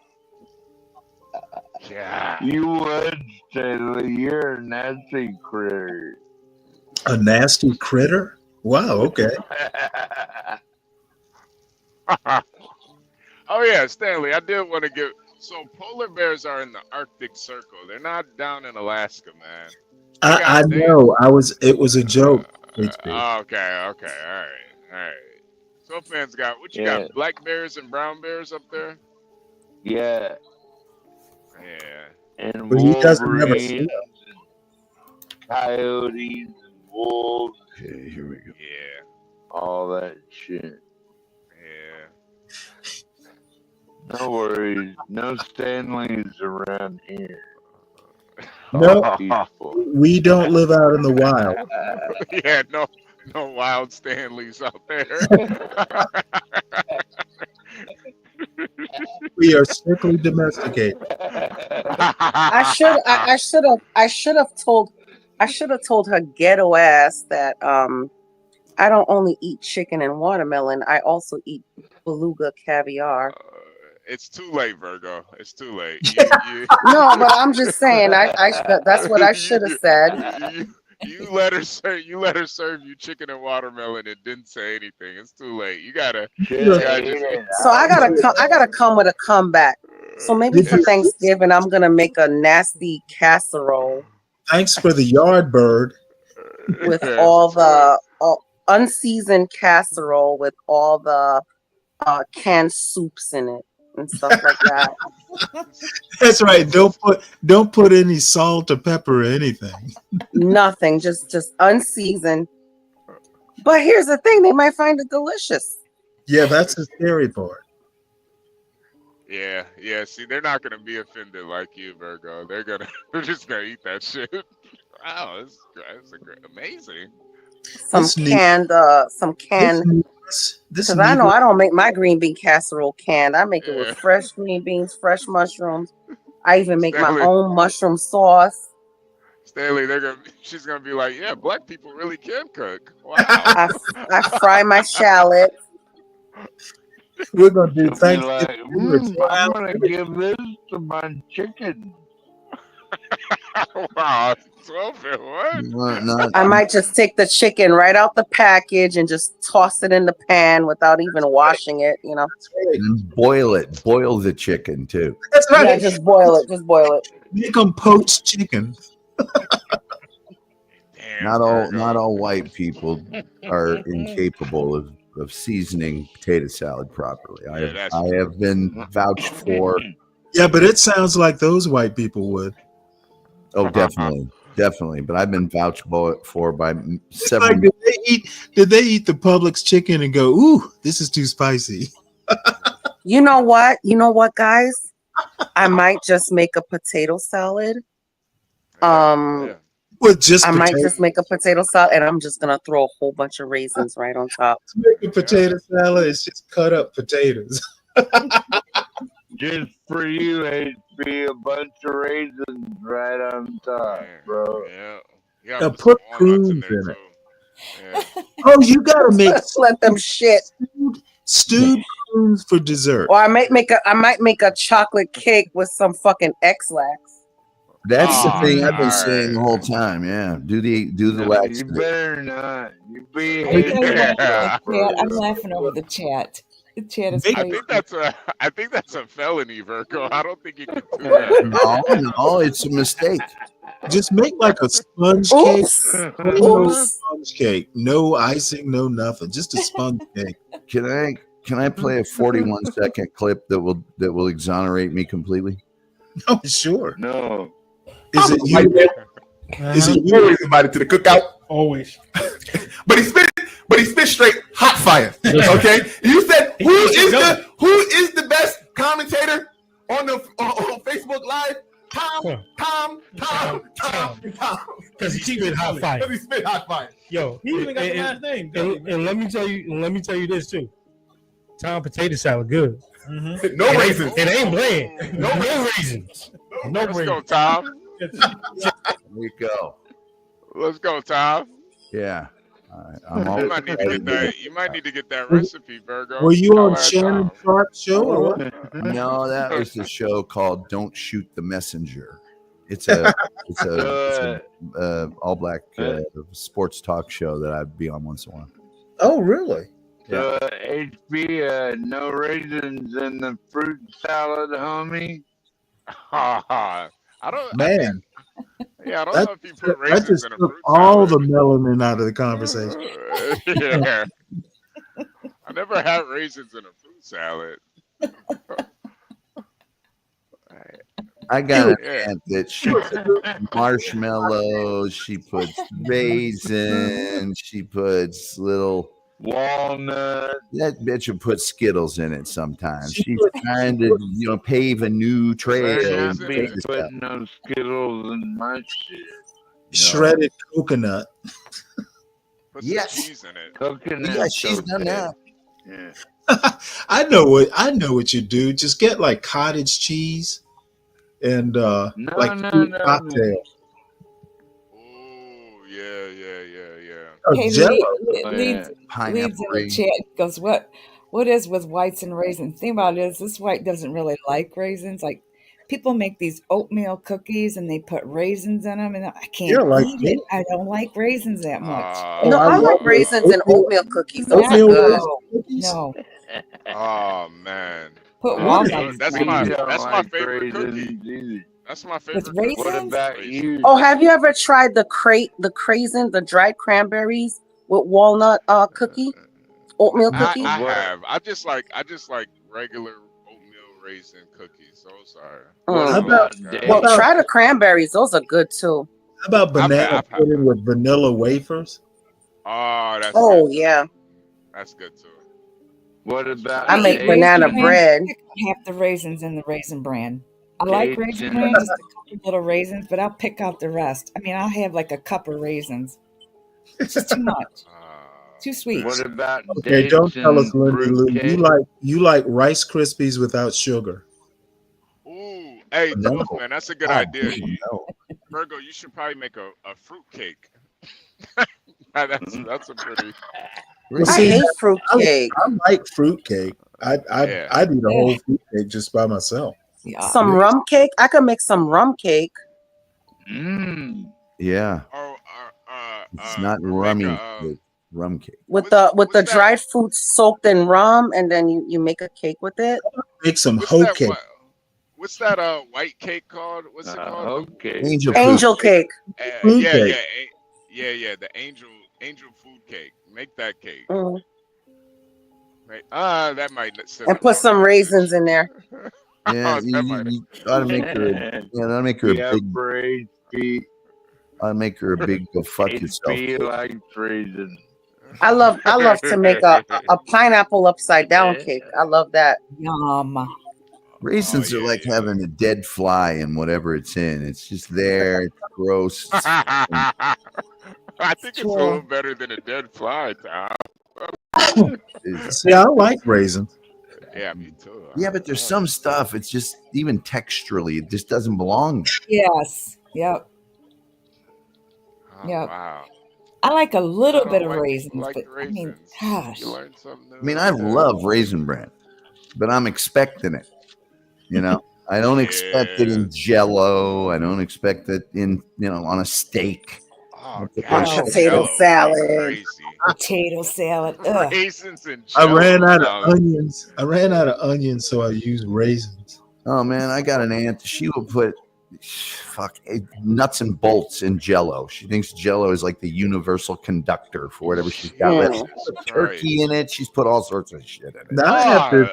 Yeah. You would, Stanley. You're a nasty critter. A nasty critter? Wow, okay. Oh yeah, Stanley. I did want to give. So polar bears are in the Arctic Circle. They're not down in Alaska, man. I know. It was a joke. HP. Okay. All right. So fans got what you got? Black bears and brown bears up there. Yeah. Yeah. And But he doesn't never see wolverines them. and coyotes and wolves. Okay, here we go. Yeah. All that shit. Yeah. No worries. No Stanleys around here. No, Peaceful. we don't live out in the wild. Yeah, no wild Stanleys out there. We are strictly domesticated. I should have told her ghetto ass that I don't only eat chicken and watermelon. I also eat beluga caviar. It's too late, Virgo. It's too late. No, but I'm just saying. That's what I should have said. You let her serve. You let her serve you chicken and watermelon and didn't say anything. It's too late. You gotta. So I gotta come with a comeback. So maybe for Thanksgiving, I'm gonna make a nasty casserole. Thanks for the yard bird. With all the unseasoned casserole with all the canned soups in it and stuff like that. That's right. Don't put any salt or pepper or anything. Nothing, just unseasoned. But here's the thing: they might find it delicious. Yeah, that's the scary part. Yeah. See, they're not gonna be offended like you, Virgo. They're just gonna eat that shit. Wow, that's amazing. Some canned. Because I know I don't make my green bean casserole canned. I make it with fresh green beans, fresh mushrooms. I even make my own mushroom sauce. Stanley, she's gonna be like, yeah, black people really can cook. Wow. I fry my shallot. We're gonna do Thanksgiving. I'm gonna give this to my chicken. Wow, what? I might just take the chicken right out the package and just toss it in the pan without even washing it, you know. And boil it. Boil the chicken too. That's right. Yeah, just boil it. Just boil it. Make them poached chicken. Not all white people are incapable of seasoning potato salad properly. I have been vouched for. Yeah, but it sounds like those white people would. Oh, definitely. But I've been vouched for by several. Like, did they eat the Publix chicken and go, "Ooh, this is too spicy"? You know what? Guys? I might just make a potato salad. I might just make a potato salad, and I'm just gonna throw a whole bunch of raisins right on top. To make a potato salad, it's just cut up potatoes. Just for you, HP, a bunch of raisins right on top, bro. Yeah. Yeah, put Put some walnuts in prunes there in too. it. Yeah. Oh, you gotta make Let them shit. stewed prunes for dessert. Or I might make a chocolate cake with some fucking X-Lax. That's the Oh, thing I've been all saying the right. whole time. Yeah, do the No, you laxative. better not. You be I'm laughing over the Yeah. chat. I'm laughing over the chat. The chat is Make I crazy. think that's a felony, Virgo. I don't think you can do No, that. no, it's a mistake. Just make like a sponge cake. Oops. Plain old Oops. sponge cake. No icing, no nothing. Just a sponge cake. Can I play a 41-second clip that will exonerate me completely? Oh, sure. No. Is it you? Is it you? Always invited to the cookout. Always. but he spit straight hot fire. Okay. You said who is the best commentator on Facebook Live? Tom. Because he spit hot fire. Because he spit hot fire. Yo, He even got the last name. And let me tell you this too. Tom potato salad good. No raisins. It ain't bland. No raisins. No Let's go, raisins. Tom. There you go. Let's go, Tom. Yeah. I'm You always might need to get that. You might need to get that Was- recipe, Virgo. Were you on Holla at Shannon Tom. Sharp's show or what? No, that was the show called "Don't Shoot the Messenger." It's a all black sports talk show that I'd be on once in a while. Oh, really? So, HB, no raisins in the fruit salad, homie. I don't. Man, Yeah, I don't that, know if you put that raisins just in a took fruit all salad. the melanin out of the conversation. Yeah. I never had raisins in a fruit salad. I got an Yeah. aunt that she puts marshmallows, she puts raisins, she puts little walnut. That bitch will put Skittles in it sometimes. She's trying to, pave a new trail. Better and not be take this stuff. putting no Skittles in my shit. Shredded coconut. Put some Yes. cheese in it. Coconut. Yeah, she's done that. Yeah. I know what you do. Just get like cottage cheese and No, fruit cocktail. Ooh, yeah. Oh, Hey, Jell-O. leads in Pineapple the ring. chat goes, what is with whites and raisins? Thing about it is this white doesn't really like raisins. Like people make these oatmeal cookies and they put raisins in them, and I can't Yeah, like eat me. it. I don't like raisins that much. No, I I like love raisins in oatmeal cookies. Those are oatmeal good. raisin cookies. No, Oh man. put That's walnuts. good. That's in my it. that's my like favorite cookie. raisins either. That's my With favorite cookie. What raisins? about you? Oh, have you ever tried the craisin, the dried cranberries with walnut cookie, oatmeal cookie? I What? have. I just like regular oatmeal raisin cookies. Those are. What How about about Well, dates? try the cranberries; those are good too. how about banana I've had- pudding with vanilla wafers? Oh, that's Oh good too. yeah, That's good too. What about I make dates? banana Raisin bread. pick out half the raisins in the raisin bran. I like raisin Cajun. bran, just a couple little raisins, but I'll pick out the rest. I mean, I'll have like a cup of raisins. It's just too much, too sweet. What about Okay, dates don't tell us, and Lindy Lou. fruitcake? You like Rice Krispies without sugar. Ooh, hey, No. Tooth, man, that's a good God idea. damn, no. Virgo, you should probably make a fruit cake. that's a pretty. Well, I see, hate fruitcake. I like fruitcake. I'd Yeah. eat a whole fruit cake just by myself. Yeah. Some rum cake. I could make some rum cake. Mmm. Yeah, Or it's not or rummy, make but rum cake. with What's- the what's that- dried fruits soaked in rum, and then you make a cake with it. Make some What's hoe that? cake. What's that? White cake called? What's it called? Okay. Angel food. Angel cake. Food Yeah, cake. yeah. The angel food cake. Make that cake. Mm. That might not sit And up put on some the raisins in there. Yeah, that might. you ought to make her. Yeah, that'll make her a Yeah, big. for HP. I'll make her a big go fuck yourself. HP like raisins. I love to make a pineapple upside down cake. I love that. Yum. Raisins are like having a dead fly in whatever it's in. It's just there. It's gross. I think it's a Sure. little better than a dead fly, Tom. See, I like raisins. Yeah, me too. Yeah, but there's some stuff. It's just even texturally, it just doesn't belong. Yes. Yep. Oh, Yeah. wow. I like a I little bit don't of like raisins, but I mean, raisins. gosh. You learn something new I mean, I every day. love Raisin Bran, but I'm expecting it. You know, I don't expect it Yeah. in Jello. I don't expect it in on a steak. Oh, That's the God, first Oh, thing. Jello Potato would be salad. crazy. potato salad. Ugh. Raisins and I ran Jello out of sounds. onions. So I used raisins. Oh man, I got an aunt. She will put nuts and bolts in Jello. She thinks Jello is like the universal conductor for whatever she's got left. She's Jesus put Christ. turkey in it. She's put all sorts of shit in it. Now I have to.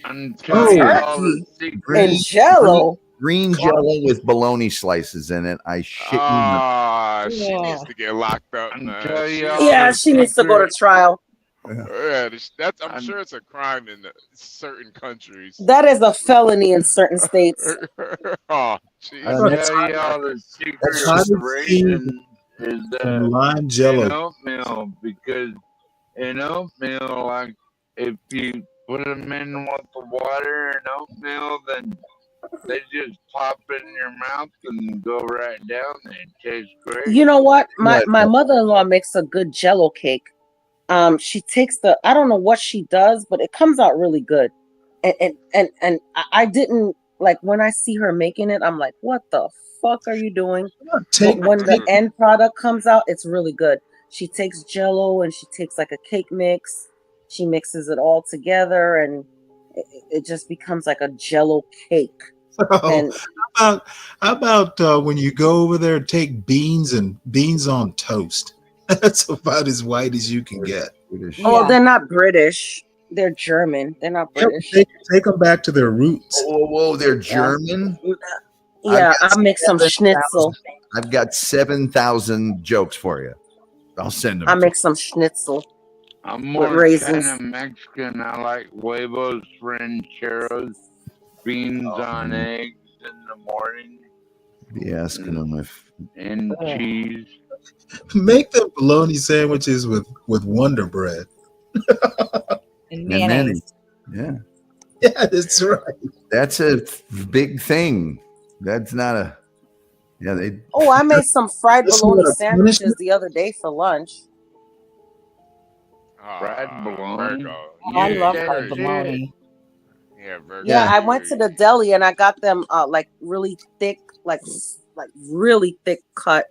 Until Oh, you know the Turkey secret. and Jello. Green Jello with bologna slices in it. I shit you not. Ah, she Yeah. needs to get locked up, man. Until you all Yeah, the she needs to go to secret. trial. Yeah, that's. I'm un- sure it's a crime in certain countries. That is a felony in certain states. Oh, Until jeez. you all the secret That's of just the Potted raisin is and lime in jello. oatmeal, because in oatmeal, like if you put them in with the water and oatmeal, then they just pop in your mouth and go right down there. It tastes great. You know what? My What? my mother-in-law makes a good Jello cake. She takes I don't know what she does, but it comes out really good. And I didn't like when I see her making it, I'm like, what the fuck are you doing? Take But when the end product comes out, it's really good. She takes Jello and she takes like a cake mix. She mixes it all together and it just becomes like a Jello cake. Oh, And how about when you go over there, take beans on toast. That's about as white as you can get. oh, Yeah. they're not British. They're German. They're not Yep, British. take them back to their roots. Whoa, they're Yeah. German. Yeah, I've got I make some 7,000 schnitzel. I've got 7,000 jokes for you. I'll send them. I to make some schnitzel I'm with more raisins. kind of Mexican. I like huevos, rancheros, beans on eggs in the morning, you. Be asking them if and Ugh. cheese. Make the bologna sandwiches with Wonder Bread. And and mayonnaise. yeah, Yeah, that's right. that's a big thing. That's not a they Oh, I made some fried That's bologna not a sandwiches punishment. the other day for lunch. Fried bologna. Virgo. Oh, I You love that fried shit. bologna. Yeah, Virgo. Yeah, Yeah. I went to the deli and I got them like really thick, like really thick cut,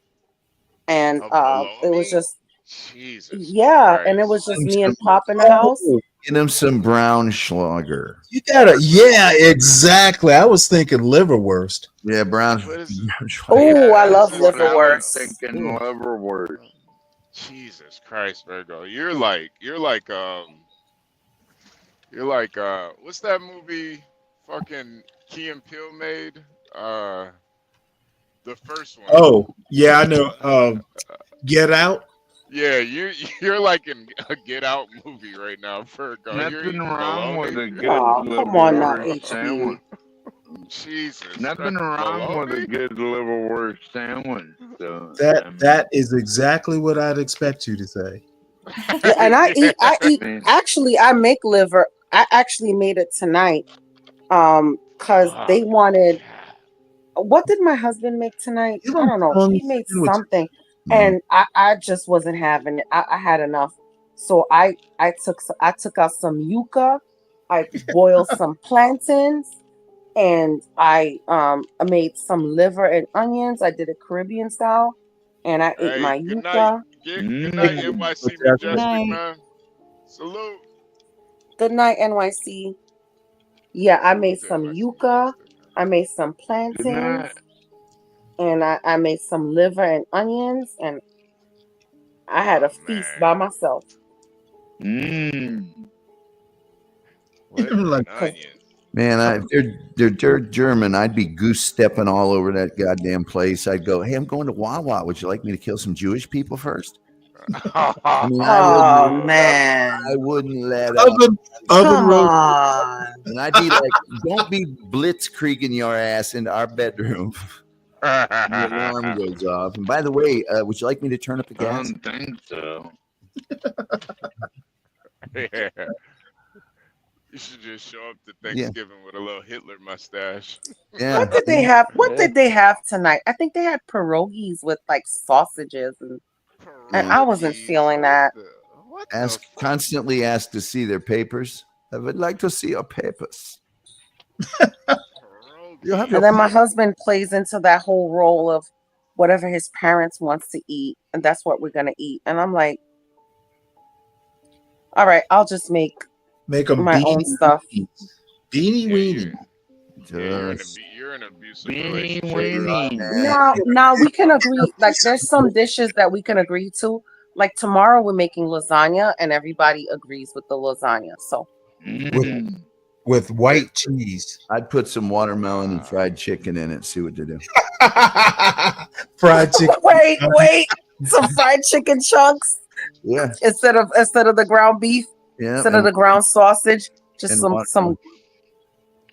and A it was bologna? just Jesus and it Christ. was just me and Pop in the house. Get him some brown schlager. You gotta, yeah, exactly. I was thinking liverwurst. Yeah, brown. What is Oh, I love this is how I liverwurst. Thinking liverwurst. Jesus Christ, Virgo. You're like what's that movie fucking Key and Peele made? The first one. Oh, yeah, I know. Get Out. Yeah, you're like in a Get Out movie right now, Virgo. You're Nothing eating wrong with bologna. a good Oh, come on now, liverwurst HB. sandwich. Jesus. Nothing Christ. wrong with a Bologna? good liverwurst sandwich. So, That is exactly what I'd expect you to say. Yeah, and I eat. Man. Actually, I make liver. I actually made it tonight. Because Oh, they wanted. What did my husband make tonight? Give I them don't know. tongue He made sandwiches. something, and I just wasn't having it. I had enough, so I took out some yuca. I boiled some plantains, and I made some liver and onions. I did it Caribbean style, and I ate Hey, my good night. yuca. Good night, NYC Good Majestic, night. man. Salute. Good night, NYC. Yeah, I made Salute to some NYC yuca. Majestic. I made some Good plantains, night. and I made some liver and onions, and I had a feast by Man. myself. Mmm. Liver Like, and onions. Man, they're German. I'd be goose stepping all over that goddamn place. I'd go, hey, I'm going to Wawa. Would you like me to kill some Jewish people first? I mean, Oh man, I wouldn't let up. oven come roast. on. And I'd be like, don't be blitzkrieging your ass into our bedroom. The alarm goes off. And by the way, would you like me to turn up the I gas? don't think so. Yeah. You should just show up to Yeah. Thanksgiving with a little Hitler mustache. Yeah. What did they have? What did they have tonight? I think they had pierogies with like sausages, and I wasn't feeling that. Constantly ask to see their papers. I would like to see your papers. You have your And then my husband plays into that whole role of whatever his parents wants to eat, and that's what we're gonna eat. And I'm like, all right, I'll just make them my own stuff. Beanie weenie. You're in an abusive relationship. Now we can agree. Like, there's some dishes that we can agree to. Like tomorrow, we're making lasagna, and everybody agrees with the lasagna. So with white cheese. I'd put some watermelon and fried chicken in it. See what they do. Fried chicken. Wait, some fried chicken chunks. Yeah. Instead of the ground beef. Yeah. Instead of the ground sausage, just some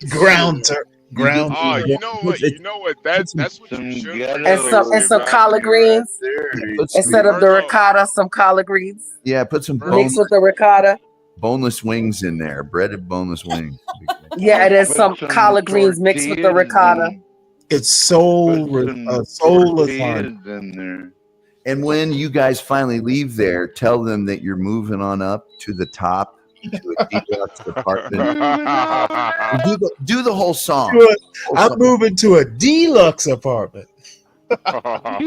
ground. Oh, you know what? That's what you should. and some collard greens. Instead of the ricotta, some collard greens. Yeah, put some mixed with the ricotta. boneless wings in there, breaded boneless wings. Yeah, there's some collard greens mixed with the ricotta. It's soul lasagna in there. And when you guys finally leave there, tell them that you're moving on up to the top to a deluxe apartment. Do the whole song. I'm moving to a deluxe apartment. While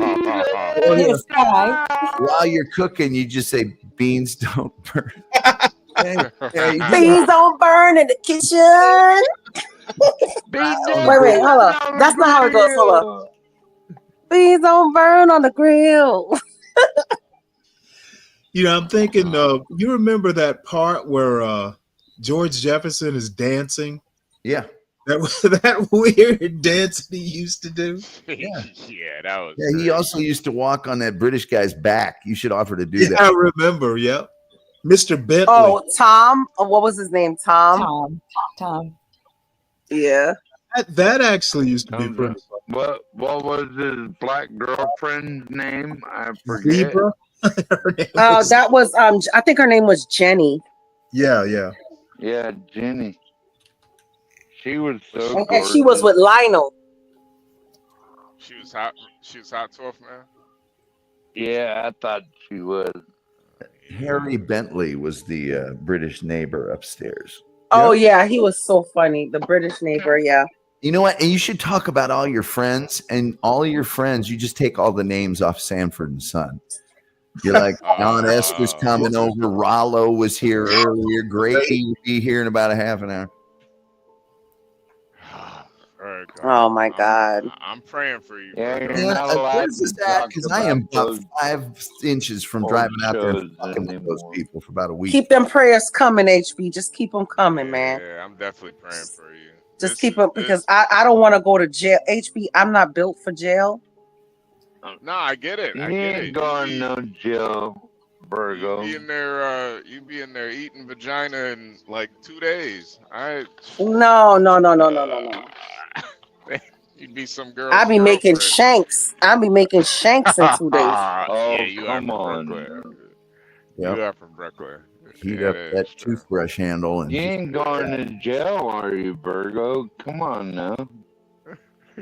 you're cooking, you just say beans don't burn. Beans don't burn in the kitchen. Wait, hold on. That's not how it goes. Hold on. Beans don't burn on the grill. You know, I'm thinking you remember that part where George Jefferson is dancing? Yeah. That weird dance he used to do. Yeah, that was. Yeah, he also used to walk on that British guy's back. You should offer to do that. I remember. Yep. Mr. Bentley. Oh, Tom. What was his name? Tom. Yeah. That actually used to be pretty. What was his black girlfriend's name? I forget. Zebra. That was I think her name was Jenny. Yeah. Yeah, Jenny. She was so And gorgeous. she was with Lionel. She was hot. She was hot, 12 man. Yeah, I thought she was. Harry Bentley was the British neighbor upstairs. Oh yeah, he was so funny. The British neighbor, yeah. You know what? And you should talk about all your friends, and all your friends, you just take all the names off Sanford and Son. You're like, Don S was coming over, Rollo was here earlier, Grady will be here in about a half an hour. Oh my God. I'm praying for you. Where's this at? Because I am about 5 inches from driving out there and fucking with those people for about a week. Keep them prayers coming, HB. Just keep them coming, man. Yeah, I'm definitely praying for you. Just keep them, because I don't want to go to jail. HB, I'm not built for jail. No, I get it. I You get ain't it. going no jail, Virgo. You be in there eating vagina in like 2 days. No. You'd be some girl. I be making shanks. I be making shanks in 2 days. Yeah, you are come from on. Brooklyn. Yep. You are from Brooklyn. Heat up that toothbrush handle. And You ain't going to jail, are you, Virgo? Come on now.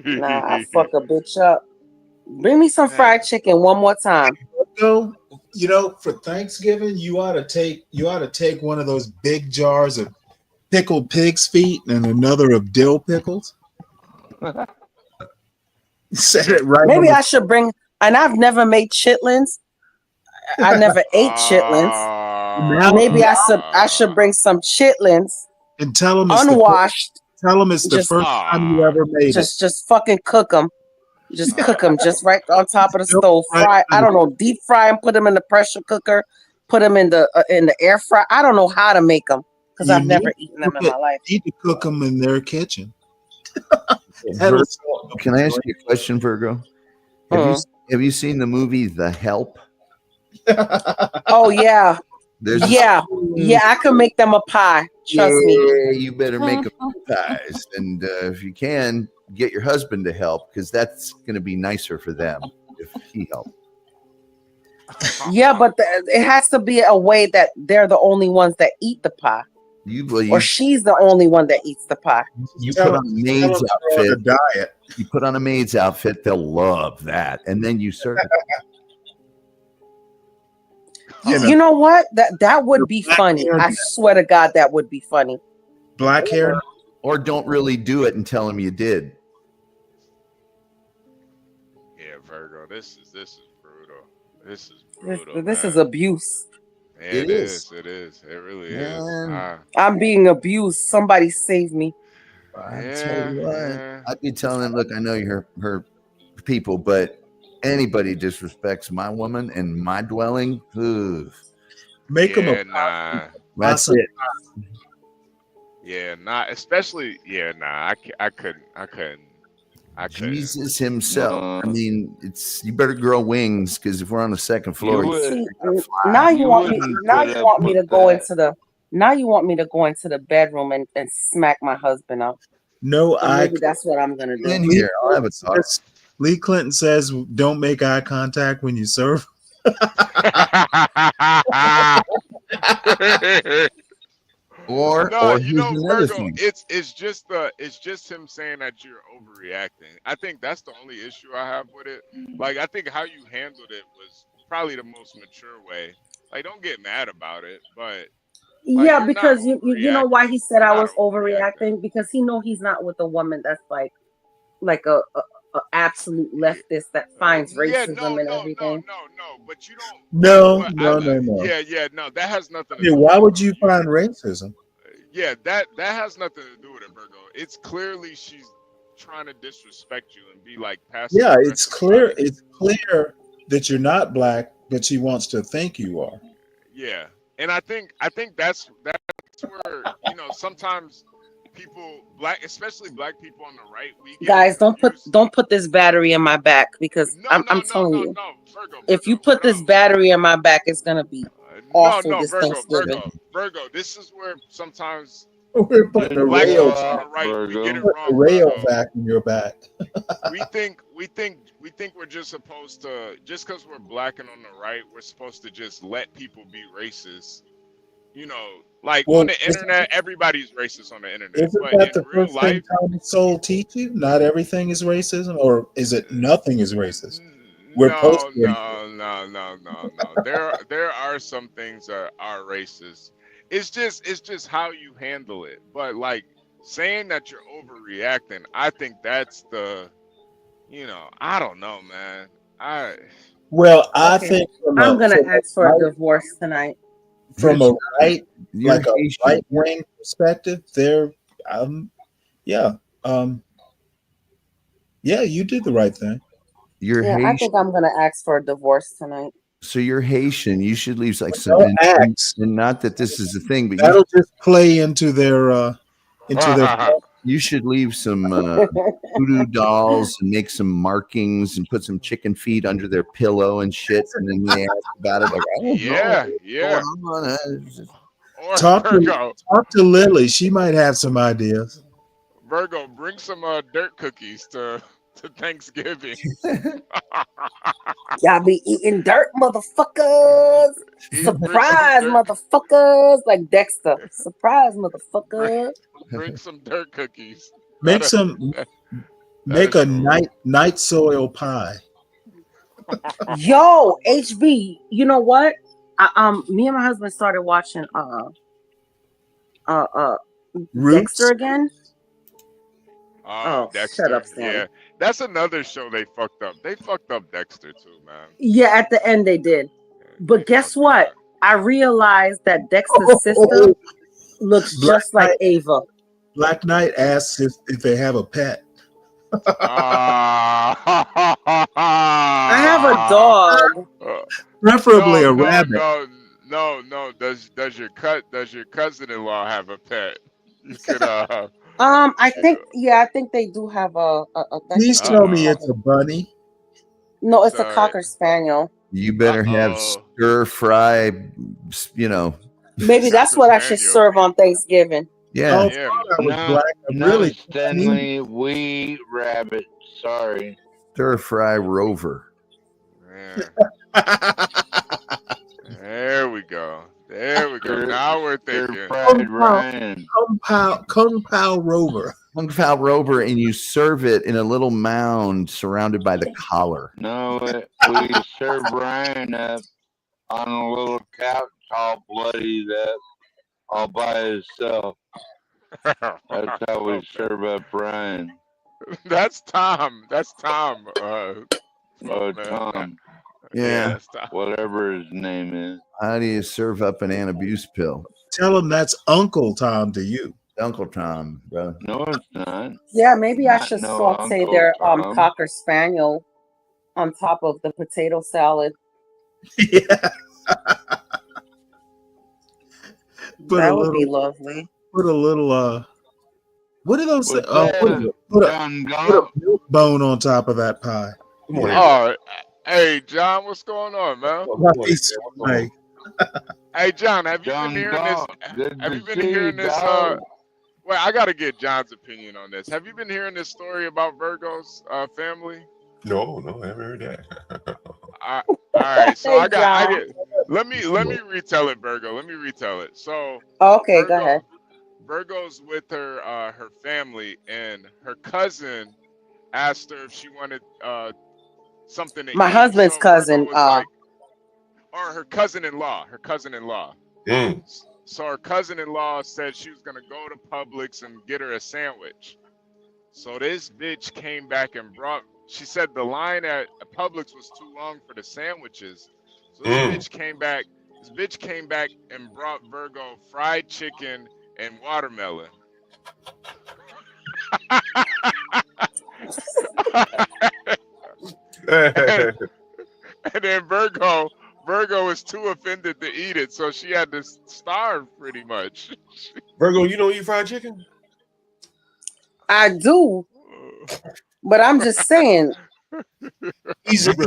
Nah, I fuck a bitch up. Bring me some fried chicken one more time. So, you know, for Thanksgiving, you ought to take one of those big jars of pickled pig's feet and another of dill pickles. Set it right. Maybe I should bring, and I've never made chitlins. I never ate chitlins. Maybe I should bring some chitlins and tell them unwashed. Tell them it's the first time you ever made it. Just fucking cook them. Just cook them just right on top of the stove. Fry. I don't know. Deep fry them. Put them in the pressure cooker. Put them in the air fry. I don't know how to make them because I've never eaten them in my life. You need to cook them in their kitchen. Can I ask you a question, Virgo? Have you seen the movie The Help? Oh yeah. Yeah, I can make them a pie. Trust me. You better make them pies, and if you can, get your husband to help, because that's going to be nicer for them if he helps. Yeah, but it has to be a way that they're the only ones that eat the pie. You she's the only one that eats the pie. you put on a maid's on outfit. a diet. You put on a maid's outfit, they'll love that, and then you serve it. You know what? That would be funny. I swear to God, that would be funny. Black hair, or don't really do it and tell them you did. Yeah, Virgo, this is brutal. This is brutal. This is abuse. It is. It is. It really is. I'm being abused. Somebody save me. I tell you what, I'd be telling them, look, I know you're her people, but anybody disrespects my woman and my dwelling, make them that's it. Yeah, not especially. Yeah, nah. I couldn't. Jesus himself. I mean, you better grow wings, because if we're on the second floor, Now you want me to go into the bedroom and smack my husband up. No, So maybe that's what I'm gonna do. In here, I'll have a talk. Lee Clinton says, "Don't make eye contact when you serve." Or you know, Virgo, it's just him saying that you're overreacting. I think that's the only issue I have with it. Like, I think how you handled it was probably the most mature way. Like, don't get mad about it, but like, Yeah, because you know why he said I was overreacting? Because he know he's not with a woman that's like a absolute leftist that finds racism and everything. But you don't. No. Yeah, no, that has nothing to Yeah, do why would you find racism? Yeah, that has nothing to do with it, Virgo. It's clearly she's trying to disrespect you and be like passive. Yeah, it's clear. It's clear that you're not black, but she wants to think you are. Yeah, and I think that's where, you know, sometimes people, especially black people on the right, Guys, don't put this battery in my back, because I'm telling you, Virgo, if you put this battery in my back, it's gonna be awful this Thanksgiving. Virgo, this is where sometimes we're putting a black rail folks on the right, we get it put wrong. a rail back in your back. we think we're just supposed to, just because we're black and on the right, we're supposed to just let people be racist. You know, like on the internet, everybody's racist on the internet. Isn't But that in the real first thing life, Tony Soul teach you? Not everything is racism, or is it nothing is racist? We're no. There are some things that are racist. It's just how you handle it. But like saying that you're overreacting, I think that's the, you know, I don't know, man. I think I'm gonna ask for a divorce tonight. From a right wing perspective, yeah, you did the right thing. You're I Haitian. think I'm gonna ask for a divorce tonight. So you're Haitian. You should leave like something. And not that this is a thing, but that'll just play into their You should leave some voodoo dolls and make some markings and put some chicken feet under their pillow and shit, and then they ask about it. Like, I don't know. Talk to Lily. She might have some ideas. Virgo, bring some dirt cookies to Thanksgiving. Y'all be eating dirt, motherfuckers. Surprise, motherfuckers. Like Dexter. Surprise, motherfucker. Bring some dirt cookies. Make a night soil pie. Yo, HB, you know what? Me and my husband started watching Dexter again. Dexter. Shut up, Stanley. Yeah, that's another show they fucked up. They fucked up Dexter too, man. Yeah, at the end they did. But guess what? I realized that Dexter's sister looks just like Ava. Black Knight asks if they have a pet. I have a dog. Preferably a rabbit. No. Does your cousin-in-law have a pet? You could I think they do have a Please tell me it's a bunny. No, it's a Cocker Spaniel. You better have stir fry, you know. Maybe that's what I should serve on Thanksgiving. Yeah. No, Stanley, we rabbit. Sorry. Stir fry Rover. There we go. Now we're Stir thinking. fried rice. Kung Pao Rover. Kung Pao Rover, and you serve it in a little mound surrounded by the collar. No, we serve Ryan up on a little couch all bloody up all by himself. That's how we serve up Ryan. That's Tom. That's Tom. Oh, man. Tom. Yeah. that's Tom. Whatever his name is. How do you serve up an anabuse pill? Tell him that's Uncle Tom to you. Uncle Tom, bro. No, it's not. Yeah, maybe I Not should no saute Uncle their Tom. Cocker Spaniel on top of the potato salad. That would be lovely. Put a little what are those? What's Put a milk bone on top of that pie. Oh, hey, John, what's going on, man? Hey, John, have you been hearing this? Have you been hearing this? Well, I got to get John's opinion on this. Have you been hearing this story about Virgo's family? No, I haven't heard that. All right, so I get. Let me retell it, Virgo. Let me retell it. So. Okay, go ahead. Virgo's with her her family, and her cousin asked her if she wanted something to eat. My husband's cousin, or her cousin-in-law. Her cousin-in-law. So her cousin-in-law said she was gonna go to Publix and get her a sandwich. So this bitch came back and brought. She said the line at Publix was too long for the sandwiches. So this bitch came back. This bitch came back and brought Virgo fried chicken and watermelon. and then Virgo was too offended to eat it, so she had to starve pretty much. Virgo, you don't eat fried chicken? I do, but I'm just saying. He's like,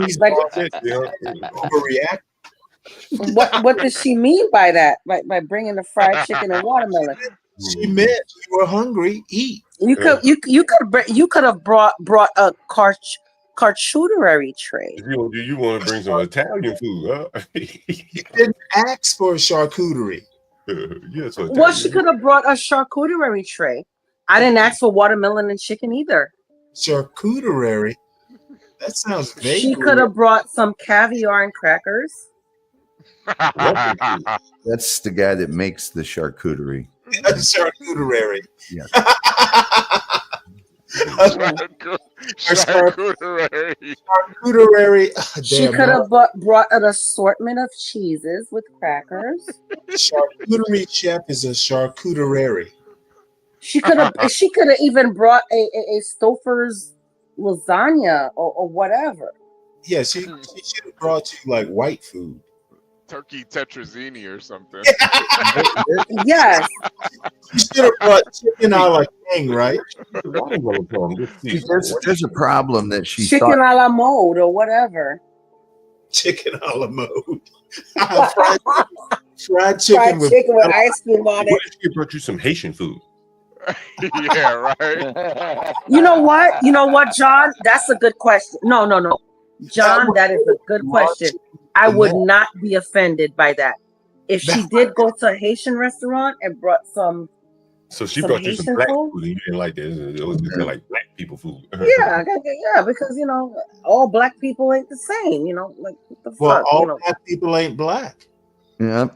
overreact. What does she mean by that? By bringing the fried chicken and watermelon? She meant you were hungry. Eat. You could have brought a charcuterie tray. You want to bring some Italian food, huh? You didn't ask for a charcuterie. Yes, Well, she could have brought a charcuterie tray. I didn't ask for watermelon and chicken either. Charcuterie? That sounds vague. She could have brought some caviar and crackers. That's the guy that makes the charcuterie. Charcuterie. Yeah. Charcuterie. She could have brought an assortment of cheeses with crackers. Charcuterie chef is a charcuterie. She could have even brought a Stouffer's lasagna or whatever. Yeah, she should have brought you like white food. Turkey tetrazzini or something. Yes. You should have brought chicken a la king, right? There's a problem that she chicken a la mode or whatever. Chicken a la mode. fried chicken with ice cream on it. What if she brought you some Haitian food? Yeah, right. You know what, John? That's a good question. No. John, that is a good question. I would not be offended by that. If she did go to a Haitian restaurant and brought some. So she brought you some black food and you didn't like that. It was like black people food. Yeah, because all black people ain't the same. Like what the fuck. All black people ain't black. Yeah.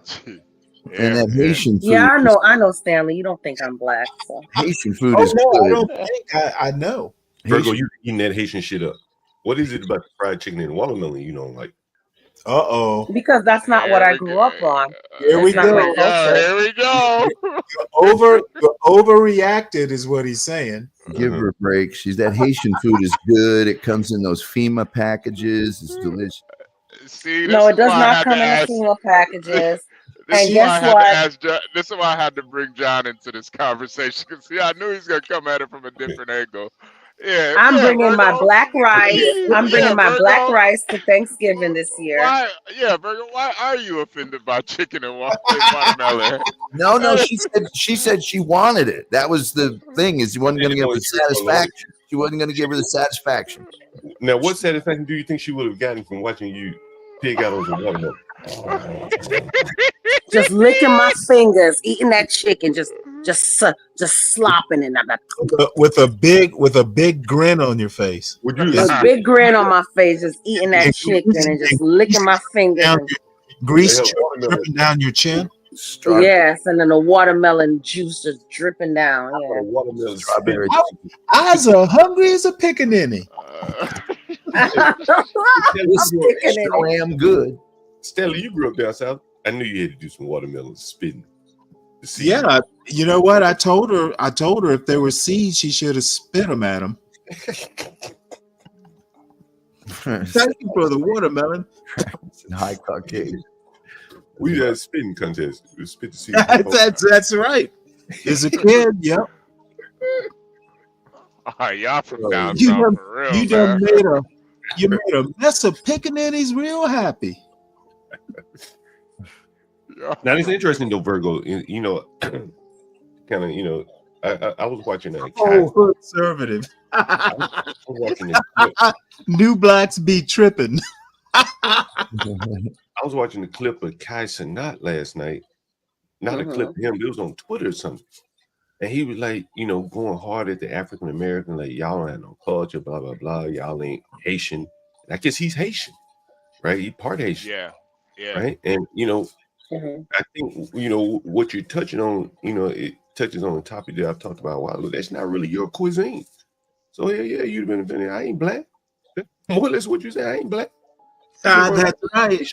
And that Haitian food. Yeah, I know, Stanley. You don't think I'm black. So. Haitian food is good. I don't think I know. Virgo, you eating that Haitian shit up. What is it about the fried chicken and watermelon you don't like? Because that's not what I grew up on. Here we go. Here we go. You're overreacted is what he's saying. Give her a break. That Haitian food is good. It comes in those FEMA packages. It's delicious. See, no, it does not come in FEMA packages. And guess what? This is why I had to bring John into this conversation. Because I knew he's gonna come at it from a different angle. Yeah, I'm bringing my black rice. I'm bringing my Virgo. black rice to Thanksgiving this year. Virgo, why are you offended by chicken and watermelon? No, she said she wanted it. That was the thing, is she wasn't going to give her the satisfaction. She wasn't going to give her the satisfaction. Now, what satisfaction do you think she would have gotten from watching you pig out on some watermelon? just licking my fingers, eating that chicken, just slopping it. With a big grin on your face. Would you? A big grin on my face, just eating that chicken and just licking my fingers. And, grease dripping down your chin. yes, and then the watermelon juice just dripping down. Yeah. Watermelon strawberry. I was hungry as a pickaninny. Damn good. Stanley, you grew up down south. I knew you had to do some watermelon spitting. Yeah, you know what? I told her if there were seeds, she should have spit them at them. Thank you for the watermelon. High Caucasian. We had a spitting contest. We spit the seeds. That's right. As a kid, yep. All right, y'all from down You south done, for real, you done man. made a mess of pickaninnies real happy. Now it's interesting though, Virgo. You know, kind of. You know, I was watching that. Conservative. I was watching it. New blacks be tripping. I was watching the clip of Kai Cenat last night. Not a clip of him. It was on Twitter or something. And he was like, you know, going hard at the African American, like, y'all don't have no culture, blah, blah, blah. Y'all ain't Haitian. And I guess he's Haitian, right? He part Haitian. Yeah. Right. And, you know, I think, you know, what you're touching on, you know, it touches on the topic that I've talked about a while ago. That's not really your cuisine. So, yeah, you'd have been I ain't black. More or less what you say, I ain't black. That's right.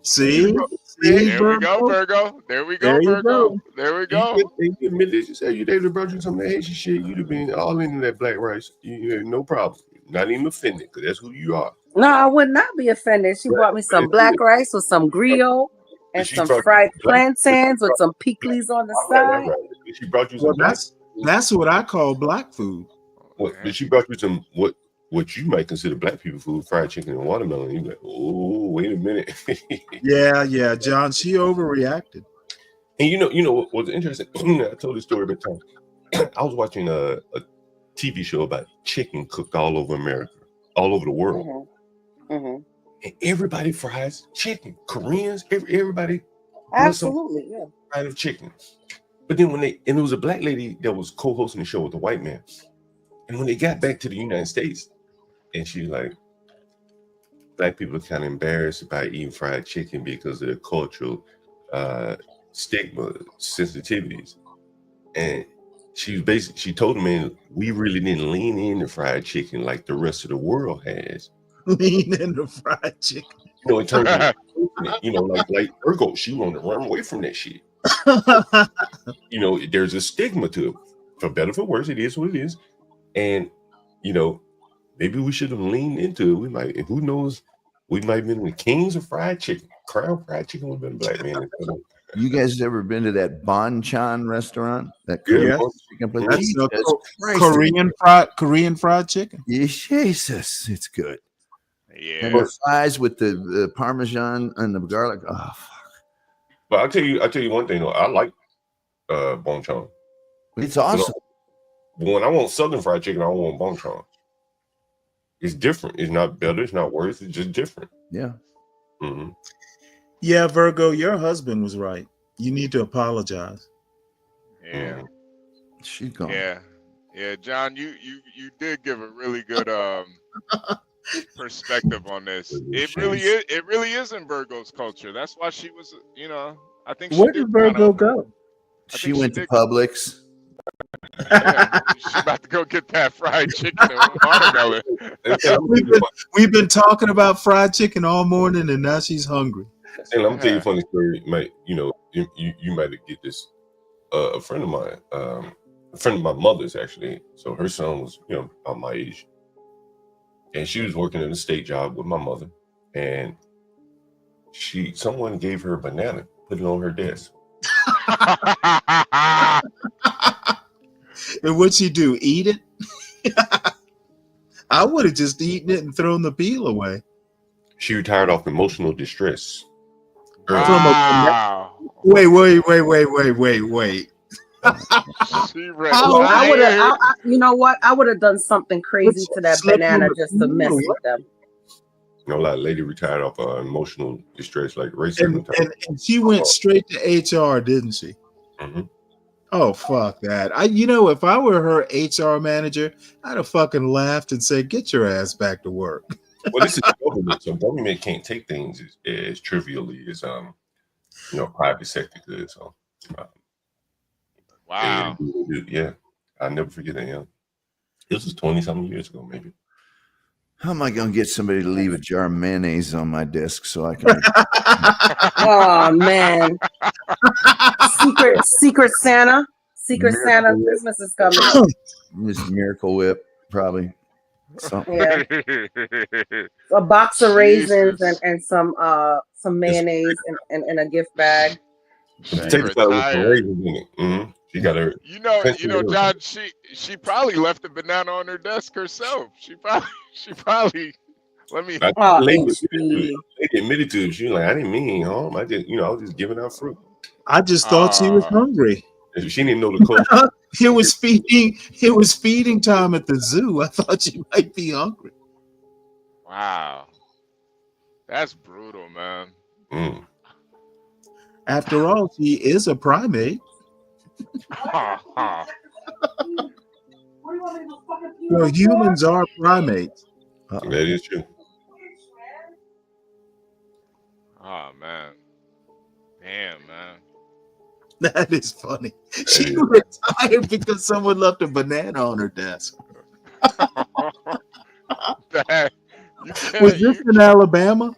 See? There we go, Virgo. There we go, Virgo. There we go. You said they brought you some of that Haitian shit, you'd have been all into that black rice. You no problem. Not even offended, because that's who you are. No, I would not be offended. She brought me some black rice with some griot and some fried plantains with some pickles on the side. She brought you some that's what I call black food. But she brought you some what you might consider black people food, fried chicken and watermelon. You're like, oh, wait a minute. yeah, John, she overreacted. And you know what was interesting? I told this story about time. I was watching a TV show about chicken cooked all over America, all over the world. And everybody fries chicken. Koreans, everybody. Absolutely, yeah. Fried of chicken. But then and there was a black lady that was co-hosting the show with a white man. And when they got back to the United States, and she's like, black people are kind of embarrassed about eating fried chicken because of the cultural stigma, sensitivities. And she told them, we really didn't lean into fried chicken like the rest of the world has. Lean into fried chicken. You know, in terms of, you know, like Virgo, she wanted to run away from that shit. You know, there's a stigma to it. For better or for worse, it is what it is. And, you know, maybe we should have leaned into it. We might, who knows, we might have been the kings of fried chicken. Crown fried chicken would have been black man. You guys ever been to that Banchan restaurant? That chicken place? That's Korean fried chicken. Jesus, it's good. Yeah. And the fries with the Parmesan and the garlic. Oh, fuck. But I'll tell you one thing though. I like Banchan. It's awesome. When I want Southern fried chicken, I want Banchan. It's different. It's not better. It's not worse. It's just different. Yeah. Yeah, Virgo, your husband was right. You need to apologize. Yeah. She's gone. Yeah, John, you did give a really good perspective on this. It really is in Virgo's culture. That's why she was, you know, I think where did Virgo go? She went to Publix. Yeah, she's about to go get that fried chicken and watermelon. We've been talking about fried chicken all morning, and now she's hungry. And I'm gonna tell you a funny story. You might get this. A friend of mine, a friend of my mother's actually. So her son was, you know, about my age, and she was working in a state job with my mother, and someone gave her a banana, put it on her desk. And what'd she do? Eat it? I would have just eaten it and thrown the peel away. She retired off emotional distress. Wow. Wait. She I would have. You know what? I would have done something crazy to that banana just to mess with them. You know, a lot of lady retired off emotional distress, like racism. And she went straight to HR, didn't she? Mm-hmm. Oh, fuck that. If I were her HR manager, I'd have fucking laughed and said, get your ass back to work. Well, this is government, so government can't take things as trivially as private sector could. So wow. Yeah, I'll never forget that. Yeah, this was 20-something years ago, maybe. How am I going to get somebody to leave a jar of mayonnaise on my desk so I can? Oh man! Secret Santa, Santa, Christmas is coming. Just Miracle Whip, probably. Something. Yeah. A box of raisins and some mayonnaise and a gift bag. She got her. You know, John. She probably left the banana on her desk herself. She probably. Let me. Lady admitted to it. She was like, I didn't mean harm. I just, I was just giving out fruit. I just thought she was hungry. She didn't know the code. It was feeding time at the zoo. I thought she might be hungry. Wow, that's brutal, man. After all, she is a primate. Well, humans are primates. That is true. Oh man, damn, man. That is funny. She retired because someone left a banana on her desk. Was this in Alabama?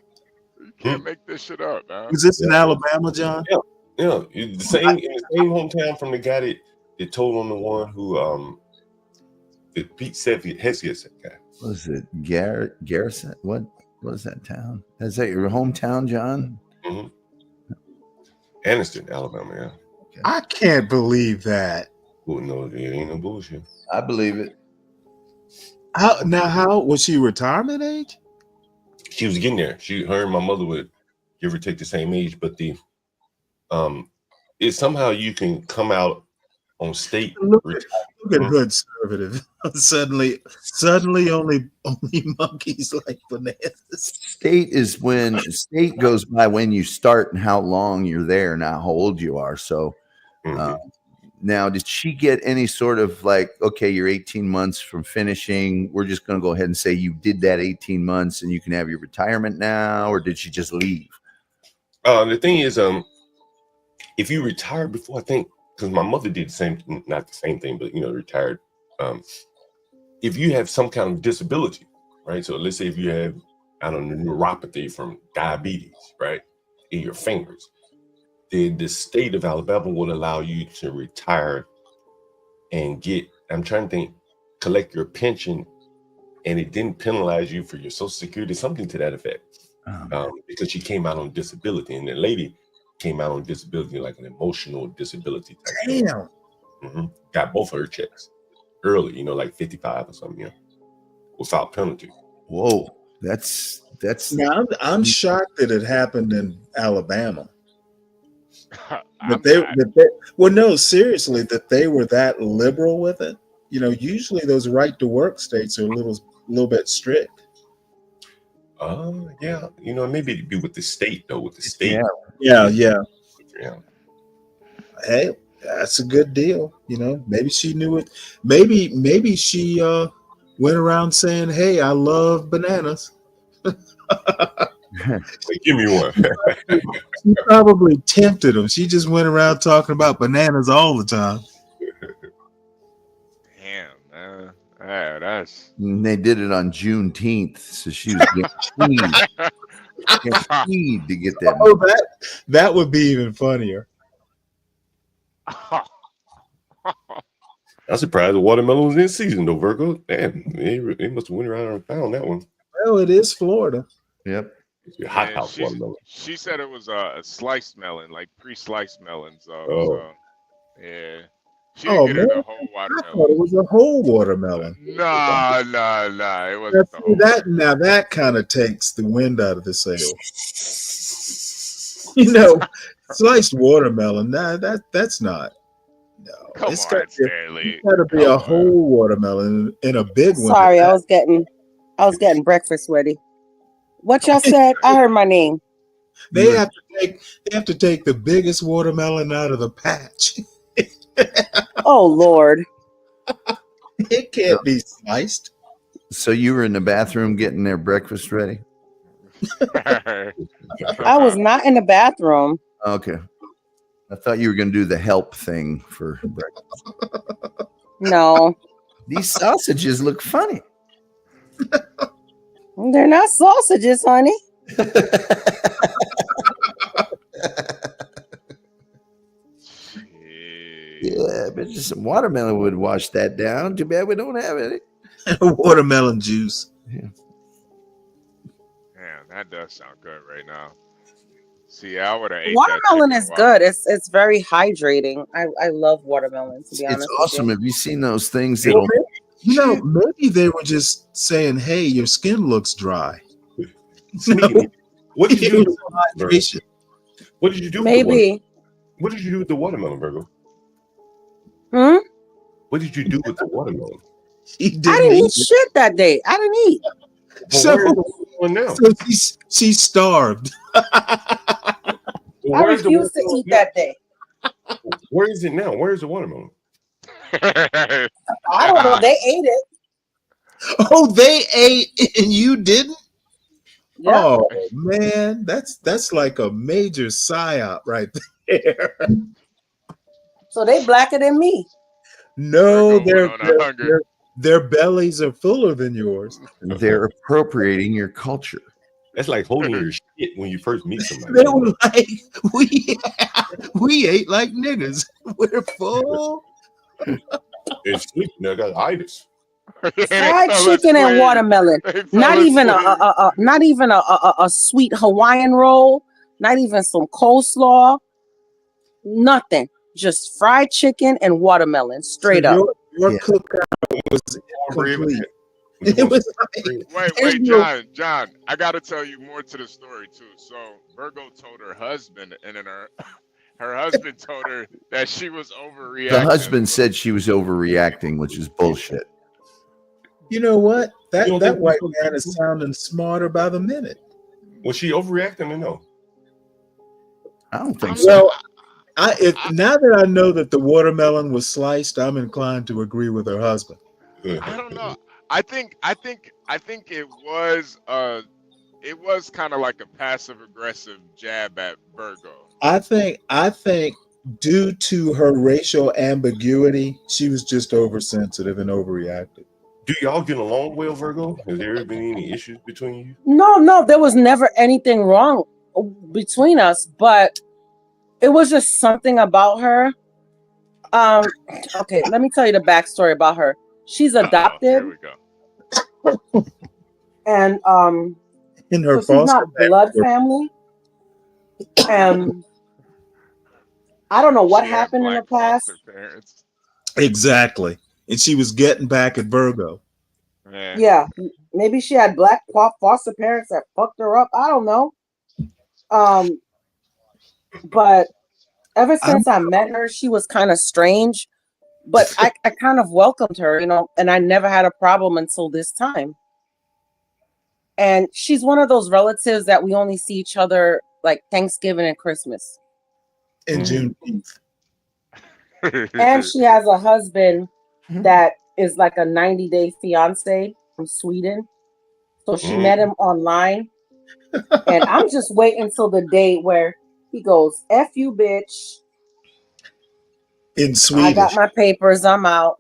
You can't make this shit up, man. Was this in Alabama, John? Yeah. In the same hometown from the guy that told on the one who that Pete said Hesius guy. Was it Garrison? What was that town? Is that your hometown, John? Mm-hmm. Anniston, Alabama, yeah. Okay. I can't believe that. Well, no, it ain't no bullshit. I believe it. How was she retirement age? She was getting there. Her and my mother would give or take the same age, but it's somehow you can come out on state. Look at conservative. Suddenly only monkeys like bananas. State goes by when you start and how long you're there, not how old you are. So now, did she get any sort of like, okay, you're 18 months from finishing, we're just going to go ahead and say you did that 18 months and you can have your retirement now, or did she just leave? The thing is, if you retire before, I think, because my mother did not the same thing, but retired. If you have some kind of disability, right? So let's say if you have, I don't know, neuropathy from diabetes, right, in your fingers, then the state of Alabama would allow you to retire and collect your pension, and it didn't penalize you for your Social Security, something to that effect, because she came out on disability, and the lady came out on disability, like an emotional disability type. Damn. Mm-hmm. Got both of her checks early, like 55 or something, without penalty. Whoa, that's. Now I'm shocked that it happened in Alabama. No, seriously, that they were that liberal with it. Usually those right to work states are a little bit strict. Yeah, maybe it'd be with the state though. With the state, yeah. Hey, that's a good deal. Maybe she knew it. Maybe she went around saying, "Hey, I love bananas." Give me one. She probably tempted him. She just went around talking about bananas all the time. Damn, man. Yeah, that's. And they did it on Juneteenth, so she was getting paid to get that. Oh, that would be even funnier. I'm surprised the watermelon was in season though, Virgo. Damn, they must have went around and found that one. Well, it is Florida. Yep. Hot house watermelon. She said it was a sliced melon, like pre-sliced melons. Yeah. She didn't get her the whole watermelon. I thought it was a whole watermelon. Nah. It wasn't the whole now that kind of takes the wind out of the sail. Sliced watermelon. That's not. No. Come on, Stanley. It's got to be a whole watermelon in a big one. Sorry, I was getting breakfast ready. What y'all said? I heard my name. They have to take the biggest watermelon out of the patch. Oh Lord. It can't be sliced. So you were in the bathroom getting their breakfast ready? I was not in the bathroom. Okay. I thought you were going to do the help thing for breakfast. No. These sausages look funny. They're not sausages, honey. Yeah, but just some watermelon would wash that down. Too bad we don't have any. Watermelon juice. Yeah. Damn, that does sound good right now. See, I would have ate Watermelon that is good. It's very hydrating. I love watermelon, to be It's honest. awesome. With Have you seen those things Well, that'll maybe they were just saying, "Hey, your skin looks dry." What did you do? Hydration. What did you do? Maybe. What did you do with the watermelon, Virgo? Hmm? What did you do with the watermelon? He I didn't eat shit that day. I didn't eat. So, now? so she's starved. I refused to eat that day. Where is it now? Where is the watermelon? I don't know. They ate it. Oh, they ate and you didn't? Yeah. Oh man, that's like a major psyop right there. So they blacker than me. No, Virgo went on a hunger. their bellies are fuller than yours. they're appropriating your culture. That's like holding your shit when you first meet somebody. They were like, we ate like niggas. We're full. It's sleeping. I got itis. Fried chicken and watermelon. Not even a sweet Hawaiian roll. Not even some coleslaw. Nothing. Just fried chicken and watermelon. Straight up. Your cookout was incomplete. It was like, Wait, John, I gotta tell you more to the story too. So Virgo told her husband, and then her husband told her that she was overreacting. The husband said she was overreacting, which is bullshit. you know what? That white man is sounding smarter by the minute. Was she overreacting or no? I don't think so. Well, now that I know that the watermelon was sliced, I'm inclined to agree with her husband. I don't know. I think it was kind of like a passive aggressive jab at Virgo. I think due to her racial ambiguity, she was just oversensitive and overreacted. Do y'all get along well, Virgo? Has there ever been any issues between you? No, there was never anything wrong between us, but it was just something about her. Okay, let me tell you the backstory about her. She's adopted. Here we go. And in her so she's not blood family. And I don't know what happened in the past. Exactly. And she was getting back at Virgo. Yeah, maybe she had black foster parents that fucked her up. I don't know. But ever since I met her, she was kind of strange. But I kind of welcomed her, and I never had a problem until this time. And she's one of those relatives that we only see each other like Thanksgiving and Christmas. In June. And she has a husband that is like a 90-day fiance from Sweden. So she met him online. And I'm just waiting until the day where he goes, F you, bitch. In Swedish. I got my papers. I'm out.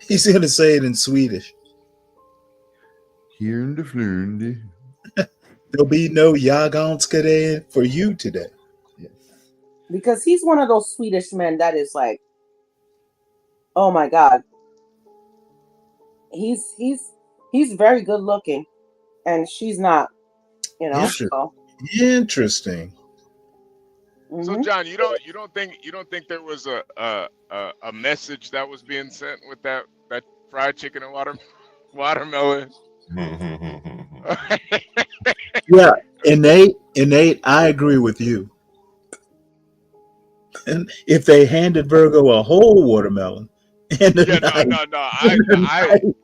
He's going to say it in Swedish. Here in the Flundy. There'll be no Jaganska for you today. Because he's one of those Swedish men that is like, oh my God. He's very good looking, and she's not, So. Interesting. So John, you don't think there was a message that was being sent with that fried chicken and watermelon? Yeah, innate. I agree with you. And if they handed Virgo a whole watermelon, And the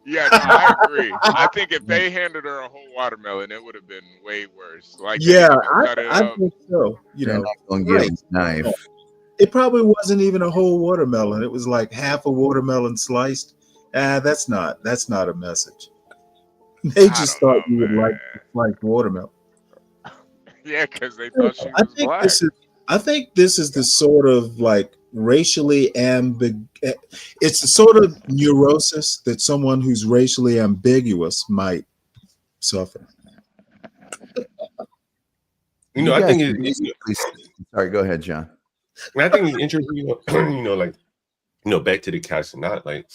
Yeah, knife. I agree. I think if they handed her a whole watermelon, it would have been way worse. Like they Yeah, didn't even cut it I up. think so. You They're know, not gonna right. give a knife. It probably wasn't even a whole watermelon. It was like half a watermelon sliced. That's not a message. They just thought you would like watermelon. Yeah, because they thought she I was think black. I think this is the sort of like racially it's the sort of neurosis that someone who's racially ambiguous might suffer. You know, I think sorry, go ahead, John. I think it's interesting, you know, like, you know, back to the Casanat, like,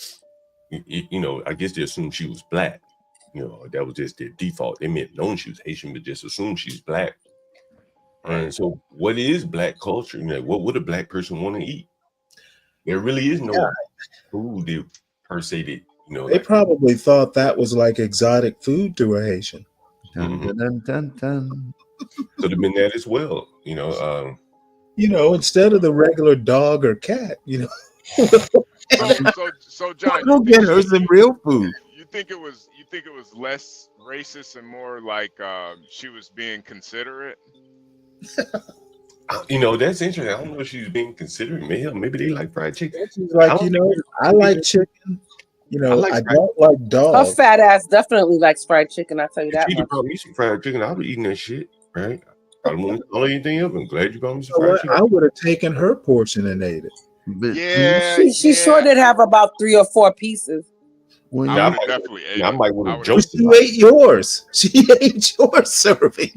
you know, I guess they assumed she was black. You know, that was just their default. They meant known she was Haitian, but just assumed she's black. And so, what is black culture? You know, what would a black person want to eat? There really is no food that, per se, that, you know. They probably thought that was like exotic food to a Haitian. Dun, dun, dun, dun. Could have been that as well, you know. You know, instead of the regular dog or cat, you know. So John, go get her some real food. You think it was less racist and more like she was being considerate? You know, that's interesting. I don't know if she's being considerate. Maybe they like fried chicken. She's like, you know, I like chicken. You know, I don't like Her dogs. fat ass definitely likes fried chicken. I'll tell you that If you much. brought me some fried chicken, I'll be eating that shit, right? I don't want to call anything up. I'm glad you brought me some You know fried what? chicken. I would have taken her portion and ate it. But She sure did have about 3 or 4 pieces. Well, I might would have joked She about ate yours. She ate your serving.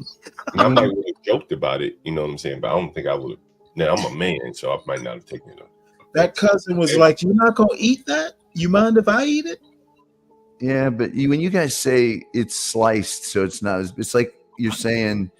I might would have joked about it, you know what I'm saying? But I don't think I would have. Now, I'm a man, so I might not have taken it up. That cousin was like, "You're not gonna eat that? You mind if I eat it?" Yeah, but when you guys say it's sliced, so it's not as, it's like you're saying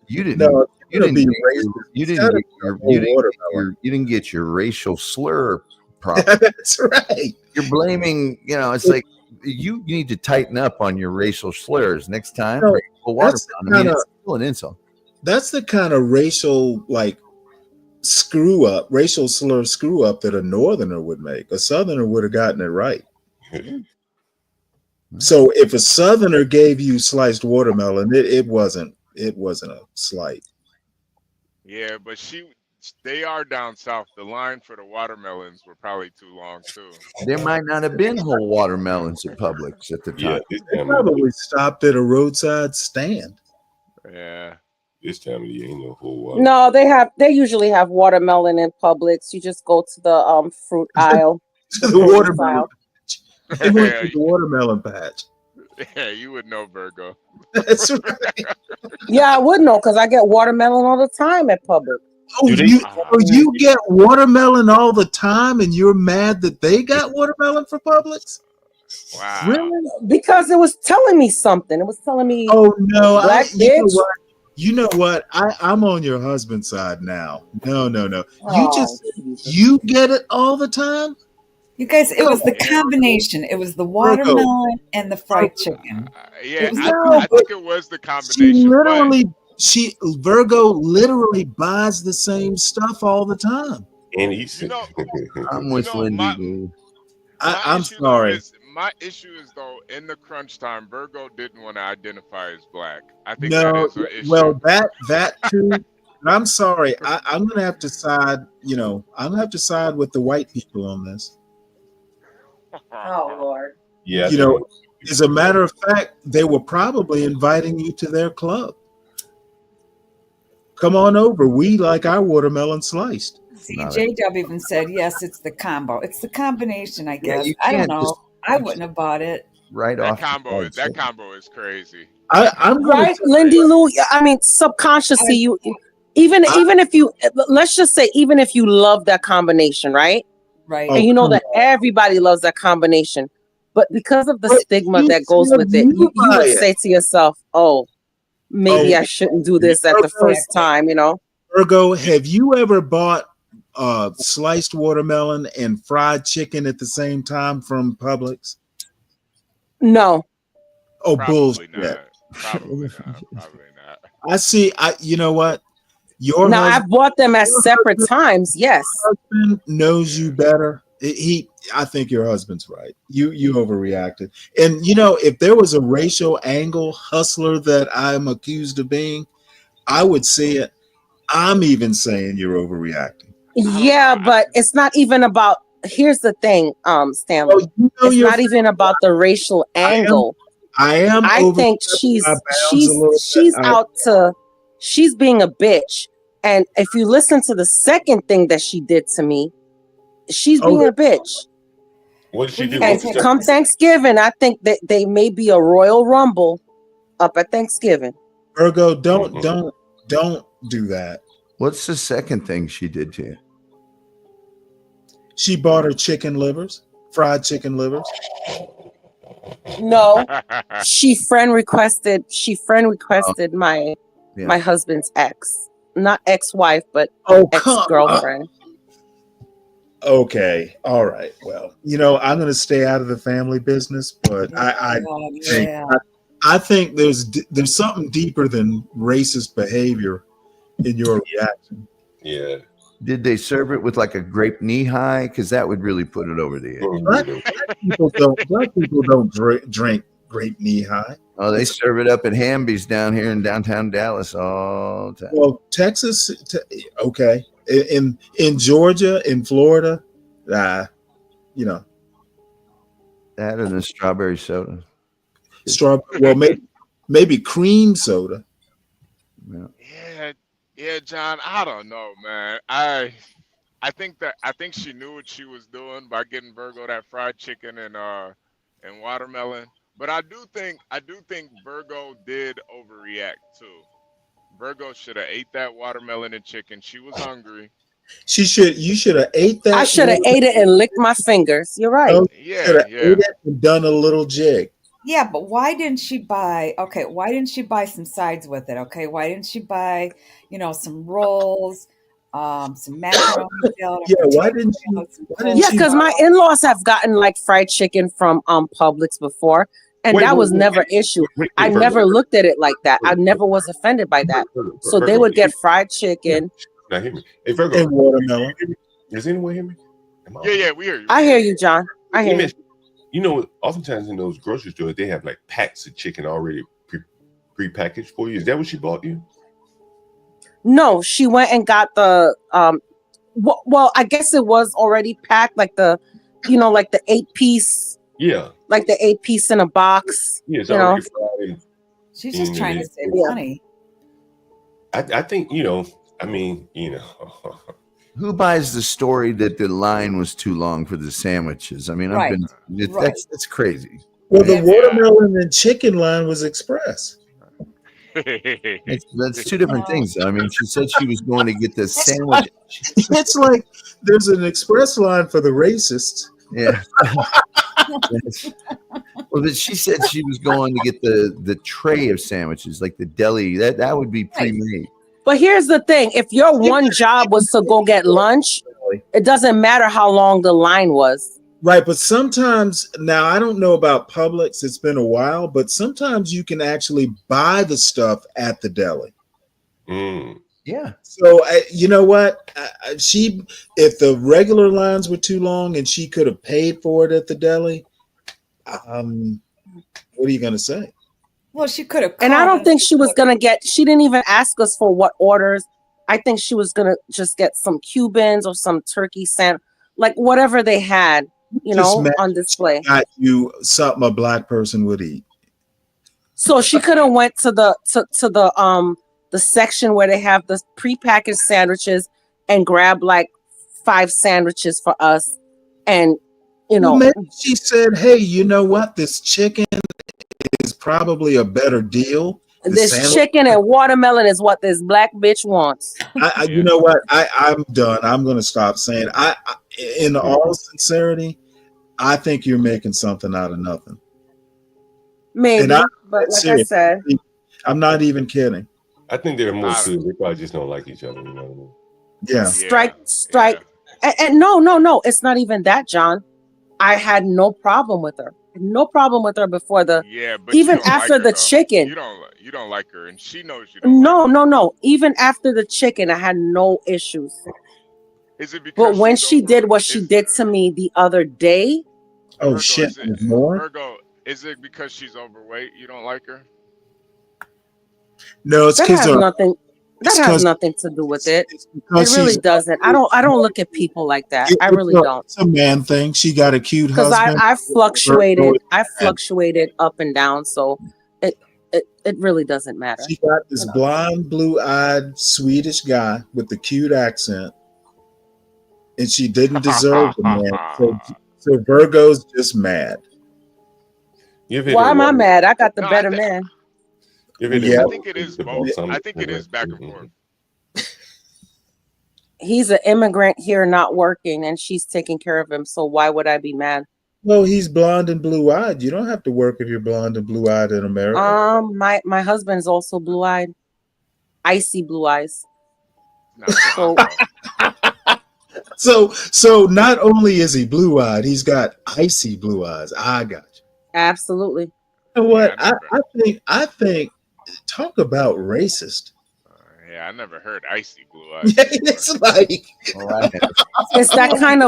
you didn't. No, you didn't. be Get racist. your, you It's didn't gotta get be your. a whole You didn't get watermelon. your. You didn't get your racial slur proper. That's right. You're blaming. You know, it's like you need to tighten up on your racial slurs next time. No, bring a watermelon. that's I mean, kinda- it's still an insult. That's the kind of racial like racial slur screw up that a northerner would make. A southerner would have gotten it right. So if a southerner gave you sliced watermelon, it wasn't a slight. Yeah, but they are down south. The line for the watermelons were probably too long too. There might not have been whole watermelons at Publix at the time. They probably stopped at a roadside stand. Yeah. This time of year ain't no whole water. No, they usually have watermelon in Publix. You just go to the fruit aisle. To the watermelon patch. They went to the watermelon patch. Yeah, you would know, Virgo. That's right. Yeah, I would know because I get watermelon all the time at Publix. Oh, you get watermelon all the time, and you're mad that they got watermelon for Publix? Wow. Really? Because it was telling me something. It was telling me, oh no, black bitch. You know what? I'm on your husband's side now. No. Oh, You get it all the time? You guys, it was the combination. It was the watermelon and the fried chicken. Yeah, was I think it was the combination. Virgo literally buys the same stuff all the time. And he's I'm with Lindy. I'm sorry. My issue is though, in the crunch time, Virgo didn't want to identify as black. I think No, that is an issue. well, that too. But I'm sorry. I'm gonna have to side. I'm gonna have to side with the white people on this. Oh Lord. Yeah. As a matter of fact, they were probably inviting you to their club. Come on over. We like our watermelon sliced. See, J-Dub even said, yes, it's the combo. It's the combination, I guess. you I don't can't know. just- I wouldn't have bought it. Right That off. combo is crazy. I'm Right, Lindy Lou. I mean, subconsciously, you even if you let's just say even if you love that combination, right? Right. And you know that everybody loves that combination, but because of the stigma that goes with it, you would say to yourself, "Oh, maybe I shouldn't do this at the first time." Virgo, have you ever bought sliced watermelon and fried chicken at the same time from Publix? No. Oh, Probably bullshit. not. Probably not. I see. You know what? Your Now husband, I've bought them at separate times. Yes. husband knows you better. I think your husband's right. You overreacted. And if there was a racial angle hustler that I'm accused of being, I would see it. I'm even saying you're overreacting. Yeah, but it's not even about. Here's the thing, Stanley. It's not even about the racial angle. I think she's out to. She's being a bitch. And if you listen to the second thing that she did to me, she's being a bitch. What did she do? And come Thanksgiving, I think that they may be a Royal Rumble up at Thanksgiving. Virgo, don't do that. What's the second thing she did to you? She bought her chicken livers, fried chicken livers. No, she friend requested my husband's ex, not ex-wife, but ex-girlfriend. Okay, all right. Well, I'm going to stay out of the family business, but I think there's something deeper than racist behavior in your reaction. Yeah. Did they serve it with like a grape knee high? Because that would really put it over the edge. Black people don't drink grape knee high. Oh, they serve it up at Hamby's down here in downtown Dallas all the time. Well, Texas, okay. In Georgia, in Florida, That and the strawberry soda. Well, maybe cream soda. Yeah, John. I don't know, man. I think she knew what she was doing by getting Virgo that fried chicken and watermelon. But I do think Virgo did overreact too. Virgo should have ate that watermelon and chicken. She was hungry. You should have ate that. I should have ate it and licked my fingers. You're right. Yeah. Ate it and done a little jig. Yeah, but why didn't she buy some sides with it? Okay, why didn't she buy, some rolls, some macaroni? Why didn't Yeah, because my in-laws have gotten like fried chicken from Publix before, and that was never an issue. I never looked at it like that. I never was offended by that. So they would get fried chicken. Now hear me. Hey, Virgo. And watermelon. Does anyone hear me? Yeah, we hear you. I hear you, John. I hear you. Oftentimes in those grocery stores, they have like packs of chicken already pre-packaged for you. Is that what she bought you? No, she went and got the well, I guess it was already packed, like the 8-piece. Yeah. Like the 8-piece in a box. Yeah, it's already fried. She's just trying to save money. I think, Who buys the story that the line was too long for the sandwiches? I mean, that's crazy. Well, the watermelon and chicken line was express. That's two different things. I mean, she said she was going to get the sandwich. It's like there's an express line for the racists. Yeah. Well, but she said she was going to get the tray of sandwiches, like the deli. That would be pre-made. But here's the thing: if your one job was to go get lunch, it doesn't matter how long the line was. Right, but sometimes, now I don't know about Publix, it's been a while, but sometimes you can actually buy the stuff at the deli. Yeah. So you know what? If the regular lines were too long and she could have paid for it at the deli, what are you going to say? Well, she could have. And I don't think she was going to get, she didn't even ask us for what orders. I think she was going to just get some Cubans or some turkey sandwich, like whatever they had, on display. Got you something a black person would eat. So she could have went to the section where they have the prepackaged sandwiches and grabbed like 5 sandwiches for us. And, well, maybe she said, hey, you know what? This chicken is probably a better deal. This chicken and watermelon is what this black bitch wants. You know what? I'm done. I'm going to stop saying. In all sincerity, I think you're making something out of nothing. Maybe, but like I said, I'm not even kidding. I think they're more to it. They probably just don't like each other. You know what I mean? Yeah. Strike. And no, it's not even that, John. I had no problem with her. No problem with her before but even after the chicken. You don't like her, and she knows you don't. No. Even after the chicken, I had no issues. Is it because But when she's she did over? what she did to me the other day, Oh Virgo, shit, is it there's more? Virgo? Is it because she's overweight? You don't like her? No, it's that because has nothing. That it's has because nothing to do with it. It because really she's doesn't. I don't look at people like that. I it's really don't. it's a man thing. She got a cute Because husband. I Virgo is mad. fluctuated up and down, so it really doesn't matter. She got this You know. blonde, blue-eyed Swedish guy with the cute accent, and she didn't deserve the man. So Virgo's just mad. You ever hit Why a am I woman? mad? I got the No, better man. You ever hit a Yeah. I woman think it is about both. something I think it like is back and forth. He's an immigrant here, not working, and she's taking care of him. So why would I be mad? Well, he's blonde and blue-eyed. You don't have to work if you're blonde and blue-eyed in America. My husband's also blue-eyed, icy blue eyes. So not only is he blue-eyed, he's got icy blue eyes. I got you. Absolutely. You know what? I think talk about racist. Yeah, I never heard icy blue eyes. It's like It's that kind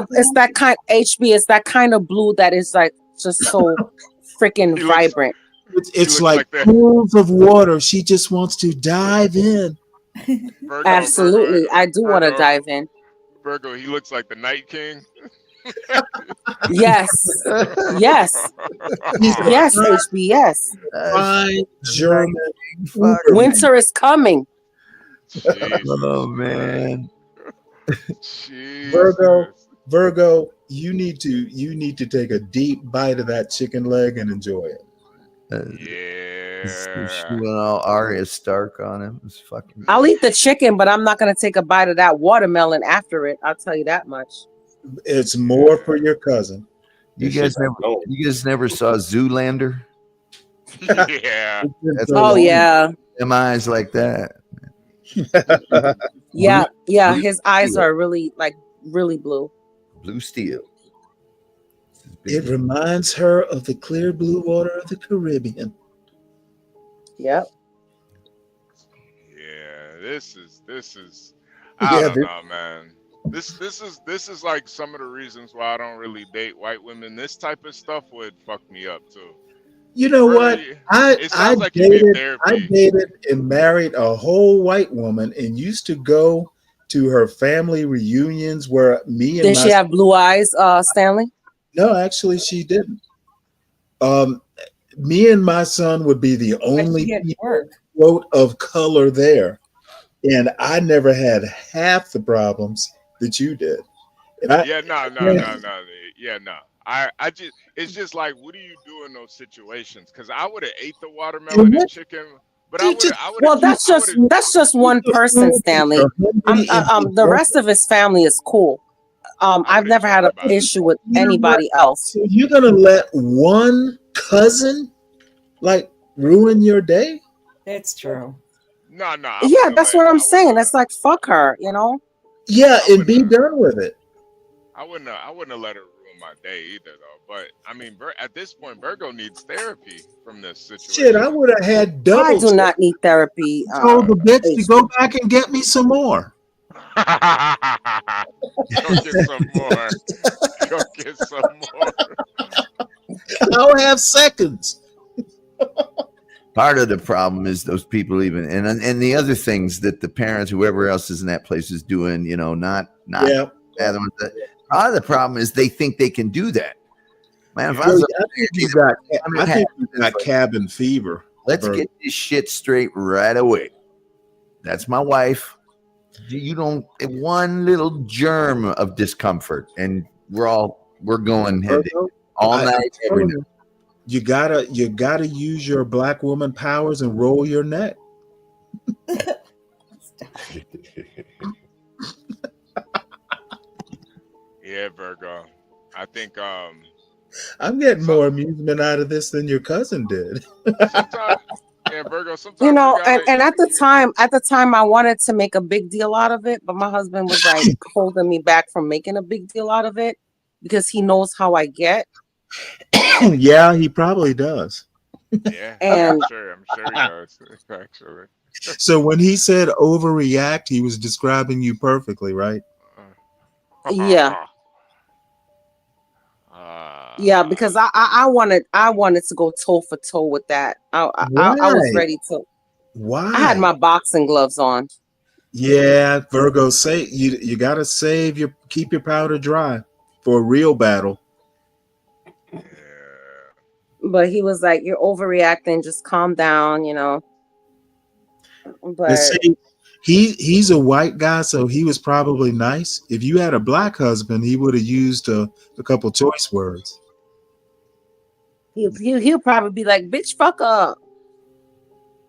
HB. It's that kind of blue that is like just so freaking vibrant. It's like pools of water. She just wants to dive in. Absolutely, I do want to dive in. Virgo, he looks like the Night King. Yes, yes, yes, HB. Yes. Fine German. Winter is coming. Oh man. Virgo, you need to take a deep bite of that chicken leg and enjoy it. She went all Arya Stark on him. It's fucking. I'll eat the chicken, but I'm not gonna take a bite of that watermelon after it. I'll tell you that much. It's more for your cousin. You guys never saw Zoolander? Yeah. Oh yeah. Them eyes like that. Yeah, yeah. His eyes are really really blue. Blue steel. It reminds her of the clear blue water of the Caribbean. Yep. Yeah, this is I don't know, man. This is like some of the reasons why I don't really date white women. This type of stuff would fuck me up too. You know what? Sounds like you need therapy. I dated and married a whole white woman and used to go to her family reunions where me and Did she have blue eyes, Stanley? No, actually she didn't. Me and my son would be the only people, quote, of color there. And I never had half the problems that you did. No. Yeah, no. I just, it's just like, what do you do in those situations? Because I would have ate the watermelon and chicken, but I would. Well, that's just one person, Stanley. The rest of his family is cool. I've never had an issue with anybody else. So you're gonna let one cousin like ruin your day? That's true. No. Yeah, that's what I'm saying. That's like, fuck her, you know? Yeah, and be done with it. I wouldn't have let her ruin my day either, though. But I mean, at this point, Virgo needs therapy from this situation. Shit, I would have had double. I do not need therapy. Told the bitch to go back and get me some more. Go get some more. Go get some more. I'll have seconds. Part of the problem is those people even and the other things that the parents, whoever else is in that place, is doing. You know, not. Yeah. Part of the problem is they think they can do that. Man, if I think you got cabin fever. Let's get this shit straight right away. That's my wife. You don't one little germ of discomfort, and we're going all night, every night. You gotta use your black woman powers and roll your neck. Yeah, Virgo. I think I'm getting more amusement out of this than your cousin did. Yeah, Virgo. Sometimes You know, and at the time, I wanted to make a big deal out of it, but my husband was like holding me back from making a big deal out of it because he knows how I get. Yeah, he probably does. Yeah, And I'm sure he does. Actually. So when he said overreact, he was describing you perfectly, right? Yeah. Yeah, because I wanted to go toe for toe with that. I was Why? ready to. Why? I had my boxing gloves on. Yeah, Virgo, say you gotta keep your powder dry for a real battle. But he was like, "You're overreacting. Just calm down," you know. But See, he's a white guy, so he was probably nice. If you had a black husband, he would have used a couple choice words. he'll probably be like, "Bitch, fuck up."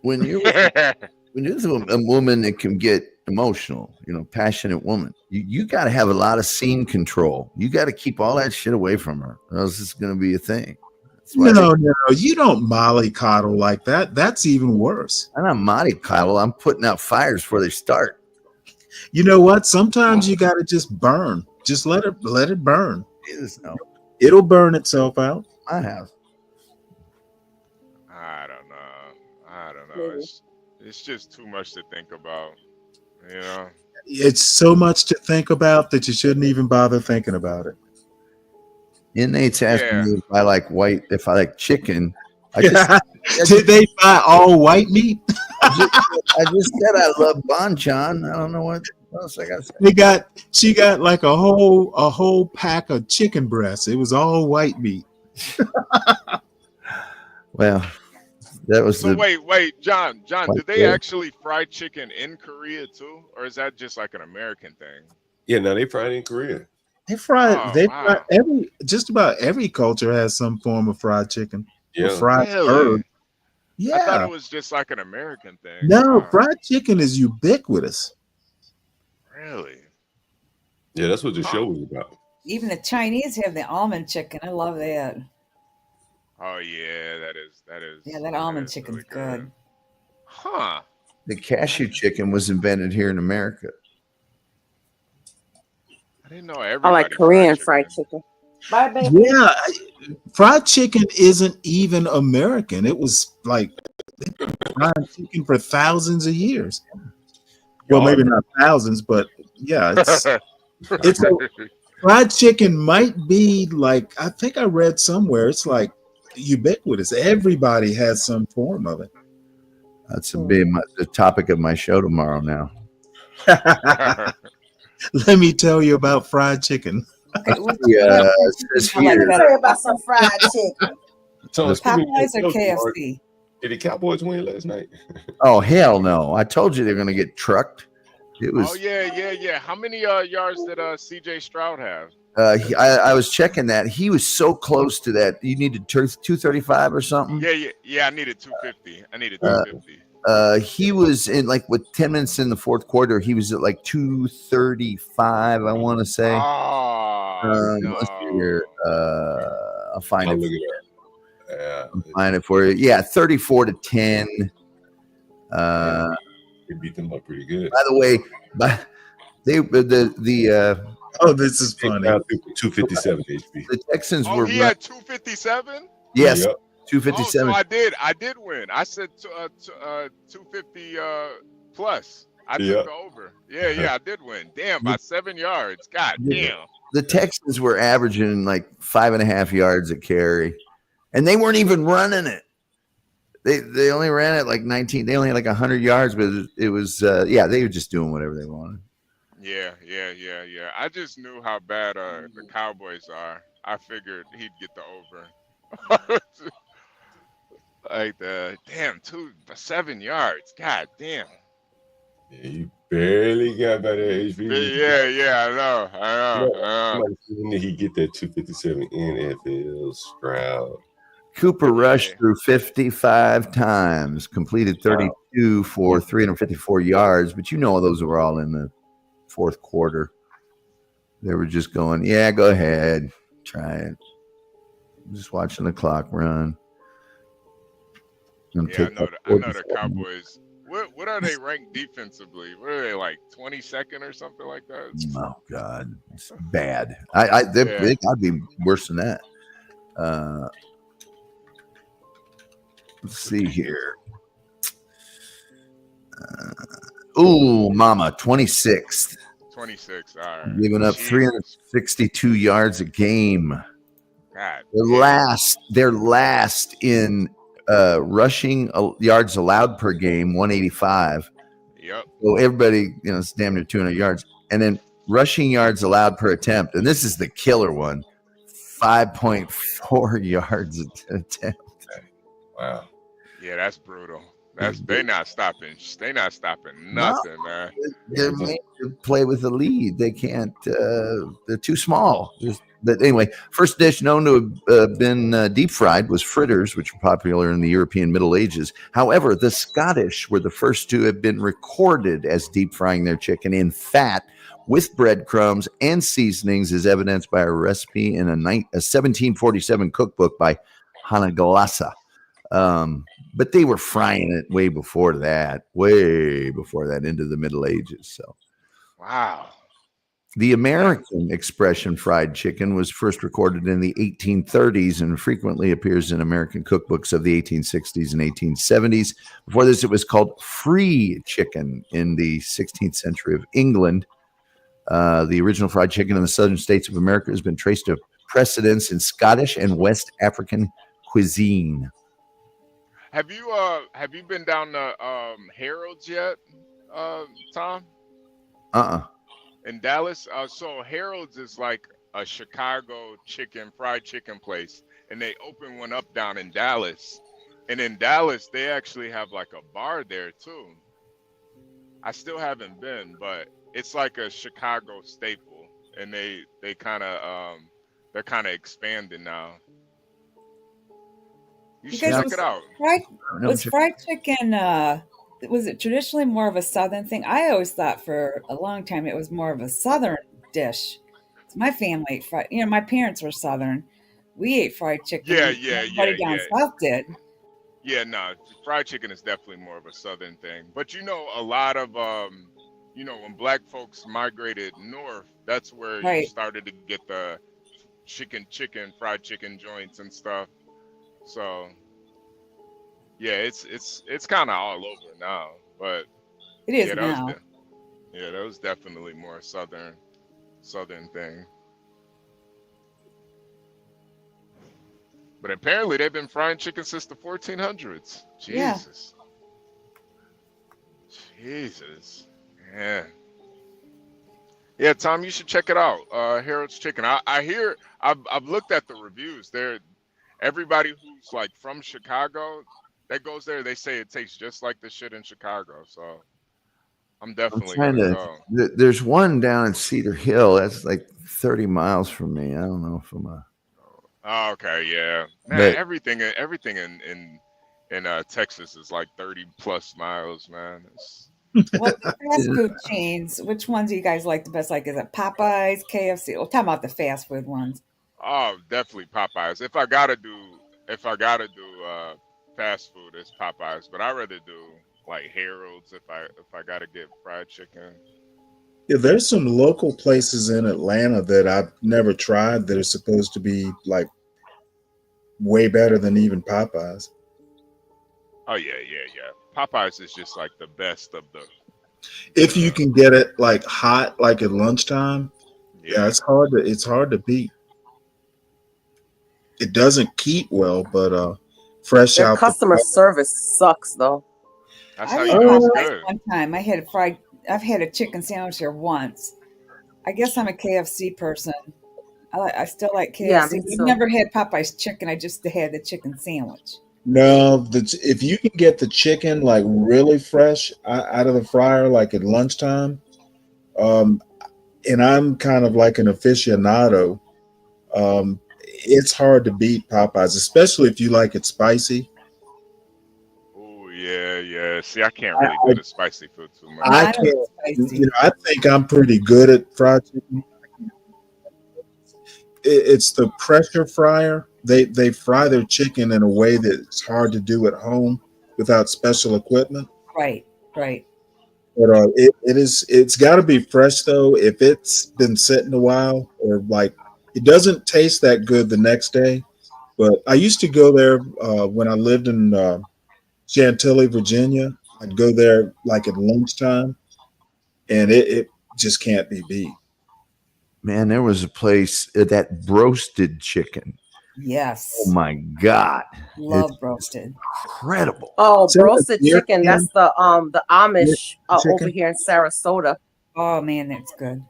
When you're with a woman that can get emotional, passionate woman, you got to have a lot of scene control. You got to keep all that shit away from her, or else it's going to be a thing. No, you don't mollycoddle like that. That's even worse. I'm not mollycoddle. I'm putting out fires before they start. You know what? Sometimes you got to just burn. Just let it burn. It'll burn itself out. I have. I don't know. It's just too much to think about. It's so much to think about that you shouldn't even bother thinking about it. Inmates asking me if I like chicken. Did they buy all white meat? I just said I love banchan. I don't know what else I got to say. She got like a whole pack of chicken breasts. It was all white meat. Well, that was wait, John, did they there. actually fry chicken in Korea too, or is that just like an American thing? Yeah, no, they fried in Korea. They fried just about every culture has some form of fried chicken. Yeah. Or fried Really? bird. Yeah. I thought it was just like an American thing. No, fried chicken is ubiquitous. Really? Yeah, that's what the show was about. Even the Chinese have the almond chicken. I love that. Oh yeah, that is. Yeah, that almond chicken's really good. Huh. The cashew chicken was invented here in America. I didn't know everybody. I like Korean fried chicken. Bye, baby. Yeah, fried chicken isn't even American. It was like fried chicken for thousands of years. Well, maybe not thousands, but yeah, fried chicken might be like, I think I read somewhere it's like ubiquitous. Everybody has some form of it. That's the topic of my show tomorrow now. Let me tell you about fried chicken. It says here. About some fried chicken. Popeyes or KFC? Did the Cowboys win last night? Oh hell no! I told you they're going to get trucked. It was. Oh yeah. How many yards did CJ Stroud have? I was checking that. He was so close to that. You needed 235 or something. Yeah. I needed 250. 250. He was in with 10 minutes in the fourth quarter. He was at 235. I want to say. No. Let's see here. I'll find it. I'll find it for you. Yeah, 34-10. They beat them up pretty good. By the way, oh, this is funny. 257 HP. The Texans were. He had 257. Yes, yep. 257. Oh, so I did win. I said 250 plus. I took the over. Yeah, I did win. Damn, by 7 yards. God damn. The Texans were averaging 5.5 yards a carry, and they weren't even running it. They only ran it 19. They only had 100 yards, but it was they were just doing whatever they wanted. Yeah. I just knew how bad the Cowboys are. I figured he'd get the over. Damn, 7 yards. God damn. Yeah, you barely got by that HV. Yeah, I know. He get that 257 NFL Stroud. Cooper rushed through 55 times, completed 32 for 354 yards, but those were all in the fourth quarter. They were just going, yeah, go ahead, try it. I'm just watching the clock run. I know the Cowboys. What are they ranked defensively? What are they 22nd or something like that? Oh God, it's bad. They gotta be worse than that. Let's see here. Mama, 26th. 26. All right. Giving up Jesus. 362 yards a game. God. They're last in rushing yards allowed per game, 185. Yep. So everybody, it's damn near 200 yards. And then rushing yards allowed per attempt, and this is the killer one, 5.4 yards a attempt. Wow. Yeah, that's brutal. They not stopping. They not stopping No. nothing, man. They're made to play with the lead. They can't. They're too small. But anyway, first dish known to have been deep fried was fritters, which were popular in the European Middle Ages. However, the Scottish were the first to have been recorded as deep frying their chicken in fat with breadcrumbs and seasonings, as evidenced by a recipe in a 1747 cookbook by Hannah Glassa. But they were frying it way before that, into the Middle Ages. So, wow. The American expression fried chicken was first recorded in the 1830s and frequently appears in American cookbooks of the 1860s and 1870s. Before this, it was called free chicken in the 16th century of England. The original fried chicken in the southern states of America has been traced to precedents in Scottish and West African cuisine. Have you been down to Harold's yet, Tom? In Dallas? So Harold's is like a Chicago fried chicken place, and they open one up down in Dallas. And in Dallas, they actually have like a bar there too. I still haven't been, but it's like a Chicago staple, and they kind of they're kind of expanding now. You should check it out. Was fried chicken, was it traditionally more of a Southern thing? I always thought for a long time it was more of a Southern dish. My family ate fried, my parents were Southern. We ate fried chicken. Everybody down south did. Yeah, no, fried chicken is definitely more of a Southern thing. But a lot of, when black folks migrated north, that's where you started to get the fried chicken joints and stuff. So, yeah, it's kind of all over now, but it is now. That was definitely more Southern thing. But apparently they've been frying chicken since the 1400s. Jesus. Yeah. Jesus. Yeah. Yeah, Tom, you should check it out. Harold's Chicken. I hear I've looked at the reviews. Everybody who's like from Chicago that goes there, they say it tastes just like the shit in Chicago. So I'm definitely gonna go. There's one down in Cedar Hill. That's like 30 miles from me. I don't know if I'm a. Oh, okay, yeah. Man, everything in Texas is like 30 plus miles, man. Well, the fast food chains, which ones do you guys like the best? Like, is it Popeyes, KFC? We'll talk about the fast food ones. Oh, definitely Popeyes. If I gotta do fast food, it's Popeyes. But I'd rather do like Harold's if I gotta get fried chicken. Yeah, there's some local places in Atlanta that I've never tried that are supposed to be like way better than even Popeyes. Oh yeah. Popeyes is just like the best of the. If you can get it like hot, like at lunchtime, it's hard to beat. It doesn't keep well, but fresh Their out. customer service sucks though. That's how you know it's good. One time I've had a chicken sandwich here once. I guess I'm a KFC person. I still like KFC. Yeah, I've never had Popeye's chicken. I just had the chicken sandwich. No, if you can get the chicken like really fresh out of the fryer, like at lunchtime, and I'm kind of like an aficionado, it's hard to beat Popeyes, especially if you like it spicy. Oh yeah. See, I can't really do the spicy food too much. I can't. I think I'm pretty good at fried chicken. It's the pressure fryer. They fry their chicken in a way that's hard to do at home without special equipment. Right. But it's got to be fresh though. If it's been sitting a while, or like it doesn't taste that good the next day. But I used to go there when I lived in Chantilly, Virginia. I'd go there like at lunchtime, and it just can't be beat. Man, there was a place that broasted chicken. Yes. Oh my God. Love roasted. Incredible. Oh, Is that broasted a deer chicken. can? That's the Amish over Chicken? here in Sarasota. Oh man, that's good.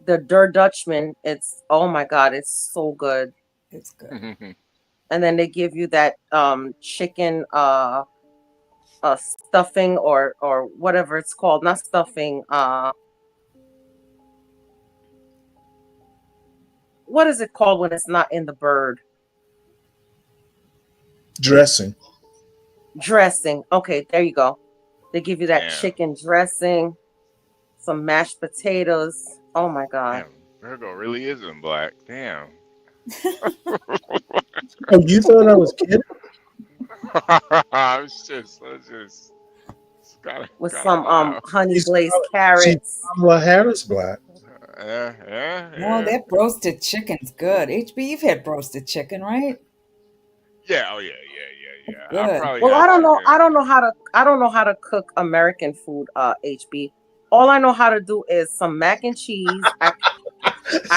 The Der Dutchman. It's, oh my God, it's so good. It's good. And then they give you that chicken stuffing or whatever it's called. Not stuffing. What is it called when it's not in the bird? Dressing. Dressing. Okay, there you go. They give you that Damn. chicken dressing, some mashed potatoes. Oh my God. Damn, Virgo really isn't black. Damn. Oh, you thought I was kidding? I was just it's gotta, With gotta some wow. honey She's glazed She's carrots. Kamala Harris black. No, that broasted chicken's good. HB, you've had broasted chicken, right? Yeah, oh yeah. I Good. probably Well, had I don't know. chicken. I don't know how to cook American food, HB. All I know how to do is some mac and cheese. I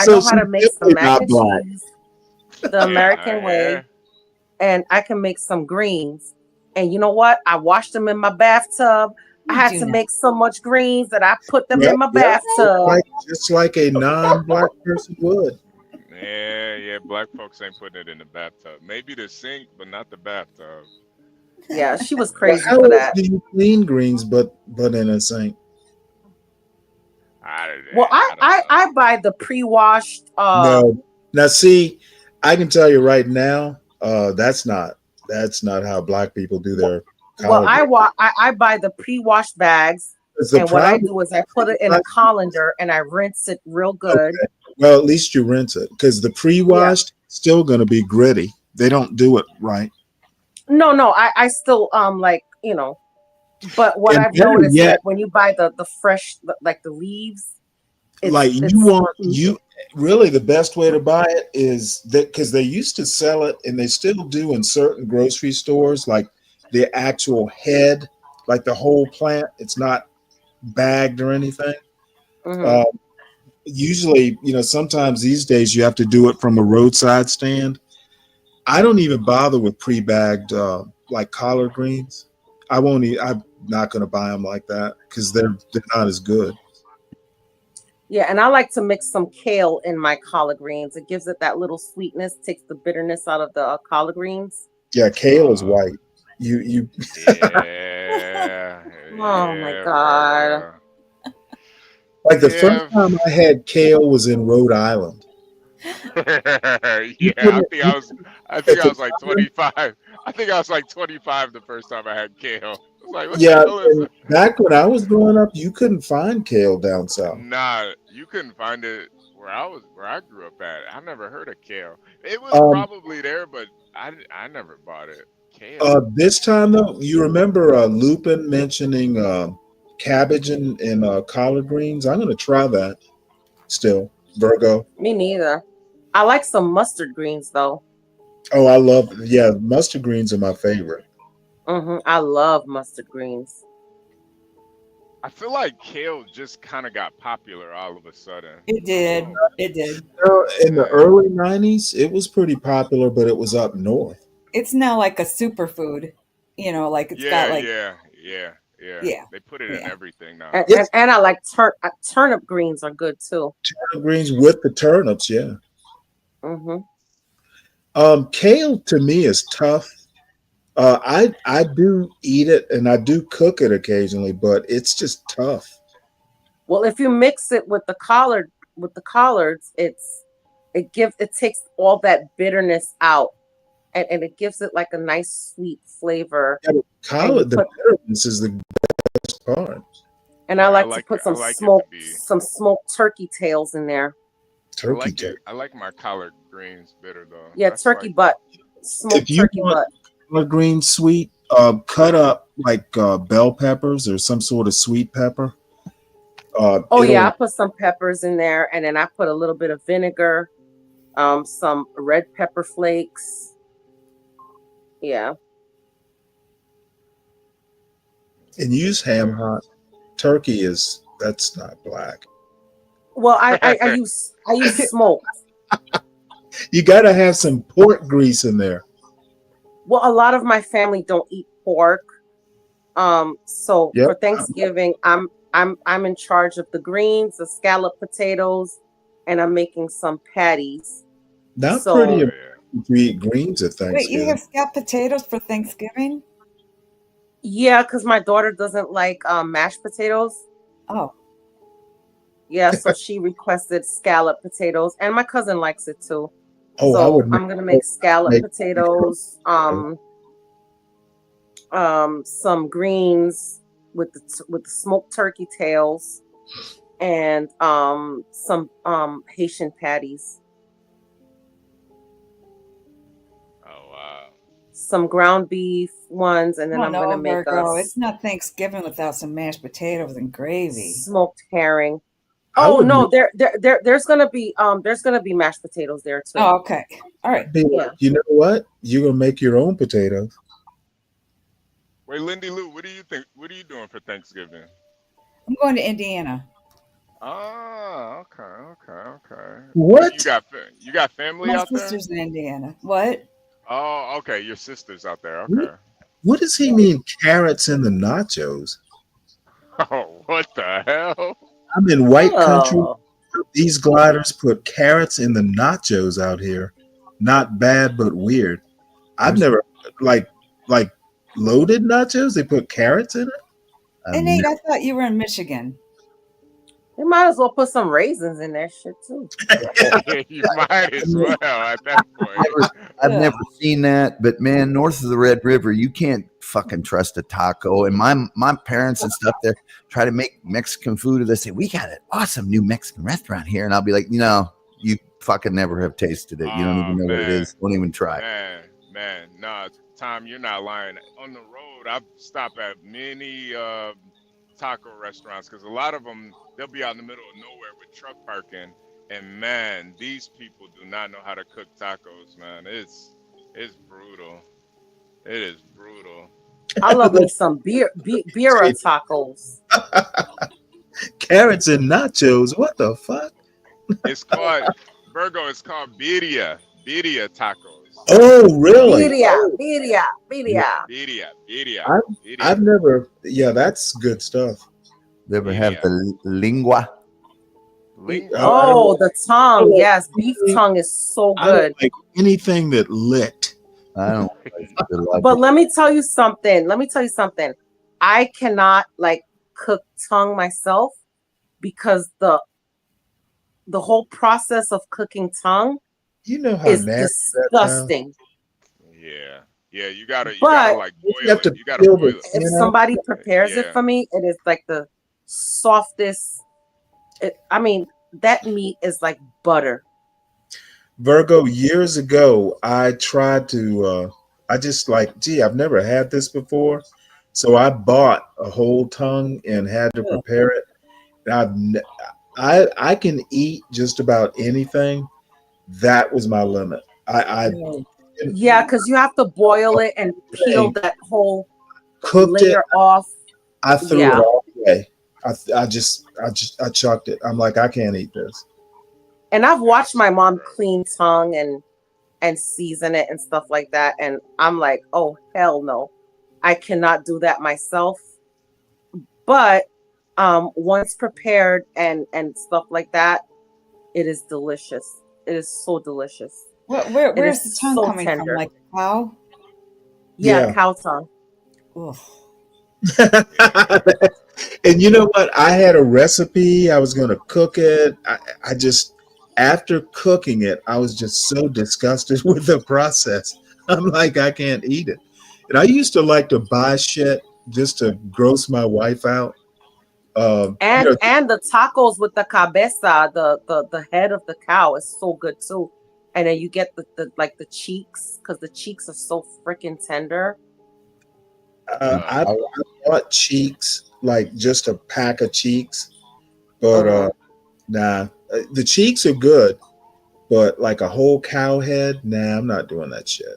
So know how to she's make some definitely mac not and black. cheese the American way, and I can make some greens. And you know what? I washed them in my bathtub. I had to make so much greens that I put them Yep, in my yep. bathtub. Just like a non-black person would. Yeah, black folks ain't putting it in the bathtub. Maybe the sink, but not the bathtub. Yeah, she was Well, crazy how for else that. do you clean greens but in a sink? Well, I buy the pre-washed. No. Now, see, I can tell you right now, that's not how black people do their Well, collard. I buy the pre-washed bags, 'Cause the and what I problem- do is I put it in a colander and I rinse it real good. Okay. Well, at least you rinse it, because the pre-washed still going to be gritty. They don't do it right. No, I still like, you know, but what And I've better noticed yet- that when you buy the fresh, like the leaves, Like you really the best way to buy it is that, because they used to sell it and they still do in certain grocery stores, like the actual head, like the whole plant. It's not bagged or anything. Mhm. Usually, sometimes these days you have to do it from a roadside stand. I don't even bother with pre-bagged like collard greens. I'm not going to buy them like that because they're not as good. Yeah, and I like to mix some kale in my collard greens. It gives it that little sweetness, takes the bitterness out of the collard greens. Yeah, kale is white. You. Yeah. Oh my God. Like the first time I had kale was in Rhode Island. Yeah, I think I was like 25. I think I was like 25 the first time I had kale. I was like, what Yeah, the hell is and back when I was growing up, you couldn't find kale down south. Nah, you couldn't find it where I grew up at. I never heard of kale. It was probably there, but I never bought it. Kale. This time though, you remember Lupin mentioning cabbage and collard greens? I'm going to try that still, Virgo. Me neither. I like some mustard greens though. Oh, mustard greens are my favorite. I love mustard greens. I feel like kale just kind of got popular all of a sudden. It did. It did. In the early 90s, it was pretty popular, but it was up north. It's now like a superfood. Like it's got like Yeah. They put it in everything now. And I like turnip greens are good too. Turnip greens with the turnips, yeah. Kale to me is tough. I do eat it and I do cook it occasionally, but it's just tough. Well, if you mix it with the collards, it takes all that bitterness out, and it gives it like a nice sweet flavor. Yeah, the bitterness is the best part. And I like to put some smoked turkey tails in there. I like my collard greens bitter though. Yeah, turkey butt. Smoked turkey butt. Collard green sweet, cut up like bell peppers or some sort of sweet pepper. I put some peppers in there, and then I put a little bit of vinegar, some red pepper flakes. Yeah. And use ham hock. Turkey is That's not black. Well, I use smoked. You got to have some pork grease in there. Well, a lot of my family don't eat pork. So Yep. for Thanksgiving, I'm in charge of the greens, the scalloped potatoes, and I'm making some patties. Not So, pretty if you eat greens at Wait, you Thanksgiving. have scalloped potatoes for Thanksgiving? Yeah, because my daughter doesn't like mashed potatoes. Oh. Yeah, so she requested scalloped potatoes, and my cousin likes it too. Oh, so I would I'm gonna make scalloped potatoes, potatoes. some greens with the smoked turkey tails, and some Haitian patties. Oh wow. Some ground beef ones, and then Oh I'm no, gonna make Virgo. It's not Thanksgiving without some mashed potatoes and gravy. smoked herring. I Oh would no, there's gonna be mashed potatoes there too. Oh, okay. All right. be like, you know what? You're gonna make your own potatoes. Wait, Lindy Lou, what do you think? What are you doing for Thanksgiving? I'm going to Indiana. Oh, okay. What? You got family My out there? sister's in Indiana. What? Oh, okay. Your sister's out there. Okay. What does he mean? Carrots in the nachos? Oh, what the hell? I'm in white country. Oh. These gliders put carrots in the nachos out here. Not bad, but weird. I've never like loaded nachos. They put carrots in it. Hey, Nate, I thought you were in Michigan. You might as well put some raisins in that shit too. You might as well at that point. I've never seen that, but man, north of the Red River, you can't fucking trust a taco. And my parents and stuff there try to make Mexican food. They say, we got an awesome new Mexican restaurant here. And I'll be like, you fucking never have tasted it. You don't even know what it is. Don't even try. Man, nah, Tom, you're not lying. On the road, I've stopped at many taco restaurants because a lot of them, they'll be out in the middle of nowhere with truck parking. And man, these people do not know how to cook tacos, man. It's brutal. It is brutal. I love me some beer tacos. Carrots and nachos. What the fuck? It's called Virgo. It's called birria tacos. Oh, really? Birria. I've never. Yeah, that's good stuff. You ever have the lingua? Oh, the tongue. Yes, beef tongue is so I good. don't like anything that licked. I don't. But let me tell you something. I cannot cook tongue myself because the whole process of cooking tongue is disgusting. Yeah, you gotta like boil you have to it. You gotta boil it. If somebody prepares it for me, it is like the softest. That meat is like butter. Virgo, years ago, I tried to. I just I've never had this before, so I bought a whole tongue and had to prepare it. And I can eat just about anything. That was my limit. Yeah, because you have to boil it and peel that whole cooked layer off. I threw it all away. I chucked it. I'm like, I can't eat this. And I've watched my mom clean tongue and season it and stuff like that. And I'm like, oh, hell no. I cannot do that myself. But once prepared and stuff like that, it is delicious. It is so delicious. Where's the tongue coming from? Like a cow? Yeah, cow tongue. And you know what? I had a recipe. I was going to cook it. I just, after cooking it, I was just so disgusted with the process. I'm like, I can't eat it. And I used to like to buy shit just to gross my wife out. And the tacos with the cabeza, the head of the cow is so good too. And then you get the cheeks, because the cheeks are so freaking tender. I bought cheeks, like just a pack of cheeks, but nah, the cheeks are good, but like a whole cow head, nah, I'm not doing that shit.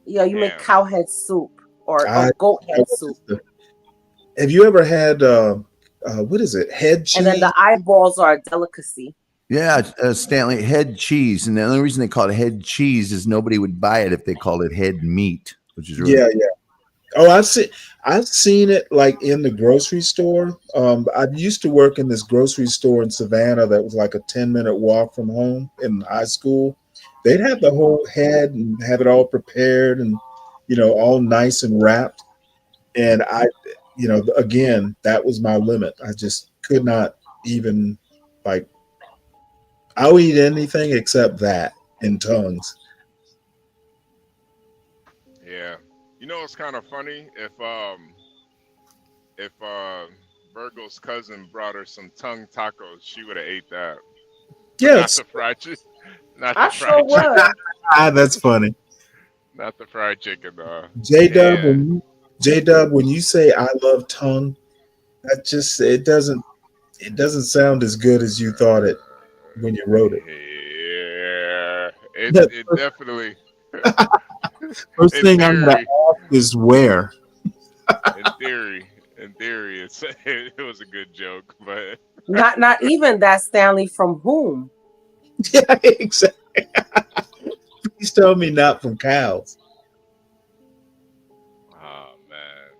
Yeah, you make cow head soup or goat head soup. Have you ever had what is it? Head cheese. And then the eyeballs are a delicacy. Yeah, Stanley, head cheese. And the only reason they call it head cheese is nobody would buy it if they called it head meat, which is really Yeah. Oh, I've seen it like in the grocery store. I used to work in this grocery store in Savannah that was like a 10-minute walk from home in high school. They'd have the whole head and have it all prepared and all nice and wrapped. And again, that was my limit. I just could not even like. I'll eat anything except that in tongues. Yeah. You know it's kind of funny if Virgo's cousin brought her some tongue tacos, she would have ate that. Yes. Not the fried chicken. Not I the sure fried would. chicken. That's funny. Not the fried chicken. J-Dub, Yeah. when you say I love tongue, that just it doesn't sound as good as you thought it when you wrote it. Yeah. Yeah. It definitely. First in thing I'm gonna theory, ask is where. in theory, it was a good joke, but Not even that, Stanley. From whom? Yeah, exactly. Please tell me not from cows.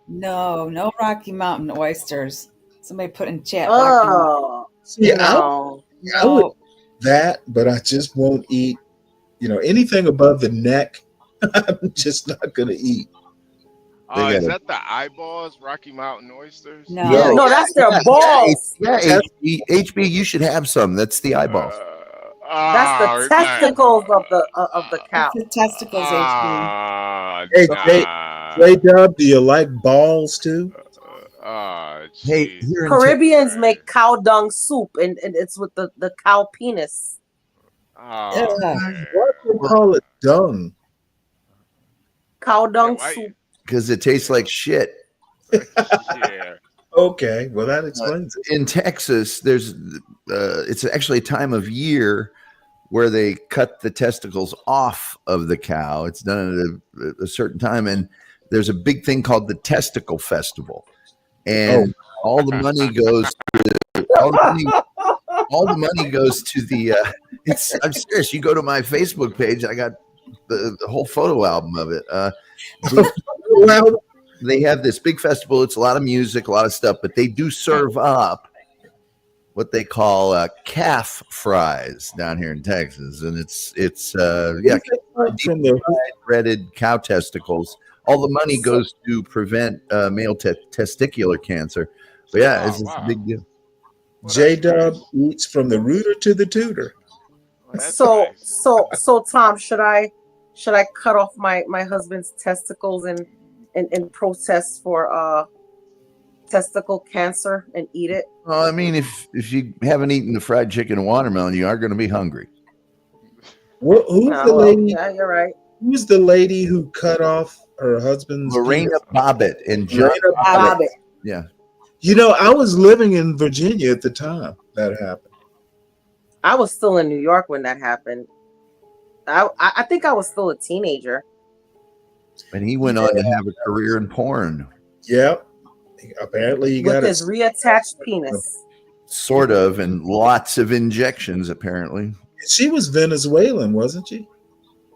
No Rocky Mountain oysters. Somebody put in chat. Oh, See, no. I would eat that, but I just won't eat. Anything above the neck, I'm just not gonna eat. is that the eyeballs, Rocky Mountain oysters? No, that's their balls. Yeah, HB, you should have some. That's the eyeballs. That's the testicles of the cow. The testicles, HB. Hey, J-Dub, do you like balls too? Hey, here in Caribbeans make cow dung soup, and it's with the cow penis. Why do you call it dung? Cow dung soup. because it tastes like shit. Yeah. Okay, well that explains it. In Texas, there's it's actually a time of year where they cut the testicles off of the cow. It's done at a certain time, and there's a big thing called the Testicle Festival, and all the money goes to all the money goes to the. I'm serious. You go to my Facebook page. I got the whole photo album of it. They have this big festival. It's a lot of music, a lot of stuff, but they do serve up what they call calf fries down here in Texas, and it's from the breaded cow testicles. All the money goes to prevent male testicular cancer. But yeah, it's a big deal. J-Dub eats from the rooter to the tutor. So Tom, should I cut off my husband's testicles and protest for testicle cancer and eat it? Well, I mean, if you haven't eaten the fried chicken and watermelon, you are going to be hungry. Who's the lady? Yeah, you're right. Who's the lady who cut off her husband's Lorena penis? Bobbitt and John Bobbitt. Yeah. I was living in Virginia at the time that happened. I was still in New York when that happened. I think I was still a teenager. And he went on to have a career in porn. Yep. Apparently he got with his reattached penis. Sort of, and lots of injections, apparently. She was Venezuelan, wasn't she?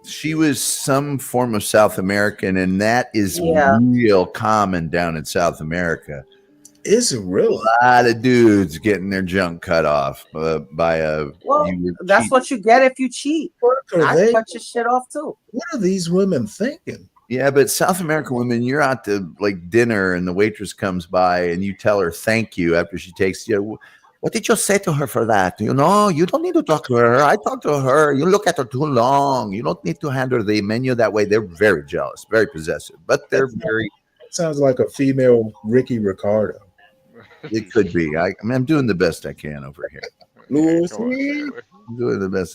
She was some form of South American, and that is real common down in South America. Is it really? A lot of dudes getting their junk cut off by a. Well, that's what you get if you cheat. I cut your shit off too. What are these women thinking? Yeah, but South American women, you're out to like dinner, and the waitress comes by, and you tell her thank you after she takes you. What did you say to her for that? You don't need to talk to her. I talk to her. You look at her too long. You don't need to hand her the menu that way. They're very jealous, very possessive, but they're very. Sounds like a female Ricky Ricardo. It could be. I mean, I'm doing the best I can over here. I'm doing the best.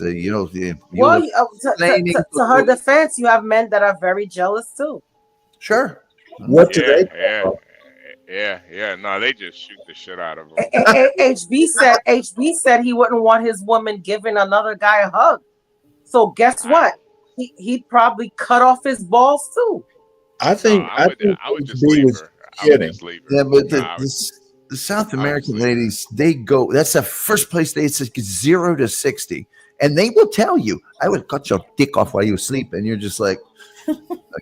To her defense, you have men that are very jealous too. Sure. What do they? Yeah. No, they just shoot the shit out of them. HB said he wouldn't want his woman giving another guy a hug. So guess what? He'd probably cut off his balls too. I think I would just HB leave was her. I would kidding. just leave her. Yeah, but The South American ladies, they go. That's the first place they say 0 to 60, and they will tell you, "I will cut your dick off while you sleep," and you're just like, "I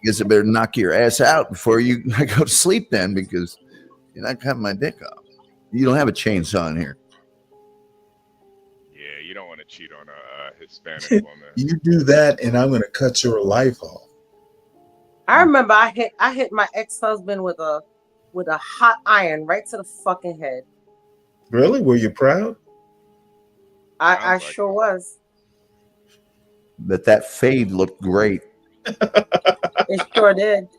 guess I better knock your ass out before you go to sleep, then, because you're not cutting my dick off. You don't have a chainsaw in here." Yeah, you don't want to cheat on a Hispanic woman. You do that, and I'm going to cut your life off. I remember I hit my ex-husband with a hot iron right to the fucking head. Really? Were you proud? I sure was. But that fade looked great. It sure did.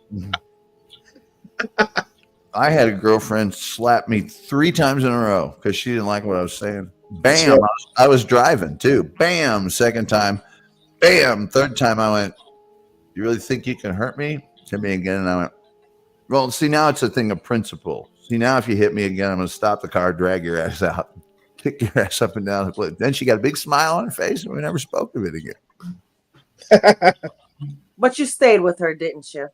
I had a girlfriend slap me 3 times in a row because she didn't like what I was saying. Bam! Sure. I was driving too. Bam! Second time. Bam! Third time I went, "You really think you can hurt me?" Hit me again, and I went, "Well, see, now it's a thing of principle. See, now if you hit me again, I'm going to stop the car, drag your ass out, kick your ass up and down the cliff." Then she got a big smile on her face, and we never spoke of it again. But you stayed with her, didn't you?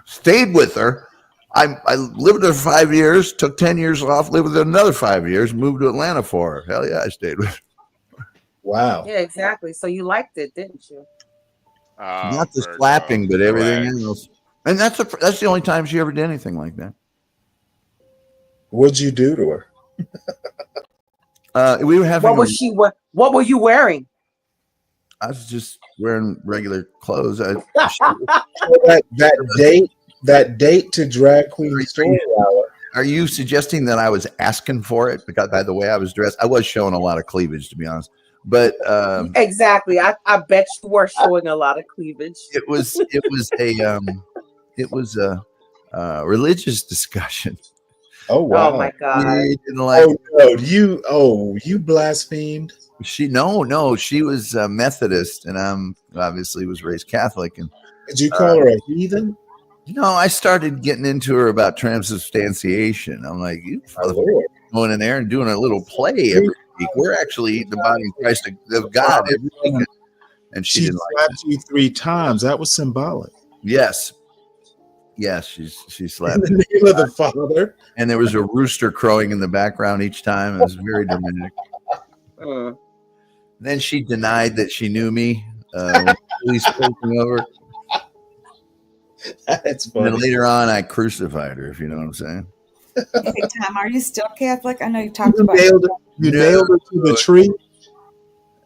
Stayed with her. I lived with her 5 years, took 10 years off, lived with her another 5 years, moved to Atlanta for her. Hell yeah, I stayed with her. Wow. Yeah, exactly. So you liked it, didn't you? Not the slapping, but everything else. And that's the only time she ever did anything like that. What'd you do to her? We were having. What were you wearing? I was just wearing regular clothes. That date to Drag Queen Story Hour. Are you suggesting that I was asking for it? Because by the way I was dressed, I was showing a lot of cleavage, to be honest. But Exactly. I bet you were showing a lot of cleavage. it was a religious discussion. Oh wow! Oh my God! We didn't like. You blasphemed. She was a Methodist, and I'm obviously was raised Catholic. And did you call her a heathen? No, I started getting into her about transubstantiation. I'm like, you going in there and doing a little play every week. We're actually eating the body of Christ of God every week. And she didn't like slapped you 3 times. That was symbolic. Yes, she slapped in the name of the Father. And there was a rooster crowing in the background each time. It was very dramatic. Then she denied that she knew me. Police pulled me over. That's funny. And then later on, I crucified her, if you know what I'm saying. Hey, Tom, are you still Catholic? I know you talked about you nailed her to the tree.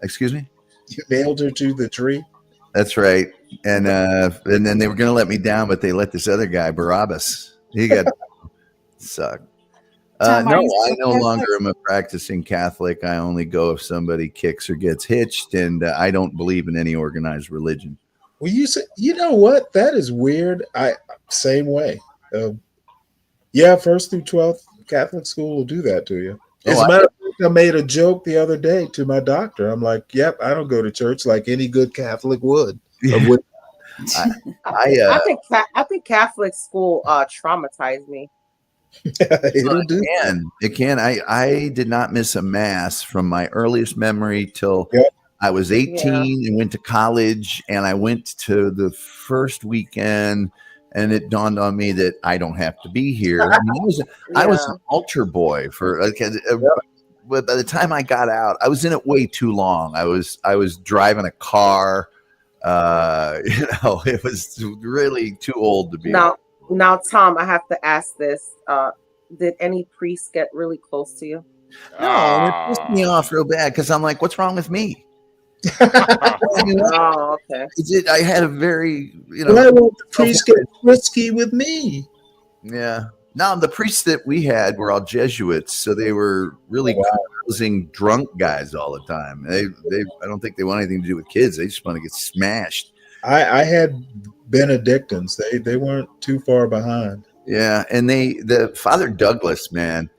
Excuse me? You nailed her to the tree. That's right. And then they were going to let me down, but they let this other guy, Barabbas. He got sucked. No, I no longer am a practicing Catholic. I only go if somebody kicks or gets hitched, and I don't believe in any organized religion. Well, you know what? That is weird. Same way. Yeah, 1st through 12th Catholic school will do that to you. As a matter of fact, I made a joke the other day to my doctor. I'm like, "Yep, I don't go to church like any good Catholic would." Yeah. I think Catholic school traumatized me. It can. I did not miss a mass from my earliest memory till I was 18 and went to college, and I went to the first weekend, and it dawned on me that I don't have to be here. I mean, I was an altar boy but by the time I got out, I was in it way too long. I was driving a car. It was really too old to be. Now, Tom, I have to ask this. Did any priests get really close to you? No, and it pissed me off real bad because I'm like, what's wrong with me? Oh, okay. I had a very, why won't the priest get frisky with me? Yeah. Now, the priests that we had were all Jesuits, so they were really causing drunk guys all the time. I don't think they want anything to do with kids. They just want to get smashed. I had Benedictines. They weren't too far behind. Yeah, and the Father Douglas, man,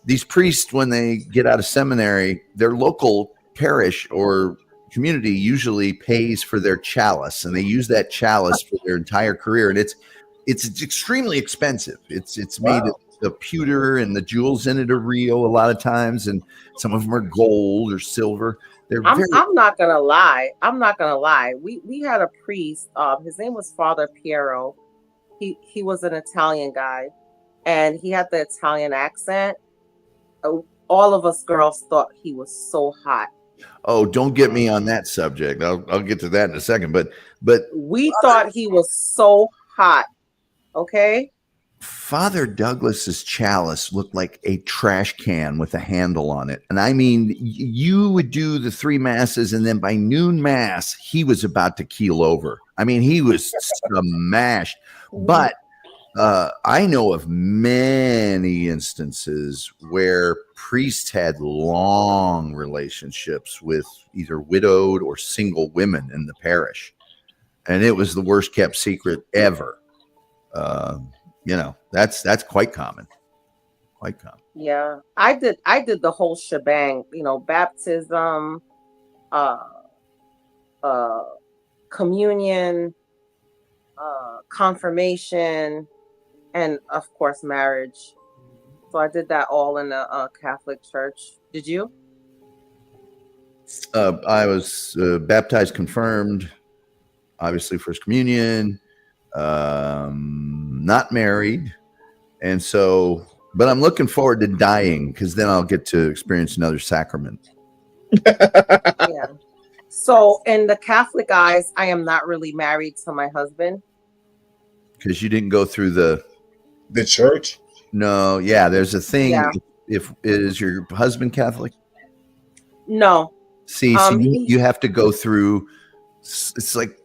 these priests, when they get out of seminary, their local parish or community usually pays for their chalice, and they use that chalice for their entire career, and it's extremely expensive. It's made of pewter, and the jewels in it are real a lot of times, and some of them are gold or silver. I'm not gonna lie. We had a priest. His name was Father Piero. He was an Italian guy, and he had the Italian accent. All of us girls thought he was so hot. Oh, don't get me on that subject. I'll get to that in a second. But We thought he was so hot. Okay. Father Douglas's chalice looked like a trash can with a handle on it. And I mean, you would do the 3 masses, and then by noon mass, he was about to keel over. I mean, he was smashed. But I know of many instances where priests had long relationships with either widowed or single women in the parish. And it was the worst kept secret ever. That's quite common. Quite common. Yeah, I did the whole shebang. Baptism, communion, confirmation, and of course marriage. So I did that all in the Catholic Church. Did you? I was baptized, confirmed, obviously first communion, not married. And so, but I'm looking forward to dying because then I'll get to experience another sacrament. Yeah. So in the Catholic eyes, I am not really married to my husband. Because you didn't go through the church? No, yeah, there's a thing. Yeah. If is your husband Catholic? No. See, you have to go through. It's like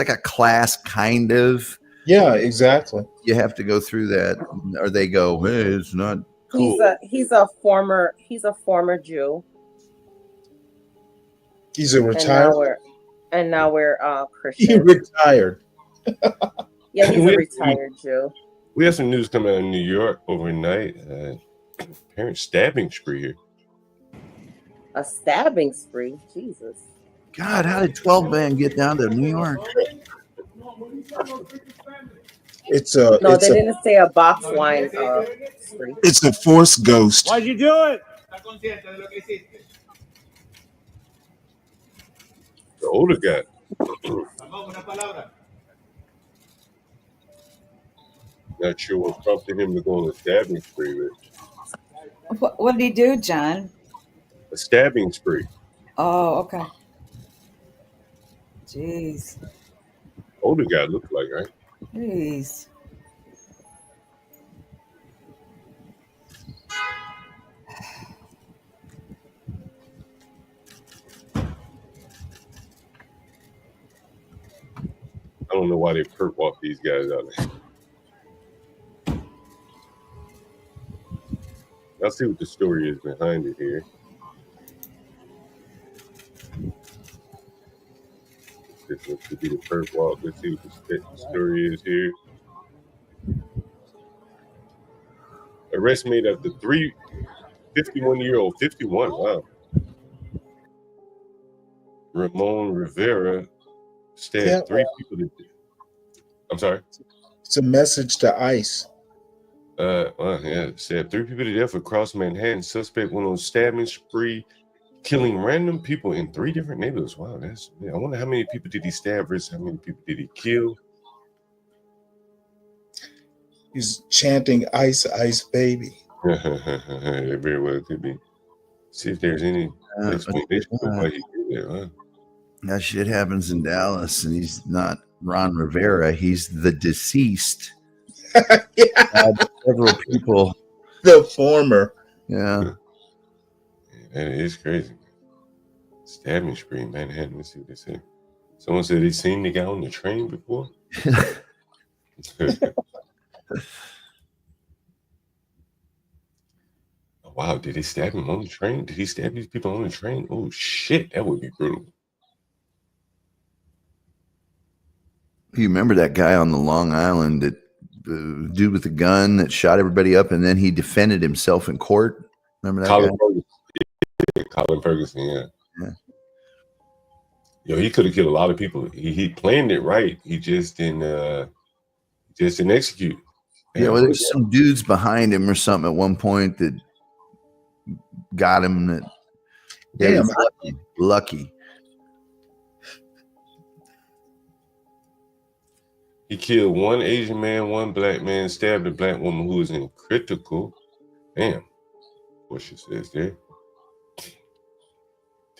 a class, kind of. Yeah, exactly. You have to go through that, or they go, "Hey, it's not cool." He's a former Jew. He's a retired. And now we're Christian. He retired. Yeah, he's a retired Jew. We had some news coming out of New York overnight. Apparent stabbing spree here. A stabbing spree? Jesus. God, how did 12 man get down to New York? They didn't say a box wine spree. It's a force ghost. Why'd you do it? The older guy. Not sure what prompted him to go on a stabbing spree. What did he do, John? A stabbing spree. Oh, okay. Jeez. Older guy looked like, right? Jeez. I don't know why they perp walk these guys out there. I'll see what the story is behind it here. This looks to be the perp walk. Let's see what the story is here. Arrest made after 51-year-old, 51, wow. Ramon Rivera stabbed 3 people to death. I'm sorry? It's a message to ICE. Stabbed 3 people to death across Manhattan. Suspect went on stabbing spree, killing random people in 3 different neighborhoods. Wow, I wonder how many people did he stab versus how many people did he kill? He's chanting "Ice, Ice, Baby." It very well could be. See if there's any explanation for why he did it. Huh? That shit happens in Dallas, and he's not Ron Rivera. He's the deceased. Several people. The former. Yeah. That is crazy. Stabbing spree in Manhattan. Let's see what they say. Someone said they seen the guy on the train before. Wow, did they stab him on the train? Did he stab these people on the train? Oh shit, that would be brutal. You remember that guy on the Long Island, that dude with the gun that shot everybody up, and then he defended himself in court? Remember that Colin guy? Ferguson. Yeah, Colin Ferguson, yeah. Yo, he could have killed a lot of people. He planned it right. He just didn't execute. Yeah, well, there's some dudes behind him or something at one point that got him. That he was lucky. He killed one Asian man, one black man, stabbed a black woman who was in critical. Damn. What she says there.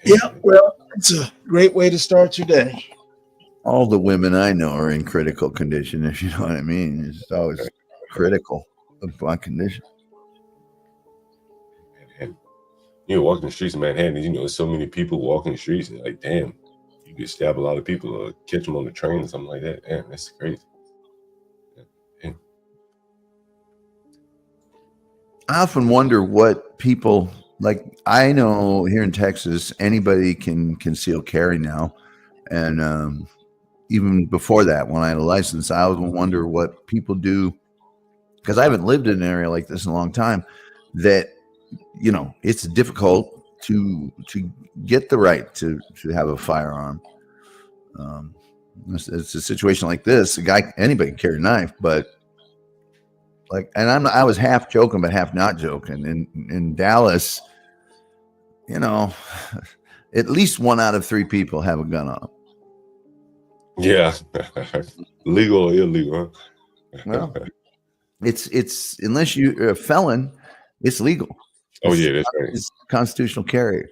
Yeah, well, it's a great way to start your day. All the women I know are in critical condition, if you know what I mean. It's always critical of my condition. And you're walking the streets of Manhattan, you know, there's so many people walking the streets, and like, damn, you could stab a lot of people or catch them on the train or something like that. Damn, that's crazy. Damn. I often wonder what people like. I know here in Texas, anybody can conceal carry now, and even before that, when I had a license, I would wonder what people do, because I haven't lived in an area like this in a long time. That, you know, it's difficult to get the right to have a firearm. It's a situation like this. Anybody can carry a knife, but like, and I was half joking, but half not joking. In Dallas, you know, at least 1 out of 3 people have a gun on them. Yeah, legal or illegal. Huh? Well, it's unless you're a felon, it's legal. Oh yeah, that's right. It's constitutional carry.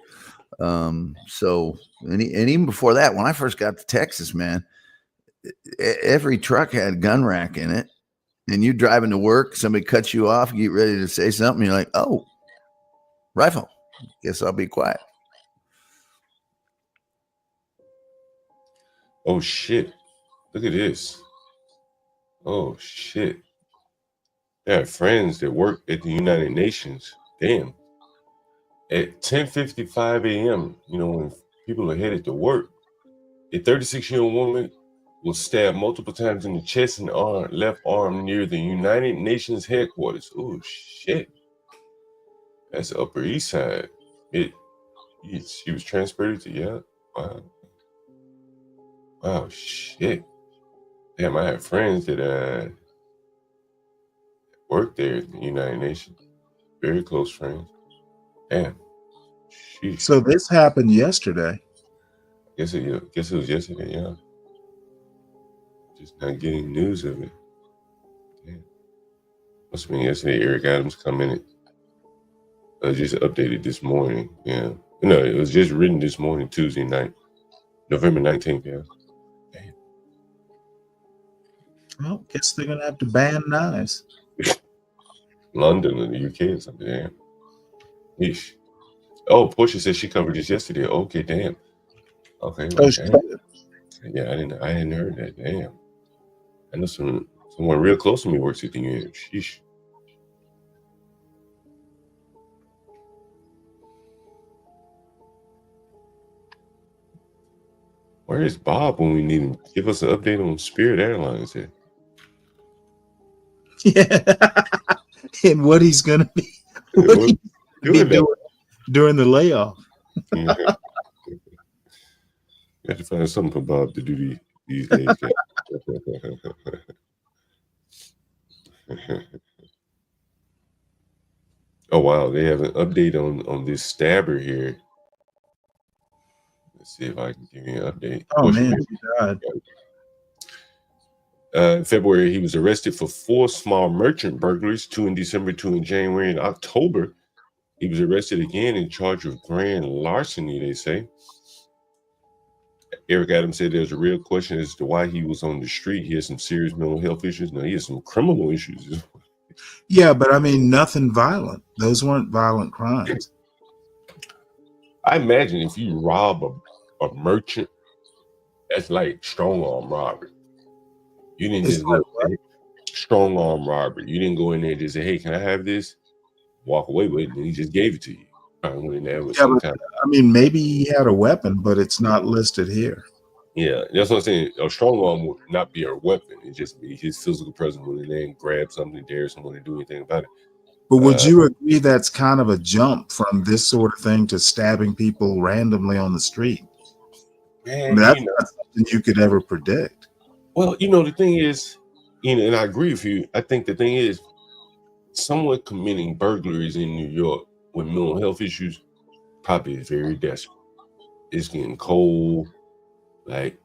So and even before that, when I first got to Texas, man, every truck had a gun rack in it, and you driving to work, somebody cuts you off, you get ready to say something, you're like, oh, rifle. Guess I'll be quiet. Oh shit! Look at this. Oh shit! I have friends that work at the United Nations. Damn. At 10:55 a.m., you know, when people are headed to work, a 36-year-old woman was stabbed multiple times in the chest and left arm near the United Nations headquarters. Oh shit! That's the Upper East Side. She was transferred to Wow. Wow, shit. Damn, I have friends that work there at the United Nations. Very close friends. Damn. Sheesh. So this happened yesterday. Guess it was yesterday, yeah. Just not getting news of it. Damn. Must have been yesterday. Eric Adams commented. Just updated this morning. Yeah. No, it was just written this morning, Tuesday night, November 19th, yeah. Damn. Well, guess they're gonna have to ban knives. London or the UK or something, damn. Yeesh. Oh, Portia said she covered this yesterday. Okay, damn. Okay. Well, damn. Yeah, I hadn't heard that. Damn. I know someone real close to me works at the UN. Sheesh. Where is Bob when we need him? Give us an update on Spirit Airlines here. Yeah. And what he's gonna be doing during the layoff. Yeah. You have to find something for Bob to do these days. Oh wow, they have an update on this stabber here. Let's see if I can give you an update. Oh man, he died. In February, he was arrested for 4 small merchant burglaries, 2 in December, 2 in January. In October, he was arrested again in charge of grand larceny, they say. Eric Adams said there's a real question as to why he was on the street. He has some serious mental health issues. No, he has some criminal issues. Yeah, but I mean, nothing violent. Those weren't violent crimes. I imagine if you rob a merchant, that's like strong arm robbery. You didn't just go strong arm robbery. You didn't go in there and just say, "Hey, can I have this?" Walk away with it, and he just gave it to you. I mean, maybe he had a weapon, but it's not listed here. Yeah, that's what I'm saying. A strong arm would not be a weapon. It just be his physical presence went in there and grab something, dare someone to do anything about it. But would you agree that's kind of a jump from this sort of thing to stabbing people randomly on the street? Man, I mean, that's not something you could ever predict. Well, the thing is, and I agree with you. I think the thing is, someone committing burglaries in New York with mental health issues probably is very desperate. It's getting cold. Like,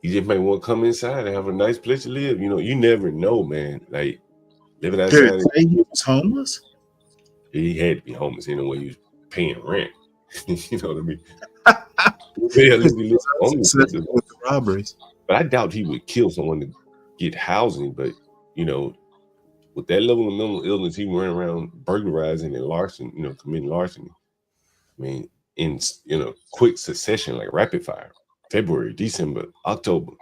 You just might want to come inside and have a nice place to live. You know, you never know, man. Like living Did outside. it say he was homeless? He had to be homeless anyway. He was paying rent. You know what I mean? Yeah, With homeless. the robberies. But I doubt he would kill someone to get housing. But you know, with that level of mental illness, he went around burglarizing and larceny, you know, committing larceny. I mean, in quick succession, like rapid fire. February, December, October,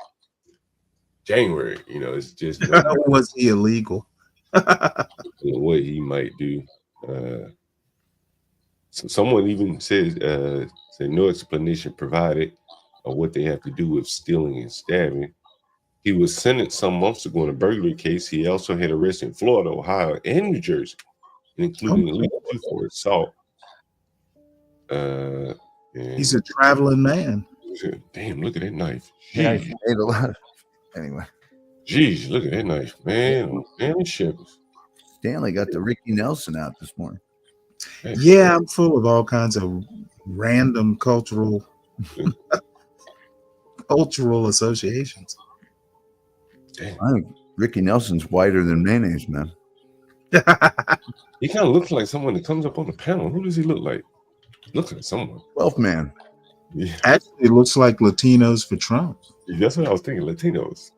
January. You know, it's just was he illegal? What he might do. So someone even said no explanation provided of what they have to do with stealing and stabbing. He was sentenced some months ago in a burglary case. He also had arrests in Florida, Ohio, and New Jersey, including at least 2 for assault. He's a traveling man. Damn, look at that knife. Yeah, he made a lot of, anyway. Jeez, look at that knife, man. Oh, man, shivers. Stanley got the Ricky Nelson out this morning. Yeah, I'm full of all kinds of random cultural associations. I think Ricky Nelson's whiter than mayonnaise, man. He kind of looks like someone that comes up on the panel. Who does he look like? Looks like someone. 12th man. Yeah. Actually, it looks like Latinos for Trump. That's what I was thinking. Latinos.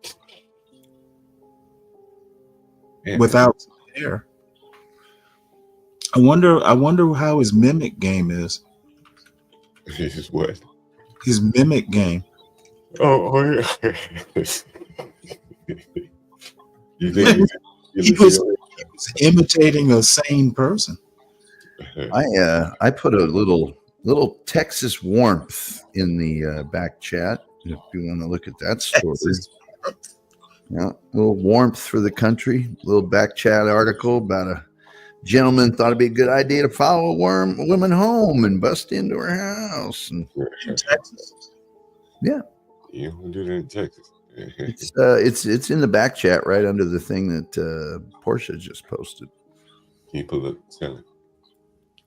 Man. Without hair. I wonder how his mimic game is. His what? His mimic game. Oh yeah. You think he was imitating a sane person. I put a little Texas warmth in the back chat if you want to look at that story. Yeah, a little warmth for the country. A little back chat article about a gentleman thought it'd be a good idea to follow a woman home and bust into her house. And in Texas. Yeah, we'll do that in Texas. It's in the back chat right under the thing that Portia just posted. Can you pull up, Stanley?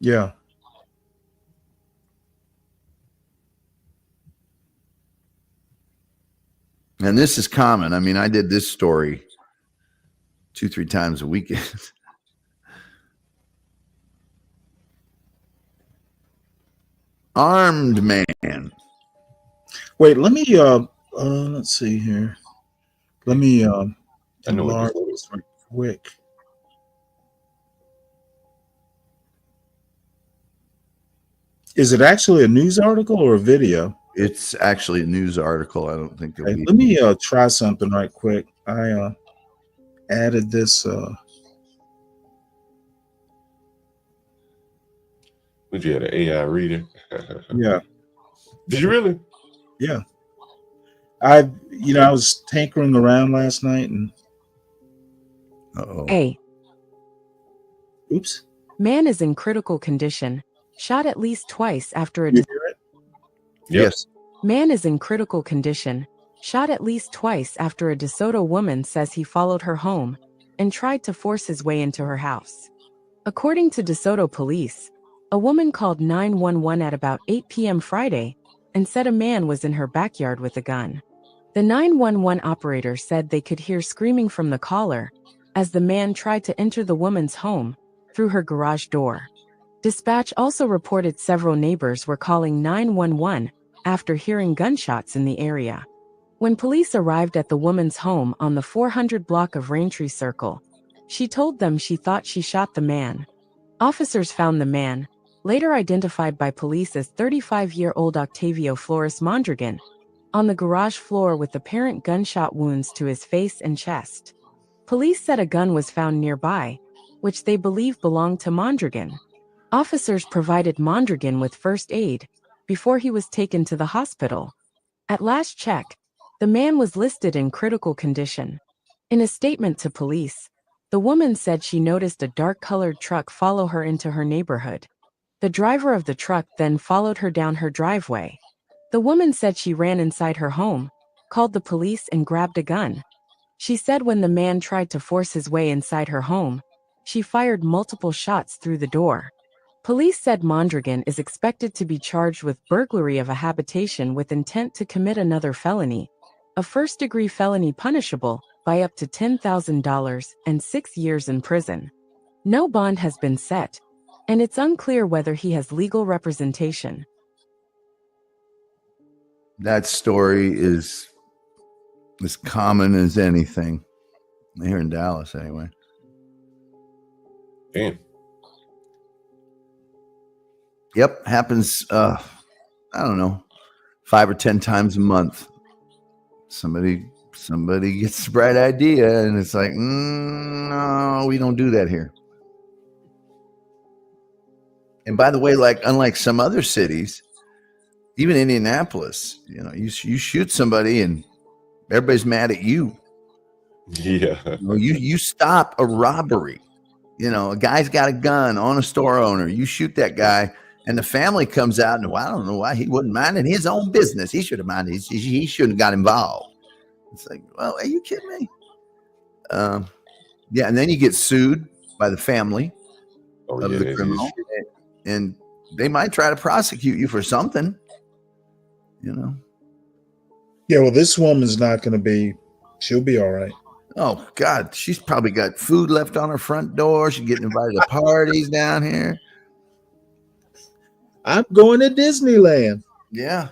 Yeah. And this is common. I mean, I did this story 2-3 times a weekend. Armed man. Wait, let me let's see here. Let me enlarge this right quick. Is it actually a news article or a video? It's actually a news article. I don't think it'll be. Let me try something right quick. I added this Would you have an AI reader? Yeah. Did you really? Yeah. I was tinkering around last night and A. Oops. Man is in critical condition. Shot at least twice after a. You hear it? Yes. Man is in critical condition. Shot at least twice after a DeSoto woman says he followed her home and tried to force his way into her house. According to DeSoto police, a woman called 911 at about 8 p.m. Friday and said a man was in her backyard with a gun. The 911 operator said they could hear screaming from the caller as the man tried to enter the woman's home through her garage door. Dispatch also reported several neighbors were calling 911 after hearing gunshots in the area. When police arrived at the woman's home on the 400 block of Raintree Circle, she told them she thought she shot the man. Officers found the man, later identified by police as 35-year-old Octavio Flores Mondragon, on the garage floor with apparent gunshot wounds to his face and chest. Police said a gun was found nearby, which they believe belonged to Mondragon. Officers provided Mondragon with first aid before he was taken to the hospital. At last check, the man was listed in critical condition. In a statement to police, the woman said she noticed a dark-colored truck follow her into her neighborhood. The driver of the truck then followed her down her driveway. The woman said she ran inside her home, called the police and grabbed a gun. She said when the man tried to force his way inside her home, she fired multiple shots through the door. Police said Mondragon is expected to be charged with burglary of a habitation with intent to commit another felony, a first-degree felony punishable by up to $10,000 and 6 years in prison. No bond has been set, and it's unclear whether he has legal representation. That story is as common as anything here in Dallas, anyway. Damn. Yep, happens. I don't know, 5 or 10 times a month. Somebody gets a bright idea, and it's like, no, we don't do that here. And by the way, like unlike some other cities, even Indianapolis, you know, you shoot somebody and everybody's mad at you. Yeah. You stop a robbery. You know, a guy's got a gun on a store owner. You shoot that guy, and the family comes out and, well, I don't know why he wouldn't mind in his own business. He should have minded. He shouldn't have got involved. It's like, well, are you kidding me? Yeah, and then you get sued by the family of the criminal, and they might try to prosecute you for something. You know. Yeah, well, this woman's not going to be. She'll be all right. Oh God, she's probably got food left on her front door. She's getting invited to parties down here. I'm going to Disneyland. Yeah.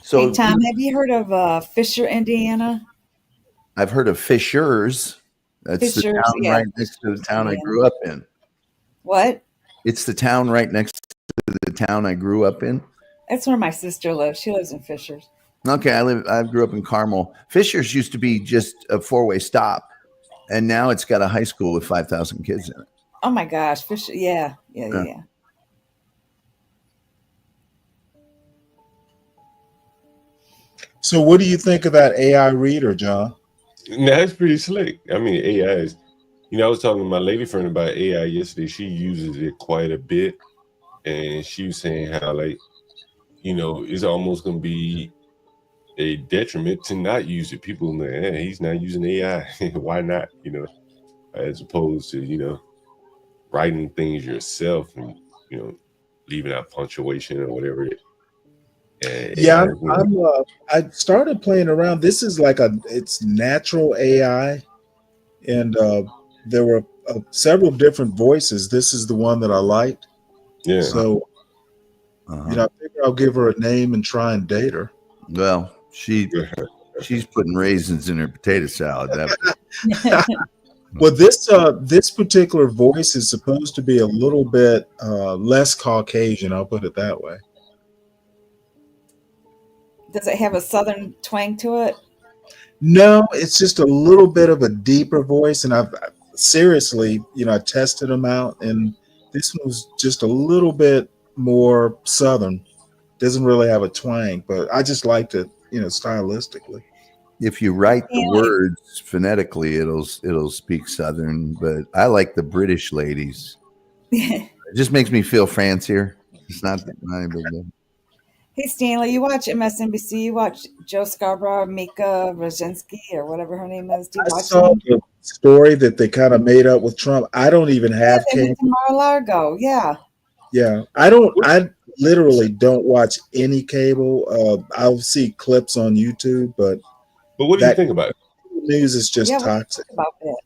So, hey, Tom, have you heard of Fisher, Indiana? I've heard of Fishers. That's the town right next to the town I grew up in. What? It's the town right next to the town I grew up in. That's where my sister lives. She lives in Fishers. Okay, I grew up in Carmel. Fishers used to be just a 4-way stop, and now it's got a high school with 5,000 kids in it. Oh my gosh, Fisher! Yeah. So, what do you think of that AI reader, John? That's pretty slick. I mean, AI is. You know, I was talking to my lady friend about AI yesterday. She uses it quite a bit, and she was saying how, like, you know, it's almost going to be a detriment to not use it. People like, hey, he's not using AI. Why not? You know, as opposed to, you know, writing things yourself and, you know, leaving out punctuation or whatever. Yeah, I started playing around. This is like it's natural AI, and there were several different voices. This is the one that I liked. Yeah. So, you know, I figure I'll give her a name and try and date her. Well, she's putting raisins in her potato salad. Well, this particular voice is supposed to be a little bit less Caucasian. I'll put it that way. Does it have a southern twang to it? No, it's just a little bit of a deeper voice, and I've seriously, you know, I tested them out, and this one was just a little bit more southern. Doesn't really have a twang, but I just liked it, you know, stylistically. If you write the words phonetically, it'll speak southern, but I like the British ladies. It just makes me feel fancier. It's not a big deal. Hey, Stanley, you watch MSNBC? You watch Joe Scarborough, Mika Brzezinski, or whatever her name is? Do you watch saw the story that they kind of made up with Trump. I don't even have cable. Mar-a-Lago, yeah. Yeah, I literally don't watch any cable. I'll see clips on YouTube, but what do you think about it? News is just toxic. About that?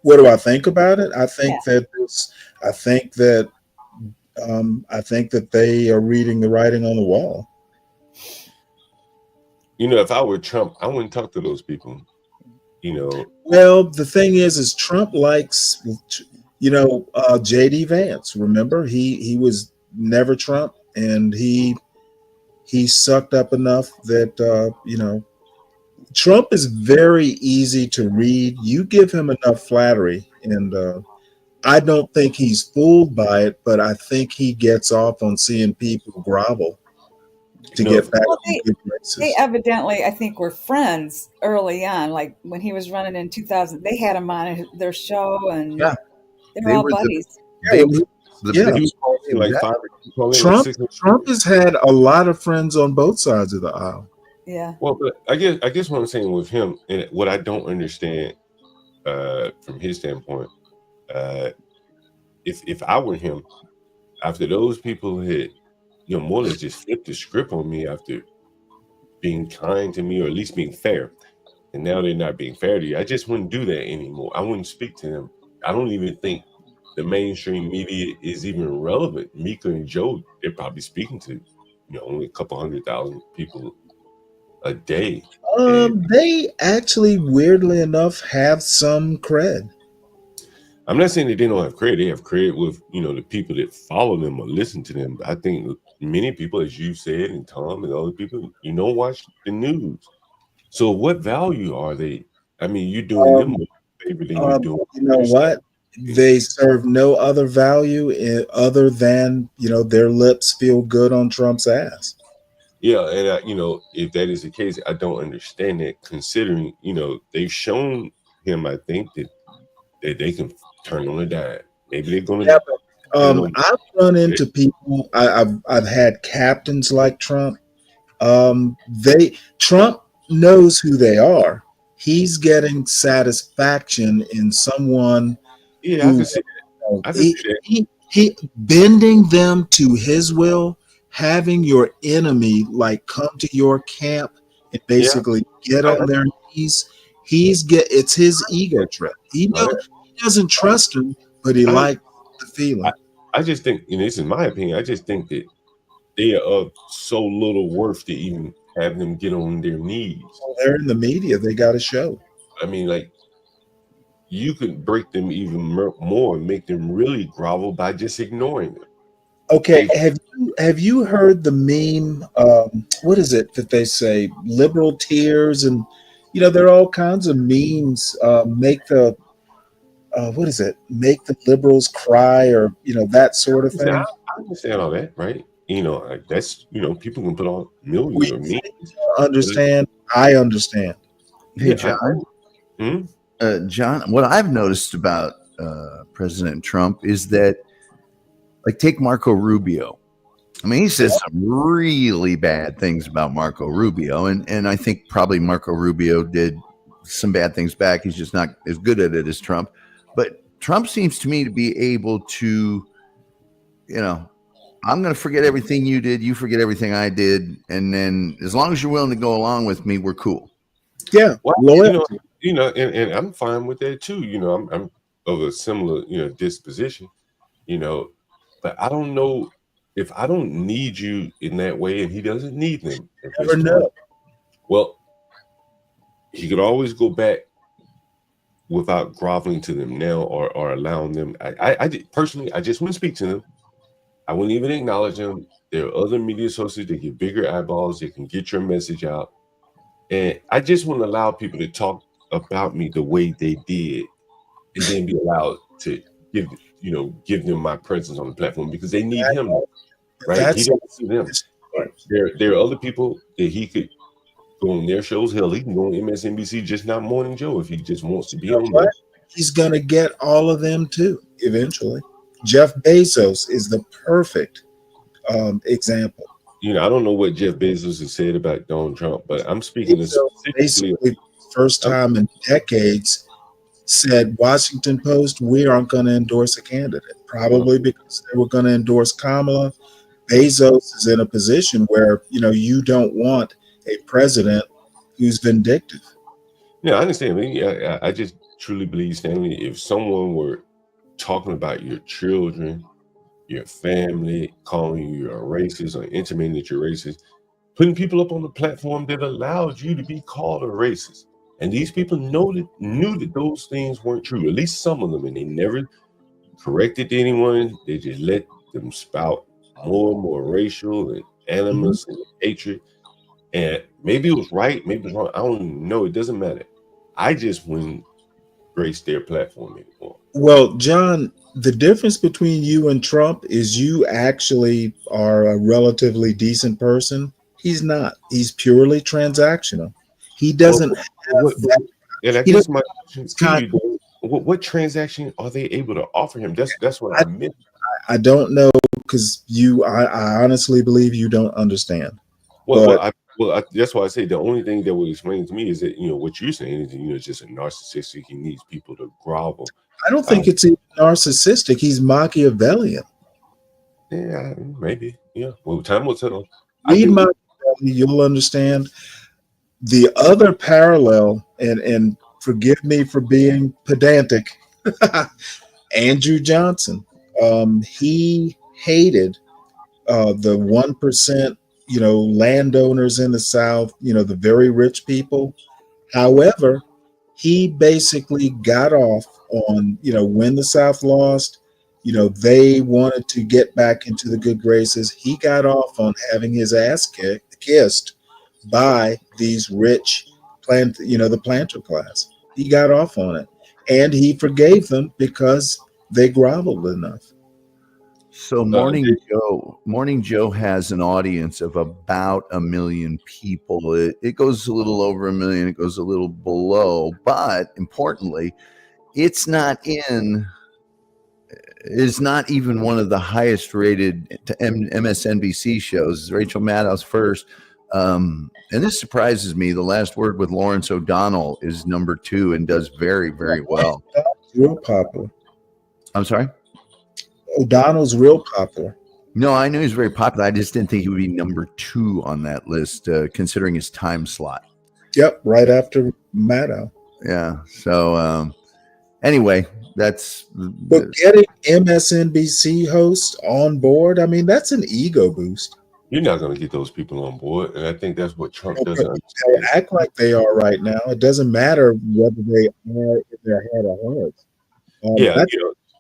What do I think about it? I think that they are reading the writing on the wall. You know, if I were Trump, I wouldn't talk to those people. You know. Well, the thing is Trump likes, you know, J.D. Vance. Remember, he was never Trump, and he sucked up enough that you know, Trump is very easy to read. You give him enough flattery, and I don't think he's fooled by it, but I think he gets off on seeing people grovel to get back to good graces. They evidently, I think, were friends early on. Like when he was running in 2000, they had him on their show, and they were all buddies. Trump has had a lot of friends on both sides of the aisle. Yeah. Well, but I guess what I'm saying with him, and what I don't understand from his standpoint, if I were him, after those people had more or less just flipped the script on me after being kind to me, or at least being fair. And now they're not being fair to you. I just wouldn't do that anymore. I wouldn't speak to them. I don't even think the mainstream media is even relevant. Mika and Joe, they're probably speaking to, only a couple 100,000 people a day. And They actually, weirdly enough, have some cred. I'm not saying that they don't have credit. They have credit with, the people that follow them or listen to them. But I think many people, as you said, and Tom and other people, watch the news. So what value are they? I mean, you're doing them more favor than you're doing You know yourself. what? They serve no other value other than, their lips feel good on Trump's ass. Yeah, and if that is the case, I don't understand that. Considering, they've shown him, I think that they can turn on a dime. Maybe they're going to. Yeah, but, I've run into people. I've had captains like Trump. Trump knows who they are. He's getting satisfaction in someone Yeah, I can see that. I can see that. He bending them to his will, having your enemy like come to your camp and basically get on their knees. It's his ego trip. He doesn't trust him, but he likes the feeling. I just think, this is my opinion. I just think that they are of so little worth to even have them get on their knees. Well, they're in the media. They got a show. I mean, like, you could break them even more and make them really grovel by just ignoring them. Okay, have you heard the meme? What is it that they say? Liberal tears, and there are all kinds of memes. Make the what is it? Make the liberals cry, or that sort of thing. I understand all that, right? That's people can put on millions of memes. Understand? I understand. Hey, John. John, what I've noticed about President Trump is that, like, take Marco Rubio. I mean, he says some really bad things about Marco Rubio, and I think probably Marco Rubio did some bad things back. He's just not as good at it as Trump. But Trump seems to me to be able to, I'm going to forget everything you did, you forget everything I did, and then as long as you're willing to go along with me, we're cool. Yeah, well, and I'm fine with that too. I'm of a similar, disposition, but I don't know if I don't need you in that way, and he doesn't need them. Never know. Well, he could always go back without groveling to them now, or allowing them. I personally, I just wouldn't speak to them. I wouldn't even acknowledge them. There are other media sources that get bigger eyeballs. They can get your message out. And I just want to allow people to talk about me the way they did, and then be allowed to give them my presence on the platform, because they need him, right? He doesn't see them. There are other people that he could go on their shows. Hell, he can go on MSNBC, just not Morning Joe, if he just wants to be on there. He's gonna get all of them too eventually. Jeff Bezos is the perfect example. I don't know what Jeff Bezos has said about Donald Trump, but I'm speaking basically first time in decades said, Washington Post, we aren't going to endorse a candidate, probably because they were going to endorse Kamala. Bezos is in a position where you don't want a president who's vindictive. Yeah, I understand. I just truly believe, Stanley, if someone were talking about your children, your family, calling you a racist or intimating that you're racist, putting people up on the platform that allowed you to be called a racist. And these people knew that those things weren't true, at least some of them, and they never corrected anyone. They just let them spout more and more racial and animus and hatred. And maybe it was right, maybe it was wrong. I don't know. It doesn't matter. I just wouldn't grace their platform anymore. Well, John, the difference between you and Trump is you actually are a relatively decent person. He's not. He's purely transactional. He doesn't and I guess my question to you, what transaction are they able to offer him? That's what I meant. I don't know, because I honestly believe you don't understand. Well, that's why I say the only thing that would explain to me is that what you're saying is just a narcissistic. He needs people to grovel. I don't think it's even narcissistic. He's Machiavellian. Yeah, maybe. Yeah. Well, time will tell. Read my you'll understand. The other parallel, and forgive me for being pedantic, Andrew Johnson. He hated the 1%, landowners in the South, the very rich people. However, he basically got off on, when the South lost, they wanted to get back into the good graces. He got off on having his ass kissed by these rich the planter class. He got off on it. And he forgave them because they groveled enough. So Morning Joe has an audience of about 1 million people. It goes a little over 1 million. It goes a little below, but importantly, it's not even one of the highest rated MSNBC shows. Rachel Maddow's first. And this surprises me. The Last Word with Lawrence O'Donnell is number 2 and does very, very well. Real popular. I'm sorry? O'Donnell's real popular. No, I knew he was very popular. I just didn't think he would be number 2 on that list, considering his time slot. Yep, right after Maddow. Yeah. So anyway, that's. But getting MSNBC hosts on board, I mean, that's an ego boost. You're not going to get those people on board, and I think that's what Trump doesn't They act like they are right now. It doesn't matter whether they are in their head or hearts. Yeah,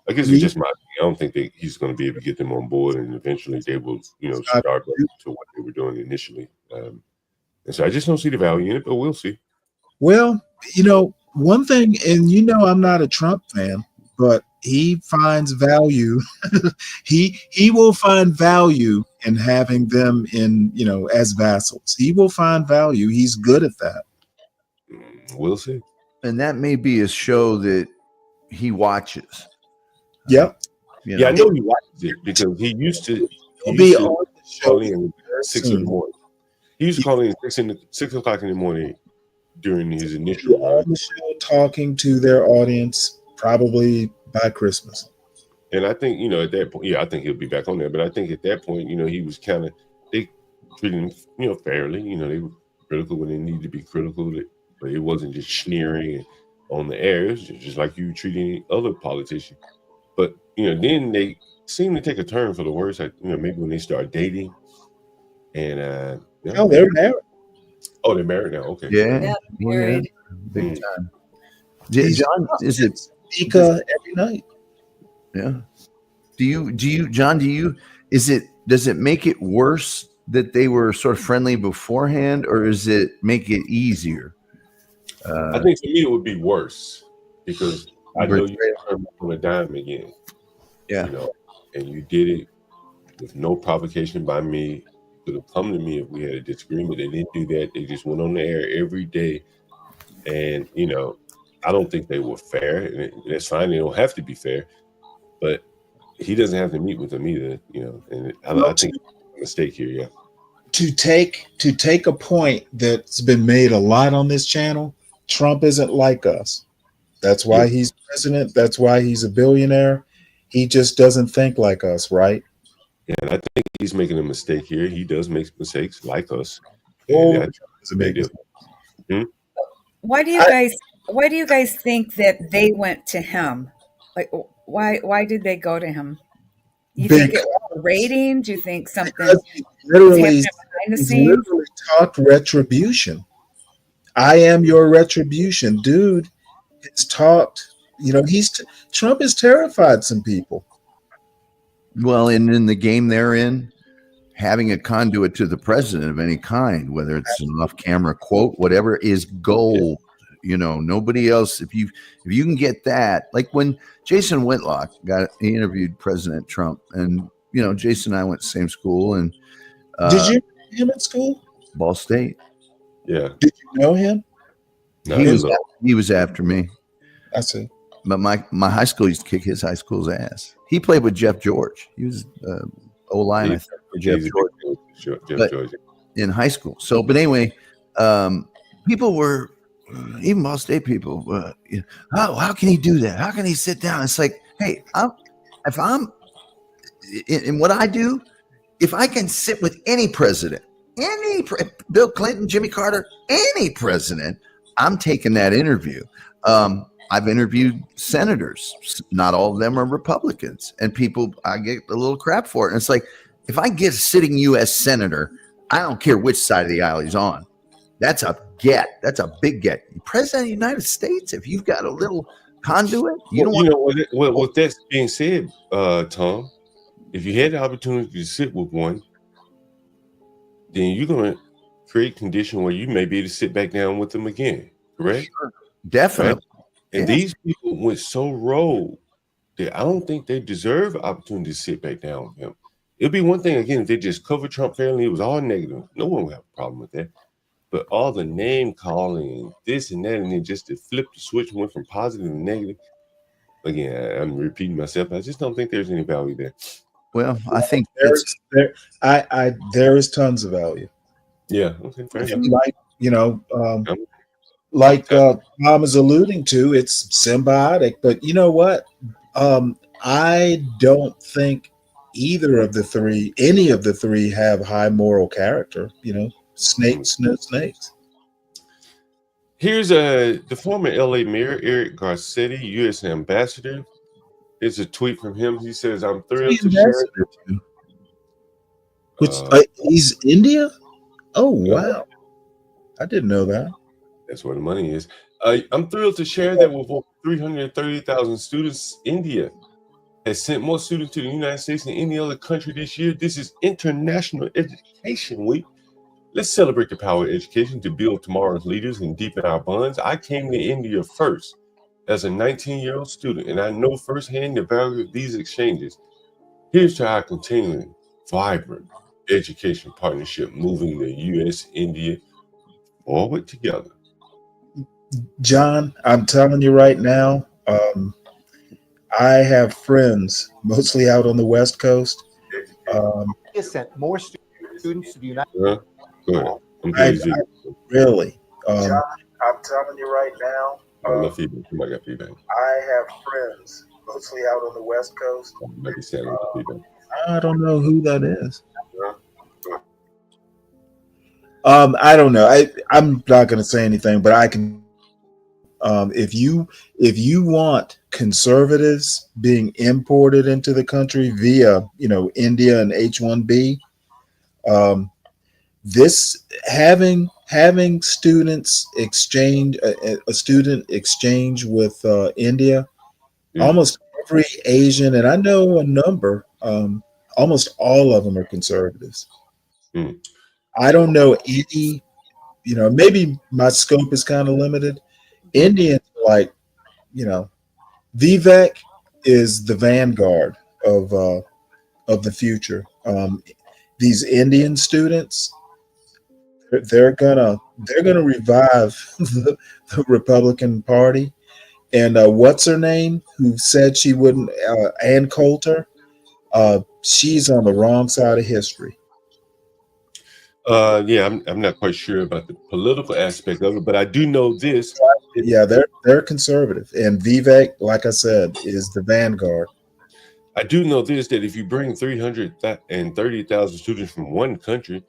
I guess it's just my opinion. I don't think he's going to be able to get them on board, and eventually they will, start back to what they were doing initially. And so I just don't see the value in it, but we'll see. Well, one thing, and I'm not a Trump fan, but he finds value. he will find value in having them in, as vassals. He will find value. He's good at that. We'll see. And that may be a show that he watches. Yep. Yeah, I know he watches it because he used to call in at 6 in the morning. He used to call in at 6 o'clock in the morning during his initial on the show, talking to their audience probably by Christmas. And I think, at that point, I think he'll be back on there. But I think at that point, he was they treated him, fairly. They were critical when they needed to be critical, but it wasn't just sneering on the air. It was just like you treat any other politician. But, then they seem to take a turn for the worse. Maybe when they start dating. And they're married. Oh, they're married now. Okay. Yeah, married. Big time. John, is it Mika every night? Yeah. John, does it make it worse that they were sort of friendly beforehand, or does it make it easier? I think for me it would be worse because I know you turned on a dime again. Yeah. And you did it with no provocation by me. You could have come to me if we had a disagreement. They didn't do that. They just went on the air every day. And, I don't think they were fair. And that's fine. They don't have to be fair. But he doesn't have to meet with them either, And I think it's a mistake here, yeah. To take a point that's been made a lot on this channel, Trump isn't like us. That's why he's president. That's why he's a billionaire. He just doesn't think like us, right? Yeah, and I think he's making a mistake here. He does make mistakes like us. It's a big deal. Why do you guys think that they went to him? Like, why did they go to him? You think it was a rating? Do you think something literally behind the scenes? literally talked retribution? I am your retribution, dude. It's talked. Trump has terrified some people. Well, and in the game they're in, having a conduit to the president of any kind, whether it's an off-camera quote, whatever, is gold. Nobody else. If you can get that, like when Jason Whitlock he interviewed President Trump, and Jason and I went to the same school, and did you know him at school? Ball State. Yeah. Did you know him? No, he was after me. I see. But my high school used to kick his high school's ass. He played with Jeff George. He was O-line, I think, for Jeff George. In high school. So, but anyway, people were, even Ball State people, how can he do that? How can he sit down? It's like, hey, in what I do, if I can sit with any president, Bill Clinton, Jimmy Carter, any president, I'm taking that interview. I've interviewed senators. Not all of them are Republicans, and people, I get a little crap for it. And it's like, if I get a sitting U.S. senator, I don't care which side of the aisle he's on. That's a get. That's a big get. President of the United States, if you've got a little conduit, with that being said, Tom, if you had the opportunity to sit with one, then you're going to create condition where you may be able to sit back down with them again, correct? Sure. Definitely. Right? And these people went so rogue that I don't think they deserve an opportunity to sit back down with him. It'd be one thing, again, if they just covered Trump fairly, it was all negative. No one would have a problem with that. But all the name calling, this and that, and then just to flip the switch went from positive to negative. Again, I'm repeating myself. I just don't think there's any value there. Well, I think there is tons of value. Yeah. Okay. Fair enough. Like Tom is alluding to, it's symbiotic. But you know what? I don't think any of the three have high moral character. Snakes, no snakes. Here's the former LA mayor, Eric Garcetti, U.S. ambassador. It's a tweet from him. He says, I'm thrilled to share. He's India? Oh, wow. I didn't know that. That's where the money is. I'm thrilled to share that with over 330,000 students, India has sent more students to the United States than any other country this year. This is International Education Week. Let's celebrate the power of education to build tomorrow's leaders and deepen our bonds. I came to India first as a 19-year-old student, and I know firsthand the value of these exchanges. Here's to our continuing vibrant education partnership, moving the U.S.-India forward together. John, I'm telling you right now, I have friends mostly out on the West Coast. Sent more students to the United States. Really? John, I'm telling you right now, I got feedback. I have friends mostly out on the West Coast. I don't know who that is. I don't know. I'm not going to say anything, but I can. If you want conservatives being imported into the country via India and H-1B, this having students exchange a student exchange with India, almost every Asian, and I know a number, almost all of them are conservatives. I don't know any, maybe my scope is kind of limited. Indians, Vivek is the vanguard of the future. These Indian students, they're gonna revive the Republican Party. And what's her name? Who said she wouldn't? Ann Coulter. She's on the wrong side of history. Yeah, I'm not quite sure about the political aspect of it, but I do know this. Yeah, they're conservative, and Vivek, like I said, is the vanguard. I do know this, that if you bring 330,000 students from one country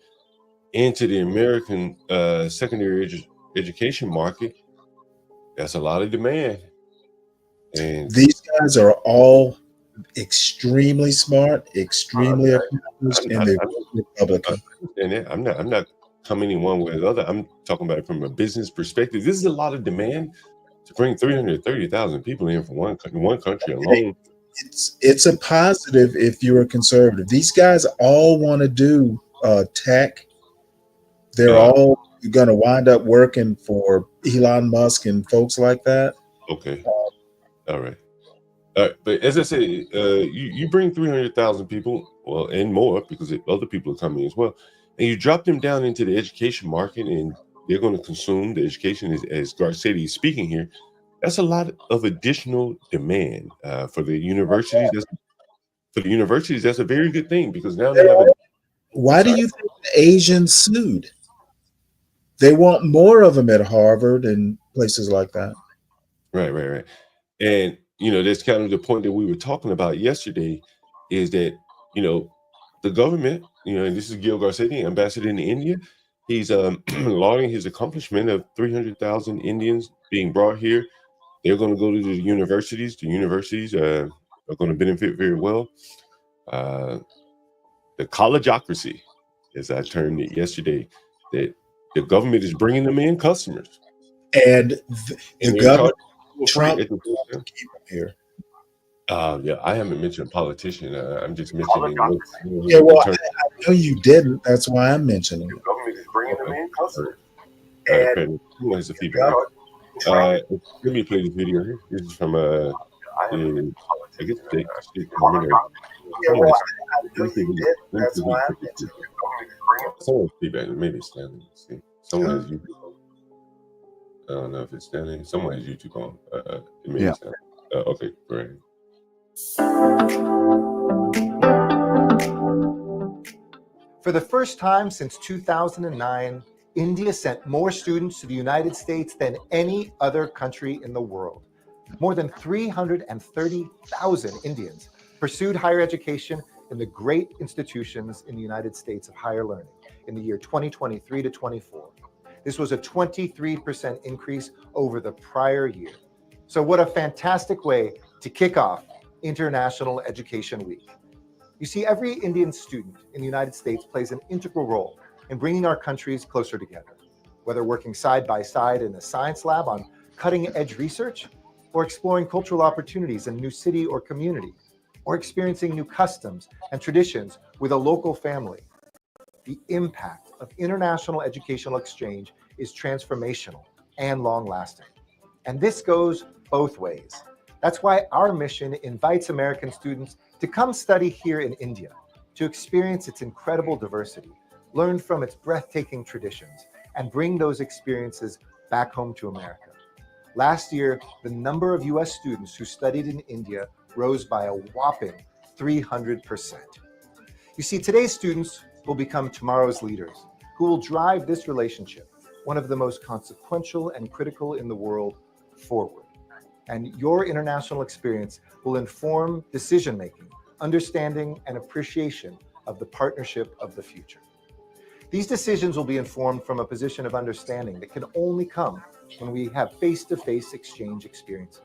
into the American secondary education market, that's a lot of demand. And these guys are all extremely smart, extremely accomplished, and they're Republican. And I'm not coming one way or the other. I'm talking about it from a business perspective. This is a lot of demand to bring 330,000 people in from one country alone. It's a positive if you're a conservative. These guys all want to do tech. They're all going to wind up working for Elon Musk and folks like that. Okay. All right. But as I said, you bring 300,000 people, well, and more, because other people are coming as well, and you drop them down into the education market, and they're going to consume the education, as Garcetti is speaking here. That's a lot of additional demand for the universities. That's a very good thing, because now they have Why do you think the Asians sued? They want more of them at Harvard and places like that. Right. And that's kind of the point that we were talking about yesterday, is that the government, and this is Gil Garcetti, ambassador in India. He's lauding his accomplishment of 300,000 Indians being brought here. They're going to go to the universities. The universities are going to benefit very well. The collegeocracy, as I termed it yesterday, that the government is bringing them in customers. And the government, Trump, keep them here. Yeah, I haven't mentioned politician. I'm just mentioning. Yeah, well, I know you didn't. That's why I'm mentioning it. The government is bringing them in customers. Who has the feedback? Let me play this video here. This is from I guess they someone's feedback. Maybe it's Stanley. See, someone has YouTube on. I don't know if it's Stanley. Someone has YouTube on. It may be Stanley. Okay, great. For the first time since 2009, India sent more students to the United States than any other country in the world. More than 330,000 Indians pursued higher education in the great institutions in the United States of higher learning in the year 2023 to 24. This was a 23% increase over the prior year. So what a fantastic way to kick off International Education Week. You see, every Indian student in the United States plays an integral role in bringing our countries closer together, whether working side by side in a science lab on cutting-edge research, or exploring cultural opportunities in a new city or community, or experiencing new customs and traditions with a local family. The impact of international educational exchange is transformational and long-lasting. And this goes both ways. That's why our mission invites American students to come study here in India, to experience its incredible diversity, learn from its breathtaking traditions, and bring those experiences back home to America. Last year, the number of US students who studied in India rose by a whopping 300%. You see, today's students will become tomorrow's leaders, who will drive this relationship, one of the most consequential and critical in the world, forward. And your international experience will inform decision-making, understanding, and appreciation of the partnership of the future. These decisions will be informed from a position of understanding that can only come when we have face-to-face exchange experiences.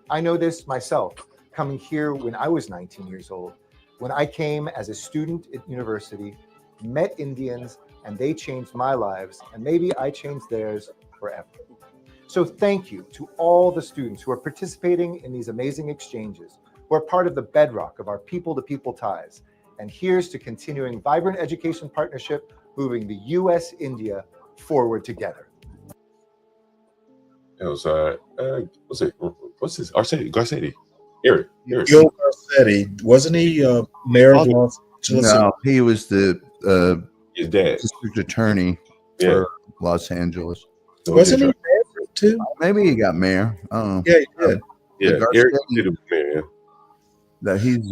I know this myself, coming here when I was 19 years old, when I came as a student at university, met Indians, and they changed my lives, and maybe I changed theirs forever. So thank you to all the students who are participating in these amazing exchanges, who are part of the bedrock of our people-to-people ties. And here's to continuing vibrant education partnership, moving the US-India forward together. It was what's his Garcetti? Eric. Gil Garcetti, wasn't he mayor of Los Angeles? No, he was the his dad, district attorney for Los Angeles. Wasn't he mayor too? Maybe he got mayor. I don't know. Yeah, he did. Yeah, Eric did it, mayor. That he's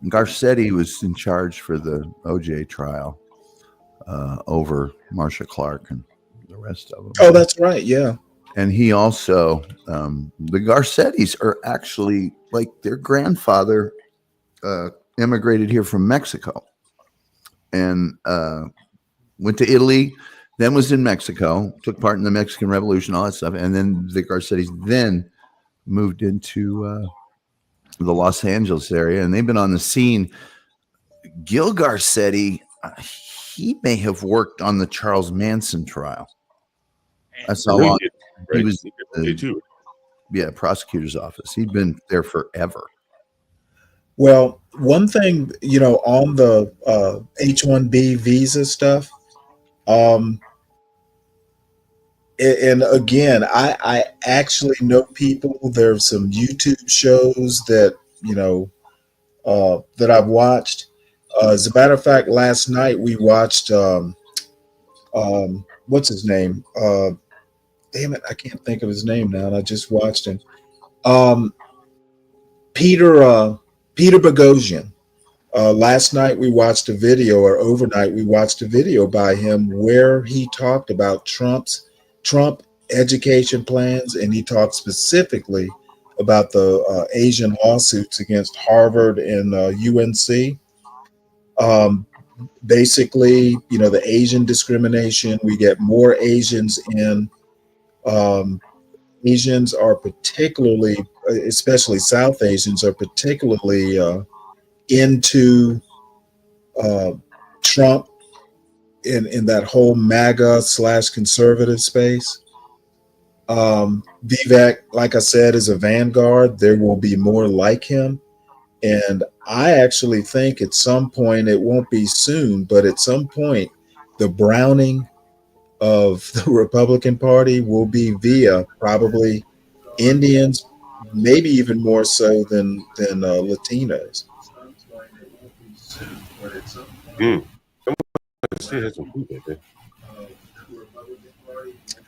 Garcetti was in charge for the OJ trial over Marsha Clark and the rest of them. Oh, that's right. Yeah. And he also, the Garcettis are actually, like, their grandfather immigrated here from Mexico and went to Italy, then was in Mexico, took part in the Mexican Revolution, all that stuff. And then the Garcettis then moved into the Los Angeles area, and they've been on the scene. Gil Garcetti, he may have worked on the Charles Manson trial. That's how long he was. Yeah, prosecutor's office. He'd been there forever. Well, one thing, on the H-1B visa stuff, and again, I actually know people. There's some YouTube shows that, that I've watched. As a matter of fact, last night we watched, what's his name? Damn it, I can't think of his name now, and I just watched him. Peter Boghossian. Last night we watched a video, or overnight we watched a video by him where he talked about Trump education plans, and he talked specifically about the Asian lawsuits against Harvard and UNC. Basically, the Asian discrimination, we get more Asians in. Asians are particularly, especially South Asians, are particularly into Trump in that whole MAGA / conservative space. Vivek, like I said, is a vanguard. There will be more like him. And I actually think at some point, it won't be soon, but at some point, the browning of the Republican Party will be via probably Indians, maybe even more so than Latinos. Still has some food back there.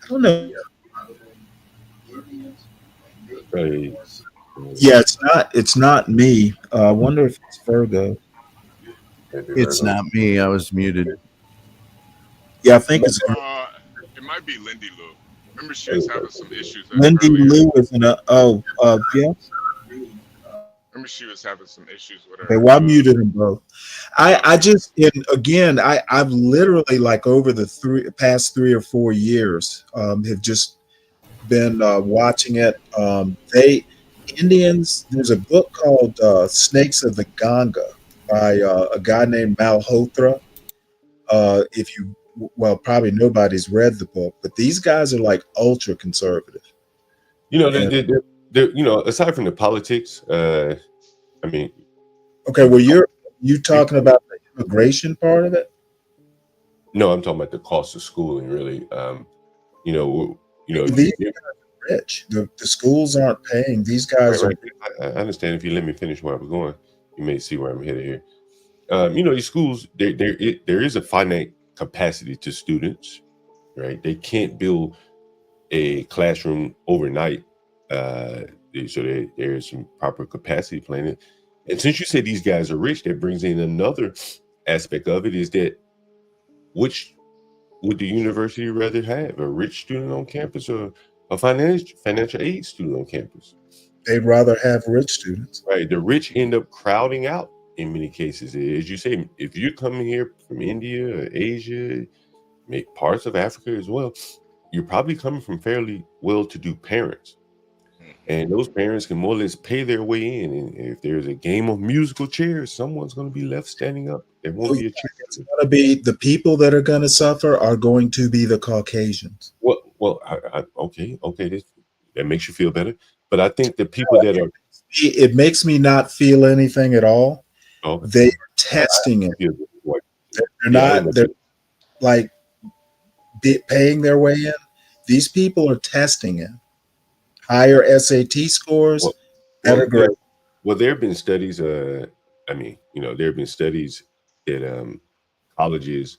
I don't know. Right. Yeah, it's not me. I wonder if it's Virgo. It's not me. I was muted. Yeah, I think it's It might be Lindy Lou. Remember, she was having some issues Lindy earlier. Lou is in a yeah. Remember, she was having some issues with her. Okay, well, I muted them both. I just I've literally, like, over the past 3 or 4 years have just been watching it. Indians, there's a book called Snakes of the Ganga by a guy named Malhotra. Probably nobody's read the book, but these guys are like ultra conservative. They're aside from the politics, I mean, okay, well, you talking about the immigration part of it? No, I'm talking about the cost of schooling, really. These guys are rich. The schools aren't paying. These guys right. I understand. If you let me finish where I'm going, you may see where I'm headed here. These schools, there is a finite capacity to students, right? They can't build a classroom overnight. So there's some proper capacity planning. And since you say these guys are rich, that brings in another aspect of it, is that which would the university rather have, a rich student on campus or a financial aid student on campus? They'd rather have rich students. Right. The rich end up crowding out in many cases. As you say, if you're coming here from India or Asia, maybe parts of Africa as well, you're probably coming from fairly well-to-do parents. And those parents can more or less pay their way in. And if there's a game of musical chairs, someone's going to be left standing up. There won't be a chair. It's going to be the people that are going to suffer are going to be the Caucasians. Well, okay, that makes you feel better. But I think the people that are, it makes me not feel anything at all. They are testing it. They're like paying their way in. These people are testing it. Higher SAT scores, better grades. Well, there have been studies. There have been studies that colleges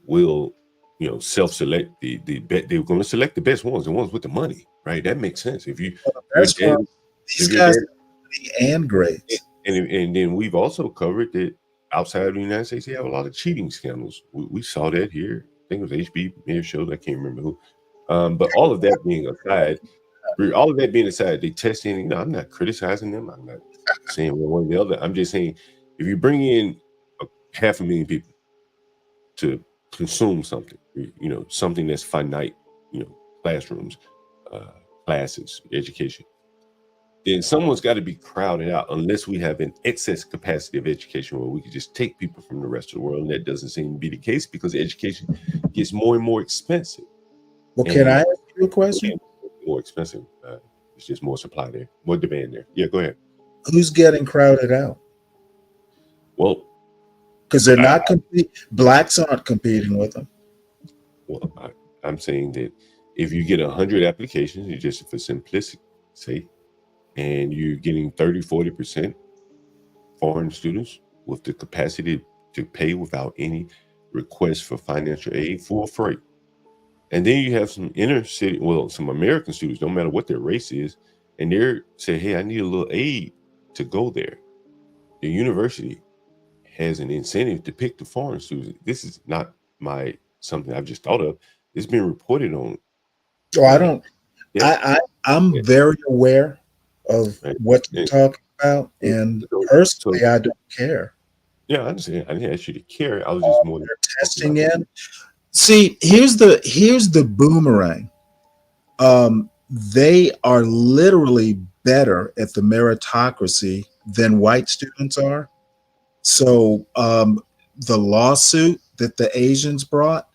will, self-select they're going to select the best ones, the ones with the money, right? That makes sense. If you, these guys and grades, and then we've also covered that outside of the United States, they have a lot of cheating scandals. We saw that here. I think it was HB shows. I can't remember who. But all of that being aside, they testing. I'm not criticizing them. I'm not saying one or the other. I'm just saying, if you bring in 500,000 people to consume something, something that's finite, classrooms, classes, education, then someone's got to be crowded out, unless we have an excess capacity of education where we can just take people from the rest of the world. And that doesn't seem to be the case, because education gets more and more expensive. Well, can I ask you a question? More expensive. It's just more supply there, more demand there. Yeah, go ahead. Who's getting crowded out? Well, because they're not blacks aren't competing with them. Well, I'm saying that if you get 100 applications, you just, for simplicity's sake, and you're getting 30-40% foreign students with the capacity to pay without any request for financial aid, full freight. And then you have some inner city, some American students, no matter what their race is, and they're saying, hey, I need a little aid to go there. The university has an incentive to pick the foreign students. This is not something I've just thought of. It's been reported on. Oh, I don't. I'm very aware of Right. what you're talking about. And personally, I don't care. Yeah, I understand. I didn't ask you to care. I was just more They're testing in. See, here's the boomerang. They are literally better at the meritocracy than white students are. So the lawsuit that the Asians brought,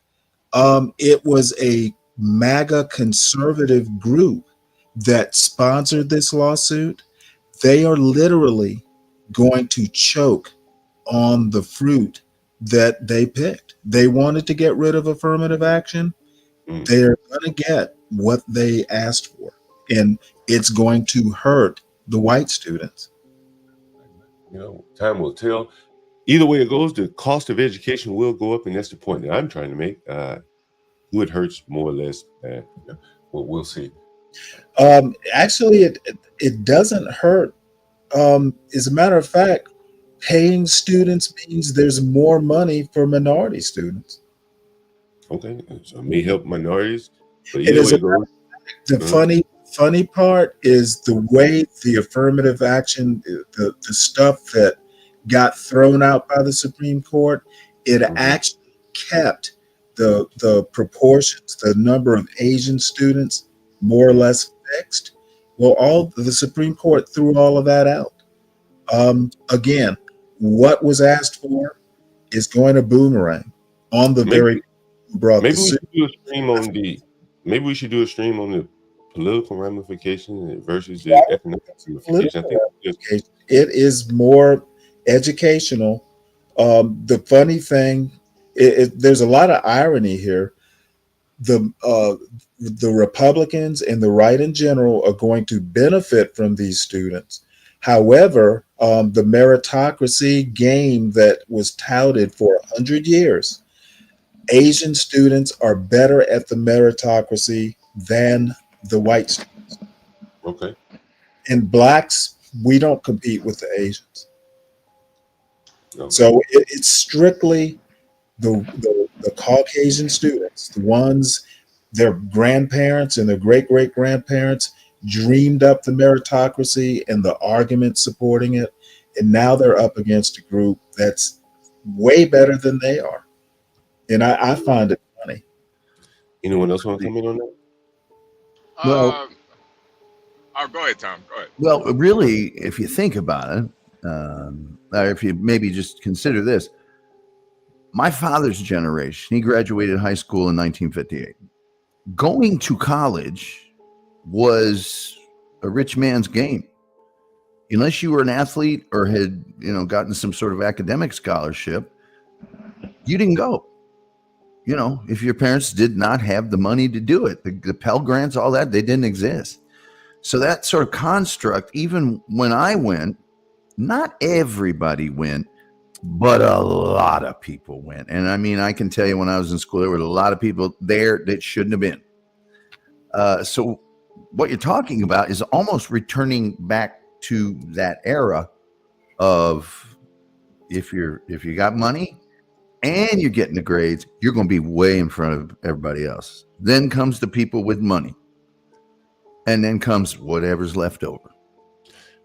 it was a MAGA conservative group that sponsored this lawsuit. They are literally going to choke on the fruit that they picked. They wanted to get rid of affirmative action. They're going to get what they asked for, and it's going to hurt the white students. Time will tell. Either way it goes, the cost of education will go up, and that's the point that I'm trying to make. Who it hurts more or less, we'll see. Actually, it doesn't hurt. As a matter of fact, paying students means there's more money for minority students. Okay, so it may help minorities, but It either is way it goes. the funny part is the way the affirmative action, the stuff that got thrown out by the Supreme Court, it actually kept the proportions, the number of Asian students more or less fixed. Well, all the Supreme Court threw all of that out. Again, what was asked for is going to boomerang on the very brought Maybe the we suit. should do a stream on the political ramification versus the economic ramification. I think It is more educational. The funny thing, there's a lot of irony here. The Republicans and the right in general are going to benefit from these students. However, the meritocracy game that was touted for 100 years, Asian students are better at the meritocracy than the white students. Okay. And blacks, we don't compete with the Asians. So it's strictly the Caucasian students, the ones their grandparents and their great grandparents dreamed up the meritocracy and the arguments supporting it. And now they're up against a group that's way better than they are. And I find it funny. Anyone else want to come in on that? Well, Go ahead, Tom. Go ahead. well, really, if you think about it, or if you maybe just consider this, my father's generation, he graduated high school in 1958. Going to college was a rich man's game. Unless you were an athlete or had, gotten some sort of academic scholarship, you didn't go. If your parents did not have the money to do it, the Pell Grants, all that, they didn't exist. So that sort of construct, even when I went, not everybody went, but a lot of people went. And I mean, I can tell you when I was in school, there were a lot of people there that shouldn't have been. So what you're talking about is almost returning back to that era of if you got money and you're getting the grades, you're going to be way in front of everybody else. Then comes the people with money. And then comes whatever's left over.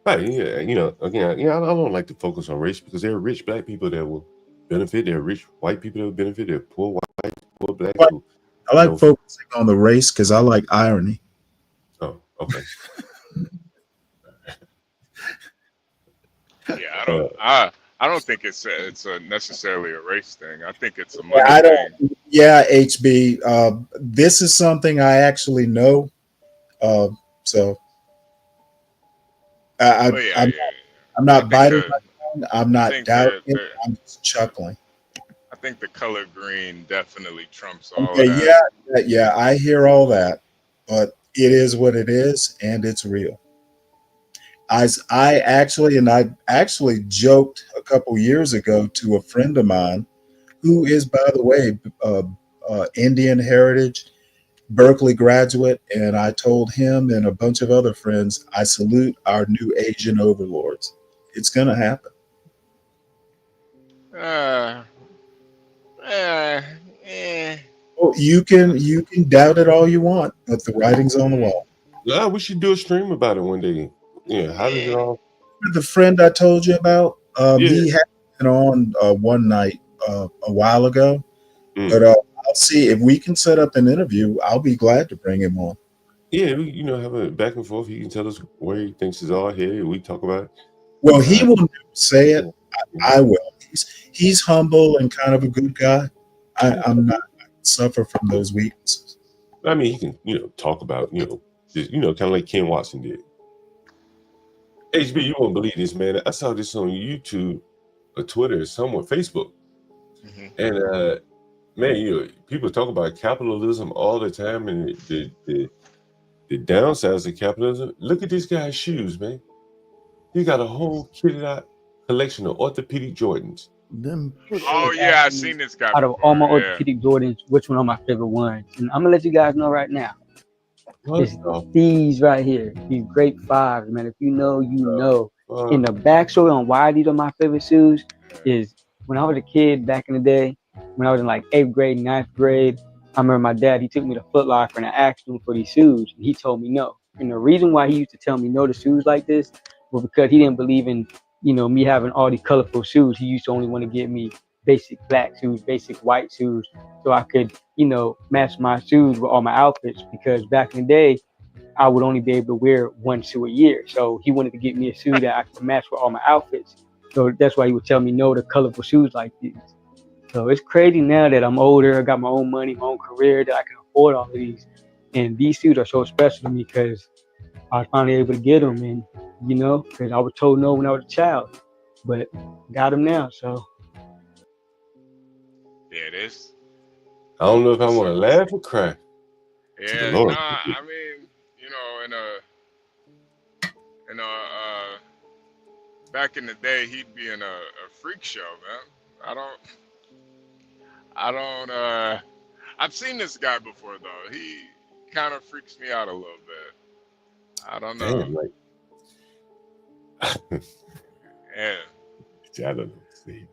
Right. Yeah. Again, I don't like to focus on race because there are rich black people that will benefit. There are rich white people that will benefit. There are poor white, poor black. I like focusing on the race because I like irony. Oh, okay. Yeah, I don't think it's necessarily a race thing. I think it's a money I thing. don't. Yeah, HB. This is something I actually know. So I'm not biting my tongue. I'm not doubting it. I'm just chuckling. I think the color green definitely trumps all Okay, of that. yeah, I hear all that, but it is what it is, and it's real. I actually joked a couple years ago to a friend of mine who is, by the way, Indian heritage, Berkeley graduate, and I told him and a bunch of other friends, I salute our new Asian overlords. It's going to happen. Well, you can doubt it all you want, but the writing's on the wall. Yeah, we should do a stream about it one day. Yeah, how does it all? The friend I told you about, Yeah. he had been on one night a while ago, but I'll see if we can set up an interview. I'll be glad to bring him on. Yeah, we, have a back and forth. He can tell us where he thinks is all here. We talk about it. Well, he will never say it. I will. He's humble and kind of a good guy. I'm not. I suffer from those weaknesses. I mean, he can, talk about, just, kind of like Ken Watson did. HB, you won't believe this, man. I saw this on YouTube or Twitter or somewhere, Facebook. And man, people talk about capitalism all the time and the downsides of capitalism. Look at this guy's shoes, man. He got a whole kitted out collection of orthopedic Jordans. Oh yeah, I've seen this guy Out of before. all my Yeah. orthopedic Jordans, which one are my favorite ones? And I'm gonna let you guys know right now. It's What? these right here, these great fives, man. If you know, you know. In the backstory on why these are my favorite shoes is when I was a kid back in the day, when I was in like 8th grade, 9th grade, I remember my dad, he took me to Foot Locker and I asked him for these shoes and he told me no. And the reason why he used to tell me no to shoes like this was because he didn't believe in, me having all these colorful shoes. He used to only want to get me basic black shoes, basic white shoes, so I could, match my shoes with all my outfits, because back in the day, I would only be able to wear one shoe a year. So he wanted to get me a shoe that I could match with all my outfits. So that's why he would tell me no to colorful shoes like these. So it's crazy now that I'm older, I got my own money, my own career, that I can afford all of these. And these shoes are so special to me because I was finally able to get them, and because I was told no when I was a child, but got them now. So Yeah, it is. I don't know if I want to laugh or cry. Yeah, Lord. nah, I mean, back in the day, he'd be in a freak show, man. I've seen this guy before though. He kind of freaks me out a little bit. I don't know. Damn, like, Yeah. I don't know. See,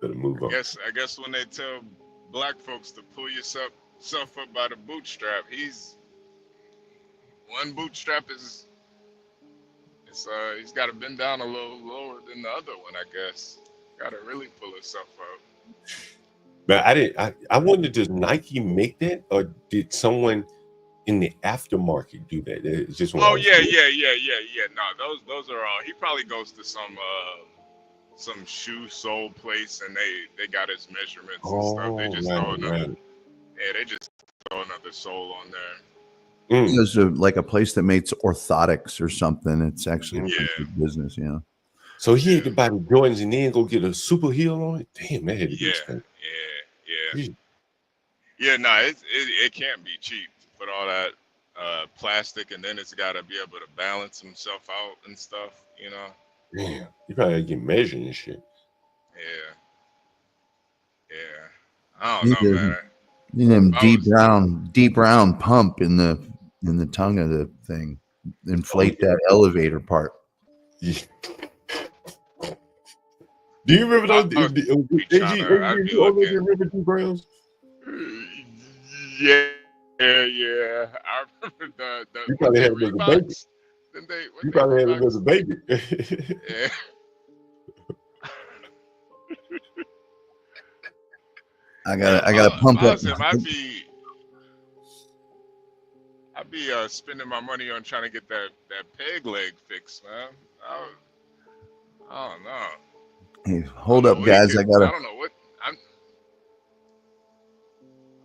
better move on. I guess when they tell black folks to pull yourself up by the bootstrap, one bootstrap is he's got to bend down a little lower than the other one, I guess. Got to really pull himself up. But I wonder, does Nike make that, or did someone in the aftermarket do that? It's just Oh yeah. No, those are all. He probably goes to some shoe sole place and they got his measurements and stuff. They just throw another. Yeah, they just throw another sole on there. There's like a place that makes orthotics or something. It's actually a pretty good business, So he had to buy the Jordans and then go get a super heel on it. Damn, that had to be expensive. Yeah. No, it can't be cheap to put all that plastic, and then it's got to be able to balance himself out and stuff. Damn, you probably had to get measured and shit. Yeah. I don't know, man. You know, deep brown pump in the tongue of the thing. Inflate that elevator part. Yeah. Do you remember those? You remember 2 grams? Yeah. I remember the You probably had them as a baby. You probably had them as a baby. Yeah. I gotta pump up. I'd be spending my money on trying to get that peg leg fixed, man. I don't know. Hey, hold up, guys. I don't know what. I'm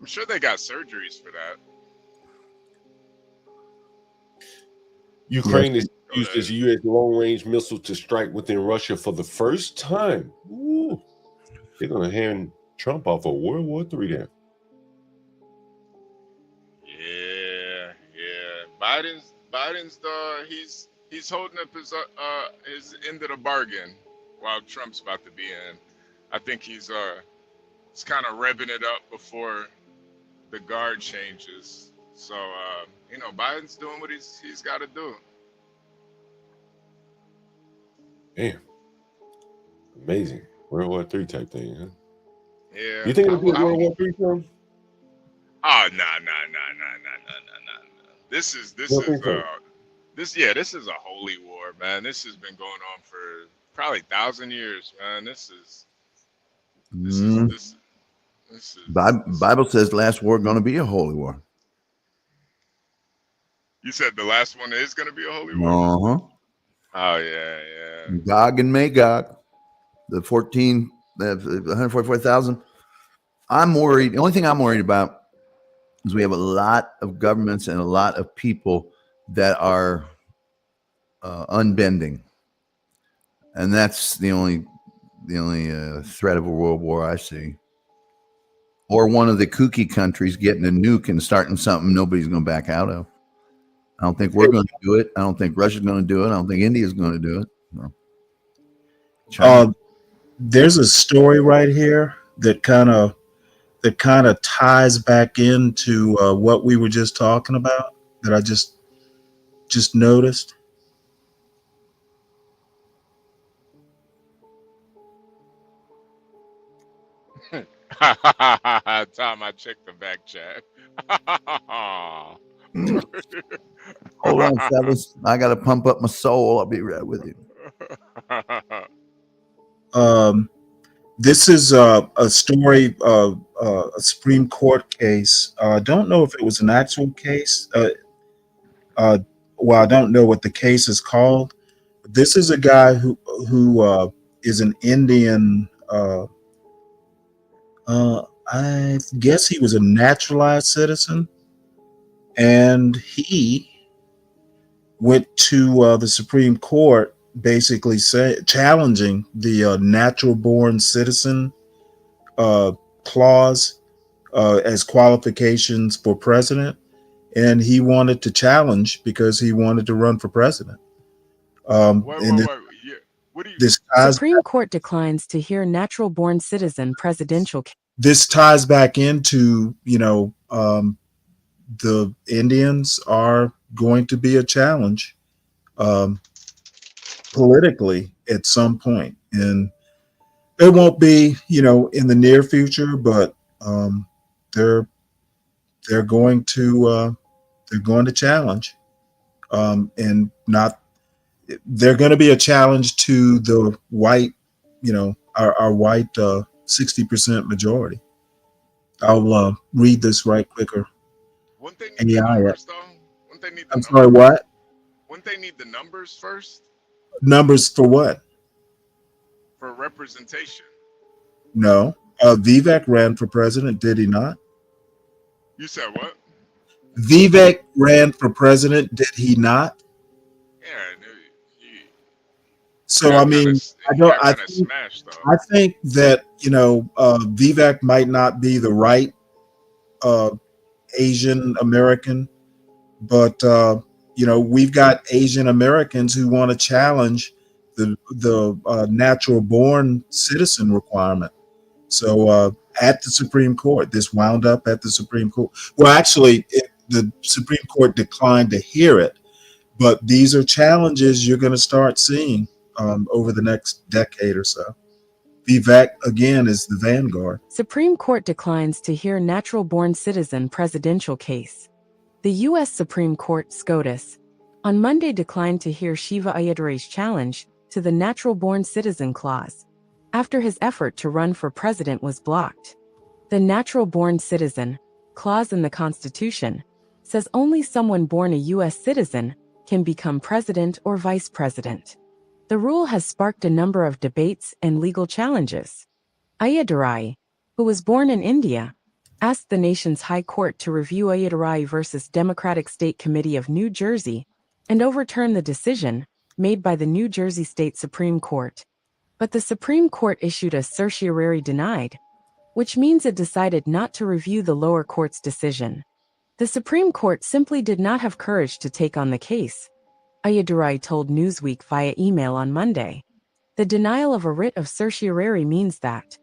sure they got surgeries for that. Ukraine has used its U.S. long-range missile to strike within Russia for the first time. Ooh. They're gonna hand Trump off of World War III there. Yeah. Biden's he's holding up his end of the bargain while Trump's about to be in. I think he's kind of revving it up before the guard changes. So Biden's doing what he's got to do. Damn, amazing World War III type thing, huh? Yeah. You think it'll be a World War III film? Oh, no. This is This is a holy war, man. This has been going on for probably 1,000 years, man. This is Bible says the last war going to be a holy war. You said the last one is going to be a holy war? Uh-huh. Oh, yeah. Gog and Magog, the 144,000. I'm worried. The only thing I'm worried about is we have a lot of governments and a lot of people that are unbending, and that's the only threat of a world war I see. Or one of the kooky countries getting a nuke and starting something nobody's going to back out of. I don't think we're going to do it. I don't think Russia's going to do it. I don't think India's going to do it. No. There's a story right here that kind of ties back into what we were just talking about that I just noticed. Tom, I checked the back chat. Hold on, fellas. I got to pump up my soul. I'll be right with you. This is a story of a Supreme Court case. I don't know if it was an actual case. Well, I don't know what the case is called. This is a guy who is an Indian. I guess he was a naturalized citizen, and he went to the Supreme Court, basically challenging the natural born citizen clause as qualifications for president, and he wanted to challenge because he wanted to run for president. Supreme Court declines to hear natural born citizen presidential case. This ties back into, the Indians are going to be a challenge politically at some point, and it won't be, in the near future, but they're going to challenge, and not they're going to be a challenge to the white, our white 60% majority. I'll read this right quicker. I'm sorry, what? Wouldn't they need the numbers first? Numbers for what? For representation. No. Vivek ran for president, did he not? You said what? Vivek ran for president, did he not? So I mean, I think that Vivek might not be the right Asian American, but we've got Asian Americans who want to challenge the natural born citizen requirement. So at the Supreme Court, this wound up at the Supreme Court. Well, actually, the Supreme Court declined to hear it, but these are challenges you're going to start seeing over the next decade or so. Vivek, again, is the vanguard. Supreme Court declines to hear natural born citizen presidential case. The U.S. Supreme Court, SCOTUS, on Monday declined to hear Shiva Ayyadurai challenge to the natural born citizen clause after his effort to run for president was blocked. The natural born citizen clause in the Constitution says only someone born a U.S. citizen can become president or vice president. The rule has sparked a number of debates and legal challenges. Ayyadurai, who was born in India, asked the nation's High Court to review Ayyadurai versus Democratic State Committee of New Jersey and overturn the decision made by the New Jersey State Supreme Court. But the Supreme Court issued a certiorari denied, which means it decided not to review the lower court's decision. The Supreme Court simply did not have courage to take on the case, Ayyadurai told Newsweek via email on Monday. The denial of a writ of certiorari means that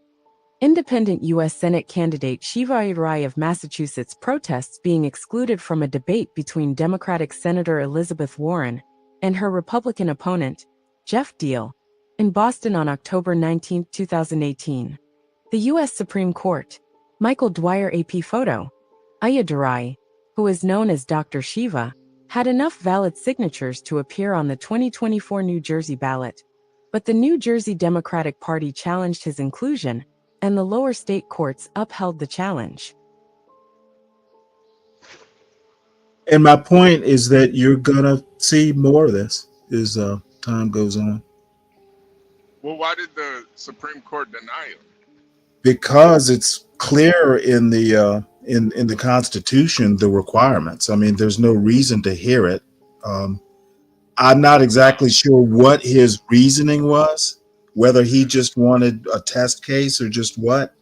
independent U.S. Senate candidate Shiva Ayyadurai of Massachusetts protests being excluded from a debate between Democratic Senator Elizabeth Warren and her Republican opponent, Jeff Deal, in Boston on October 19, 2018. The U.S. Supreme Court, Michael Dwyer AP photo, Ayyadurai, who is known as Dr. Shiva, had enough valid signatures to appear on the 2024 New Jersey ballot. But the New Jersey Democratic Party challenged his inclusion, and the lower state courts upheld the challenge. And my point is that you're gonna see more of this as time goes on, Well, why did the Supreme Court deny it? because it's clear in the in the Constitution the requirements. I mean, there's no reason to hear it. I'm not exactly sure what his reasoning was, whether he just wanted a test case or just what.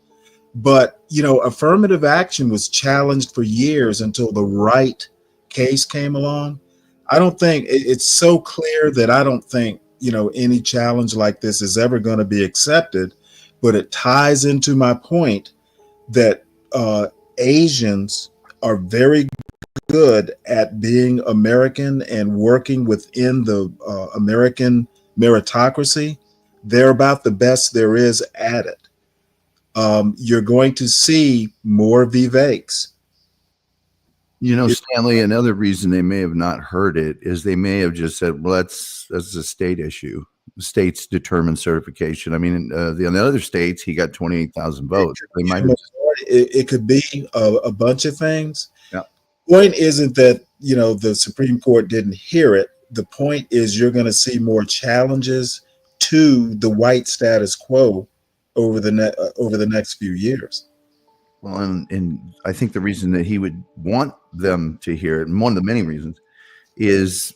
But, you know, affirmative action was challenged for years until the right case came along. I don't think it's so clear that I don't think, you know, any challenge like this is ever going to be accepted. But it ties into my point that Asians are very good at being American and working within the American meritocracy. They're about the best there is at it. You're going to see more Viveks. You know, Stanley, another reason they may have not heard it is they may have just said, well, that's a state issue. The states determine certification. I mean, in the other states, he got 28,000 votes. They might have it could be a bunch of things. Yeah. Point isn't that, you know, the Supreme Court didn't hear it. The point is you're going to see more challenges to the white status quo over the next few years. Well, and I think the reason that he would want them to hear it, and one of the many reasons, is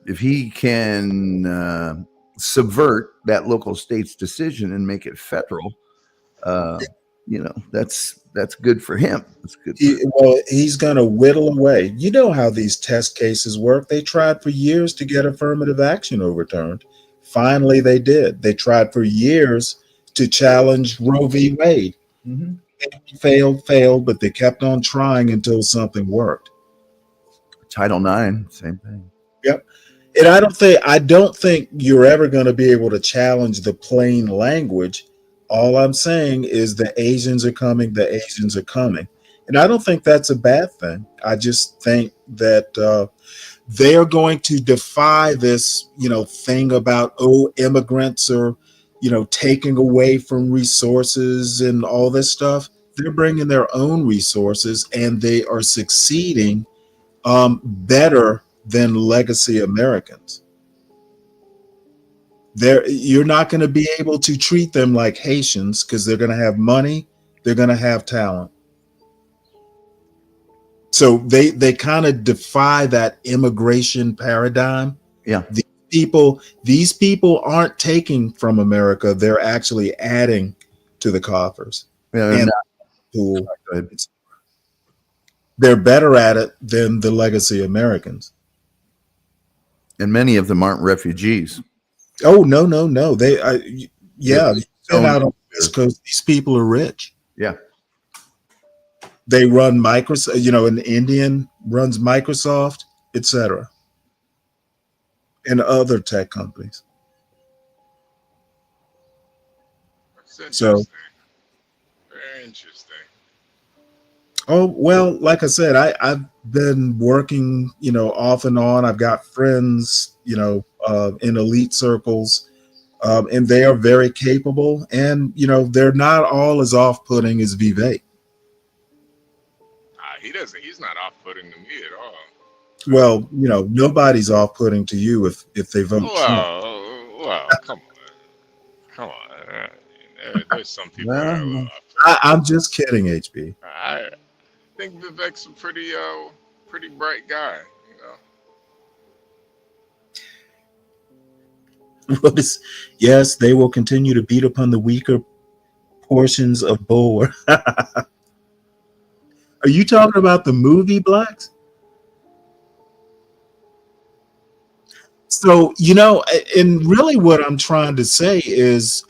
if he can subvert that local state's decision and make it federal, you know, that's good for him. That's good. Well, he's going to whittle away. You know how these test cases work. They tried for years to get affirmative action overturned. Finally, they did. They tried for years to challenge Roe v. Wade. Mm-hmm. Failed, but they kept on trying until something worked. Title IX, same thing. Yep. And I don't think you're ever going to be able to challenge the plain language. All I'm saying is the Asians are coming. And I don't think that's a bad thing. I just think that they are going to defy this, you know, thing about, immigrants are, you know, taking away from resources and all this stuff. They're bringing their own resources and they are succeeding better than legacy Americans. You're not going to be able to treat them like Haitians because they're going to have money, they're going to have talent. So they kind of defy that immigration paradigm. Yeah. These people aren't taking from America, they're actually adding to the coffers. Yeah, they're better at it than the legacy Americans. And many of them aren't refugees. Oh, no. They've been out on the West Coast. These people are rich. Yeah. They run Microsoft, you know, an Indian runs Microsoft, etc. And other tech companies. So, very interesting. Oh, well, like I said, I've been working, you know, off and on. I've got friends, you know, in elite circles, and they are very capable. And, you know, they're not all as off-putting as Vivek. He's not off-putting to me at all. Well, you know, nobody's off-putting to you if they vote Trump. Well, come on. There's some people that are a little I'm just kidding, HB. I think Vivek's a pretty bright guy, you know. Yes, they will continue to beat upon the weaker portions of Bulwer. Are you talking about the movie Blacks? So, you know, and really what I'm trying to say is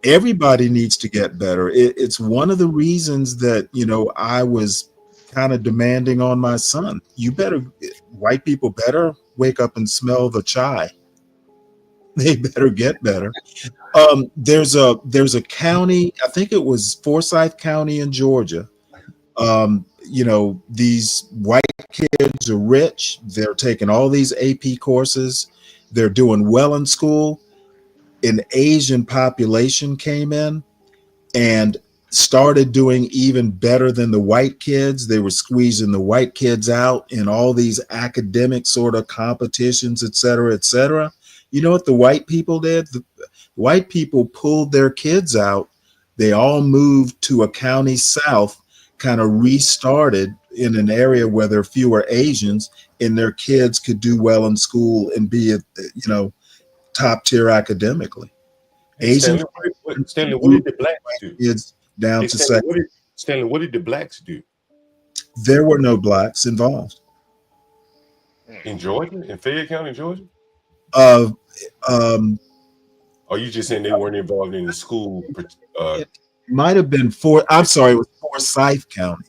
everybody needs to get better. It's one of the reasons that, you know, I was kind of demanding on my son. White people better wake up and smell the chai. They better get better. There's a county, I think it was Forsyth County in Georgia. You know, these white kids are rich. They're taking all these AP courses. They're doing well in school. An Asian population came in and started doing even better than the white kids. They were squeezing the white kids out in all these academic sort of competitions, et cetera, et cetera. You know what the white people did? The white people pulled their kids out. They all moved to a county south, kind of restarted in an area where there are fewer Asians, and their kids could do well in school and be at, top tier academically. Hey, Asian Stanley, what did the blacks do? kids down Hey, to Stanley, second. Stanley, what did the blacks do? There were no blacks involved. In Georgia? In Fayette County, Georgia? Are you just saying they weren't involved in the school? It might have been it was Forsyth County.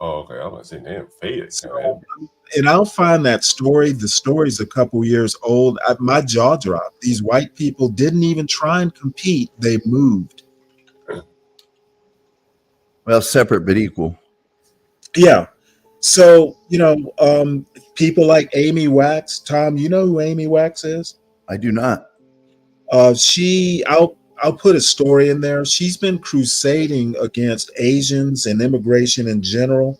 Oh, okay. I was saying, damn, Fayette County. And I'll find that story. The story's a couple years old. My jaw dropped. These white people didn't even try and compete. They moved. Well, separate but equal. Yeah. So, people like Amy Wax. Tom, you know who Amy Wax is? I do not. I'll put a story in there. She's been crusading against Asians and immigration in general.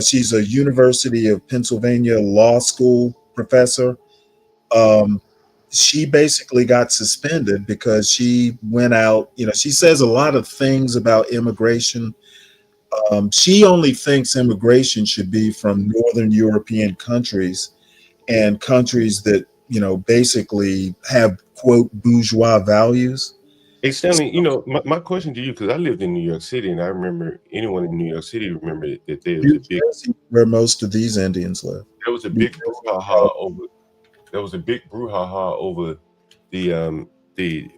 She's a University of Pennsylvania law school professor. She basically got suspended because she went out. She says a lot of things about immigration. She only thinks immigration should be from Northern European countries and countries that, basically have, quote, bourgeois values. Hey, Stanley, my question to you, because I lived in New York City, and I remember anyone in New York City remember that there was a big, where most of these Indians live. there was a big brouhaha over. There was a big brouhaha over the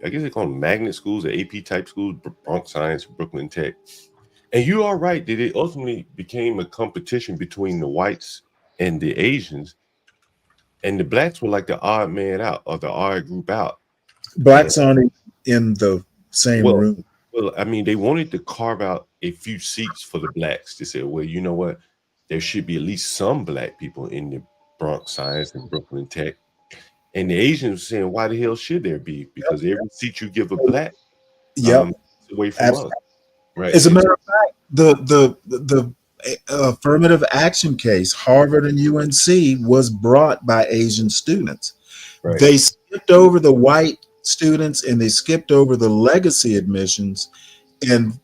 I guess they call them magnet schools, the AP type schools, Bronx Science, Brooklyn Tech. And you are right that it ultimately became a competition between the whites and the Asians, and the blacks were like the odd man out or the odd group out. Blacks aren't in the same room. Well, I mean, they wanted to carve out a few seats for the blacks to say, well, you know what? There should be at least some black people in the Bronx Science and Brooklyn Tech. And the Asians were saying, why the hell should there be? Because every seat you give a black, it's away from us. Right. As a matter of fact, the affirmative action case, Harvard and UNC, was brought by Asian students. Right. They skipped over the white students and they skipped over the legacy admissions and,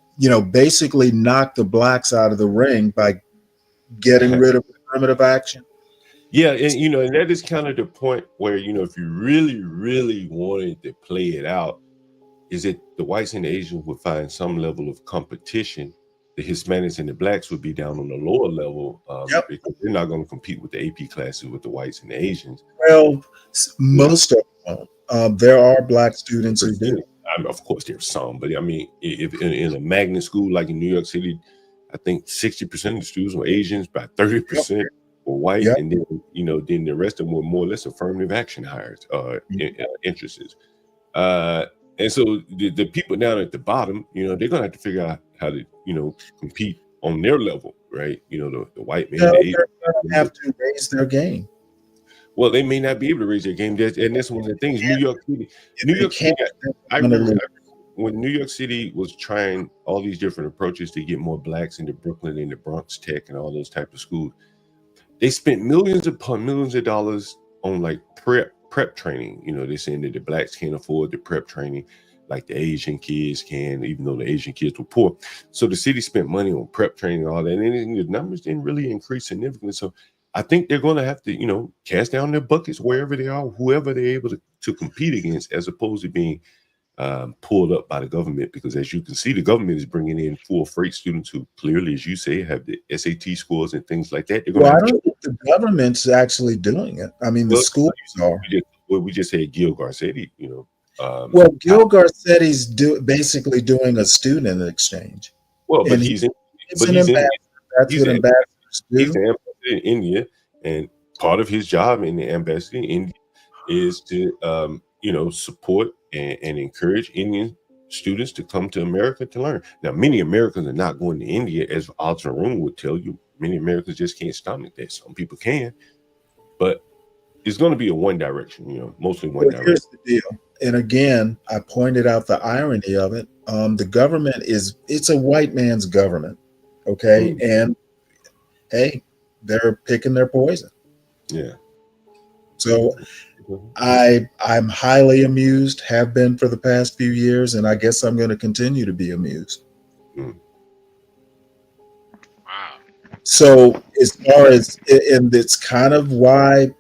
basically knocked the blacks out of the ring by getting rid of affirmative action. Yeah, and and that is kind of the point where, if you really, really wanted to play it out, is that the whites and the Asians would find some level of competition. The Hispanics and the blacks would be down on the lower level because they're not going to compete with the AP classes with the whites and the Asians. Well, most of them. There are black students who do. Of course, there's some, but I mean, if in a magnet school like in New York City, I think 60% of the students were Asians, about 30% were white, and then then the rest of them were more or less affirmative action hires, interests. And so the people down at the bottom, they're gonna have to figure out how to, compete on their level, right? The white man, they're gonna have to raise their game. Well, they may not be able to raise their game, and that's one of the things. New York City. I remember when New York City was trying all these different approaches to get more blacks into Brooklyn and the Bronx Tech and all those type of schools. They spent millions upon millions of dollars on like prep training. They're saying that the blacks can't afford the prep training like the Asian kids can, even though the Asian kids were poor. So the city spent money on prep training and all that, and the numbers didn't really increase significantly. So I think they're going to have to, cast down their buckets wherever they are, whoever they're able to compete against, as opposed to being pulled up by the government. Because as you can see, the government is bringing in full freight students who clearly, as you say, have the SAT scores and things like that. Well, I don't think the government's actually doing it. I mean, the schools are. We just said Gil Garcetti, well, Gil Garcetti's basically doing a student exchange. Well, but he's an ambassador in India, and part of his job in the embassy in India is to support and encourage Indian students to come to America to learn. Now, many Americans are not going to India, as Alton Room would tell you. Many Americans just can't stomach that. Some people can, but it's going to be a one direction, mostly one direction. Here's the deal. And again, I pointed out the irony of it. The government it's a white man's government. Okay. And hey, they're picking their poison. Yeah. So I'm highly amused, have been for the past few years, and I guess I'm going to continue to be amused. Wow. So as far as, and it's kind of why,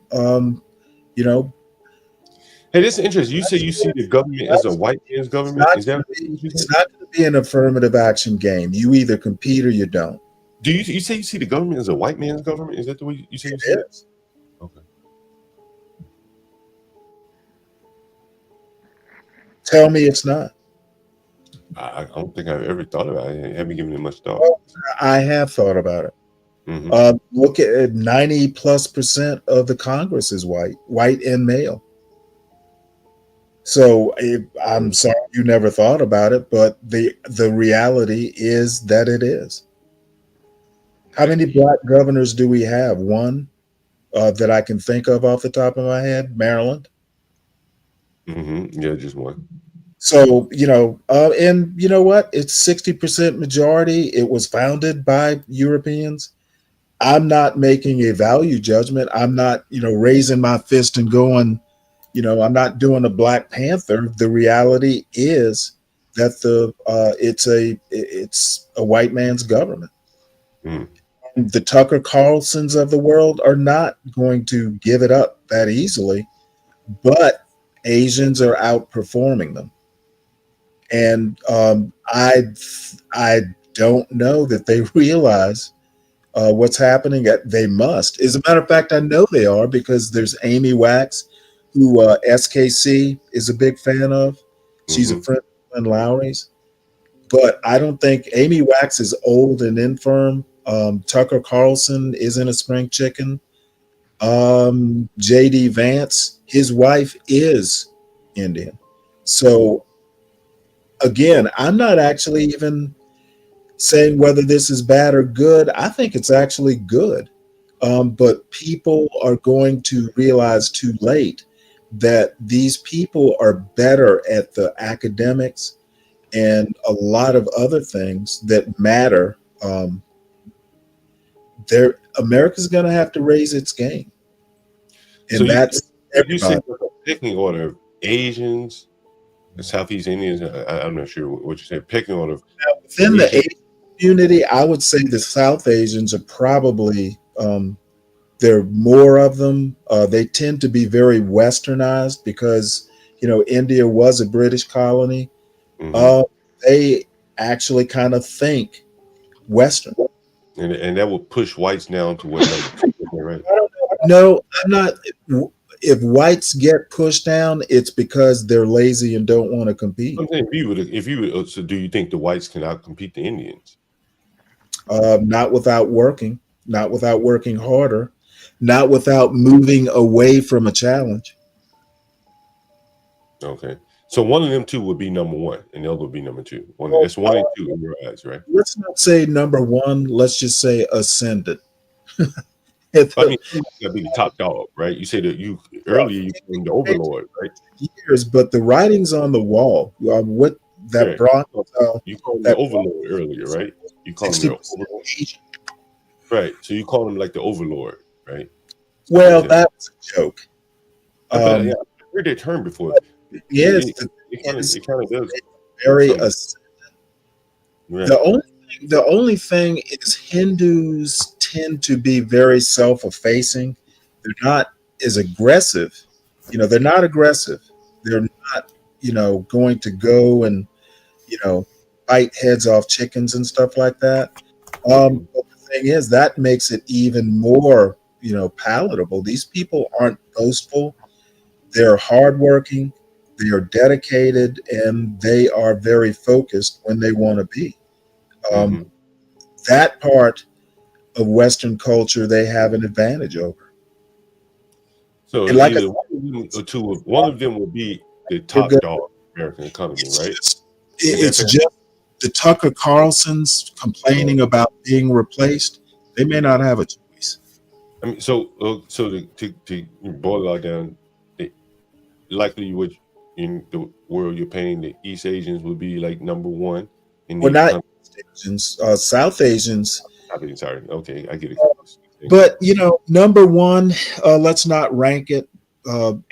Hey, this is interesting. You say you see the government as a white man's government. Is that it's not going to be an affirmative action game. You either compete or you don't. Do you say you see the government as a white man's government? Is that the way you say you see it? Okay. Tell me it's not. I don't think I've ever thought about it. I haven't given it much thought. Well, I have thought about it. Look at 90+% of the Congress is white and male. So I'm sorry you never thought about it, but the reality is that it is. How many black governors do we have? One that I can think of off the top of my head, Maryland. Yeah, just one. So, and you know what? It's 60% majority. It was founded by Europeans. I'm not making a value judgment. I'm not, raising my fist and going, I'm not doing a Black Panther. The reality is that it's a white man's government. The Tucker Carlsons of the world are not going to give it up that easily, but Asians are outperforming them. And I don't know that they realize what's happening. They must. As a matter of fact, I know they are, because there's Amy Wax, who SKC is a big fan of. She's a friend of Glenn Lowry's. But I don't think Amy Wax is old and infirm. Tucker Carlson isn't a spring chicken. JD Vance, his wife is Indian. So again, I'm not actually even saying whether this is bad or good. I think it's actually good. But people are going to realize too late that these people are better at the academics and a lot of other things that matter. America's going to have to raise its game. And So that's you say everybody. picking order of Asians, the Southeast Indians. I'm not sure what you say. Picking order of Within the Asian community, I would say the South Asians are probably there are more of them. They tend to be very westernized because India was a British colony. They actually kind of think Western. And that will push whites down to what right? No, I'm not. If whites get pushed down, it's because they're lazy and don't want to compete. I'm saying if you would, so do you think the whites can outcompete the Indians? Not without working harder, not without moving away from a challenge. Okay. So one of them two would be number one, and the other would be number two. It's one and two in your eyes, right? Let's not say number one. Let's just say ascendant. I mean, that'd be the top dog, right? You say that earlier you claimed the overlord, right? Years, but the writing's on the wall. What that Bronco? You called him the overlord earlier, right? You call him the overlord, right? So you call him like the overlord, right? Well, that's a joke. Yeah, I heard that term before. Yes, it kind of does. Very ascendant. Right. The only thing is Hindus tend to be very self-effacing. They're not as aggressive. They're not aggressive. They're not, going to go and, bite heads off chickens and stuff like that. But the thing is, that makes it even more, palatable. These people aren't boastful. They're hardworking. They are dedicated, and they are very focused when they want to be. That part of Western culture, they have an advantage over. So like either one of them will be the top dog of American economy, right? It's just the Tucker Carlsons complaining about being replaced. They may not have a choice. I mean, so to boil it all down, likely what in the world you're paying, the East Asians would be like number one in Well, these not countries. East Asians, South Asians. I mean, sorry. Okay, I get it. But number one, let's not rank it.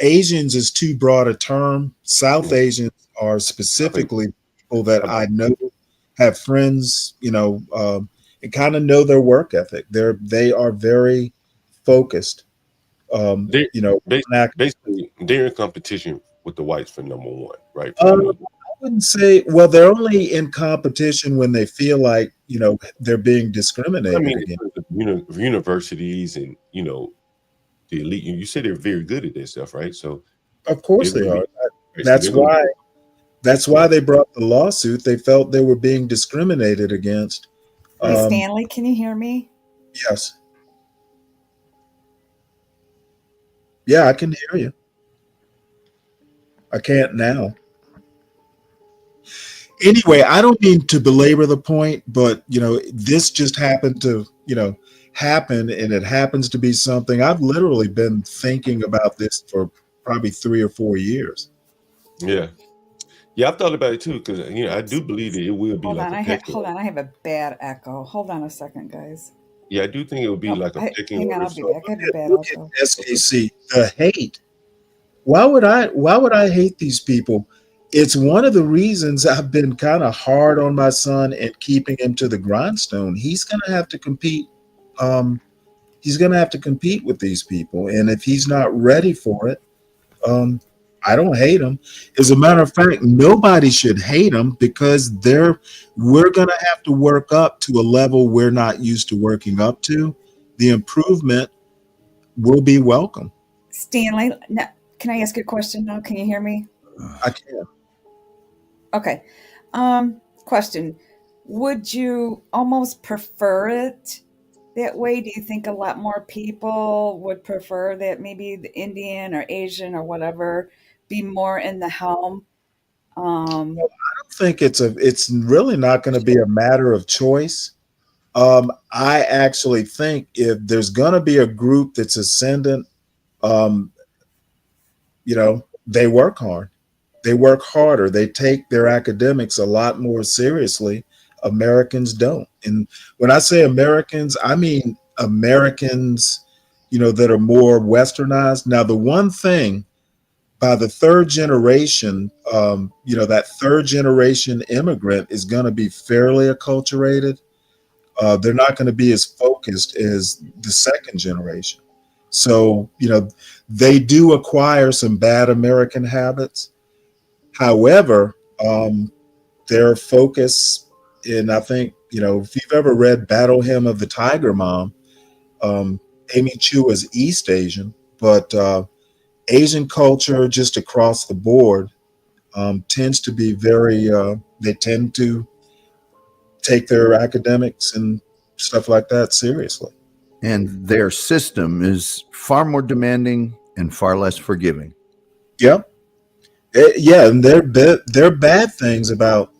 Asians is too broad a term. South Asians are specifically people that I know, have friends, and kind of know their work ethic. They are very focused. Basically, they're in competition with the whites for number one, right? I wouldn't say. Well, they're only in competition when they feel like they're being discriminated I mean, against. Universities and the elite. You say they're very good at this stuff, right? So, Of course they are. So That's they're gonna- why they brought the lawsuit. They felt they were being discriminated against. Hey, Stanley, can you hear me? Yes. Yeah, I can hear you. I can't now. Anyway, I don't mean to belabor the point, but this just happened to happen, and it happens to be something I've literally been thinking about this for probably 3 or 4 years. Yeah, I've thought about it too because I do believe that it will be Hold like on, a I have a bad echo. Hold on a second, guys. Yeah, I do think it will be like a pecking Hang on, order. I'll be back. I have a bad Look echo. at SKC, the hate. Why would I hate these people? It's one of the reasons I've been kind of hard on my son and keeping him to the grindstone. He's going to have to compete. He's going to have to compete with these people, and if he's not ready for it, I don't hate him. As a matter of fact, nobody should hate him because we're going to have to work up to a level we're not used to working up to. The improvement will be welcome. Stanley, now, can I ask you a question now? Can you hear me? I can. Okay. Question. Would you almost prefer it that way? Do you think a lot more people would prefer that maybe the Indian or Asian or whatever be more in the helm? I don't think it's really not going to be a matter of choice. I actually think if there's going to be a group that's ascendant, they work hard. They work harder. They take their academics a lot more seriously. Americans don't. And when I say Americans, I mean Americans, that are more westernized. Now, the one thing by the third generation, that third generation immigrant is going to be fairly acculturated. They're not going to be as focused as the second generation. So, they do acquire some bad American habits. However, their focus, and I think, if you've ever read Battle Hymn of the Tiger Mom, Amy Chu is East Asian, but Asian culture just across the board tends to be they tend to take their academics and stuff like that seriously. And their system is far more demanding and far less forgiving. Yep. Yeah, and there are bad things about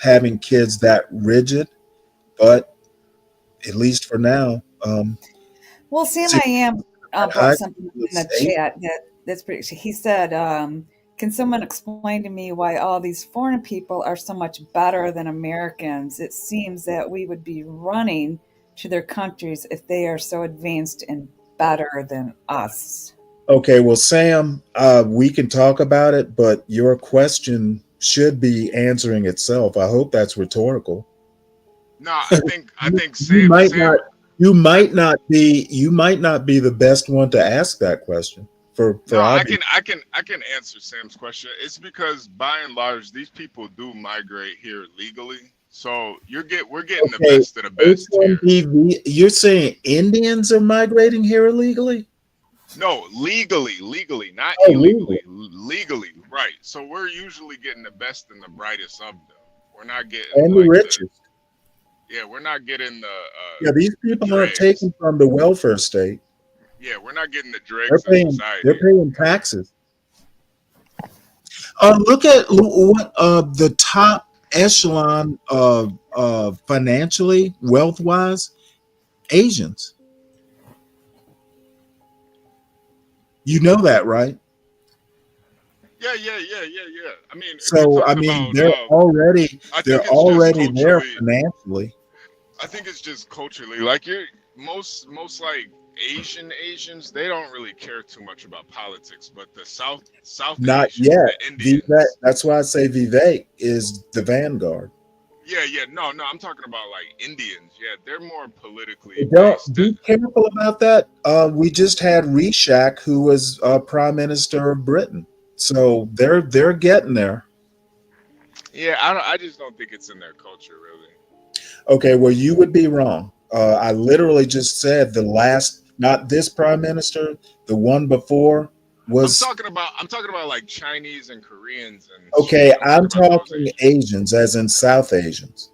having kids that rigid, but at least for now. Well, Sam, I am brought something in the chat that's pretty. He said, "Can someone explain to me why all these foreign people are so much better than Americans? It seems that we would be running to their countries if they are so advanced and better than us." Okay, well, Sam, we can talk about it, but your question should be answering itself. I hope that's rhetorical. No, I think you might not be the best one to ask that question. I can answer Sam's question. It's because by and large these people do migrate here legally. So we're getting the best of the best here. You're saying Indians are migrating here illegally? No, legally, not Oh, illegally, legally, right. So we're usually getting the best and the brightest of them. We're not getting and the richest. We're not getting these people aren't taken from the welfare state. Yeah, we're not getting the dregs of society. They're paying taxes. Look at what the top echelon of financially, wealth wise, Asians. You know that, right? Yeah. I mean, if you're So I talking mean, about, they're already I they're think it's just already there culturally. financially. I think it's just culturally. Like you're most like Asians, they don't really care too much about politics. But the South Not Asians, yet. the Vivek, Indians. that's why I say Vivek is the vanguard. Yeah. No. I'm talking about like Indians. Yeah, they're more politically Don't based. be careful about that. We just had Rishak, who was Prime Minister of Britain, so they're getting there. Yeah, I just don't think it's in their culture really. Okay, well, you would be wrong. I literally just said the last, not this Prime Minister, the one before was I'm talking about like Chinese and Koreans and okay. shit. I'm I'm talking about those talking Asians. Asians, as in South Asians.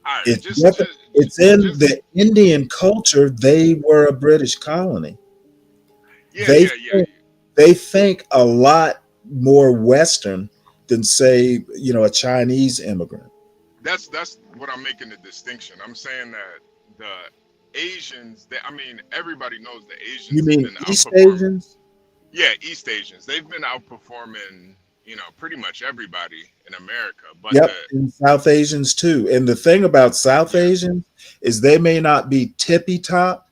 All right, It's it's in the Indian culture. They were a British colony. They think, they think a lot more Western than say, a Chinese immigrant. That's what I'm making the distinction. I'm saying that the Asians, I mean, everybody knows the Asians You have mean been East outperforming. Asians? Yeah, East Asians. They've been outperforming, pretty much everybody in America. But Yep, and South Asians too. And the thing about South Asians is they may not be tippy top,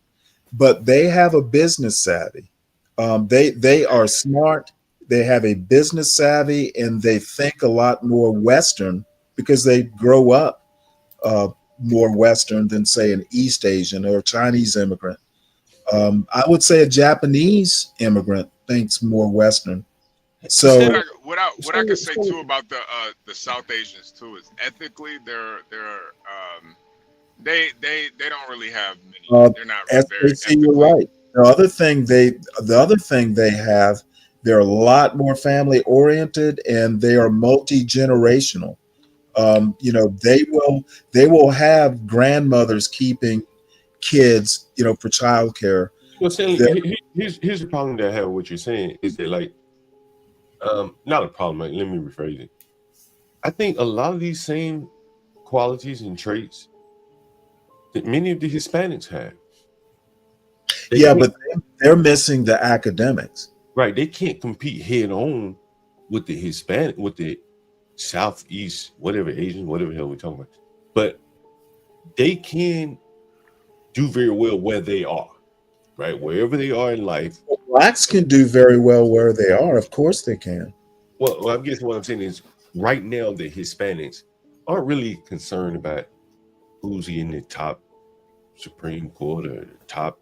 but they have a business savvy. They are smart. They have a business savvy, and they think a lot more Western because they grow up more Western than say an East Asian or a Chinese immigrant. I would say a Japanese immigrant thinks more Western. So what I could say too about the South Asians too is ethically they don't really have many. They're not very SAC, you're right. The other thing they have, they're a lot more family oriented and they are multi-generational. They will have grandmothers keeping kids, for childcare. Well, Stanley, here's the problem that I have with what you're saying is that like, not a problem. Like, let me rephrase it. I think a lot of these same qualities and traits that many of the Hispanics have. But they're missing the academics. Right. They can't compete head on with the Southeast, whatever Asian, whatever the hell we're talking about. But they can do very well where they are, right? Wherever they are in life. Blacks can do very well where they are. Of course they can. Well, I guess what I'm saying is right now the Hispanics aren't really concerned about who's in the top Supreme Court or the top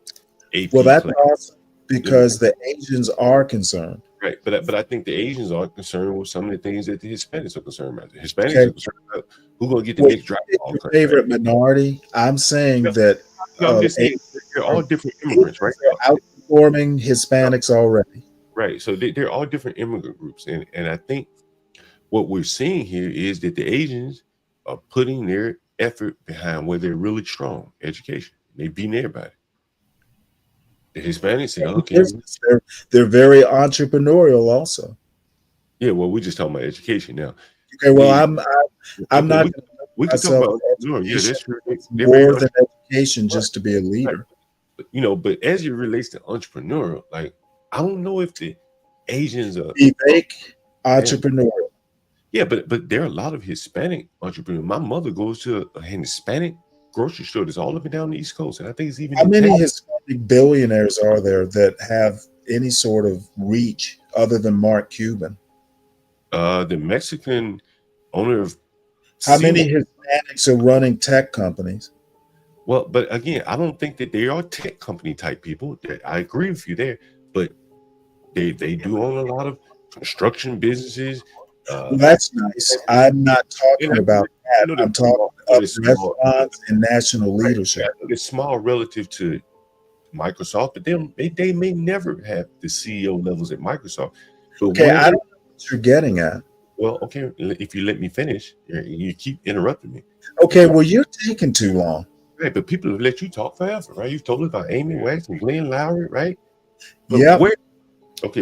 AP. Well, that's class. awesome because the Asians are concerned. Right, but I think the Asians aren't concerned with some of the things that the Hispanics are concerned about. The Hispanics are concerned about who's going to get the next draft. Your favorite minority? I'm saying that I'm just saying they're all different immigrants, right? Outperforming Hispanics already. Right, so they're all different immigrant groups, and I think what we're seeing here is that the Asians are putting their effort behind where they're really strong, education. They beating everybody. The Hispanics say, okay, they're very entrepreneurial also. Yeah, well, we're just talking about education now. Okay, well, I'm not. We can talk about yeah, that's true. More than education, just to be a leader. But as it relates to entrepreneurial, like I don't know if the Asians are fake entrepreneurial. Yeah, but there are a lot of Hispanic entrepreneurs. My mother goes to a Hispanic grocery store that's all up and down the East Coast, and I think it's even. How many Hispanic billionaires are there that have any sort of reach other than Mark Cuban? The Mexican owner of. How many Hispanics are running tech companies? Well, but again, I don't think that they are tech company type people. I agree with you there, but they do own a lot of construction businesses. Well, that's nice. I'm not talking about that. I'm talking about restaurants and national leadership. It's small relative to Microsoft, but they may never have the CEO levels at Microsoft. But okay, I don't know what you're getting at. Well, okay, if you let me finish, you keep interrupting me. Okay, well, you're taking too long. Right, but people have let you talk forever, right? You've told us about Amy Wax and Glenn Lowry, right? But yeah. Okay,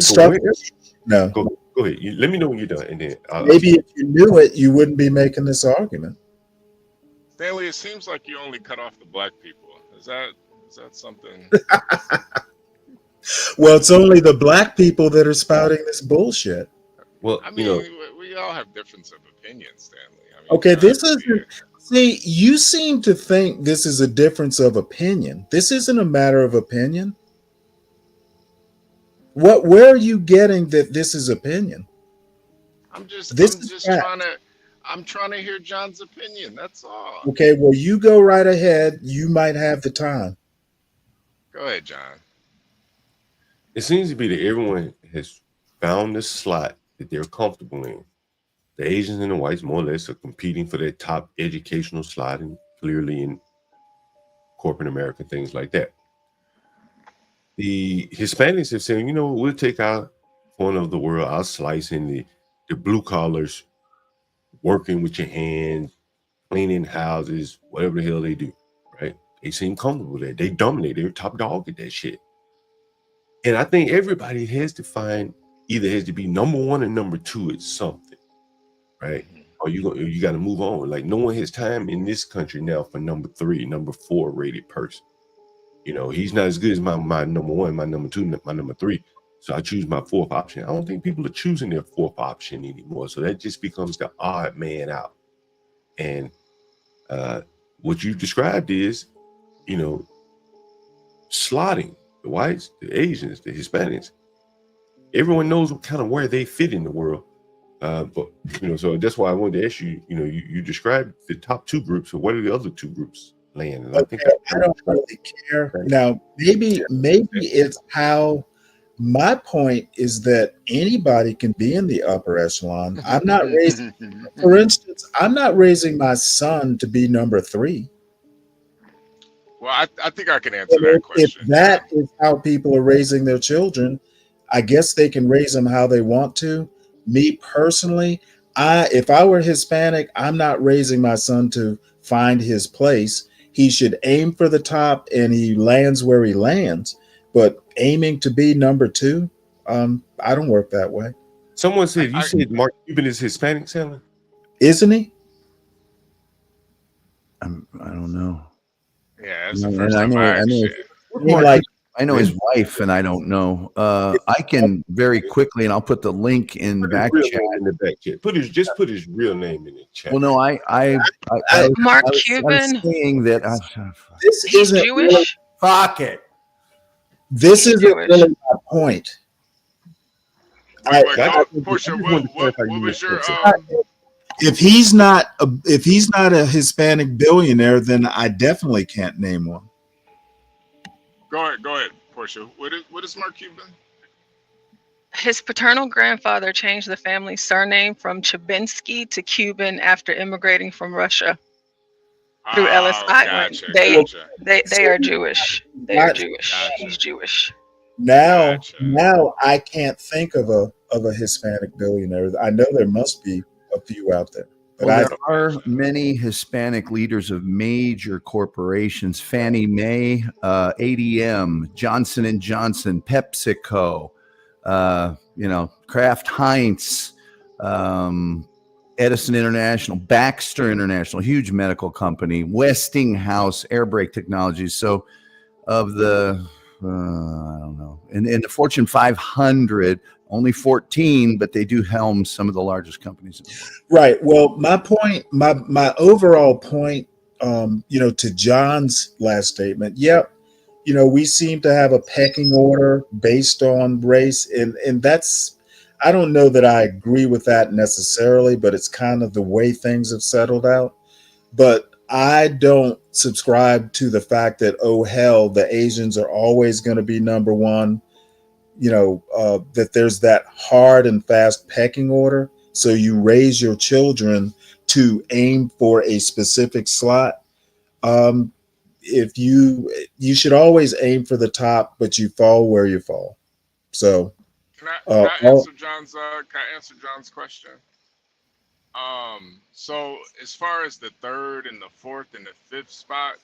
no. Go Go ahead. Let me know when you're done, and then Maybe if you knew it, you wouldn't be making this argument. Stanley, it seems like you only cut off the black people. Is that something? Well, it's only the black people that are spouting this bullshit. Well, I mean, we all have difference of opinions, Stanley. I mean, Okay, this isn't. See, you seem to think this is a difference of opinion. This isn't a matter of opinion. Where are you getting that this is opinion? I'm just Fact. trying to hear John's opinion. That's all. Okay, well, you go right ahead. You might have the time. Go ahead, John. It seems to be that everyone has found this slot that they're comfortable in. The Asians and the whites more or less are competing for their top educational slot, and clearly in corporate America, things like that. The Hispanics have said, we'll take our corner of the world, our slice in the blue collars, working with your hands, cleaning houses, whatever the hell they do, right? They seem comfortable with that. They dominate. They're top dog at that shit. And I think everybody has to be number one and number two at something, right? Or you got to move on. Like, no one has time in this country now for number 3, number 4 rated person. He's not as good as my number 1, my number 2, my number 3. So I choose my 4th option. I don't think people are choosing their 4th option anymore. So that just becomes the odd man out. And what you described is, slotting the whites, the Asians, the Hispanics. Everyone knows where they fit in the world. But so that's why I wanted to ask you. You described the top 2 groups, so what are the other 2 groups land? And Okay, I don't really care. Now, maybe it's how. My point is that anybody can be in the upper echelon. I'm not raising, for instance, I'm not raising my son to be number 3. Well, I think I can answer that question. If that is how people are raising their children, I guess they can raise them how they want to. Me personally, if I were Hispanic, I'm not raising my son to find his place. He should aim for the top, and he lands where he lands. But aiming to be number 2, I don't work that way. Someone said you said Mark Cuban is Hispanic, Stanley? Isn't he? I don't know. Yeah, that's the first time I I know his wife, and I don't know. I can very quickly, and I'll put the link in the back chat. In the back chat. Put his real name in the chat. Well, no, Mark I was Cuban. saying that This He's isn't Jewish. really, fuck it. this isn't really my point. Portia, what was your If he's not a Hispanic billionaire, then I definitely can't name one. Go ahead, Portia. What is Mark Cuban? His paternal grandfather changed the family surname from Chabinsky to Cuban after immigrating from Russia through Ellis Island. They are Jewish. They are Jewish. He's Jewish. Now I can't think of a Hispanic billionaire. I know there must be a few out there. But there are many Hispanic leaders of major corporations: Fannie Mae, ADM, Johnson & Johnson, PepsiCo, Kraft Heinz, Edison International, Baxter International, huge medical company, Westinghouse, Air Brake Technologies. So of the, I don't know, in the Fortune 500, only 14, but they do helm some of the largest companies in the world. Right. Well, my point, my overall point, to John's last statement, yep, we seem to have a pecking order based on race, and that's, I don't know that I agree with that necessarily, but it's kind of the way things have settled out. But I don't subscribe to the fact that, oh hell, the Asians are always going to be number 1. That there's that hard and fast pecking order. So you raise your children to aim for a specific slot. If you should always aim for the top, but you fall where you fall. So can I answer John's question? So as far as the 3rd and the 4th and the 5th spot,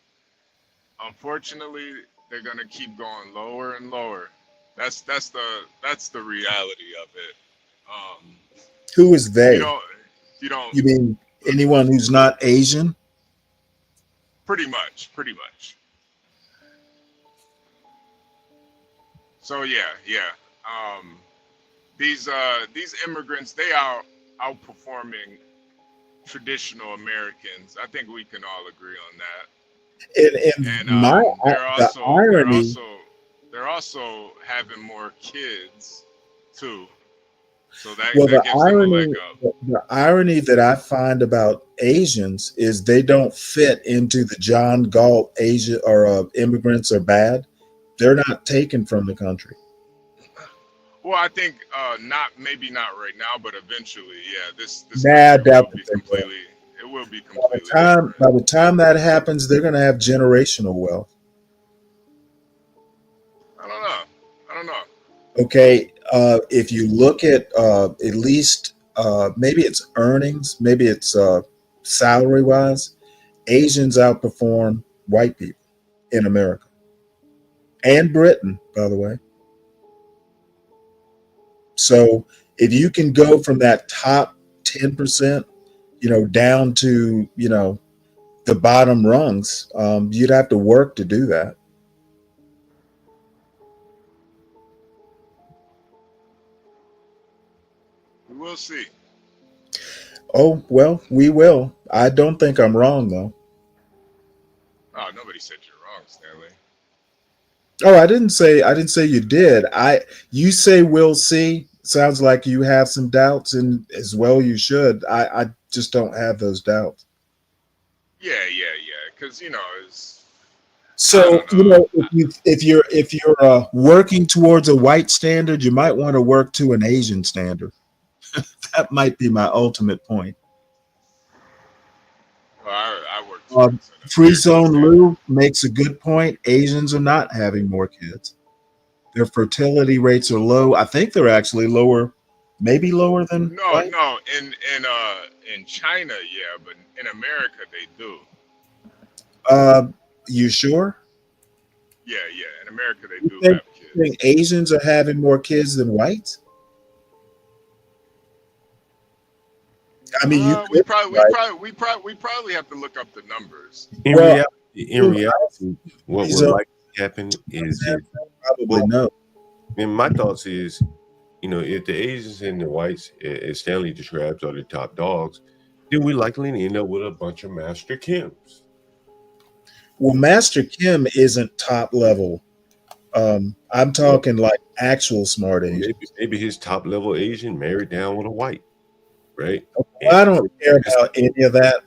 unfortunately, they're gonna keep going lower and lower. That's the reality of it. Who is they? You don't. You mean anyone who's not Asian? Pretty much. So yeah. These immigrants, they are outperforming traditional Americans. I think we can all agree on that. And they're also having more kids too. So that well, gives them a leg up. the irony that I find about Asians is they don't fit into the John Galt Asia or immigrants are bad. They're not taken from the country. Well, I think maybe not right now, but eventually, yeah. This Nah, I country doubt will be that they will. completely. It will be completely different. By the time that happens, they're going to have generational wealth. I don't know. Okay, if you look at least maybe it's earnings, maybe it's salary wise, Asians outperform white people in America and Britain, by the way. So if you can go from that top 10%, down to the bottom rungs, you'd have to work to do that. We will see. Oh, well, we will. I don't think I'm wrong, though. Oh, nobody said you're wrong, Stanley. Oh, I didn't say you did. You say we'll see. Sounds like you have some doubts, and as well you should. I just don't have those doubts. Yeah. Because it's. So if you're working towards a white standard, you might want to work to an Asian standard. That might be my ultimate point. Well, I work towards Free Zone Lou makes a good point. Asians are not having more kids. Their fertility rates are low. I think they're actually lower, maybe lower than white. No. In China, yeah, but in America they do. You sure? Yeah. In America they do You have kids. think Asians are having more kids than whites? I mean, we probably have to look up the numbers. In reality, what would likely happen is probably no. And my thoughts is, if the Asians and the whites, as Stanley describes, are the top dogs, then we likely end up with a bunch of Master Kims. Well, Master Kim isn't top level. I'm talking like actual smart Asian. Maybe his top level Asian married down with a white, right? Well, I don't care about any of that.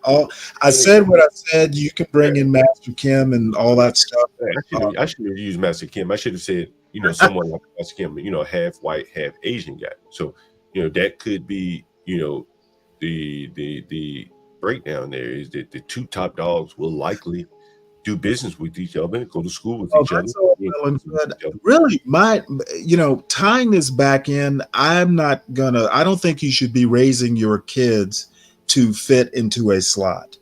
I said what I said. You can bring in Master Kim and all that stuff. I should have used Master Kim. I should have said, someone like Master Kim, half white, half Asian guy. So, that could be, the breakdown there is that the two top dogs will likely do business with each other, go to school with each other. Well and good. Really, tying this back in, I don't think you should be raising your kids to fit into a slot.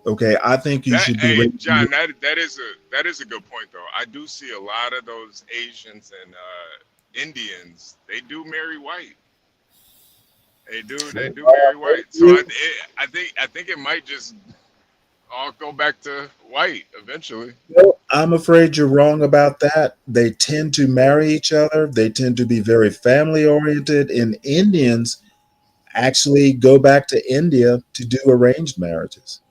Okay, I think you should be. Hey, John, that is a good point though. I do see a lot of those Asians and Indians. They do marry white. They do marry white. So I think it might just all go back to white eventually. Well, I'm afraid you're wrong about that. They tend to marry each other. They tend to be very family oriented, and Indians actually go back to India to do arranged marriages.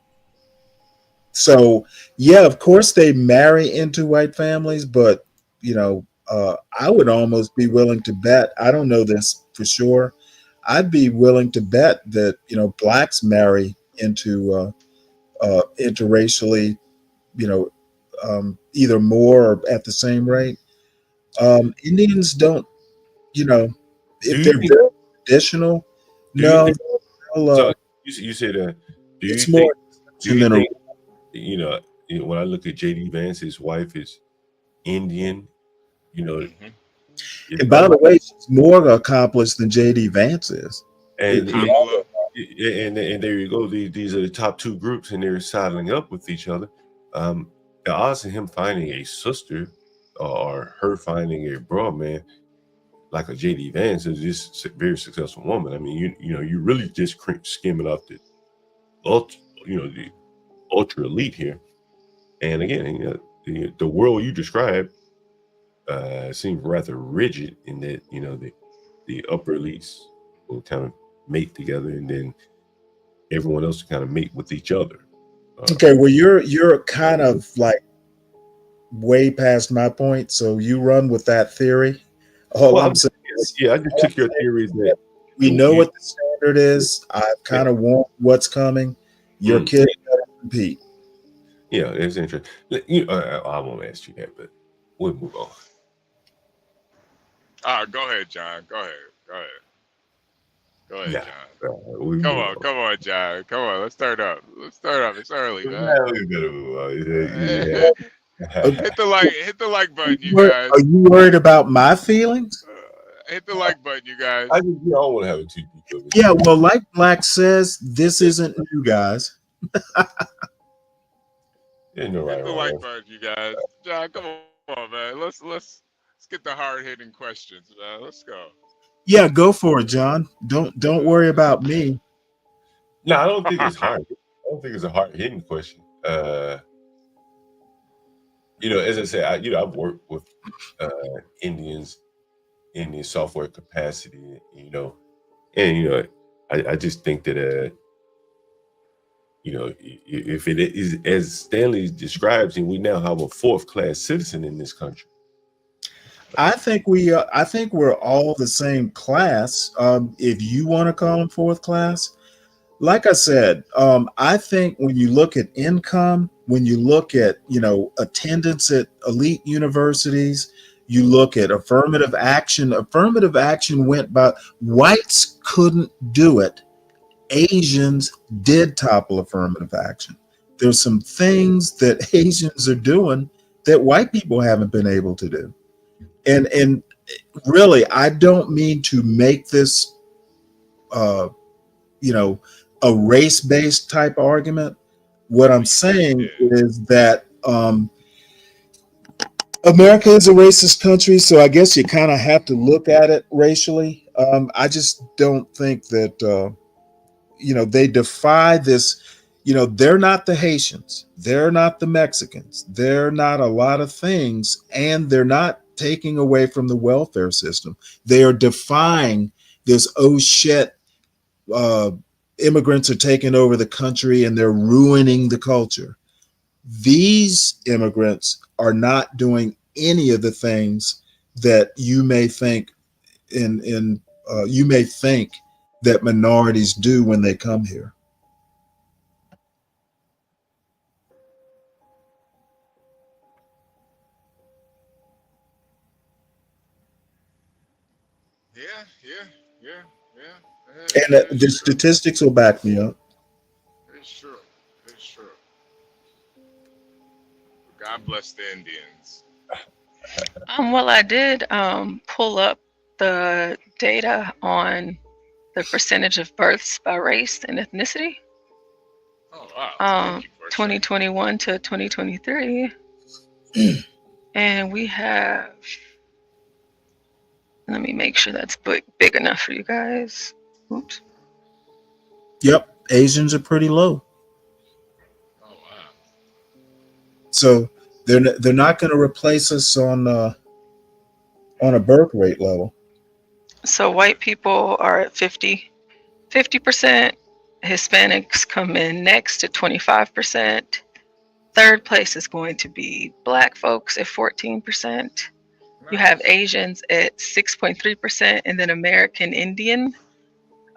So, yeah, of course they marry into white families, but I would almost be willing to bet, I don't know this for sure, I'd be willing to bet that blacks marry into interracially, either more or at the same rate. Indians don't, if they're very traditional, no. So you said, do you think? When I look at JD Vance, his wife is Indian. And by the way, she's more accomplished than JD Vance is. And there you go. These are the top two groups, and they're saddling up with each other. The odds of him finding a sister or her finding a bro, man, like a JD Vance is just a very successful woman. I mean, you really just skimming off the the ultra elite here. And again, the world you described seems rather rigid in that the upper elites will kind of mate together, and then everyone else will kind of mate with each other. Okay, well, you're kind of like way past my point, so you run with that theory. All I'm saying is, I just took your theories that we know what the standard is. I've kind of warned what's coming. Your kid better compete. Yeah, it's interesting. I won't ask you that, but we'll move on. Go ahead, John. Go ahead, Yeah. John. Come on, John. Come on. Let's start up. It's early, man. Hit the like button, you guys. Are you worried about my feelings? Hit the like button, you guys. I just don't want to have it too deep. Yeah, well, like Black says, this isn't new, guys. Hit the like button, you guys. John, come on, man. Let's get the hard hitting questions, man. Let's go. Yeah, go for it, John. Don't worry about me. No, I don't think it's hard. I don't think it's a hard hitting question. As I said, I've worked with Indian software capacity, and I just think that if it is as Stanley describes, and we now have a fourth class citizen in this country. I think we're all the same class. If you want to call them fourth class, like I said, I think when you look at income, when you look at attendance at elite universities, you look at affirmative action. Affirmative action went by whites couldn't do it. Asians did topple affirmative action. There's some things that Asians are doing that white people haven't been able to do. And really, I don't mean to make this, a race-based type argument. What I'm saying is that America is a racist country, so I guess you kind of have to look at it racially. I just don't think that, they defy this. They're not the Haitians. They're not the Mexicans. They're not a lot of things, and they're not taking away from the welfare system. They are defying this, oh shit, immigrants are taking over the country and they're ruining the culture. These immigrants are not doing any of the things that you may think that minorities do when they come here. Yeah. And the statistics will back me up. It's true. God bless the Indians. Well, I did pull up the data on the percentage of births by race and ethnicity. Oh wow! 2021 to 2023, and we have. Let me make sure that's big enough for you guys. Oops. Yep, Asians are pretty low. Oh wow! So they're not going to replace us on a birth rate level. So white people are at 50%. Hispanics come in next at 25%. Third place is going to be Black folks at 14%. You have Asians at 6.3%, and then American Indian,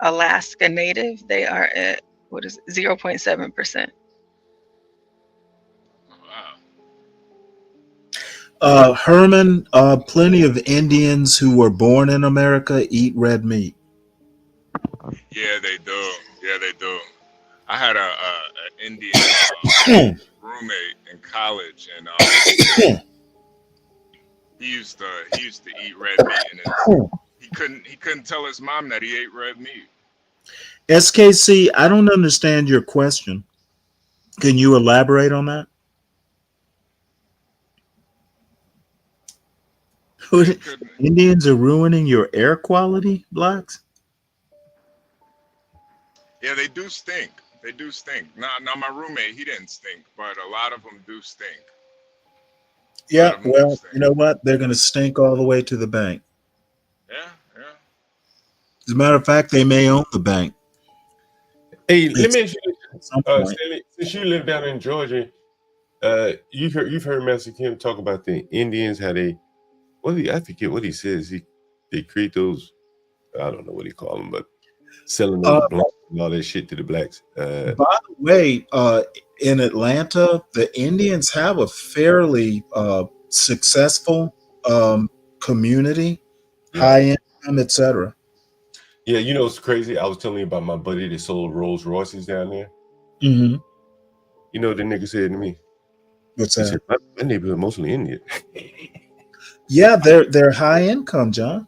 Alaska Native, they are at 0.7%. Herman, plenty of Indians who were born in America eat red meat. Yeah, they do. I had a Indian roommate in college, and he used to eat red meat, and he couldn't tell his mom that he ate red meat. SKC, I don't understand your question. Can you elaborate on that? Indians are ruining your air quality, blacks? Yeah, they do stink. They do stink. Now my roommate, he didn't stink, but a lot of them do stink. Yeah, well, you know what? They're going to stink all the way to the bank. Yeah. As a matter of fact, they may own the bank. Hey, let me ask you, at some point. Stanley, since you live down in Georgia, you've heard Master Kim talk about the Indians, how they, I forget what he says. They create those, I don't know what he call them, but selling those blacks and all that shit to the blacks. By the way, in Atlanta, the Indians have a fairly successful community, high income, etc. Yeah, you know it's crazy. I was telling you about my buddy that sold Rolls Royces down there. Mm-hmm. You know what the nigga said to me? What's He that? said, my neighborhood mostly Indian. Yeah, they're high income, John.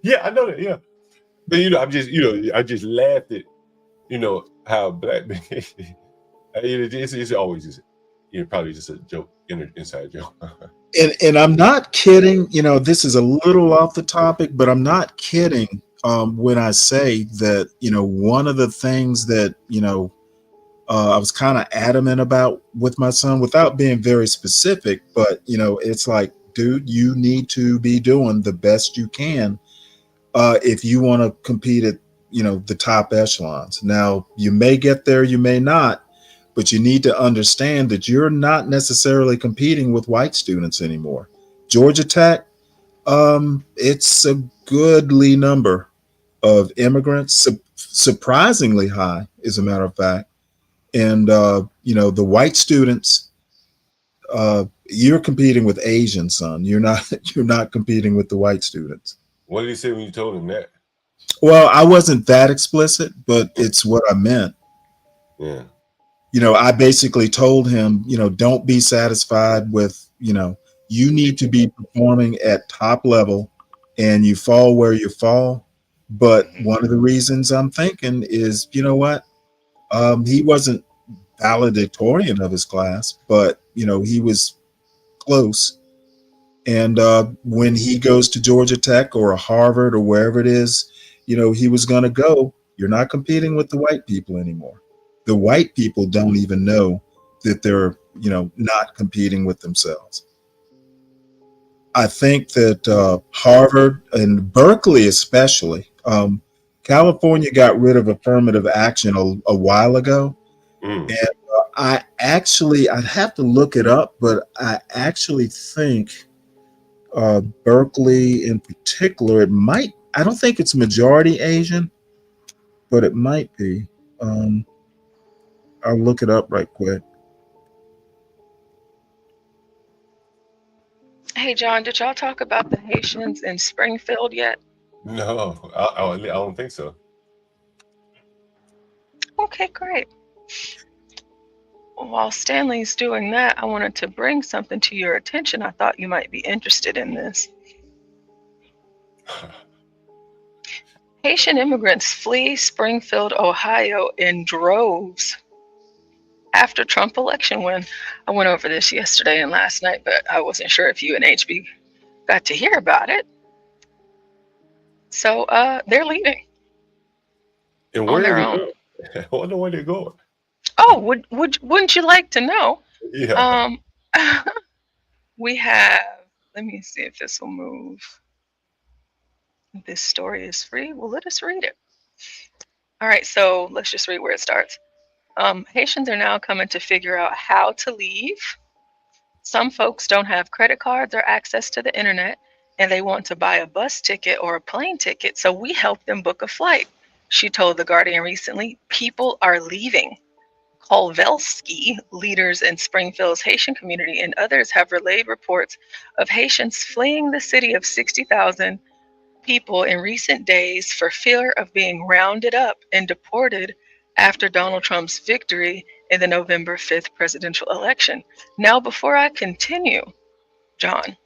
Yeah, I know that. Yeah, but I just laughed at, how black. It's always just, probably just a joke, inside joke. And I'm not kidding. This is a little off the topic, but I'm not kidding when I say that. One of the things that I was kind of adamant about with my son, without being very specific, but it's like, dude, you need to be doing the best you can if you want to compete at the top echelons. Now, you may get there, you may not, but you need to understand that you're not necessarily competing with white students anymore. Georgia Tech, it's a goodly number of immigrants, surprisingly high, as a matter of fact. And the white students, you're competing with Asian, son. You're not competing with the white students. What did he say when you told him that? Well, I wasn't that explicit, but it's what I meant. Yeah. I basically told him, don't be satisfied with, you need to be performing at top level, and you fall where you fall. But one of the reasons I'm thinking is, you know what? He wasn't valedictorian of his class, but he was close. And when he goes to Georgia Tech or Harvard or wherever it is, he was going to go. You're not competing with the white people anymore. The white people don't even know that they're, not competing with themselves. I think that Harvard and Berkeley, especially, California got rid of affirmative action a while ago. And I'd have to look it up, but I actually think Berkeley in particular, I don't think it's majority Asian, but it might be. I'll look it up right quick. Hey, John, did y'all talk about the Haitians in Springfield yet? No, I don't think so. Okay, great. While Stanley's doing that, I wanted to bring something to your attention. I thought you might be interested in this. Haitian immigrants flee Springfield, Ohio in droves after Trump election win. I went over this yesterday and last night, but I wasn't sure if you and HB got to hear about it. So they're leaving. And where on their are they own. going? I wonder where they're going. Oh, wouldn't you like to know? Yeah. We have, let me see if this will move. This story is free. Well, let us read it. All right, so let's just read where it starts. Haitians are now coming to figure out how to leave. Some folks don't have credit cards or access to the internet, and they want to buy a bus ticket or a plane ticket, so we help them book a flight. She told The Guardian recently, people are leaving. Kolvelski, leaders in Springfield's Haitian community, and others have relayed reports of Haitians fleeing the city of 60,000 people in recent days for fear of being rounded up and deported after Donald Trump's victory in the November 5th presidential election. Now, before I continue, John,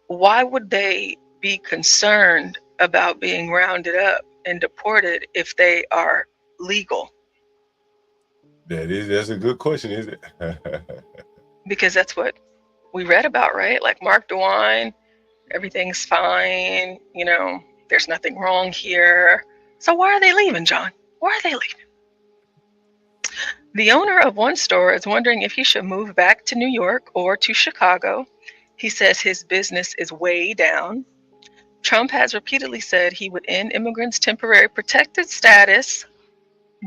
why would they be concerned about being rounded up and deported if they are legal? That's a good question, is it? Because that's what we read about, right? Like Mark DeWine Everything's fine. There's nothing wrong here. So why are they leaving, John? Why are they leaving? The owner of one store is wondering if he should move back to New York or to Chicago. He says his business is way down. Trump has repeatedly said he would end immigrants' temporary protected status,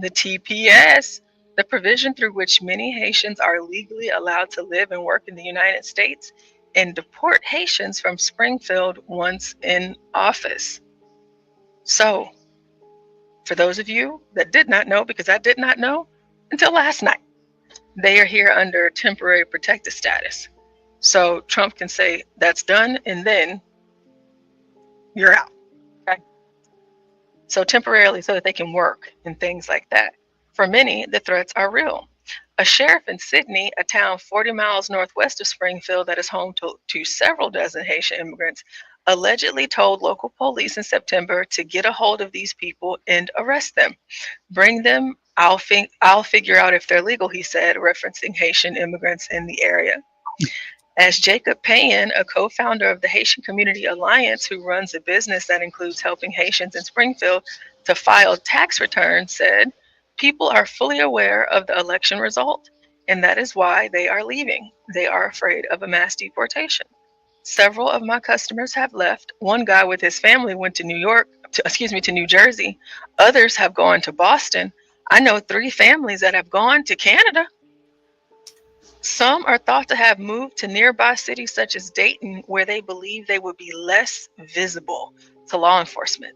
the TPS, the provision through which many Haitians are legally allowed to live and work in the United States, and deport Haitians from Springfield once in office. So, for those of you that did not know, because I did not know until last night, they are here under temporary protected status. So Trump can say that's done and then you're out. Okay. So temporarily so that they can work and things like that. For many, the threats are real. A sheriff in Sydney, a town 40 miles northwest of Springfield that is home to several dozen Haitian immigrants, allegedly told local police in September to get a hold of these people and arrest them. Bring them, I'll figure out if they're legal, he said, referencing Haitian immigrants in the area. As Jacob Payen, a co-founder of the Haitian Community Alliance, who runs a business that includes helping Haitians in Springfield to file tax returns, said, people are fully aware of the election result, and that is why they are leaving. They are afraid of a mass deportation. Several of my customers have left. One guy with his family went to to New Jersey. Others have gone to Boston. I know 3 families that have gone to Canada. Some are thought to have moved to nearby cities such as Dayton, where they believe they would be less visible to law enforcement.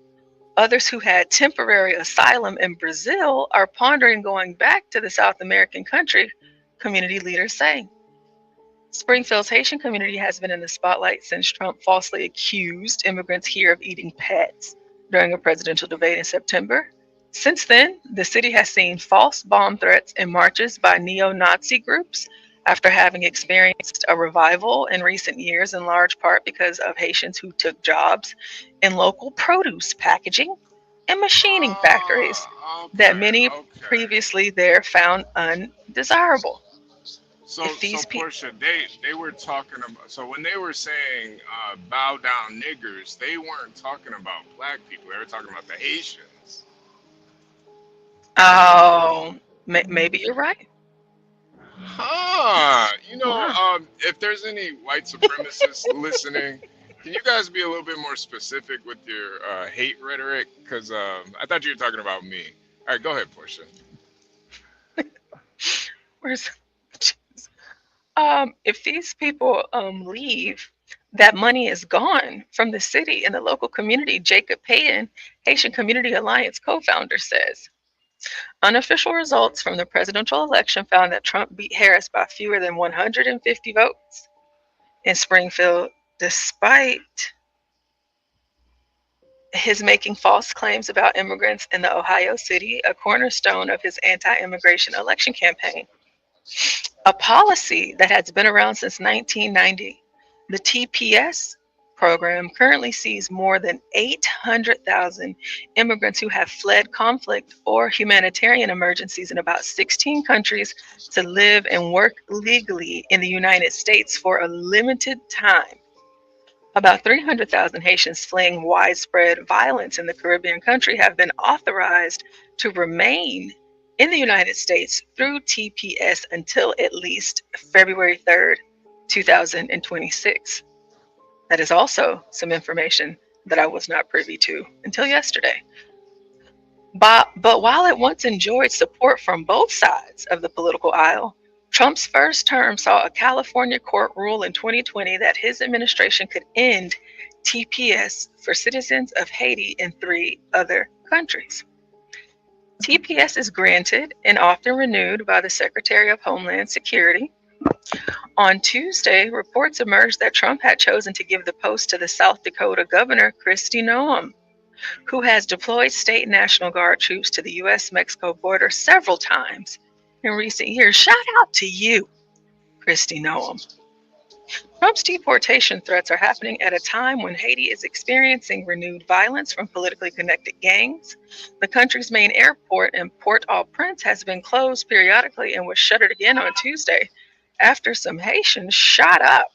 Others who had temporary asylum in Brazil are pondering going back to the South American country, community leaders say. Springfield's Haitian community has been in the spotlight since Trump falsely accused immigrants here of eating pets during a presidential debate in September. Since then, the city has seen false bomb threats and marches by neo-Nazi groups after having experienced a revival in recent years, in large part because of Haitians who took jobs in local produce packaging and machining factories that many previously there found undesirable. So Portia, they were talking about. So when they were saying bow down niggers, they weren't talking about black people. They were talking about the Haitians. Oh, maybe you're right. If there's any white supremacists listening, can you guys be a little bit more specific with your hate rhetoric? Because I thought you were talking about me. All right, go ahead, Portia. If these people leave, that money is gone from the city and the local community, Jacob Payen, Haitian Community Alliance co-founder, says. Unofficial results from the presidential election found that Trump beat Harris by fewer than 150 votes in Springfield, despite his making false claims about immigrants in the Ohio city, a cornerstone of his anti-immigration election campaign. A policy that has been around since 1990, the TPS program currently sees more than 800,000 immigrants who have fled conflict or humanitarian emergencies in about 16 countries to live and work legally in the United States for a limited time. About 300,000 Haitians fleeing widespread violence in the Caribbean country have been authorized to remain in the United States through TPS until at least February 3rd, 2026. That is also some information that I was not privy to until yesterday. But while it once enjoyed support from both sides of the political aisle, Trump's first term saw a California court rule in 2020 that his administration could end TPS for citizens of Haiti and 3 other countries. TPS is granted and often renewed by the Secretary of Homeland Security. On Tuesday, reports emerged that Trump had chosen to give the post to the South Dakota Governor Kristi Noem, who has deployed state and National Guard troops to the U.S.-Mexico border several times in recent years. Shout out to you, Kristi Noem. Trump's deportation threats are happening at a time when Haiti is experiencing renewed violence from politically connected gangs. The country's main airport in Port-au-Prince has been closed periodically and was shuttered again on Tuesday after some Haitians shot up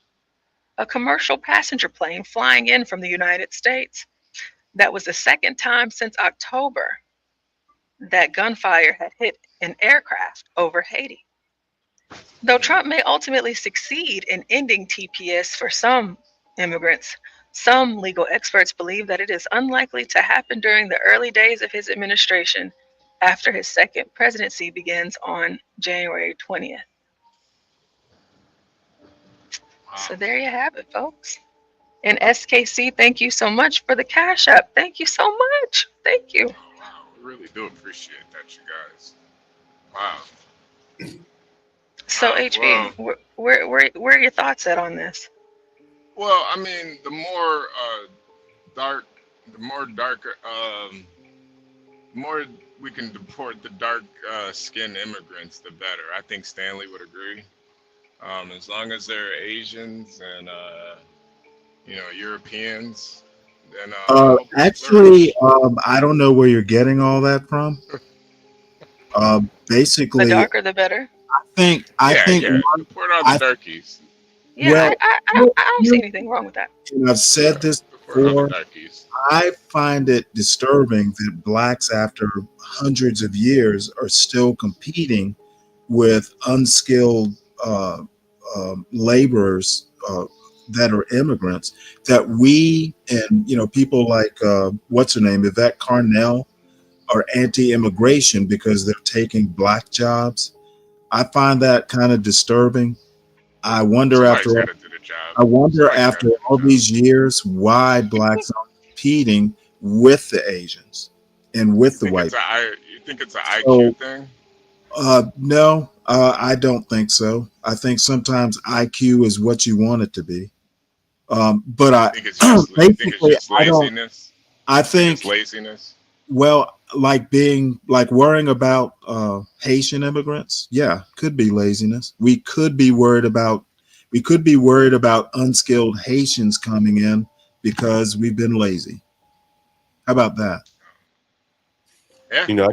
a commercial passenger plane flying in from the United States. That was the second time since October that gunfire had hit an aircraft over Haiti. Though Trump may ultimately succeed in ending TPS for some immigrants, some legal experts believe that it is unlikely to happen during the early days of his administration after his second presidency begins on January 20th. So there you have it, folks. And SKC, thank you so much for the Cash App. Thank you so much. Thank you. Wow, we really do appreciate that, you guys. Wow. So HB, where are your thoughts at on this? Well, I mean, the more we can deport the dark skinned immigrants, the better. I think Stanley would agree. As long as they're Asians and Europeans, then actually, I don't know where you're getting all that from. Basically, the darker the better. I think deport all the darkies. Yeah, well, I don't see anything wrong with that. And I've said this before. I find it disturbing that blacks, after hundreds of years, are still competing with unskilled laborers that are immigrants. That we and people like what's her name, Yvette Carnell, are anti-immigration because they're taking black jobs. I find that kind of disturbing. I wonder after all these years why blacks are competing with the Asians and with the white. You think it's an IQ thing? No, I don't think so. I think sometimes IQ is what you want it to be. But I think it's just laziness. I think it's laziness. Well, like worrying about Haitian immigrants, yeah, could be laziness. We could be worried about unskilled Haitians coming in because we've been lazy. How about that? Yeah,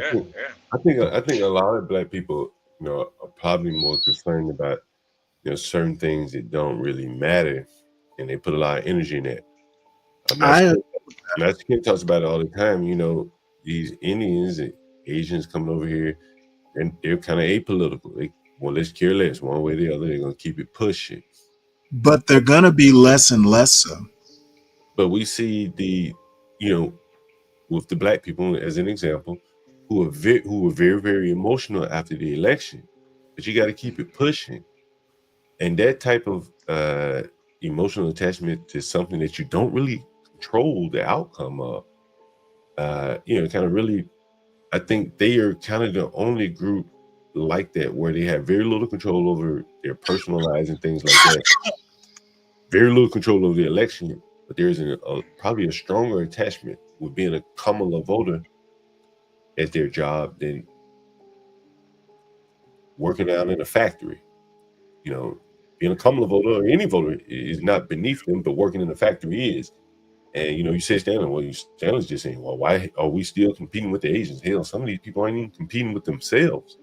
I think a lot of black people, are probably more concerned about certain things that don't really matter, and they put a lot of energy in that. Master King talks about it all the time. These Indians and Asians coming over here, and they're kind of apolitical. Let's care less one way or the other. They're gonna keep it pushing. But they're gonna be less and less so. But we see with the black people as an example, who were very, very emotional after the election. But you got to keep it pushing, and that type of emotional attachment to something that you don't really control the outcome of. Kind of really, I think they are kind of the only group like that where they have very little control over their personal lives and things like that. Very little control over the election, but there's probably a stronger attachment with being a Kamala voter at their job than working out in a factory. Being a Kamala voter or any voter is not beneath them, but working in a factory is. And you said Stanley, Stanley's just saying, well, why are we still competing with the Asians? Hell, some of these people aren't even competing with themselves,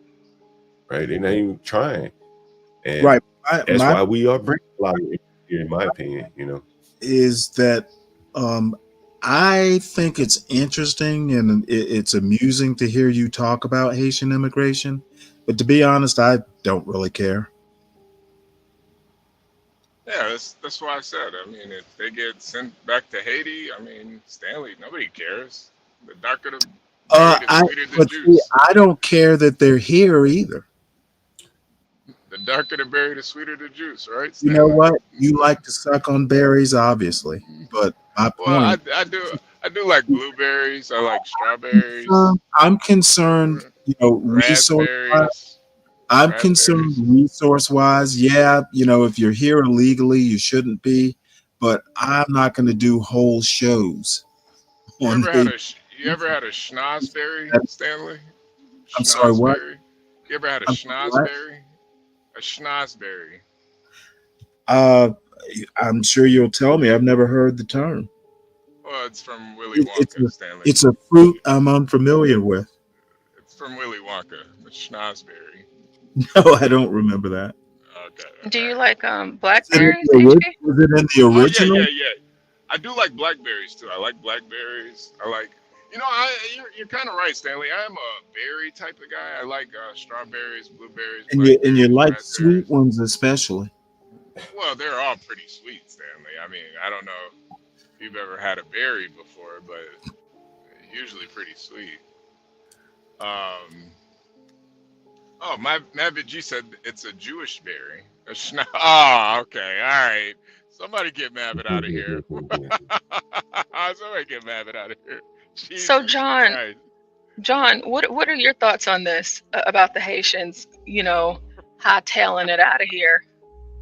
right? They're not even trying. And right. That's why we are bringing a lot of it here, in my opinion, is that I think it's interesting and it's amusing to hear you talk about Haitian immigration, but to be honest, I don't really care. Yeah, that's why I said. I mean, if they get sent back to Haiti, I mean, Stanley, nobody cares. The darker the berry, the sweeter the juice. I don't care that they're here either. The darker the berry, the sweeter the juice, right? Stanley? You know what? You like to suck on berries, obviously, but my point. I do like blueberries. I like strawberries. I'm concerned, resource-wise. I'm concerned resource-wise. Yeah, if you're here illegally, you shouldn't be. But I'm not going to do whole shows. You ever had a schnozberry, Stanley? I'm sorry, what? You ever had a schnozberry? A schnozberry. I'm sure you'll tell me. I've never heard the term. Well, it's from Willy Wonka, Stanley. It's a fruit I'm unfamiliar with. It's from Willy Wonka, the schnozberry. No, I don't remember that. about that. Do you like Was it in blackberries, the, HB? was it in the Oh original? yeah. I do like blackberries too. I like blackberries. I like, you're kind of right, Stanley. I am a berry type of guy. I like strawberries, blueberries, And you blackberries, like raspberries. sweet ones especially. Well, they're all pretty sweet, Stanley. I mean, I don't know if you've ever had a berry before, but usually pretty sweet. Oh, Mavit G said it's a Jewish berry. Oh, okay, all right. Somebody get Mavit out of here. Somebody get Mavit out of here. So Jesus Christ. John, what are your thoughts on this about the Haitians, hightailing it out of here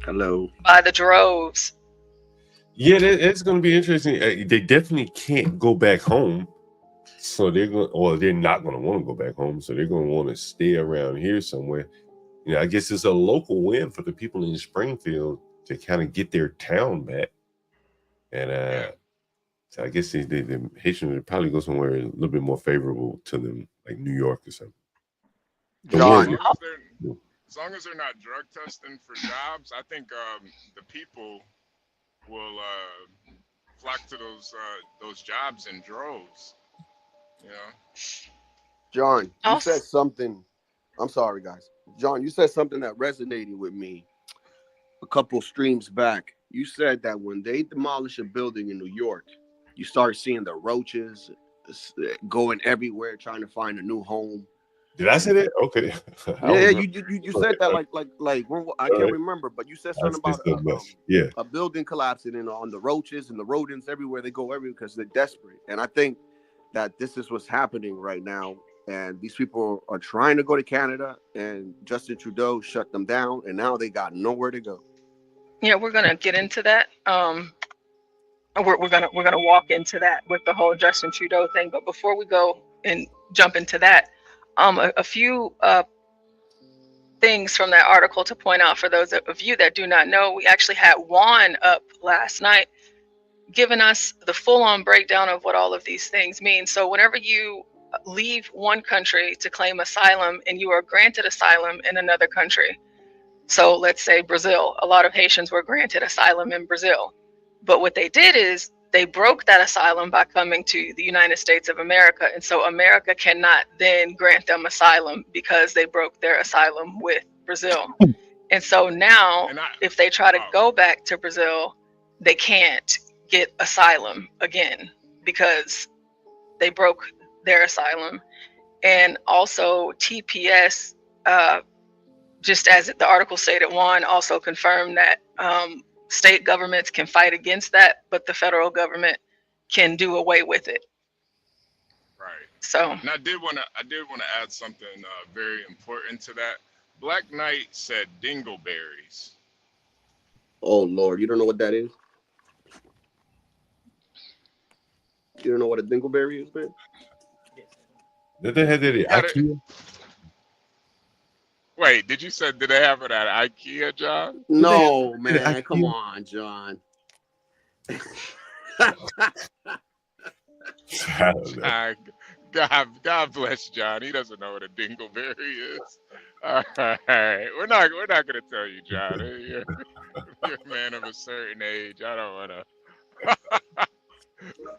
Hello. by the droves? Yeah, it's going to be interesting. They definitely can't go back home, so they're not going to want to go back home. So they're going to want to stay around here somewhere. I guess it's a local win for the people in Springfield to kind of get their town back. And so I guess the Haitians would probably go somewhere a little bit more favorable to them, like New York or something. John. As long as they're not drug testing for jobs, I think the people will flock to those jobs in droves. John, you said something. I'm sorry, guys. John, you said something that resonated with me a couple streams back. You said that when they demolish a building in New York, you start seeing the roaches going everywhere trying to find a new home. Did I say that? Okay. Yeah, you said that like I can't remember, but you said something about a building collapsing and on the roaches and the rodents everywhere. They go everywhere because they're desperate. And I think that this is what's happening right now. And these people are trying to go to Canada, and Justin Trudeau shut them down, and now they got nowhere to go. Yeah, we're gonna get into that. We're gonna walk into that with the whole Justin Trudeau thing. But before we go and jump into that, a few things from that article to point out for those of you that do not know. We actually had Juan up last night giving us the full-on breakdown of what all of these things mean. So whenever you leave one country to claim asylum and you are granted asylum in another country, so let's say Brazil, a lot of Haitians were granted asylum in Brazil. But what they did is they broke that asylum by coming to the United States of America. And so America cannot then grant them asylum because they broke their asylum with Brazil. And so now, if they try to go back to Brazil, they can't get asylum again because they broke their asylum. And also TPS, just as the article stated, Juan also confirmed that state governments can fight against that, but the federal government can do away with it. Right. So, and I did want to add something very important to that. Black Knight said dingleberries. Oh Lord, you don't know what that is? You don't know what a dingleberry is, man? Did they have that at IKEA? Wait, did you say did they have it at IKEA, John? No, man. Come on, John. God bless John. He doesn't know what a dingleberry is. All right, we're not gonna tell you, John. You're a man of a certain age. I don't wanna.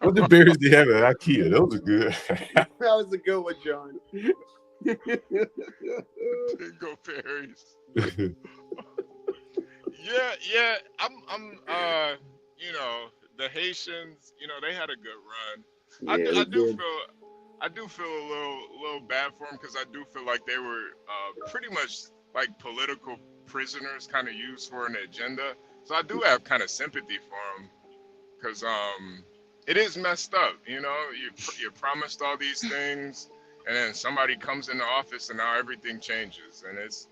What the berries they have at IKEA? Those are good. That was a good one, John. Dingleberries. Yeah. I'm the Haitians, they had a good run. Yeah, I do feel a little bad for them because I do feel like they were pretty much like political prisoners, kind of used for an agenda. So I do have kind of sympathy for them because it is messed up. You promised all these things, and then somebody comes into office, and now everything changes, and it's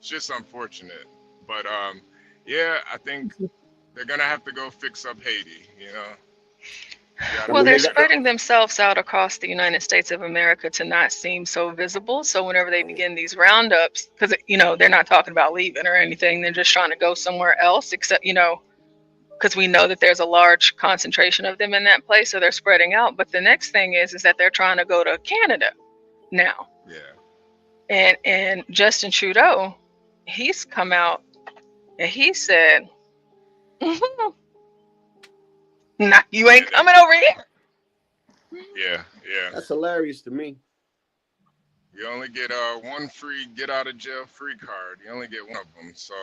just unfortunate. But yeah, I think they're gonna have to go fix up Haiti. Well, they're spreading themselves out across the United States of America to not seem so visible. So whenever they begin these roundups, because they're not talking about leaving or anything, they're just trying to go somewhere else. Except because we know that there's a large concentration of them in that place, so they're spreading out. But the next thing is that they're trying to go to Canada now. Yeah. And Justin Trudeau, he's come out And he said, nah, you ain't coming over here. Yeah, yeah. That's hilarious to me. You only get one free get out of jail free card. You only get one of them. So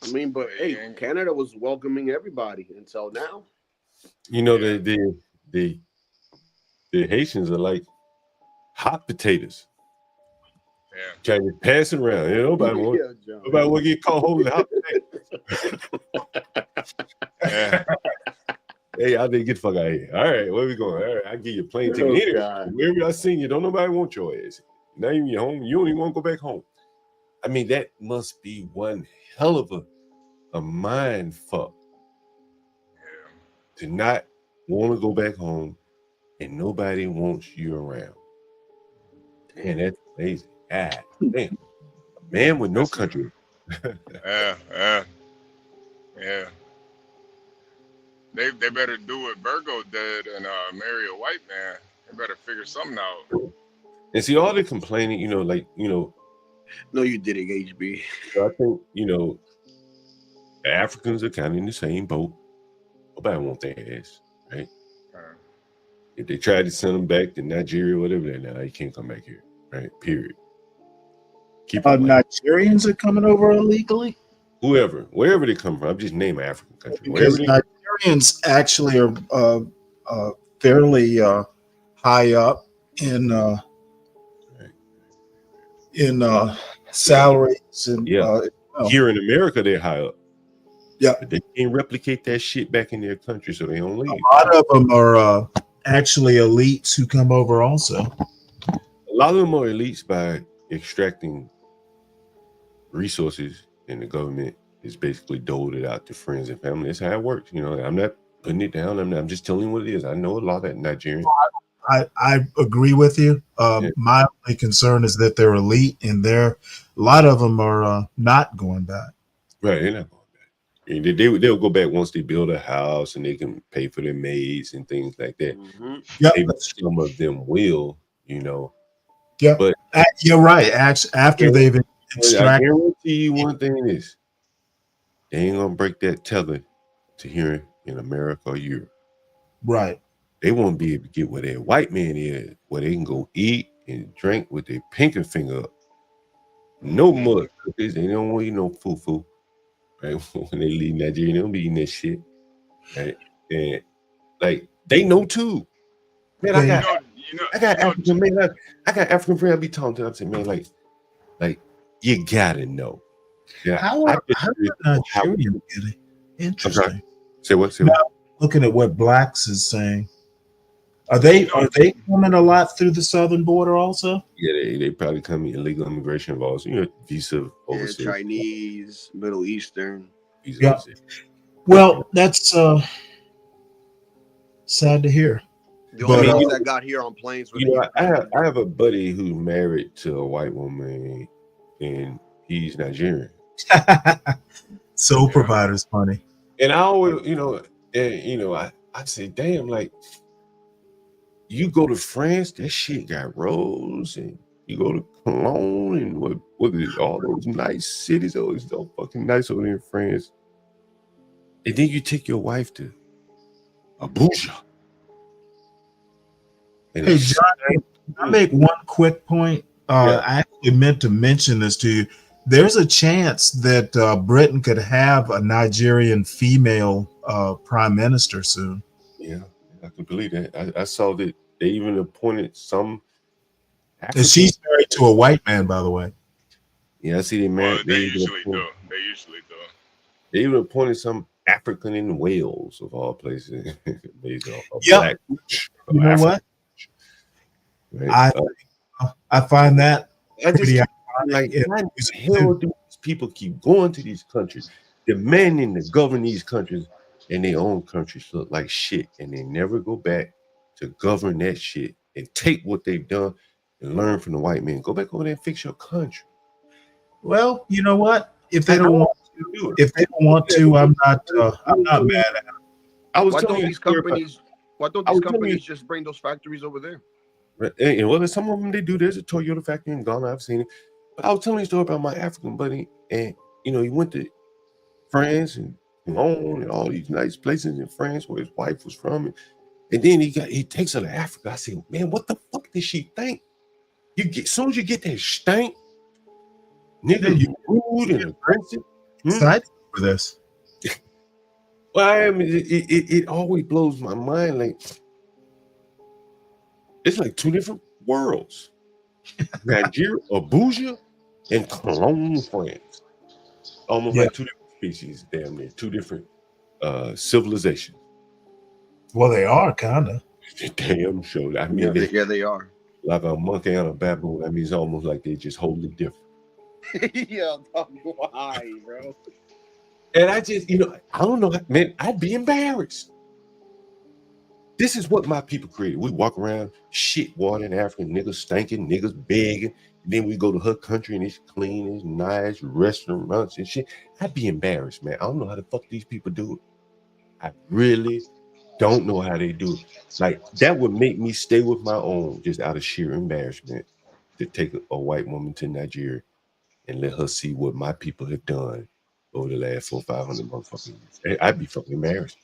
I mean, but hey, Canada was welcoming everybody until now. You know, the Haitians are like hot potatoes. Yeah. Trying to pass it around. You know, nobody want to get caught holding hot potatoes. Yeah. Hey, I did get the fuck out of here. All right, where we going? All right, I give you a plane ticket. Anyway, wherever I seen you, don't nobody want your ass. Not even your home. You don't even want to go back home. I mean, that must be one hell of a mind fuck. To not want to go back home and nobody wants you around. Man, that's amazing. God damn. A man with no country. Yeah. They better do what Virgo did and marry a white man. They better figure something out. And see, all the complaining, you know, like, you know. No, you didn't, HB. I think, you know, Africans are kind of in the same boat. Nobody want their ass, right? If they tried to send them back to Nigeria or whatever, then now you can't come back here, right? Period. Keep Nigerians are coming over illegally? Wherever they come from. I'm just naming African country. Because Nigerians actually are fairly high up in salaries and here in America they're high up. Yeah, but they can't replicate that shit back in their country, so they don't leave. A lot of them are actually elites who come over also. A lot of them are elites by extracting resources, and the government is basically doled it out to friends and family. That's how it works. You know, I'm not putting it down. I'm just telling you what it is. I know a lot of Nigerians. I agree with you. My only concern is that they're elite, and a lot of them are not going back. Right, they're not going back. And they'll go back once they build a house and they can pay for their maids and things like that. Maybe some of them will, you know. Yeah, but you're right. After they've extracted, I guarantee you one thing is they ain't gonna break that tether to here in America or Europe. Right. They won't be able to get where their white man is, where they can go eat and drink with their pinky finger up. No mud cookies. They don't want to eat no fufu. Right? When they leave Nigeria, they don't be eating that shit. Right? And like they know too. Man, I got African man. I got African friends I be talking to. I'm saying, man, like you gotta know. Yeah. How are Nigerians getting? Interesting. Say what? Now, looking at what Blacks is saying. Are they coming a lot through the southern border also? Yeah, they probably come in illegal immigration laws. You know, visa overseas. Chinese, Middle Eastern. Yeah. Well, that's sad to hear. The only ones that got here on planes. I have a buddy who's married to a white woman, and he's Nigerian. Sole provider's money. And I always, I say, damn, like. You go to France, that shit got Rose, and you go to Cologne, and what is all those nice cities? Oh, it's so fucking nice over there in France. And then you take your wife to Abuja. Hey, John, I make one quick point. I actually meant to mention this to you. There's a chance that Britain could have a Nigerian female prime minister soon. Yeah, I can believe that. I saw that they even appointed some. And she's married to a white man, by the way. Yeah, I see they married. They usually do. They even appointed some African in Wales, of all places. Black. You know what? Right. I find that pretty like, why the hell do these people keep going to these countries, demanding to govern these countries, and their own countries look like shit, and they never go back to govern that shit and take what they've done and learn from the white man. Go back over there and fix your country. Well, you know what? If they don't want to, I'm not mad at them. Why don't these companies just bring those factories over there? And well, some of them they do. There's a Toyota factory in Ghana. I've seen it. But I was telling you a story about my African buddy, and he went to France and Cologne and all these nice places in France where his wife was from. And then he takes her to Africa. I said, man, what the fuck did she think? As soon as you get that stank, nigga, you rude and aggressive. Excited for this. Well, I mean, it always blows my mind. Like, it's like two different worlds. Nigeria, Abuja, and Cologne, France. Almost like two different species, damn near. Two different civilizations. Well, they are kind of. Damn sure. I mean, they are. Like a monkey and a baboon. I mean, it's almost like they just wholly different. Yeah, why, bro? And I just, I don't know, man, I'd be embarrassed. This is what my people created. We walk around shit water in Africa, niggas stinking, niggas begging. And then we go to her country and it's clean, it's nice, restaurants and shit. I'd be embarrassed, man. I don't know how the fuck these people do it. I really don't know how they do it. Like, that would make me stay with my own just out of sheer embarrassment to take a white woman to Nigeria and let her see what my people have done over the last 400-500 motherfucking years. I'd be fucking embarrassed.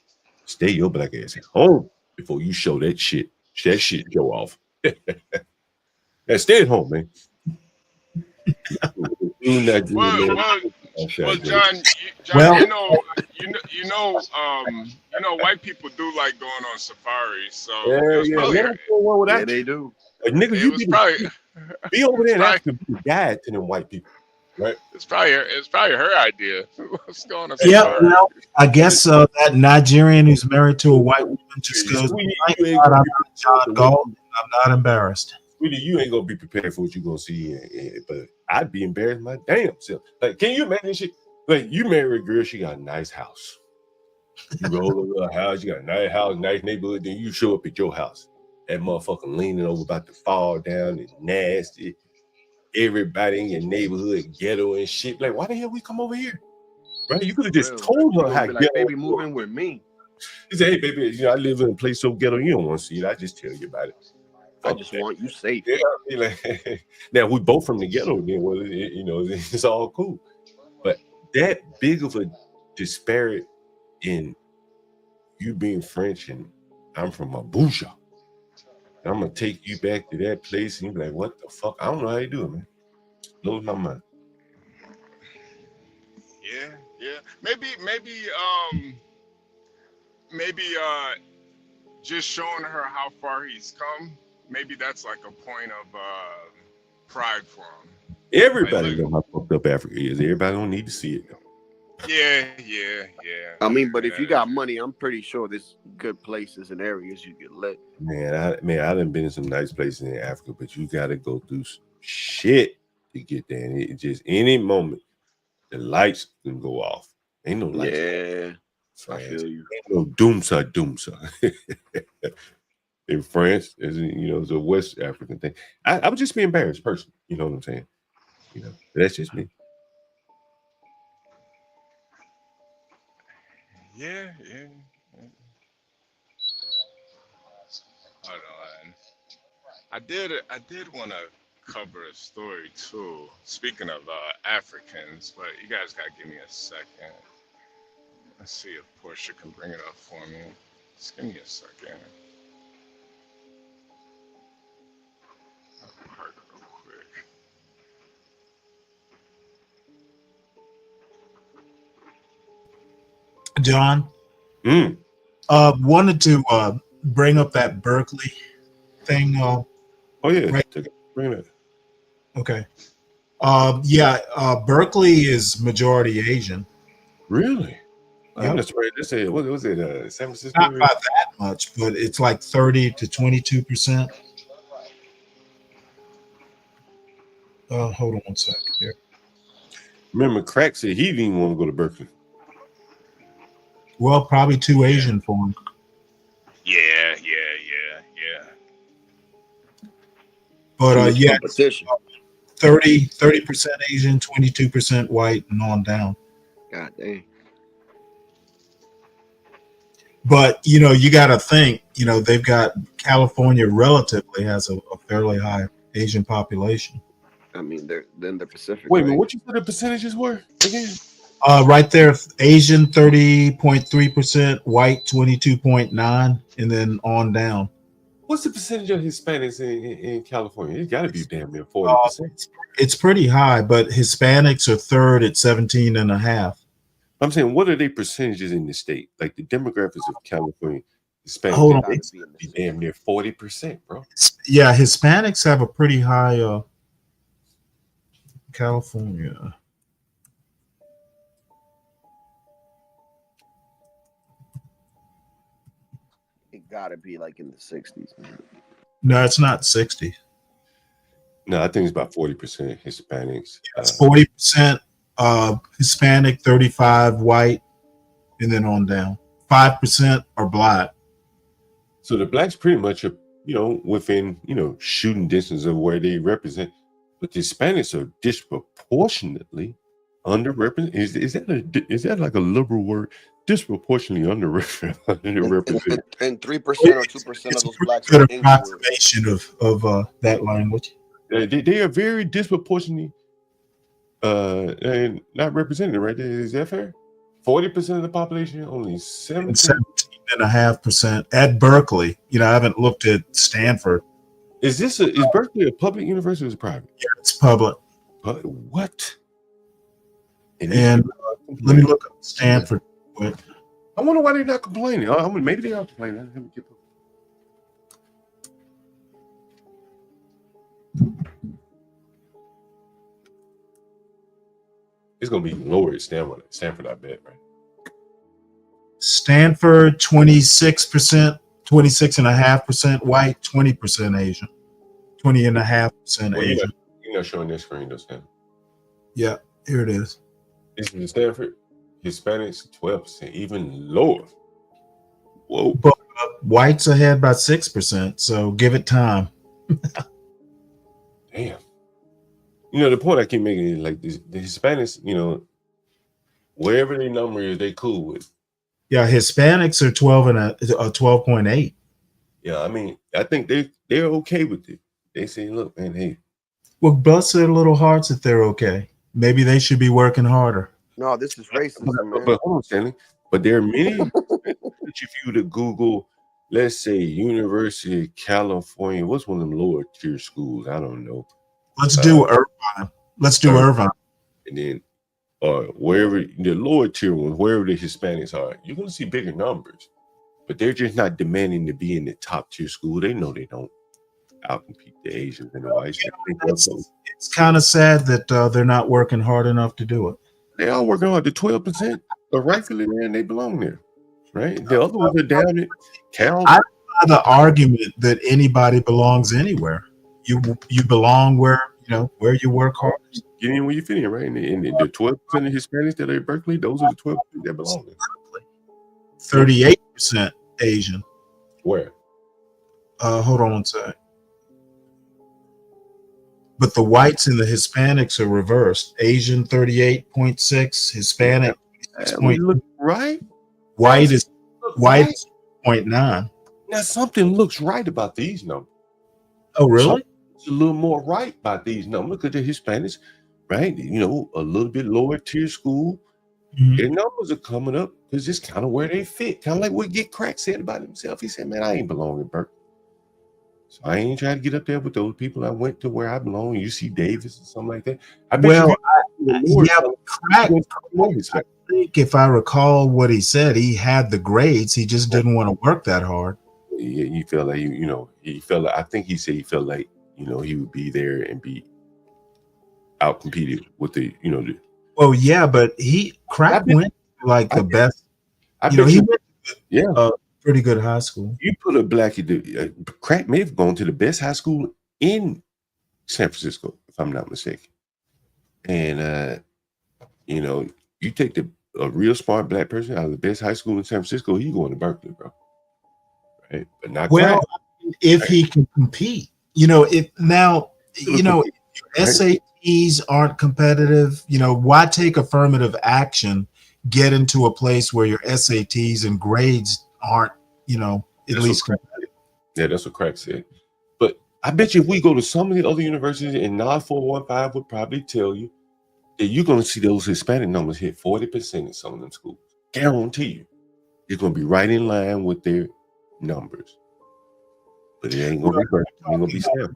Stay your black ass at home before you show that shit. That shit show off. And stay at home, man. Well, John, white people do like going on safaris. So yeah, they do. Nigga, you be over there and have to be a guide to them white people, right? It's probably her idea. What's going on? Yeah, well, I guess that Nigerian who's married to a white woman just goes, "Thank God I'm not John Galt. I'm not embarrassed." Sweetie, you ain't gonna be prepared for what you're gonna see, but I'd be embarrassed my damn self. Like, can you imagine shit? Like, you marry a girl, she got a nice house. You roll over her house, you got a nice house, nice neighborhood, then you show up at your house. That motherfucker leaning over about to fall down and nasty. Everybody in your neighborhood ghetto and shit. Like, why the hell we come over here? Right? You could have just told her how like, baby, move in with me. He said, hey, baby, I live in a place so ghetto, you don't want to see it. I just tell you about it. I just want you safe. Yeah, like, now we both from the ghetto, then well, it's all cool. But that big of a disparity in you being French and I'm from Abuja. I'm gonna take you back to that place and you be like, what the fuck? I don't know how you do it, man. Blows my mind. Yeah. Maybe just showing her how far he's come. Maybe that's like a point of pride for him. Everybody know how fucked up Africa is. Everybody don't need to see it though. Yeah. I mean, but if you got money, I'm pretty sure there's good places and areas you can live. Man, I done been in some nice places in Africa, but you gotta go through some shit to get there. And it just any moment the lights can go off. Ain't no lights. Yeah, I feel you. Ain't no doomsa. In France, it's a West African thing. I would just be embarrassed person. You know what I'm saying? That's just me. Yeah. Hold on. I did want to cover a story too. Speaking of Africans, but you guys gotta give me a second. Let's see if Portia can bring it up for me. Just give me a second. I'll park real quick. John, wanted to bring up that Berkeley thing. Oh yeah, right. Bring it. Okay. Berkeley is majority Asian. Really? That's right. Let's say, what was it? San Francisco? Not by that much, but it's like 30 to 22%. Hold on one second here. Remember, Crack said he didn't even want to go to Berkeley. Well, probably too Asian for him. Yeah. But 30% Asian, 22% white, and on down. God dang. But you got to think, they've got California relatively has a fairly high Asian population. I mean, they're in the Pacific. Wait, what you said the percentages were again? Right there, Asian 30.3%, white 22.9%, and then on down. What's the percentage of Hispanics in California? It's got to be damn near 40%. It's pretty high, but Hispanics are third at 17.5%. I'm saying, what are their percentages in the state? Like the demographics of California, Hispanic, Hold on. it's be damn near 40%, bro. Yeah, Hispanics have a pretty high California. It gotta be like in the 60s, man. No, it's not 60. No, I think it's about 40% Hispanics. It's 40% Hispanic, 35% white, and then on down. 5% are black. So the blacks pretty much are, within, shooting distance of where they represent. But the Hispanics are disproportionately underrepresented. Is that like a liberal word? Disproportionately underrepresented. And 3% or 2% of those blacks Good are approximation of that language. They are very disproportionately and not represented, right there. Is that fair? 40% of the population, only 17.5% at Berkeley. I haven't looked at Stanford. Is Berkeley a public university or is it private? Yeah, it's public. What? And let me look up Stanford. I wonder why they're not complaining. Maybe they are complaining. It's gonna be lower at Stanford, I bet, right? Stanford, 26%, 26.5% white, 20% Asian, 20.5% Asian. You're not showing this screen, though, Stanford. Yeah, here it is. This is Stanford. Hispanics, 12%, even lower. Whoa. But whites ahead by 6%, so give it time. Damn. The point I keep making is like the Hispanics, wherever their number is, they cool with. Yeah, Hispanics are 12.8. Yeah, I mean, I think they're okay with it. They say, look, man, hey. Well, bless their little hearts if they're okay. Maybe they should be working harder. No, this is racism, man. But hold on, Stanley. But there are many if you were to Google, let's say University of California, what's one of them lower tier schools? I don't know. Let's do Irvine. Let's do Irvine. And then wherever the lower tier ones, wherever the Hispanics are, you're gonna see bigger numbers. But they're just not demanding to be in the top tier school. They know they don't outcompete the Asians and the whites. It's kind of sad that they're not working hard enough to do it. They are working hard. The 12% are rightfully there and they belong there, right? The other ones are down at Cal. I buy the argument that anybody belongs anywhere. You belong where you work hard. Get in where you fit in, right? And the 12% of Hispanics that are at Berkeley, those are the 12% that belong there. 38% Asian. Where? Hold on one sec. But the whites and the Hispanics are reversed. Asian 38.6, Hispanic 6.9. Right? White is 0.9. Now something looks right about these numbers. Oh, really? It's a little more right about these numbers. Look at the Hispanics, right? A little bit lower tier school. Mm-hmm. Their numbers are coming up because it's kind of where they fit. Kind of like what Get Crack said about himself. He said, man, I ain't belong in Berkeley. So I ain't trying to get up there with those people. I went to where I belong, UC Davis or something like that. I think if I recall what he said, he had the grades. He just didn't want to work that hard. Yeah, he felt like he felt like, I think he said he felt like he would be there and be out competed with the. Well, yeah, but Crack went like the best. He went pretty good high school. You put a black Crack may have gone to the best high school in San Francisco, if I'm not mistaken. And you take a real smart black person out of the best high school in San Francisco, he's going to Berkeley, bro. Right? But not Crack. If he can compete, if SATs aren't competitive, why take affirmative action, get into a place where your SATs and grades aren't, at least competitive? Yeah, that's what Crack said. But I bet you if we go to some of the other universities, and Nod 415 would probably tell you you're going to see those Hispanic numbers hit 40% in some of them schools. Guarantee you. It's going to be right in line with their numbers. But it ain't going to be Berkeley. It ain't going to be Stanley.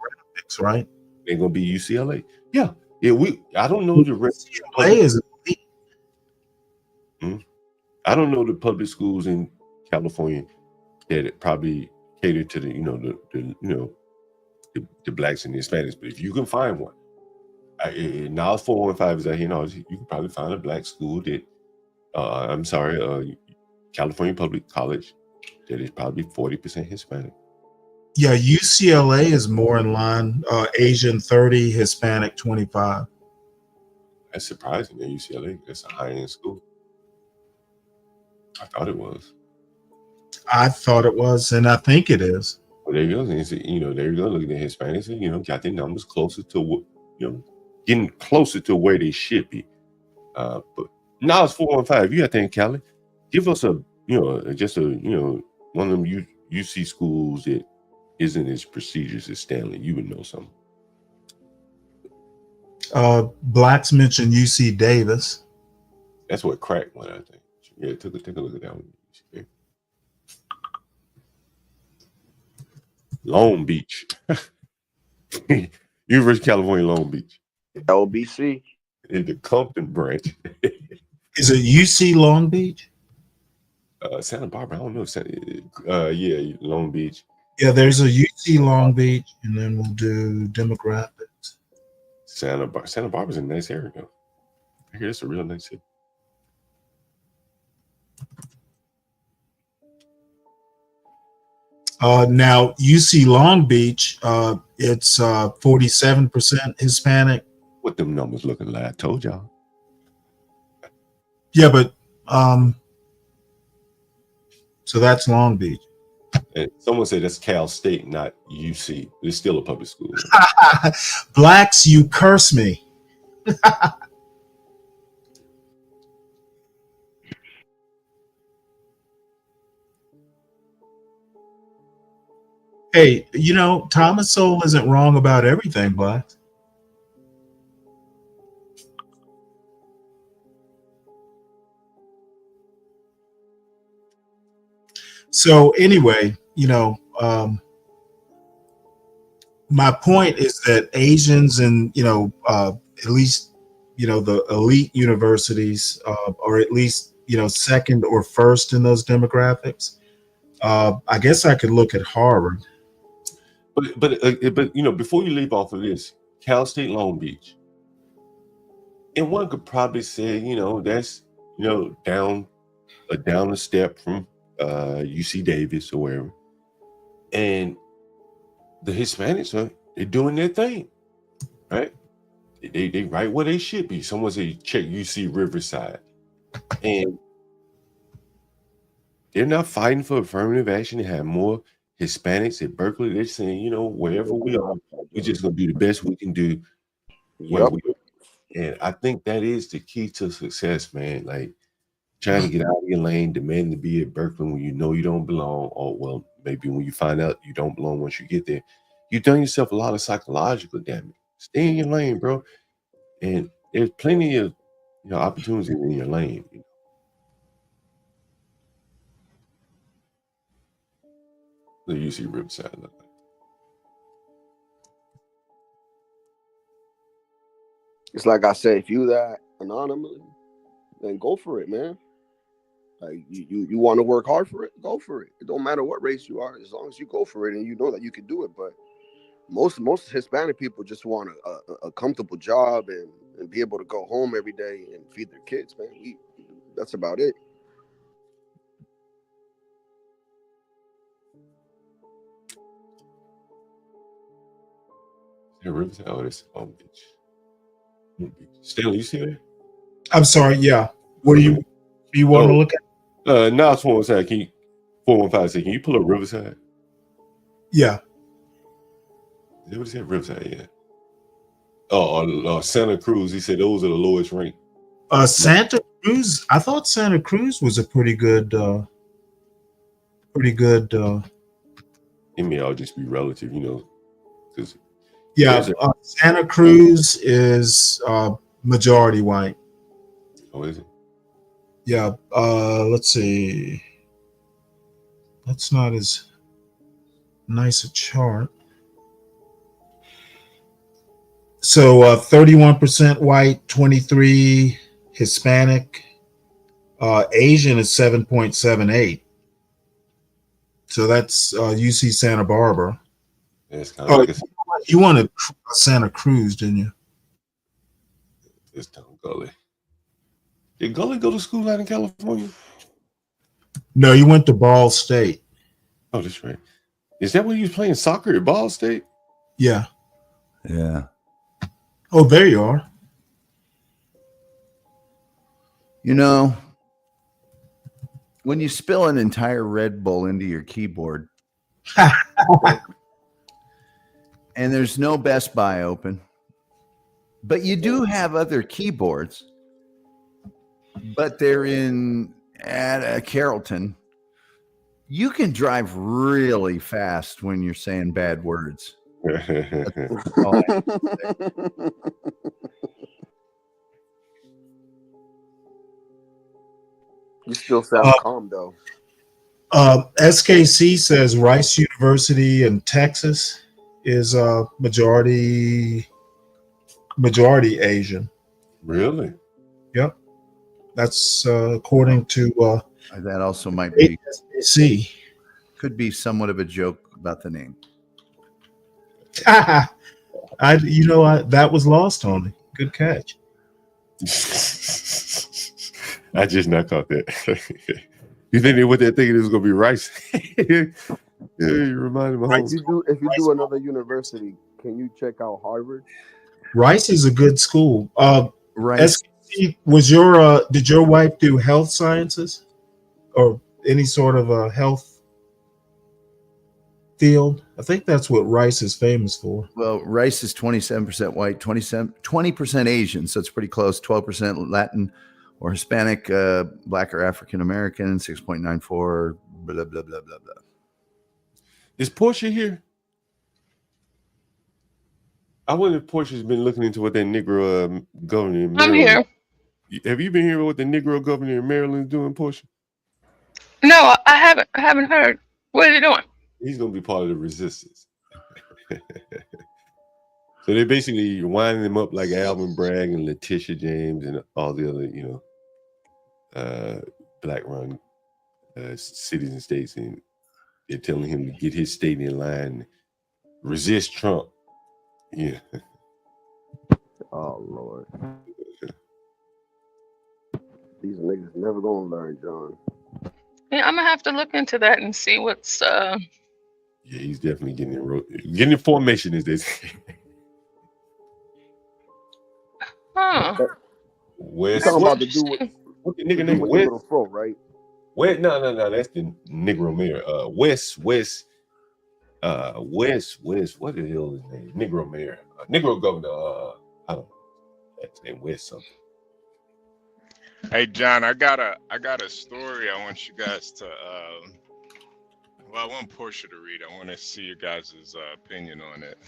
Right? It ain't going to be UCLA. Yeah. I don't know the rest. UCLA is I don't know the public schools in California that probably cater to the blacks and the Hispanics. But if you can find one, now 415 is out here. You can probably find a black school that California Public College that is probably 40% Hispanic. Yeah, UCLA is more in line. Asian 30, Hispanic 25. That's surprising that UCLA. That's a high-end school. I thought it was. I thought it was, and I think it is. Well, there you go. There you go. Look at the Hispanics, and got their numbers closer to getting closer to where they should be. But now it's 415. You got to think, Kylie. Give us one of them UC schools that isn't as prestigious as Stanley. You would know something. Blacks mentioned UC Davis. That's what cracked one, I think. Yeah, take a look at that one. Long Beach. University of California, Long Beach. LBC. In the Compton branch. Is it UC Long Beach? Santa Barbara. I don't know. Yeah, Long Beach. Yeah, there's a UC Long Beach, and then we'll do demographics. Santa Barbara's a nice area, though. I hear it's a real nice city. Now, UC Long Beach, it's 47% Hispanic. What them numbers looking like? I told y'all. Yeah, but so that's Long Beach. And someone said that's Cal State, not UC. It's still a public school. Blacks, you curse me. Hey, Thomas Sowell isn't wrong about everything, Blacks. So anyway, my point is that Asians and, at least, the elite universities, or at least, second or first in those demographics. I guess I could look at Harvard. But before you leave off of this, Cal State Long Beach, and one could probably say, that's down a step from UC Davis or wherever, and the Hispanics they're doing their thing, right? They right where they should be. Someone said check UC Riverside, and they're not fighting for affirmative action to have more Hispanics at Berkeley. They're saying, wherever we are, we're just gonna do the best we can do. Yep. And I think that is the key to success, man. Like trying to get out of your lane, demanding to be at Berkeley when you know you don't belong, or well, maybe when you find out you don't belong once you get there, you've done yourself a lot of psychological damage. Stay in your lane, bro. And there's plenty of opportunities in your lane. The UC Riverside. It's like I said, if you that anonymous, then go for it, man. Like you want to work hard for it, go for it. It don't matter what race you are, as long as you go for it and you know that you can do it. But most Hispanic people just want a comfortable job and be able to go home every day and feed their kids, man. That's about it. Riverside, this Long Beach. Stanley, you see that? I'm sorry. Yeah. What do you want to look at? Now it's 415. 415. Can you pull up Riverside? Yeah. What is that? Riverside? Yeah. Oh, Santa Cruz. He said those are the lowest ranked. Santa Cruz. I thought Santa Cruz was a pretty good. It may all just be relative, because. Yeah, Santa Cruz is majority white. Oh, is it? Yeah. Let's see. That's not as nice a chart. So 31% white, 23 Hispanic, Asian is 7.78. So that's UC Santa Barbara. Yeah, it's kind of like you wanted Santa Cruz, didn't you? It's Tom Gully. Did Gully go to school out in California? No, you went to Ball State. Oh, that's right. Is that when you was playing soccer at Ball State? Yeah. Yeah. Oh, there you are. You know, when you spill an entire Red Bull into your keyboard and there's no Best Buy open, but you do have other keyboards, but they're at Carrollton, you can drive really fast when you're saying bad words. You still sound calm though. SKC says Rice University in Texas is majority Asian. Really? Yep. That's according to that also might be SKC. Could be somewhat of a joke about the name. That was lost on me. Good catch. I just not caught that. You think what they're thinking is going to be Rice? Yeah, you reminded me. If you do another university, can you check out Harvard? Rice is a good school. Rice. SKC, did your wife do health sciences or any sort of health field? I think that's what Rice is famous for. Well, Rice is 27% white, 20% Asian, so it's pretty close. 12% Latin or Hispanic, Black or African American, 6.94. Blah blah blah blah blah. Is Portia here? I wonder if Portia's been looking into what that Negro governor in Maryland. I'm here. Have you been hearing what the Negro governor in Maryland is doing, Portia? No, I haven't. I haven't heard. What are they doing? He's going to be part of the resistance. So they're basically winding him up like Alvin Bragg and Letitia James and all the other, black-run cities and states, and they're telling him to get his state in line, resist Trump. Yeah. Oh Lord. These niggas never gonna learn, John. Yeah, I'm gonna have to look into that and see what's. Yeah, he's definitely getting in formation, as they say. Huh. West. Talking about the dude what the nigga name? with the West. little fro, right? West. No. That's the Negro mayor. West. West. What the hell is his name? Negro mayor. Negro governor. I don't know. That's his name. West something. Hey John, I got a story I want you guys to I want Portia to read. I want to see your guys' opinion on it.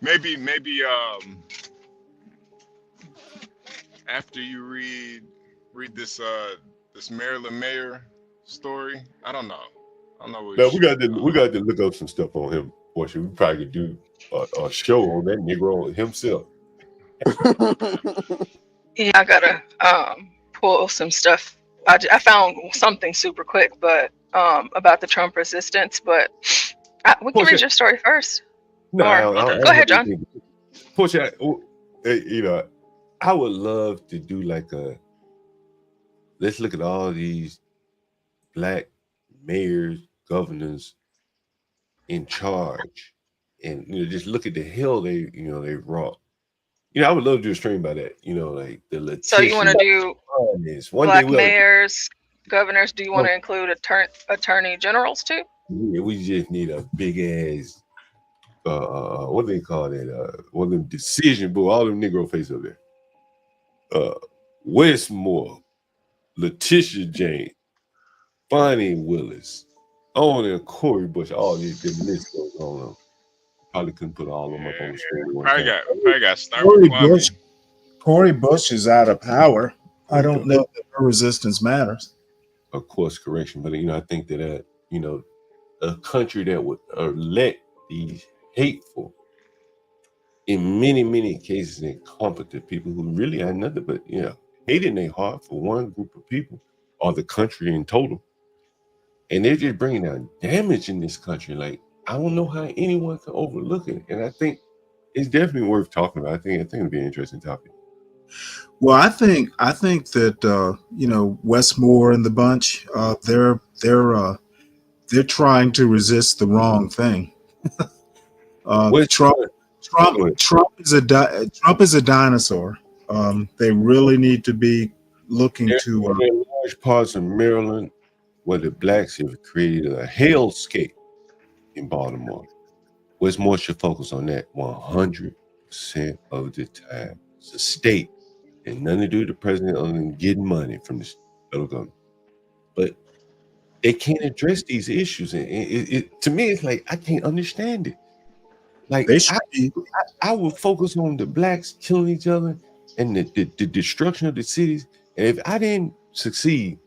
Maybe after you read this Maryland mayor story. I don't know. No, we got to look up some stuff on him. Portia, we probably could do a show on that Negro himself. Yeah, I gotta pull some stuff. I found something super quick, but about the Trump resistance. But we can read your story first. No, Go ahead, John. Portia, I would love to do like let's look at all these black mayors, governors in charge, and just look at the hell they wrought. I would love to do a stream about that. Like the Letitia. So you want to do black mayors, governors? Do you want to include attorney generals too? Yeah, we just need a big ass. What do they call that? One of them decision book. All them Negro face up there. Westmore, Letitia James, Bonnie Willis, Oh, and Corey Bush. Oh, the list goes on. Probably couldn't put all of them up on the screen at one Probably time. got to start with Kwame. Corey Bush is out of power. I don't know that her resistance matters. Of course, correction, but I think that a country that would elect these hateful, in many cases, incompetent people who really had nothing but hate in their heart for one group of people or the country in total, and they're just bringing down damage in this country. Like, I don't know how anyone can overlook it, and I think it's definitely worth talking about. I think it'll be an interesting topic. Well, I think that Wes Moore and the bunch, they're trying to resist the wrong thing. Trump is a dinosaur. They really need to be looking to large parts of Maryland where the blacks have created a hellscape in Baltimore. Wes Moore should focus on that 100% of the time. It's a state. And nothing to do with the president other than getting money from the federal government. But they can't address these issues. And to me, it's like, I can't understand it. Like, I would focus on the blacks killing each other and the destruction of the cities. And if I didn't succeed,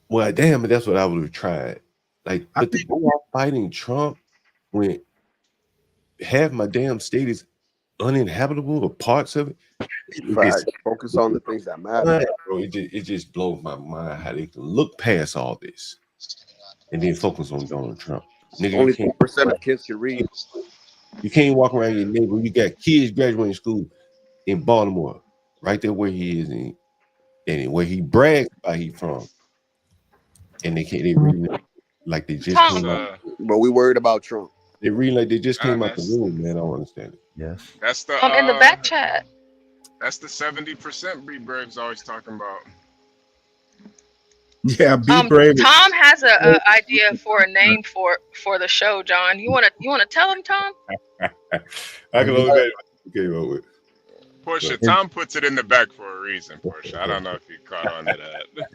well, damn, that's what I would have tried. Like, but to go out fighting Trump when half my damn state is uninhabitable or parts of it, focus on the things that matter. Bro, it just blows my mind how they can look past all this and then focus on Donald Trump. Nigga, only 4% of kids can read. You can't walk around your neighborhood. You got kids graduating school in Baltimore, right there where he is and where he brags about he from. And they read like they just came out. But we worried about Trump. They read like they just came out the room, man. I don't understand it. Yes. That's the in the back chat. That's the 70% Bree Brave's always talking about. Yeah, be brave. Tom has an idea for a name for the show, John. You wanna tell him, Tom? I can only imagine what you came up with. Portia, Tom puts it in the back for a reason, Portia. I don't know if you caught on to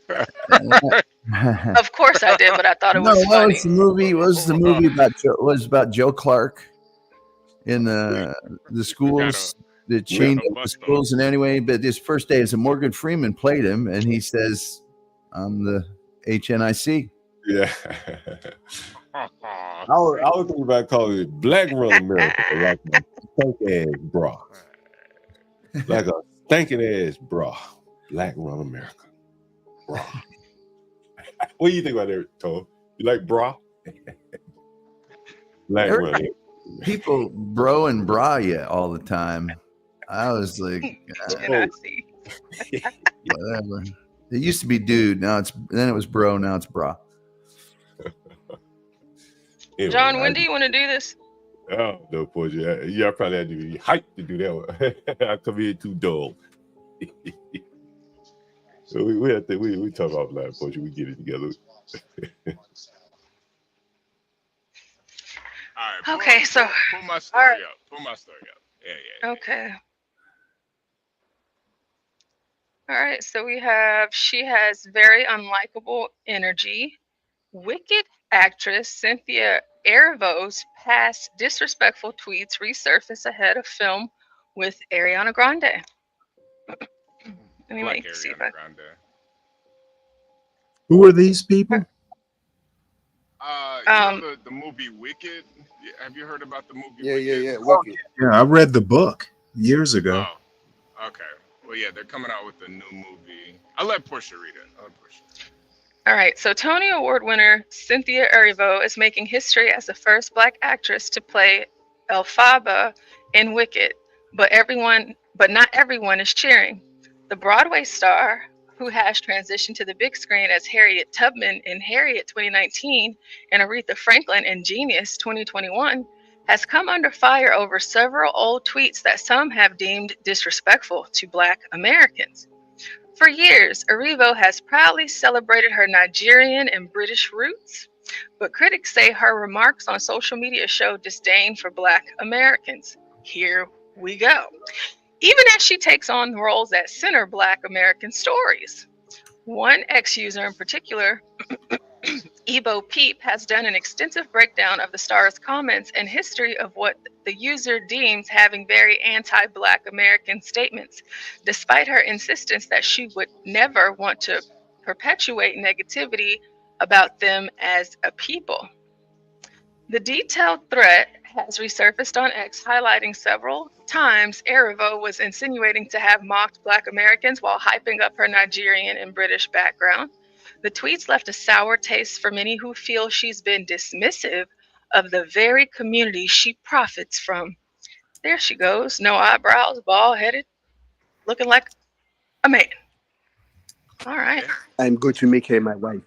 that. Of course I did, but I thought it was funny. The movie about Joe Clark in the schools that changed the schools in any way. But his first day as a Morgan Freeman played him, and he says, "I'm the HNIC." Yeah. I was thinking about calling it Black Run America, like a stank ass bra. Like a stinking ass bra. Black Run America. Bra. What do you think about that, Tom? You like bra? Black Run. People bro and bra all the time. I was like, whatever. It used to be dude. Then it was bro. Now it's bra. Anyway, John, when do you want to do this? Oh no, Portia. Yeah, I probably had to be hyped to do that one. I come here too dull. So we talk offline, Portia. We get it together. All right. Okay, so pull my story up. Pull my story up. Yeah. Okay. All right, so we have she has very unlikable energy. Wicked actress Cynthia Erivo's past disrespectful tweets resurface ahead of film with Ariana Grande. Anyway, see if Who are these people? The movie Wicked. Have you heard about the movie? Yeah. Wicked. Yeah, I read the book years ago. Oh, okay. Well, yeah, they're coming out with a new movie. I'll let Portia read it. All right, so Tony Award winner Cynthia Erivo is making history as the first Black actress to play Elphaba in Wicked, but not everyone is cheering. The Broadway star, who has transitioned to the big screen as Harriet Tubman in Harriet 2019 and Aretha Franklin in Genius 2021, has come under fire over several old tweets that some have deemed disrespectful to Black Americans. For years, Erivo has proudly celebrated her Nigerian and British roots, but critics say her remarks on social media show disdain for Black Americans. Here we go. Even as she takes on roles that center Black American stories. One ex-user in particular Ebo Peep has done an extensive breakdown of the star's comments and history of what the user deems having very anti-Black American statements, despite her insistence that she would never want to perpetuate negativity about them as a people. The detailed threat has resurfaced on X, highlighting several times Erivo was insinuating to have mocked Black Americans while hyping up her Nigerian and British background. The tweets left a sour taste for many who feel she's been dismissive of the very community she profits from. There she goes, no eyebrows, bald-headed, looking like a man. All right. I'm going to make her my wife.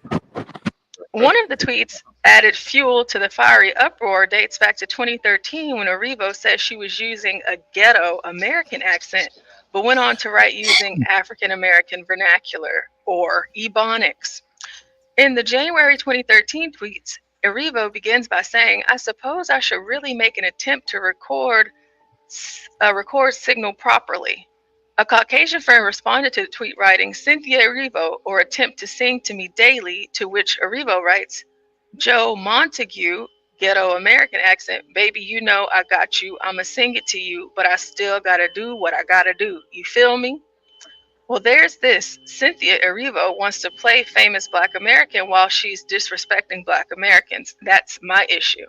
One of the tweets added fuel to the fiery uproar dates back to 2013 when Erivo said she was using a ghetto American accent, but went on to write using African American vernacular or Ebonics. In the January 2013 tweets, Erivo begins by saying, I suppose I should really make an attempt to record signal properly. A Caucasian friend responded to the tweet writing, Cynthia Erivo, or attempt to sing to me daily, to which Erivo writes, Joe Montague, ghetto American accent, baby, you know I got you, I'ma sing it to you, but I still gotta do what I gotta do. You feel me? Well, there's this. Cynthia Erivo wants to play famous Black American while she's disrespecting Black Americans. That's my issue.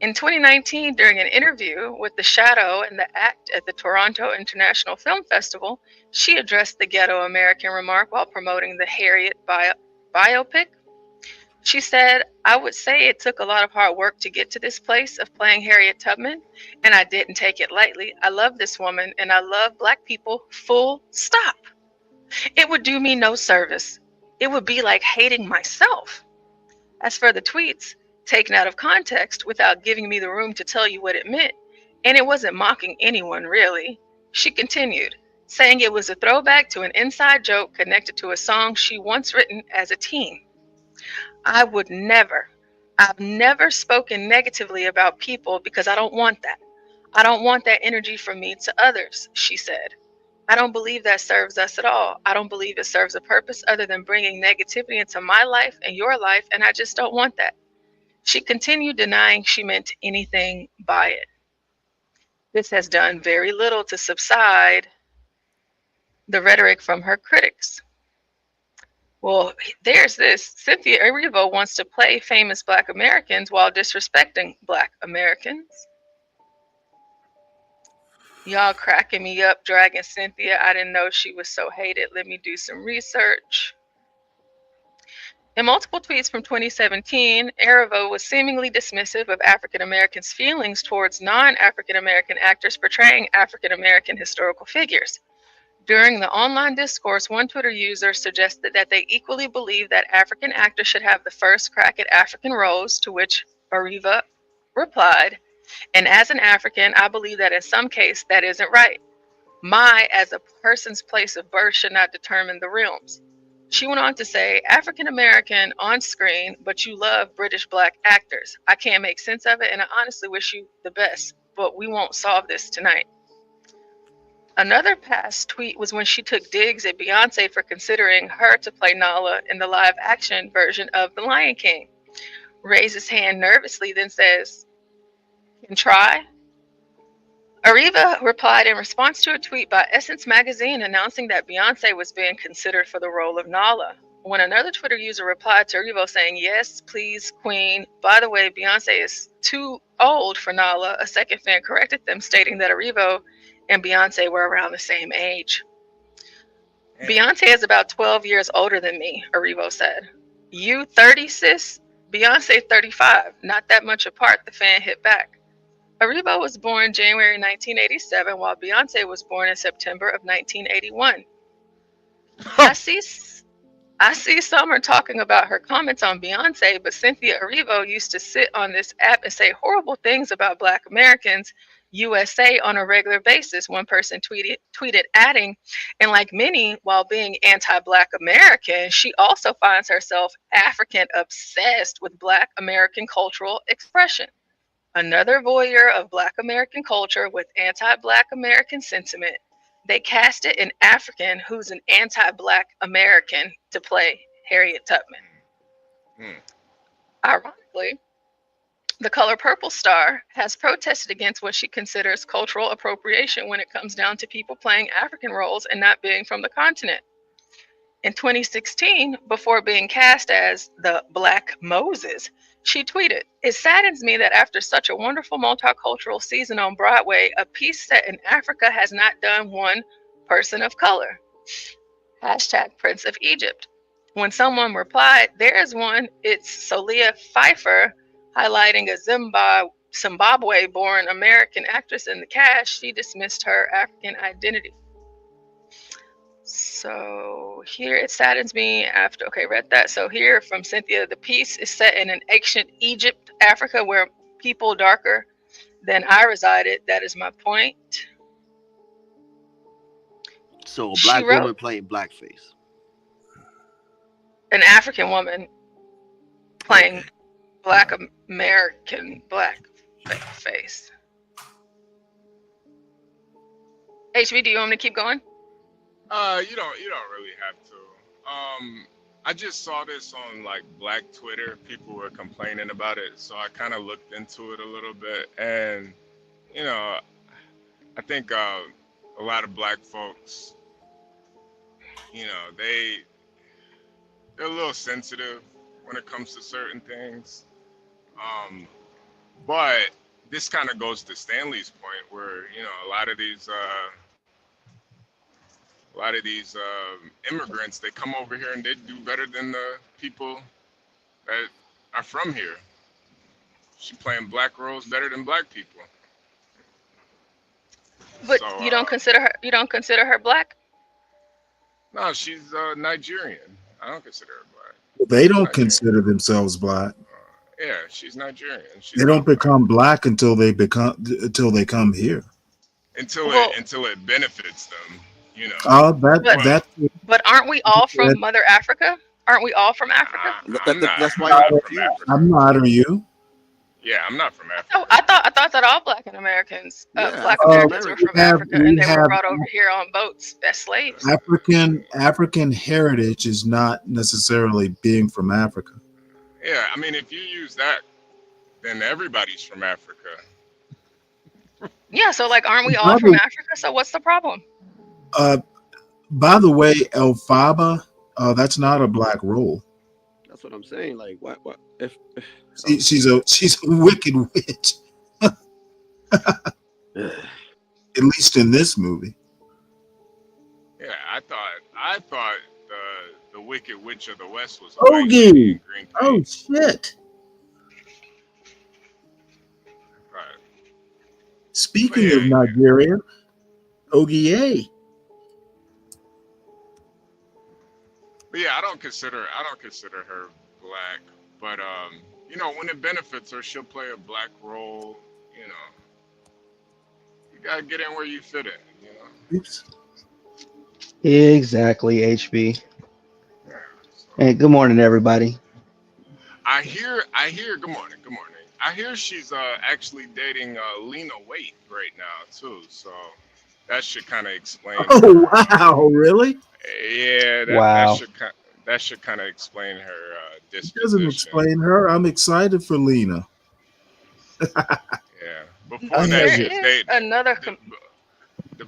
In 2019, during an interview with The Shadow and the Act at the Toronto International Film Festival, she addressed the ghetto American remark while promoting the Harriet biopic. She said, I would say it took a lot of hard work to get to this place of playing Harriet Tubman, and I didn't take it lightly. I love this woman, and I love Black people, full stop. It would do me no service. It would be like hating myself. As for the tweets, taken out of context without giving me the room to tell you what it meant, and it wasn't mocking anyone really, she continued, saying it was a throwback to an inside joke connected to a song she once written as a teen. I've never spoken negatively about people because I don't want that. I don't want that energy from me to others, she said. I don't believe that serves us at all. I don't believe it serves a purpose other than bringing negativity into my life and your life, and I just don't want that. She continued denying she meant anything by it. This has done very little to subside the rhetoric from her critics. Well, there's this. Cynthia Erivo wants to play famous Black Americans while disrespecting Black Americans. Y'all cracking me up, dragging Cynthia. I didn't know she was so hated. Let me do some research. In multiple tweets from 2017, Erivo was seemingly dismissive of African Americans' feelings towards non-African American actors portraying African American historical figures. During the online discourse, one Twitter user suggested that they equally believe that African actors should have the first crack at African roles, to which Erivo replied, and as an African, I believe that in some case that isn't right. My, as a person's place of birth, should not determine the realms. She went on to say, African American on screen, but you love British Black actors. I can't make sense of it, and I honestly wish you the best, but we won't solve this tonight. Another past tweet was when she took digs at Beyonce for considering her to play Nala in the live action version of The Lion King. Raises hand nervously, then says, can try? Erivo replied in response to a tweet by Essence Magazine announcing that Beyonce was being considered for the role of Nala. When another Twitter user replied to Erivo saying, yes, please, queen. By the way, Beyonce is too old for Nala, a second fan corrected them, stating that Erivo and Beyonce were around the same age. Beyonce is about 12 years older than me, Erivo said. You 30, sis? Beyonce 35. Not that much apart, the fan hit back. Erivo was born January 1987, while Beyonce was born in September of 1981. I see some are talking about her comments on Beyonce, but Cynthia Erivo used to sit on this app and say horrible things about Black Americans, USA, on a regular basis, one person tweeted adding, and like many, while being anti-Black American, she also finds herself African obsessed with Black American cultural expression. Another voyeur of Black American culture with anti-Black American sentiment. They casted an African who's an anti-Black American to play Harriet Tubman. Ironically, the color purple star has protested against what she considers cultural appropriation when it comes down to people playing African roles and not being from the continent. In 2016, before being cast as the Black Moses, she tweeted, "It saddens me that after such a wonderful multicultural season on Broadway, a piece set in Africa has not done one person of color. Hashtag Prince of Egypt." When someone replied, "There is one, it's Solia Pfeiffer," highlighting a Zimbabwe-born American actress in the cast, she dismissed her African identity. So here, it saddens me after, okay, read that. So here from Cynthia, the piece is set in an ancient Egypt, Africa, where people darker than I resided. That is my point. So a black woman playing blackface. An African woman playing Black American blackface. HB, do you want me to keep going? You don't really have to. I just saw this on like Black Twitter. People were complaining about it, so I kind of looked into it a little bit, and I think a lot of Black folks, they're a little sensitive when it comes to certain things. But this kind of goes to Stanley's point, where a lot of these immigrants, they come over here and they do better than the people that are from here. She's playing Black roles better than Black people. But so, you don't consider her Black? No, she's Nigerian. I don't consider her Black. They don't consider themselves Black. Yeah, she's Nigerian. They don't become Black until they come here. Until it benefits them. But aren't we all from Mother Africa? Aren't we all from Africa? That's why I'm confused. I'm not. Are you? Yeah, I'm not from Africa. Oh, I thought that all Black Americans were from Africa, and they were brought over here on boats as slaves. African heritage is not necessarily being from Africa. Yeah, I mean, if you use that, then everybody's from Africa. Yeah, so aren't we all from Africa? So what's the problem? By the way, Elphaba, that's not a Black role. That's what I'm saying. Like, what? If she's a wicked witch. At least in this movie. Yeah, I thought the Wicked Witch of the West was Ogie. Oh shit. Right. Speaking of Nigeria, Ogie. But yeah, I don't consider her Black. But when it benefits her, she'll play a Black role. You gotta get in where you fit in. Oops. Exactly, HB. Hey, good morning, everybody. I hear. Good morning. I hear she's actually dating Lena Waithe right now too. So that should kind of explain. Oh wow! Really? Yeah. Wow. That should kind of explain her disposition. It doesn't explain her. I'm excited for Lena. Yeah. Before that, she was dating another.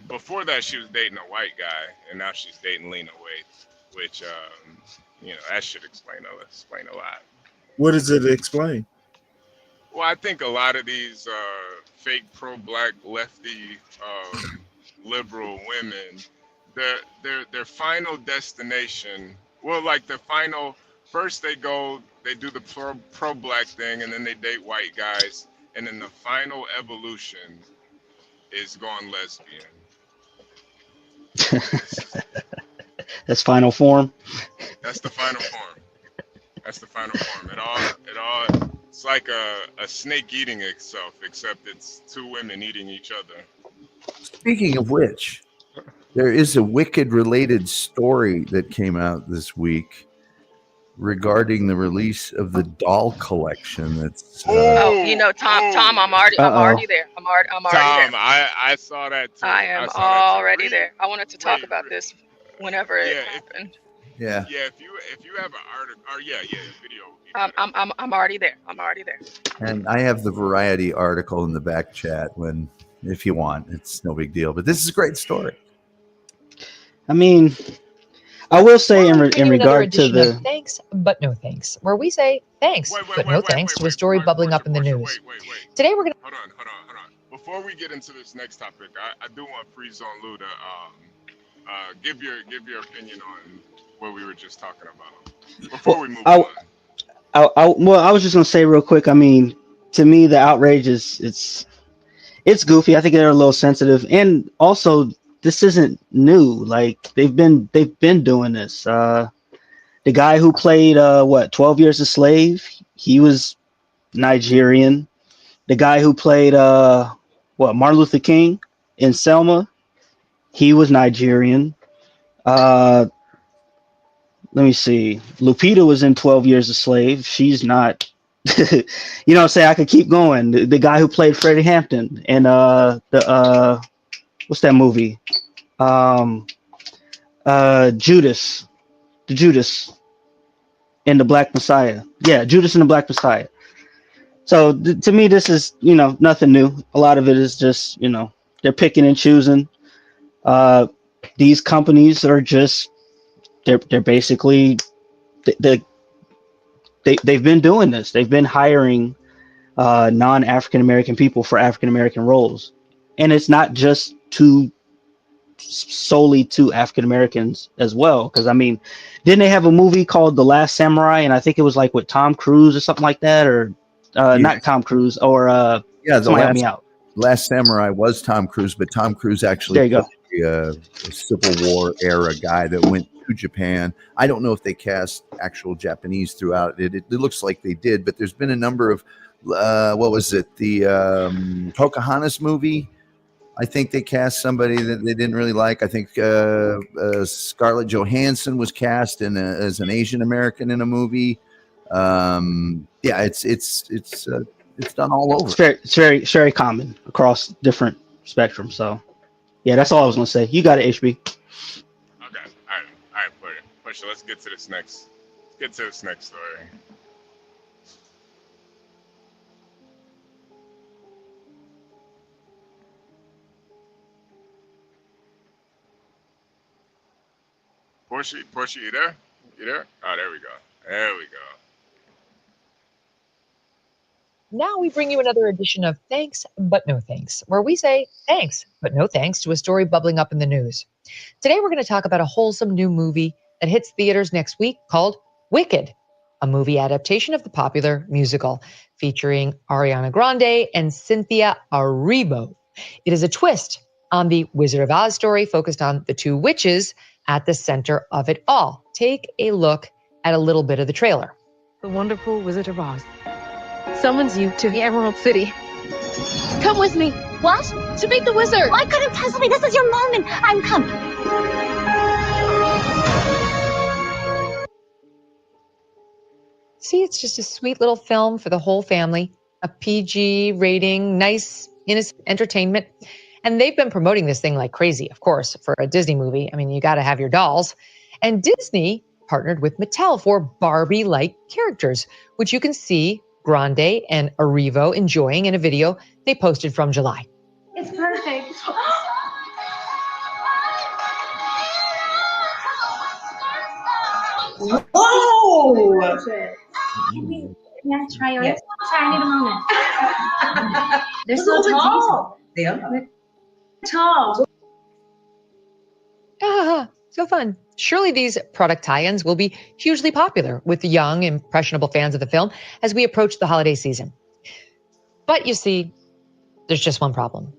Before that, she was dating a white guy, and now she's dating Lena Waithe, which that should explain a lot. What does it explain? Well, I think a lot of these fake pro-Black lefty liberal women, their final destination. Well, first they do the pro-Black thing, and then they date white guys, and then the final evolution is going lesbian. That's final form. That's the final form. It all. It's like a snake eating itself, except it's two women eating each other. Speaking of which, there is a Wicked-related story that came out this week regarding the release of the doll collection. That's Tom, I'm already there. I'm already Tom, there. I saw that too. I am already there. I wanted to talk about this whenever it happened. Yeah. Yeah, if you have an article, or yeah, video. I'm already there. I'm already there. And I have the Variety article in the back chat if you want. It's no big deal. But this is a great story. I mean, I will say in Bring you another regard to edition of the Thanks, but no thanks, where we say thanks, but no thanks to a story bubbling up in the news. Today we're going to... Hold on. Before we get into this next topic, I do want Free Zone Lou to give your opinion on what we were just talking about before we move on. I was just gonna say real quick. I mean, to me, the outrage it's goofy. I think they're a little sensitive, and also this isn't new. Like they've been doing this. The guy who played 12 Years a Slave, he was Nigerian. The guy who played Martin Luther King in Selma, he was Nigerian. Let me see. Lupita was in 12 Years a Slave. She's not. You know what I'm saying? I could keep going. The guy who played Freddie Hampton and what's that movie? Judas. The Judas and the Black Messiah. Yeah, Judas and the Black Messiah. So to me, this is, nothing new. A lot of it is just, they're picking and choosing. These companies are just, they're basically, they've been doing this. They've been hiring non-African American people for African American roles, and it's not just solely to African Americans as well. Because I mean, didn't they have a movie called The Last Samurai? And I think it was like with Tom Cruise or something like that, or not Tom Cruise, or somebody help me out. Last Samurai was Tom Cruise, but Tom Cruise actually There you go. a Civil War era guy that went to Japan. I don't know if they cast actual Japanese throughout it. It looks like they did, but there's been a number of what was it? The Pocahontas movie. I think they cast somebody that they didn't really like. I think Scarlett Johansson was cast as an Asian American in a movie. Yeah, it's done all over. It's very common across different spectrums. So, yeah, that's all I was gonna say. You got it, HB. Okay, all right, push it. Let's get to this next story. Portia, you there? Oh, there we go. Now we bring you another edition of Thanks, but no thanks, where we say thanks, but no thanks to a story bubbling up in the news. Today we're going to talk about a wholesome new movie that hits theaters next week called Wicked, a movie adaptation of the popular musical featuring Ariana Grande and Cynthia Erivo. It is a twist on the Wizard of Oz story focused on the two witches at the center of it all. Take a look at a little bit of the trailer. The wonderful Wizard of Oz summons you to the Emerald City. Come with me. What? To meet the wizard. Why couldn't possibly? This is your moment. I'm coming. See, it's just a sweet little film for the whole family, a PG rating, nice, innocent entertainment. And they've been promoting this thing like crazy, of course, for a Disney movie. I mean, you got to have your dolls. And Disney partnered with Mattel for Barbie-like characters, which you can see Grande and Erivo enjoying in a video they posted from July. It's perfect. Whoa! Can I try yours? Yes. Sorry, I need a moment. They're so tall. They are. Tall. So fun. Surely these product tie-ins will be hugely popular with the young, impressionable fans of the film as we approach the holiday season. But you see, there's just one problem.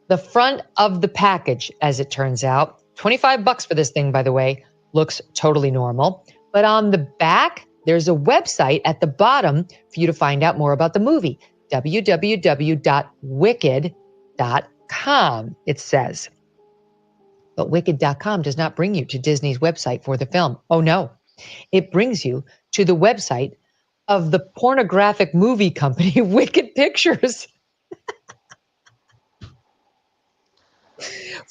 The front of the package, as it turns out, $25 for this thing, by the way, looks totally normal. But on the back, there's a website at the bottom for you to find out more about the movie, www.wicked.com, it says. But Wicked.com does not bring you to Disney's website for the film. Oh no, it brings you to the website of the pornographic movie company, Wicked Pictures.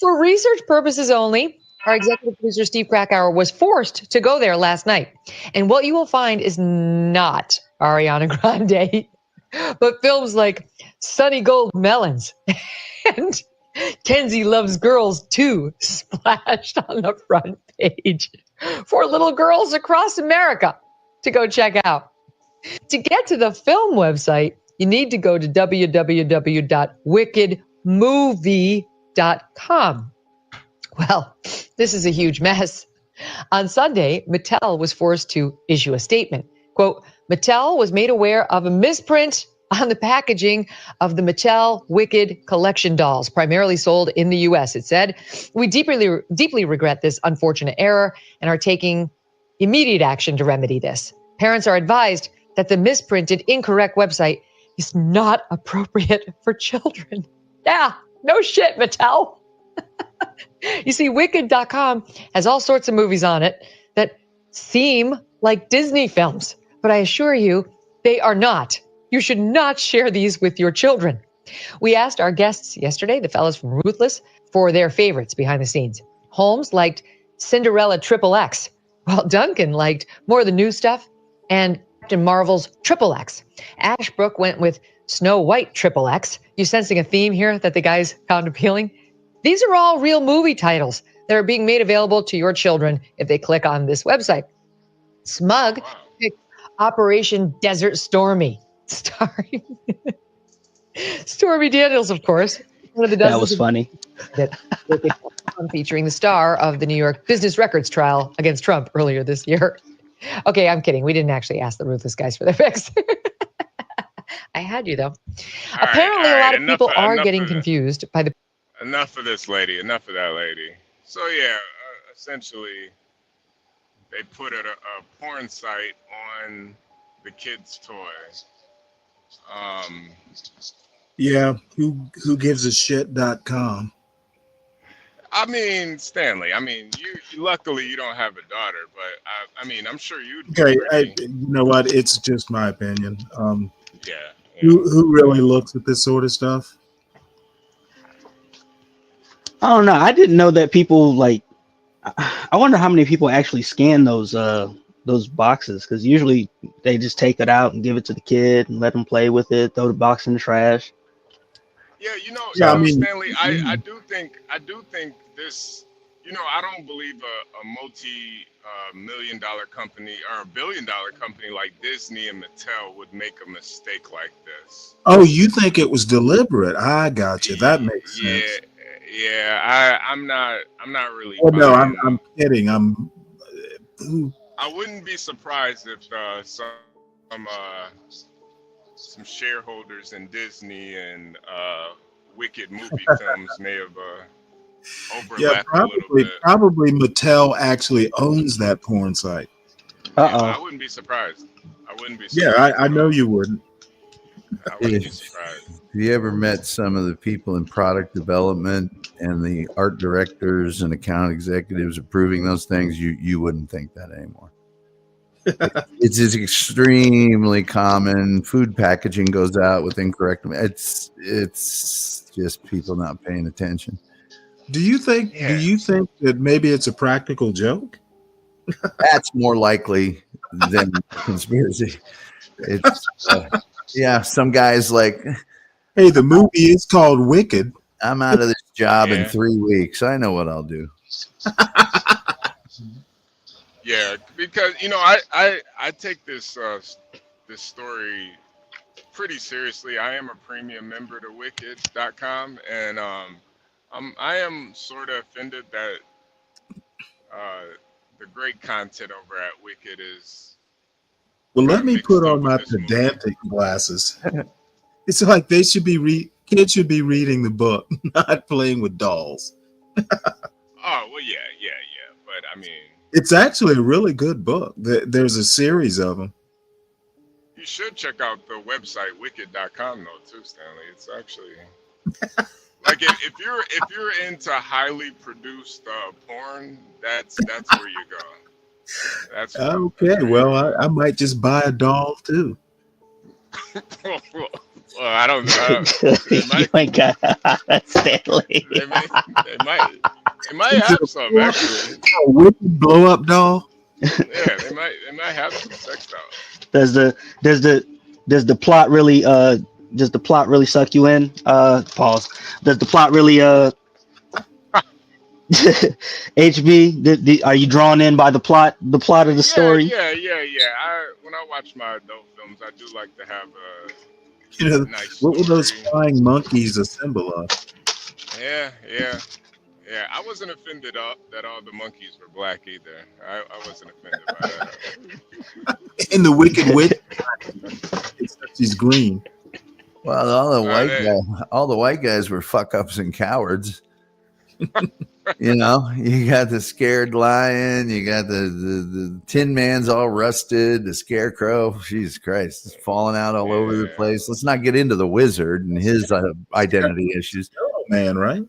For research purposes only, Our executive producer, Steve Krakauer, was forced to go there last night. And what you will find is not Ariana Grande, but films like Sunny Gold Melons and Kenzie Loves Girls 2 splashed on the front page for little girls across America to go check out. To get to the film website, you need to go to www.wickedmovie.com. Well, this is a huge mess. On Sunday, Mattel was forced to issue a statement. Quote, Mattel was made aware of a misprint on the packaging of the Mattel Wicked collection dolls, primarily sold in the U.S. It said, we deeply regret this unfortunate error and are taking immediate action to remedy this. Parents are advised that the misprinted, incorrect website is not appropriate for children. Yeah, no shit, Mattel. You see, Wicked.com has all sorts of movies on it that seem like Disney films, but I assure you, they are not. You should not share these with your children. We asked our guests yesterday, the fellas from Ruthless, for their favorites behind the scenes. Holmes liked Cinderella XXX, while Duncan liked more of the new stuff and Captain Marvel's XXX. Ashbrook went with Snow White XXX. You sensing a theme here that the guys found appealing? These are all real movie titles that are being made available to your children if they click on this website. Smug picked Operation Desert Stormy, starring Stormy Daniels, of course. One of the That was funny. Featuring the star of the New York business records trial against Trump earlier this year. Okay, I'm kidding. We didn't actually ask the Ruthless guys for their picks. I had you, though. Apparently, a lot of people are getting confused by the... Enough of this lady. Enough of that lady. So, yeah, essentially, they put a porn site on the kids' toys. Yeah, who gives a shit.com. I mean, Stanley, I mean, you luckily you don't have a daughter, but I mean, I'm sure you'd be Okay, pretty... you know what? It's just my opinion. Yeah. Who really looks at this sort of stuff? I don't know. I didn't know that people like. I wonder how many people actually scan those boxes, because usually they just take it out and give it to the kid and let them play with it, throw the box in the trash. Yeah, you know, I mean, Stanley, I do think this, you know, I don't believe a multi-million-dollar company or a billion-dollar company like Disney and Mattel would make a mistake like this. Oh, you think it was deliberate? I got you. That makes sense. Yeah, I'm not really. Oh, no, I'm kidding. I wouldn't be surprised if some shareholders in Disney and Wicked movie films may have overlapped a little bit. Probably Mattel actually owns that porn site. Yeah, I wouldn't be surprised. Yeah, I know you wouldn't. I wouldn't be surprised. Have you ever met some of the people in product development and the art directors and account executives approving those things? You wouldn't think that anymore. It's just extremely common. Food packaging goes out with incorrect. It's just people not paying attention. Do you think that maybe it's a practical joke? That's more likely than conspiracy. It's yeah, some guys like, hey, the movie is called Wicked. I'm out of this job in 3 weeks. I know what I'll do. Yeah, because you know I take this this story pretty seriously. I am a premium member to Wicked.com, and I am sort of offended that the great content over at Wicked is. Well, let me put on my pedantic glasses. It's like kids should be reading the book, not playing with dolls. Oh well, yeah. But I mean, it's actually a really good book. There's a series of them. You should check out the website Wicked.com though too, Stanley. It's actually like if you're into highly produced porn, that's where you go. That's okay. Well, I might just buy a doll too. Well, I don't know. You ain't got Stanley. They might. They might have some actually. Wicked blow up doll. Yeah, they might have some sex dolls. Does the plot really suck you in? Pause. Does the plot really HB, are you drawn in by the plot of the story? Yeah. When I watch my adult films, I do like to have a nice What were those story. flying monkeys a symbol of? Yeah. I wasn't offended that all the monkeys were black either. I wasn't offended by that. In the Wicked Witch, except she's green. Well, all the white guys were fuck ups and cowards. You know, you got the scared lion, you got the Tin Man's all rusted, the Scarecrow, Jesus Christ, it's falling out all over the place. Let's not get into the Wizard and his identity issues. Man, right?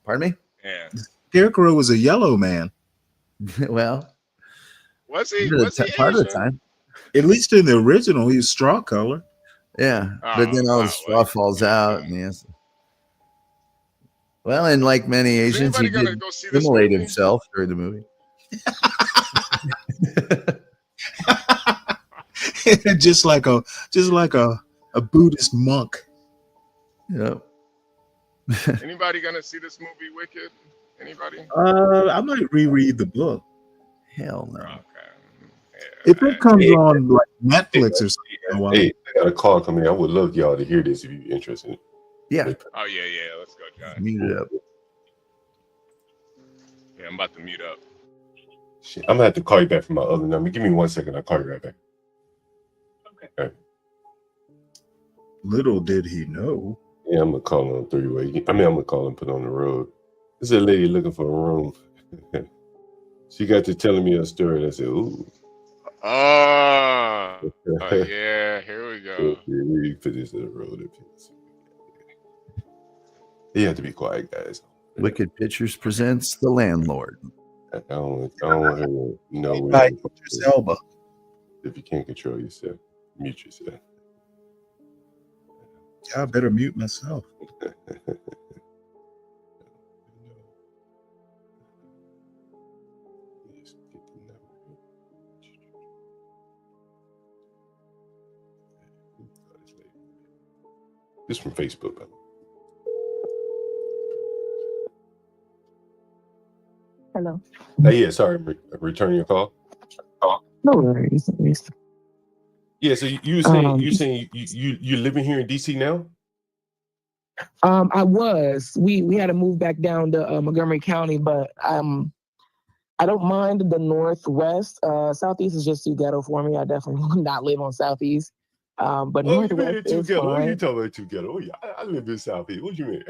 Pardon me? Yeah. Scarecrow was a yellow man. Well, was he? Part of the time. At least in the original, he was straw color. Yeah, but then all the straw falls out, and yes. Well, and like many Asians, he did immolate himself during the movie. just like a Buddhist monk. Yep. Anybody gonna see this movie, Wicked? Anybody? I might reread the book. Hell no. Okay. If it comes on like Netflix or something. Hey, I got a call coming in. I would love y'all to hear this if you're interested. Yeah. Oh yeah. Let's go, John. Mute it up. Yeah, I'm about to mute up. Shit, I'm gonna have to call you back from my other number. Give me 1 second. I'll call you right back. Okay. All right. Little did he know. Yeah, I'm gonna call on 3-way. I'm gonna call and put on the road. There's a lady looking for a room. She got to telling me a story. And I said, "Ooh." Oh yeah, here we go. We put this in the road. You have to be quiet, guys. Wicked Pictures presents The Landlord. I don't want her to know. If you can't control yourself, mute yourself. I better mute myself. This from Facebook. Hello. Yeah, sorry, returning your call. No worries. Yeah, so you were saying you living here in DC now? I was. We had to move back down to Montgomery County, but I don't mind the Northwest. Southeast is just too ghetto for me. I definitely will not live on Southeast. But Northwest is fine. What are you talking about too ghetto? Oh, yeah, I live in Southeast. What you mean?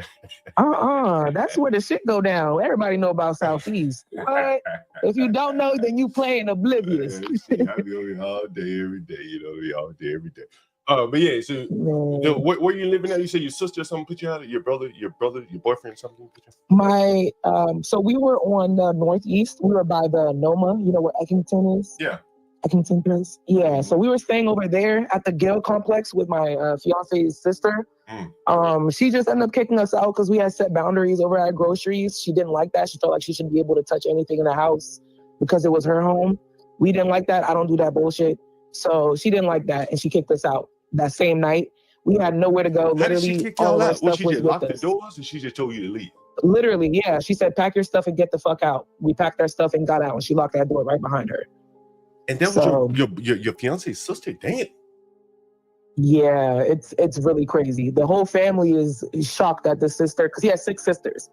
That's where the shit go down. Everybody know about Southeast. What? If you don't know, then you playing oblivious. I be on all day, every day. All day, every day. But yeah, so where you living now? You said your sister or something put you out? Your brother, your boyfriend, something put you out? So we were on the Northeast. We were by the NOMA. You know where Eckington is? Yeah. Eckington Place. Yeah. So we were staying over there at the Galt complex with my fiance's sister. She just ended up kicking us out because we had set boundaries over at groceries. She didn't like that. She felt like she shouldn't be able to touch anything in the house because it was her home. We didn't like that. I don't do that bullshit. So she didn't like that, and she kicked us out that same night. We had nowhere to go. How did she kick y'all out? She just locked the doors, or she just told you to leave? Literally, yeah. She said, "Pack your stuff and get the fuck out." We packed our stuff and got out, and she locked that door right behind her. And that was your fiance's sister. Damn. Yeah, it's really crazy. The whole family is shocked at the sister because he has 6 sisters.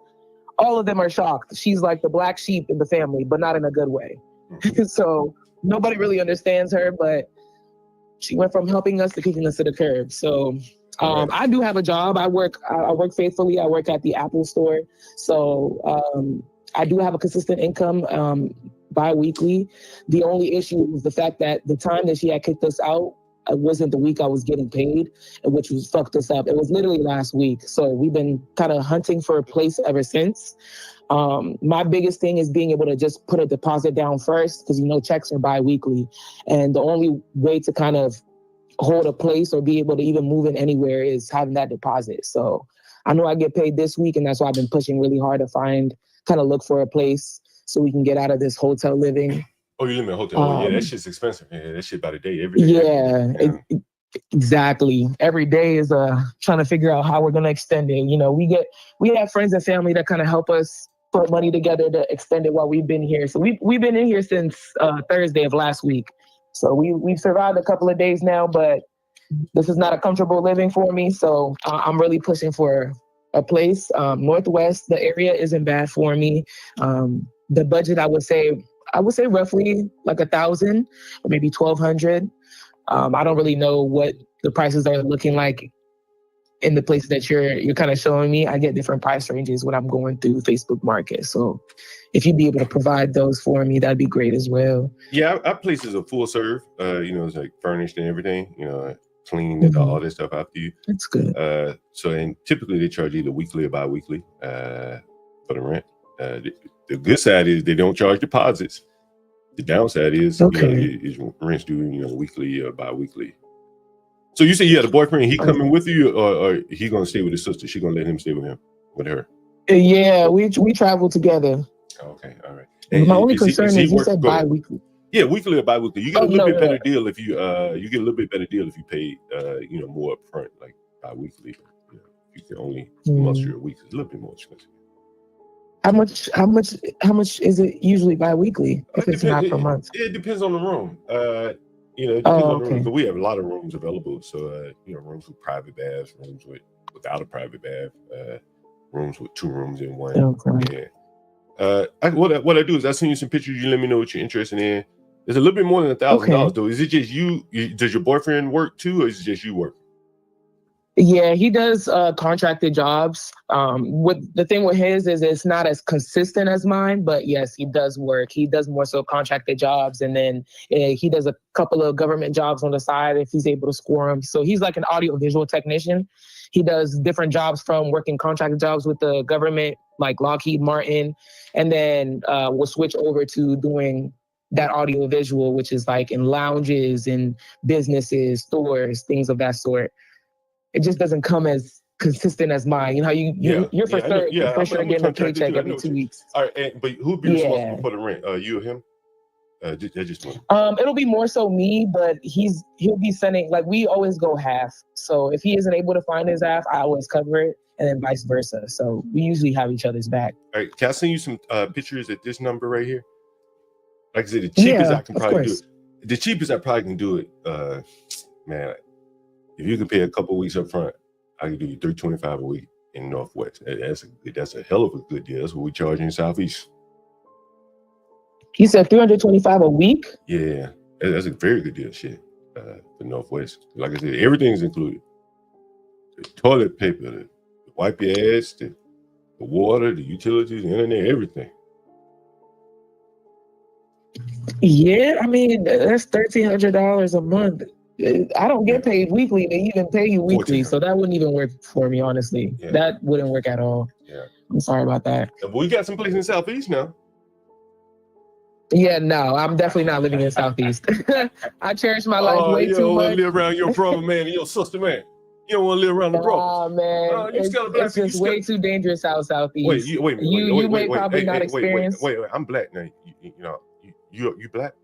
All of them are shocked. She's like the black sheep in the family, but not in a good way. So nobody really understands her, but she went from helping us to kicking us to the curb. So I do have a job. I work faithfully. I work at the Apple store. So I do have a consistent income bi-weekly. The only issue was the fact that the time that she had kicked us out, it wasn't the week I was getting paid, which was fucked us up. It was literally last week. So we've been kind of hunting for a place ever since. My biggest thing is being able to just put a deposit down first because, checks are bi-weekly. And the only way to kind of hold a place or be able to even move in anywhere is having that deposit. So I know I get paid this week, and that's why I've been pushing really hard to find kind of look for a place so we can get out of this hotel living. Oh, you live in a hotel? Oh, yeah, that shit's expensive. Yeah, that shit by the day, every day. Yeah, exactly. Every day is trying to figure out how we're gonna extend it. You know, we have friends and family that kind of help us put money together to extend it while we've been here. So we've been in here since Thursday of last week. So we've survived a couple of days now, but this is not a comfortable living for me. So I'm really pushing for a place. Northwest, the area isn't bad for me. The budget, I would say roughly like 1,000 or maybe 1,200. I don't really know what the prices are looking like in the places that you're kind of showing me. I get different price ranges when I'm going through Facebook Market. So if you'd be able to provide those for me, that'd be great as well. Yeah, our place is a full serve. You know, it's like furnished and everything. You know, clean and all that stuff after you. That's good. And typically they charge either weekly or bi-weekly for the rent. The good side is they don't charge deposits. The downside is, you know, is rent's due, you know, weekly or bi-weekly. So you say you had a boyfriend, he coming with you, or he gonna stay with his sister? She gonna let him stay with her? Yeah, we travel together. Okay, all right. And my only concern is you said bi-weekly. Yeah, weekly or bi-weekly. You get a little bit better deal if you get a little bit better deal if you pay you know, more upfront, like bi-weekly. You know, you can only muster a week. It's a little bit more expensive. How much is it usually bi-weekly if it's not per month? It depends on the room. You know, it depends on the room. But we have a lot of rooms available. So you know, rooms with private baths, rooms without a private bath, rooms with 2 rooms in one. Okay. Yeah. What I do is I send you some pictures. You let me know what you're interested in. It's a little bit more than $1,000 though. Is it just you? Does your boyfriend work too, or is it just you work? Yeah, he does contracted jobs. The thing with his is it's not as consistent as mine, but yes, he does work. He does more so contracted jobs, and then he does a couple of government jobs on the side if he's able to score them. So he's like an audio visual technician. He does different jobs from working contracted jobs with the government, like Lockheed Martin, and then we'll switch over to doing that audio visual, which is like in lounges and businesses, stores, things of that sort. It just doesn't come as consistent as mine. You know how you're for sure getting a paycheck every 2 weeks. All right, but who'd be responsible for the rent? You or him? Just one. It'll be more so me, but he'll be sending, like, we always go half. So if he isn't able to find his half, I always cover it, and then vice versa. So we usually have each other's back. All right, can I send you some pictures at this number right here? Like I said, the cheapest I can probably do it. The cheapest I probably can do it, man. If you can pay a couple weeks up front, I can do you $325 a week in Northwest. That's a hell of a good deal. That's what we charge in Southeast. You said $325 a week? Yeah, that's a very good deal, shit, for Northwest. Like I said, everything's included. The toilet paper, the wipe your ass, the water, the utilities, the internet, everything. Yeah, I mean, that's $1,300 a month. I don't get paid weekly. They even pay you weekly, so that wouldn't even work for me, honestly. Yeah. That wouldn't work at all. Yeah, I'm sorry about that. But we got some places in Southeast now. Yeah, no, I'm definitely not living in Southeast. I cherish my life way too much. You don't want to live around your brother, man, and your sister, man. You don't want to live around the brothers. Oh, man. It's just way too dangerous out Southeast. Wait. You may probably not experience. Wait. I'm black now. You black?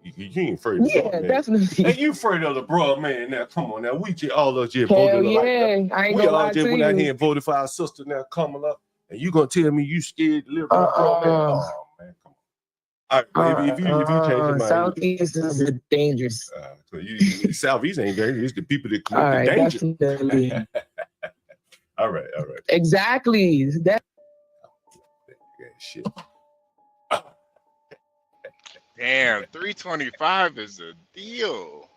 You ain't afraid of the man. Definitely. And you afraid of the bro, man. Now, come on. Now, we just all of us voted like that. I ain't gonna lie to you. We all just went out here and voted for our sister now coming up. And you going to tell me you scared to live around bro, man? Oh, man, come on. All right, if you change your mind. Southeast is dangerous. So Southeast ain't dangerous. It's the people that commit the danger. Definitely. All right. Exactly. Shit. Damn, 325 is a deal.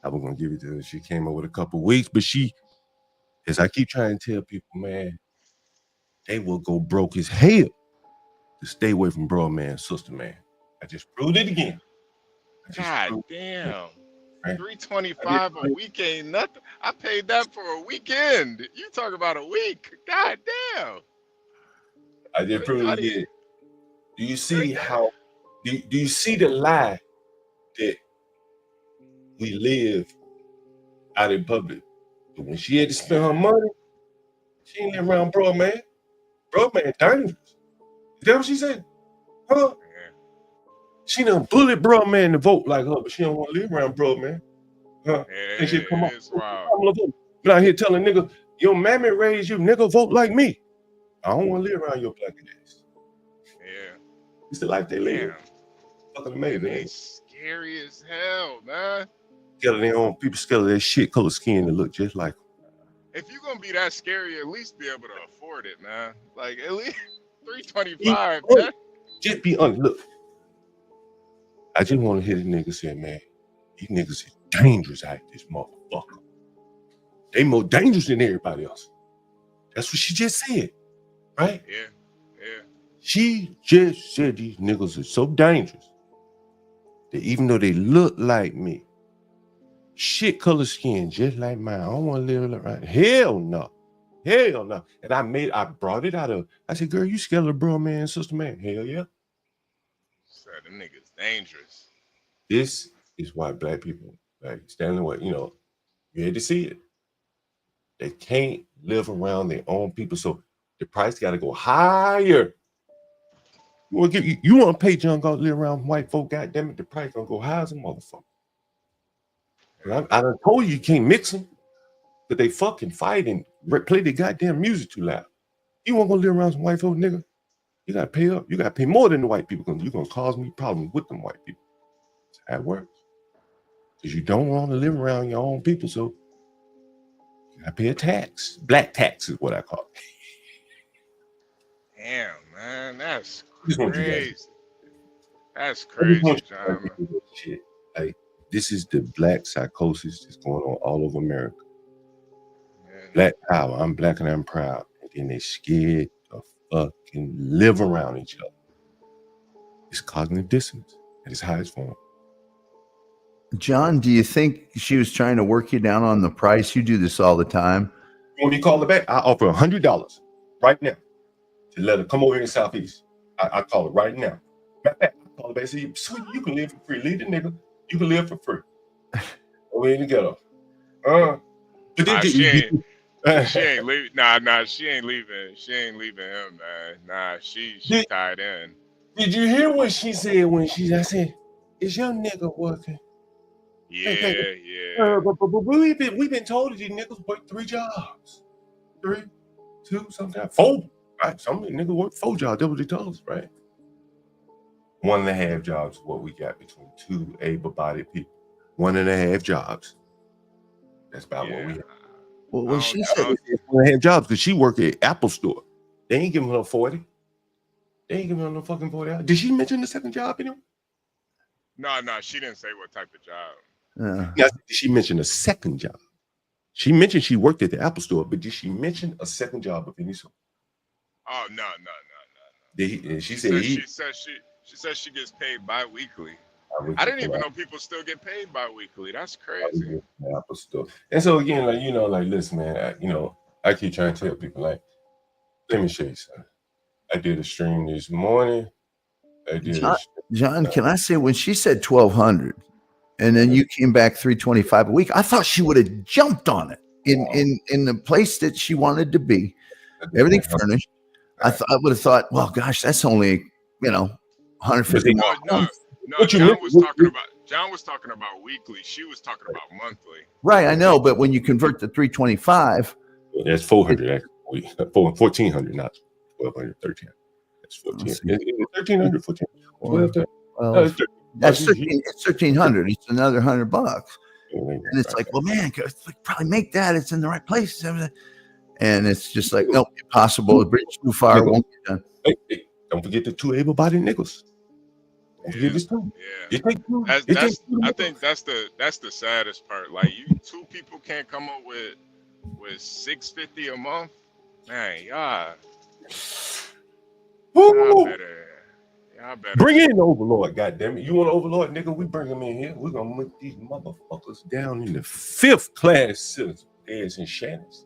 I was gonna give it to her. She came up with a couple weeks, but as I keep trying to tell people, man, they will go broke as hell to stay away from bro, man, sister, man. I just proved it again. God damn. Right? 325 a week ain't nothing. I paid that for a weekend. You talk about a week. God damn. I just proved it again. Do you see how? Do you see the lie that we live out in public? But when she had to spend her money, she ain't live around bro, man. Bro, man, dangerous. that what she said? Huh? She done bullet bro man to vote like her, but she don't want to live around bro man. Huh? And she come out. But out here telling niggas, your mammy raised you, nigga, vote like me. I don't want to live around your black ass. Yeah. It's the life they live. Fucking amazing. They scary as hell, man. Scared of their own people, scared of their shit color skin that look just like them. If you're gonna be that scary, at least be able to afford it, man. Like at least $325, man. Just be honest. Look, I just want to hear the nigga say, man, these niggas is dangerous out this motherfucker. They more dangerous than everybody else. That's what she just said, right? Yeah. She just said these niggas are so dangerous that even though they look like me, shit color skin just like mine, I don't want to live like right. Hell no. And I brought it out of, I said, girl, you scared of the bro man, sister man? Hell yeah. Said the niggas dangerous. This is why black people, like Stanley, you had to see it. They can't live around their own people, so the price got to go higher. You want to pay John Galt to live around white folk? Goddamn it, the price gonna go high as a motherfucker. I done told you can't mix them, but they fucking fight and play the goddamn music too loud. You want to go live around some white folk, nigga? You gotta pay up. You gotta pay more than the white people. You're gonna cause me problems with them white people. That's how it works. Because you don't want to live around your own people, so you gotta pay a tax. Black tax is what I call it. Damn, man, that's crazy. That's crazy, John. Shit. Like, this is the black psychosis that's going on all over America. Black power. I'm black and I'm proud. And then they scared to fucking live around each other. It's cognitive dissonance at its highest form. John, do you think she was trying to work you down on the price? You do this all the time. When you call her back, I offer $100 right now to let her come over here in Southeast. I call her right now. Matter of fact, I call her back and say, sweet, you can live for free. Leave the nigga. You can live for free. Over here together. She ain't leaving. Nah, she ain't leaving. She ain't leaving him, man. Nah, she tied in. Did you hear what she said when I said, is your nigga working? Yeah. But we've been told that these niggas work 3 jobs. 3, 2, sometimes 4. Right? Some niggas work 4 jobs. That's what they told us, right? 1.5 jobs is what we got between 2 able-bodied people. 1.5 jobs. That's about what we have. Well, she said 1.5 jobs because she worked at Apple Store. They ain't giving her 40. They ain't giving her no fucking 40 hours. Did she mention the second job anyway? No, she didn't say what type of job. Now, did she mention a second job? She mentioned she worked at the Apple Store, but did she mention a second job of any sort? Oh no. She said she gets paid bi-weekly. I didn't even know people still get paid bi-weekly. That's crazy. Apple Store. And so again, listen, man, I keep trying to tell people, let me show you something. I did a stream this morning. John, can I say when she said 1,200 and then you came back 325 a week, I thought she would have jumped on it in the place that she wanted to be, everything furnished. I would have thought, well, gosh, that's only 150. No. John was talking about weekly. She was talking about monthly. Right, I know, but when you convert to 325, that's 400 actually. 1,400, not 1,200, 1,300. That's 1,300, 1,400. Well, that's 1,300. It's another $100. And it's like, well, man, probably make that. It's in the right place. And it's just like, nope, impossible. The bridge too far. It won't get done. Hey, don't forget the 2 able-bodied niggas. Don't forget this too. Yeah. I think that's the saddest part. Like, you 2 people can't come up with $650 a month. Man, y'all better. Bring in the overlord, goddammit. You want an overlord, nigga? We bring him in here. We're gonna make these motherfuckers down in the 5th class citizens, ass and shanties.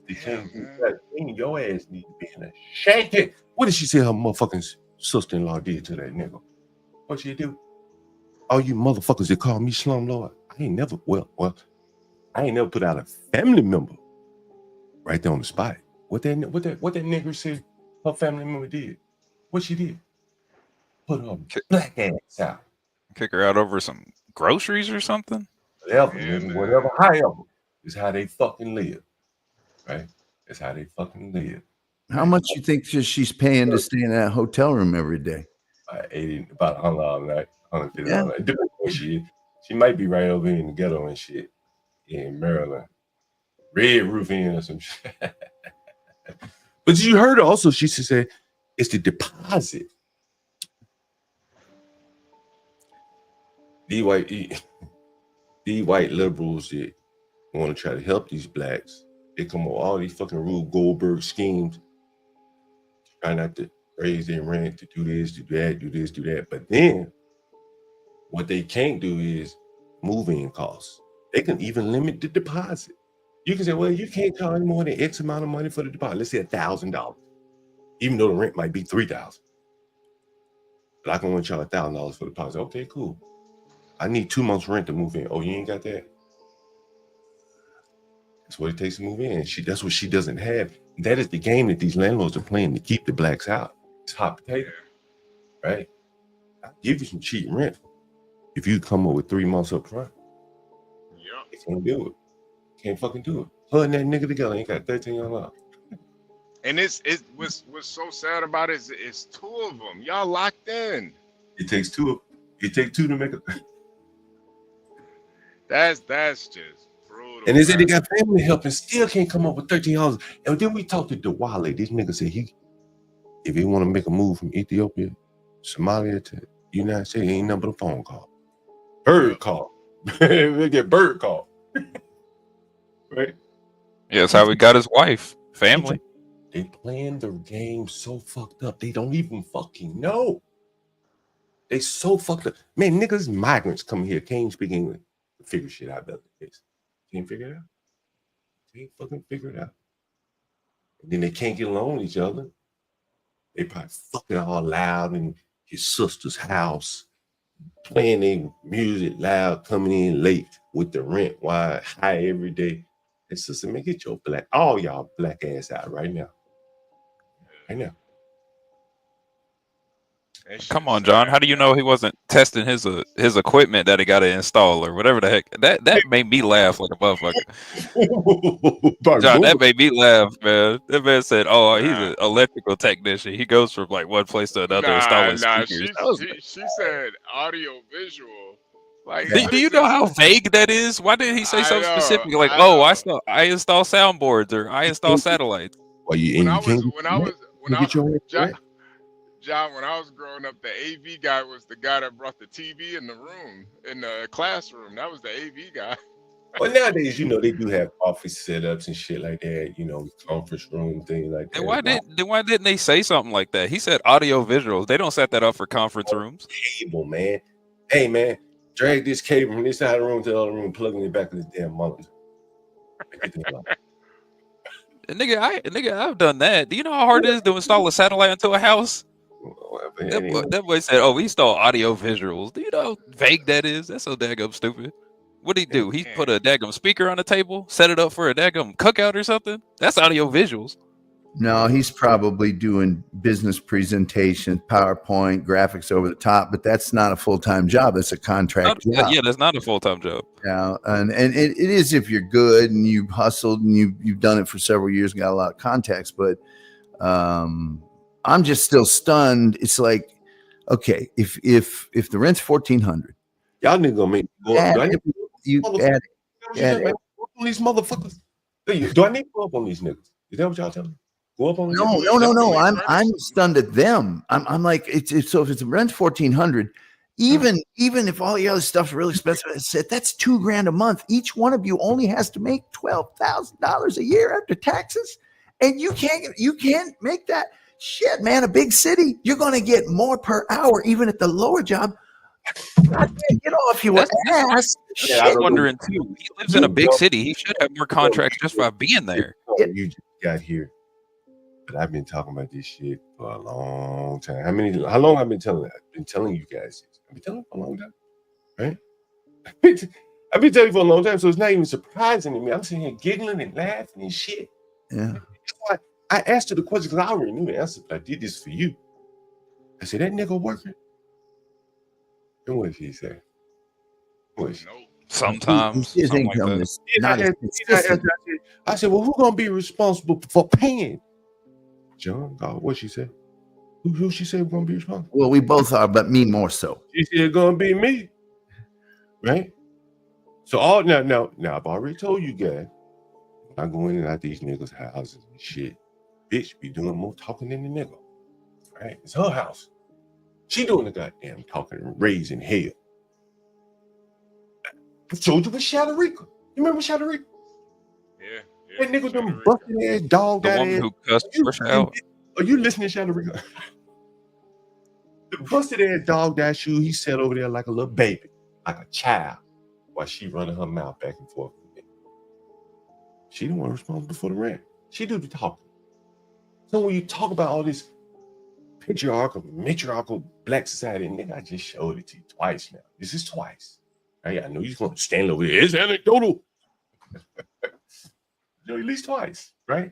They can't do that thing. Your ass need to be in a shanty. What did she say her motherfucking sister-in-law did to that nigga? What she do? All you motherfuckers that call me slumlord, I ain't never put out a family member right there on the spot. What that nigger said her family member did. What she did? Put her black ass out. Kick her out over some groceries or something? Whatever, nigga, whatever, however, is how they fucking live. Right? That's how they fucking live. How much you think she's paying to stay in that hotel room every day? About $100 all night. $150 Yeah. all night. Depending on where she is. She might be right over in the ghetto and shit in Maryland. Red Roof Inn or some shit. But you heard her also, she said, it's the deposit. These white liberals that want to try to help these blacks, they come up with all these fucking Rube Goldberg schemes, try not to raise their rent, to do this, do that, do this, do that. But then what they can't do is moving costs. They can even limit the deposit. You can say, well, you can't charge more than X amount of money for the deposit. Let's say $1,000, even though the rent might be $3,000. But I can only charge $1,000 for the deposit. Okay, cool. I need 2 months rent to move in. Oh, you ain't got that? That's what it takes to move in. That's what she doesn't have. That is the game that these landlords are playing to keep the blacks out. It's hot potato, right? I'll give you some cheap rent if you come up with 3 months up front. Yep. They can't do it. Can't fucking do it. Her and that nigga together ain't got 13 years left. And what's so sad about it is 2 of them. Y'all locked in. It takes two to make it. That's just brutal. And they say they got family help and still can't come up with $13. And then we talked to Diwali. This nigga said if he want to make a move from Ethiopia, Somalia to United States, ain't nothing but a phone call. Bird call. They get bird call. Right? Yeah, that's how he got his wife, family. They playing the game so fucked up. They don't even fucking know. They so fucked up. Man, niggas, migrants come here, can't speak English. Figure shit out about the case. Can't figure it out. Can't fucking figure it out. And then they can't get along with each other. They probably fucking all loud in his sister's house, playing their music loud, coming in late with the rent wide high every day. And sister, man, get your all y'all black ass out right now. Right now. Come on, John. How do you know he wasn't testing his equipment that he got to install or whatever the heck? That made me laugh like a motherfucker. John, that made me laugh, man. That man said, "Oh, he's an electrical technician. He goes from like one place to another installing speakers." She said audio visual. Like, do you know how vague that is? Why didn't he say something specific? Like, I install soundboards or I install satellites. When I was John, when I was growing up, the AV guy was the guy that brought the TV in the room, in the classroom. That was the AV guy. Well, nowadays, they do have office setups and shit like that, conference room, things like that. And why didn't they say something like that? He said audio visuals. They don't set that up for conference rooms. Cable, man. Hey, man, drag this cable from this side of the room to the other room, plugging it back to this damn monitor. Nigga, I've done that. Do you know how hard it is to install a satellite into a house? That boy said, "Oh, we install audio visuals." Do you know how vague that is? That's so daggum stupid. What did he do? He put a daggum speaker on the table, set it up for a daggum cookout or something? That's audio visuals. No, he's probably doing business presentations, PowerPoint, graphics over the top, but that's not a full-time job. That's a contract job. Yeah, that's not a full-time job. Yeah, and it is if you're good and you've hustled and you've done it for several years and got a lot of contacts, but I'm just still stunned. It's like, okay, if the rent's $1,400, y'all niggas gonna make me go up. You add on these motherfuckers. Do I need to go up on these niggas? Is that what y'all telling me? Go up on these niggas? No. I'm stunned at them. I'm like, so if it's rent's $1,400, even if all the other stuff's really expensive, that's $2,000 a month. Each one of you only has to make $12,000 a year after taxes, and you can't make that. Shit, man, a big city, you're going to get more per hour, even at the lower job. Get off your ass. I'm wondering, too. He lives in a big city. He should have more contracts just by being there. You just got here. But I've been talking about this shit for a long time. How long I've been telling that? I've been telling you guys this. I've been telling you for a long time, right? I've been telling you for a long time, so it's not even surprising to me. I'm sitting here giggling and laughing and shit. Yeah. That's why I asked you the question because I already knew the answer. But I did this for you. I said, that nigga working? And what did he say? Sometimes. His Something like income that. is not as consistent. I said, well, who gonna be responsible for paying? John, God, what she said? Who she said gonna be responsible? Well, we both are, but me more so. She said gonna be me, right? So all now, I've already told you guys, I go in and out these niggas' houses and shit. Bitch be doing more talking than the nigga, right? It's her house. She doing the goddamn talking and raising hell. I told you with Shadarica. You remember Shadarica? Yeah. That nigga them busted ass dog The that woman ass. who cussed Fresh out. Are you listening to Shadarica? The busted ass dog that shoe, he sat over there like a little baby, like a child, while she running her mouth back and forth. She the one responsible for the rent. She do the talking. So when you talk about all this matriarchal black society, nigga, I just showed it to you twice now. This is twice. Right? I know you're going to stand over here. It's anecdotal. At least twice, right?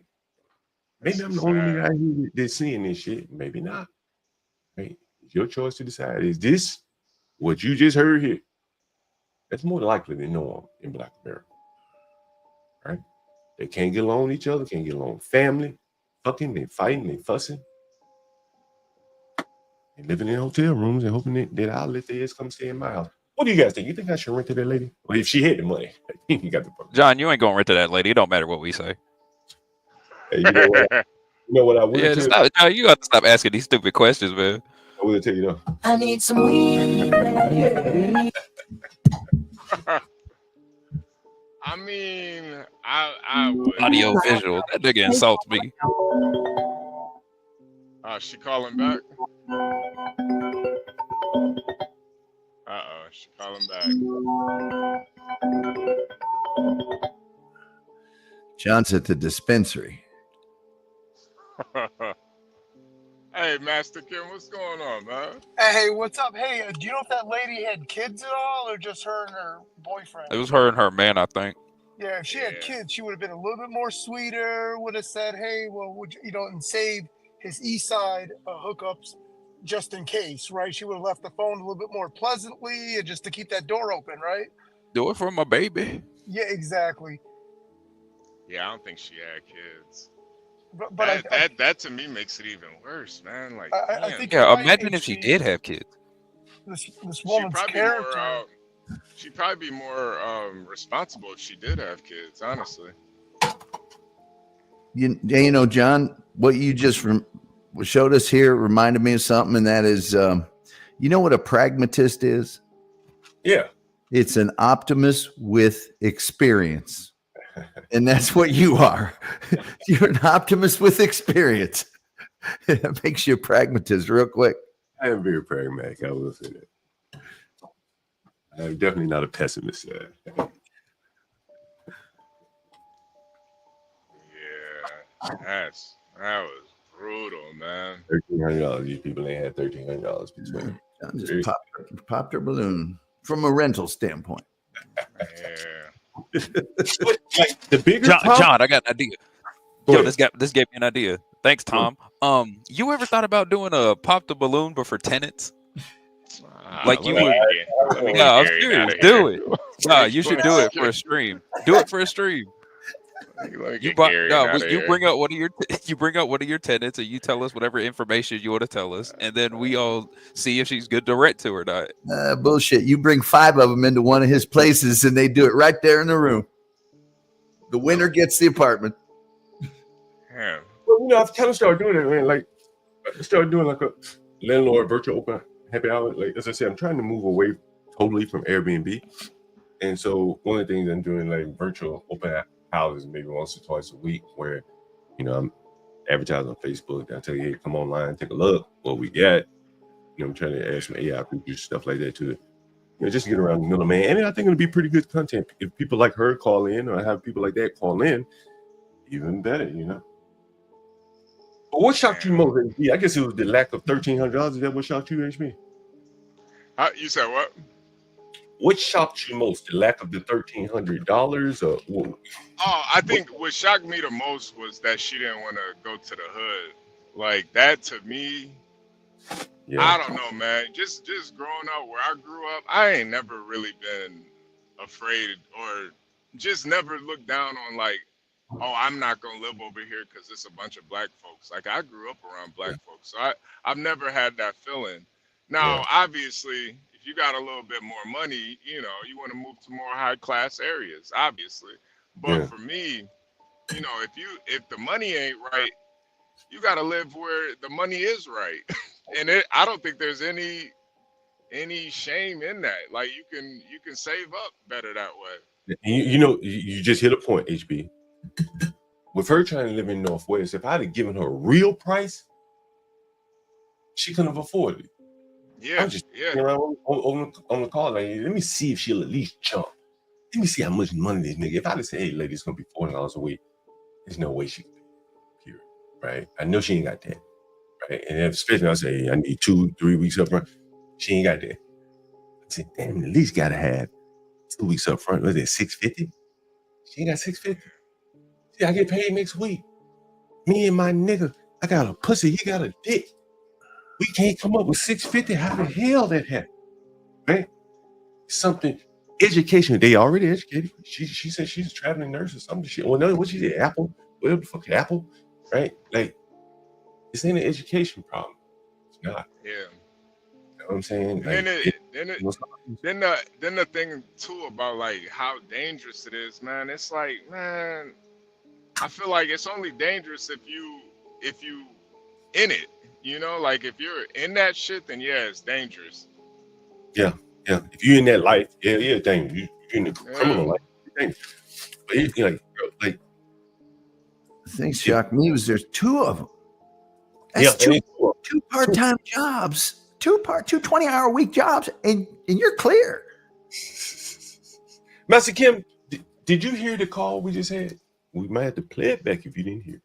Maybe I'm the only nigga out here that's seeing this shit. Maybe not. Right? It's your choice to decide. Is this what you just heard here? That's more likely than norm in Black America. Right? They can't get along with each other, can't get along with family, fucking, they fighting, they fussing. They living in hotel rooms and hoping that I'll let their ass come stay in my house. What do you guys think? You think I should rent to that lady? Well, if she had the money, you got the problem. John, you ain't gonna rent to that lady. It don't matter what we say. Hey, you know what I will tell you? No, you got to stop asking these stupid questions, man. I will tell you though. I need some weed. I mean, I would. Audio visual. That nigga insults me. She calling back? She calling back. John's at the dispensary. Hey, Master Kim, what's going on, man? Hey, what's up? Hey, do you know if that lady had kids at all, or just her and her boyfriend? It was her and her man, I think. Yeah, if she had kids, she would have been a little bit more sweeter. Would have said, "Hey, well, would you know," and save his East Side hookups just in case, right? She would have left the phone a little bit more pleasantly, and just to keep that door open, right? Do it for my baby. Yeah, exactly. Yeah, I don't think she had kids. But that to me makes it even worse, man. Like, I think imagine if she did have kids. This woman's character. She'd probably be more responsible if she did have kids, honestly. You know, John, what you just showed us here reminded me of something, and that is, you know what a pragmatist is? Yeah. It's an optimist with experience. And that's what you are. You're an optimist with experience. That makes you a pragmatist real quick. I am very pragmatic. I will say that. I'm definitely not a pessimist. Yeah, that was brutal, man. $1,300. These people ain't had $1,300 between. John just popped her balloon from a rental standpoint. Like the bigger John, I got an idea. Yo, this gave me an idea. Thanks, Tom. You ever thought about doing a pop the balloon but for tenants? Like you would. No, I'm serious. Do it. No, you should do it for a stream. Do it for a stream. You bring out one of your tenants and you tell us whatever information you want to tell us, and then we all see if she's good to rent to or not. Bullshit. You bring 5 of them into one of his places and they do it right there in the room. The winner gets the apartment. Yeah. Well, you know, I've kind of started doing it, man. Like, I started doing like a landlord virtual open happy hour. Like, as I said, I'm trying to move away totally from Airbnb. And so one of the things I'm doing, like virtual open houses maybe once or twice a week, where, you know, I'm advertising on Facebook. I tell you, hey, come online, take a look what we got. You know, I'm trying to add some AI features, stuff like that to it. You know, just to get around the middleman. And I think it'll be pretty good content. If people like her call in, or I have people like that call in, even better, you know. But what shocked you most? Yeah, I guess it was the lack of $1,300. Is that what shocked you, HB? You said what? What shocked you most? The lack of the $1,300, or what? Oh, I think what shocked me the most was that she didn't want to go to the hood. Like, that to me, Yeah. I don't know, man. Just growing up where I grew up, I ain't never really been afraid or just never looked down on like, oh, I'm not gonna live over here because it's a bunch of black folks. Like I grew up around black folks, so I've never had that feeling. Now, obviously, if you got a little bit more money, you know, you want to move to more high class areas, obviously. But for me, you know, if the money ain't right, you got to live where the money is right. And I don't think there's any shame in that. Like you can save up better that way. You know, you just hit a point, HB. With her trying to live in Northwest, if I'd have given her a real price, she couldn't have afforded it. Yeah, I'm just around on the call. Like, let me see if she'll at least jump. Let me see how much money this nigga. If I just say, hey, lady, it's gonna be $40 a week, there's no way she can pay it, right? I know she ain't got that, right? And especially I say, hey, I need 2-3 weeks up front. She ain't got that. I said, damn, at least gotta have 2 weeks up front. Was it $650? She ain't got $650. See, I get paid next week. Me and my nigga, I got a pussy, he got a dick. We can't come up with $650. How the hell that happened? Right? Something education. They already educated. She said she's a traveling nurse or something. Well, no, what she did, Apple, whatever the fuck, Apple, right? Like, this ain't an education problem. It's not. Yeah. You know what I'm saying? Like, then the thing too about like how dangerous it is, man. It's like, man, I feel like it's only dangerous if you in it. You know, like if you're in that shit, then yeah, it's dangerous. Yeah. If you're in that life, yeah, dangerous. You're in the criminal life, it's dangerous. But it's like the thing shocked me was there's 2 of them. That's two part-time jobs, 2 20-hour-a-week jobs, and you're clear. Master Kim, did you hear the call we just had? We might have to play it back if you didn't hear.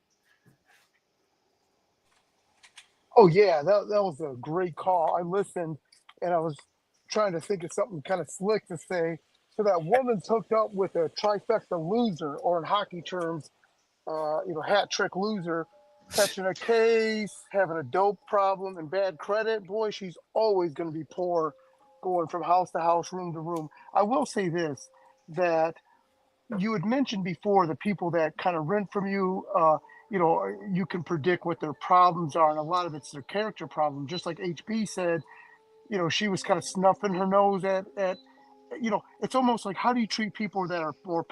Oh yeah, that was a great call. I listened, and I was trying to think of something kind of slick to say. So that woman's hooked up with a trifecta loser, or in hockey terms, hat trick loser, catching a case, having a dope problem, and bad credit. Boy, she's always going to be poor, going from house to house, room to room. I will say this, that you had mentioned before the people that kind of rent from you, you can predict what their problems are, and a lot of it's their character problem. Just like HB said, she was kind of snuffing her nose at it's almost like, how do you treat people that are more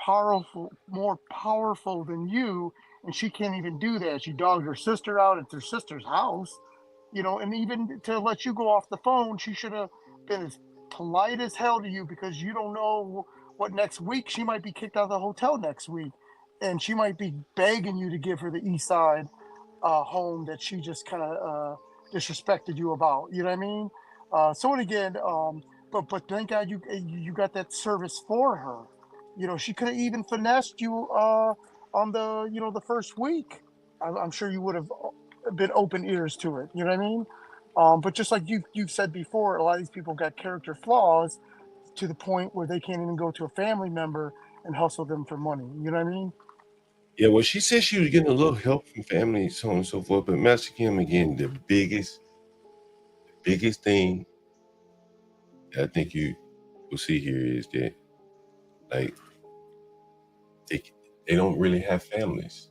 powerful than you? And she can't even do that. She dogged her sister out at their sister's house, and even to let you go off the phone, she should have been as polite as hell to you, because you don't know what next week she might be kicked out of the hotel next week, and she might be begging you to give her the East Side home that she just kind of disrespected you about. You know what I mean? So again, but thank God you got that service for her. She could have even finessed you on the first week. I'm sure you would have been open ears to it. You know what I mean? But just like you've said before, a lot of these people got character flaws to the point where they can't even go to a family member and hustle them for money. You know what I mean? Yeah, well, she said she was getting a little help from family, so on and so forth. But Master Kim, again, the biggest thing I think you will see here is that, like, they don't really have families.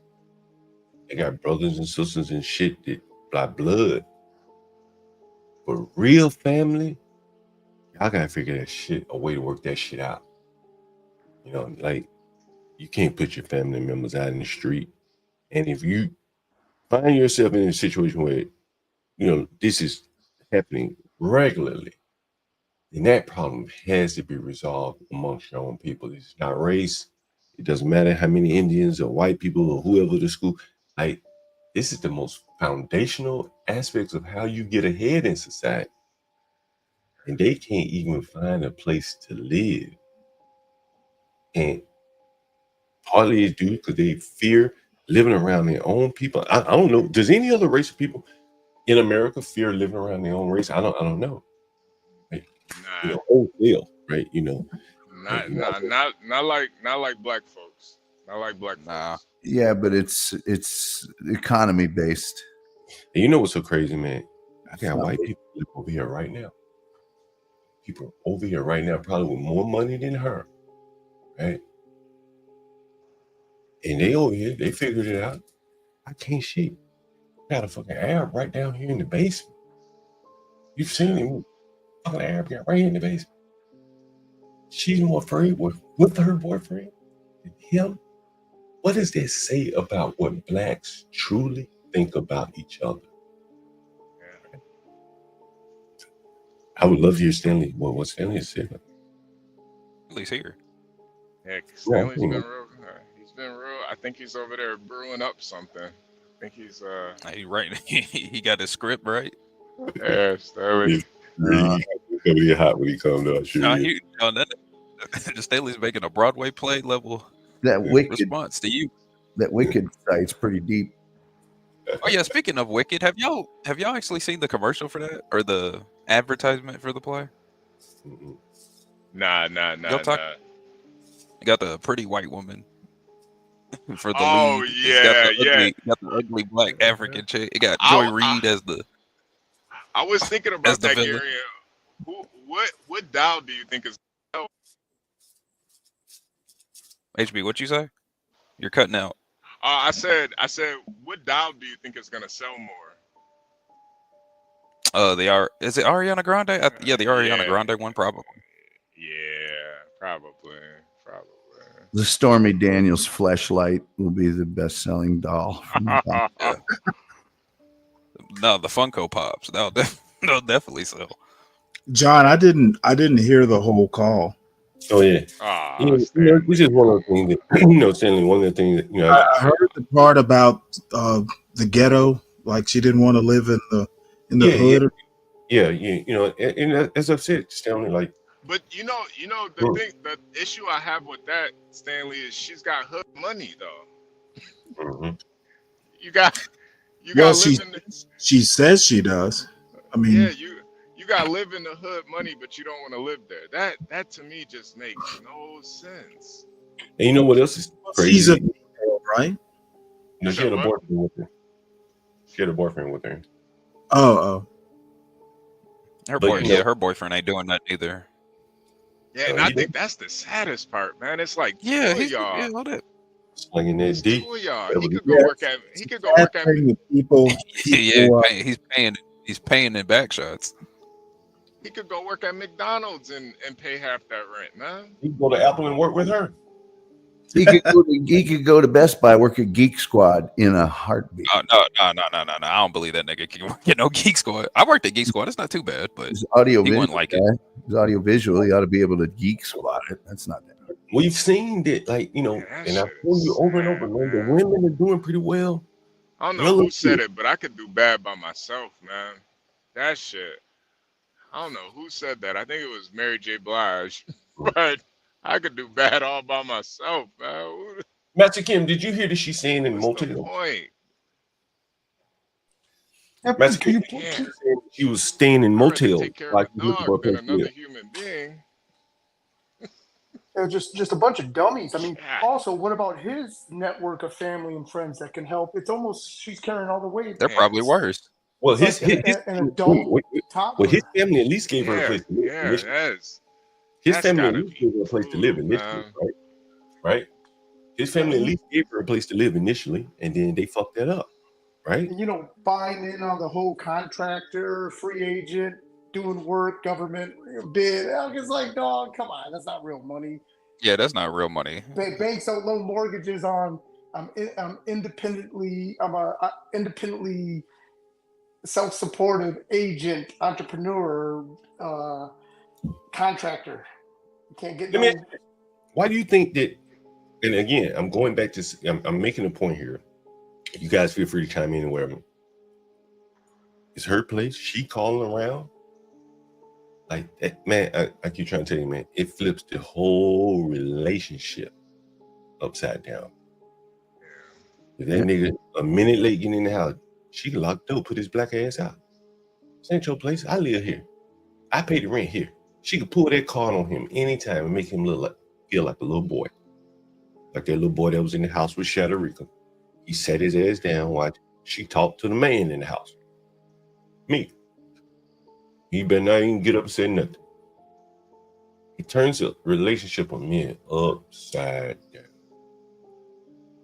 They got brothers and sisters and shit that by blood. But real family, y'all gotta figure that shit, a way to work that shit out. Like, you can't put your family members out in the street. And if you find yourself in a situation where, this is happening regularly, then that problem has to be resolved amongst your own people. It's not race. It doesn't matter how many Indians or white people or whoever the school. Like, this is the most foundational aspects of how you get ahead in society. And they can't even find a place to live. And partly it's due because they fear living around their own people. I don't know. Does any other race of people in America fear living around their own race? I don't know. Right? Wholesale, right? Not like black folks. Not like black folks. Yeah, but it's economy based. And you know what's so crazy, man? I got white people live over here right now. People over here right now, probably with more money than her, right? And they over here, they figured it out. I can't shit. Got a fucking Arab right down here in the basement. You've seen him. Fucking Arab guy right here in the basement. She's more afraid with her boyfriend than him. What does that say about what blacks truly think about each other? I would love to hear Stanley. What Stanley has said. Stanley's here. Heck, Stanley's been real. He's been real. I think he's over there brewing up something. I think he's He right. He got his script right. Yeah, Stanley. He's gonna be hot when he comes to us. Stanley's making a Broadway play level that Wicked response to you. That Wicked site's pretty deep. Oh yeah, speaking of Wicked, have y'all actually seen the commercial for that or the advertisement for the play? Nah. You got the pretty white woman for the Oh lead. yeah. Got the ugly black African chick. It got Joy Reid as the. I was thinking about that, villain. Gary. What dial do you think is? HB, what you say? You're cutting out. I said, what dial do you think is gonna sell more? Is it Ariana Grande? The Ariana Grande one probably. Yeah, probably. The Stormy Daniels fleshlight will be the best-selling doll. No, the Funko Pops. They'll definitely sell. John, I didn't hear the whole call. Oh yeah. Which is one of the things that Stanley. One of the things that I heard the part about the ghetto, like she didn't want to live in the hood. Yeah. And as I've said, Stanley, like. But the issue I have with that, Stanley, is she's got hood money though. Mm-hmm. You got live in she says she does. I mean, yeah, you got live in the hood money, but you don't want to live there. That to me just makes no sense. And you know what else is crazy? She's a girl, right? No, she had a boyfriend with her. She had a boyfriend with her. Oh. Her boyfriend ain't doing that either. Yeah, and I think that's the saddest part, man. It's like y'all. Yeah, all that. Slinging that D. Y'all. He could go work at. People. He's paying in back shots. He could go work at McDonald's and pay half that rent, man. He could go to Apple and work with her. He could go to Best Buy, work at Geek Squad in a heartbeat. No. I don't believe that nigga can get no Geek Squad. I worked at Geek Squad. It's not too bad, but his audio he wouldn't like it. His audio visual, he ought to be able to Geek Squad it. That's not that hard. We've seen that, and I've told you over and over, man, the women are doing pretty well. I don't know who said it, but I could do bad by myself, man. That shit. I don't know who said that. I think it was Mary J. Blige, but I could do bad all by myself, man. Master Kim, did you hear that she's saying in motel? Point. Master Kim, she was staying in motels. Like another human being. They're just a bunch of dummies. I mean, also, what about his network of family and friends that can help? It's almost she's carrying all the weight. They're probably worse. Well, his family at least gave her a place to live. His family at least gave her a place to live initially, right? His family at least gave her a place to live initially, and then they fucked that up, right? And, buying in on the whole contractor, free agent, doing work, government bid. It's like, dog, come on, that's not real money. Yeah, that's not real money. Banks don't loan mortgages on. I'm independently self-supported agent, entrepreneur, contractor. You can't get. Why do you think that? And again, I'm going back to. I'm making a point here. You guys feel free to chime in and wherever. It's her place. She calling around. Like that, man. I keep trying to tell you, man. It flips the whole relationship upside down. If that nigga a minute late getting in the house, she locked up, put his black ass out. This ain't your place. I live here. I pay the rent here. She could pull that card on him anytime and make him feel like a little boy. Like that little boy that was in the house with Shadarika. He sat his ass down, watched. She talked to the man in the house. Me. He better not even get up and say nothing. He turns the relationship with men upside down.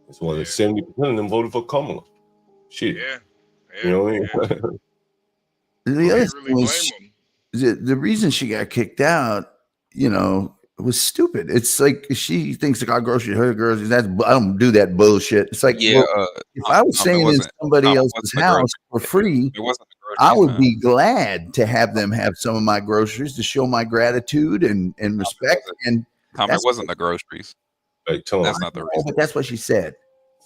That's why 70% of them voted for Kamala. Shit. Yeah. You know what I mean? The other thing was the reason she got kicked out, you know, was stupid. It's like she thinks like our grocery, her groceries. I don't do that bullshit. It's like, Yeah, well, if I was staying in somebody else's house for free, it wasn't the I groceries, would man. be glad to have them have some of my groceries to show my gratitude and respect. And Tom, it wasn't the groceries. Like, Tom, That's not the reason. but that's what she said.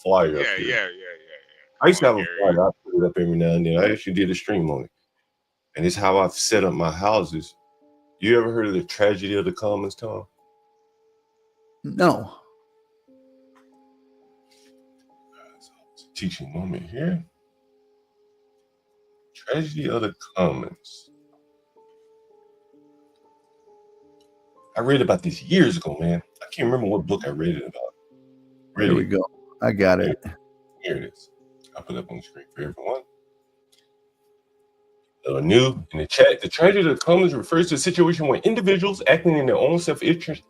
Flyer up Yeah, here. yeah. I used to have a flyer. I put it up every now and then. I actually did a stream on it. And it's how I've set up my houses. You ever heard of the tragedy of the commons, Tom? No. Teaching moment here. Tragedy of the commons. I read about this years ago, man. I can't remember what book I read it about. There we go. I got it. Here it is. I'll put it up on the screen for everyone. New in the chat, the tragedy of the commons refers to a situation where individuals acting in their own self-interest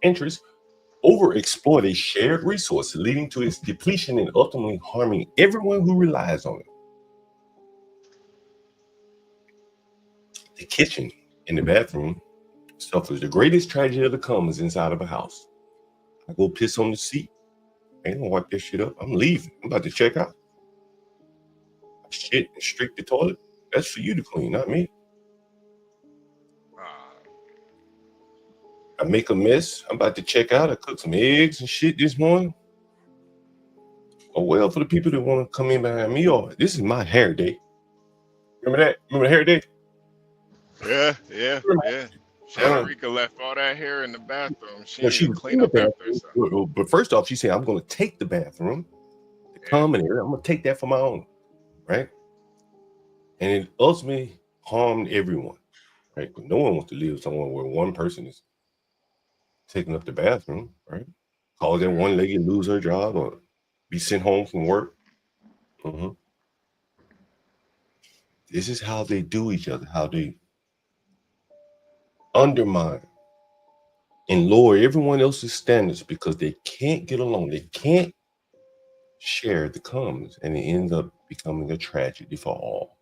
overexploit a shared resource, leading to its depletion and ultimately harming everyone who relies on it. The kitchen and the bathroom suffers the greatest tragedy of the commons inside of a house. I go piss on the seat. I ain't gonna wipe this shit up. I'm leaving. I'm about to check out. Shit and streak the toilet. That's for you to clean, not me. I make a mess. I'm about to check out. I cooked some eggs and shit this morning. Oh, well, for the people that want to come in behind me, or this is my hair day. Remember that? Remember the hair day? Yeah. Shanarika left all that hair in the bathroom. She No, didn't she even was clean in the up after bathroom. herself. But first off, she said, I'm going to take the bathroom, the common area. I'm going to take that for my own, right? And it ultimately harmed everyone, right? But no one wants to live somewhere where one person is taking up the bathroom, right? Cause that one lady lose her job or be sent home from work. This is how they do each other, how they undermine and lower everyone else's standards because they can't get along. They can't share the commons, and it ends up becoming a tragedy for all.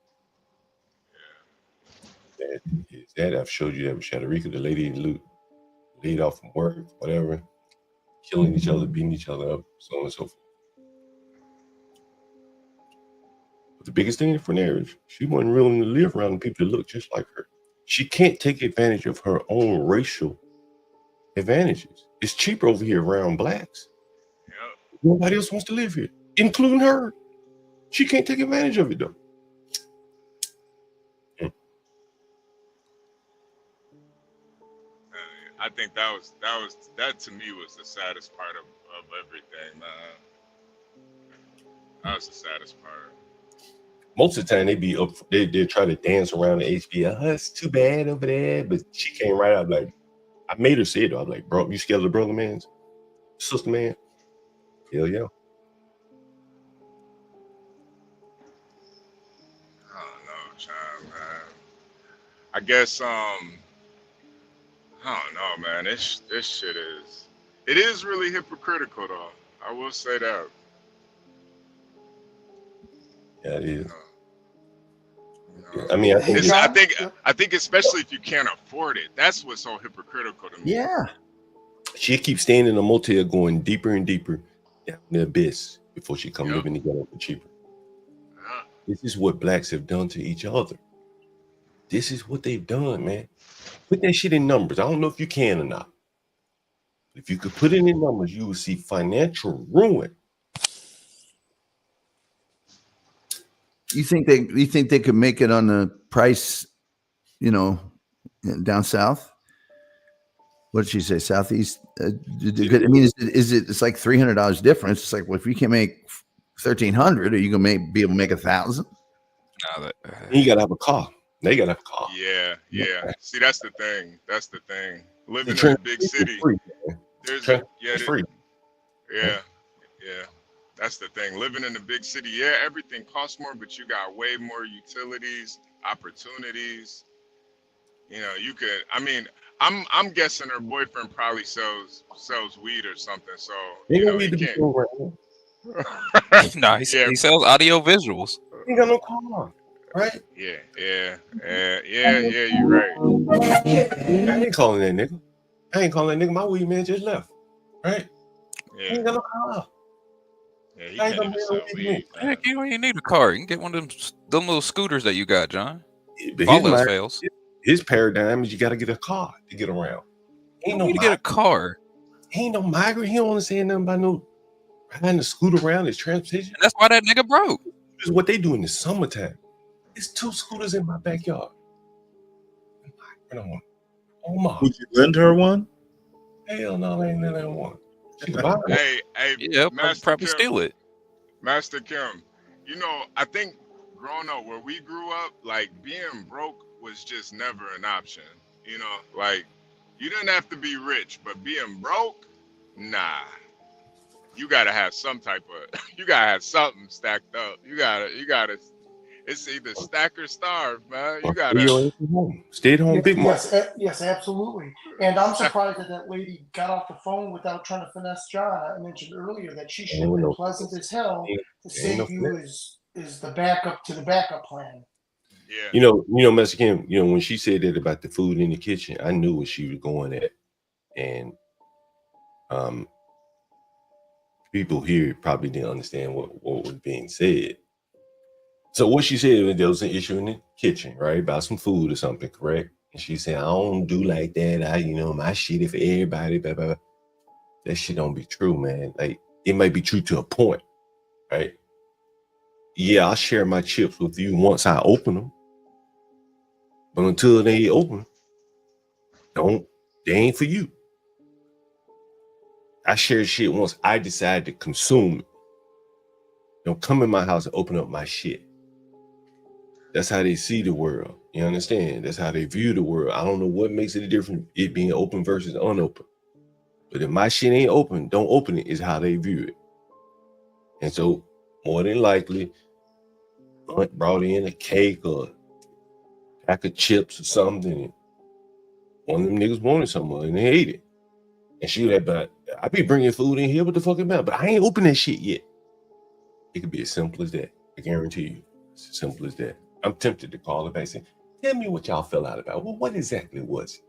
That is that. I've showed you that with Shanarika, the lady laid off from work, whatever, killing each other, beating each other up, so on and so forth. But the biggest thing for there is she wasn't willing to live around people that look just like her. She can't take advantage of her own racial advantages. It's cheaper over here around blacks. Nobody else wants to live here, including her. She can't take advantage of it though. I think that to me was the saddest part of everything, man. That was the saddest part. Most of the time they be up, they try to dance around the HBO. Oh, it's too bad over there. But she came right out like, I made her say it though. I'm like, bro, you scared of the brother man's sister man? Hell yeah. I don't know, child, man. I guess I don't know, man. This shit is really hypocritical though. I will say that. Yeah, it is. I mean, I think especially if you can't afford it, that's what's so hypocritical to me. Yeah. She keeps staying in a motel, going deeper and deeper down the abyss before she come living together for cheaper. This is what blacks have done to each other. This is what they've done, man. Put that shit in numbers. I don't know if you can or not. If you could put it in numbers, you will see financial ruin. You think they could make it on the price, you know, down south? What did she say? Southeast? I mean, it's like $300 difference. It's like, well, if you can make $1,300, are you gonna be able to make $1,000? No, you gotta have a car. They gotta have a car. Yeah. See, that's the thing. Living in a big city, it's free. Yeah. That's the thing. Living in a big city, everything costs more, but you got way more utilities, opportunities. You know, you could. I mean, I'm guessing her boyfriend probably sells weed or something. So Ain't you no know, he weed to be can't. sold right now. Nah, Yeah, he sells audio visuals. He ain't got no car, right? yeah. You're right. I ain't calling that nigga. I ain't calling that nigga. My weed man just left, right? He Yeah, ain't got no car. yeah. He I ain't can't gonna even bring no sell weed to weed, me. man. Heck, you don't even need a car. You can get one of them little scooters that you got, John. But If all else fails. his paradigm is you got to get a car to get around. You don't need to get a car. He ain't no migrant. He don't understand nothing about no riding the scooter around his transportation. And that's why that nigga broke. This is what they do in the summertime. There's 2 scooters in my backyard. Oh my! Would you lend her one? Hell no, I ain't letting her one. She can buy one. Hey, Yeah, Master probably Kim, steal it. Master Kim. You know, I think growing up where we grew up, like being broke was just never an option. You know, like you didn't have to be rich, but being broke, nah. You gotta have some type of. You gotta have something stacked up. You gotta. It's either stack or starve, man. You gotta. Stay at home, big mom. Yes, absolutely. And I'm surprised that that lady got off the phone without trying to finesse John. I mentioned earlier that she should have been pleasant as hell to save you as the backup to the backup plan. Yeah. You know, Mexican. You know, when she said that about the food in the kitchen, I knew what she was going at, and people here probably didn't understand what was being said. So what she said was there was an issue in the kitchen, right, about some food or something, correct? And she said, "I don't do like that. My shit is for everybody." Blah, blah, blah. That shit don't be true, man. Like it might be true to a point, right? Yeah, I'll share my chips with you once I open them, but until they open, they ain't for you. I share shit once I decide to consume it. Don't come in my house and open up my shit. That's how they see the world. You understand? That's how they view the world. I don't know what makes it different, it being open versus unopened. But if my shit ain't open, don't open it is how they view it. And so more than likely, Aunt brought in a cake or a pack of chips or something. And one of them niggas wanted something and they ate it. And she was like, "But I be bringing food in here. What the fuck about? But I ain't opened that shit yet." It could be as simple as that. I guarantee you. It's as simple as that. I'm tempted to call her back and say, "Tell me what y'all fell out about. Well, what exactly was it?"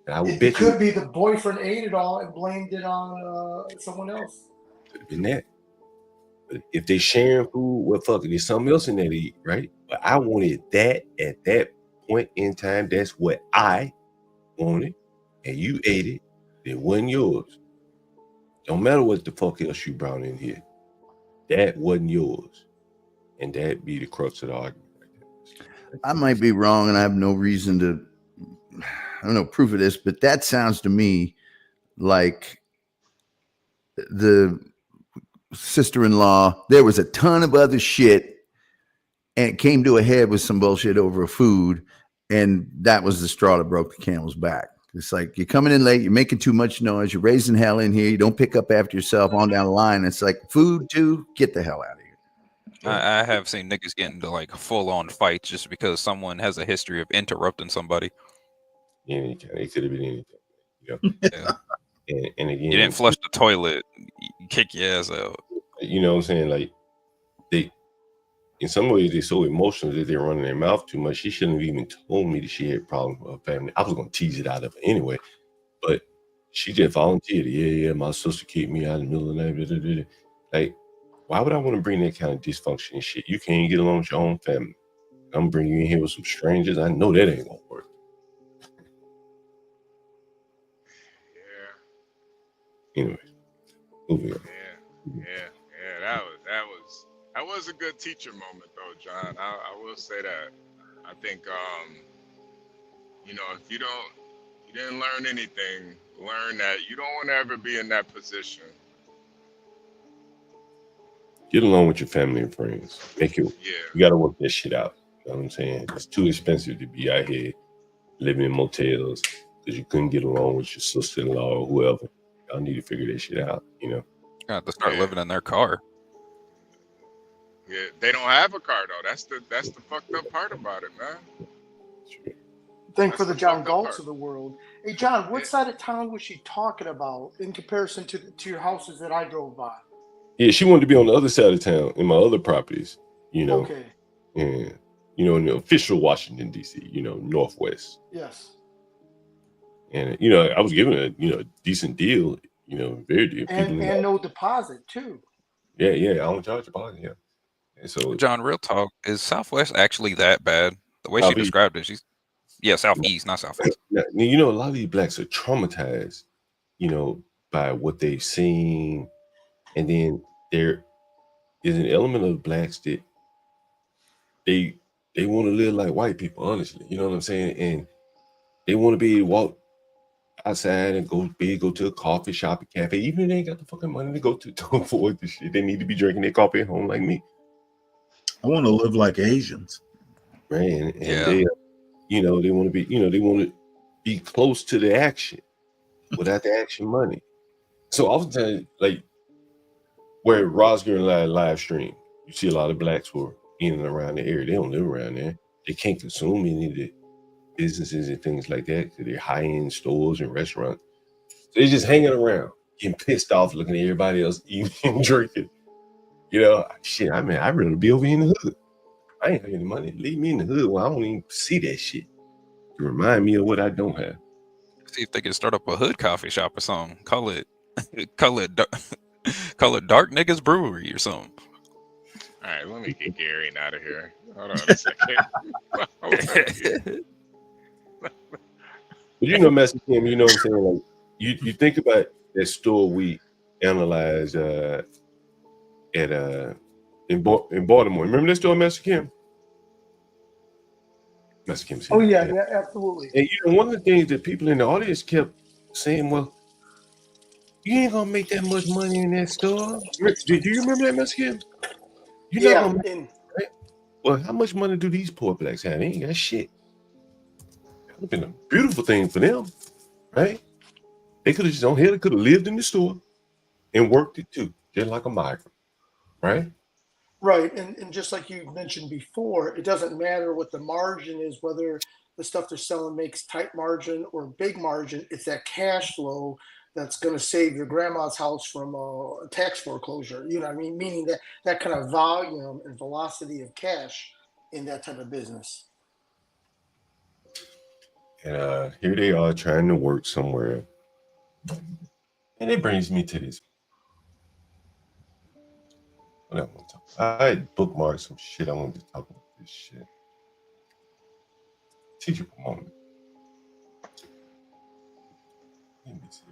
And I would bet It could be the boyfriend ate it all and blamed it on someone else. Could have been that. But if they sharing food, well, fuck it, there's something else in there to eat, right? But I wanted that at that point in time. That's what I wanted, and you ate it. It wasn't yours. Don't matter what the fuck else you brought in here. That wasn't yours, and that be the crux of the argument. I might be wrong, and I have no reason to. I don't know proof of this, but that sounds to me like the sister-in-law. There was a ton of other shit, and it came to a head with some bullshit over food, and that was the straw that broke the camel's back. It's like you're coming in late, you're making too much noise, you're raising hell in here, you don't pick up after yourself on down the line. It's like food too, get the hell out of here. I have seen niggas get into like full-on fights just because someone has a history of interrupting somebody. Yeah, it could have been anything. You know? Yeah. And again, you didn't flush the toilet, you kick your ass out. You know what I'm saying? Like they, in some ways, they're so emotional that they're running their mouth too much. She shouldn't have even told me that she had problems with her family. I was gonna tease it out of her anyway, but she just volunteered. Yeah, my sister kicked me out in the middle of the night. Blah, blah, blah. Like, why would I want to bring that kind of dysfunction and shit? You can't get along with your own family. I'm bringing you in here with some strangers. I know that ain't gonna work. Anyway, moving on. Yeah. That was a good teacher moment though, John. I will say that. I think you know, if you didn't learn anything, learn that you don't want to ever be in that position. Get along with your family and friends. Make it. Yeah. You got to work this shit out. You know what I'm saying? It's too expensive to be out here living in motels because you couldn't get along with your sister-in-law or whoever. Y'all need to figure this shit out. You know. You have to start living in their car. Yeah, they don't have a car though. That's the fucked up part about it, man. Think for the John Galts of the world. Hey, John, what side of town was she talking about in comparison to your houses that I drove by? Yeah, she wanted to be on the other side of town in my other properties, you know. Okay. And, you know, in the official Washington, D.C., you know, Northwest. Yes. And, you know, I was given a, you know, a decent deal, you know, very deal. And no deposit, too. Yeah, I don't charge deposit, yeah. And so, John, real talk, is Southwest actually that bad? The way she described it, Southeast, not Southwest. You know, a lot of these blacks are traumatized, you know, by what they've seen. And then there is an element of blacks that they want to live like white people, honestly. You know what I'm saying? And they want to be able to walk outside and go to a coffee shop, a cafe, even if they ain't got the fucking money to go to afford this shit. They need to be drinking their coffee at home like me. I want to live like Asians. Right. And they, you know, they want to be, you know, they want to be close to the action without the action money. So oftentimes, like where Rosger live stream, you see a lot of blacks who are in and around the area. They don't live around there. They can't consume any of the businesses and things like that because they're high-end stores and restaurants. So they're just hanging around, getting pissed off, looking at everybody else eating and drinking. You know, shit, I mean, I'd rather be over here in the hood. I ain't got any money. Leave me in the hood where I don't even see that shit. To remind me of what I don't have. See if they can start up a hood coffee shop or something. Call it Dark Niggas Brewery or something. All right, let me get Gary out of here. Hold on a second. But you know, Master Kim, you know what I'm saying? Like, you think about that store we analyzed in Baltimore. Remember that store, Master Kim? Master Kim. Oh yeah, absolutely. And you know, one of the things that people in the audience kept saying, well, you ain't gonna make that much money in that store. Do you remember that, Master Kim? You're not gonna make, right? Well, how much money do these poor blacks have? They ain't got shit. It would have been a beautiful thing for them, right? They could have just on here, they could have lived in the store and worked it too, just like a migrant, right? Right, and just like you mentioned before, it doesn't matter what the margin is, whether the stuff they're selling makes tight margin or big margin. It's that cash flow that's going to save your grandma's house from a tax foreclosure. You know what I mean? Meaning that kind of volume and velocity of cash in that type of business. And here they are trying to work somewhere. And it brings me to this. I had bookmarked some shit. I wanted to talk about this shit. Teachable moment. Let me see.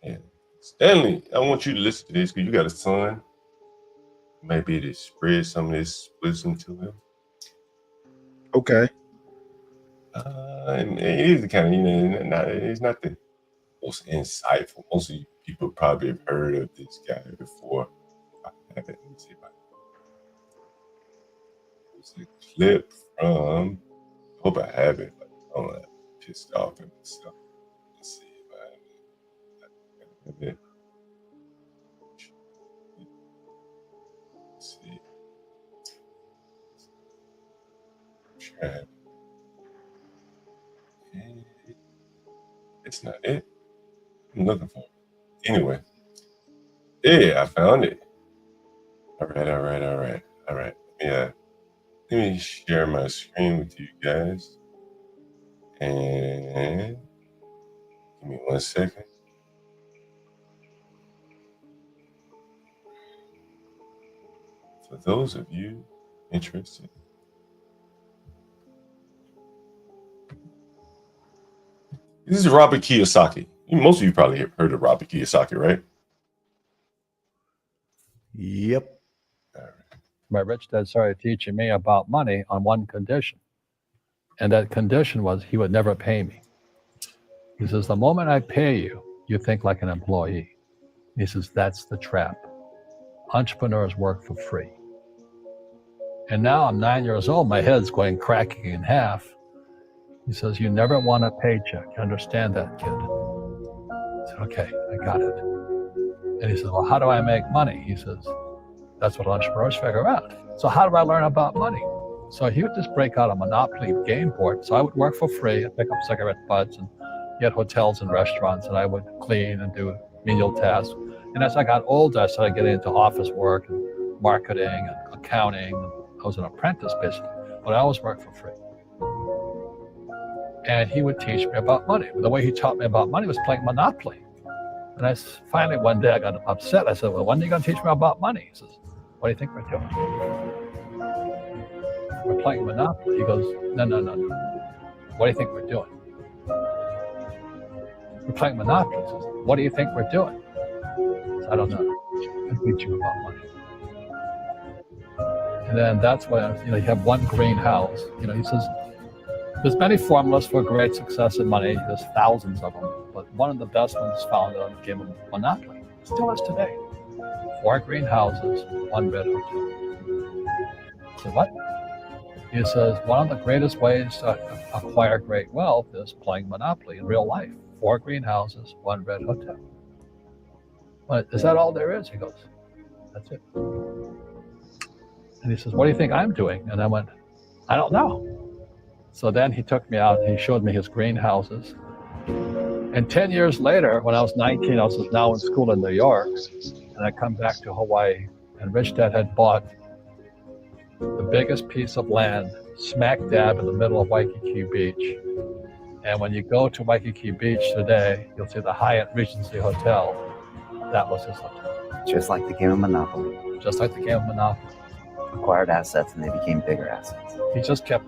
And Stanley, I want you to listen to this because you got a son. Maybe to spread some of this wisdom to him. Okay. And it is the kind of, you know, it's not the most insightful. Most of you people probably have heard of this guy before. I haven't. Let me see if I can. It's a clip from, I hope I have it, but I'm not pissed off at myself. Let's see if I have it. Let's see. Try. It's not it. I'm looking for it. Anyway. Yeah, I found it. All right. Yeah. Let me share my screen with you guys. And give me 1 second. For those of you interested. This is Robert Kiyosaki. Most of you probably have heard of Robert Kiyosaki, right? Yep. My rich dad started teaching me about money on one condition. And that condition was he would never pay me. He says, the moment I pay you, you think like an employee. He says, that's the trap. Entrepreneurs work for free. And now I'm 9 years old, my head's going cracking in half. He says, you never want a paycheck. You understand that, kid? I said, okay, I got it. And he says, well, how do I make money? He says, that's what entrepreneurs figure out. So how do I learn about money? So he would just break out a Monopoly game board. So I would work for free and pick up cigarette butts and get hotels and restaurants, and I would clean and do menial tasks. And as I got older, I started getting into office work and marketing and accounting. I was an apprentice basically, but I always worked for free. And he would teach me about money. The way he taught me about money was playing Monopoly. And finally one day I got upset. I said, well, when are you going to teach me about money? He says, what do you think we're doing? We're playing Monopoly. He goes, no. What do you think we're doing? We're playing Monopoly. He says, what do you think we're doing? Says, I don't know. I'll teach you about money. And then that's when, you have one greenhouse. He says, there's many formulas for great success in money. There's thousands of them. But one of the best ones found on the game of Monopoly. Still is today. 4 greenhouses, 1 red hotel. So what? He says, one of the greatest ways to acquire great wealth is playing Monopoly in real life. 4 greenhouses, 1 red hotel. But is that all there is? He goes, that's it. And he says, what do you think I'm doing? And I went, I don't know. So then he took me out and he showed me his greenhouses. And 10 years later, when I was 19, I was now in school in New York, and I come back to Hawaii, and Rich Dad had bought the biggest piece of land smack dab in the middle of Waikiki Beach. And when you go to Waikiki Beach today, you'll see the Hyatt Regency Hotel. That was his hotel. Just like the game of Monopoly. Just like the game of Monopoly. Acquired assets and they became bigger assets. He just kept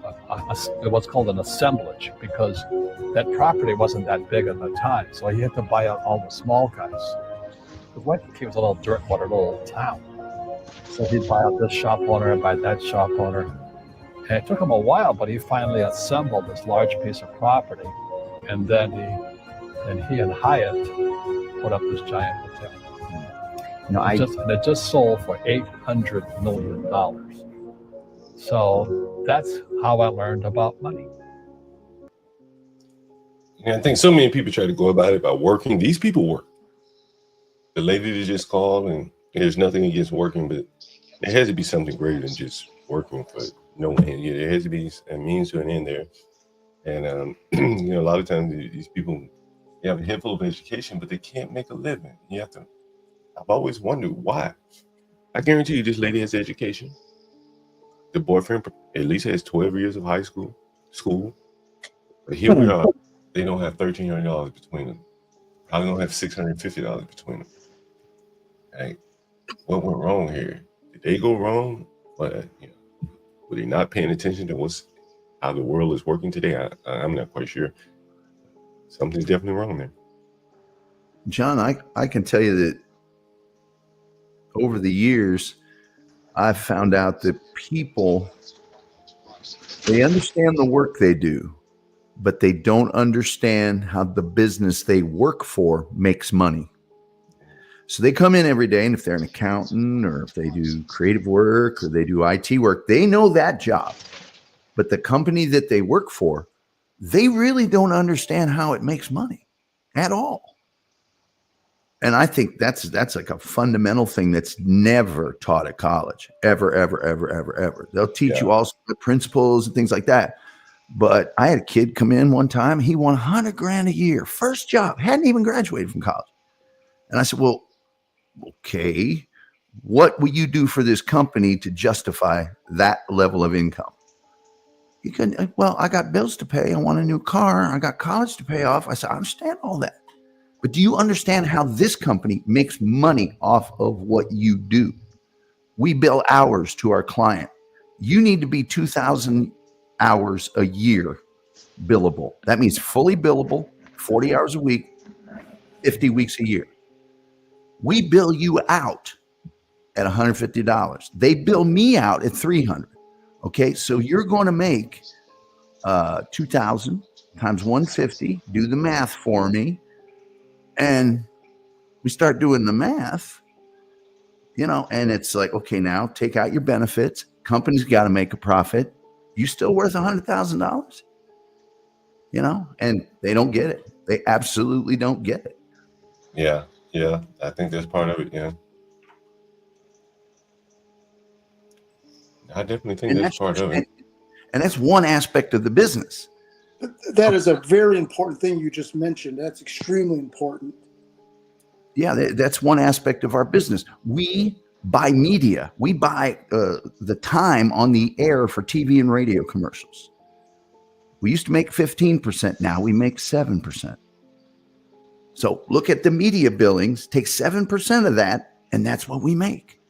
what's called an assemblage, because that property wasn't that big at the time. So he had to buy out all the small guys. Because Waikiki was a little dirt water, little town. So he'd buy out this shop owner and buy that shop owner. And it took him a while, but he finally assembled this large piece of property. And then he and Hyatt put up this giant hotel. And it just sold for $800 million. So that's how I learned about money. And I think so many people try to go about it by working. These people work. The lady that just called, and there's nothing against working, but there has to be something greater than just working for no end. Yeah, there has to be a means to an end there. And a lot of times these people, they have a head full of education, but they can't make a living. I've always wondered why. I guarantee you this lady has education. The boyfriend at least has 12 years of high school. But here we are. They don't have $1,300 between them. Probably don't have $650 between them. Hey, what went wrong here? Did they go wrong? But were they not paying attention to how the world is working today? I'm not quite sure. Something's definitely wrong there. John, I can tell you that over the years, I've found out that people, they understand the work they do, but they don't understand how the business they work for makes money. So they come in every day, and if they're an accountant or if they do creative work or they do IT work, they know that job. But the company that they work for, they really don't understand how it makes money at all. And I think that's like a fundamental thing that's never taught at college, ever. They'll teach you all the principles and things like that. But I had a kid come in one time. He won $100,000 a year, first job, hadn't even graduated from college. And I said, well, okay, what will you do for this company to justify that level of income? He couldn't. Well, I got bills to pay. I want a new car. I got college to pay off. I said, I understand all that. But do you understand how this company makes money off of what you do? We bill hours to our client. You need to be 2,000 hours a year billable. That means fully billable, 40 hours a week, 50 weeks a year. We bill you out at $150. They bill me out at $300. Okay, so you're going to make 2,000 times 150. Do the math for me. And we start doing the math, and it's like, okay, now take out your benefits. Company's got to make a profit. You still worth $100,000, and they don't get it. They absolutely don't get it. Yeah. I think that's part of it. Yeah. I definitely think that's part of it. And that's one aspect of the business. That is a very important thing you just mentioned. That's extremely important. Yeah, that's one aspect of our business. We buy media. We buy the time on the air for TV and radio commercials. We used to make 15%. Now we make 7%. So look at the media billings, take 7% of that, and that's what we make.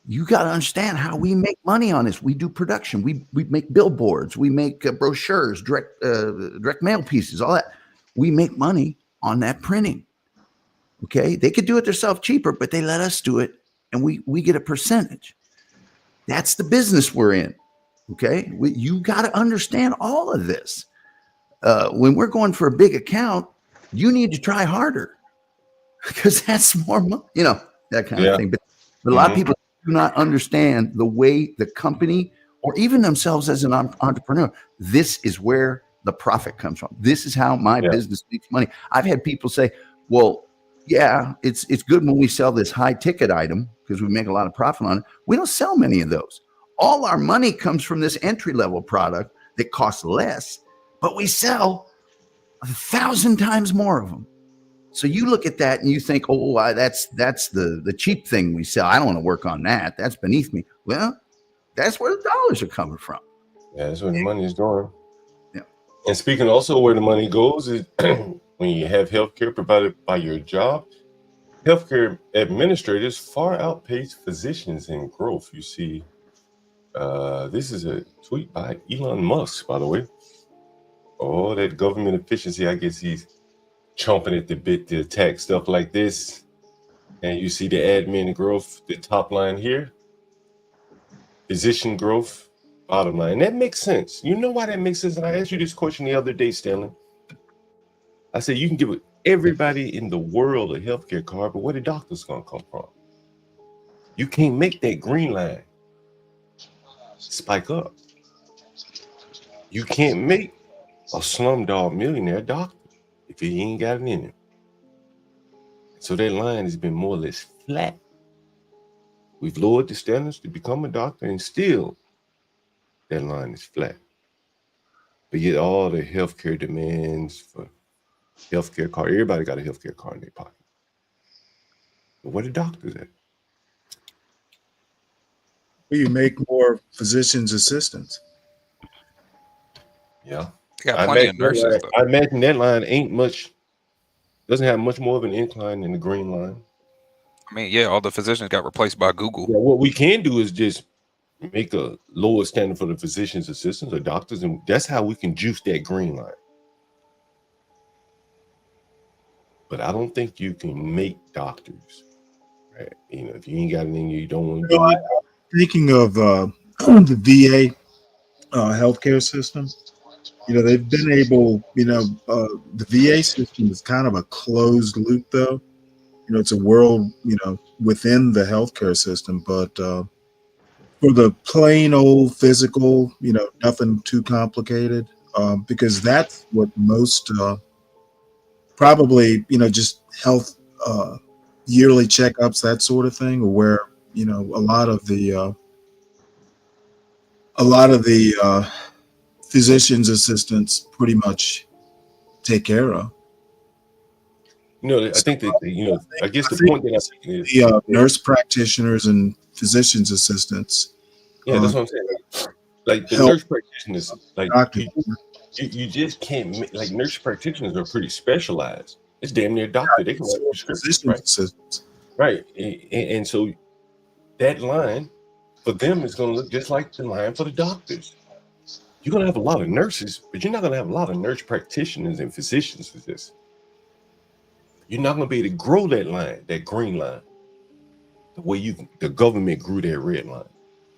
You got to understand how we make money on this. We do production. We make billboards. We make brochures, direct mail pieces, all that. We make money on that printing. Okay, they could do it themselves cheaper, but they let us do it, and we get a percentage. That's the business we're in. Okay, you got to understand all of this. When we're going for a big account, you need to try harder because that's more money, that kind of thing. But a lot of people do not understand the way the company or even themselves as an entrepreneur. This is where the profit comes from. This is how my business makes money. I've had people say, well, yeah, it's good when we sell this high ticket item because we make a lot of profit on it. We don't sell many of those. All our money comes from this entry level product that costs less, but we sell 1,000 times more of them. So you look at that and you think, oh, that's the cheap thing we sell. I don't want to work on that. That's beneath me. Well, that's where the dollars are coming from. Yeah, that's where the money is going. Yeah. And speaking also where the money goes is when you have healthcare provided by your job, healthcare administrators far outpace physicians in growth. You see, this is a tweet by Elon Musk, by the way. Oh, that government efficiency, I guess he's chomping at the bit to attack stuff like this. And you see the admin growth, the top line here. Physician growth, bottom line. That makes sense. You know why that makes sense? And I asked you this question the other day, Stanley. I said, you can give everybody in the world a healthcare card, but where the doctor's going to come from? You can't make that green line spike up. You can't make a slumdog millionaire doctor if he ain't got it in him. So that line has been more or less flat. We've lowered the standards to become a doctor, and still that line is flat. But yet all the healthcare demands for healthcare card, everybody got a healthcare card in their pocket. But where the doctors at? You make more physicians assistants. Yeah. Got plenty of nurses. I imagine that line doesn't have much more of an incline than the green line. I mean, yeah, all the physicians got replaced by Google. Yeah, what we can do is just make a lower standard for the physician's assistants or doctors, and that's how we can juice that green line. But I don't think you can make doctors, right? If you ain't got anything you don't want to do. Speaking of the VA healthcare system, they've been able, the VA system is kind of a closed loop, though. It's a world, within the healthcare system, but for the plain old physical, nothing too complicated, because that's what most probably, just health yearly checkups, that sort of thing, or where, a lot of the physician's assistants pretty much take care of. I think that, I guess the point that I think is the nurse practitioners and physician's assistants. Yeah, that's what I'm saying. Like the nurse practitioners, like you just can't like nurse practitioners are pretty specialized. It's damn near doctor. They can write prescriptions, right? And so that line for them is going to look just like the line for the doctors. You're going to have a lot of nurses, but you're not going to have a lot of nurse practitioners and physicians for this. You're not going to be able to grow that line, that green line, the way the government grew that red line.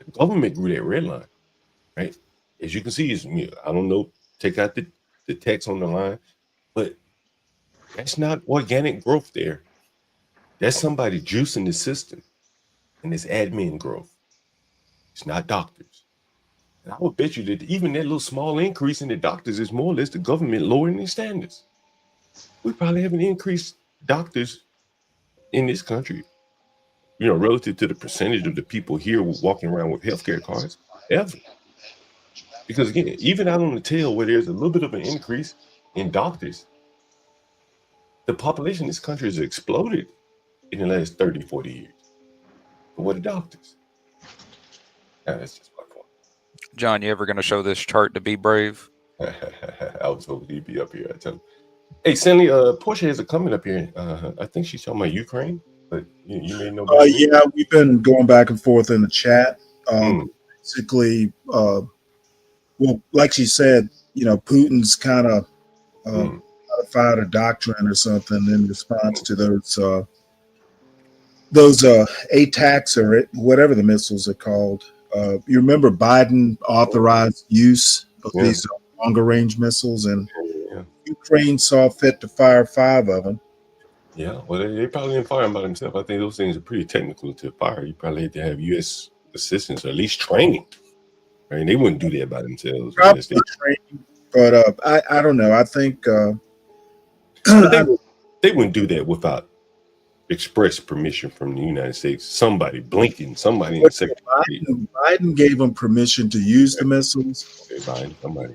The government grew that red line, right? As you can see, I don't know, take out the text on the line, but that's not organic growth there. That's somebody juicing the system, and it's admin growth. It's not doctors. And I would bet you that even that little small increase in the doctors is more or less the government lowering their standards. We probably haven't increased doctors in this country, relative to the percentage of the people here walking around with healthcare cards ever. Because again, even out on the tail where there's a little bit of an increase in doctors, the population in this country has exploded in the last 30, 40 years. But what are doctors? That's just my point. John, you ever going to show this chart to Be Brave? I was hoping he'd be up here. I tell him. Hey, Stanley, Portia has a comment up here. I think she's talking about Ukraine, but you may know. Yeah, we've been going back and forth in the chat. Basically, well, like she said, Putin's kind of modified a doctrine or something in response to those ATACs or whatever the missiles are called. You remember Biden authorized use of these longer range missiles, and Ukraine saw fit to fire 5 of them. Yeah, well, they probably didn't fire them by themselves. I think those things are pretty technical to fire. You probably had to have U.S. assistance or at least training. Right? And they wouldn't do that by themselves. Probably training, but I don't know. I think they wouldn't do that without express permission from the United States. Somebody, Blinken, somebody in the Secretary. Biden gave them permission to use the missiles. Okay, Biden, somebody.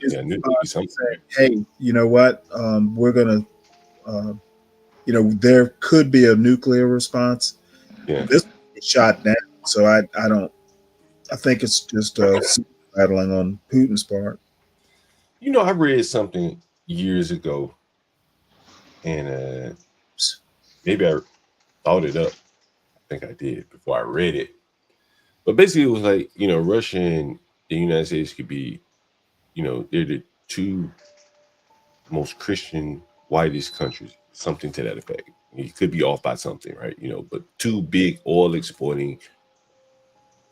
Hey, you know what? We're gonna. There could be a nuclear response. Yeah. This was shot down, so I think it's just battling on Putin's part. I read something years ago, and maybe I thought it up. I think I did before I read it. But basically, it was like, Russia and the United States could be, they're the 2 most Christian, whitest countries. Something to that effect. You could be off by something, right? But 2 big oil exporting,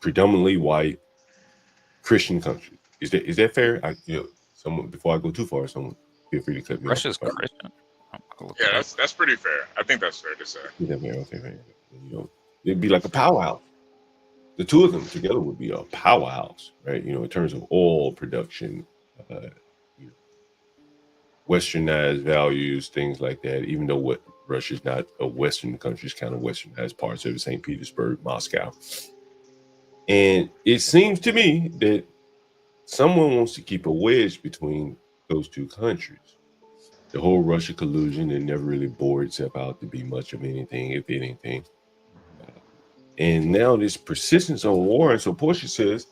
predominantly white Christian countries. Is that fair? Someone, before I go too far, someone feel free to cut me off. Russia's Christian. Yeah, that's pretty fair. I think that's fair to say. Okay. It'd be like a powerhouse. The 2 of them together would be a powerhouse, right? In terms of oil production, westernized values, things like that. Even though what Russia's not a Western country, it's kind of westernized parts of it, St. Petersburg, Moscow. And it seems to me that someone wants to keep a wedge between those 2 countries. The whole Russia collusion, it never really bore itself out to be much of anything, if anything. And now this persistence on war. And so Portia says,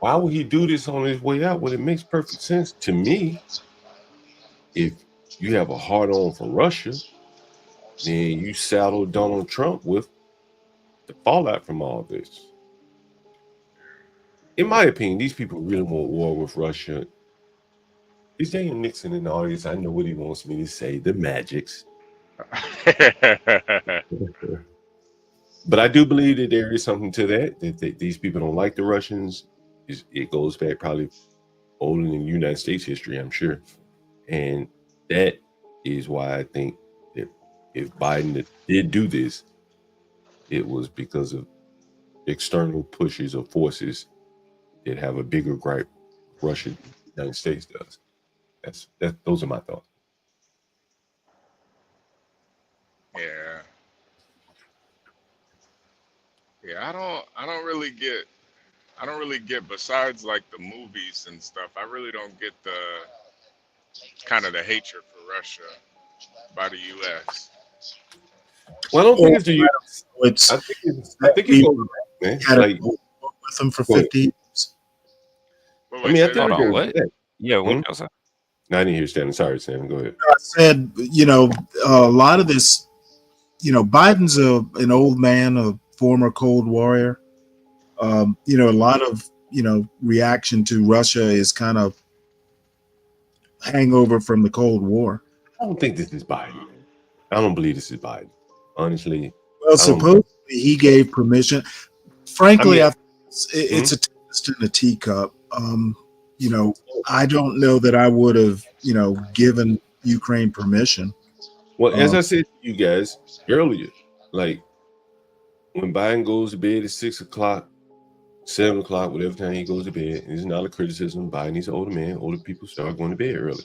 why would he do this on his way out? Well, it makes perfect sense to me. If you have a hard-on for Russia, then you saddle Donald Trump with the fallout from all this. In my opinion, these people really want war with Russia. Is Daniel Nixon in the audience? I know what he wants me to say, the magics. But I do believe that there is something to that these people don't like the Russians. It goes back probably older than United States history, I'm sure. And that is why I think that if Biden did do this, it was because of external pushes or forces that have a bigger gripe Russia than the United States does. Those are my thoughts. Yeah, I don't really get besides like the movies and stuff. I really don't get the kind of the hatred for Russia by the U.S. Well, I don't think it's the U.S. I think it's man. Like with them for 50 years. I mean, I think hold on, what? Yeah, what else? No, I didn't hear Stanley. Sorry, Sam. Go ahead. I said, a lot of this, Biden's an old man, a former Cold Warrior. A lot of, reaction to Russia is kind of hangover from the Cold War. I don't think this is Biden. I don't believe this is Biden. Honestly. Well, supposedly he gave permission. Frankly, I think it's a tempest in a teacup. I don't know that I would have, given Ukraine permission. Well, as I said to you guys earlier, like when Biden goes to bed at 6 o'clock, 7 o'clock, whatever time he goes to bed, it's not a criticism of Biden. He's an older man. Older people start going to bed early.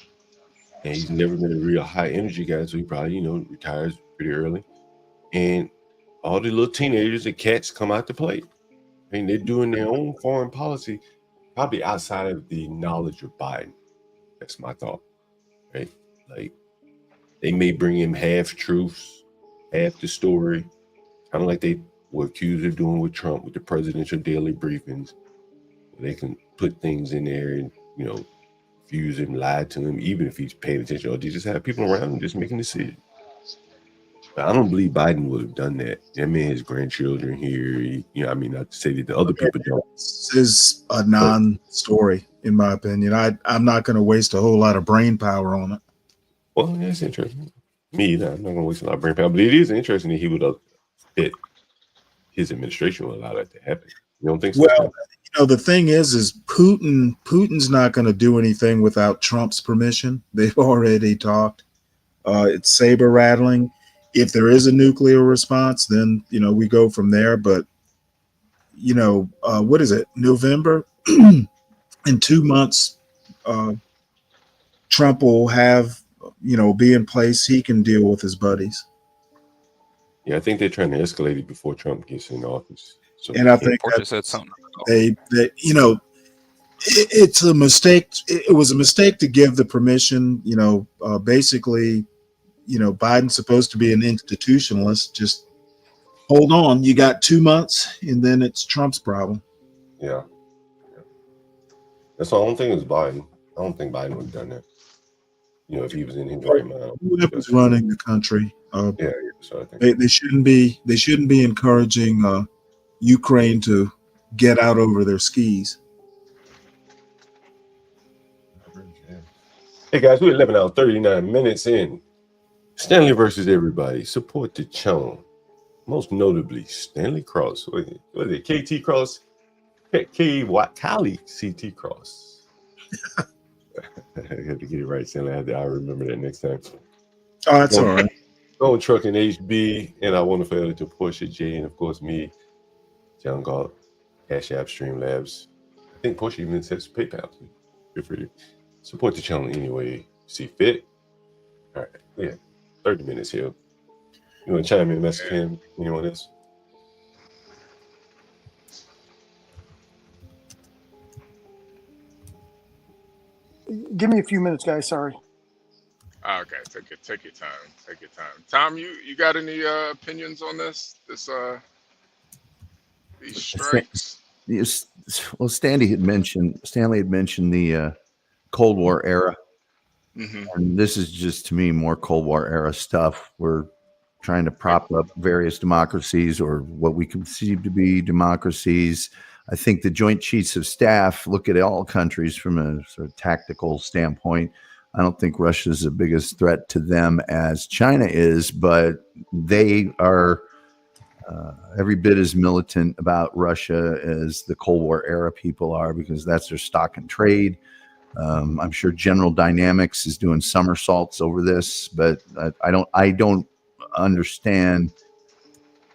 And he's never been a real high energy guy, so he probably, retires pretty early. And all the little teenagers and cats come out to play. And they're doing their own foreign policy. probably outside of the knowledge of Biden. That's my thought, right? Like, they may bring him half truths, half the story, kind of like they were accused of doing with Trump with the presidential daily briefings. They can put things in there and, confuse him, lie to him, even if he's paying attention, or they just have people around him just making decisions. But I don't believe Biden would have done that. I mean, his grandchildren here, not to say that the other people don't. This is a non-story, in my opinion. I'm not going to waste a whole lot of brain power on it. Well, that's interesting. Me either. I'm not going to waste a lot of brain power, but it is interesting that he would have that his administration would allow that to happen. You don't think so? Well, the thing is Putin's not going to do anything without Trump's permission. They've already talked. It's saber rattling. If there is a nuclear response, then, we go from there. But, what is it? November? In 2 months, Trump will have, be in place. He can deal with his buddies. Yeah, I think they're trying to escalate it before Trump gets in office. So, and I think Portia said something. It's a mistake. It was a mistake to give the permission. Basically, Biden's supposed to be an institutionalist. Just hold on. You got 2 months, and then it's Trump's problem. Yeah. That's the only thing is Biden. I don't think Biden would have done that. If he was in his right mind. Whoever's running the country. So I think they shouldn't be. They shouldn't be encouraging Ukraine to get out over their skis. Hey guys, we're 11 hours 39 minutes in. Stanley versus everybody. Support the channel. Most notably, Stanley Cross. What is it? KT-Cross? KyleeCTCross. I have to get it right, Stanley. I remember that next time. Oh, that's all right. Going Trucking HB, and I want to fail to Portia J, and of course me, John Galt, Cash App, Streamlabs. I think Portia even says PayPal. Feel free to support the channel any way you see fit. All right, yeah, 30 minutes here. You want to chime in, Master Cam? Anyone else? Give me a few minutes, guys. Sorry. Okay, take your time. Take your time. Tom, you got any opinions on this? These strikes? Well, Stanley had mentioned the Cold War era. Mm-hmm. And this is just, to me, more Cold War era stuff. We're trying to prop up various democracies, or what we conceive to be democracies. I think the Joint Chiefs of Staff look at all countries from a sort of tactical standpoint. I don't think Russia is the biggest threat to them as China is, but they are every bit as militant about Russia as the Cold War era people are, because that's their stock and trade. I'm sure General Dynamics is doing somersaults over this, but I don't understand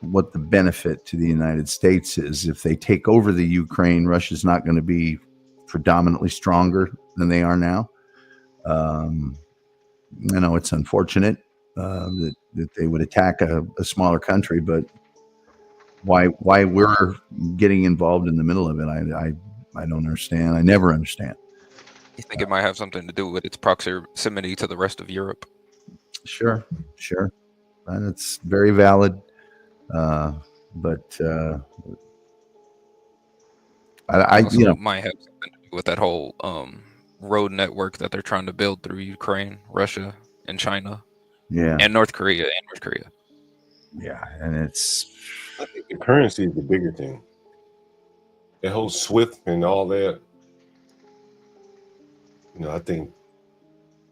what the benefit to the United States is. If they take over the Ukraine, Russia's not going to be predominantly stronger than they are now. I know it's unfortunate that they would attack a smaller country, but why we're getting involved in the middle of it, I don't understand. I never understand. You think it might have something to do with its proximity to the rest of Europe? Sure. That's very valid. But I might have something to do with that whole road network that they're trying to build through Ukraine, Russia, and China, and North Korea. Yeah, and I think the currency is the bigger thing. The whole SWIFT and all that. I think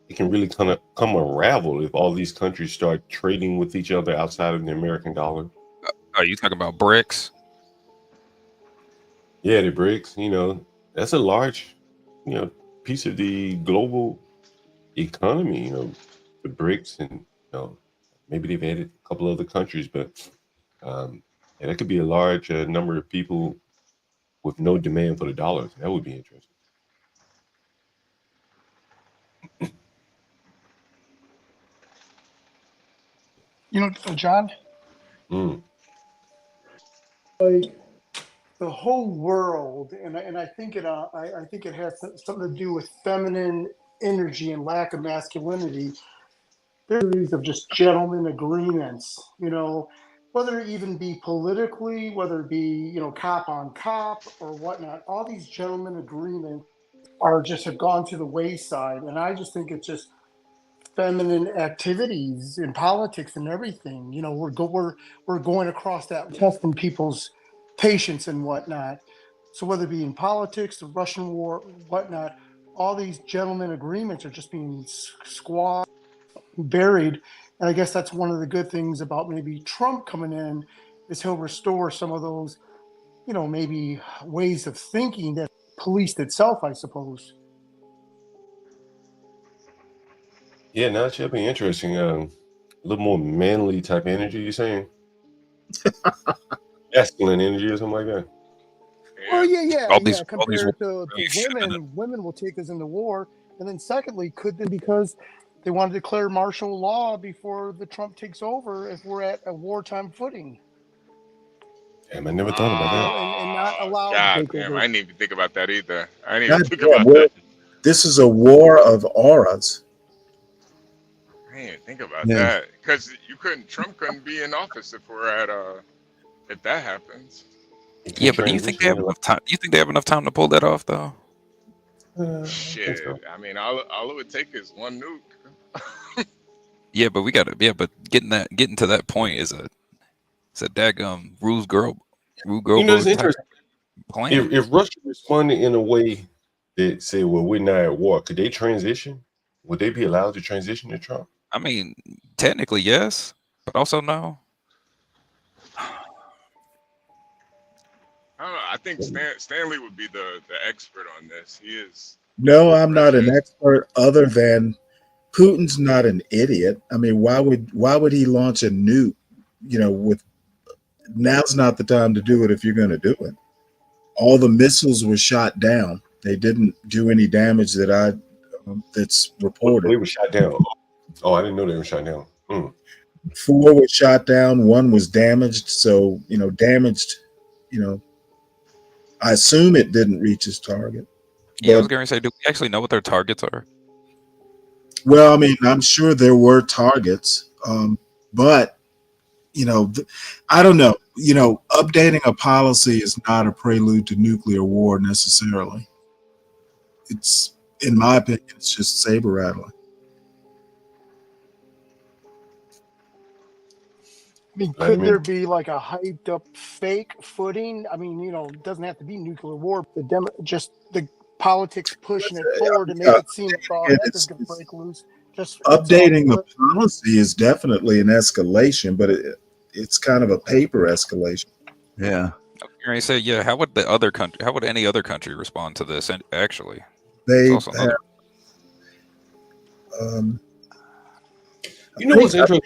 it can really come unravel if all these countries start trading with each other outside of the American dollar. Are you talking about BRICS? Yeah, the BRICS. That's a large, piece of the global economy. The BRICS, and maybe they've added a couple other countries, but that could be a large number of people with no demand for the dollar. That would be interesting. John? Like, the whole world, and I think I think it has something to do with feminine energy and lack of masculinity. There's of just gentlemen agreements, whether it even be politically, whether it be, cop on cop or whatnot. All these gentlemen agreements are just have gone to the wayside, and I just think it's just feminine activities in politics and everything. We're going across that, testing people's patience and whatnot. So whether it be in politics, the Russian war, whatnot, all these gentlemen agreements are just being squashed, buried. And I guess that's one of the good things about maybe Trump coming in is he'll restore some of those, maybe ways of thinking that policed itself, I suppose. Yeah, now that should be interesting. A little more manly type energy, you're saying? Masculine energy or something like that. Well, yeah. Compared to women will take us into war. And then secondly, could they, because they want to declare martial law before the Trump takes over if we're at a wartime footing. Damn, I never thought about that. And not allowed God to take damn, over. I didn't even think about that either. I didn't even think damn, about that. This is a war of auras. I didn't even think about that. Because Trump couldn't be in office if we're at if that happens. Yeah, but do you think they have enough time? You think they have enough time to pull that off, though? Shit, I mean, all it would take is one nuke. Yeah, but we gotta. Yeah, but getting to that point is a daggum Ruse girl. It's interesting. Plan. If Russia responded in a way that said, "Well, we're not at war," could they transition? Would they be allowed to transition to Trump? I mean, technically yes, but also no. I don't know. I think Stanley would be the expert on this. He is. No, I'm not an expert other than Putin's not an idiot. I mean, why would he launch a nuke? Now's not the time to do it if you're going to do it. All the missiles were shot down. They didn't do any damage that's reported. They were shot down. Oh, I didn't know they were shot down. 4 were shot down. 1 was damaged. So, damaged, I assume it didn't reach its target. Yeah, I was going to say, do we actually know what their targets are? Well, I mean, I'm sure there were targets, but, I don't know. Updating a policy is not a prelude to nuclear war necessarily. It's, in my opinion, it's just saber rattling. I mean, could there be like a hyped up fake footing? I mean, it doesn't have to be nuclear war. Just the politics pushing it forward to make it seem like all heck is going to break loose. Just updating the policy is definitely an escalation, but it's kind of a paper escalation. Yeah. I say, yeah. How would any other country respond to this? And actually, they what's interesting?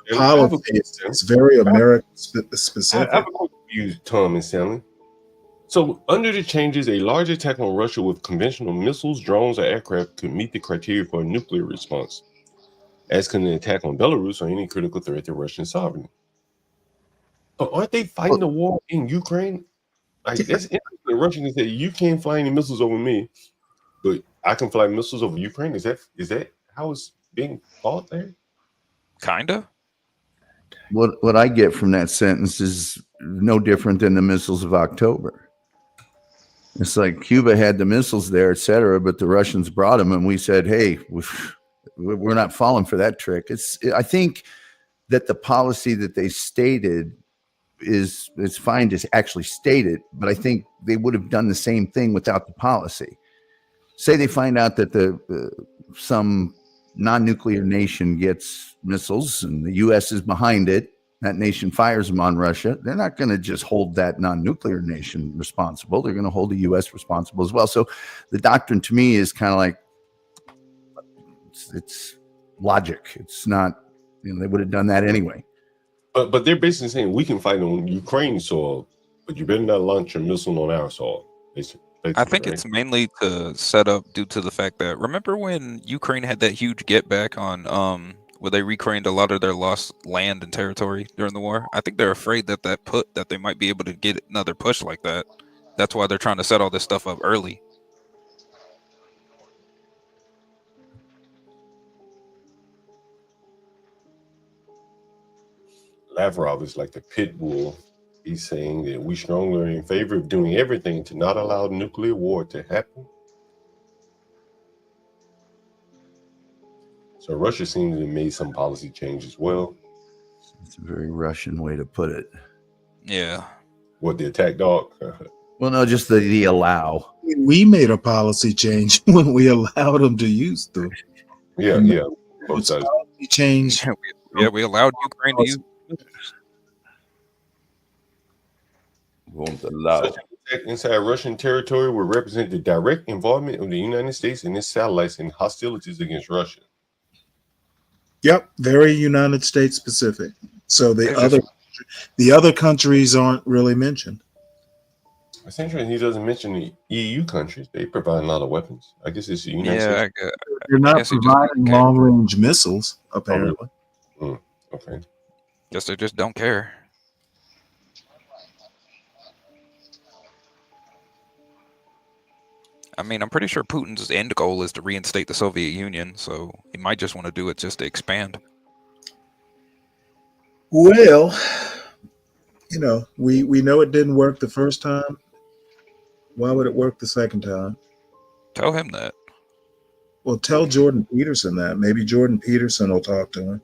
Policy is very American specific. I have a question for you, Tom and Stanley. So, under the changes, a large attack on Russia with conventional missiles, drones, or aircraft could meet the criteria for a nuclear response, as can an attack on Belarus or any critical threat to Russian sovereignty. But aren't they fighting the war in Ukraine? Like, that's interesting. The Russians say, you can't fly any missiles over me, but I can fly missiles over Ukraine. Is that how it's being fought there? Kinda. What I get from that sentence is no different than the missiles of October. It's like Cuba had the missiles there, et cetera, but the Russians brought them, and we said, "Hey, we're not falling for that trick." I think that the policy that they stated it's fine to actually state it, but I think they would have done the same thing without the policy. Say they find out that some non-nuclear nation gets missiles and the U.S. is behind it. That nation fires them on Russia. They're not going to just hold that non-nuclear nation responsible. They're going to hold the U.S. responsible as well. So the doctrine to me is kind of like, it's logic. It's not, they would have done that anyway. But they're basically saying we can fight on Ukraine soil, but you better not launch a missile on our soil. Basically, I think it's mainly to set up due to the fact that, remember when Ukraine had that huge get back on where they reclaimed a lot of their lost land and territory during the war. I think they're afraid that that they might be able to get another push like that. That's why they're trying to set all this stuff up early. Lavrov is like the pit bull. He's saying that we strongly are in favor of doing everything to not allow nuclear war to happen. So Russia seems to have made some policy change as well. It's a very Russian way to put it. Yeah. What, the attack dog? Well, no, just the allow. We made a policy change when we allowed them to use them. Yeah, yeah. Both sides. Policy change. Yeah, we allowed Ukraine to use. Won't allow. Such an attack inside Russian territory would represent the direct involvement of the United States and its satellites in hostilities against Russia. Yep, very United States specific. So the other countries aren't really mentioned. It's interesting he doesn't mention the EU countries. They provide a lot of weapons. I guess it's the United States. They're not providing long-range missiles, apparently. Okay. Guess they just don't care. I mean, I'm pretty sure Putin's end goal is to reinstate the Soviet Union, so he might just want to do it just to expand. Well, you know, we know it didn't work the first time. Why would it work the second time? Tell him that. Well, tell Jordan Peterson that. Maybe Jordan Peterson will talk to him.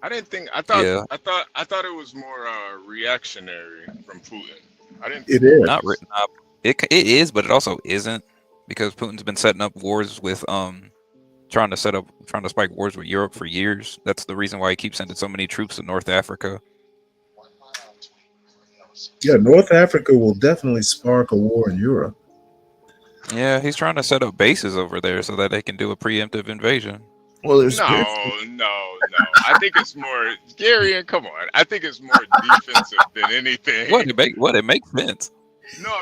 I didn't think. I thought it was more reactionary from Putin. I didn't. It is not written up. It is, but it also isn't, because Putin's been setting up wars with trying to spike wars with Europe for years. That's the reason why he keeps sending so many troops to North Africa. Yeah, North Africa will definitely spark a war in Europe. Yeah, he's trying to set up bases over there so that they can do a preemptive invasion. Well, there's no. I think it's more Gary. And come on, I think it's more defensive than anything. It makes sense. No,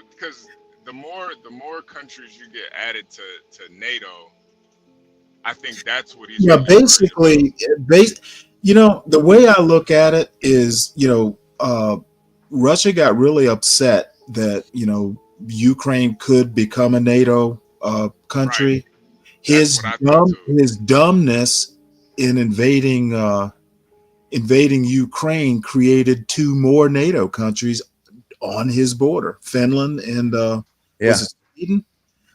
because the more countries you get added to NATO, I think that's what he's. Yeah, basically, you know, the way I look at it is, you know, Russia got really upset that, you know, Ukraine could become a NATO country. Right. His dumbness in invading Ukraine created two more NATO countries on his border, Finland and was it Sweden?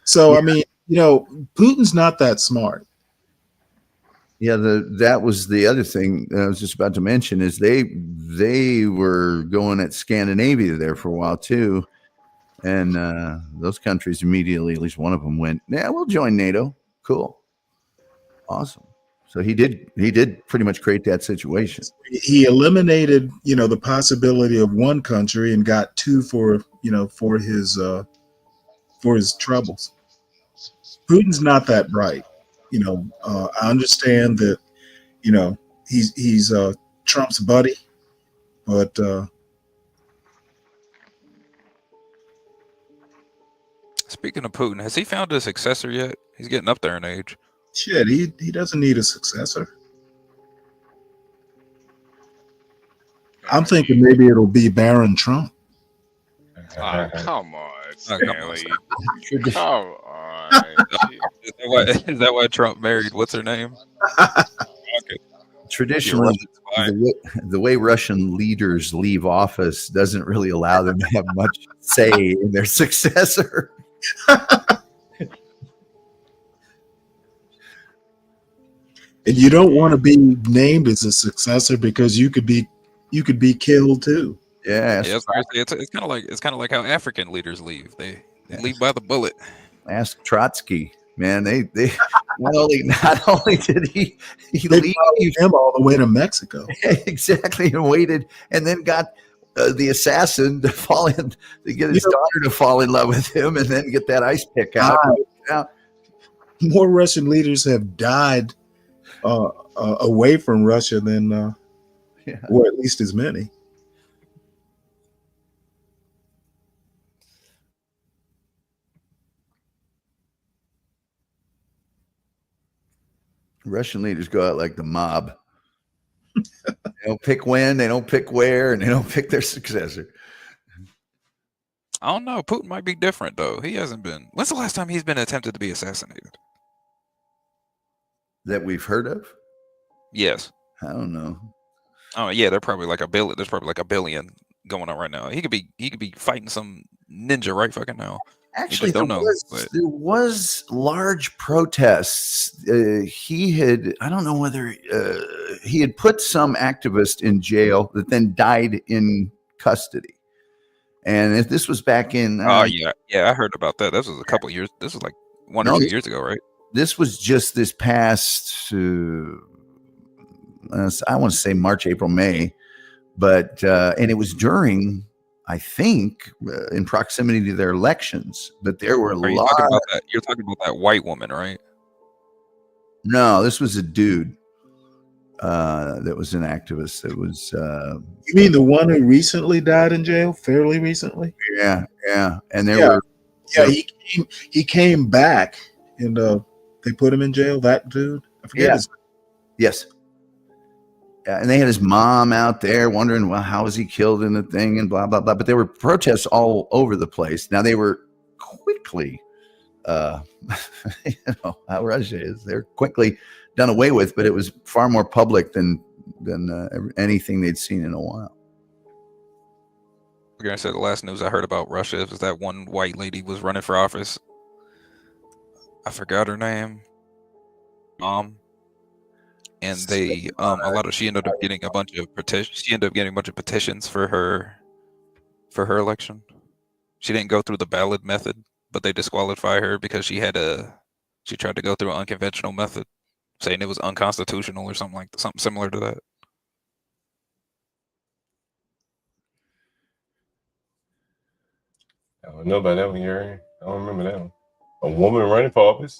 So I mean, you know, Putin's not that smart. Yeah, that was the other thing that I was just about to mention is they were going at Scandinavia there for a while too, and those countries immediately, at least one of them went, yeah, we'll join NATO. Cool, awesome. So he did pretty much create that situation. He eliminated, you know, the possibility of one country and got two for his troubles. Putin's not that bright. You know, I understand that, you know, he's Trump's buddy, but speaking of Putin, has he found a successor yet? He's getting up there in age. Shit, he doesn't need a successor. I'm thinking maybe it'll be Baron Trump. Come on, Stanley. Come on. Is that why Trump married? What's her name? Okay. Traditionally, the way Russian leaders leave office doesn't really allow them to have much say in their successor. And you don't want to be named as a successor because you could be killed too. Yeah, it's kind of like how African leaders leave. They leave by the bullet. Ask Trotsky, man. They not only did he leave him all the way to Mexico. Exactly, and waited, and then got the assassin to fall in, to get his daughter to fall in love with him, and then get that ice pick out. More Russian leaders have died away from Russia than, or at least as many. Russian leaders go out like the mob. They don't pick when, they don't pick where, and they don't pick their successor. I don't know. Putin might be different though. He hasn't been. When's the last time he's been attempted to be assassinated? That we've heard of? Yes. I don't know. Oh yeah, there's probably like a billion going on right now. He could be fighting some ninja right fucking now. Actually, there was large protests. I don't know whether he had put some activist in jail that then died in custody. And if this was back in, yeah, I heard about that. This was a couple years. This was like 1 or 2 years ago, right? This was just this past, I want to say March, April, May, but and it was during, I think, in proximity to their elections. But there were You're talking about that white woman, right? No, this was a dude that was an activist. That was. You mean the one who recently died in jail, fairly recently? Yeah, and there were. Yeah, he came back, and they put him in jail. That dude, I forget his name. Yes. Yeah, and they had his mom out there wondering, well, how was he killed in the thing and blah, blah, blah. But there were protests all over the place. Now, they were quickly, you know, how Russia is. They're quickly done away with, but it was far more public than anything they'd seen in a while. Like I said, the last news I heard about Russia was that one white lady was running for office. I forgot her name. And they she ended up getting a bunch of petitions. She ended up getting a bunch of petitions for her election. She didn't go through the ballot method, but they disqualified her because she tried to go through an unconventional method, saying it was unconstitutional or something similar to that. I don't know about that one, Gary. I don't remember that one. A woman running for office?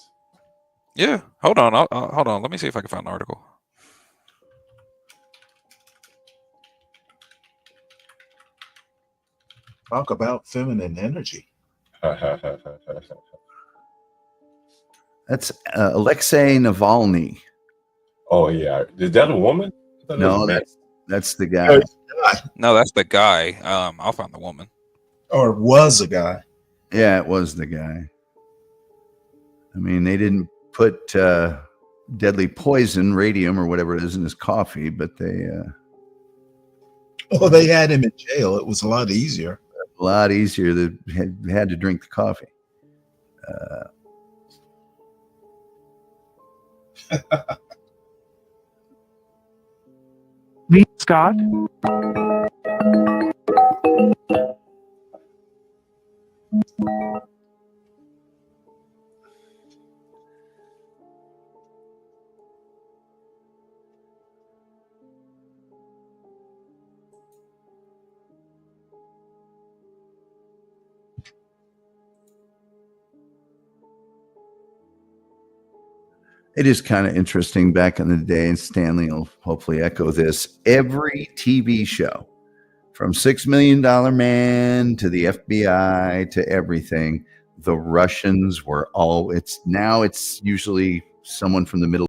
Yeah. Hold on. Hold on. Let me see if I can find an article. Talk about feminine energy. That's Alexei Navalny. Oh yeah, is that a woman? No, that's the guy. No, that's the guy. I'll find the woman. Or was a guy. Yeah, it was the guy. I mean, they didn't put deadly poison, radium, or whatever it is in his coffee, but they. Well, they had him in jail. It was a lot easier. A lot easier. They had to drink the coffee. Scott. It is kind of interesting back in the day, and Stanley will hopefully echo this. Every TV show, from $6 Million Man to the FBI to everything, the Russians were it's usually someone from the Middle